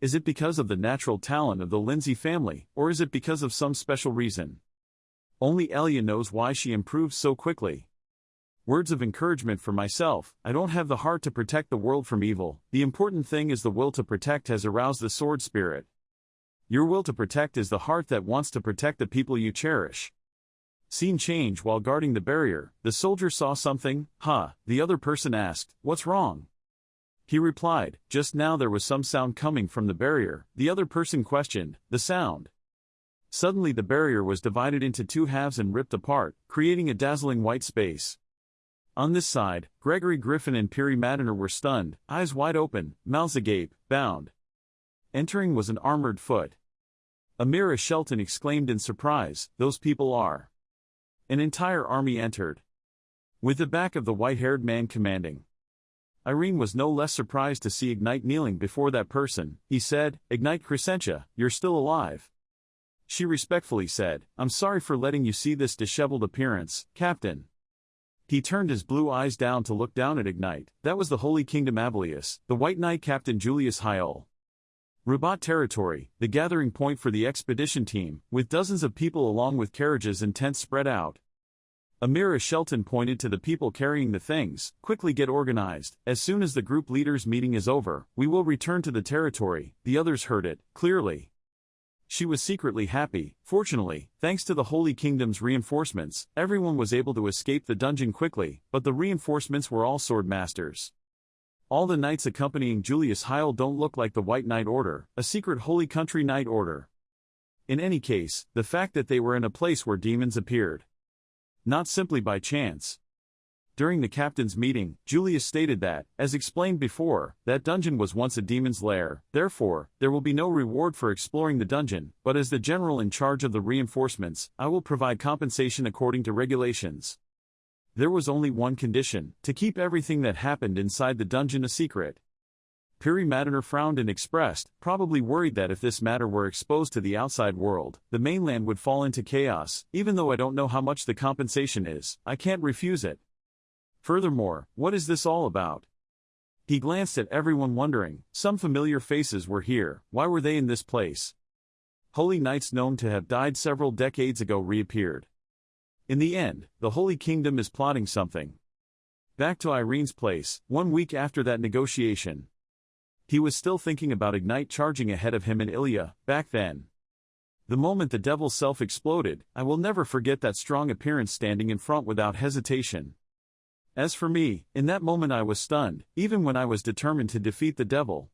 Is it because of the natural talent of the Lindsay family, or is it because of some special reason? Only Elia knows why she improved so quickly. Words of encouragement for myself. I don't have the heart to protect the world from evil. The important thing is the will to protect has aroused the sword spirit. Your will to protect is the heart that wants to protect the people you cherish. Scene change while guarding the barrier. The soldier saw something. The other person asked, what's wrong? He replied, just now there was some sound coming from the barrier. The other person questioned, the sound. Suddenly the barrier was divided into 2 halves and ripped apart, creating a dazzling white space. On this side, Gregory Griffin and Piri Madiner were stunned, eyes wide open, mouths agape, bound. Entering was an armored foot. Amira Shelton exclaimed in surprise, those people are. An entire army entered. With the back of the white-haired man commanding. Irene was no less surprised to see Ignite kneeling before that person. He said, Ignite Crescentia, you're still alive. She respectfully said, I'm sorry for letting you see this disheveled appearance, Captain. He turned his blue eyes down to look down at Ignite. That was the Holy Kingdom Abelius, the White Knight Captain Julius Hyol. Rabat territory, the gathering point for the expedition team, with dozens of people along with carriages and tents spread out. Amira Shelton pointed to the people carrying the things. Quickly get organized. As soon as the group leaders' meeting is over, we will return to the territory. The others heard it, clearly. She was secretly happy. Fortunately, thanks to the Holy Kingdom's reinforcements, everyone was able to escape the dungeon quickly, but the reinforcements were all sword masters. All the knights accompanying Julius Heil don't look like the White Knight Order, a secret Holy Country Knight Order. In any case, the fact that they were in a place where demons appeared. Not simply by chance. During the captain's meeting, Julius stated that, as explained before, that dungeon was once a demon's lair. Therefore, there will be no reward for exploring the dungeon, but as the general in charge of the reinforcements, I will provide compensation according to regulations. There was only one condition: to keep everything that happened inside the dungeon a secret. Piri Madiner frowned and expressed, probably worried that if this matter were exposed to the outside world, the mainland would fall into chaos. Even though I don't know how much the compensation is, I can't refuse it. Furthermore, what is this all about? He glanced at everyone wondering. Some familiar faces were here. Why were they in this place? Holy knights known to have died several decades ago reappeared. In the end, the Holy Kingdom is plotting something. Back to Irene's place, 1 week after that negotiation. He was still thinking about Ignite charging ahead of him and Ilya. Back then, the moment the devil's self exploded, I will never forget that strong appearance standing in front without hesitation. As for me, in that moment I was stunned, even when I was determined to defeat the devil.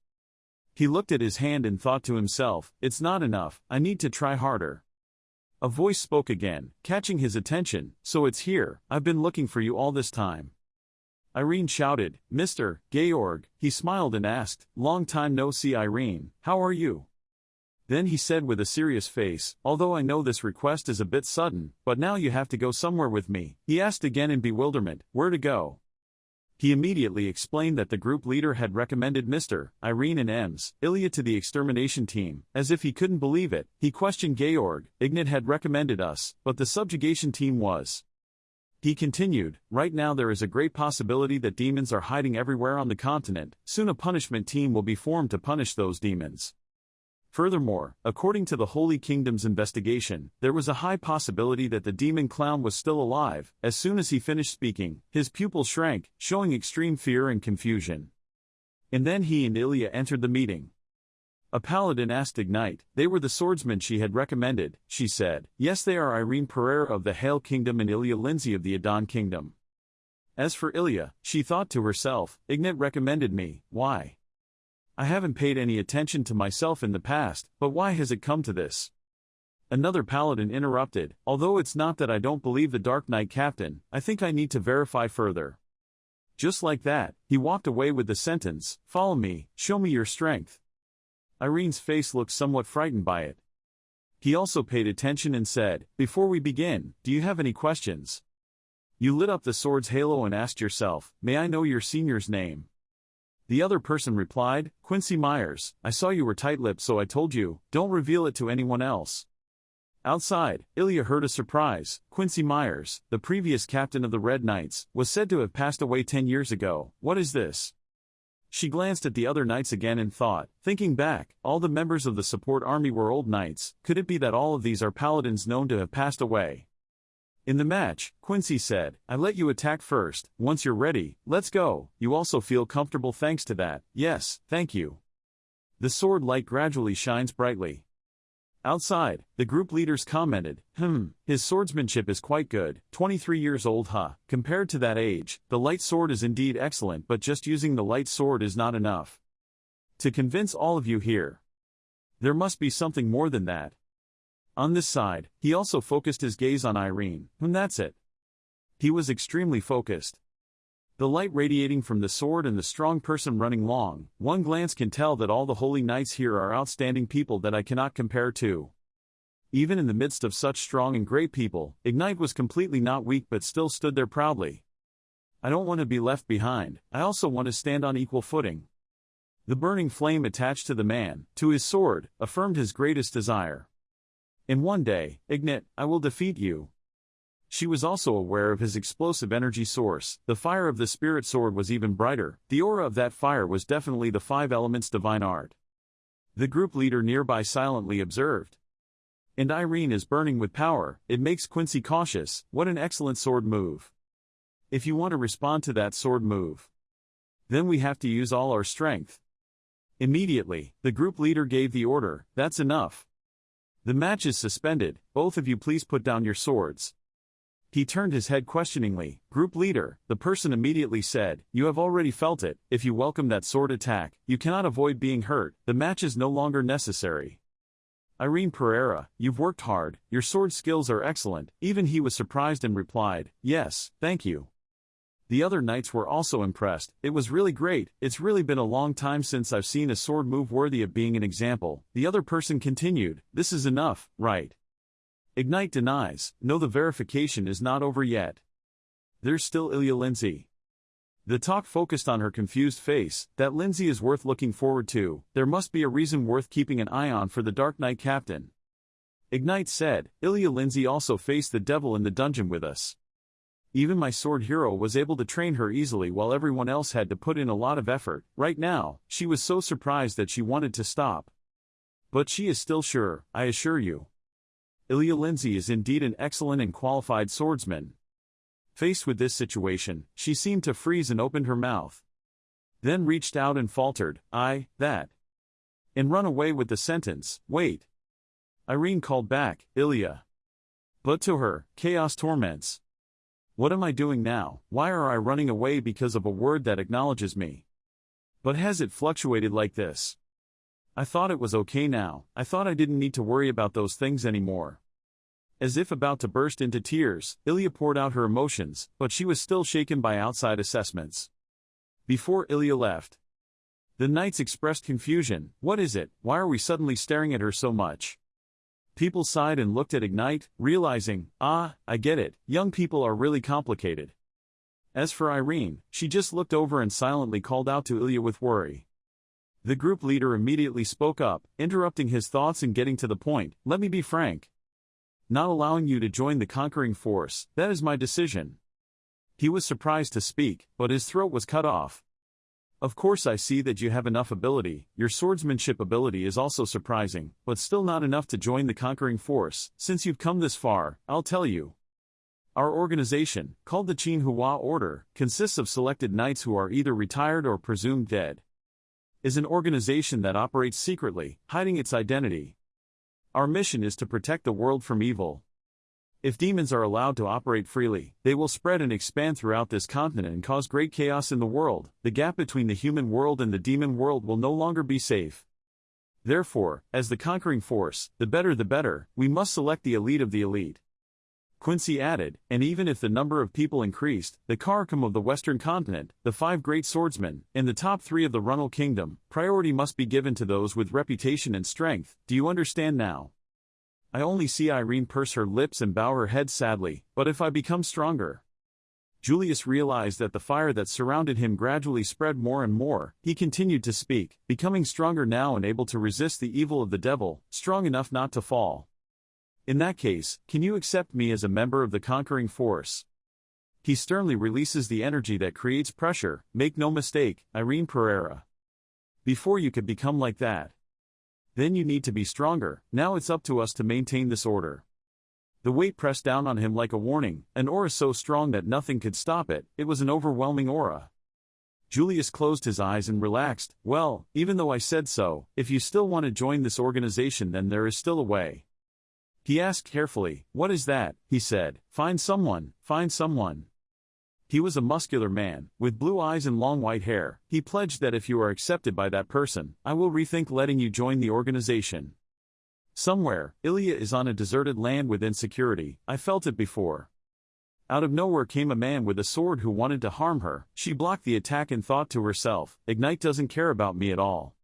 He looked at his hand and thought to himself, it's not enough, I need to try harder. A voice spoke again, catching his attention. So it's here, I've been looking for you all this time. Irene shouted, Mr. Georg. He smiled and asked, long time no see Irene, how are you? Then he said with a serious face, although I know this request is a bit sudden, but now you have to go somewhere with me. He asked again in bewilderment, where to go? He immediately explained that the group leader had recommended Mr. Irene and Ems, Ilya to the extermination team. As if he couldn't believe it, he questioned Georg. Ignat had recommended us, but the subjugation team was. He continued, right now there is a great possibility that demons are hiding everywhere on the continent. Soon a punishment team will be formed to punish those demons. Furthermore, according to the Holy Kingdom's investigation, there was a high possibility that the demon clown was still alive. As soon as he finished speaking, his pupil shrank, showing extreme fear and confusion. And then he and Ilya entered the meeting. A paladin asked Ignite. They were the swordsmen she had recommended, she said. Yes, they are Irene Pereira of the Hale Kingdom and Ilya Lindsay of the Adon Kingdom. As for Ilya, she thought to herself, Ignat recommended me. Why? I haven't paid any attention to myself in the past, but why has it come to this? Another paladin interrupted, although it's not that I don't believe the Dark Knight captain, I think I need to verify further. Just like that, he walked away with the sentence, follow me, show me your strength. Irene's face looked somewhat frightened by it. He also paid attention and said, before we begin, do you have any questions? You lit up the sword's halo and asked yourself, may I know your senior's name? The other person replied, Quincy Myers. I saw you were tight-lipped, so I told you, don't reveal it to anyone else. Outside, Ilya heard a surprise. Quincy Myers, the previous captain of the Red Knights, was said to have passed away 10 years ago. What is this? She glanced at the other knights again and thought, thinking back, all the members of the support army were old knights. Could it be that all of these are paladins known to have passed away? In the match, Quincy said, I let you attack first. Once you're ready, let's go. You also feel comfortable thanks to that. Yes, thank you. The sword light gradually shines brightly. Outside, the group leaders commented, his swordsmanship is quite good, 23 years old Compared to that age, the light sword is indeed excellent, but just using the light sword is not enough. To convince all of you here, there must be something more than that. On this side, he also focused his gaze on Irene. That's it. He was extremely focused. The light radiating from the sword and the strong person running long, one glance can tell that all the holy knights here are outstanding people that I cannot compare to. Even in the midst of such strong and great people, Ignite was completely not weak but still stood there proudly. I don't want to be left behind, I also want to stand on equal footing. The burning flame attached to the man, to his sword, affirmed his greatest desire. In one day, Ignite, I will defeat you. She was also aware of his explosive energy source. The fire of the spirit sword was even brighter. The aura of that fire was definitely the 5 elements divine art. The group leader nearby silently observed. And Irene is burning with power. It makes Quincy cautious. What an excellent sword move. If you want to respond to that sword move, then we have to use all our strength. Immediately, the group leader gave the order, that's enough. The match is suspended, both of you please put down your swords. He turned his head questioningly. Group leader, the person immediately said, you have already felt it, if you welcome that sword attack, you cannot avoid being hurt, the match is no longer necessary. Irene Pereira, you've worked hard, your sword skills are excellent, even he was surprised and replied, yes, thank you. The other knights were also impressed, it was really great, it's really been a long time since I've seen a sword move worthy of being an example. The other person continued, this is enough, right? Ignite denies, no, the verification is not over yet. There's still Ilya Lindsay. The talk focused on her confused face, that Lindsay is worth looking forward to, there must be a reason worth keeping an eye on for the Dark Knight captain. Ignite said, Ilya Lindsay also faced the devil in the dungeon with us. Even my sword hero was able to train her easily while everyone else had to put in a lot of effort. Right now, she was so surprised that she wanted to stop. But she is still sure, I assure you. Ilya Lindsay is indeed an excellent and qualified swordsman. Faced with this situation, she seemed to freeze and opened her mouth. Then reached out and faltered, that. And run away with the sentence, wait. Irene called back, Ilya. But to her, chaos torments. What am I doing now? Why are I running away because of a word that acknowledges me? But has it fluctuated like this? I thought it was okay now, I thought I didn't need to worry about those things anymore. As if about to burst into tears, Ilya poured out her emotions, but she was still shaken by outside assessments. Before Ilya left, the knights expressed confusion. What is it? Why are we suddenly staring at her so much? People sighed and looked at Ignite, realizing, I get it, young people are really complicated. As for Irene, she just looked over and silently called out to Ilya with worry. The group leader immediately spoke up, interrupting his thoughts and getting to the point, let me be frank. Not allowing you to join the conquering force, that is my decision. He was surprised to speak, but his throat was cut off. Of course I see that you have enough ability, your swordsmanship ability is also surprising, but still not enough to join the conquering force. Since you've come this far, I'll tell you. Our organization, called the Xinhua Order, consists of selected knights who are either retired or presumed dead. Is an organization that operates secretly, hiding its identity. Our mission is to protect the world from evil. If demons are allowed to operate freely, they will spread and expand throughout this continent and cause great chaos in the world. The gap between the human world and the demon world will no longer be safe. Therefore, as the conquering force, the better, we must select the elite of the elite. Quincy added, and even if the number of people increased, the Karakum of the Western continent, the 5 great swordsmen, and the top 3 of the Runnel Kingdom, priority must be given to those with reputation and strength. Do you understand now? I only see Irene purse her lips and bow her head sadly, but if I become stronger. Julius realized that the fire that surrounded him gradually spread more and more. He continued to speak, becoming stronger now and able to resist the evil of the devil, strong enough not to fall. In that case, can you accept me as a member of the conquering force? He sternly releases the energy that creates pressure. Make no mistake, Irene Pereira. Before you could become like that, then you need to be stronger. Now it's up to us to maintain this order. The weight pressed down on him like a warning, an aura so strong that nothing could stop it. It was an overwhelming aura. Julius closed his eyes and relaxed. Well, even though I said so, if you still want to join this organization, then there is still a way. He asked carefully, what is that? He said, find someone, find someone. He was a muscular man, with blue eyes and long white hair. He pledged that if you are accepted by that person, I will rethink letting you join the organization. Somewhere, Ilya is on a deserted land with insecurity. I felt it before. Out of nowhere came a man with a sword who wanted to harm her. She blocked the attack and thought to herself, Ignite doesn't care about me at all.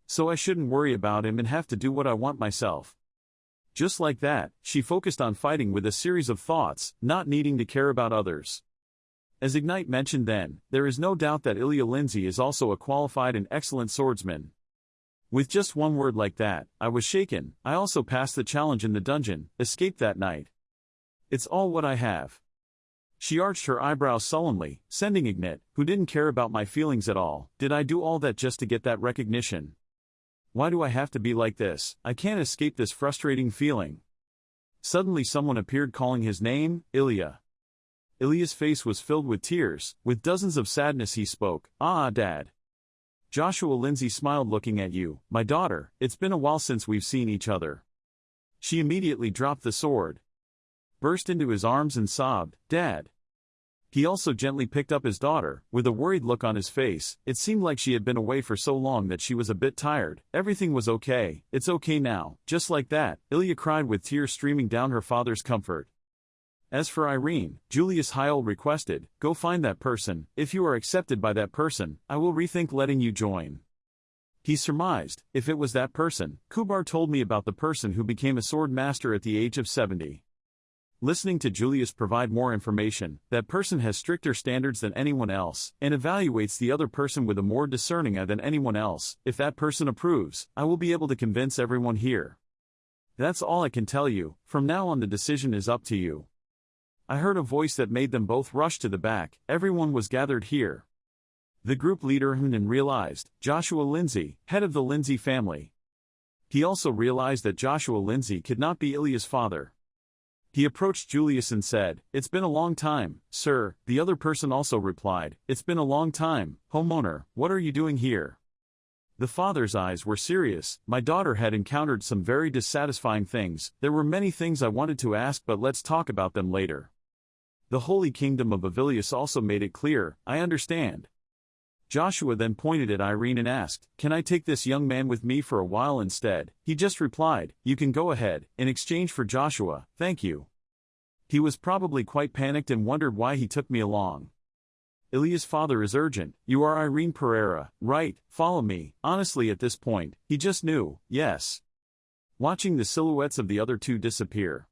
So I shouldn't worry about him and have to do what I want myself. Just like that, she focused on fighting with a series of thoughts, not needing to care about others. As Ignite mentioned then, there is no doubt that Ilya Lindsay is also a qualified and excellent swordsman. With just one word like that, I was shaken. I also passed the challenge in the dungeon, escaped that night. It's all what I have. She arched her eyebrows sullenly, sending Ignite, who didn't care about my feelings at all. Did I do all that just to get that recognition? Why do I have to be like this? I can't escape this frustrating feeling. Suddenly someone appeared calling his name, Ilya. Ilya's face was filled with tears. With dozens of sadness he spoke, "Ah, Dad." Joshua Lindsay smiled looking at you, my daughter, it's been a while since we've seen each other. She immediately dropped the sword, burst into his arms and sobbed, "Dad." He also gently picked up his daughter, with a worried look on his face. It seemed like she had been away for so long that she was a bit tired. Everything was okay, it's okay now, just like that, Ilya cried with tears streaming down her father's comfort. As for Irene, Julius Heil requested, "Go find that person. If you are accepted by that person, I will rethink letting you join." He surmised, if it was that person, Kubar told me about the person who became a sword master at the age of 70. Listening to Julius provide more information, that person has stricter standards than anyone else, and evaluates the other person with a more discerning eye than anyone else. If that person approves, I will be able to convince everyone here. That's all I can tell you. From now on the decision is up to you. I heard a voice that made them both rush to the back. Everyone was gathered here. The group leader and realized, Joshua Lindsay, head of the Lindsay family. He also realized that Joshua Lindsay could not be Ilya's father. He approached Julius and said, "It's been a long time, sir." The other person also replied, "It's been a long time, homeowner, what are you doing here?" The father's eyes were serious. My daughter had encountered some very dissatisfying things. There were many things I wanted to ask, but let's talk about them later. The Holy Kingdom of Avilius also made it clear, "I understand." Joshua then pointed at Irene and asked, "Can I take this young man with me for a while instead?" He just replied, "You can go ahead," in exchange for Joshua, "Thank you." He was probably quite panicked and wondered why he took me along. Ilya's father is urgent. "You are Irene Pereira, right? Follow me." Honestly at this point, he just knew, yes. Watching the silhouettes of the other two disappear,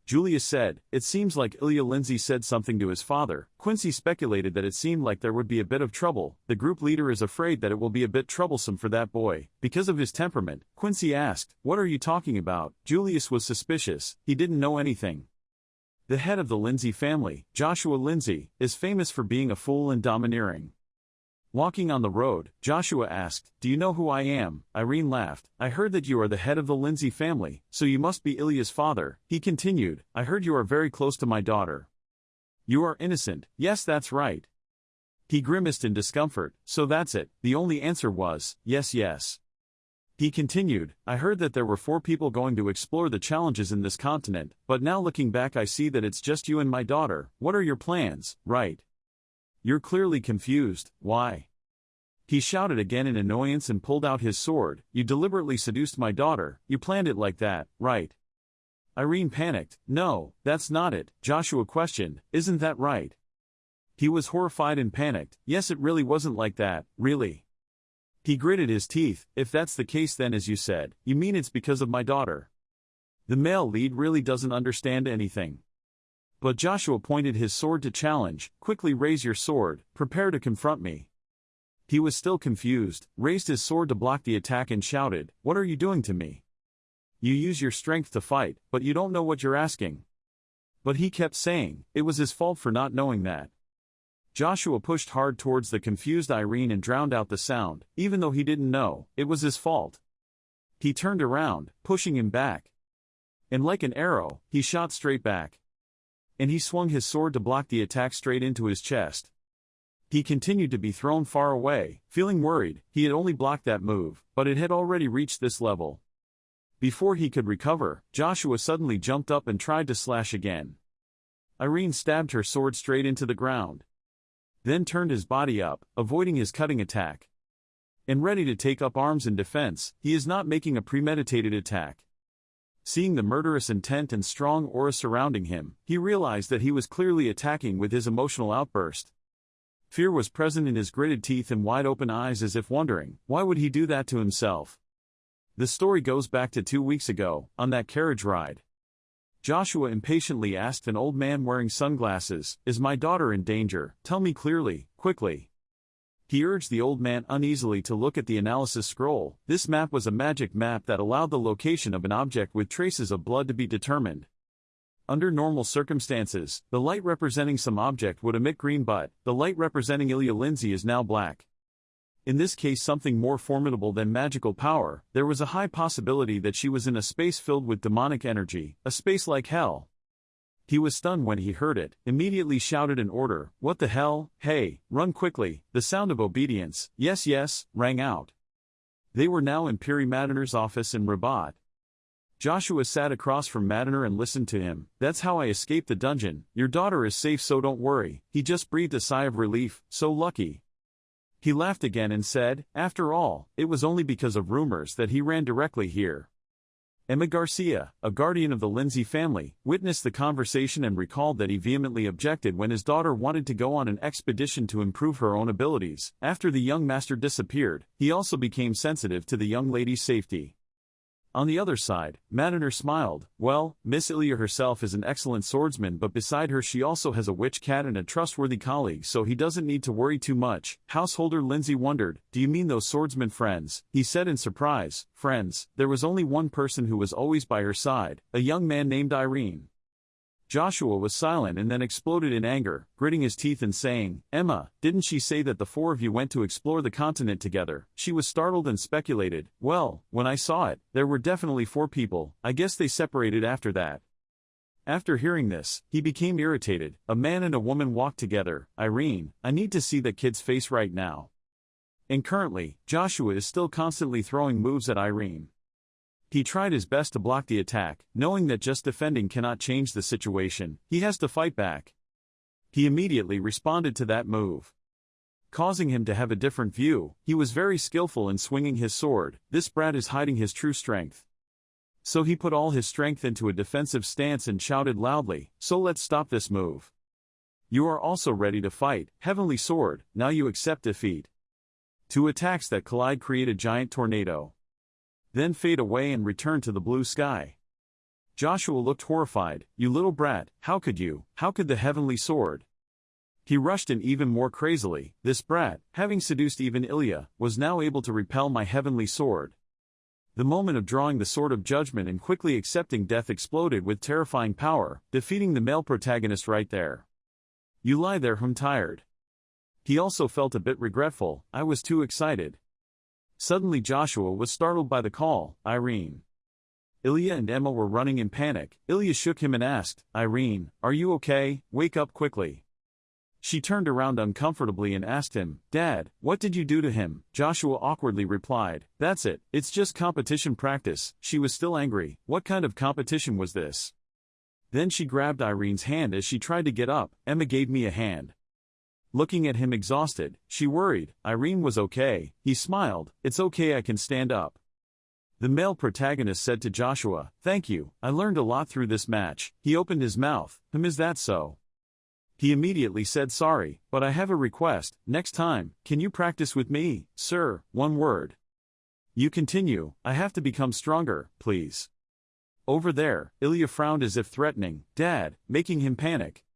Julius said, "It seems like Ilya Lindsay said something to his father." Quincy speculated that it seemed like there would be a bit of trouble. The group leader is afraid that it will be a bit troublesome for that boy, because of his temperament. Quincy asked, "What are you talking about?" Julius was suspicious. He didn't know anything. The head of the Lindsay family, Joshua Lindsay, is famous for being a fool and domineering. Walking on the road, Joshua asked, "Do you know who I am?" Irene laughed. "I heard that you are the head of the Lindsay family, so you must be Ilya's father." He continued, "I heard you are very close to my daughter. You are innocent." "Yes, that's right." He grimaced in discomfort. "So that's it." The only answer was, "Yes, yes." He continued, "I heard that there were 4 people going to explore the challenges in this continent, but now looking back I see that it's just you and my daughter. What are your plans, right? You're clearly confused. Why?" He shouted again in annoyance and pulled out his sword. "You deliberately seduced my daughter. You planned it like that, right?" Irene panicked. "No, that's not it." Joshua questioned, "Isn't that right?" He was horrified and panicked. "Yes, it really wasn't like that, really." He gritted his teeth. "If that's the case, then as you said, you mean it's because of my daughter." The male lead really doesn't understand anything. But Joshua pointed his sword to challenge. "Quickly raise your sword, prepare to confront me." He was still confused, raised his sword to block the attack and shouted, "What are you doing to me? You use your strength to fight, but you don't know what you're asking." But he kept saying, it was his fault for not knowing that. Joshua pushed hard towards the confused Irene and drowned out the sound, even though he didn't know, it was his fault. He turned around, pushing him back. And like an arrow, he shot straight back. And he swung his sword to block the attack straight into his chest. He continued to be thrown far away, feeling worried. He had only blocked that move, but it had already reached this level. Before he could recover, Joshua suddenly jumped up and tried to slash again. Irene stabbed her sword straight into the ground. Then turned his body up, avoiding his cutting attack. And ready to take up arms in defense, he is not making a premeditated attack. Seeing the murderous intent and strong aura surrounding him, he realized that he was clearly attacking with his emotional outburst. Fear was present in his gritted teeth and wide-open eyes as if wondering, why would he do that to himself? The story goes back to 2 weeks ago, on that carriage ride. Joshua impatiently asked an old man wearing sunglasses, "Is my daughter in danger? Tell me clearly, quickly." He urged the old man uneasily to look at the analysis scroll. This map was a magic map that allowed the location of an object with traces of blood to be determined. Under normal circumstances, the light representing some object would emit green, but the light representing Ilya Lindsay is now black. In this case something more formidable than magical power, there was a high possibility that she was in a space filled with demonic energy, a space like hell. He was stunned when he heard it, immediately shouted an order, "What the hell, hey, run quickly." The sound of obedience, "Yes yes," rang out. They were now in Piri Madiner's office in Rabat. Joshua sat across from Madiner and listened to him. "That's how I escaped the dungeon, your daughter is safe so don't worry." He just breathed a sigh of relief, so lucky. He laughed again and said, "After all, it was only because of rumors that he ran directly here." Emma Garcia, a guardian of the Lindsay family, witnessed the conversation and recalled that he vehemently objected when his daughter wanted to go on an expedition to improve her own abilities. After the young master disappeared, he also became sensitive to the young lady's safety. On the other side, Madiner smiled. "Well, Miss Ilya herself is an excellent swordsman, but beside her she also has a witch cat and a trustworthy colleague, so he doesn't need to worry too much." Householder Lindsay wondered, "Do you mean those swordsman friends?" He said in surprise, "Friends." There was only one person who was always by her side, a young man named Irene. Joshua was silent and then exploded in anger, gritting his teeth and saying, "Emma, didn't she say that the four of you went to explore the continent together?" She was startled and speculated, "Well, when I saw it, there were definitely 4 people, I guess they separated after that." After hearing this, he became irritated. "A man and a woman walked together. Irene, I need to see that kid's face right now." And currently, Joshua is still constantly throwing moves at Irene. He tried his best to block the attack, knowing that just defending cannot change the situation, he has to fight back. He immediately responded to that move, causing him to have a different view. He was very skillful in swinging his sword. This brat is hiding his true strength. So he put all his strength into a defensive stance and shouted loudly, "So let's stop this move. You are also ready to fight, Heavenly Sword, now you accept defeat." 2 attacks that collide create a giant tornado, then fade away and return to the blue sky. Joshua looked horrified. "You little brat, how could you? How could the Heavenly Sword?" He rushed in even more crazily. "This brat, having seduced even Ilya, was now able to repel my Heavenly Sword." The moment of drawing the Sword of Judgment and quickly accepting death exploded with terrifying power, defeating the male protagonist right there. "You lie there, tired." He also felt a bit regretful. "I was too excited." Suddenly Joshua was startled by the call, "Irene." Ilya and Emma were running in panic. Ilya shook him and asked, "Irene, are you okay? Wake up quickly." She turned around uncomfortably and asked him, "Dad, what did you do to him?" Joshua awkwardly replied, "That's it, it's just competition practice." She was still angry. What kind of competition was this? Then she grabbed Irene's hand as she tried to get up. "Emma gave me a hand." Looking at him exhausted, she worried. Irene was okay. He smiled. "It's okay, I can stand up." The male protagonist said to Joshua, "Thank you, I learned a lot through this match." He opened his mouth. Is that so?" He immediately said, "Sorry, but I have a request. Next time, can you practice with me?" "Sir, one word." "You continue, I have to become stronger, please." Over there, Ilya frowned as if threatening, "Dad," making him panic.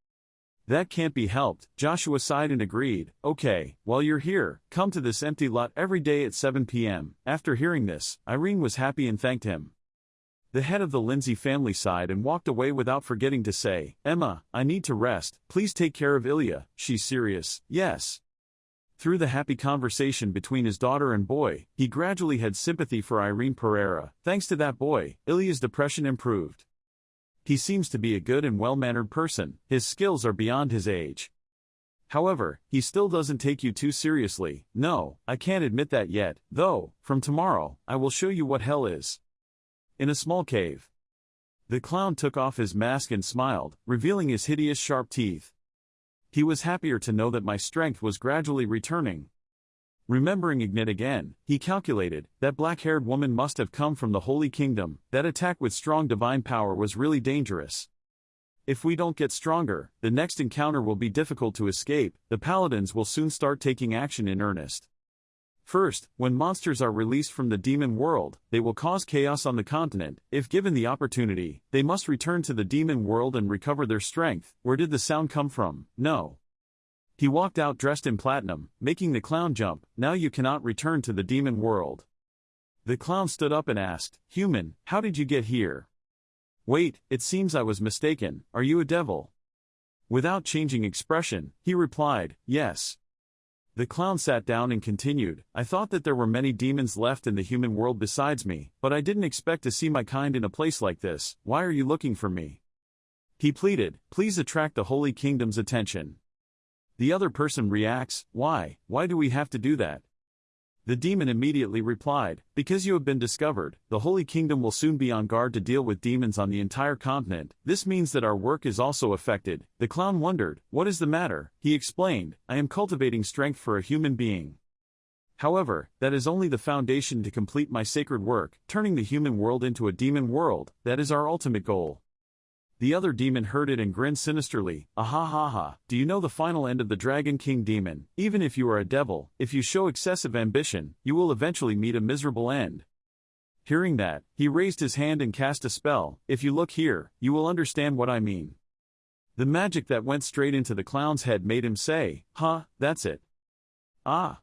"That can't be helped." Joshua sighed and agreed. "Okay, while you're here, come to this empty lot every day at 7 p.m. After hearing this, Irene was happy and thanked him. The head of the Lindsay family sighed and walked away without forgetting to say, "Emma, I need to rest. Please take care of Ilya. She's serious." "Yes." Through the happy conversation between his daughter and boy, he gradually had sympathy for Irene Pereira. Thanks to that boy, Ilya's depression improved. He seems to be a good and well-mannered person. His skills are beyond his age. However, he still doesn't take you too seriously. "No, I can't admit that yet, though. From tomorrow, I will show you what hell is." In a small cave, the clown took off his mask and smiled, revealing his hideous sharp teeth. He was happier to know that my strength was gradually returning. Remembering Ignat again, he calculated, that black-haired woman must have come from the Holy Kingdom. That attack with strong divine power was really dangerous. If we don't get stronger, the next encounter will be difficult to escape. The paladins will soon start taking action in earnest. First, when monsters are released from the demon world, they will cause chaos on the continent. If given the opportunity, they must return to the demon world and recover their strength. Where did the sound come from? No. He walked out dressed in platinum, making the clown jump. "Now you cannot return to the demon world." The clown stood up and asked, "Human, how did you get here?" "Wait, it seems I was mistaken. Are you a devil?" Without changing expression, he replied, "Yes." The clown sat down and continued, I thought that there were many demons left in the human world besides me, but I didn't expect to see my kind in a place like this. Why are you looking for me? He pleaded, please attract the Holy Kingdom's attention. The other person reacts, why? Why do we have to do that? The demon immediately replied, because you have been discovered, the Holy Kingdom will soon be on guard to deal with demons on the entire continent. This means that our work is also affected. The clown wondered, what is the matter? He explained, I am cultivating strength for a human being. However, that is only the foundation to complete my sacred work, turning the human world into a demon world. That is our ultimate goal. The other demon heard it and grinned sinisterly, ah ha ha, do you know the final end of the Dragon King demon? Even if you are a devil, if you show excessive ambition, you will eventually meet a miserable end. Hearing that, he raised his hand and cast a spell. If you look here, you will understand what I mean. The magic that went straight into the clown's head made him say, huh, that's it. Ah.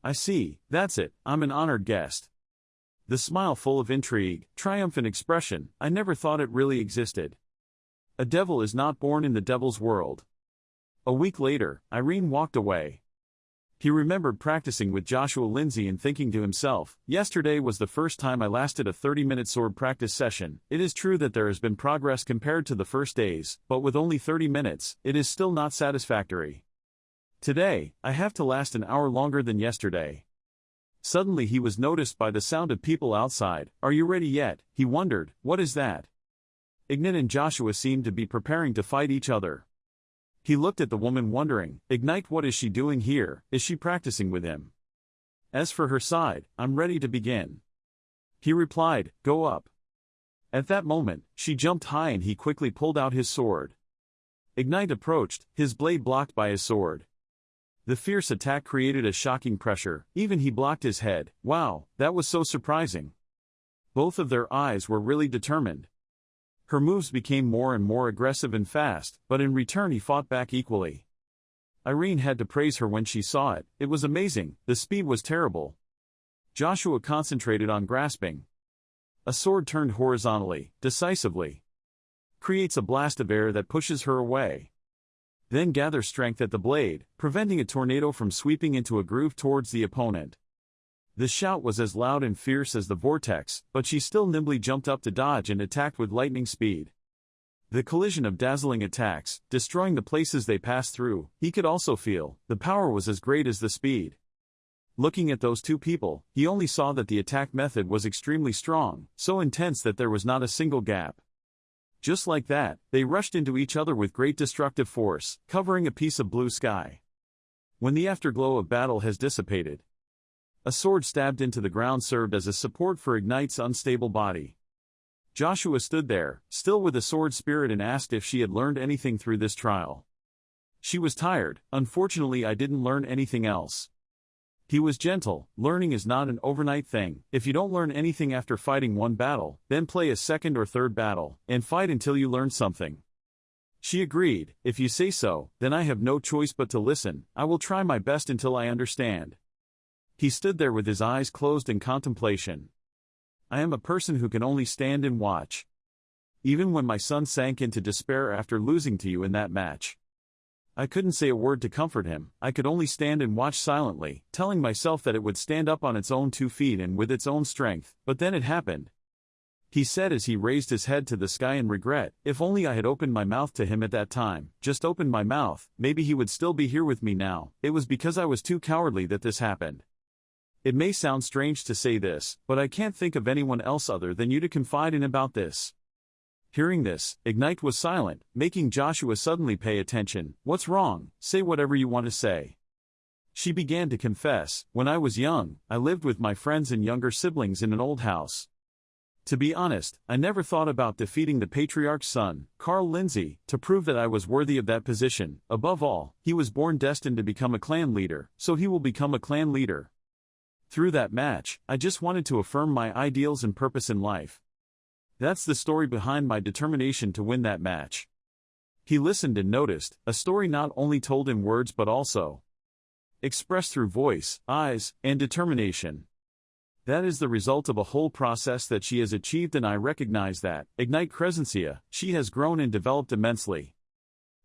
I see, that's it, I'm an honored guest. The smile full of intrigue, triumphant expression, I never thought it really existed. A devil is not born in the devil's world. A week later, Irene walked away. He remembered practicing with Joshua Lindsay and thinking to himself, yesterday was the first time I lasted a 30-minute sword practice session. It is true that there has been progress compared to the first days, but with only 30 minutes, it is still not satisfactory. Today, I have to last an hour longer than yesterday. Suddenly he was noticed by the sound of people outside. Are you ready yet? He wondered, what is that? Ignite and Joshua seemed to be preparing to fight each other. He looked at the woman wondering, Ignite, what is she doing here? Is she practicing with him? As for her side, I'm ready to begin. He replied, go up. At that moment, she jumped high and he quickly pulled out his sword. Ignite approached, his blade blocked by his sword. The fierce attack created a shocking pressure, even he blocked his head. Wow, that was so surprising. Both of their eyes were really determined. Her moves became more and more aggressive and fast, but in return he fought back equally. Irene had to praise her when she saw it. It was amazing, the speed was terrible. Joshua concentrated on grasping. A sword turned horizontally, decisively. Creates a blast of air that pushes her away. Then gathers strength at the blade, preventing a tornado from sweeping into a groove towards the opponent. The shout was as loud and fierce as the vortex, but she still nimbly jumped up to dodge and attacked with lightning speed. The collision of dazzling attacks, destroying the places they passed through, he could also feel, the power was as great as the speed. Looking at those two people, he only saw that the attack method was extremely strong, so intense that there was not a single gap. Just like that, they rushed into each other with great destructive force, covering a piece of blue sky. When the afterglow of battle has dissipated, a sword stabbed into the ground served as a support for Ignite's unstable body. Joshua stood there, still with a sword spirit, and asked if she had learned anything through this trial. She was tired. Unfortunately, I didn't learn anything else. He was gentle. Learning is not an overnight thing. If you don't learn anything after fighting one battle, then play a second or third battle, and fight until you learn something. She agreed. If you say so, then I have no choice but to listen. I will try my best until I understand. He stood there with his eyes closed in contemplation. I am a person who can only stand and watch. Even when my son sank into despair after losing to you in that match, I couldn't say a word to comfort him. I could only stand and watch silently, telling myself that it would stand up on its own 2 feet and with its own strength, but then it happened. He said as he raised his head to the sky in regret, if only I had opened my mouth to him at that time, just opened my mouth, maybe he would still be here with me now. It was because I was too cowardly that this happened. It may sound strange to say this, but I can't think of anyone else other than you to confide in about this. Hearing this, Ignite was silent, making Joshua suddenly pay attention. What's wrong? Say whatever you want to say. She began to confess, when I was young, I lived with my friends and younger siblings in an old house. To be honest, I never thought about defeating the patriarch's son, Carl Lindsay, to prove that I was worthy of that position. Above all, he was born destined to become a clan leader, so he will become a clan leader. Through that match, I just wanted to affirm my ideals and purpose in life. That's the story behind my determination to win that match. He listened and noticed, a story not only told in words but also expressed through voice, eyes, and determination. That is the result of a whole process that she has achieved, and I recognize that. Ignite Crescencia, she has grown and developed immensely.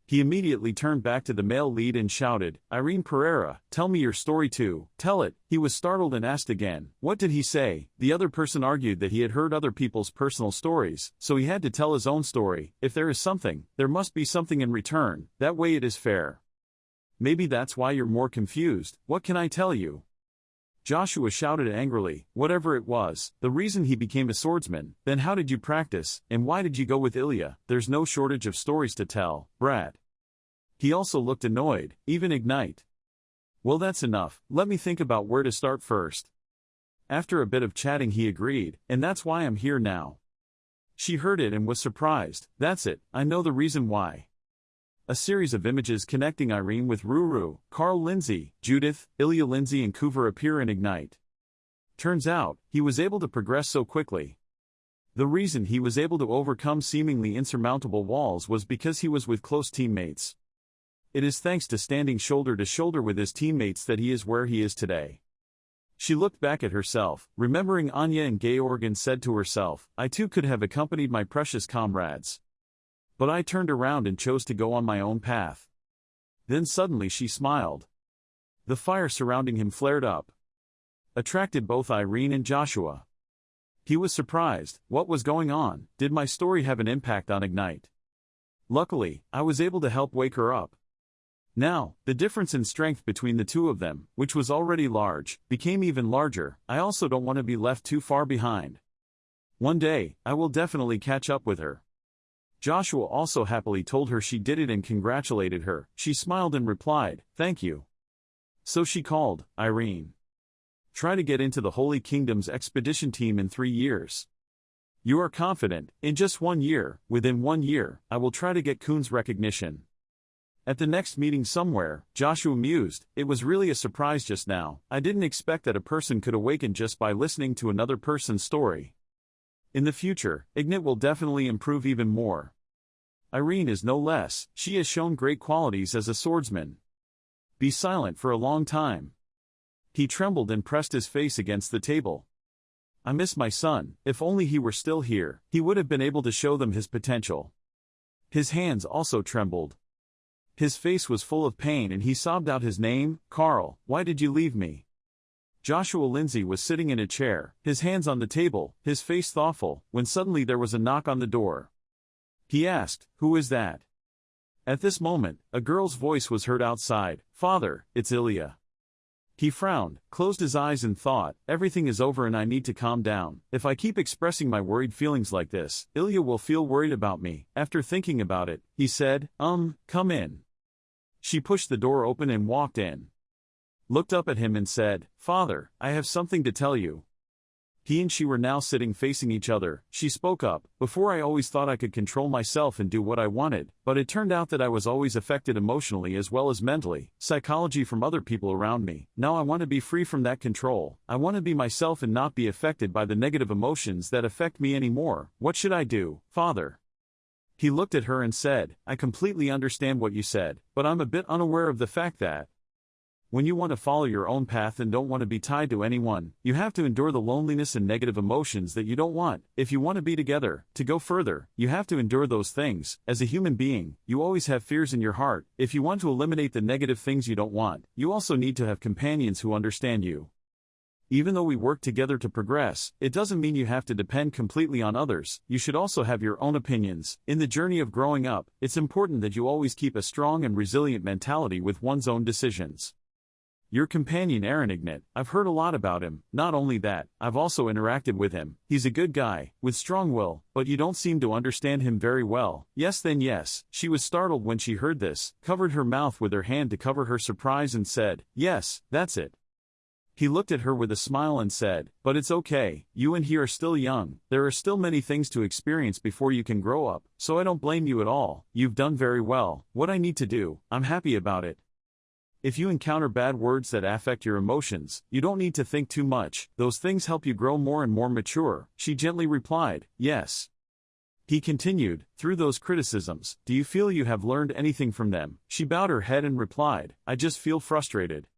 He immediately turned back to the male lead and shouted, "Irene Pereira, tell me your story too." "Tell it." He was startled and asked again, "What did he say?" The other person argued that he had heard other people's personal stories, so he had to tell his own story. If there is something, there must be something in return, that way it is fair. Maybe that's why you're more confused. What can I tell you? Joshua shouted angrily, whatever it was, the reason he became a swordsman. Then how did you practice, and why did you go with Ilya? There's no shortage of stories to tell, brat. He also looked annoyed, even Ignite. Well, that's enough, let me think about where to start first. After a bit of chatting he agreed, and that's why I'm here now. She heard it and was surprised. That's it, I know the reason why. A series of images connecting Irene with Ruru, Carl Lindsay, Judith, Ilya Lindsay and Coover appear in Ignite. Turns out, he was able to progress so quickly. The reason he was able to overcome seemingly insurmountable walls was because he was with close teammates. It is thanks to standing shoulder to shoulder with his teammates that he is where he is today. She looked back at herself, remembering Anya and Georg, and said to herself, I too could have accompanied my precious comrades. But I turned around and chose to go on my own path. Then suddenly she smiled. The fire surrounding him flared up, attracted both Irene and Joshua. He was surprised. What was going on? Did my story have an impact on Ignite? Luckily, I was able to help wake her up. Now, the difference in strength between the two of them, which was already large, became even larger. I also don't want to be left too far behind. One day, I will definitely catch up with her. Joshua also happily told her she did it and congratulated her. She smiled and replied, thank you. So she called, Irene. Try to get into the Holy Kingdom's expedition team in 3 years. You are confident, in just 1 year, within 1 year, I will try to get Kuhn's recognition. At the next meeting somewhere, Joshua mused, it was really a surprise just now. I didn't expect that a person could awaken just by listening to another person's story. In the future, Ignite will definitely improve even more. Irene is no less. She has shown great qualities as a swordsman. Be silent for a long time. He trembled and pressed his face against the table. I miss my son. If only he were still here, he would have been able to show them his potential. His hands also trembled. His face was full of pain and he sobbed out his name, Carl, why did you leave me? Joshua Lindsay was sitting in a chair, his hands on the table, his face thoughtful, when suddenly there was a knock on the door. He asked, who is that? At this moment, a girl's voice was heard outside, Father, it's Ilya. He frowned, closed his eyes and thought, everything is over and I need to calm down. If I keep expressing my worried feelings like this, Ilya will feel worried about me. After thinking about it, he said, come in. She pushed the door open and walked in. Looked up at him and said, Father, I have something to tell you. He and she were now sitting facing each other. She spoke up, before I always thought I could control myself and do what I wanted, but it turned out that I was always affected emotionally as well as mentally, psychology from other people around me. Now I want to be free from that control. I want to be myself and not be affected by the negative emotions that affect me anymore. What should I do, Father? He looked at her and said, I completely understand what you said, but I'm a bit unaware of the fact that when you want to follow your own path and don't want to be tied to anyone, you have to endure the loneliness and negative emotions that you don't want. If you want to be together, to go further, you have to endure those things. As a human being, you always have fears in your heart. If you want to eliminate the negative things you don't want, you also need to have companions who understand you. Even though we work together to progress, it doesn't mean you have to depend completely on others. You should also have your own opinions. In the journey of growing up, it's important that you always keep a strong and resilient mentality with one's own decisions. Your companion Aaron Ignat, I've heard a lot about him. Not only that, I've also interacted with him. He's a good guy, with strong will, but you don't seem to understand him very well. Yes, then yes. She was startled when she heard this, covered her mouth with her hand to cover her surprise and said, yes, that's it. He looked at her with a smile and said, but it's okay, you and he are still young. There are still many things to experience before you can grow up, so I don't blame you at all. You've done very well. What I need to do, I'm happy about it. If you encounter bad words that affect your emotions, you don't need to think too much. Those things help you grow more and more mature. She gently replied, yes. He continued, through those criticisms, do you feel you have learned anything from them? She bowed her head and replied, I just feel frustrated.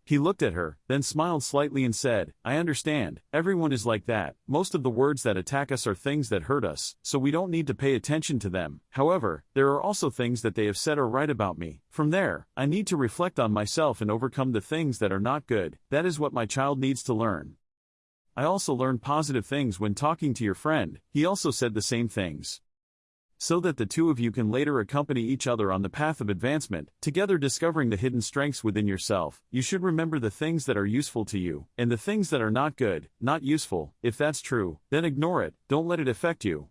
He looked at her, then smiled slightly and said, I understand, everyone is like that. Most of the words that attack us are things that hurt us, so we don't need to pay attention to them. However, there are also things that they have said or write about me. From there, I need to reflect on myself and overcome the things that are not good. That is what my child needs to learn. I also learned positive things when talking to your friend. He also said the same things, so that the two of you can later accompany each other on the path of advancement, together discovering the hidden strengths within yourself. You should remember the things that are useful to you, and the things that are not good, not useful. If that's true, then ignore it, don't let it affect you.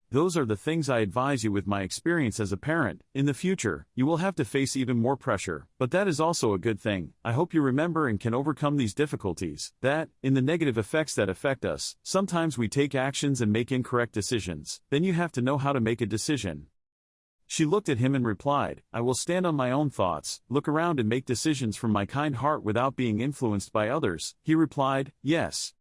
Those are the things I advise you with my experience as a parent. In the future, you will have to face even more pressure, but that is also a good thing. I hope you remember and can overcome these difficulties. That, in the negative effects that affect us, sometimes we take actions and make incorrect decisions. Then you have to know how to make a decision. She looked at him and replied, I will stand on my own thoughts, look around and make decisions from my kind heart without being influenced by others. He replied, yes.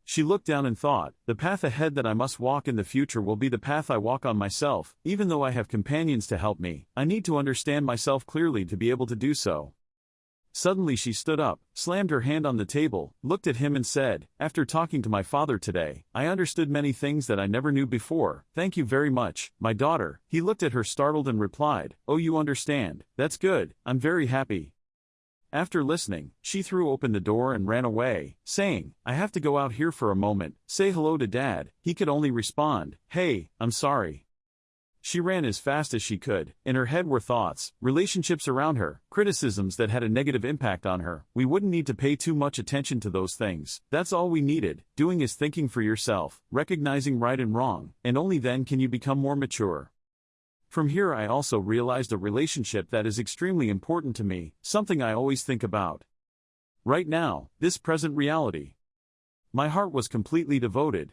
She looked down and thought, the path ahead that I must walk in the future will be the path I walk on myself. Even though I have companions to help me, I need to understand myself clearly to be able to do so. Suddenly she stood up, slammed her hand on the table, looked at him and said, after talking to my father today, I understood many things that I never knew before. Thank you very much, my daughter. He looked at her startled and replied, oh, you understand. That's good, I'm very happy. After listening, she threw open the door and ran away, saying, I have to go out here for a moment, say hello to Dad. He could only respond, hey, I'm sorry. She ran as fast as she could. In her head were thoughts, relationships around her, criticisms that had a negative impact on her. We wouldn't need to pay too much attention to those things. That's all we needed. Doing is thinking for yourself, recognizing right and wrong, and only then can you become more mature. From here I also realized a relationship that is extremely important to me, something I always think about. Right now, this present reality. My heart was completely devoted.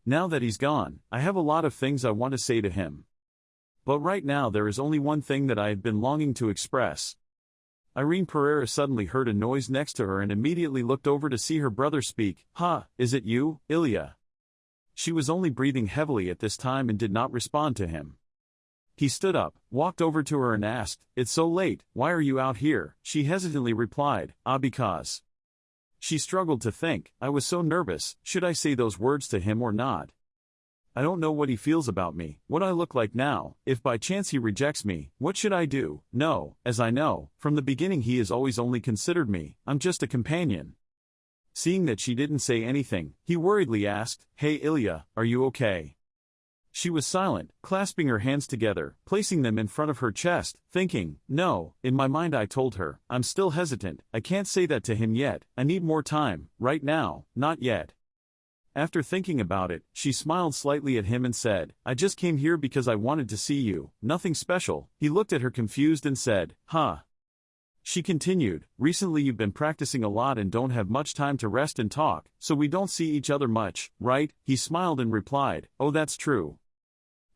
Now that he's gone, I have a lot of things I want to say to him. But right now there is only one thing that I have been longing to express. Irene Pereira suddenly heard a noise next to her and immediately looked over to see her brother speak. Is it you, Ilya? She was only breathing heavily at this time and did not respond to him. He stood up, walked over to her and asked, it's so late, why are you out here? She hesitantly replied, because. She struggled to think, I was so nervous, should I say those words to him or not? I don't know what he feels about me, what I look like now. If by chance he rejects me, what should I do? No, as I know, from the beginning he has always only considered me, I'm just a companion. Seeing that she didn't say anything, he worriedly asked, hey Ilya, are you okay? She was silent, clasping her hands together, placing them in front of her chest, thinking, no. In my mind I told her, I'm still hesitant, I can't say that to him yet, I need more time, right now, not yet. After thinking about it, she smiled slightly at him and said, I just came here because I wanted to see you, nothing special. He looked at her confused and said, She continued, recently you've been practicing a lot and don't have much time to rest and talk, so we don't see each other much, right? He smiled and replied, oh that's true.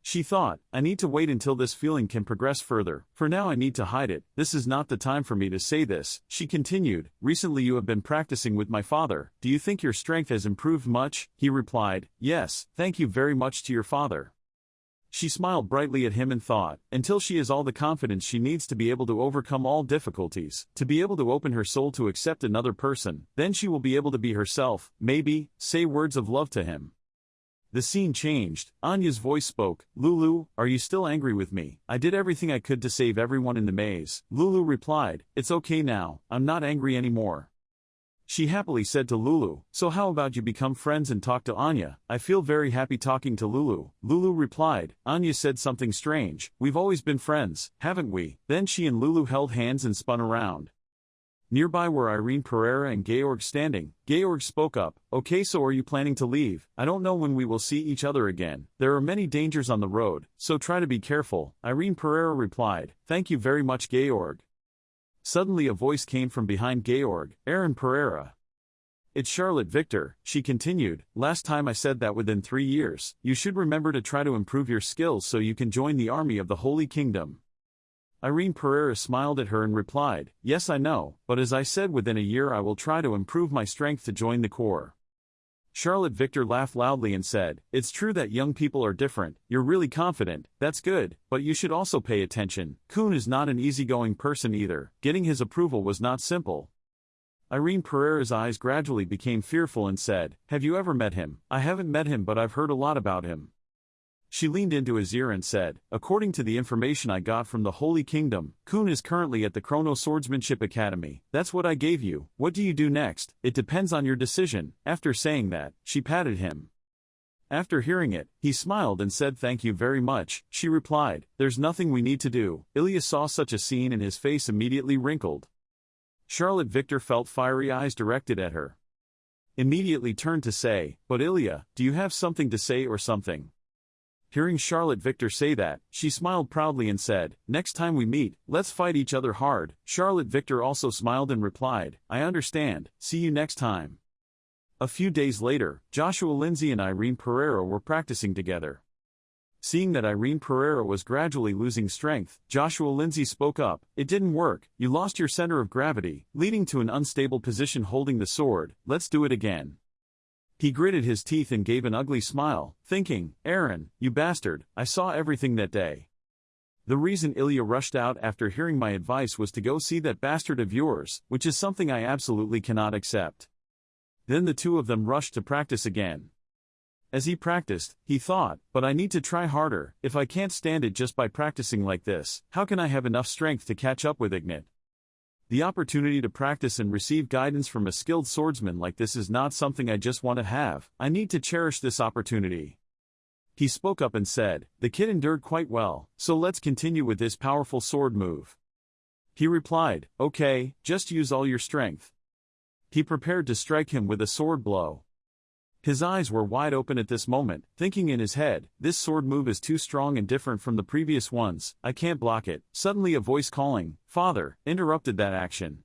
She thought, I need to wait until this feeling can progress further. For now I need to hide it. This is not the time for me to say this. She continued, recently you have been practicing with my father. Do you think your strength has improved much? He replied, yes, thank you very much to your father. She smiled brightly at him and thought, until she has all the confidence she needs to be able to overcome all difficulties, to be able to open her soul to accept another person, then she will be able to be herself, maybe, say words of love to him. The scene changed. Anya's voice spoke, Lulu, are you still angry with me? I did everything I could to save everyone in the maze. Lulu replied, it's okay now, I'm not angry anymore. She happily said to Lulu, so how about you become friends and talk to Anya? I feel very happy talking to Lulu. Lulu replied, Anya said something strange, we've always been friends, haven't we? Then she and Lulu held hands and spun around. Nearby were Irene Pereira and Georg standing. Georg spoke up, okay, so are you planning to leave? I don't know when we will see each other again. There are many dangers on the road, so try to be careful. Irene Pereira replied, thank you very much Georg. Suddenly a voice came from behind Georg, Aaron Pereira. It's Charlotte Victor, she continued, last time I said that within 3 years, you should remember to try to improve your skills so you can join the army of the Holy Kingdom. Irene Pereira smiled at her and replied, yes I know, but as I said within a year I will try to improve my strength to join the corps. Charlotte Victor laughed loudly and said, it's true that young people are different, you're really confident, that's good, but you should also pay attention. Kun is not an easygoing person either, getting his approval was not simple. Irene Pereira's eyes gradually became fearful and said, "Have you ever met him?" "I haven't met him, but I've heard a lot about him." She leaned into his ear and said, "According to the information I got from the Holy Kingdom, Kun is currently at the Chrono Swordsmanship Academy. That's what I gave you. What do you do next? It depends on your decision." After saying that, she patted him. After hearing it, he smiled and said, "Thank you very much." She replied, "There's nothing we need to do." Ilya saw such a scene and his face immediately wrinkled. Charlotte Victor felt fiery eyes directed at her. Immediately turned to say, "But Ilya, do you have something to say or something?" Hearing Charlotte Victor say that, she smiled proudly and said, "Next time we meet, let's fight each other hard." Charlotte Victor also smiled and replied, "I understand, see you next time." A few days later, Joshua Lindsay and Irene Pereira were practicing together. Seeing that Irene Pereira was gradually losing strength, Joshua Lindsay spoke up, "It didn't work, you lost your center of gravity, leading to an unstable position holding the sword, let's do it again." He gritted his teeth and gave an ugly smile, thinking, "Aaron, you bastard, I saw everything that day. The reason Ilya rushed out after hearing my advice was to go see that bastard of yours, which is something I absolutely cannot accept." Then the two of them rushed to practice again. As he practiced, he thought, "But I need to try harder. If I can't stand it just by practicing like this, how can I have enough strength to catch up with Ignat?" The opportunity to practice and receive guidance from a skilled swordsman like this is not something I just want to have. I need to cherish this opportunity. He spoke up and said, "The kid endured quite well, so let's continue with this powerful sword move." He replied, "Okay, just use all your strength." He prepared to strike him with a sword blow. His eyes were wide open at this moment, thinking in his head, "This sword move is too strong and different from the previous ones, I can't block it." Suddenly a voice calling, "Father," interrupted that action.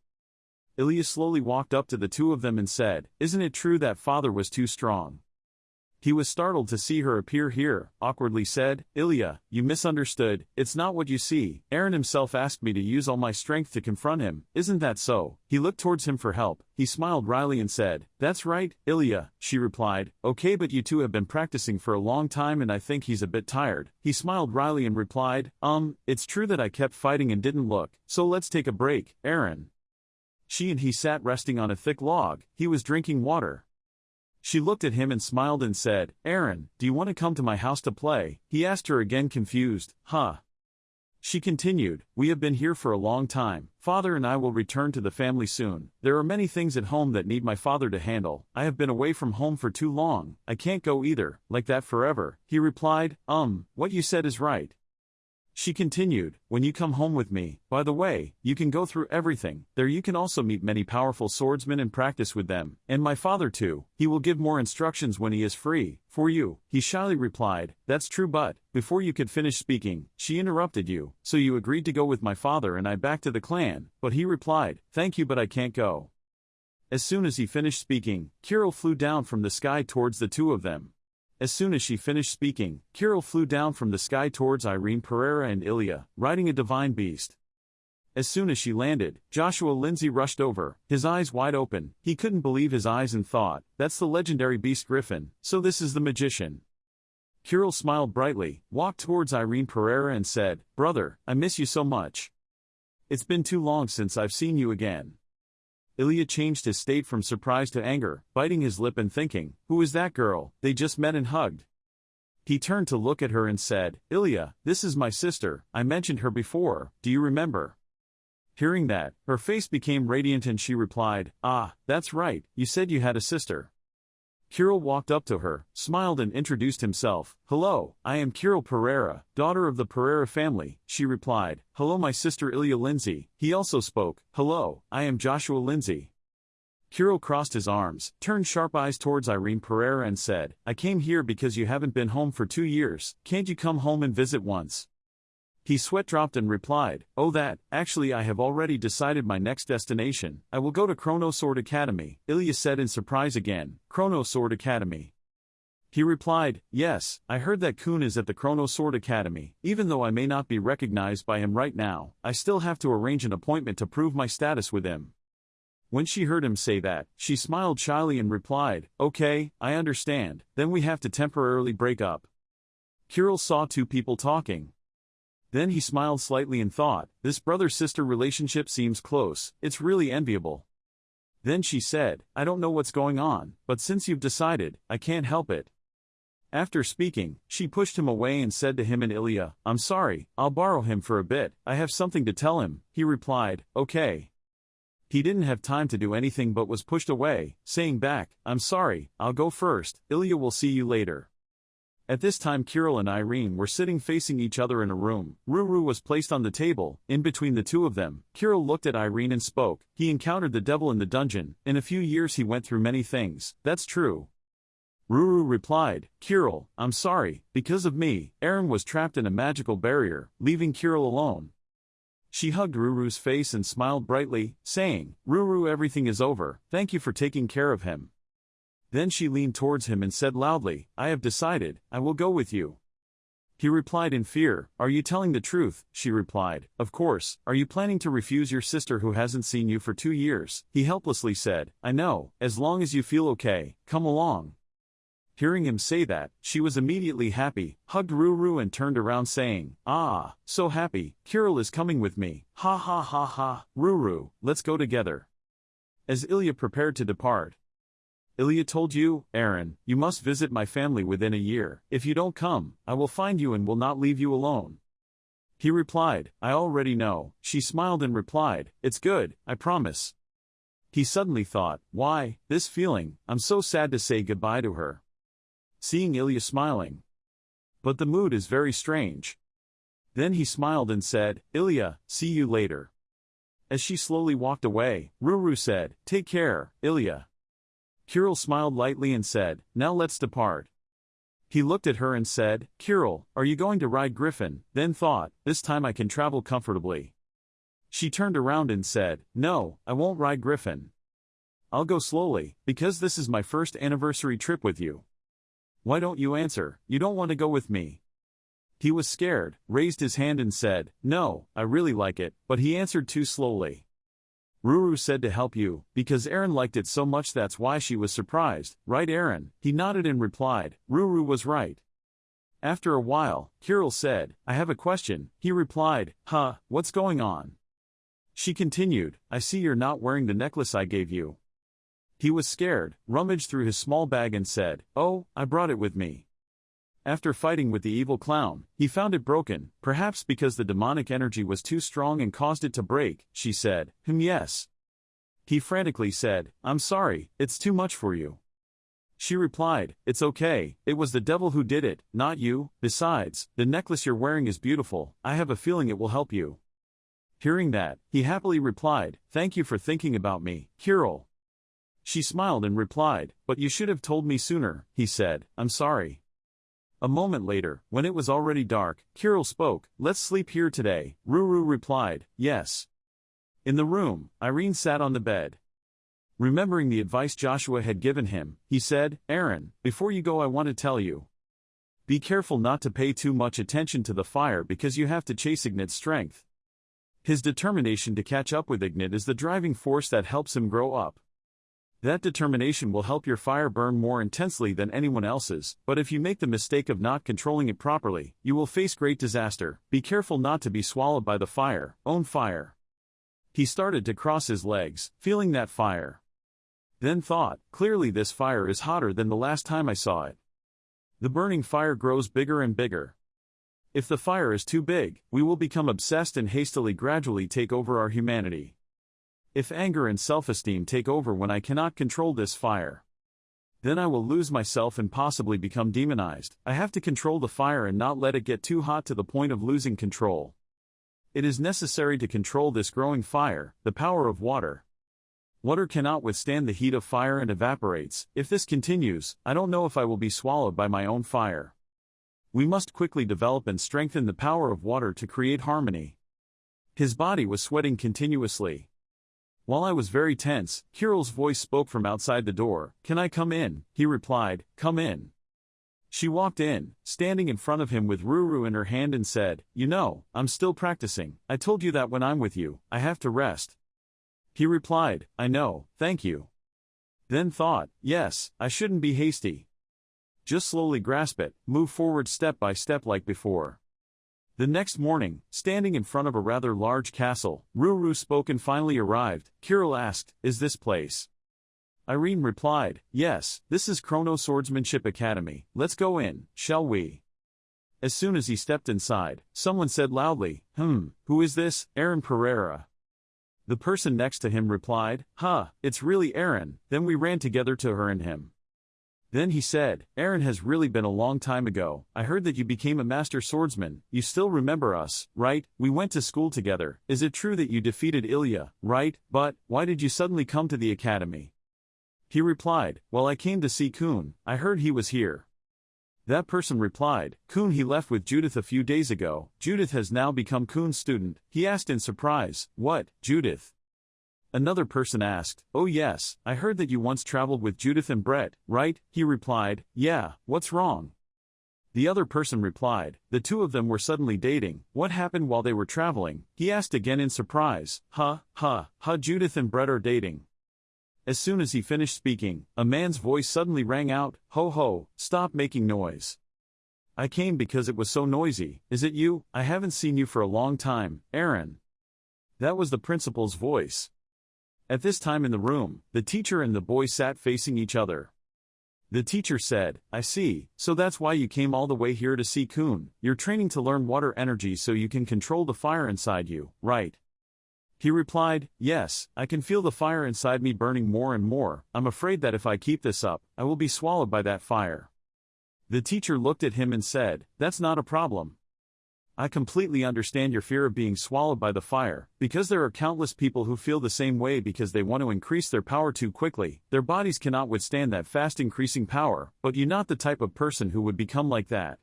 Ilya slowly walked up to the two of them and said, "Isn't it true that father was too strong?" He was startled to see her appear here, awkwardly said, "Ilya, you misunderstood, it's not what you see. Aaron himself asked me to use all my strength to confront him, isn't that so?" He looked towards him for help, he smiled wryly and said, "That's right, Ilya," she replied, "Okay, but you two have been practicing for a long time and I think he's a bit tired." He smiled wryly and replied, It's true that I kept fighting and didn't look, so let's take a break, Aaron." She and he sat resting on a thick log, he was drinking water. She looked at him and smiled and said, "Aaron, do you want to come to my house to play?" He asked her again confused, "Huh?" She continued, "We have been here for a long time. Father and I will return to the family soon. There are many things at home that need my father to handle. I have been away from home for too long. I can't go either, like that forever." He replied, What you said is right." She continued, "When you come home with me, by the way, you can go through everything. There you can also meet many powerful swordsmen and practice with them, and my father too. He will give more instructions when he is free, for you." He shyly replied, "That's true, but," before you could finish speaking, she interrupted you, "So you agreed to go with my father and I back to the clan?" But he replied, "Thank you, but I can't go." As soon as he finished speaking, Kirill flew down from the sky towards the two of them. As soon as she finished speaking, Kirill flew down from the sky towards Irene Pereira and Ilya, riding a divine beast. As soon as she landed, Joshua Lindsay rushed over, his eyes wide open. He couldn't believe his eyes and thought, "That's the legendary beast Griffin, so this is the magician." Kirill smiled brightly, walked towards Irene Pereira and said, "Brother, I miss you so much. It's been too long since I've seen you again." Ilya changed his state from surprise to anger, biting his lip and thinking, "Who is that girl? They just met and hugged." He turned to look at her and said, "Ilya, this is my sister, I mentioned her before, do you remember?" Hearing that, her face became radiant and she replied, "Ah, that's right, you said you had a sister." Kirill walked up to her, smiled and introduced himself. "Hello, I am Kirill Pereira, daughter of the Pereira family," she replied. "Hello, my sister Ilya Lindsay." He also spoke, "Hello, I am Joshua Lindsay." Kirill crossed his arms, turned sharp eyes towards Irene Pereira and said, "I came here because you haven't been home for 2 years, can't you come home and visit once?" He sweat dropped and replied, "Oh that, actually I have already decided my next destination, I will go to Chrono Sword Academy." Ilya said in surprise again, "Chrono Sword Academy?" He replied, "Yes, I heard that Kun is at the Chrono Sword Academy. Even though I may not be recognized by him right now, I still have to arrange an appointment to prove my status with him." When she heard him say that, she smiled shyly and replied, "Okay, I understand, then we have to temporarily break up." Kirill saw two people talking. Then he smiled slightly and thought, "This brother-sister relationship seems close, it's really enviable." Then she said, I don't know what's going on, but since you've decided, I can't help it. After speaking, she pushed him away and said to him and Ilya, I'm sorry, I'll borrow him for a bit, I have something to tell him. He replied, okay. He didn't have time to do anything but was pushed away, saying back, I'm sorry, I'll go first, Ilya will see you later. At this time Kirill and Irene were sitting facing each other in a room. Ruru was placed on the table, in between the two of them. Kirill looked at Irene and spoke, he encountered the devil in the dungeon, in a few years he went through many things, that's true. Ruru replied, Kirill, I'm sorry, because of me, Aaron was trapped in a magical barrier, leaving Kirill alone. She hugged Ruru's face and smiled brightly, saying, Ruru, everything is over, thank you for taking care of him. Then she leaned towards him and said loudly, I have decided, I will go with you. He replied in fear, Are you telling the truth? She replied, Of course, are you planning to refuse your sister who hasn't seen you for 2 years? He helplessly said, I know, as long as you feel okay, come along. Hearing him say that, she was immediately happy, hugged Ruru and turned around saying, Ah, so happy, Kirill is coming with me, ha ha ha ha, Ruru, let's go together. As Ilya prepared to depart, Ilya told you, Aaron, you must visit my family within a year, if you don't come, I will find you and will not leave you alone. He replied, I already know. She smiled and replied, It's good, I promise. He suddenly thought, why, this feeling, I'm so sad to say goodbye to her. Seeing Ilya smiling. But the mood is very strange. Then he smiled and said, Ilya, see you later. As she slowly walked away, Ruru said, Take care, Ilya. Kirill smiled lightly and said, Now let's depart. He looked at her and said, Kirill, are you going to ride Griffin? Then thought, this time I can travel comfortably. She turned around and said, No, I won't ride Griffin. I'll go slowly, because this is my first anniversary trip with you. Why don't you answer, you don't want to go with me? He was scared, raised his hand and said, No, I really like it, but he answered too slowly. Ruru said to help you, because Aaron liked it so much that's why she was surprised, right Aaron? He nodded and replied, Ruru was right. After a while, Kirill said, I have a question. He replied, what's going on? She continued, I see you're not wearing the necklace I gave you. He was scared, rummaged through his small bag and said, Oh, I brought it with me. After fighting with the evil clown, he found it broken, perhaps because the demonic energy was too strong and caused it to break, she said, yes. He frantically said, I'm sorry, it's too much for you. She replied, It's okay, it was the devil who did it, not you, besides, the necklace you're wearing is beautiful, I have a feeling it will help you. Hearing that, he happily replied, Thank you for thinking about me, Kirill. She smiled and replied, But you should have told me sooner, he said, I'm sorry. A moment later, when it was already dark, Kirill spoke, Let's sleep here today. Ruru replied, Yes. In the room, Irene sat on the bed. Remembering the advice Joshua had given him, he said, Aaron, before you go I want to tell you. Be careful not to pay too much attention to the fire because you have to chase Ignat's strength. His determination to catch up with Ignat is the driving force that helps him grow up. That determination will help your fire burn more intensely than anyone else's, but if you make the mistake of not controlling it properly, you will face great disaster. Be careful not to be swallowed by the fire, own fire. He started to cross his legs, feeling that fire. Then thought, clearly this fire is hotter than the last time I saw it. The burning fire grows bigger and bigger. If the fire is too big, we will become obsessed and hastily gradually take over our humanity. If anger and self-esteem take over when I cannot control this fire, then I will lose myself and possibly become demonized. I have to control the fire and not let it get too hot to the point of losing control. It is necessary to control this growing fire, the power of water. Water cannot withstand the heat of fire and evaporates. If this continues, I don't know if I will be swallowed by my own fire. We must quickly develop and strengthen the power of water to create harmony. His body was sweating continuously. While I was very tense, Kirill's voice spoke from outside the door. Can I come in? He replied, Come in. She walked in, standing in front of him with Ruru in her hand and said, You know, I'm still practicing. I told you that when I'm with you, I have to rest. He replied, I know, thank you. Then thought, yes, I shouldn't be hasty. Just slowly grasp it, move forward step by step like before. The next morning, standing in front of a rather large castle, Ruru spoke and finally arrived. Kirill asked, Is this place? Irene replied, yes, this is Chrono Swordsmanship Academy, let's go in, shall we? As soon as he stepped inside, someone said loudly, who is this, Aaron Pereira? The person next to him replied, it's really Aaron. Then we ran together to her and him. Then he said, Aaron has really been a long time ago. I heard that you became a master swordsman. You still remember us, right? We went to school together. Is it true that you defeated Ilya, right? But, why did you suddenly come to the academy? He replied, well, I came to see Kun. I heard he was here. That person replied, Kun, he left with Judith a few days ago. Judith has now become Kun's student. He asked in surprise, what, Judith? Another person asked, oh yes, I heard that you once traveled with Judith and Brett, right? He replied, yeah, what's wrong? The other person replied, the two of them were suddenly dating. What happened while they were traveling? He asked again in surprise, Judith and Brett are dating. As soon as he finished speaking, a man's voice suddenly rang out, ho, stop making noise. I came because it was so noisy. Is it you? I haven't seen you for a long time, Aaron. That was the principal's voice. At this time in the room, the teacher and the boy sat facing each other. The teacher said, I see, so that's why you came all the way here to see Kun. You're training to learn water energy so you can control the fire inside you, right? He replied, yes, I can feel the fire inside me burning more and more. I'm afraid that if I keep this up, I will be swallowed by that fire. The teacher looked at him and said, that's not a problem. I completely understand your fear of being swallowed by the fire, because there are countless people who feel the same way because they want to increase their power too quickly. Their bodies cannot withstand that fast increasing power, but you're not the type of person who would become like that.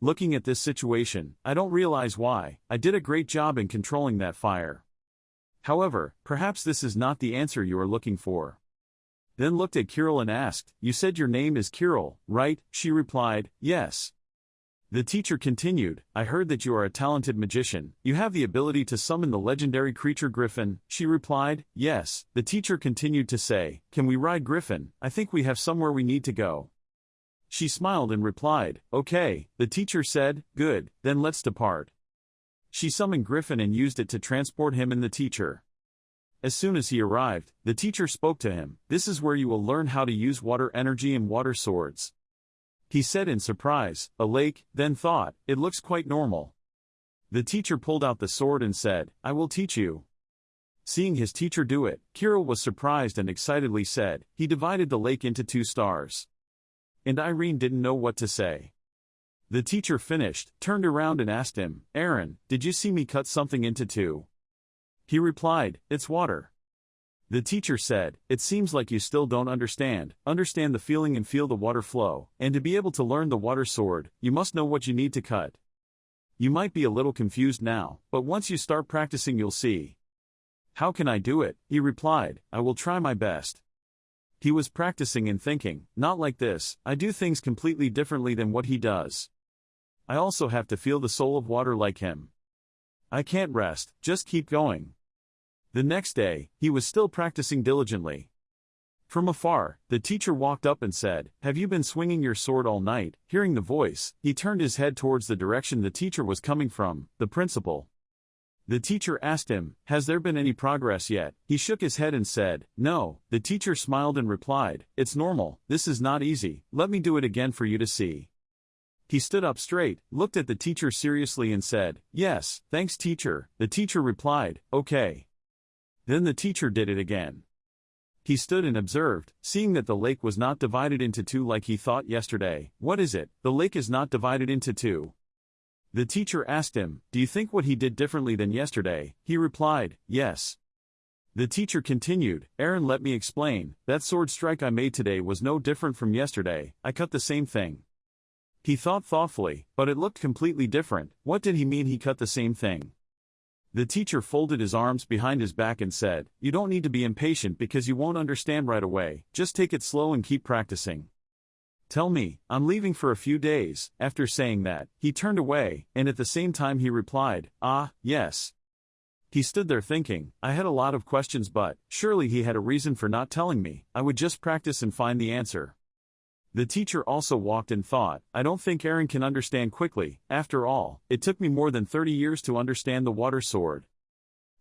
Looking at this situation, I don't realize why. I did a great job in controlling that fire. However, perhaps this is not the answer you are looking for. Then looked at Kirill and asked, you said your name is Kirill, right? She replied, yes. The teacher continued, I heard that you are a talented magician. You have the ability to summon the legendary creature Griffin. She replied, yes. The teacher continued to say, can we ride Griffin? I think we have somewhere we need to go. She smiled and replied, okay. The teacher said, good, then let's depart. She summoned Griffin and used it to transport him and the teacher. As soon as he arrived, the teacher spoke to him, this is where you will learn how to use water energy and water swords. He said in surprise, a lake, then thought, it looks quite normal. The teacher pulled out the sword and said, I will teach you. Seeing his teacher do it, Kirill was surprised and excitedly said, he divided the lake into 2 stars. And Irene didn't know what to say. The teacher finished, turned around and asked him, Aaron, did you see me cut something into 2? He replied, it's water. The teacher said, it seems like you still don't understand the feeling and feel the water flow, and to be able to learn the water sword, you must know what you need to cut. You might be a little confused now, but once you start practicing you'll see. How can I do it? He replied, I will try my best. He was practicing and thinking, not like this, I do things completely differently than what he does. I also have to feel the soul of water like him. I can't rest, just keep going. The next day, he was still practicing diligently. From afar, the teacher walked up and said, have you been swinging your sword all night? Hearing the voice, he turned his head towards the direction the teacher was coming from, the principal. The teacher asked him, has there been any progress yet? He shook his head and said, no. The teacher smiled and replied, it's normal, this is not easy, let me do it again for you to see. He stood up straight, looked at the teacher seriously and said, yes, thanks teacher. The teacher replied, okay. Then the teacher did it again. He stood and observed, seeing that the lake was not divided into 2 like he thought yesterday. What is it? The lake is not divided into 2. The teacher asked him, do you think what he did differently than yesterday? He replied, yes. The teacher continued, Aaron, let me explain. That sword strike I made today was no different from yesterday. I cut the same thing. He thought thoughtfully, but it looked completely different. What did he mean he cut the same thing? The teacher folded his arms behind his back and said, you don't need to be impatient because you won't understand right away. Just take it slow and keep practicing. Tell me, I'm leaving for a few days. After saying that, he turned away, and at the same time he replied, yes. He stood there thinking, I had a lot of questions but, surely he had a reason for not telling me. I would just practice and find the answer. The teacher also walked and thought, I don't think Aaron can understand quickly. After all, it took me more than 30 years to understand the water sword.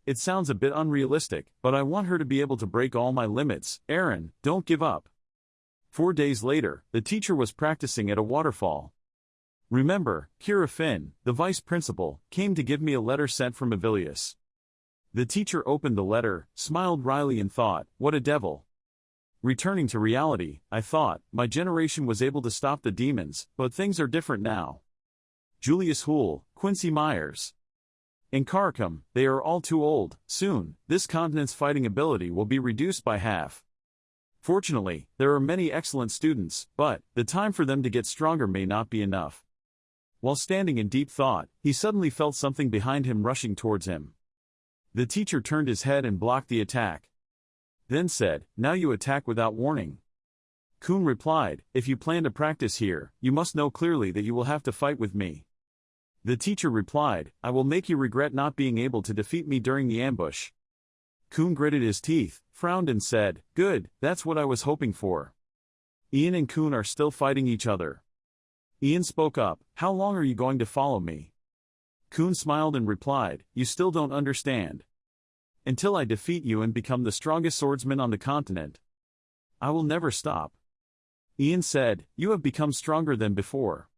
It sounds a bit unrealistic, but I want her to be able to break all my limits. Aaron, don't give up. 4 days later, the teacher was practicing at a waterfall. Remember, Kira Finn, the vice principal, came to give me a letter sent from Avilius. The teacher opened the letter, smiled wryly and thought, what a devil. Returning to reality, I thought, my generation was able to stop the demons, but things are different now. Julius Hoole, Quincy Myers. In Karakum, they are all too old. Soon, this continent's fighting ability will be reduced by half. Fortunately, there are many excellent students, but the time for them to get stronger may not be enough. While standing in deep thought, he suddenly felt something behind him rushing towards him. The teacher turned his head and blocked the attack. Then said, now you attack without warning. Kun replied, if you plan to practice here, you must know clearly that you will have to fight with me. The teacher replied, I will make you regret not being able to defeat me during the ambush. Kun gritted his teeth, frowned and said, good, that's what I was hoping for. Ian and Kun are still fighting each other. Ian spoke up, how long are you going to follow me? Kun smiled and replied, you still don't understand. Until I defeat you and become the strongest swordsman on the continent. I will never stop. Ian said, you have become stronger than before.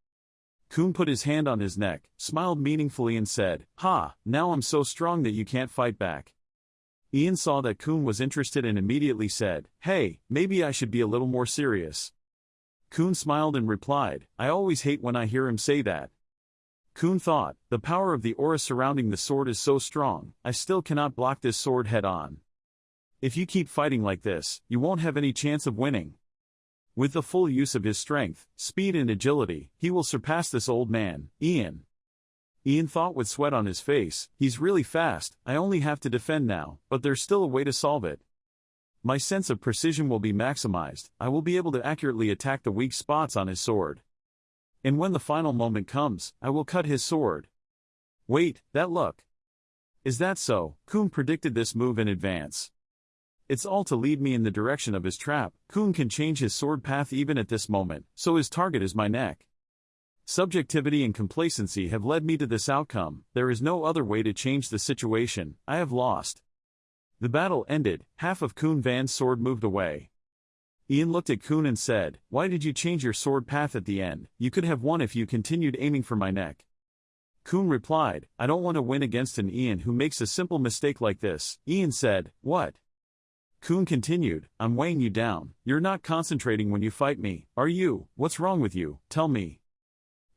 Kun put his hand on his neck, smiled meaningfully and said, ha, now I'm so strong that you can't fight back. Ian saw that Kun was interested and immediately said, hey, maybe I should be a little more serious. Kun smiled and replied, I always hate when I hear him say that. Kun thought, the power of the aura surrounding the sword is so strong, I still cannot block this sword head-on. If you keep fighting like this, you won't have any chance of winning. With the full use of his strength, speed and agility, he will surpass this old man, Ian. Ian thought with sweat on his face, he's really fast, I only have to defend now, but there's still a way to solve it. My sense of precision will be maximized, I will be able to accurately attack the weak spots on his sword. And when the final moment comes, I will cut his sword. Wait, that look. Is that so? Kun predicted this move in advance. It's all to lead me in the direction of his trap. Kun can change his sword path even at this moment, so his target is my neck. Subjectivity and complacency have led me to this outcome, there is no other way to change the situation, I have lost. The battle ended, half of Kun Van's sword moved away. Ian looked at Kun and said, why did you change your sword path at the end? You could have won if you continued aiming for my neck. Kun replied, I don't want to win against an Ian who makes a simple mistake like this. Ian said, what? Kun continued, I'm weighing you down, you're not concentrating when you fight me, are you? What's wrong with you? Tell me.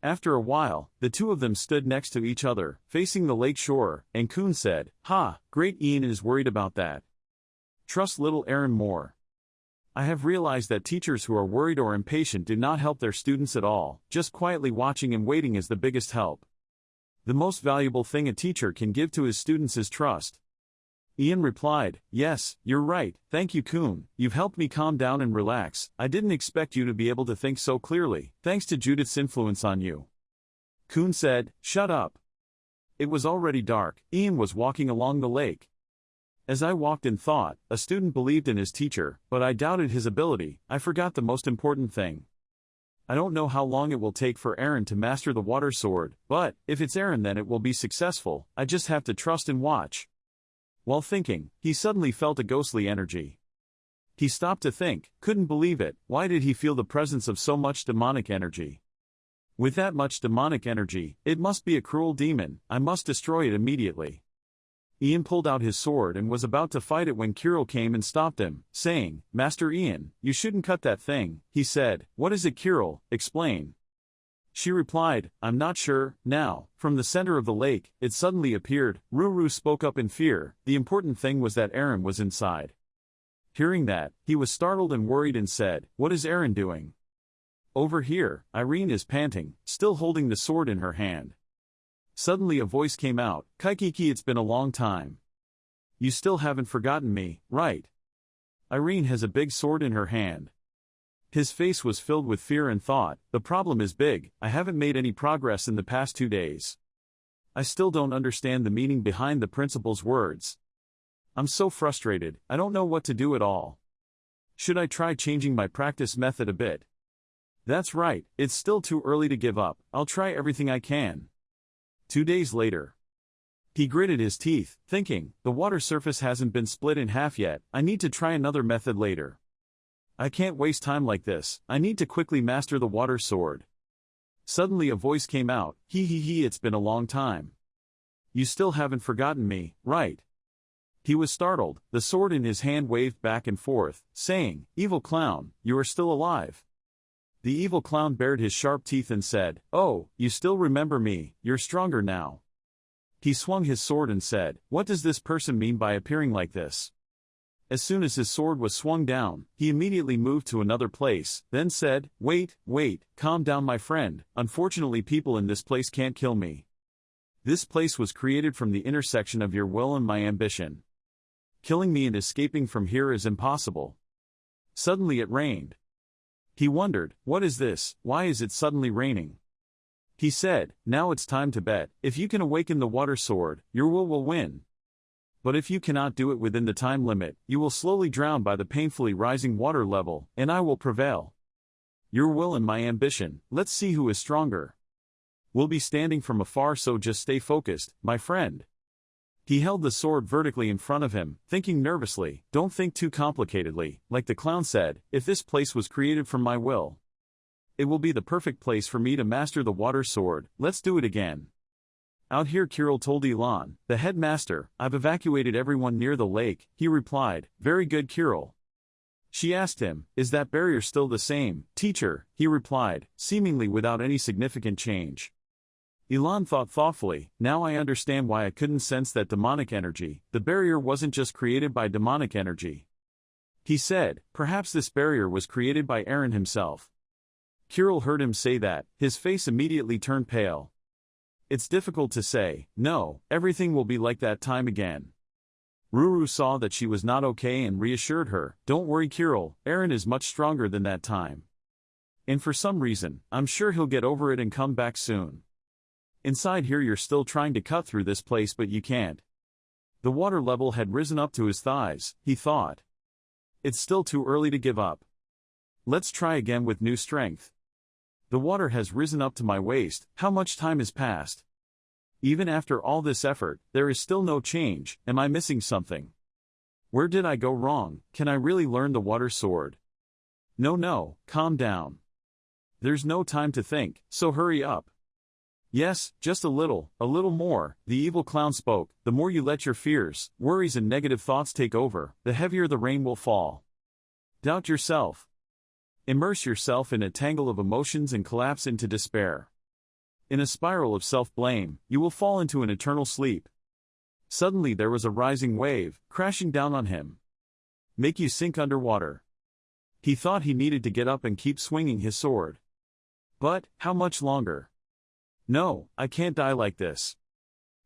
After a while, the two of them stood next to each other, facing the lake shore, and Kun said, ha, great, Ian is worried about that. Trust little Aaron more. I have realized that teachers who are worried or impatient do not help their students at all, just quietly watching and waiting is the biggest help. The most valuable thing a teacher can give to his students is trust. Ian replied, yes, you're right, thank you Kun, you've helped me calm down and relax, I didn't expect you to be able to think so clearly, thanks to Judith's influence on you. Kun said, shut up. It was already dark, Ian was walking along the lake. As I walked in thought, a student believed in his teacher, but I doubted his ability, I forgot the most important thing. I don't know how long it will take for Aaron to master the water sword, but, if it's Aaron then it will be successful, I just have to trust and watch. While thinking, he suddenly felt a ghostly energy. He stopped to think, couldn't believe it, why did he feel the presence of so much demonic energy? With that much demonic energy, it must be a cruel demon, I must destroy it immediately. Ian pulled out his sword and was about to fight it when Kirill came and stopped him, saying, Master Ian, you shouldn't cut that thing, he said, what is it Kirill, explain. She replied, I'm not sure, now. From the center of the lake, it suddenly appeared, Ruru spoke up in fear, the important thing was that Aaron was inside. Hearing that, he was startled and worried and said, what is Aaron doing? Over here, Irene is panting, still holding the sword in her hand. Suddenly a voice came out, Kaikiki, it's been a long time. You still haven't forgotten me, right? Irene has a big sword in her hand. His face was filled with fear and thought, the problem is big, I haven't made any progress in the past 2 days. I still don't understand the meaning behind the principal's words. I'm so frustrated, I don't know what to do at all. Should I try changing my practice method a bit? That's right, it's still too early to give up, I'll try everything I can. 2 days later. He gritted his teeth, thinking, the water surface hasn't been split in half yet, I need to try another method later. I can't waste time like this, I need to quickly master the water sword. Suddenly a voice came out, it's been a long time. You still haven't forgotten me, right? He was startled, the sword in his hand waved back and forth, saying, evil clown, you are still alive. The evil clown bared his sharp teeth and said, oh, you still remember me, you're stronger now. He swung his sword and said, what does this person mean by appearing like this? As soon as his sword was swung down, he immediately moved to another place, then said, wait, calm down my friend, unfortunately people in this place can't kill me. This place was created from the intersection of your will and my ambition. Killing me and escaping from here is impossible. Suddenly it rained. He wondered, what is this, why is it suddenly raining? He said, now it's time to bet, if you can awaken the water sword, your will win. But if you cannot do it within the time limit, you will slowly drown by the painfully rising water level, and I will prevail. Your will and my ambition, let's see who is stronger. We'll be standing from afar, so just stay focused, my friend. He held the sword vertically in front of him, thinking nervously, don't think too complicatedly, like the clown said, if this place was created from my will, it will be the perfect place for me to master the water sword, let's do it again. Out here, Kirill told Elon, the headmaster, I've evacuated everyone near the lake, he replied, very good Kirill. She asked him, is that barrier still the same, teacher, he replied, seemingly without any significant change. Elon thought thoughtfully, now I understand why I couldn't sense that demonic energy, the barrier wasn't just created by demonic energy. He said, perhaps this barrier was created by Aaron himself. Kirill heard him say that, his face immediately turned pale. It's difficult to say, no, everything will be like that time again. Ruru saw that she was not okay and reassured her, don't worry Kirill, Aaron is much stronger than that time. And for some reason, I'm sure he'll get over it and come back soon. Inside here you're still trying to cut through this place but you can't. The water level had risen up to his thighs, he thought. It's still too early to give up. Let's try again with new strength. The water has risen up to my waist, how much time has passed? Even after all this effort, there is still no change, am I missing something? Where did I go wrong, can I really learn the water sword? No, calm down. There's no time to think, so hurry up. Yes, just a little more, the evil clown spoke, the more you let your fears, worries and negative thoughts take over, the heavier the rain will fall. Doubt yourself. Immerse yourself in a tangle of emotions and collapse into despair. In a spiral of self-blame, you will fall into an eternal sleep. Suddenly there was a rising wave, crashing down on him. Make you sink underwater. He thought he needed to get up and keep swinging his sword. But, how much longer? No, I can't die like this.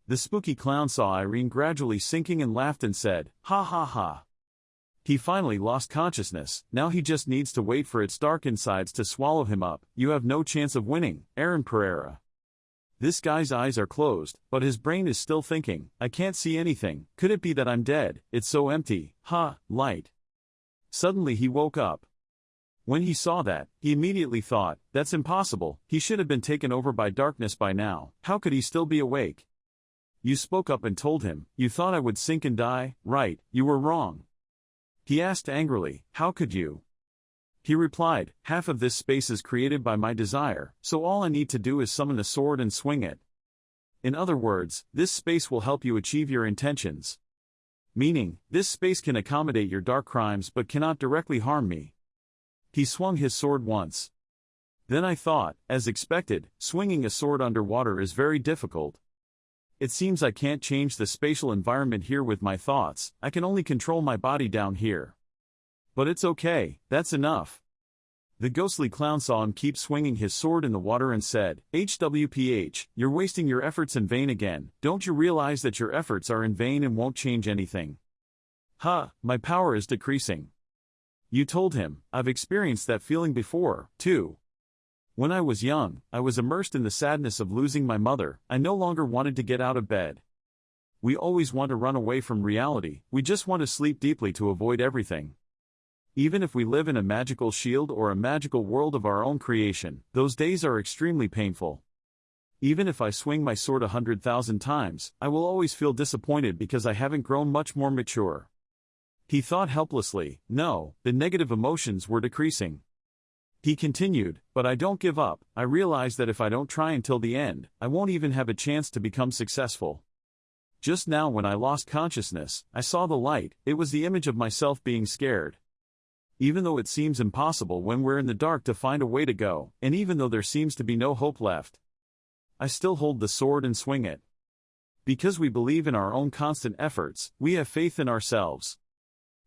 The spooky clown saw Irene gradually sinking and laughed and said, ha ha ha. He finally lost consciousness, now he just needs to wait for its dark insides to swallow him up. You have no chance of winning, Aaron Pereira. This guy's eyes are closed, but his brain is still thinking, I can't see anything, could it be that I'm dead, it's so empty, light. Suddenly he woke up. When he saw that, he immediately thought, that's impossible, he should have been taken over by darkness by now, how could he still be awake? You spoke up and told him, you thought I would sink and die, right, you were wrong. He asked angrily, how could you? He replied, half of this space is created by my desire, so all I need to do is summon a sword and swing it. In other words, this space will help you achieve your intentions. Meaning, this space can accommodate your dark crimes but cannot directly harm me. He swung his sword once. Then I thought, as expected, swinging a sword underwater is very difficult. It seems I can't change the spatial environment here with my thoughts, I can only control my body down here. But it's okay, that's enough. The ghostly clown saw him keep swinging his sword in the water and said, HWPH, you're wasting your efforts in vain again, don't you realize that your efforts are in vain and won't change anything? My power is decreasing. You told him, I've experienced that feeling before, too. When I was young, I was immersed in the sadness of losing my mother, I no longer wanted to get out of bed. We always want to run away from reality, we just want to sleep deeply to avoid everything. Even if we live in a magical shield or a magical world of our own creation, those days are extremely painful. Even if I swing my sword 100,000 times, I will always feel disappointed because I haven't grown much more mature. He thought helplessly. No, the negative emotions were decreasing. He continued, but I don't give up. I realize that if I don't try until the end, I won't even have a chance to become successful. Just now when I lost consciousness, I saw the light. It was the image of myself being scared. Even though it seems impossible when we're in the dark to find a way to go, and even though there seems to be no hope left, I still hold the sword and swing it. Because we believe in our own constant efforts, we have faith in ourselves.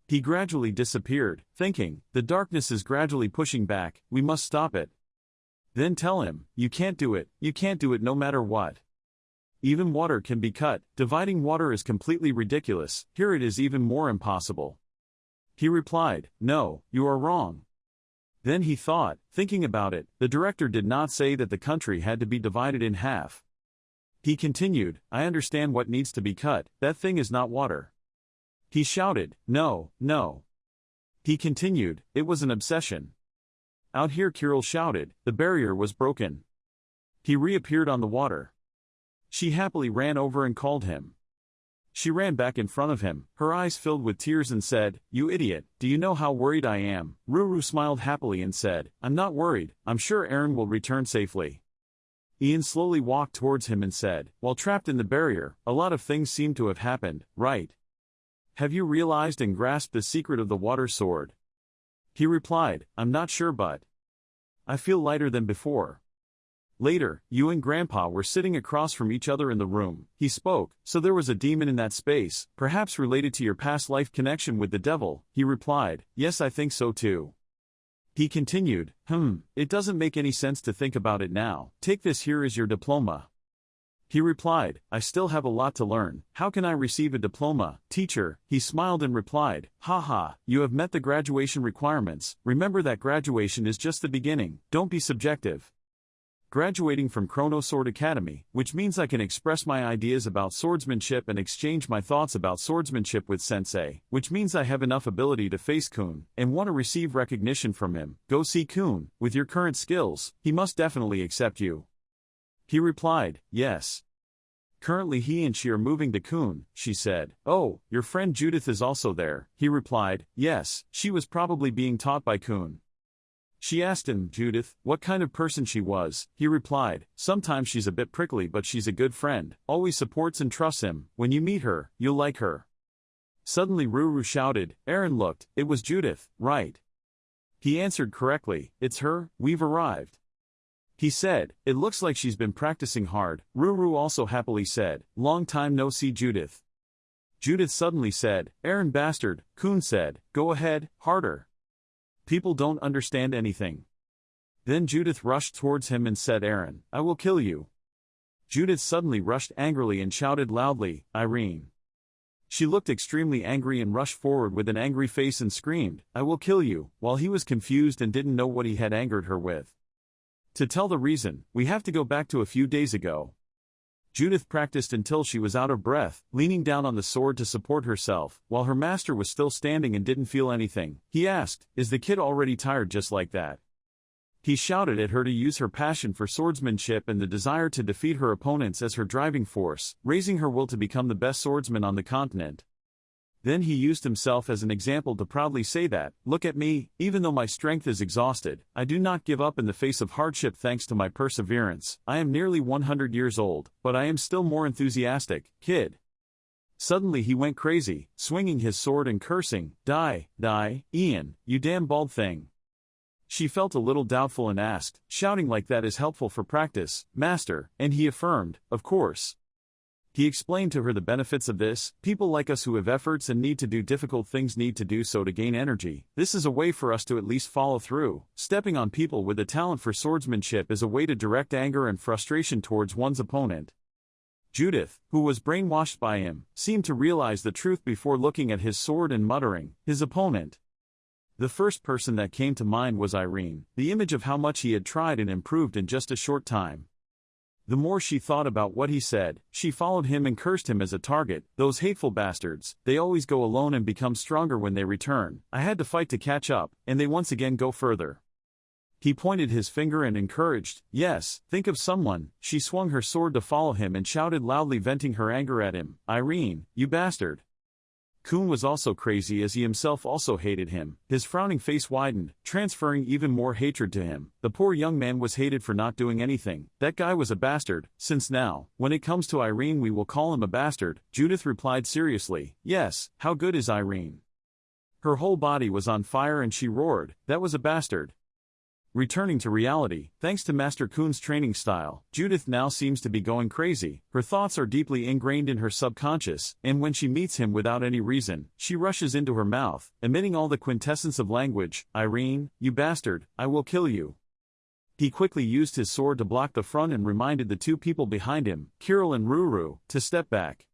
He gradually disappeared, thinking, the darkness is gradually pushing back, we must stop it. Then tell him, you can't do it no matter what. Even water can be cut, dividing water is completely ridiculous, here it is even more impossible. He replied, no, you are wrong. Then he thought, thinking about it, the director did not say that the country had to be divided in half. He continued, I understand what needs to be cut, that thing is not water. He shouted, no, no. He continued, it was an obsession. Out here Kirill shouted, the barrier was broken. He reappeared on the water. She happily ran over and called him. She ran back in front of him, her eyes filled with tears and said, you idiot, do you know how worried I am? Ruru smiled happily and said, I'm not worried, I'm sure Aaron will return safely. Ian slowly walked towards him and said, while trapped in the barrier, a lot of things seem to have happened, right? Have you realized and grasped the secret of the water sword? He replied, I'm not sure but I feel lighter than before. Later, you and Grandpa were sitting across from each other in the room. He spoke, so there was a demon in that space, perhaps related to your past life connection with the devil. He replied, yes I think so too. He continued, it doesn't make any sense to think about it now. Take this here as your diploma. He replied, I still have a lot to learn. How can I receive a diploma, teacher? He smiled and replied, haha, you have met the graduation requirements. Remember that graduation is just the beginning. Don't be subjective. Graduating from Chrono Sword Academy, which means I can express my ideas about swordsmanship and exchange my thoughts about swordsmanship with Sensei, which means I have enough ability to face Kun, and want to receive recognition from him. Go see Kun. With your current skills, he must definitely accept you. He replied, yes. Currently he and she are moving to Kun, she said. Oh, your friend Judith is also there. He replied, yes, she was probably being taught by Kun. She asked him, Judith, what kind of person she was. He replied, sometimes she's a bit prickly but she's a good friend, always supports and trusts him. When you meet her, you'll like her. Suddenly Ruru shouted, Aaron looked, it was Judith, right? He answered correctly, it's her, we've arrived. He said, it looks like she's been practicing hard. Ruru also happily said, long time no see Judith. Judith suddenly said, Aaron bastard. Kun said, go ahead, harder. People don't understand anything. Then Judith rushed towards him and said, Aaron, I will kill you. Judith suddenly rushed angrily and shouted loudly, Irene. She looked extremely angry and rushed forward with an angry face and screamed, I will kill you, while he was confused and didn't know what he had angered her with. To tell the reason, we have to go back to a few days ago. Judith practiced until she was out of breath, leaning down on the sword to support herself, while her master was still standing and didn't feel anything. He asked, is the kid already tired just like that? He shouted at her to use her passion for swordsmanship and the desire to defeat her opponents as her driving force, raising her will to become the best swordsman on the continent. Then he used himself as an example to proudly say that, look at me, even though my strength is exhausted, I do not give up in the face of hardship thanks to my perseverance. I am nearly 100 years old, but I am still more enthusiastic, kid. Suddenly he went crazy, swinging his sword and cursing, die, Ian, you damn bald thing. She felt a little doubtful and asked, shouting like that is helpful for practice, master, and he affirmed, of course. He explained to her the benefits of this. People like us who have efforts and need to do difficult things need to do so to gain energy. This is a way for us to at least follow through. Stepping on people with a talent for swordsmanship is a way to direct anger and frustration towards one's opponent. Judith, who was brainwashed by him, seemed to realize the truth before looking at his sword and muttering, his opponent. The first person that came to mind was Irene, the image of how much he had tried and improved in just a short time. The more she thought about what he said, she followed him and cursed him as a target. Those hateful bastards, they always go alone and become stronger when they return. I had to fight to catch up, and they once again go further. He pointed his finger and encouraged, "Yes, think of someone." She swung her sword to follow him and shouted loudly, venting her anger at him, "Irene, you bastard." Kun was also crazy as he himself also hated him. His frowning face widened, transferring even more hatred to him. The poor young man was hated for not doing anything. That guy was a bastard. Since now, when it comes to Irene, we will call him a bastard. Judith replied seriously, "Yes, how good is Irene?" Her whole body was on fire and she roared, "That was a bastard." Returning to reality, thanks to Master Kun's training style, Judith now seems to be going crazy. Her thoughts are deeply ingrained in her subconscious, and when she meets him without any reason, she rushes into her mouth, emitting all the quintessence of language, "Irene, you bastard, I will kill you." He quickly used his sword to block the front and reminded the two people behind him, Kirill and Ruru, to step back.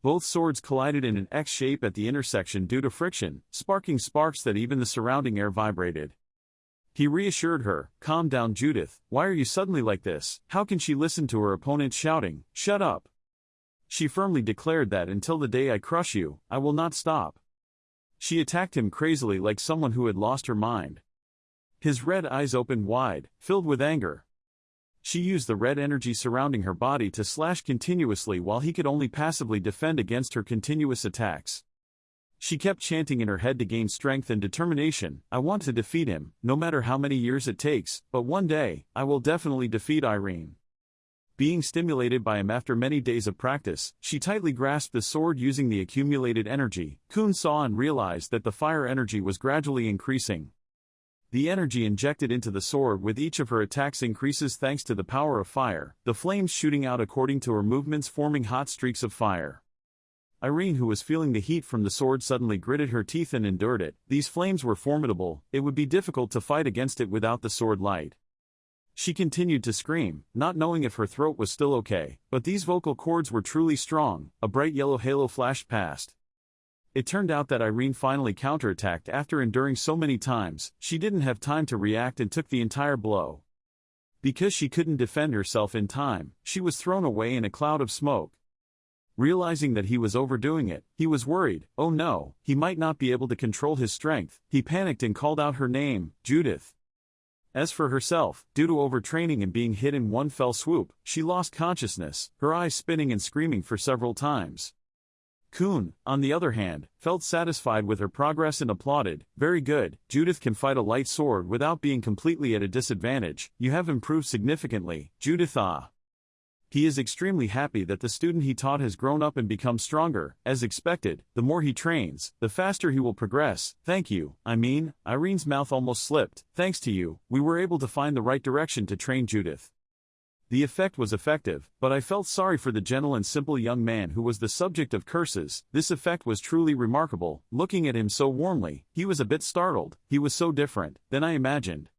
Both swords collided in an X shape at the intersection due to friction, sparking sparks that even the surrounding air vibrated. He reassured her, "Calm down, Judith, why are you suddenly like this?" How can she listen to her opponent shouting, "Shut up"? She firmly declared that until the day I crush you, I will not stop. She attacked him crazily like someone who had lost her mind. His red eyes opened wide, filled with anger. She used the red energy surrounding her body to slash continuously while he could only passively defend against her continuous attacks. She kept chanting in her head to gain strength and determination, "I want to defeat him, no matter how many years it takes, but one day, I will definitely defeat Irene." Being stimulated by him after many days of practice, she tightly grasped the sword using the accumulated energy. Kun saw and realized that the fire energy was gradually increasing. The energy injected into the sword with each of her attacks increases thanks to the power of fire, the flames shooting out according to her movements forming hot streaks of fire. Irene, who was feeling the heat from the sword, suddenly gritted her teeth and endured it. These flames were formidable, it would be difficult to fight against it without the sword light. She continued to scream, not knowing if her throat was still okay, but these vocal cords were truly strong. A bright yellow halo flashed past. It turned out that Irene finally counterattacked after enduring so many times. She didn't have time to react and took the entire blow. Because she couldn't defend herself in time, she was thrown away in a cloud of smoke. Realizing that he was overdoing it, he was worried. Oh no, he might not be able to control his strength. He panicked and called out her name, "Judith." As for herself, due to overtraining and being hit in one fell swoop, she lost consciousness, her eyes spinning and screaming for several times. Kun, on the other hand, felt satisfied with her progress and applauded, "Very good, Judith can fight a light sword without being completely at a disadvantage. You have improved significantly, Judith." He is extremely happy that the student he taught has grown up and become stronger. As expected, the more he trains, the faster he will progress. "Thank you, Irene's mouth almost slipped. "Thanks to you, we were able to find the right direction to train Judith." The effect was effective, but I felt sorry for the gentle and simple young man who was the subject of curses. This effect was truly remarkable. Looking at him so warmly, he was a bit startled. He was so different than I imagined.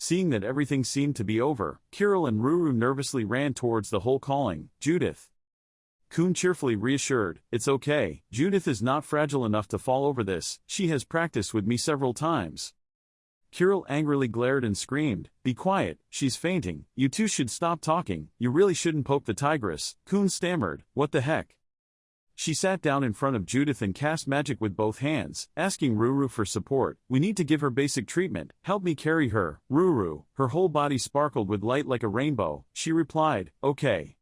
Seeing that everything seemed to be over, Kirill and Ruru nervously ran towards the hole calling, "Judith." Kun cheerfully reassured, "It's okay, Judith is not fragile enough to fall over this, she has practiced with me several times." Kirill angrily glared and screamed, "Be quiet, she's fainting, you two should stop talking, you really shouldn't poke the tigress." Kun stammered, "What the heck?" She sat down in front of Judith and cast magic with both hands, asking Ruru for support. "We need to give her basic treatment, help me carry her, Ruru." Her whole body sparkled with light like a rainbow. She replied, "Okay."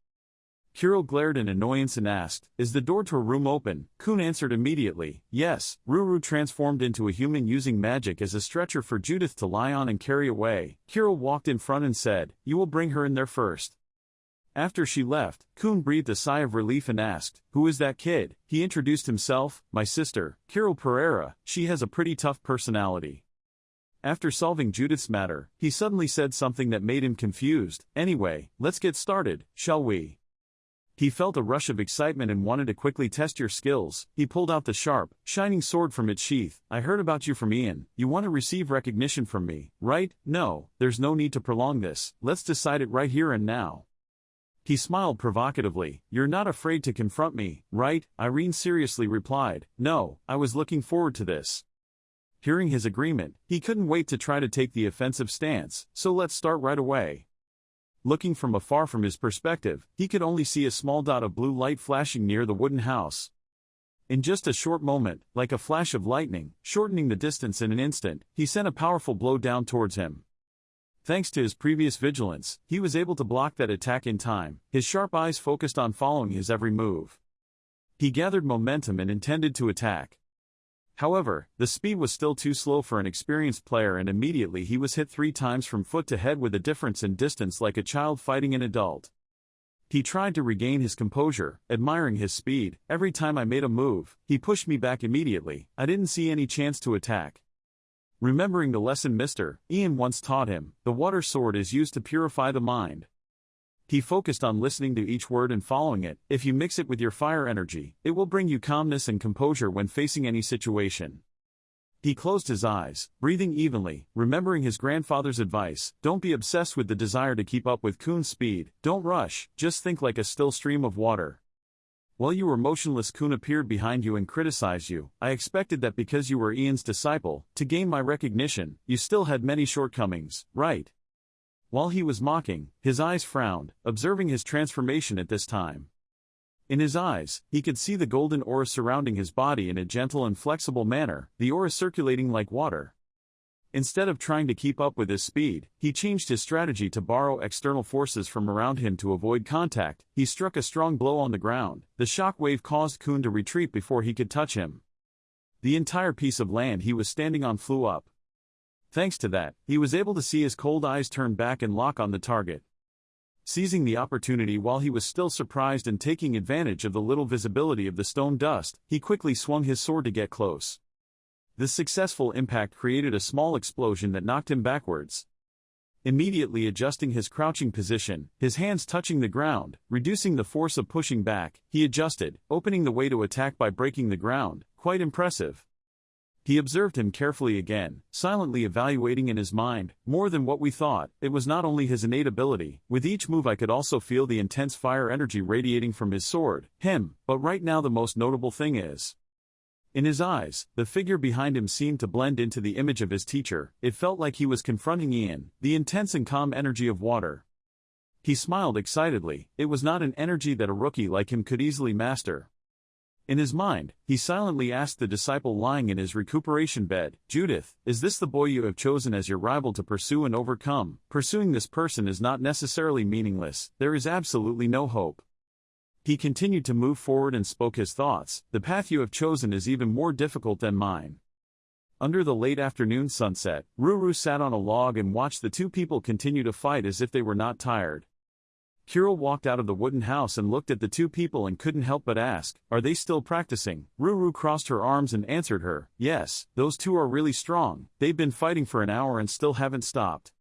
Kirill glared in annoyance and asked, "Is the door to her room open?" Kun answered immediately, "Yes." Ruru transformed into a human using magic as a stretcher for Judith to lie on and carry away. Kirill walked in front and said, "You will bring her in there first." After she left, Kun breathed a sigh of relief and asked, "Who is that kid?" He introduced himself, "My sister, Kirill Pereira, she has a pretty tough personality." After solving Judith's matter, he suddenly said something that made him confused. "Anyway, let's get started, shall we?" He felt a rush of excitement and wanted to quickly test your skills. He pulled out the sharp, shining sword from its sheath. "I heard about you from Ian. You want to receive recognition from me, right? No, there's no need to prolong this. Let's decide it right here and now." He smiled provocatively. "You're not afraid to confront me, right?" Irene seriously replied, "No, I was looking forward to this." Hearing his agreement, he couldn't wait to try to take the offensive stance, "So let's start right away." Looking from afar from his perspective, he could only see a small dot of blue light flashing near the wooden house. In just a short moment, like a flash of lightning, shortening the distance in an instant, he sent a powerful blow down towards him. Thanks to his previous vigilance, he was able to block that attack in time, his sharp eyes focused on following his every move. He gathered momentum and intended to attack. However, the speed was still too slow for an experienced player, and immediately he was hit 3 times from foot to head with a difference in distance like a child fighting an adult. He tried to regain his composure, admiring his speed. Every time I made a move, he pushed me back immediately. I didn't see any chance to attack. Remembering the lesson Mr. Ian once taught him, the water sword is used to purify the mind. He focused on listening to each word and following it. If you mix it with your fire energy, it will bring you calmness and composure when facing any situation. He closed his eyes, breathing evenly, remembering his grandfather's advice: don't be obsessed with the desire to keep up with Kun's speed, don't rush, just think like a still stream of water. While you were motionless, Kun appeared behind you and criticized you. I expected that because you were Ian's disciple, to gain my recognition, you still had many shortcomings, right? While he was mocking, his eyes frowned, observing his transformation at this time. In his eyes, he could see the golden aura surrounding his body in a gentle and flexible manner, the aura circulating like water. Instead of trying to keep up with his speed, he changed his strategy to borrow external forces from around him to avoid contact. He struck a strong blow on the ground. The shock wave caused Kun to retreat before he could touch him. The entire piece of land he was standing on flew up. Thanks to that, he was able to see his cold eyes turn back and lock on the target. Seizing the opportunity while he was still surprised and taking advantage of the little visibility of the stone dust, he quickly swung his sword to get close. The successful impact created a small explosion that knocked him backwards. Immediately adjusting his crouching position, his hands touching the ground, reducing the force of pushing back, he adjusted, opening the way to attack by breaking the ground. Quite impressive. He observed him carefully again, silently evaluating in his mind, more than what we thought. It was not only his innate ability. With each move I could also feel the intense fire energy radiating from his sword, but right now the most notable thing is, in his eyes, the figure behind him seemed to blend into the image of his teacher. It felt like he was confronting Ian, the intense and calm energy of water. He smiled excitedly. It was not an energy that a rookie like him could easily master. In his mind, he silently asked the disciple lying in his recuperation bed, "Judith, is this the boy you have chosen as your rival to pursue and overcome? Pursuing this person is not necessarily meaningless. There is absolutely no hope." He continued to move forward and spoke his thoughts. "The path you have chosen is even more difficult than mine." Under the late afternoon sunset, Ruru sat on a log and watched the two people continue to fight as if they were not tired. Kirill walked out of the wooden house and looked at the two people and couldn't help but ask, "Are they still practicing?" Ruru crossed her arms and answered her, "Yes, those two are really strong. They've been fighting for an hour and still haven't stopped."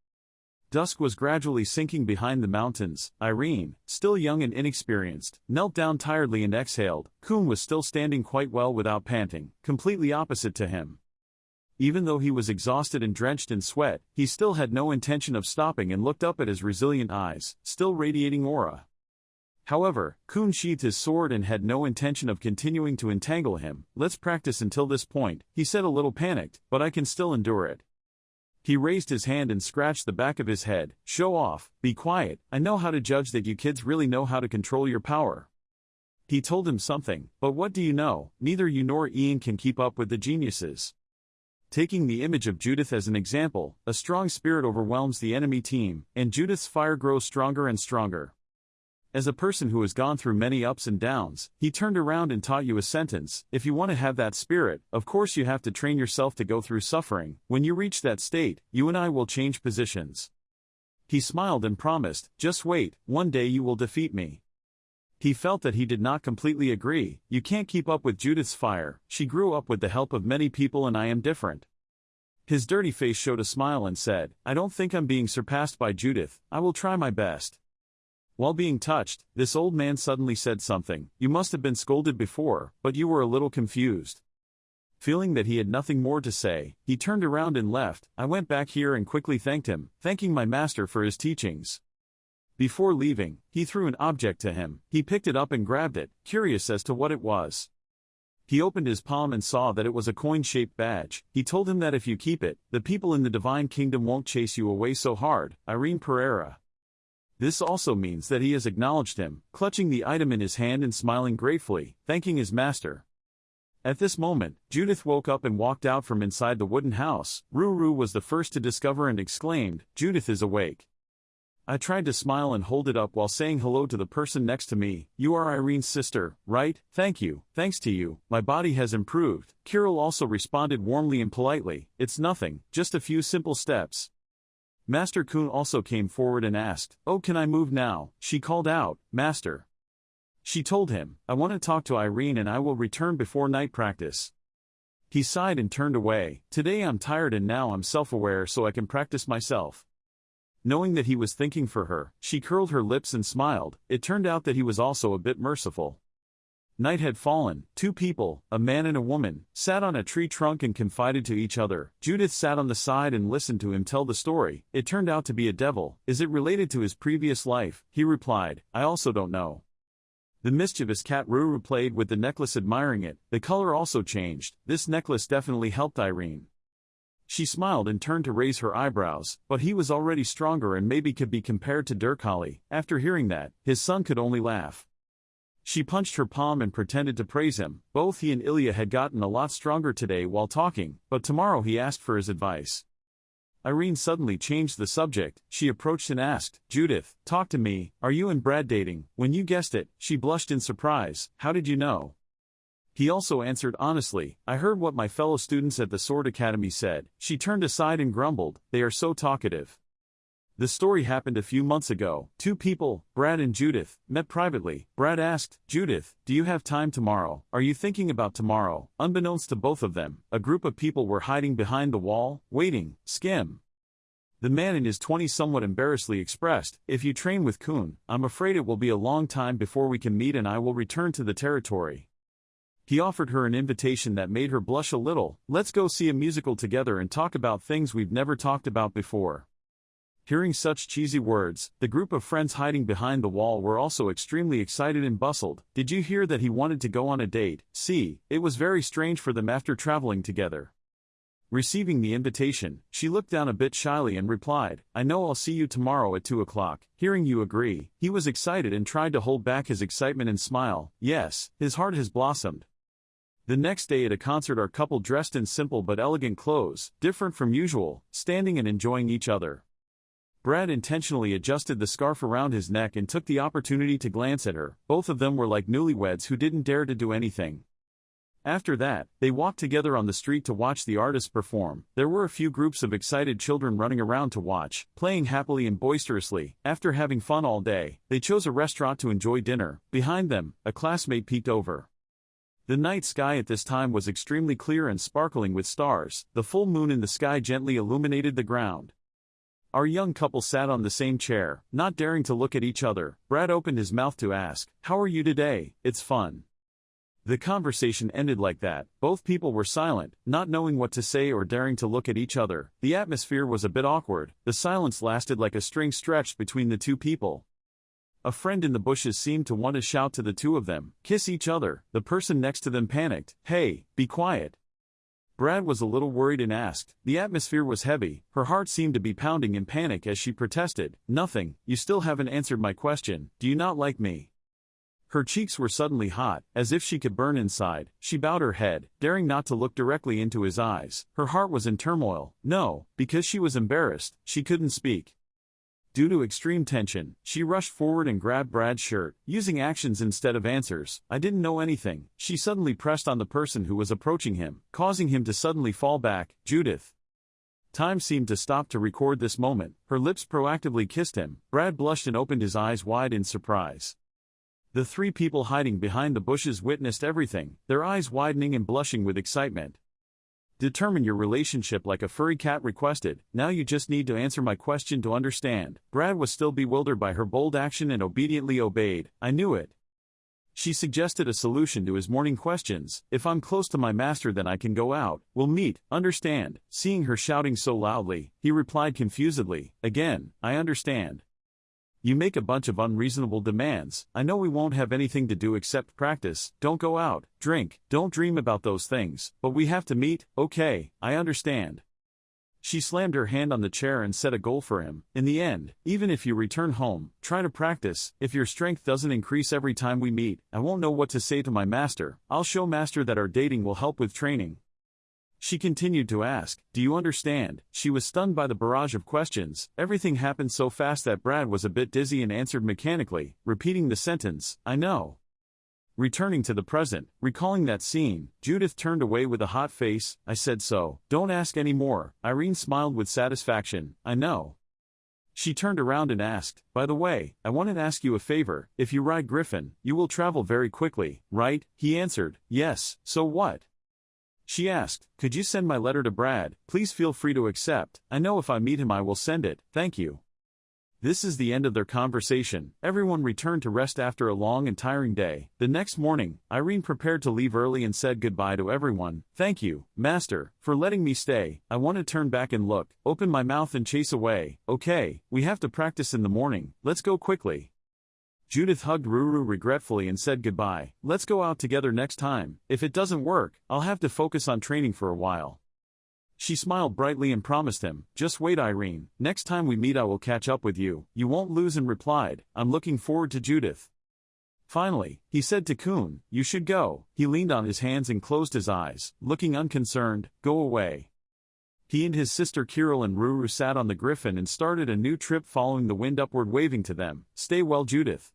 Dusk was gradually sinking behind the mountains. Irene, still young and inexperienced, knelt down tiredly and exhaled. Kun was still standing quite well without panting, completely opposite to him. Even though he was exhausted and drenched in sweat, he still had no intention of stopping and looked up at his resilient eyes, still radiating aura. However, Kun sheathed his sword and had no intention of continuing to entangle him. "Let's practice until this point," he said, a little panicked, "but I can still endure it." He raised his hand and scratched the back of his head. "Show off, be quiet, I know how to judge that you kids really know how to control your power." He told him something, "But what do you know? Neither you nor Ian can keep up with the geniuses." Taking the image of Judith as an example, a strong spirit overwhelms the enemy team, and Judith's fire grows stronger and stronger. As a person who has gone through many ups and downs, he turned around and taught you a sentence: "If you want to have that spirit, of course you have to train yourself to go through suffering. When you reach that state, you and I will change positions." He smiled and promised, "Just wait, one day you will defeat me." He felt that he did not completely agree. "You can't keep up with Judith's fire. She grew up with the help of many people and I am different." His dirty face showed a smile and said, "I don't think I'm being surpassed by Judith. I will try my best." While being touched, this old man suddenly said something. "You must have been scolded before, but you were a little confused." Feeling that he had nothing more to say, he turned around and left. I went back here and quickly thanked him, thanking my master for his teachings. Before leaving, he threw an object to him. He picked it up and grabbed it, curious as to what it was. He opened his palm and saw that it was a coin-shaped badge. He told him that if you keep it, the people in the Divine Kingdom won't chase you away so hard. Irene Pereira. This also means that he has acknowledged him, clutching the item in his hand and smiling gratefully, thanking his master. At this moment, Judith woke up and walked out from inside the wooden house. Ruru was the first to discover and exclaimed, "Judith is awake." I tried to smile and hold it up while saying hello to the person next to me. "You are Irene's sister, right?" "Thank you, thanks to you, my body has improved." Kirill also responded warmly and politely, "It's nothing, just a few simple steps." Master Kun also came forward and asked, "Oh, can I move now?" She called out, "Master." She told him, "I want to talk to Irene and I will return before night practice." He sighed and turned away. "Today I'm tired and now I'm self-aware so I can practice myself." Knowing that he was thinking for her, she curled her lips and smiled. It turned out that he was also a bit merciful. Night had fallen. Two people, a man and a woman, sat on a tree trunk and confided to each other. Judith sat on the side and listened to him tell the story. It turned out to be a devil. "Is it related to his previous life?" He replied, "I also don't know." The mischievous cat Ruru played with the necklace, admiring it. The color also changed. This necklace definitely helped Irene. She smiled and turned to raise her eyebrows, but he was already stronger and maybe could be compared to Durkali. After hearing that, his son could only laugh. She punched her palm and pretended to praise him. Both he and Ilya had gotten a lot stronger today while talking, but tomorrow he asked for his advice. Irene suddenly changed the subject. She approached and asked, "Judith, talk to me, are you and Brad dating?" When you guessed it, she blushed in surprise. "How did you know?" He also answered honestly, "I heard what my fellow students at the Sword Academy said." She turned aside and grumbled, "They are so talkative." The story happened a few months ago. Two people, Brad and Judith, met privately. Brad asked, "Judith, do you have time tomorrow? Are you thinking about tomorrow?" Unbeknownst to both of them, a group of people were hiding behind the wall, waiting. Skim. The man in his 20s somewhat embarrassedly expressed, "If you train with Kun, I'm afraid it will be a long time before we can meet and I will return to the territory." He offered her an invitation that made her blush a little. "Let's go see a musical together and talk about things we've never talked about before." Hearing such cheesy words, the group of friends hiding behind the wall were also extremely excited and bustled. "Did you hear that he wanted to go on a date?" See, it was very strange for them after traveling together. Receiving the invitation, she looked down a bit shyly and replied, "I know, I'll see you tomorrow at 2 o'clock. Hearing you agree, he was excited and tried to hold back his excitement and smile. Yes, his heart has blossomed. The next day at a concert, our couple dressed in simple but elegant clothes, different from usual, standing and enjoying each other. Brad intentionally adjusted the scarf around his neck and took the opportunity to glance at her. Both of them were like newlyweds who didn't dare to do anything. After that, they walked together on the street to watch the artists perform. There were a few groups of excited children running around to watch, playing happily and boisterously. After having fun all day, they chose a restaurant to enjoy dinner. Behind them, a classmate peeked over. The night sky at this time was extremely clear and sparkling with stars. The full moon in the sky gently illuminated the ground. Our young couple sat on the same chair, not daring to look at each other. Brad opened his mouth to ask, "How are you today? It's fun." The conversation ended like that. Both people were silent, not knowing what to say or daring to look at each other. The atmosphere was a bit awkward. The silence lasted like a string stretched between the two people. A friend in the bushes seemed to want to shout to the two of them, "Kiss each other." The person next to them panicked, "Hey, be quiet." Brad was a little worried and asked. The atmosphere was heavy. Her heart seemed to be pounding in panic as she protested, "Nothing, you still haven't answered my question. Do you not like me?" Her cheeks were suddenly hot, as if she could burn inside. She bowed her head, daring not to look directly into his eyes. Her heart was in turmoil. No, because she was embarrassed, she couldn't speak. Due to extreme tension, she rushed forward and grabbed Brad's shirt, using actions instead of answers. "I didn't know anything." She suddenly pressed on the person who was approaching him, causing him to suddenly fall back. "Judith." Time seemed to stop to record this moment. Her lips proactively kissed him. Brad blushed and opened his eyes wide in surprise. The three people hiding behind the bushes witnessed everything, their eyes widening and blushing with excitement. "Determine your relationship like a furry cat requested. Now you just need to answer my question to understand." Brad was still bewildered by her bold action and obediently obeyed. "I knew it." She suggested a solution to his morning questions. "If I'm close to my master then I can go out. We'll meet, understand?" Seeing her shouting so loudly, he replied confusedly, "Again, I understand. You make a bunch of unreasonable demands. I know we won't have anything to do except practice. Don't go out, drink, don't dream about those things, but we have to meet. Okay, I understand." She slammed her hand on the chair and set a goal for him. In the end, even if you return home, try to practice. If your strength doesn't increase every time we meet, I won't know what to say to my master. I'll show master that our dating will help with training. She continued to ask, do you understand? She was stunned by the barrage of questions. Everything happened so fast that Brad was a bit dizzy and answered mechanically, repeating the sentence, I know. Returning to the present, recalling that scene, Judith turned away with a hot face. I said so. Don't ask any more. Irene smiled with satisfaction. I know. She turned around and asked, by the way, I want to ask you a favor. If you ride Griffin, you will travel very quickly, right? He answered, yes, so what? She asked, could you send my letter to Brad? Please feel free to accept. I know if I meet him I will send it. Thank you. This is the end of their conversation. Everyone returned to rest after a long and tiring day. The next morning, Irene prepared to leave early and said goodbye to everyone. Thank you, master, for letting me stay. I want to turn back and look, open my mouth and chase away. Okay, we have to practice in the morning. Let's go quickly. Judith hugged Ruru regretfully and said goodbye. Let's go out together next time. If it doesn't work, I'll have to focus on training for a while. She smiled brightly and promised him, just wait Irene, next time we meet I will catch up with you. You won't lose, and replied, I'm looking forward to Judith. Finally, he said to Kun, you should go. He leaned on his hands and closed his eyes, looking unconcerned. Go away. He and his sister Kirill and Ruru sat on the griffin and started a new trip following the wind upward, waving to them, stay well Judith.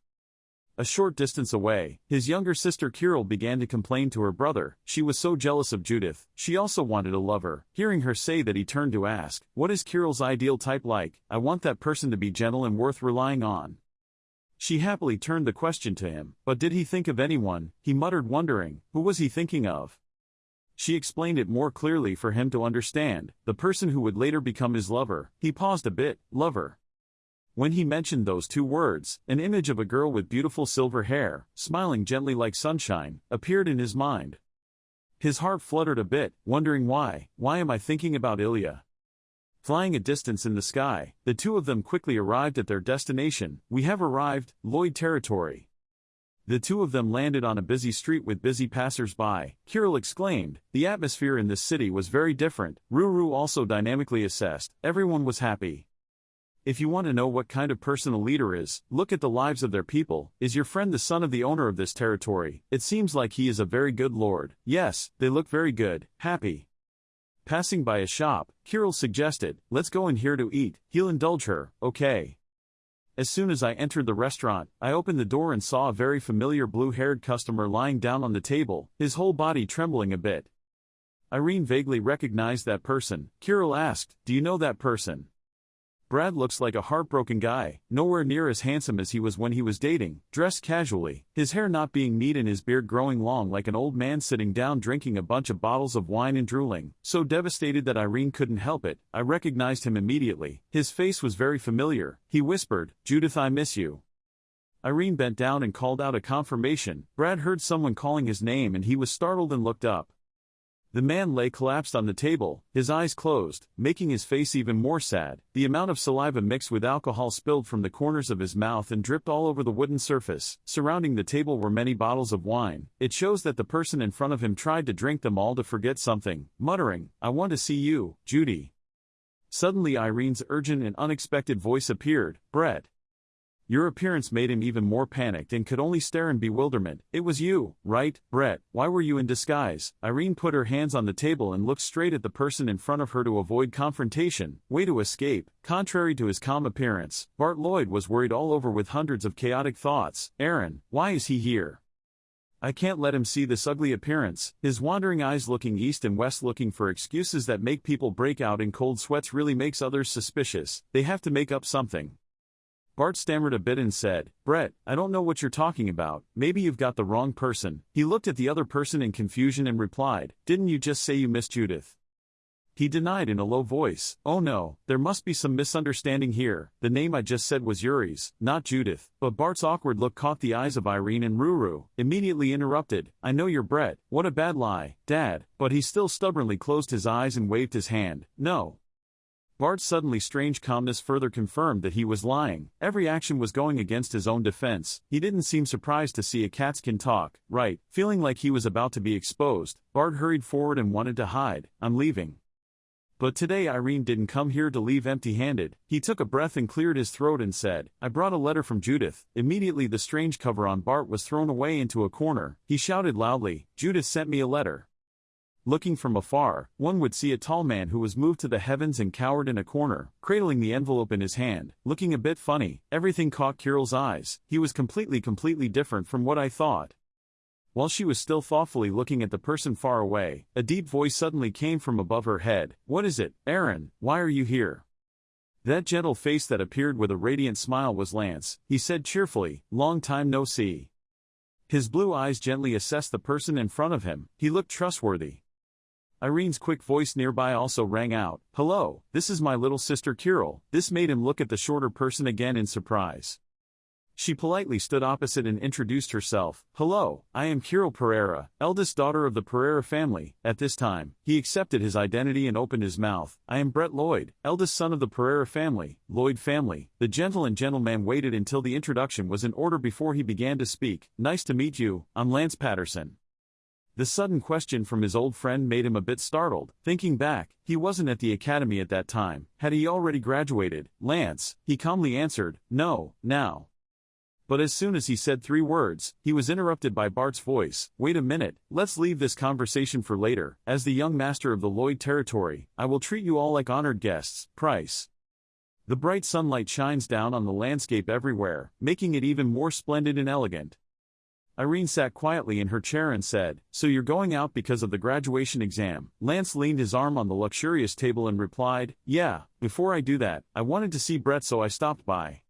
A short distance away, his younger sister Kirill began to complain to her brother. She was so jealous of Judith. She also wanted a lover. Hearing her say that, he turned to ask, what is Kirill's ideal type like? I want that person to be gentle and worth relying on. She happily turned the question to him. But did he think of anyone? He muttered, wondering, who was he thinking of? She explained it more clearly for him to understand, the person who would later become his lover. He paused a bit. Lover. When he mentioned those two words, an image of a girl with beautiful silver hair, smiling gently like sunshine, appeared in his mind. His heart fluttered a bit, wondering why am I thinking about Ilya? Flying a distance in the sky, the two of them quickly arrived at their destination. We have arrived, Lloyd territory. The two of them landed on a busy street with busy passers-by. Kirill exclaimed, the atmosphere in this city was very different. Ruru also dynamically assessed, everyone was happy. If you want to know what kind of person a leader is, look at the lives of their people. Is your friend the son of the owner of this territory? It seems like he is a very good lord. Yes, they look very good, happy. Passing by a shop, Kirill suggested, let's go in here to eat. He'll indulge her, okay. As soon as I entered the restaurant, I opened the door and saw a very familiar blue-haired customer lying down on the table, his whole body trembling a bit. Irene vaguely recognized that person. Kirill asked, do you know that person? Brad looks like a heartbroken guy, nowhere near as handsome as he was when he was dating, dressed casually, his hair not being neat and his beard growing long like an old man sitting down drinking a bunch of bottles of wine and drooling. So devastated that Irene couldn't help it, I recognized him immediately. His face was very familiar. He whispered, Judith, I miss you. Irene bent down and called out a confirmation. Brad heard someone calling his name and he was startled and looked up. The man lay collapsed on the table, his eyes closed, making his face even more sad. The amount of saliva mixed with alcohol spilled from the corners of his mouth and dripped all over the wooden surface. Surrounding the table were many bottles of wine. It shows that the person in front of him tried to drink them all to forget something, muttering, I want to see you, Judy. Suddenly Irene's urgent and unexpected voice appeared, Brett. Your appearance made him even more panicked and could only stare in bewilderment. It was you, right, Brett? Why were you in disguise? Irene put her hands on the table and looked straight at the person in front of her to avoid confrontation. Way to escape. Contrary to his calm appearance, Bart Lloyd was worried all over with hundreds of chaotic thoughts. Aaron, why is he here? I can't let him see this ugly appearance. His wandering eyes looking east and west, looking for excuses that make people break out in cold sweats, really makes others suspicious. They have to make up something. Bart stammered a bit and said, Brett, I don't know what you're talking about. Maybe you've got the wrong person. He looked at the other person in confusion and replied, didn't you just say you miss Judith? He denied in a low voice, oh no, there must be some misunderstanding here. The name I just said was Yuri's, not Judith. But Bart's awkward look caught the eyes of Irene and Ruru, immediately interrupted, I know you're Brett. What a bad lie, Dad. But he still stubbornly closed his eyes and waved his hand, no. Bart's suddenly strange calmness further confirmed that he was lying. Every action was going against his own defense. He didn't seem surprised to see a catskin talk. Right, feeling like he was about to be exposed, Bart hurried forward and wanted to hide. I'm leaving. But today Irene didn't come here to leave empty-handed. He took a breath and cleared his throat and said, I brought a letter from Judith. Immediately the strange cover on Bart was thrown away into a corner. He shouted loudly, Judith sent me a letter. Looking from afar, one would see a tall man who was moved to the heavens and cowered in a corner, cradling the envelope in his hand, looking a bit funny. Everything caught Kirill's eyes. He was completely different from what I thought. While she was still thoughtfully looking at the person far away, a deep voice suddenly came from above her head. What is it, Aaron? Why are you here? That gentle face that appeared with a radiant smile was Lance. He said cheerfully, long time no see. His blue eyes gently assessed the person in front of him. He looked trustworthy. Irene's quick voice nearby also rang out, Hello, this is my little sister Kirill. This made him look at the shorter person again in surprise. She politely stood opposite and introduced herself. Hello, I am Kirill Pereira, eldest daughter of the Pereira family. At this time, he accepted his identity and opened his mouth. I am Brett Lloyd, eldest son of the Pereira family, Lloyd family. The gentleman waited until the introduction was in order before he began to speak. Nice to meet you, I'm Lance Patterson. The sudden question from his old friend made him a bit startled. Thinking back, he wasn't at the academy at that time. Had he already graduated? Lance, he calmly answered, no, now. But as soon as he said 3 words, he was interrupted by Bart's voice. Wait a minute, let's leave this conversation for later. As the young master of the Lloyd territory, I will treat you all like honored guests. Price. The bright sunlight shines down on the landscape everywhere, making it even more splendid and elegant. Irene sat quietly in her chair and said, So you're going out because of the graduation exam? Lance leaned his arm on the luxurious table and replied, Yeah, before I do that, I wanted to see Brett so I stopped by.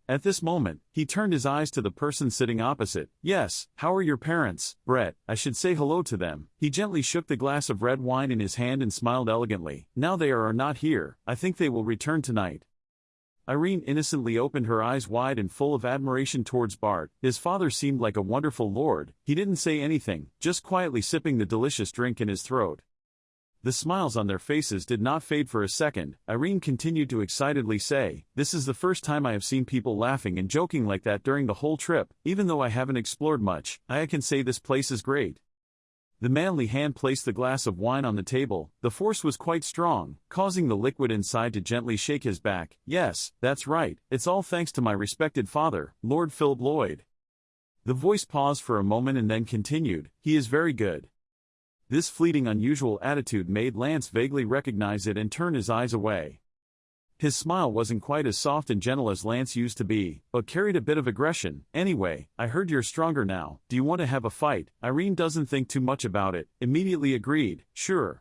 At this moment, he turned his eyes to the person sitting opposite. Yes, how are your parents, Brett? I should say hello to them. He gently shook the glass of red wine in his hand and smiled elegantly. Now they are not here. I think they will return tonight. Irene innocently opened her eyes wide and full of admiration towards Bart. His father seemed like a wonderful lord. He didn't say anything, just quietly sipping the delicious drink in his throat. The smiles on their faces did not fade for a second. Irene continued to excitedly say, This is the first time I have seen people laughing and joking like that during the whole trip. Even though I haven't explored much, I can say this place is great. The manly hand placed the glass of wine on the table. The force was quite strong, causing the liquid inside to gently shake his back. Yes, that's right. It's all thanks to my respected father, Lord Philip Lloyd. The voice paused for a moment and then continued, He is very good. This fleeting unusual attitude made Lance vaguely recognize it and turn his eyes away. His smile wasn't quite as soft and gentle as Lance used to be, but carried a bit of aggression. Anyway, I heard you're stronger now. Do you want to have a fight? Irene doesn't think too much about it, immediately agreed, Sure.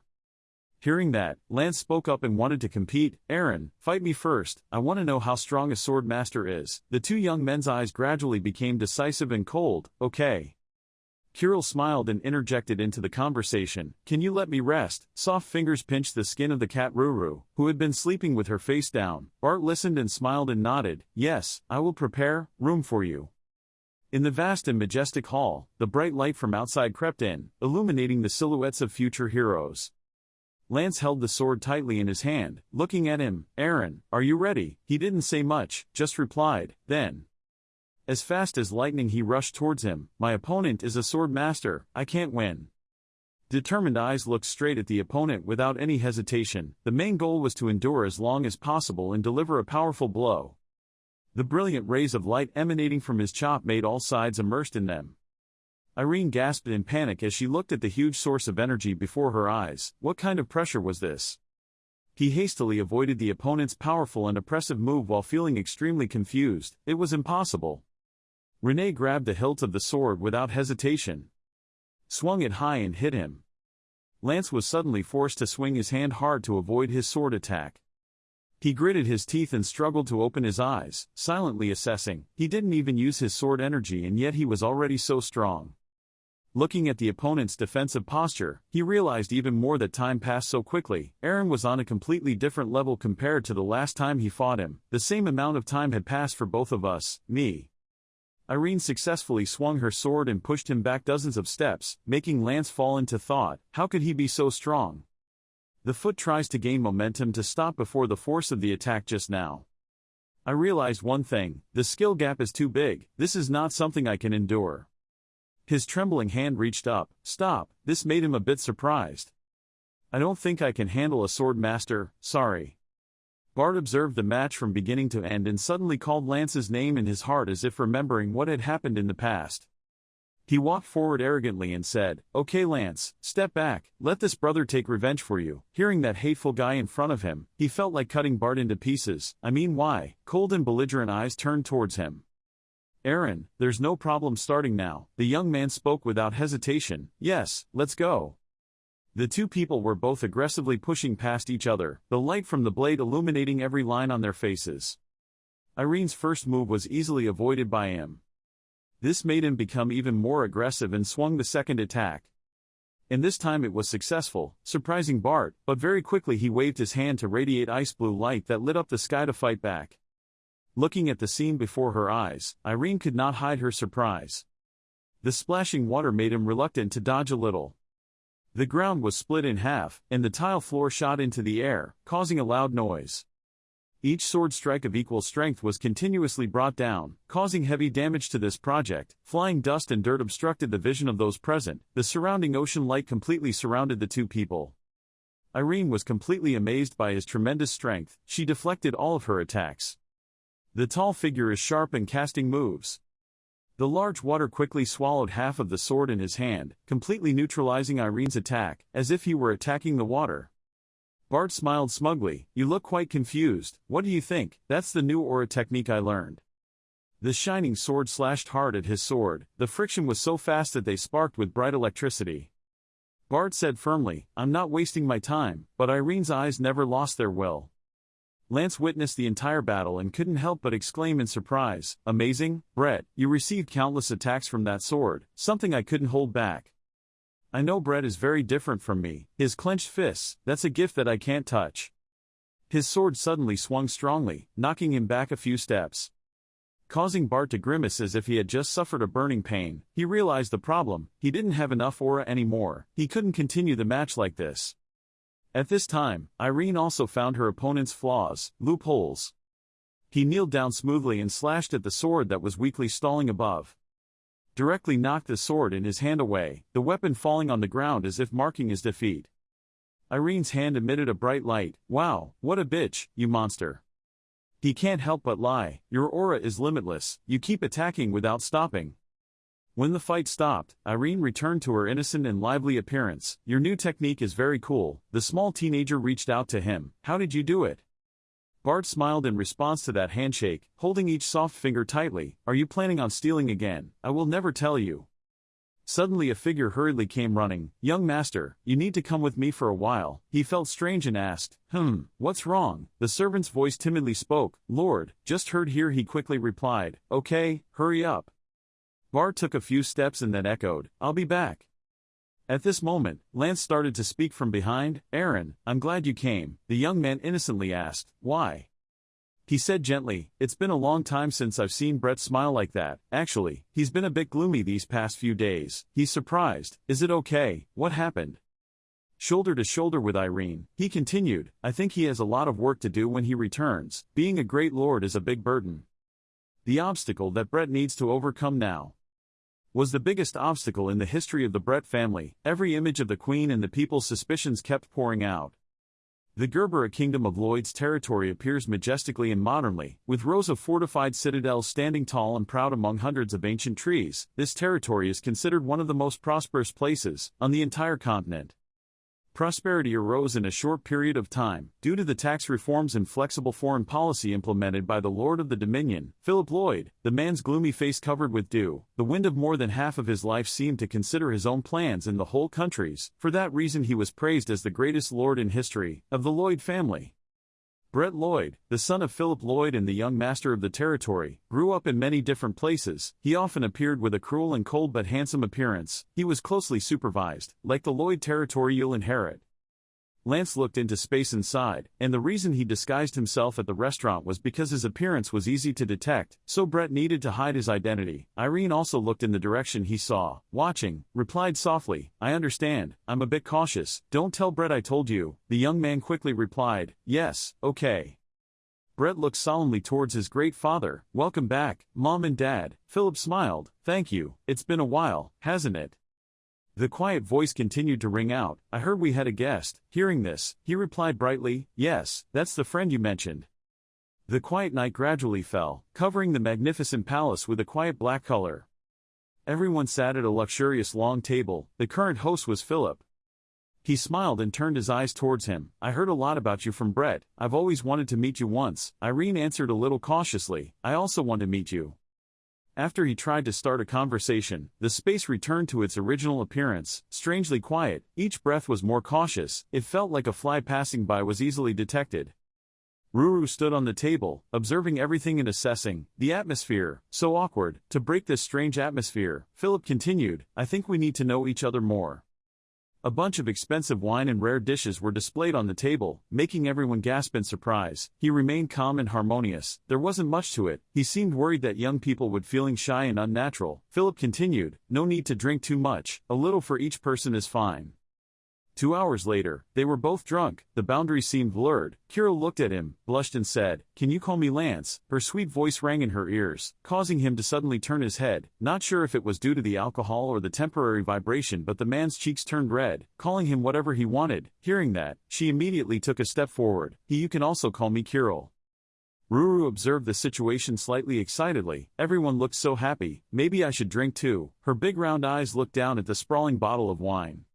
Hearing that, Lance spoke up and wanted to compete. Aaron, fight me first. I want to know how strong a sword master is. The 2 young men's eyes gradually became decisive and cold. Okay. Kirill smiled and interjected into the conversation. Can you let me rest? Soft fingers pinched the skin of the cat Ruru, who had been sleeping with her face down. Bart listened and smiled and nodded. Yes, I will prepare room for you. In the vast and majestic hall, the bright light from outside crept in, illuminating the silhouettes of future heroes. Lance held the sword tightly in his hand, looking at him. Aaron, are you ready? He didn't say much, just replied, then. As fast as lightning he rushed towards him. My opponent is a sword master, I can't win. Determined eyes looked straight at the opponent without any hesitation. The main goal was to endure as long as possible and deliver a powerful blow. The brilliant rays of light emanating from his chop made all sides immersed in them. Irene gasped in panic as she looked at the huge source of energy before her eyes. What kind of pressure was this? He hastily avoided the opponent's powerful and oppressive move while feeling extremely confused. It was impossible. Renee grabbed the hilt of the sword without hesitation, swung it high and hit him. Lance was suddenly forced to swing his hand hard to avoid his sword attack. He gritted his teeth and struggled to open his eyes, silently assessing. He didn't even use his sword energy and yet he was already so strong. Looking at the opponent's defensive posture, he realized even more that time passed so quickly. Aaron was on a completely different level compared to the last time he fought him. The same amount of time had passed for both of us, me. Irene successfully swung her sword and pushed him back dozens of steps, making Lance fall into thought. How could he be so strong? The foot tries to gain momentum to stop before the force of the attack just now. I realized one thing, the skill gap is too big. This is not something I can endure. His trembling hand reached up. Stop. This made him a bit surprised. I don't think I can handle a sword master, sorry. Bart observed the match from beginning to end and suddenly called Lance's name in his heart as if remembering what had happened in the past. He walked forward arrogantly and said, "Okay Lance, step back, let this brother take revenge for you." Hearing that hateful guy in front of him, he felt like cutting Bart into pieces. I mean why? Cold and belligerent eyes turned towards him. "Aaron, there's no problem starting now," the young man spoke without hesitation. "Yes, let's go." The two people were both aggressively pushing past each other, the light from the blade illuminating every line on their faces. Irene's first move was easily avoided by him. This made him become even more aggressive and swung the second attack. And this time it was successful, surprising Bart, but very quickly he waved his hand to radiate ice blue light that lit up the sky to fight back. Looking at the scene before her eyes, Irene could not hide her surprise. The splashing water made him reluctant to dodge a little. The ground was split in half, and the tile floor shot into the air, causing a loud noise. Each sword strike of equal strength was continuously brought down, causing heavy damage to this project. Flying dust and dirt obstructed the vision of those present. The surrounding ocean light completely surrounded the two people. Irene was completely amazed by his tremendous strength. She deflected all of her attacks. The tall figure is sharp and casting moves. The large water quickly swallowed half of the sword in his hand, completely neutralizing Irene's attack, as if he were attacking the water. Bart smiled smugly. "You look quite confused. What do you think?" "That's the new aura technique I learned." The shining sword slashed hard at his sword. The friction was so fast that they sparked with bright electricity. Bart said firmly, "I'm not wasting my time," but Irene's eyes never lost their will. Lance witnessed the entire battle and couldn't help but exclaim in surprise, "Amazing, Brett, you received countless attacks from that sword, something I couldn't hold back. I know Brett is very different from me, his clenched fists, that's a gift that I can't touch." His sword suddenly swung strongly, knocking him back a few steps. Causing Bart to grimace as if he had just suffered a burning pain, he realized the problem: he didn't have enough aura anymore, he couldn't continue the match like this. At this time, Irene also found her opponent's flaws, loopholes. He kneeled down smoothly and slashed at the sword that was weakly stalling above. Directly knocked the sword in his hand away, the weapon falling on the ground as if marking his defeat. Irene's hand emitted a bright light. "Wow, what a bitch, you monster. He can't help but lie, your aura is limitless, you keep attacking without stopping." When the fight stopped, Irene returned to her innocent and lively appearance. "Your new technique is very cool." The small teenager reached out to him. "How did you do it?" Bart smiled in response to that handshake, holding each soft finger tightly. "Are you planning on stealing again?" "I will never tell you." Suddenly a figure hurriedly came running. "Young master, you need to come with me for a while." He felt strange and asked, "What's wrong?" The servant's voice timidly spoke. "Lord, just heard here," he quickly replied. "Okay, hurry up." Bart took a few steps and then echoed, "I'll be back." At this moment, Lance started to speak from behind. "Aaron, I'm glad you came," the young man innocently asked. "Why?" He said gently, "It's been a long time since I've seen Brett smile like that. Actually, he's been a bit gloomy these past few days." He's surprised. "Is it okay? What happened?" Shoulder to shoulder with Irene, he continued, "I think he has a lot of work to do when he returns. Being a great lord is a big burden. The obstacle that Brett needs to overcome now was the biggest obstacle in the history of the Brett family." Every image of the Queen and the people's suspicions kept pouring out. The Gerbera kingdom of Lloyd's territory appears majestically and modernly, with rows of fortified citadels standing tall and proud among hundreds of ancient trees. This territory is considered one of the most prosperous places on the entire continent. Prosperity arose in a short period of time, due to the tax reforms and flexible foreign policy implemented by the Lord of the Dominion, Philip Lloyd. The man's gloomy face covered with dew, the wind of more than half of his life seemed to consider his own plans in the whole countries. For that reason he was praised as the greatest lord in history, of the Lloyd family. Brett Lloyd, the son of Philip Lloyd and the young master of the territory, grew up in many different places. He often appeared with a cruel and cold but handsome appearance. He was closely supervised, like the Lloyd territory you'll inherit. Lance looked into space and sighed, and the reason he disguised himself at the restaurant was because his appearance was easy to detect, so Brett needed to hide his identity. Irene also looked in the direction he saw, watching, replied softly, "I understand, I'm a bit cautious. Don't tell Brett I told you." The young man quickly replied, "Yes, okay." Brett looked solemnly towards his great father. "Welcome back, Mom and Dad." Philip smiled, "Thank you, it's been a while, hasn't it?" The quiet voice continued to ring out. I heard we had a guest. Hearing this, he replied brightly, yes, that's the friend you mentioned. The quiet night gradually fell, covering the magnificent palace with a quiet black color. Everyone sat at a luxurious long table. The current host was Philip. He smiled and turned his eyes towards him. I heard a lot about you from Brett. I've always wanted to meet you once. Irene answered a little cautiously. I also want to meet you. After he tried to start a conversation, the space returned to its original appearance, strangely quiet. Each breath was more cautious. It felt like a fly passing by was easily detected. Ruru stood on the table, observing everything and assessing the atmosphere. So awkward. To break this strange atmosphere, Philip continued, I think we need to know each other more. A bunch of expensive wine and rare dishes were displayed on the table, making everyone gasp in surprise. He remained calm and harmonious. There wasn't much to it. He seemed worried that young people would feeling shy and unnatural. Philip continued, no need to drink too much. A little for each person is fine. 2 hours later, they were both drunk. The boundaries seemed blurred. Kira looked at him, blushed and said, can you call me Lance? Her sweet voice rang in her ears, causing him to suddenly turn his head. Not sure if it was due to the alcohol or the temporary vibration, but the man's cheeks turned red, calling him whatever he wanted. Hearing that, she immediately took a step forward. You can also call me Kirill. Ruru observed the situation slightly excitedly. Everyone looked so happy. Maybe I should drink too. Her big round eyes looked down at the sprawling bottle of wine.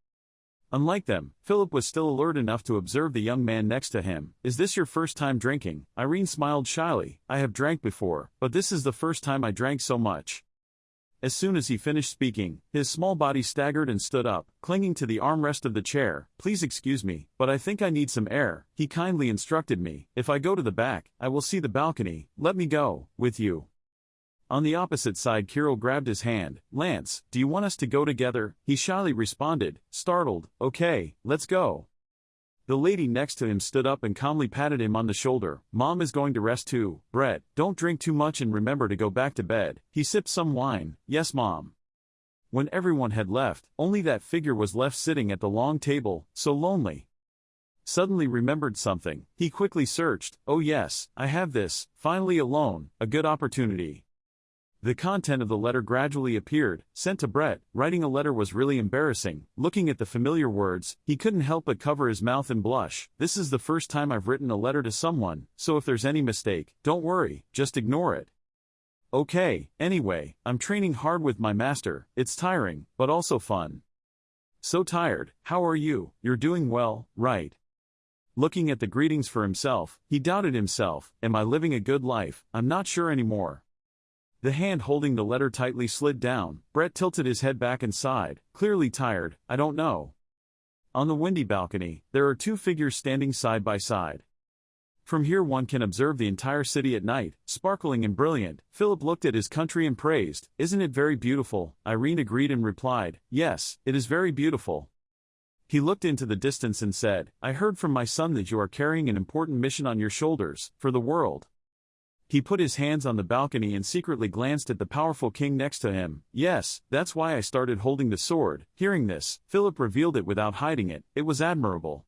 Unlike them, Philip was still alert enough to observe the young man next to him. Is this your first time drinking? Irene smiled shyly. I have drank before, but this is the first time I drank so much. As soon as he finished speaking, his small body staggered and stood up, clinging to the armrest of the chair. Please excuse me, but I think I need some air. He kindly instructed me. If I go to the back, I will see the balcony. Let me go with you. On the opposite side, Kirill grabbed his hand. Lance, do you want us to go together? He shyly responded, startled. Okay, let's go. The lady next to him stood up and calmly patted him on the shoulder. Mom is going to rest too. Brett, don't drink too much and remember to go back to bed. He sipped some wine. Yes, Mom. When everyone had left, only that figure was left sitting at the long table, so lonely. Suddenly remembered something. He quickly searched. Oh yes, I have this. Finally alone, a good opportunity. The content of the letter gradually appeared, sent to Brett. Writing a letter was really embarrassing. Looking at the familiar words, he couldn't help but cover his mouth and blush. This is the first time I've written a letter to someone, so if there's any mistake, don't worry, just ignore it. Okay, anyway, I'm training hard with my master. It's tiring, but also fun. So tired. How are you? You're doing well, right? Looking at the greetings for himself, he doubted himself. Am I living a good life? I'm not sure anymore. The hand holding the letter tightly slid down. Brett tilted his head back and sighed, clearly tired. I don't know. On the windy balcony, there are two figures standing side by side. From here one can observe the entire city at night, sparkling and brilliant. Philip looked at his country and praised, isn't it very beautiful? Irene agreed and replied, yes, it is very beautiful. He looked into the distance and said, I heard from my son that you are carrying an important mission on your shoulders, for the world. He put his hands on the balcony and secretly glanced at the powerful king next to him. Yes, that's why I started holding the sword. Hearing this, Philip revealed it without hiding it. It was admirable.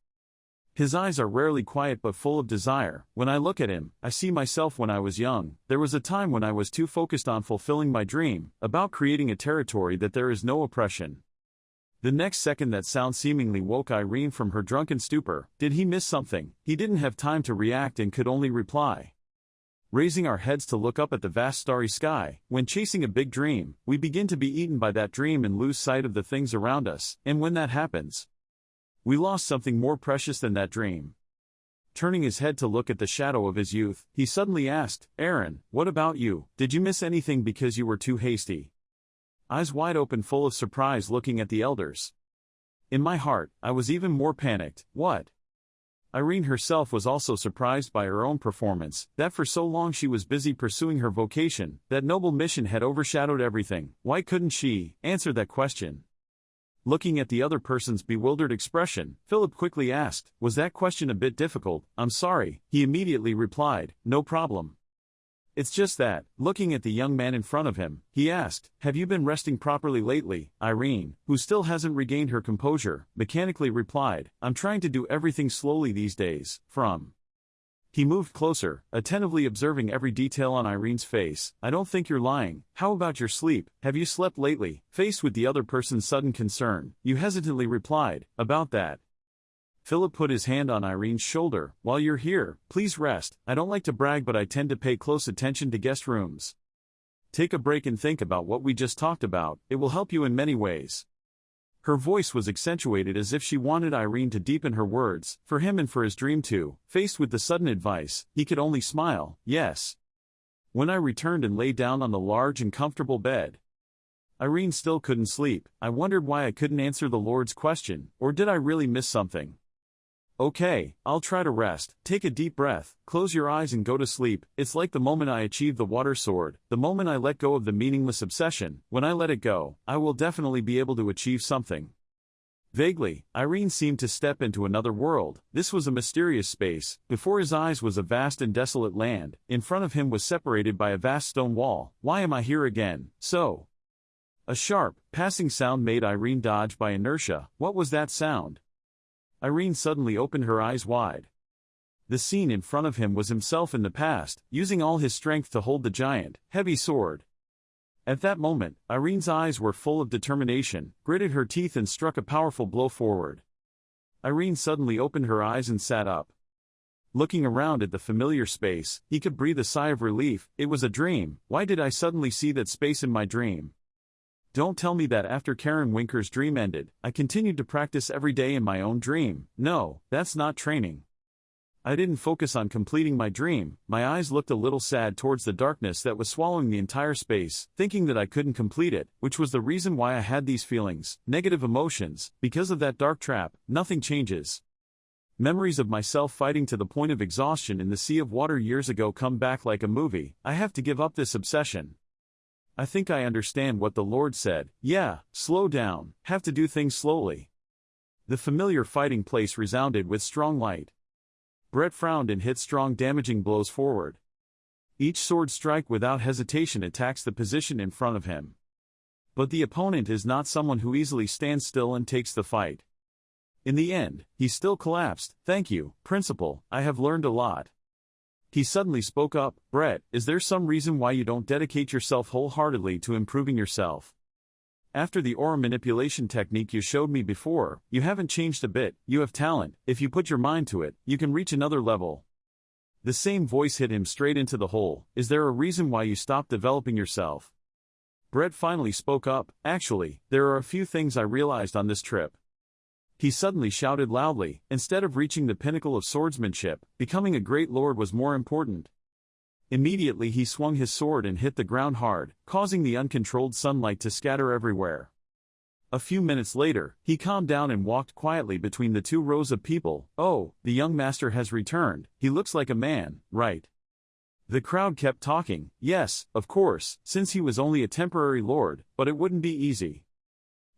His eyes are rarely quiet but full of desire. When I look at him, I see myself when I was young. There was a time when I was too focused on fulfilling my dream, about creating a territory that there is no oppression. The next second that sound seemingly woke Irene from her drunken stupor. Did he miss something? He didn't have time to react and could only reply. Raising our heads to look up at the vast starry sky, when chasing a big dream, we begin to be eaten by that dream and lose sight of the things around us, and when that happens, we lost something more precious than that dream. Turning his head to look at the shadow of his youth, he suddenly asked, Aaron, what about you? Did you miss anything because you were too hasty? Eyes wide open full of surprise looking at the elders. In my heart, I was even more panicked. What? Irene herself was also surprised by her own performance, that for so long she was busy pursuing her vocation, that noble mission had overshadowed everything. Why couldn't she answer that question? Looking at the other person's bewildered expression, Philip quickly asked, was that question a bit difficult? I'm sorry, he immediately replied, no problem. It's just that, looking at the young man in front of him, he asked, have you been resting properly lately? Irene, who still hasn't regained her composure, mechanically replied, I'm trying to do everything slowly these days, from He moved closer, attentively observing every detail on Irene's face. I don't think you're lying. How about your sleep? Have you slept lately? Faced with the other person's sudden concern, you hesitantly replied, about that. Philip put his hand on Irene's shoulder. While you're here, please rest. I don't like to brag, but I tend to pay close attention to guest rooms. Take a break and think about what we just talked about. It will help you in many ways. Her voice was accentuated as if she wanted Irene to deepen her words, for him and for his dream too. Faced with the sudden advice, he could only smile. Yes. When I returned and lay down on the large and comfortable bed, Irene still couldn't sleep. I wondered why I couldn't answer the Lord's question, or did I really miss something? Okay, I'll try to rest. Take a deep breath, close your eyes and go to sleep. It's like the moment I achieved the water sword, the moment I let go of the meaningless obsession. When I let it go, I will definitely be able to achieve something. Vaguely, Irene seemed to step into another world. This was a mysterious space. Before his eyes was a vast and desolate land. In front of him was separated by a vast stone wall. Why am I here again? So. A sharp, passing sound made Irene dodge by inertia. What was that sound? Irene suddenly opened her eyes wide. The scene in front of him was himself in the past, using all his strength to hold the giant, heavy sword. At that moment, Irene's eyes were full of determination, gritted her teeth and struck a powerful blow forward. Irene suddenly opened her eyes and sat up. Looking around at the familiar space, he could breathe a sigh of relief. It was a dream. Why did I suddenly see that space in my dream? Don't tell me that after Karen Winker's dream ended, I continued to practice every day in my own dream. No, that's not training. I didn't focus on completing my dream. My eyes looked a little sad towards the darkness that was swallowing the entire space, thinking that I couldn't complete it, which was the reason why I had these feelings, negative emotions. Because of that dark trap, nothing changes. Memories of myself fighting to the point of exhaustion in the sea of water years ago come back like a movie. I have to give up this obsession. I think I understand what the Lord said. Yeah, slow down, have to do things slowly. The familiar fighting place resounded with strong light. Brett frowned and hit strong damaging blows forward. Each sword strike without hesitation attacks the position in front of him. But the opponent is not someone who easily stands still and takes the fight. In the end, he still collapsed. Thank you, Principal, I have learned a lot. He suddenly spoke up. Brett, is there some reason why you don't dedicate yourself wholeheartedly to improving yourself? After the aura manipulation technique you showed me before, you haven't changed a bit. You have talent. If you put your mind to it, you can reach another level. The same voice hit him straight into the hole. Is there a reason why you stopped developing yourself? Brett finally spoke up. Actually, there are a few things I realized on this trip. He suddenly shouted loudly. Instead of reaching the pinnacle of swordsmanship, becoming a great lord was more important. Immediately he swung his sword and hit the ground hard, causing the uncontrolled sunlight to scatter everywhere. A few minutes later, he calmed down and walked quietly between the two rows of people. Oh, the young master has returned. He looks like a man, right? The crowd kept talking. Yes, of course, since he was only a temporary lord, but it wouldn't be easy.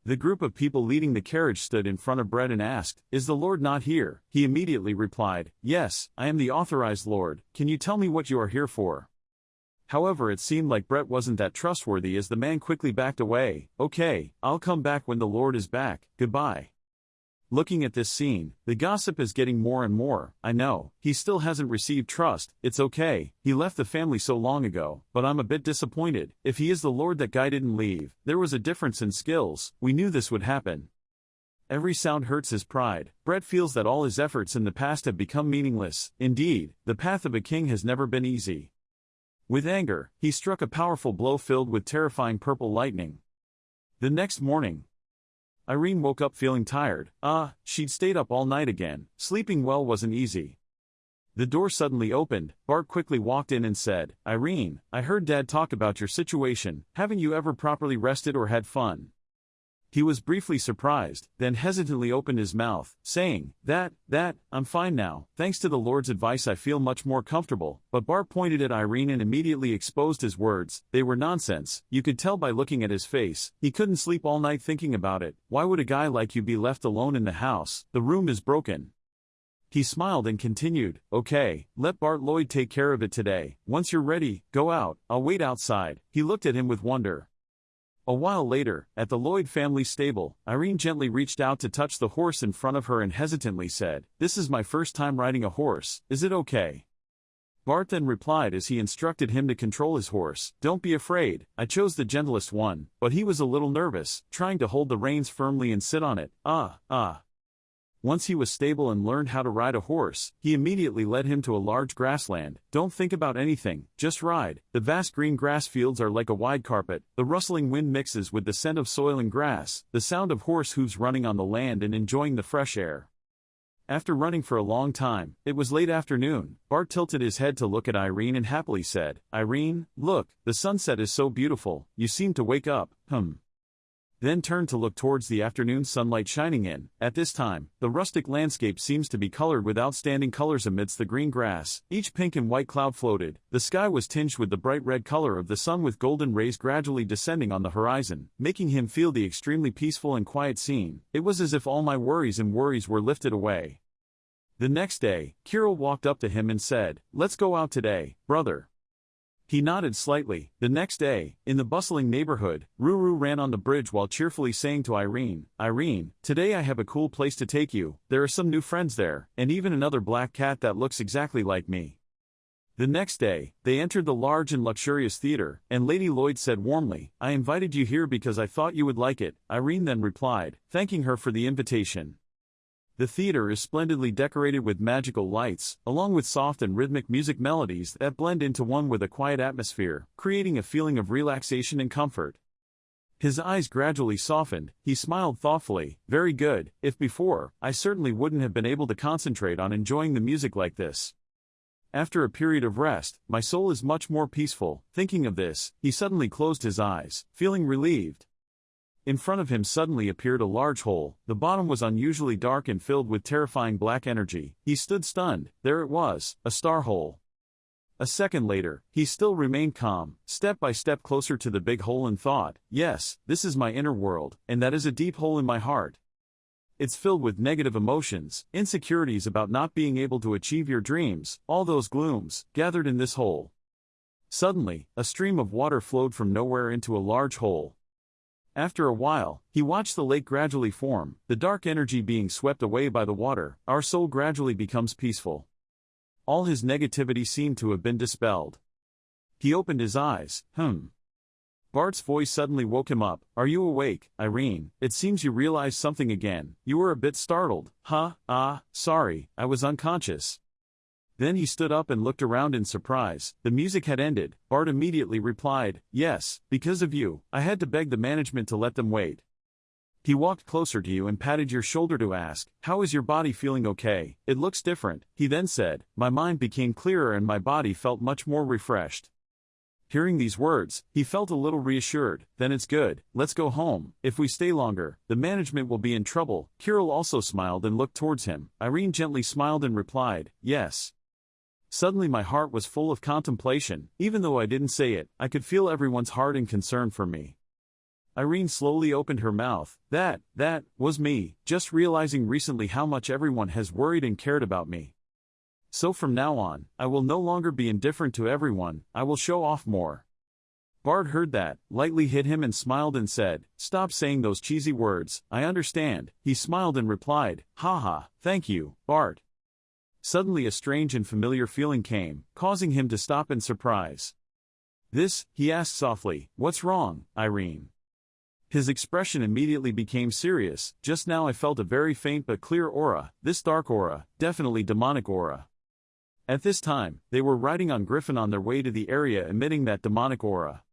The group of people leading the carriage stood in front of Brett and asked, Is the Lord not here? He immediately replied, Yes, I am the authorized Lord. Can you tell me what you are here for? However, it seemed like Brett wasn't that trustworthy as the man quickly backed away. Okay, I'll come back when the Lord is back. Goodbye. Looking at this scene, the gossip is getting more and more. I know, he still hasn't received trust. It's okay, he left the family so long ago, but I'm a bit disappointed. If he is the Lord, that guy didn't leave. There was a difference in skills. We knew this would happen. Every sound hurts his pride. Brett feels that all his efforts in the past have become meaningless. Indeed, the path of a king has never been easy. With anger, he struck a powerful blow filled with terrifying purple lightning. The next morning, Irene woke up feeling tired. She'd stayed up all night again. Sleeping well wasn't easy. The door suddenly opened. Bart quickly walked in and said, Irene, I heard Dad talk about your situation. Haven't you ever properly rested or had fun? He was briefly surprised, then hesitantly opened his mouth, saying, I'm fine now. Thanks to the Lord's advice I feel much more comfortable. But Bart pointed at Irene and immediately exposed his words. They were nonsense. You could tell by looking at his face. He couldn't sleep all night thinking about it. Why would a guy like you be left alone in the house? The room is broken. He smiled and continued, Okay, let Bart Lloyd take care of it today. Once you're ready, go out. I'll wait outside. He looked at him with wonder. A while later, at the Lloyd family stable, Irene gently reached out to touch the horse in front of her and hesitantly said, This is my first time riding a horse. Is it okay? Bart then replied as he instructed him to control his horse. Don't be afraid, I chose the gentlest one, but he was a little nervous, trying to hold the reins firmly and sit on it. Once he was stable and learned how to ride a horse, he immediately led him to a large grassland. Don't think about anything, just ride. The vast green grass fields are like a wide carpet. The rustling wind mixes with the scent of soil and grass, the sound of horse hooves running on the land and enjoying the fresh air. After running for a long time, it was late afternoon. Bart tilted his head to look at Irene and happily said, Irene, look, the sunset is so beautiful, you seem to wake up, Then turned to look towards the afternoon sunlight shining in. At this time, the rustic landscape seems to be colored with outstanding colors amidst the green grass. Each pink and white cloud floated. The sky was tinged with the bright red color of the sun with golden rays gradually descending on the horizon, making him feel the extremely peaceful and quiet scene. It was as if all my worries were lifted away. The next day, Kirill walked up to him and said, Let's go out today, brother. He nodded slightly. The next day, in the bustling neighborhood, Ruru ran on the bridge while cheerfully saying to Irene, Irene, today I have a cool place to take you. There are some new friends there, and even another black cat that looks exactly like me. The next day, they entered the large and luxurious theater, and Lady Lloyd said warmly, I invited you here because I thought you would like it. Irene then replied, thanking her for the invitation. The theater is splendidly decorated with magical lights, along with soft and rhythmic music melodies that blend into one with a quiet atmosphere, creating a feeling of relaxation and comfort. His eyes gradually softened, he smiled thoughtfully, very good, if before, I certainly wouldn't have been able to concentrate on enjoying the music like this. After a period of rest, my soul is much more peaceful. Thinking of this, he suddenly closed his eyes, feeling relieved. In front of him suddenly appeared a large hole. The bottom was unusually dark and filled with terrifying black energy. He stood stunned. There it was, a star hole. A second later, he still remained calm, step by step closer to the big hole and thought, yes, this is my inner world, and that is a deep hole in my heart. It's filled with negative emotions, insecurities about not being able to achieve your dreams, all those glooms, gathered in this hole. Suddenly, a stream of water flowed from nowhere into a large hole. After a while, he watched the lake gradually form, the dark energy being swept away by the water. Our soul gradually becomes peaceful. All his negativity seemed to have been dispelled. He opened his eyes. Bart's voice suddenly woke him up. Are you awake, Irene? It seems you realized something again. You were a bit startled. Sorry, I was unconscious. Then he stood up and looked around in surprise. The music had ended. Bart immediately replied, yes, because of you, I had to beg the management to let them wait. He walked closer to you and patted your shoulder to ask, how is your body feeling? Okay, it looks different. He then said, my mind became clearer and my body felt much more refreshed. Hearing these words, he felt a little reassured. Then it's good, let's go home. If we stay longer, the management will be in trouble. Kirill also smiled and looked towards him. Irene gently smiled and replied, yes. Suddenly my heart was full of contemplation. Even though I didn't say it, I could feel everyone's heart and concern for me. Irene slowly opened her mouth. That was me, just realizing recently how much everyone has worried and cared about me. So from now on, I will no longer be indifferent to everyone, I will show off more. Bart heard that, lightly hit him and smiled and said, stop saying those cheesy words, I understand. He smiled and replied, haha, thank you, Bart. Suddenly a strange and familiar feeling came, causing him to stop in surprise. This, he asked softly, what's wrong, Irene? His expression immediately became serious. Just now I felt a very faint but clear aura, this dark aura, definitely demonic aura. At this time, they were riding on Griffin on their way to the area emitting that demonic aura.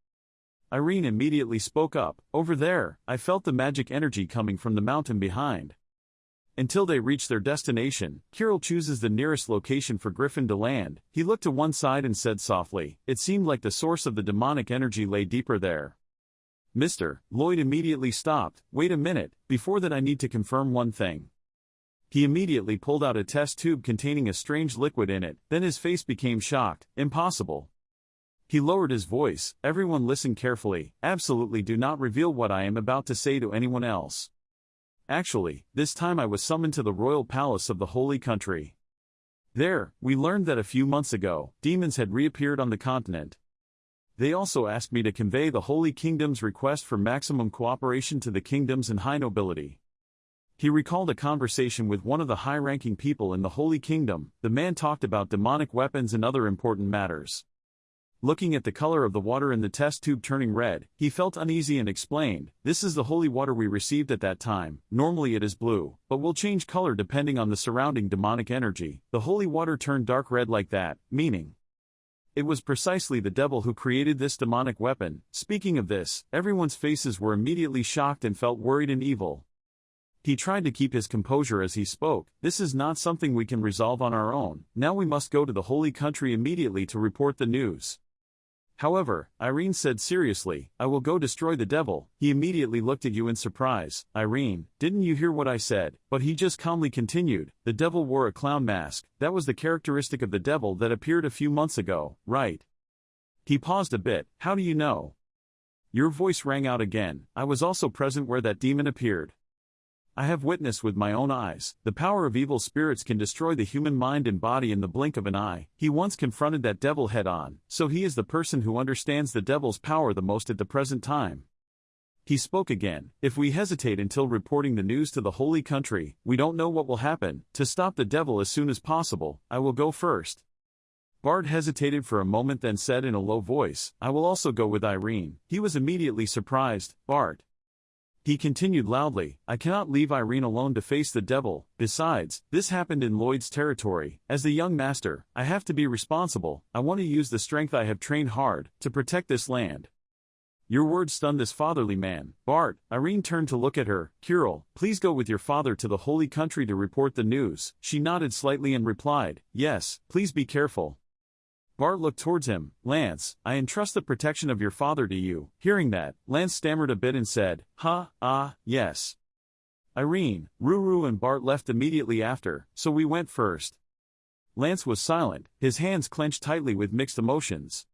Irene immediately spoke up, over there, I felt the magic energy coming from the mountain behind. Until they reach their destination, Kirill chooses the nearest location for Griffin to land. He looked to one side and said softly, it seemed like the source of the demonic energy lay deeper there. Mr. Lloyd immediately stopped. Wait a minute, before that I need to confirm one thing. He immediately pulled out a test tube containing a strange liquid in it, then his face became shocked. Impossible. He lowered his voice. Everyone listen carefully. Absolutely do not reveal what I am about to say to anyone else. Actually, this time I was summoned to the royal palace of the Holy Country. There, we learned that a few months ago, demons had reappeared on the continent. They also asked me to convey the Holy Kingdom's request for maximum cooperation to the kingdoms and high nobility. He recalled a conversation with one of the high-ranking people in the Holy Kingdom. The man talked about demonic weapons and other important matters. Looking at the color of the water in the test tube turning red, he felt uneasy and explained, "This is the holy water we received at that time. Normally it is blue, but will change color depending on the surrounding demonic energy. The holy water turned dark red like that, meaning it was precisely the devil who created this demonic weapon." Speaking of this, everyone's faces were immediately shocked and felt worried and evil. He tried to keep his composure as he spoke. "This is not something we can resolve on our own. Now we must go to the holy country immediately to report the news." However, Irene said seriously, "I will go destroy the devil." He immediately looked at you in surprise. "Irene, didn't you hear what I said?" But he just calmly continued, "The devil wore a clown mask. That was the characteristic of the devil that appeared a few months ago, right?" He paused a bit. "How do you know?" Your voice rang out again. "I was also present where that demon appeared. I have witnessed with my own eyes. The power of evil spirits can destroy the human mind and body in the blink of an eye. He once confronted that devil head-on, so he is the person who understands the devil's power the most at the present time." He spoke again. "If we hesitate until reporting the news to the holy country, we don't know what will happen. To stop the devil as soon as possible, I will go first." Bart hesitated for a moment, then said in a low voice, "I will also go with Irene." He was immediately surprised. "Bart," he continued loudly, "I cannot leave Irene alone to face the devil. Besides, this happened in Lloyd's territory. As the young master, I have to be responsible. I want to use the strength I have trained hard to protect this land." Your words stunned this fatherly man. "Bart," Irene turned to look at her. "Kirill, please go with your father to the holy country to report the news." She nodded slightly and replied, "Yes, please be careful." Bart looked towards him. "Lance, I entrust the protection of your father to you." Hearing that, Lance stammered a bit and said, Yes. Irene, Ruru and Bart left immediately after, so we went first." Lance was silent, his hands clenched tightly with mixed emotions.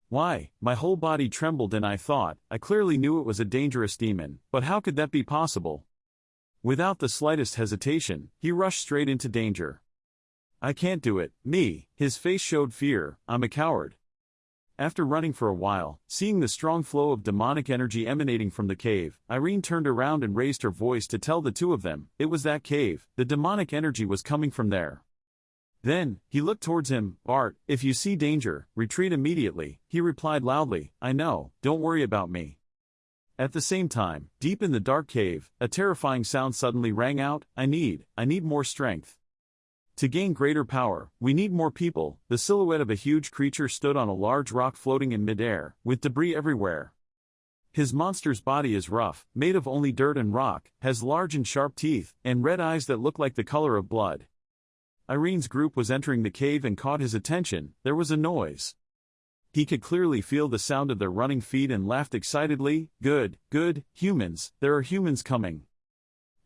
"Why?" My whole body trembled and I thought, I clearly knew it was a dangerous demon, but how could that be possible? Without the slightest hesitation, he rushed straight into danger. "I can't do it, me." His face showed fear. "I'm a coward." After running for a while, seeing the strong flow of demonic energy emanating from the cave, Irene turned around and raised her voice to tell the two of them, it was that cave, the demonic energy was coming from there. Then, he looked towards him. "Bart, if you see danger, retreat immediately." He replied loudly, "I know, don't worry about me." At the same time, deep in the dark cave, a terrifying sound suddenly rang out, I need more strength. To gain greater power, we need more people." The silhouette of a huge creature stood on a large rock floating in midair, with debris everywhere. His monster's body is rough, made of only dirt and rock, has large and sharp teeth, and red eyes that look like the color of blood. Irene's group was entering the cave and caught his attention. There was a noise. He could clearly feel the sound of their running feet and laughed excitedly. Good, humans, there are humans coming."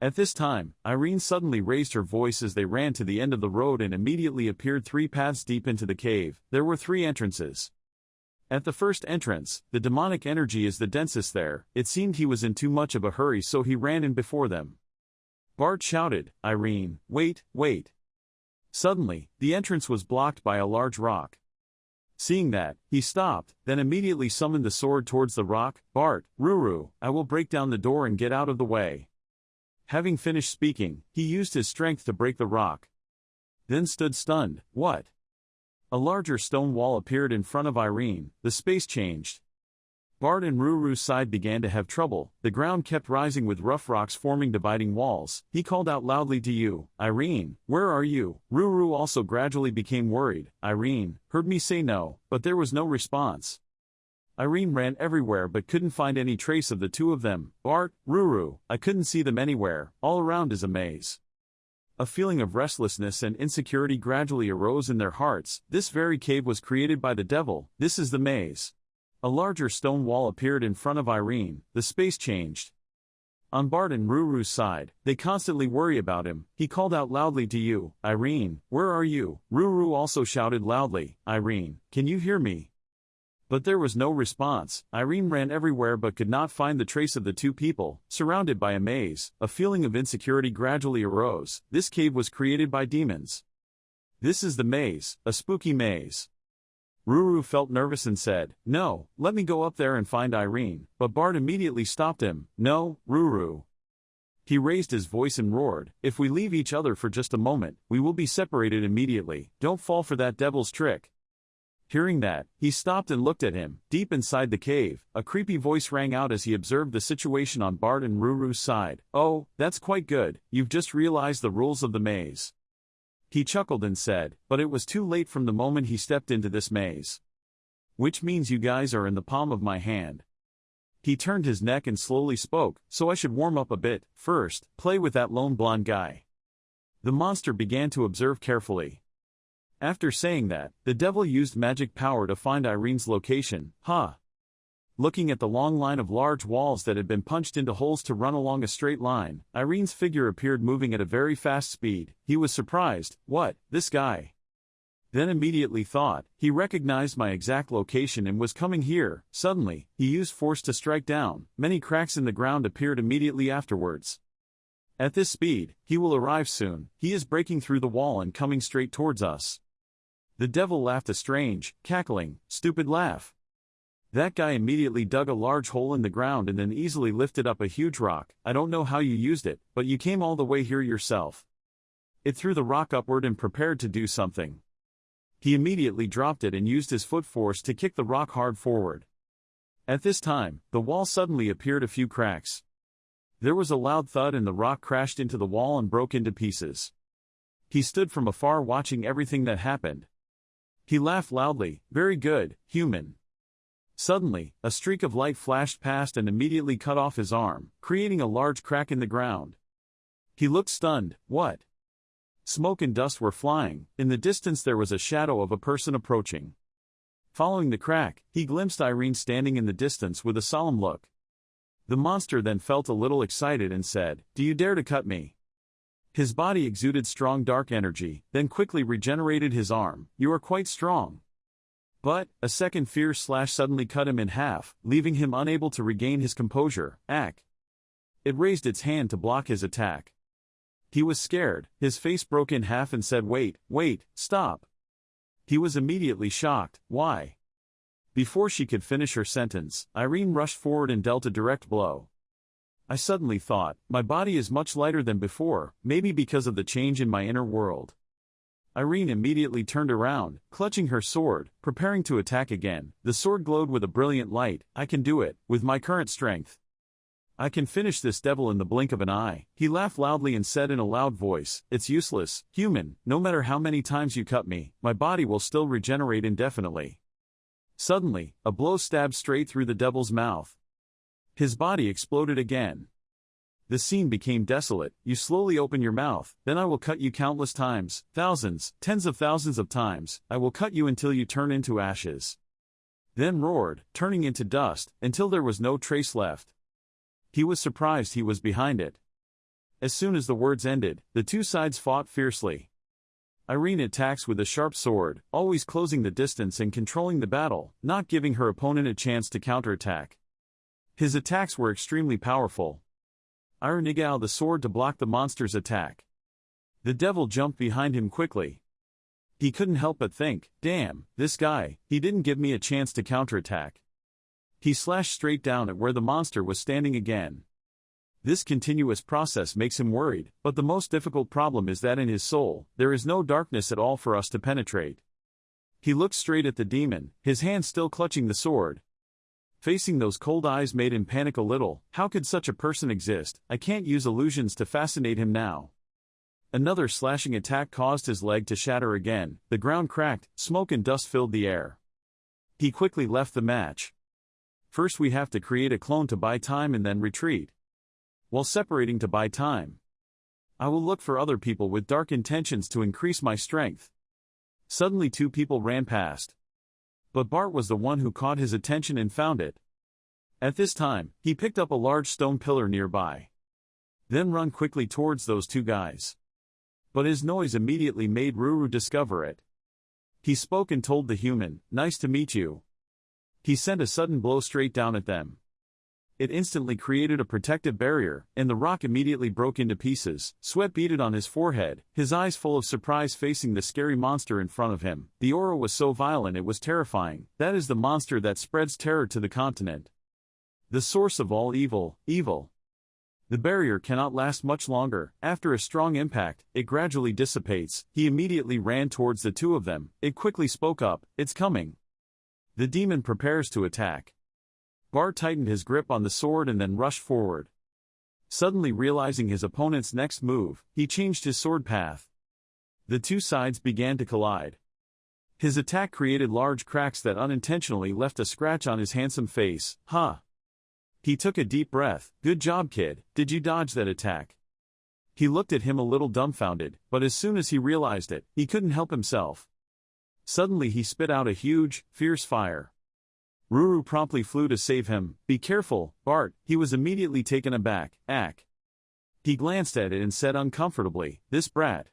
At this time, Irene suddenly raised her voice as they ran to the end of the road and immediately appeared 3 paths deep into the cave. There were 3 entrances. At the first entrance, the demonic energy is the densest there. It seemed he was in too much of a hurry, so he ran in before them. Bart shouted, "Irene, wait!" Suddenly, the entrance was blocked by a large rock. Seeing that, he stopped, then immediately summoned the sword towards the rock. "Bart, Ruru, I will break down the door and get out of the way." Having finished speaking, he used his strength to break the rock. Then stood stunned. What? A larger stone wall appeared in front of Irene. The space changed. Bart and Ruru's side began to have trouble. The ground kept rising with rough rocks forming dividing walls. He called out loudly to you. "Irene, where are you?" Ruru also gradually became worried. Irene heard me say no, but there was no response. Irene ran everywhere but couldn't find any trace of the two of them. "Bart, Ruru, I couldn't see them anywhere. All around is a maze." A feeling of restlessness and insecurity gradually arose in their hearts. This very cave was created by the devil. This is the maze. A larger stone wall appeared in front of Irene. The space changed. On Bart and Ruru's side, they constantly worry about him. He called out loudly to you. "Irene, where are you?" Ruru also shouted loudly. "Irene, can you hear me?" But there was no response. Irene ran everywhere but could not find the trace of the two people. Surrounded by a maze, a feeling of insecurity gradually arose. This cave was created by demons. This is the maze, a spooky maze. Ruru felt nervous and said, "No, let me go up there and find Irene." But Bart immediately stopped him. "No, Ruru. He raised his voice and roared, "If we leave each other for just a moment, we will be separated immediately. Don't fall for that devil's trick." Hearing that, he stopped and looked at him. Deep inside the cave, a creepy voice rang out as he observed the situation on Bart and Ruru's side. "Oh, that's quite good, you've just realized the rules of the maze." He chuckled and said, "But it was too late from the moment he stepped into this maze. Which means you guys are in the palm of my hand." He turned his neck and slowly spoke, "So I should warm up a bit. First, play with that lone blonde guy." The monster began to observe carefully. After saying that, the devil used magic power to find Irene's location. Looking at the long line of large walls that had been punched into holes to run along a straight line, Irene's figure appeared moving at a very fast speed. He was surprised. "What, this guy?" Then immediately thought, "He recognized my exact location and was coming here." Suddenly, he used force to strike down. Many cracks in the ground appeared immediately afterwards. At this speed, he will arrive soon. He is breaking through the wall and coming straight towards us. The devil laughed a strange, cackling, stupid laugh. That guy immediately dug a large hole in the ground and then easily lifted up a huge rock. "I don't know how you used it, but you came all the way here yourself." It threw the rock upward and prepared to do something. He immediately dropped it and used his foot force to kick the rock hard forward. At this time, the wall suddenly appeared a few cracks. There was a loud thud and the rock crashed into the wall and broke into pieces. He stood from afar watching everything that happened. He laughed loudly. "Very good, human." Suddenly, a streak of light flashed past and immediately cut off his arm, creating a large crack in the ground. He looked stunned. What? Smoke and dust were flying. In the distance there was a shadow of a person approaching. Following the crack, he glimpsed Irene standing in the distance with a solemn look. The monster then felt a little excited and said, "Do you dare to cut me?" His body exuded strong dark energy, then quickly regenerated his arm. "You are quite strong." But, a second fierce slash suddenly cut him in half, leaving him unable to regain his composure. Ack! It raised its hand to block his attack. He was scared, his face broke in half and said, wait, stop." He was immediately shocked. "Why?" Before she could finish her sentence, Irene rushed forward and dealt a direct blow. I suddenly thought, my body is much lighter than before, maybe because of the change in my inner world. Irene immediately turned around, clutching her sword, preparing to attack again. The sword glowed with a brilliant light. "I can do it, with my current strength. I can finish this devil in the blink of an eye." He laughed loudly and said in a loud voice, "It's useless, human, no matter how many times you cut me, my body will still regenerate indefinitely." Suddenly, a blow stabbed straight through the devil's mouth. His body exploded again. The scene became desolate. "You slowly open your mouth, then I will cut you countless times, thousands, tens of thousands of times. I will cut you until you turn into ashes." Then roared, turning into dust, until there was no trace left. He was surprised he was behind it. As soon as the words ended, the two sides fought fiercely. Irene attacks with a sharp sword, always closing the distance and controlling the battle, not giving her opponent a chance to counterattack. His attacks were extremely powerful. Irene out the sword to block the monster's attack. The devil jumped behind him quickly. He couldn't help but think, "Damn, this guy, he didn't give me a chance to counterattack." He slashed straight down at where the monster was standing again. This continuous process makes him worried, but the most difficult problem is that in his soul, there is no darkness at all for us to penetrate. He looked straight at the demon, his hand still clutching the sword. Facing those cold eyes made him panic a little. How could such a person exist? I can't use illusions to fascinate him now. Another slashing attack caused his leg to shatter again. The ground cracked, smoke and dust filled the air. He quickly left the match. First we have to create a clone to buy time and then retreat. While separating to buy time, I will look for other people with dark intentions to increase my strength. Suddenly two people ran past. But Bart was the one who caught his attention and found it. At this time, he picked up a large stone pillar nearby. Then run quickly towards those two guys. But his noise immediately made Ruru discover it. He spoke and told the human, "Nice to meet you." He sent a sudden blow straight down at them. It instantly created a protective barrier, and the rock immediately broke into pieces. Sweat beaded on his forehead, his eyes full of surprise facing the scary monster in front of him. The aura was so violent it was terrifying. That is the monster that spreads terror to the continent. The source of all evil, evil. The barrier cannot last much longer. After a strong impact, it gradually dissipates. He immediately ran towards the two of them. It quickly spoke up, "It's coming." The demon prepares to attack. Bart tightened his grip on the sword and then rushed forward. Suddenly realizing his opponent's next move, he changed his sword path. The two sides began to collide. His attack created large cracks that unintentionally left a scratch on his handsome face. "Huh." He took a deep breath. "Good job, kid. Did you dodge that attack?" He looked at him a little dumbfounded, but as soon as he realized it, he couldn't help himself. Suddenly he spit out a huge, fierce fire. Ruru promptly flew to save him. "Be careful, Bart." He was immediately taken aback. "Ack." He glanced at it and said uncomfortably, "This brat.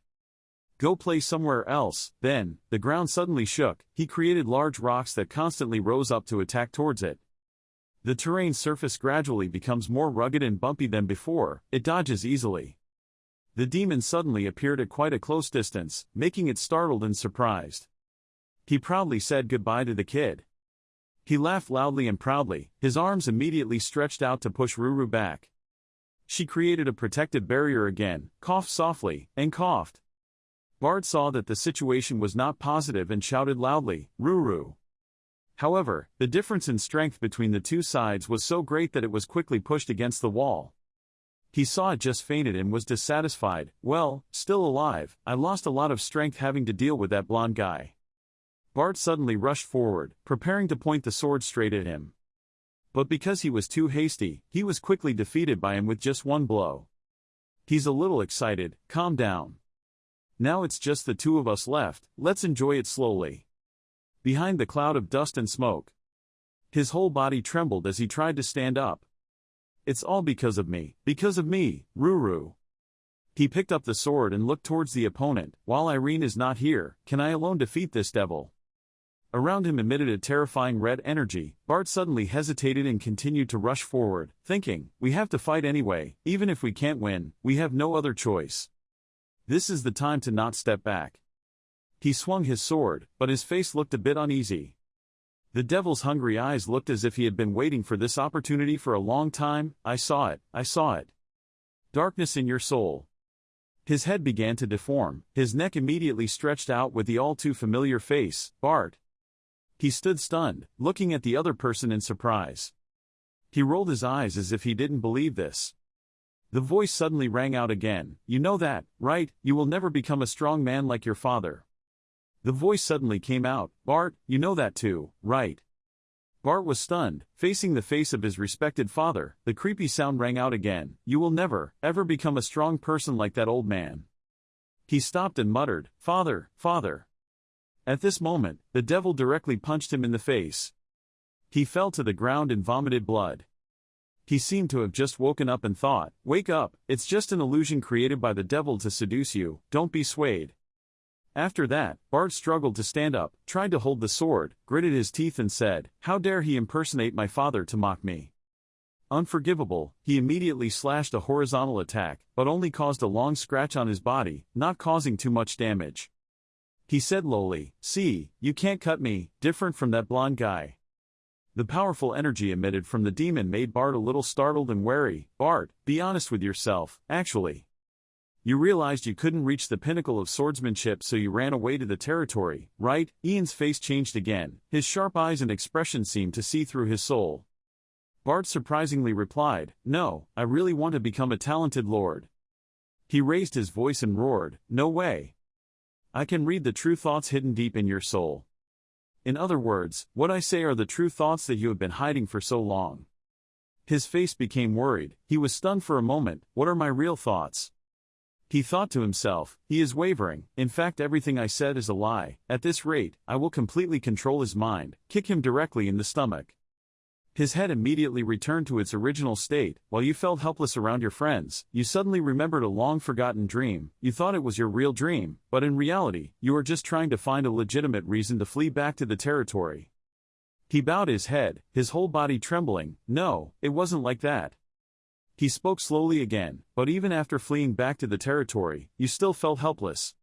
Go play somewhere else." Then, the ground suddenly shook. He created large rocks that constantly rose up to attack towards it. The terrain surface gradually becomes more rugged and bumpy than before. It dodges easily. The demon suddenly appeared at quite a close distance, making it startled and surprised. He proudly said goodbye to the kid. He laughed loudly and proudly, his arms immediately stretched out to push Ruru back. She created a protective barrier again, coughed softly, and coughed. Bart saw that the situation was not positive and shouted loudly, "Ruru." However, the difference in strength between the two sides was so great that it was quickly pushed against the wall. He saw it just fainted and was dissatisfied. "Well, still alive. I lost a lot of strength having to deal with that blonde guy." Bart suddenly rushed forward, preparing to point the sword straight at him. But because he was too hasty, he was quickly defeated by him with just one blow. "He's a little excited. Calm down. Now it's just the two of us left, let's enjoy it slowly." Behind the cloud of dust and smoke, his whole body trembled as he tried to stand up. "It's all because of me, Ruru." He picked up the sword and looked towards the opponent. "While Irene is not here, can I alone defeat this devil?" Around him emitted a terrifying red energy. Bart suddenly hesitated and continued to rush forward, thinking, "We have to fight anyway, even if we can't win, we have no other choice. This is the time to not step back." He swung his sword, but his face looked a bit uneasy. The devil's hungry eyes looked as if he had been waiting for this opportunity for a long time. I saw it. Darkness in your soul." His head began to deform, his neck immediately stretched out with the all-too-familiar face, "Bart." He stood stunned, looking at the other person in surprise. He rolled his eyes as if he didn't believe this. The voice suddenly rang out again, "You know that, right? You will never become a strong man like your father." The voice suddenly came out, "Bart, you know that too, right?" Bart was stunned, facing the face of his respected father. The creepy sound rang out again, "You will never, ever become a strong person like that old man." He stopped and muttered, "Father, father." At this moment, the devil directly punched him in the face. He fell to the ground and vomited blood. He seemed to have just woken up and thought, "Wake up, it's just an illusion created by the devil to seduce you, don't be swayed." After that, Bart struggled to stand up, tried to hold the sword, gritted his teeth and said, "How dare he impersonate my father to mock me?" Unforgivable, he immediately slashed a horizontal attack, but only caused a long scratch on his body, not causing too much damage. He said lowly, "See, you can't cut me, different from that blonde guy." The powerful energy emitted from the demon made Bart a little startled and wary. "Bart, be honest with yourself, actually. You realized you couldn't reach the pinnacle of swordsmanship, so you ran away to the territory, right?" Ian's face changed again, his sharp eyes and expression seemed to see through his soul. Bart surprisingly replied, "No, I really want to become a talented lord." He raised his voice and roared, "No way. I can read the true thoughts hidden deep in your soul. In other words, what I say are the true thoughts that you have been hiding for so long." His face became worried, he was stunned for a moment. "What are my real thoughts?" He thought to himself, "He is wavering, in fact everything I said is a lie. At this rate, I will completely control his mind, kick him directly in the stomach." His head immediately returned to its original state. While you felt helpless around your friends, you suddenly remembered a long-forgotten dream. You thought it was your real dream, but in reality, you were just trying to find a legitimate reason to flee back to the territory. He bowed his head, his whole body trembling. "No, it wasn't like that." He spoke slowly again, "But even after fleeing back to the territory, you still felt helpless.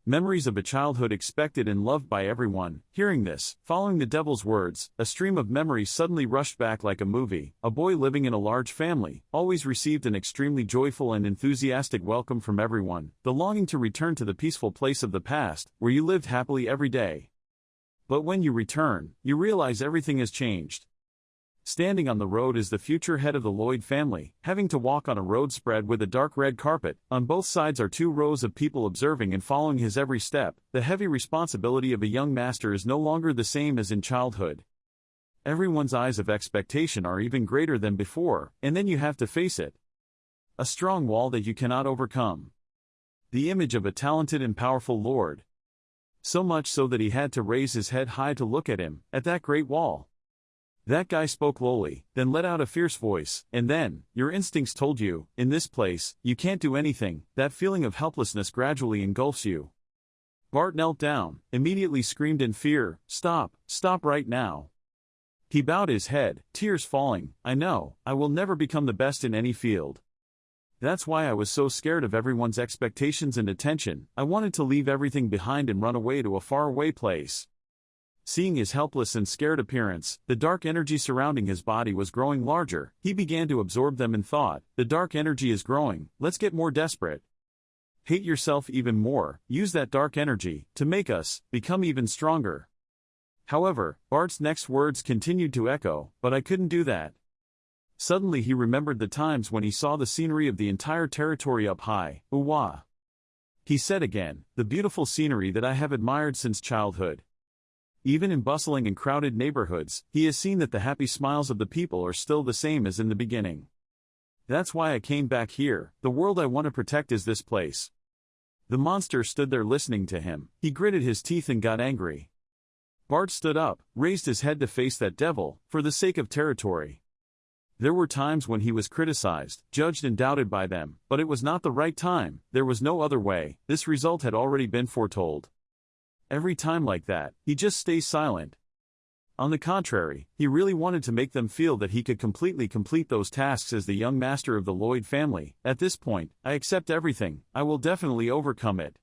Memories of a childhood expected and loved by everyone. Hearing this, following the devil's words, a stream of memories suddenly rushed back like a movie. A boy living in a large family, always received an extremely joyful and enthusiastic welcome from everyone, the longing to return to the peaceful place of the past, where you lived happily every day. But when you return, you realize everything has changed. Standing on the road is the future head of the Lloyd family, having to walk on a road spread with a dark red carpet. On both sides are 2 rows of people observing and following his every step. The heavy responsibility of a young master is no longer the same as in childhood. Everyone's eyes of expectation are even greater than before, and then you have to face it. A strong wall that you cannot overcome. The image of a talented and powerful lord. So much so that he had to raise his head high to look at him, at that great wall. That guy spoke lowly, then let out a fierce voice, and then, your instincts told you, in this place, you can't do anything. That feeling of helplessness gradually engulfs you. Bart knelt down, immediately screamed in fear, "Stop, stop right now." He bowed his head, tears falling. I know, I will never become the best in any field. That's why I was so scared of everyone's expectations and attention. I wanted to leave everything behind and run away to a faraway place. Seeing his helpless and scared appearance, the dark energy surrounding his body was growing larger. He began to absorb them and thought, the dark energy is growing, let's get more desperate. Hate yourself even more, use that dark energy, to make us, become even stronger. However, Bart's next words continued to echo, but I couldn't do that. Suddenly he remembered the times when he saw the scenery of the entire territory up high. Uwa. He said again, the beautiful scenery that I have admired since childhood. Even in bustling and crowded neighborhoods, he has seen that the happy smiles of the people are still the same as in the beginning. That's why I came back here. The world I want to protect is this place. The monster stood there listening to him. He gritted his teeth and got angry. Bart stood up, raised his head to face that devil, for the sake of territory. There were times when he was criticized, judged and doubted by them, but it was not the right time. There was no other way. This result had already been foretold. Every time like that, he just stays silent. On the contrary, he really wanted to make them feel that he could completely complete those tasks as the young master of the Lloyd family. At this point, I accept everything, I will definitely overcome it.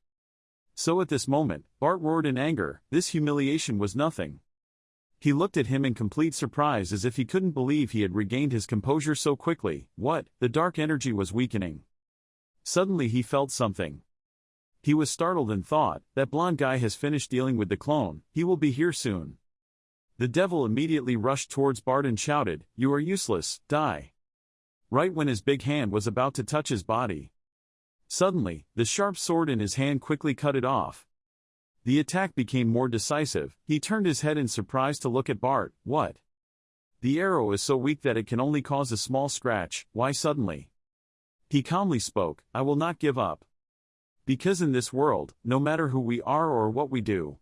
So at this moment, Bart roared in anger. This humiliation was nothing. He looked at him in complete surprise as if he couldn't believe he had regained his composure so quickly. What? The dark energy was weakening. Suddenly he felt something. He was startled and thought, that blonde guy has finished dealing with the clone, he will be here soon. The devil immediately rushed towards Bart and shouted, you are useless, die. Right when his big hand was about to touch his body. Suddenly, the sharp sword in his hand quickly cut it off. The attack became more decisive. He turned his head in surprise to look at Bart. What? The arrow is so weak that it can only cause a small scratch. Why suddenly? He calmly spoke, I will not give up. Because in this world, no matter who we are or what we do,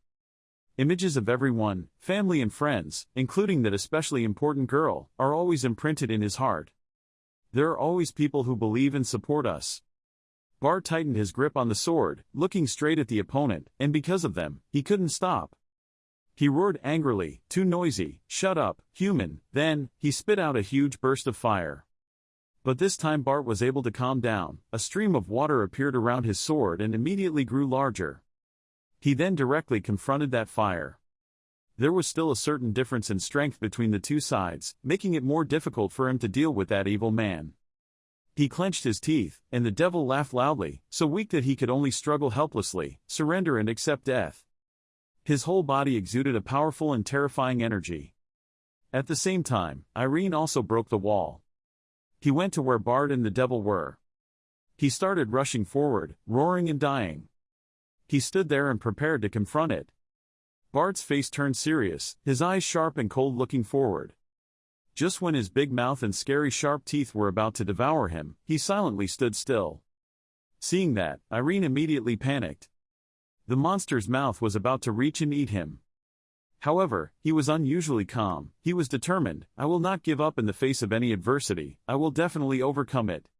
images of everyone, family and friends, including that especially important girl, are always imprinted in his heart. There are always people who believe and support us. Bart tightened his grip on the sword, looking straight at the opponent, and because of them, he couldn't stop. He roared angrily, too noisy, shut up, human. Then, he spit out a huge burst of fire. But this time Bart was able to calm down. A stream of water appeared around his sword and immediately grew larger. He then directly confronted that fire. There was still a certain difference in strength between the two sides, making it more difficult for him to deal with that evil man. He clenched his teeth, and the devil laughed loudly, so weak that he could only struggle helplessly, surrender and accept death. His whole body exuded a powerful and terrifying energy. At the same time, Irene also broke the wall. He went to where Bart and the devil were. He started rushing forward, roaring and dying. He stood there and prepared to confront it. Bart's face turned serious, his eyes sharp and cold looking forward. Just when his big mouth and scary sharp teeth were about to devour him, he silently stood still. Seeing that, Irene immediately panicked. The monster's mouth was about to reach and eat him. However, he was unusually calm. He was determined, I will not give up in the face of any adversity, I will definitely overcome it.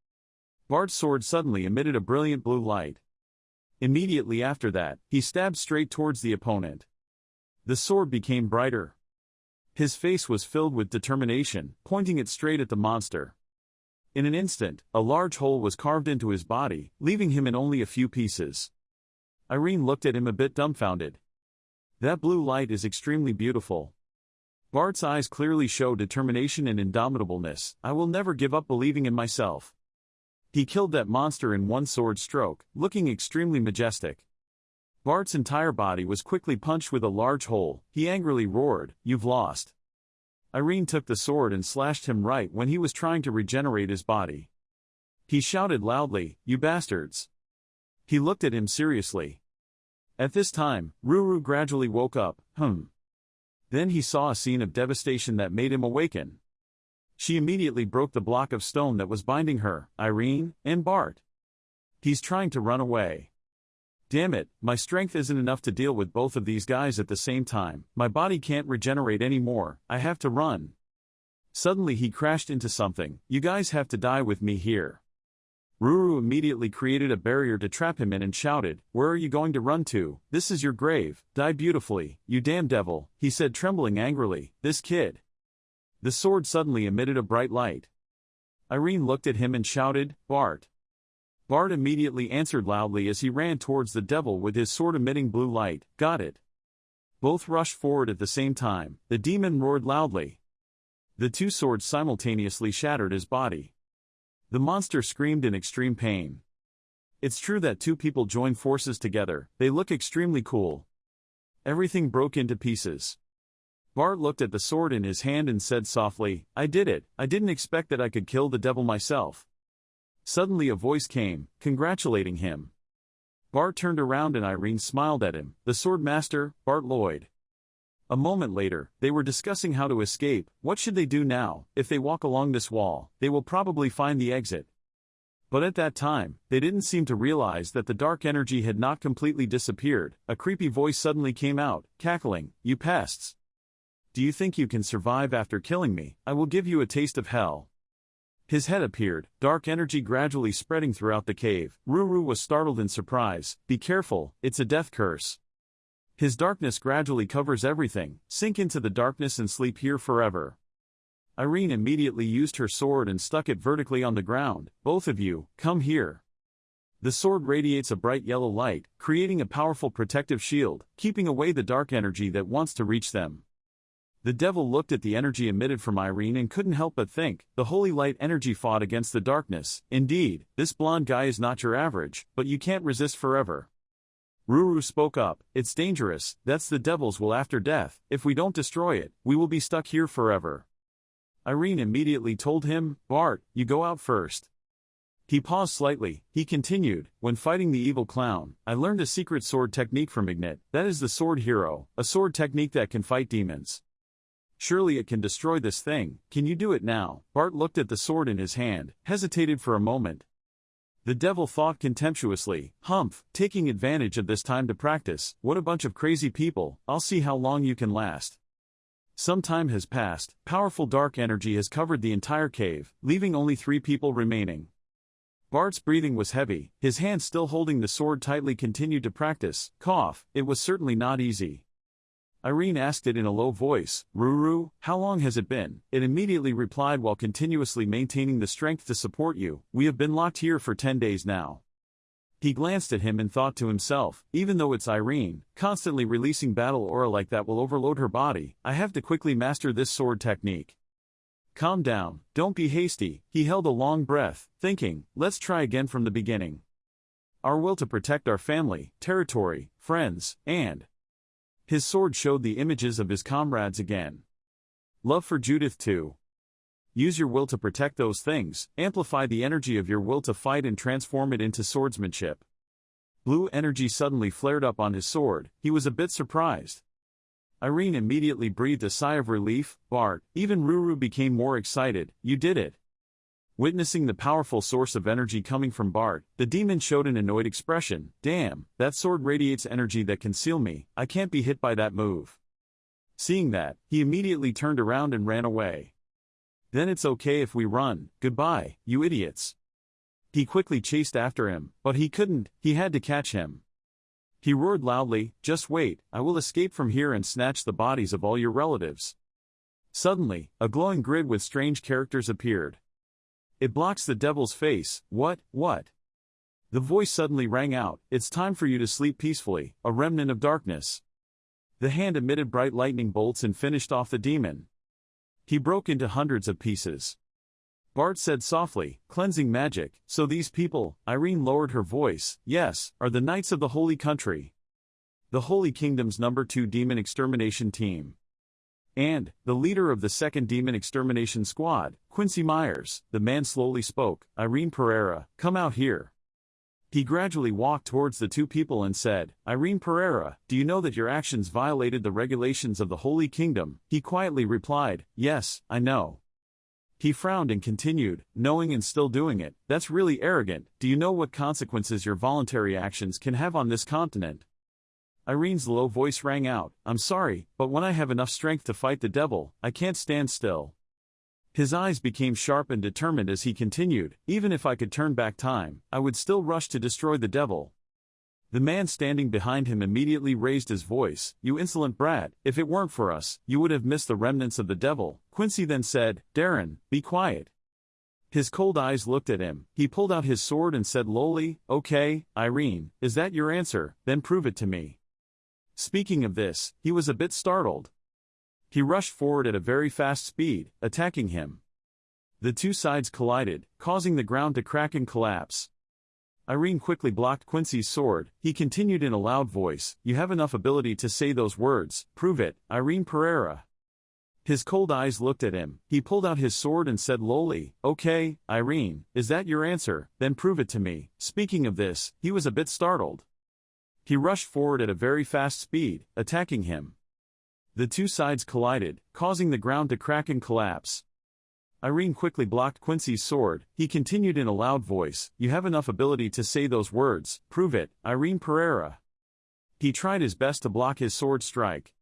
Bart's sword suddenly emitted a brilliant blue light. Immediately after that, he stabbed straight towards the opponent. The sword became brighter. His face was filled with determination, pointing it straight at the monster. In an instant, a large hole was carved into his body, leaving him in only a few pieces. Irene looked at him a bit dumbfounded. That blue light is extremely beautiful. Bart's eyes clearly show determination and indomitableness. I will never give up believing in myself. He killed that monster in one sword stroke, looking extremely majestic. Bart's entire body was quickly punched with a large hole. He angrily roared, "You've lost." Irene took the sword and slashed him right when he was trying to regenerate his body. He shouted loudly, "You bastards!" He looked at him seriously. At this time, Ruru gradually woke up. Then he saw a scene of devastation that made him awaken. She immediately broke the block of stone that was binding her, Irene, and Bart. He's trying to run away. Damn it, my strength isn't enough to deal with both of these guys at the same time. My body can't regenerate anymore. I have to run. Suddenly he crashed into something. You guys have to die with me here. Ruru immediately created a barrier to trap him in and shouted, "Where are you going to run to? This is your grave. Die beautifully, you damn devil," he said, trembling angrily. This kid. The sword suddenly emitted a bright light. Irene looked at him and shouted, "Bart." Bart immediately answered loudly as he ran towards the devil with his sword emitting blue light. Got it. Both rushed forward at the same time. The demon roared loudly. The two swords simultaneously shattered his body. The monster screamed in extreme pain. It's true that two people join forces together. They look extremely cool. Everything broke into pieces. Bart looked at the sword in his hand and said softly, "I did it. I didn't expect that I could kill the devil myself." Suddenly a voice came, congratulating him. Bart turned around and Irene smiled at him. The sword master, Bart Lloyd. A moment later, they were discussing how to escape. What should they do now? If they walk along this wall, they will probably find the exit. But at that time, they didn't seem to realize that the dark energy had not completely disappeared. A creepy voice suddenly came out, cackling, "You pests! Do you think you can survive after killing me? I will give you a taste of hell." His head appeared, dark energy gradually spreading throughout the cave. Ruru was startled in surprise. "Be careful, it's a death curse. His darkness gradually covers everything. Sink into the darkness and sleep here forever." Irene immediately used her sword and stuck it vertically on the ground. "Both of you, come here." The sword radiates a bright yellow light, creating a powerful protective shield, keeping away the dark energy that wants to reach them. The devil looked at the energy emitted from Irene and couldn't help but think, the holy light energy fought against the darkness. Indeed, this blonde guy is not your average, but you can't resist forever. Ruru spoke up, "It's dangerous, that's the devil's will after death. If we don't destroy it, we will be stuck here forever." Irene immediately told him, "Bart, you go out first." He paused slightly. He continued, "When fighting the evil clown, I learned a secret sword technique from Ignat. That is the sword hero, a sword technique that can fight demons. Surely it can destroy this thing. Can you do it now?" Bart looked at the sword in his hand, hesitated for a moment. The devil thought contemptuously, "Humph, taking advantage of this time to practice. What a bunch of crazy people. I'll see how long you can last." Some time has passed. Powerful dark energy has covered the entire cave, leaving only 3 people remaining. Bart's breathing was heavy. His hand still holding the sword tightly continued to practice. Cough. It was certainly not easy. Irene asked it in a low voice, "Ruru, how long has it been?" It immediately replied while continuously maintaining the strength to support you, "We have been locked here for 10 days now." He glanced at him and thought to himself, even though it's Irene, constantly releasing battle aura like that will overload her body, I have to quickly master this sword technique. Calm down, don't be hasty. He held a long breath, thinking, let's try again from the beginning. Our will to protect our family, territory, friends, and... His sword showed the images of his comrades again. Love for Judith too. Use your will to protect those things, amplify the energy of your will to fight and transform it into swordsmanship. Blue energy suddenly flared up on his sword. He was a bit surprised. Irene immediately breathed a sigh of relief. Bart, even Ruru became more excited. You did it. Witnessing the powerful source of energy coming from Bart, the demon showed an annoyed expression. Damn, that sword radiates energy that can seal me. I can't be hit by that move. Seeing that, he immediately turned around and ran away. Then it's okay if we run. Goodbye, you idiots. He quickly chased after him, but he couldn't. He had to catch him. He roared loudly, just wait, I will escape from here and snatch the bodies of all your relatives. Suddenly, a glowing grid with strange characters appeared. It blocks the devil's face. What? The voice suddenly rang out, "It's time for you to sleep peacefully, a remnant of darkness." The hand emitted bright lightning bolts and finished off the demon. He broke into hundreds of pieces. Bart said softly, "Cleansing magic, so these people," Irene lowered her voice, "yes, are the Knights of the Holy Country. The Holy Kingdom's #2 Demon Extermination Team. And, the leader of the 2nd Demon Extermination Squad, Quincy Myers," the man slowly spoke, "Irene Pereira, come out here." He gradually walked towards the two people and said, "Irene Pereira, do you know that your actions violated the regulations of the Holy Kingdom?" He quietly replied, "Yes, I know." He frowned and continued, "Knowing and still doing it, that's really arrogant. Do you know what consequences your voluntary actions can have on this continent?" Irene's low voice rang out, "I'm sorry, but when I have enough strength to fight the devil, I can't stand still." His eyes became sharp and determined as he continued, "Even if I could turn back time, I would still rush to destroy the devil." The man standing behind him immediately raised his voice, "You insolent brat, if it weren't for us, you would have missed the remnants of the devil." Quincy then said, "Darren, be quiet." His cold eyes looked at him. He pulled out his sword and said lowly, "Okay, Irene, is that your answer? Then prove it to me." Speaking of this, he was a bit startled. He rushed forward at a very fast speed, attacking him. The two sides collided, causing the ground to crack and collapse. Irene quickly blocked Quincy's sword. He continued in a loud voice, "You have enough ability to say those words, prove it, Irene Pereira." His cold eyes looked at him. He pulled out his sword and said lowly, "Okay, Irene, is that your answer? Then prove it to me." Speaking of this, he was a bit startled. He rushed forward at a very fast speed, attacking him. The two sides collided, causing the ground to crack and collapse. Irene quickly blocked Quincy's sword. He continued in a loud voice, "You have enough ability to say those words, prove it, Irene Pereira." He tried his best to block his sword strike.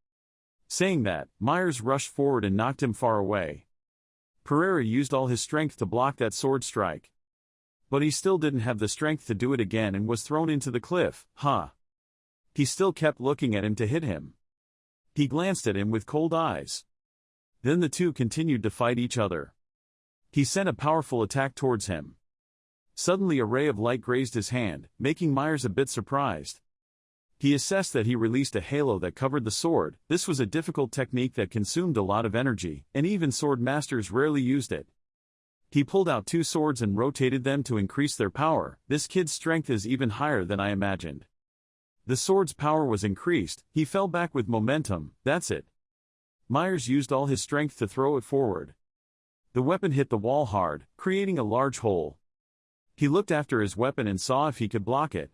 Saying that, Myers rushed forward and knocked him far away. Pereira used all his strength to block that sword strike. But he still didn't have the strength to do it again and was thrown into the cliff. He still kept looking at him to hit him. He glanced at him with cold eyes. Then the two continued to fight each other. He sent a powerful attack towards him. Suddenly a ray of light grazed his hand, making Myers a bit surprised. He assessed that he released a halo that covered the sword. This was a difficult technique that consumed a lot of energy, and even sword masters rarely used it. He pulled out two swords and rotated them to increase their power. "This kid's strength is even higher than I imagined." The sword's power was increased. He fell back with momentum. "That's it." Myers used all his strength to throw it forward. The weapon hit the wall hard, creating a large hole. He looked after his weapon and saw if he could block it.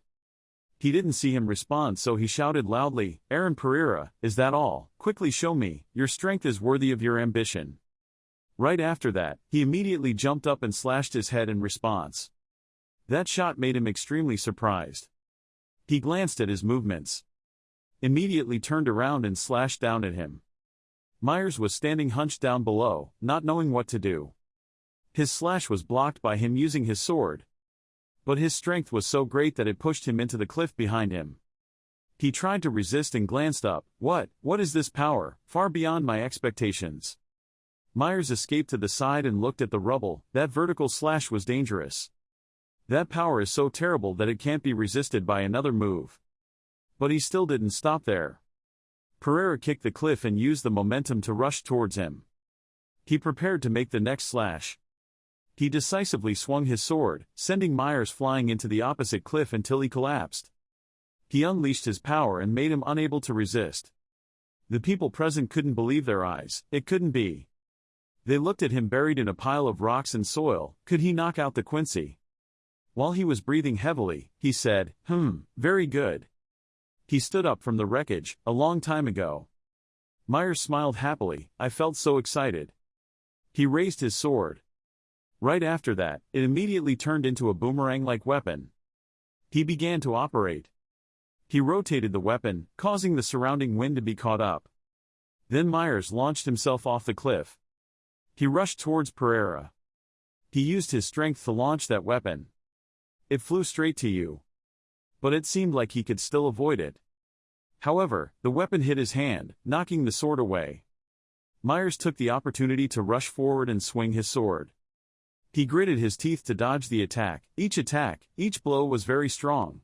He didn't see him respond, so he shouted loudly, "Aaron Pereira, is that all? Quickly show me, your strength is worthy of your ambition." Right after that, he immediately jumped up and slashed his head in response. That shot made him extremely surprised. He glanced at his movements. Immediately turned around and slashed down at him. Myers was standing hunched down below, not knowing what to do. His slash was blocked by him using his sword. But his strength was so great that it pushed him into the cliff behind him. He tried to resist and glanced up. What is this power? Far beyond my expectations." Myers escaped to the side and looked at the rubble. That vertical slash was dangerous. That power is so terrible that it can't be resisted by another move. But he still didn't stop there. Pereira kicked the cliff and used the momentum to rush towards him. He prepared to make the next slash. He decisively swung his sword, sending Myers flying into the opposite cliff until he collapsed. He unleashed his power and made him unable to resist. The people present couldn't believe their eyes. It couldn't be. They looked at him buried in a pile of rocks and soil. Could he knock out the Quincy? While he was breathing heavily, he said, very good. He stood up from the wreckage, a long time ago. Myers smiled happily. I felt so excited. He raised his sword. Right after that, it immediately turned into a boomerang-like weapon. He began to operate. He rotated the weapon, causing the surrounding wind to be caught up. Then Myers launched himself off the cliff. He rushed towards Pereira. He used his strength to launch that weapon. It flew straight to you. But it seemed like he could still avoid it. However, the weapon hit his hand, knocking the sword away. Myers took the opportunity to rush forward and swing his sword. He gritted his teeth to dodge the attack. Each blow was very strong.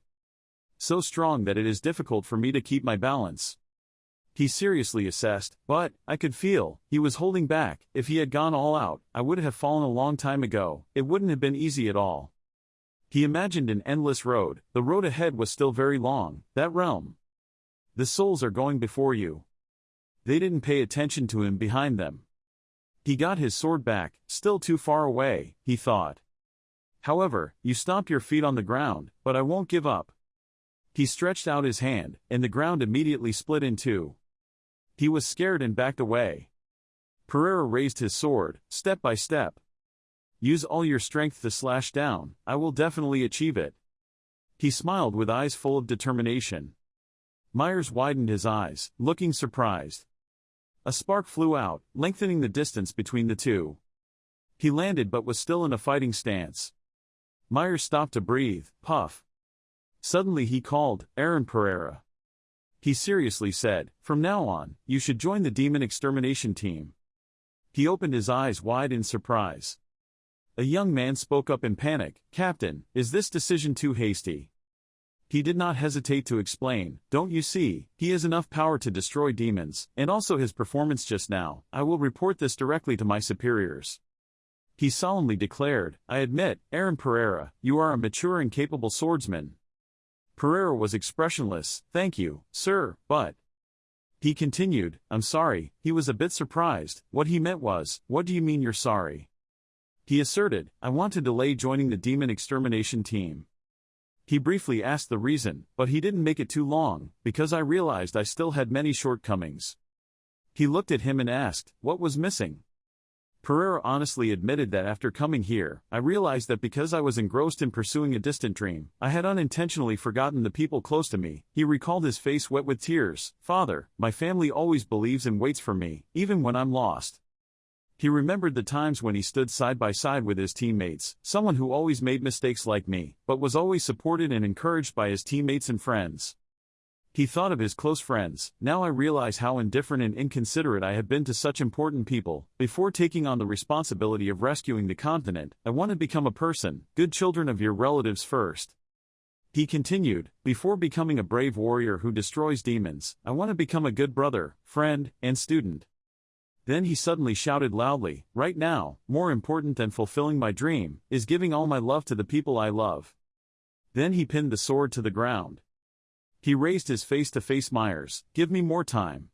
So strong that it is difficult for me to keep my balance. He seriously assessed, but I could feel he was holding back. If he had gone all out, I would have fallen a long time ago. It wouldn't have been easy at all. He imagined an endless road. The road ahead was still very long. That realm. The souls are going before you. They didn't pay attention to him behind them. He got his sword back, still too far away, he thought. However, you stomp your feet on the ground, but I won't give up. He stretched out his hand, and the ground immediately split in two. He was scared and backed away. Pereira raised his sword, step by step. Use all your strength to slash down, I will definitely achieve it. He smiled with eyes full of determination. Myers widened his eyes, looking surprised. A spark flew out, lengthening the distance between the two. He landed but was still in a fighting stance. Myers stopped to breathe, puff. Suddenly he called, Aaron Pereira. He seriously said, from now on, you should join the demon extermination team. He opened his eyes wide in surprise. A young man spoke up in panic, Captain, is this decision too hasty? He did not hesitate to explain, don't you see, he has enough power to destroy demons, and also his performance just now, I will report this directly to my superiors. He solemnly declared, I admit, Aaron Pereira, you are a mature and capable swordsman. Pereira was expressionless, thank you, sir, but... He continued, I'm sorry, he was a bit surprised, what he meant was, what do you mean you're sorry? He asserted, I want to delay joining the demon extermination team. He briefly asked the reason, but he didn't make it too long, because I realized I still had many shortcomings. He looked at him and asked, what was missing? Pereira honestly admitted that after coming here, I realized that because I was engrossed in pursuing a distant dream, I had unintentionally forgotten the people close to me. He recalled his face wet with tears. Father, my family always believes and waits for me, even when I'm lost. He remembered the times when he stood side by side with his teammates, someone who always made mistakes like me, but was always supported and encouraged by his teammates and friends. He thought of his close friends. Now I realize how indifferent and inconsiderate I have been to such important people. Before taking on the responsibility of rescuing the continent, I want to become a person, good children of your relatives first. He continued, before becoming a brave warrior who destroys demons, I want to become a good brother, friend, and student. Then he suddenly shouted loudly, right now, more important than fulfilling my dream, is giving all my love to the people I love. Then he pinned the sword to the ground. He raised his face to face Myers, give me more time.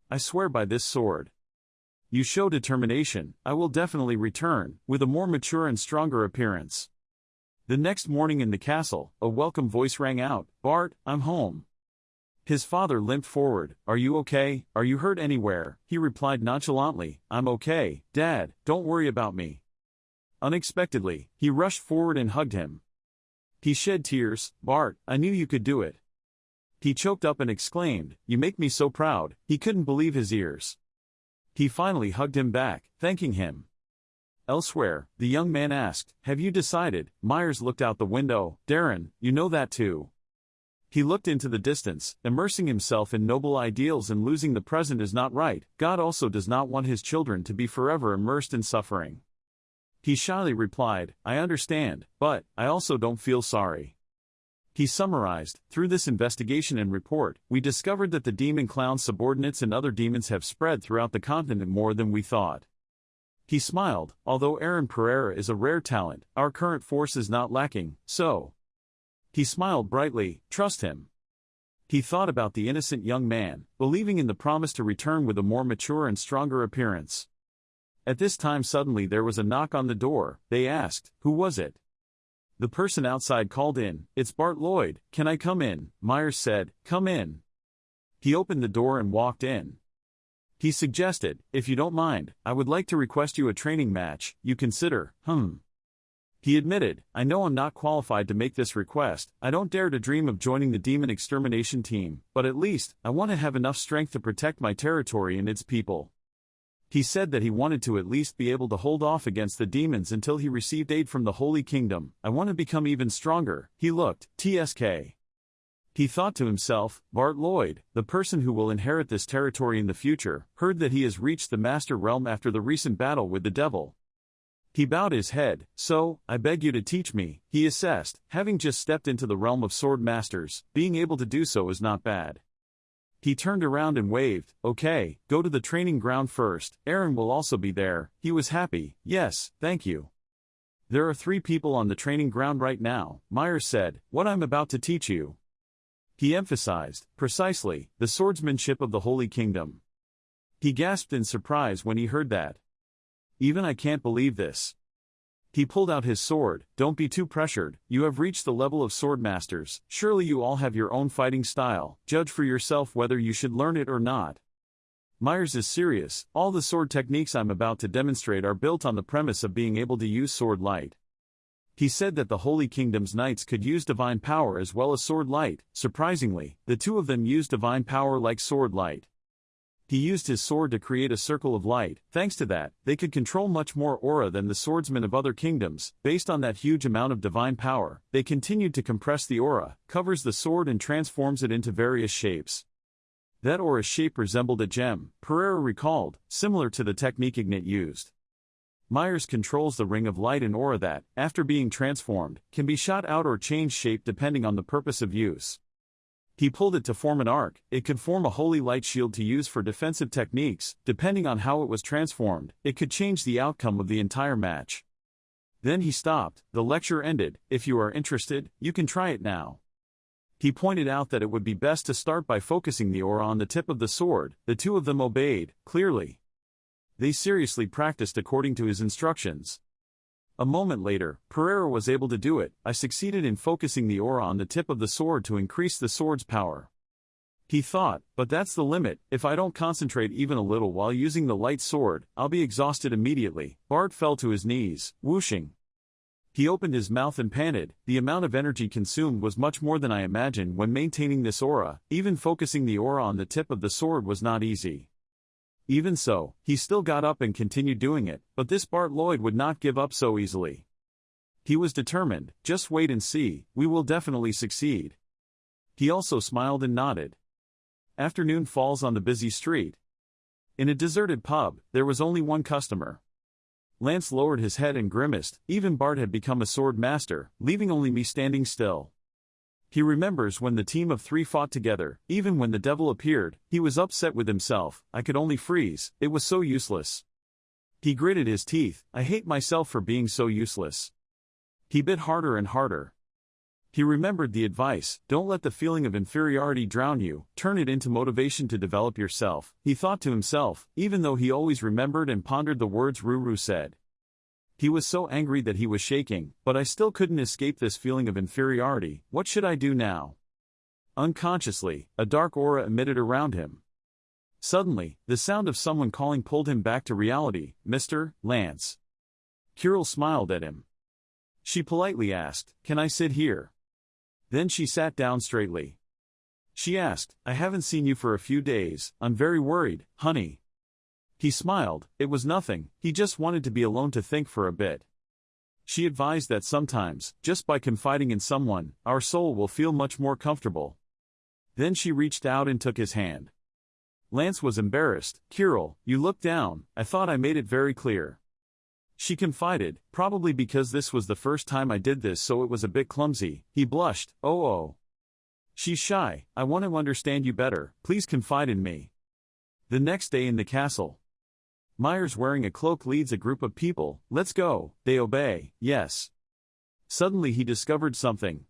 I swear by this sword. You show determination, I will definitely return, with a more mature and stronger appearance. The next morning in the castle, a welcome voice rang out, Bart, I'm home. His father limped forward, are you okay, are you hurt anywhere? He replied nonchalantly, I'm okay, Dad, don't worry about me. Unexpectedly, he rushed forward and hugged him. He shed tears, Bart, I knew you could do it. He choked up and exclaimed, you make me so proud. He couldn't believe his ears. He finally hugged him back, thanking him. Elsewhere, the young man asked, have you decided? Myers looked out the window, Darren, you know that too. He looked into the distance, immersing himself in noble ideals and losing the present is not right. God also does not want his children to be forever immersed in suffering. He shyly replied, I understand, but I also don't feel sorry. He summarized, through this investigation and report, we discovered that the demon clown's subordinates and other demons have spread throughout the continent more than we thought. He smiled, although Aaron Pereira is a rare talent, our current force is not lacking, so... He smiled brightly, trust him. He thought about the innocent young man, believing in the promise to return with a more mature and stronger appearance. At this time suddenly there was a knock on the door. They asked, who was it? The person outside called in, it's Bart Lloyd, can I come in? Myers said, come in. He opened the door and walked in. He suggested, if you don't mind, I would like to request you a training match, you consider, He admitted, I know I'm not qualified to make this request, I don't dare to dream of joining the demon extermination team, but at least, I want to have enough strength to protect my territory and its people. He said that he wanted to at least be able to hold off against the demons until he received aid from the Holy Kingdom. I want to become even stronger. He looked, TSK. He thought to himself, Bart Lloyd, the person who will inherit this territory in the future, heard that he has reached the Master Realm after the recent battle with the devil. He bowed his head. So, I beg you to teach me, he assessed. Having just stepped into the realm of sword masters, being able to do so is not bad. He turned around and waved. Okay, go to the training ground first. Aaron will also be there. He was happy. Yes, thank you. There are 3 people on the training ground right now, Myers said. What I'm about to teach you. He emphasized, precisely, the swordsmanship of the Holy Kingdom. He gasped in surprise when he heard that. Even I can't believe this. He pulled out his sword. Don't be too pressured, you have reached the level of swordmasters, surely you all have your own fighting style, judge for yourself whether you should learn it or not. Myers is serious, all the sword techniques I'm about to demonstrate are built on the premise of being able to use sword light. He said that the Holy Kingdom's knights could use divine power as well as sword light. Surprisingly, the 2 of them used divine power like sword light. He used his sword to create a circle of light. Thanks to that, they could control much more aura than the swordsmen of other kingdoms. Based on that huge amount of divine power, they continued to compress the aura, covers the sword and transforms it into various shapes. That aura's shape resembled a gem, Pereira recalled, similar to the technique Ignite used. Myers controls the ring of light and aura that, after being transformed, can be shot out or change shape depending on the purpose of use. He pulled it to form an arc. It could form a holy light shield to use for defensive techniques. Depending on how it was transformed, it could change the outcome of the entire match. Then he stopped. The lecture ended. If you are interested, you can try it now. He pointed out that it would be best to start by focusing the aura on the tip of the sword. The 2 of them obeyed, clearly. They seriously practiced according to his instructions. A moment later, Pereira was able to do it. I succeeded in focusing the aura on the tip of the sword to increase the sword's power. He thought, but that's the limit. If I don't concentrate even a little while using the light sword, I'll be exhausted immediately. Bart fell to his knees, whooshing. He opened his mouth and panted. The amount of energy consumed was much more than I imagined when maintaining this aura. Even focusing the aura on the tip of the sword was not easy. Even so, he still got up and continued doing it, but this Bart Lloyd would not give up so easily. He was determined. Just wait and see, we will definitely succeed. He also smiled and nodded. Afternoon falls on the busy street. In a deserted pub, there was only one customer. Lance lowered his head and grimaced. Even Bart had become a sword master, leaving only me standing still. He remembers when the team of 3 fought together. Even when the devil appeared, he was upset with himself. I could only freeze, it was so useless. He gritted his teeth. I hate myself for being so useless. He bit harder and harder. He remembered the advice, don't let the feeling of inferiority drown you, turn it into motivation to develop yourself, he thought to himself, even though he always remembered and pondered the words Ruru said. He was so angry that he was shaking, but I still couldn't escape this feeling of inferiority. What should I do now? Unconsciously, a dark aura emitted around him. Suddenly, the sound of someone calling pulled him back to reality. Mr. Lance. Kirill smiled at him. She politely asked, can I sit here? Then she sat down straightly. She asked, I haven't seen you for a few days, I'm very worried, honey. He smiled. It was nothing, he just wanted to be alone to think for a bit. She advised that sometimes, just by confiding in someone, our soul will feel much more comfortable. Then she reached out and took his hand. Lance was embarrassed. Kirill, you look down, I thought I made it very clear. She confided, probably because this was the first time I did this so it was a bit clumsy. He blushed. Oh. She's shy, I want to understand you better, please confide in me. The next day in the castle. Myers wearing a cloak leads a group of people. Let's go. They obey. Yes. Suddenly he discovered something.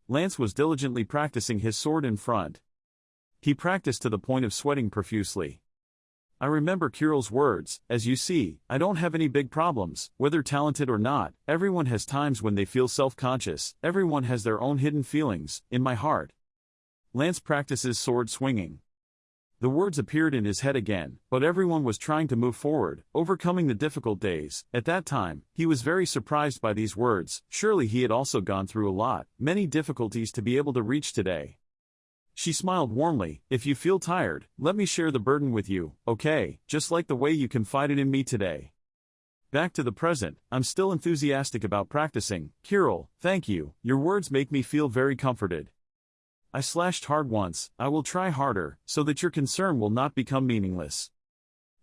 Lance was diligently practicing his sword in front. He practiced to the point of sweating profusely. I remember Kirill's words, as you see, I don't have any big problems, whether talented or not. Everyone has times when they feel self-conscious. Everyone has their own hidden feelings. In my heart. Lance practices sword swinging. The words appeared in his head again, but everyone was trying to move forward, overcoming the difficult days. At that time, he was very surprised by these words. Surely he had also gone through a lot, many difficulties to be able to reach today. She smiled warmly. If you feel tired, let me share the burden with you, okay, just like the way you confided in me today. Back to the present, I'm still enthusiastic about practicing. Kirill, thank you, your words make me feel very comforted. I slashed hard once, I will try harder, so that your concern will not become meaningless.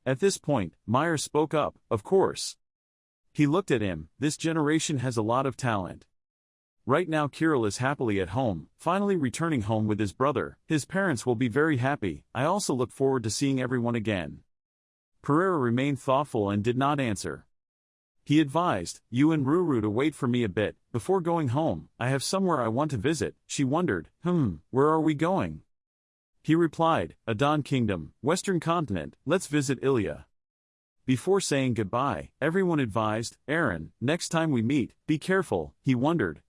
At this point, Myers spoke up, of course. He looked at him. This generation has a lot of talent. Right now Kirill is happily at home, finally returning home with his brother. His parents will be very happy. I also look forward to seeing everyone again. Pereira remained thoughtful and did not answer. He advised, you and Ruru to wait for me a bit, before going home. I have somewhere I want to visit. She wondered, where are we going? He replied, Adon Kingdom, Western Continent, let's visit Ilya. Before saying goodbye, everyone advised, Aaron, next time we meet, be careful. He wondered,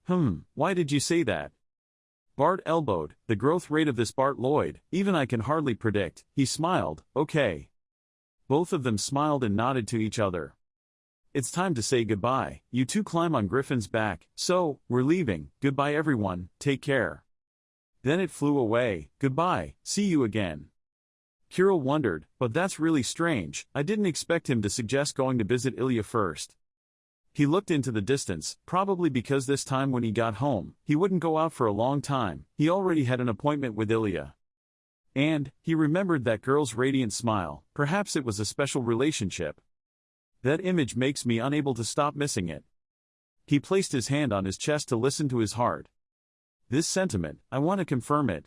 why did you say that? Bart elbowed, the growth rate of this Bart Lloyd, even I can hardly predict. He smiled, okay. Both of them smiled and nodded to each other. It's time to say goodbye. You two climb on Griffin's back, so, we're leaving. Goodbye everyone, take care. Then it flew away. Goodbye, see you again. Kirill wondered, but that's really strange. I didn't expect him to suggest going to visit Ilya first. He looked into the distance, probably because this time when he got home, he wouldn't go out for a long time. He already had an appointment with Ilya. And, he remembered that girl's radiant smile. Perhaps it was a special relationship. That image makes me unable to stop missing it. He placed his hand on his chest to listen to his heart. This sentiment, I want to confirm it.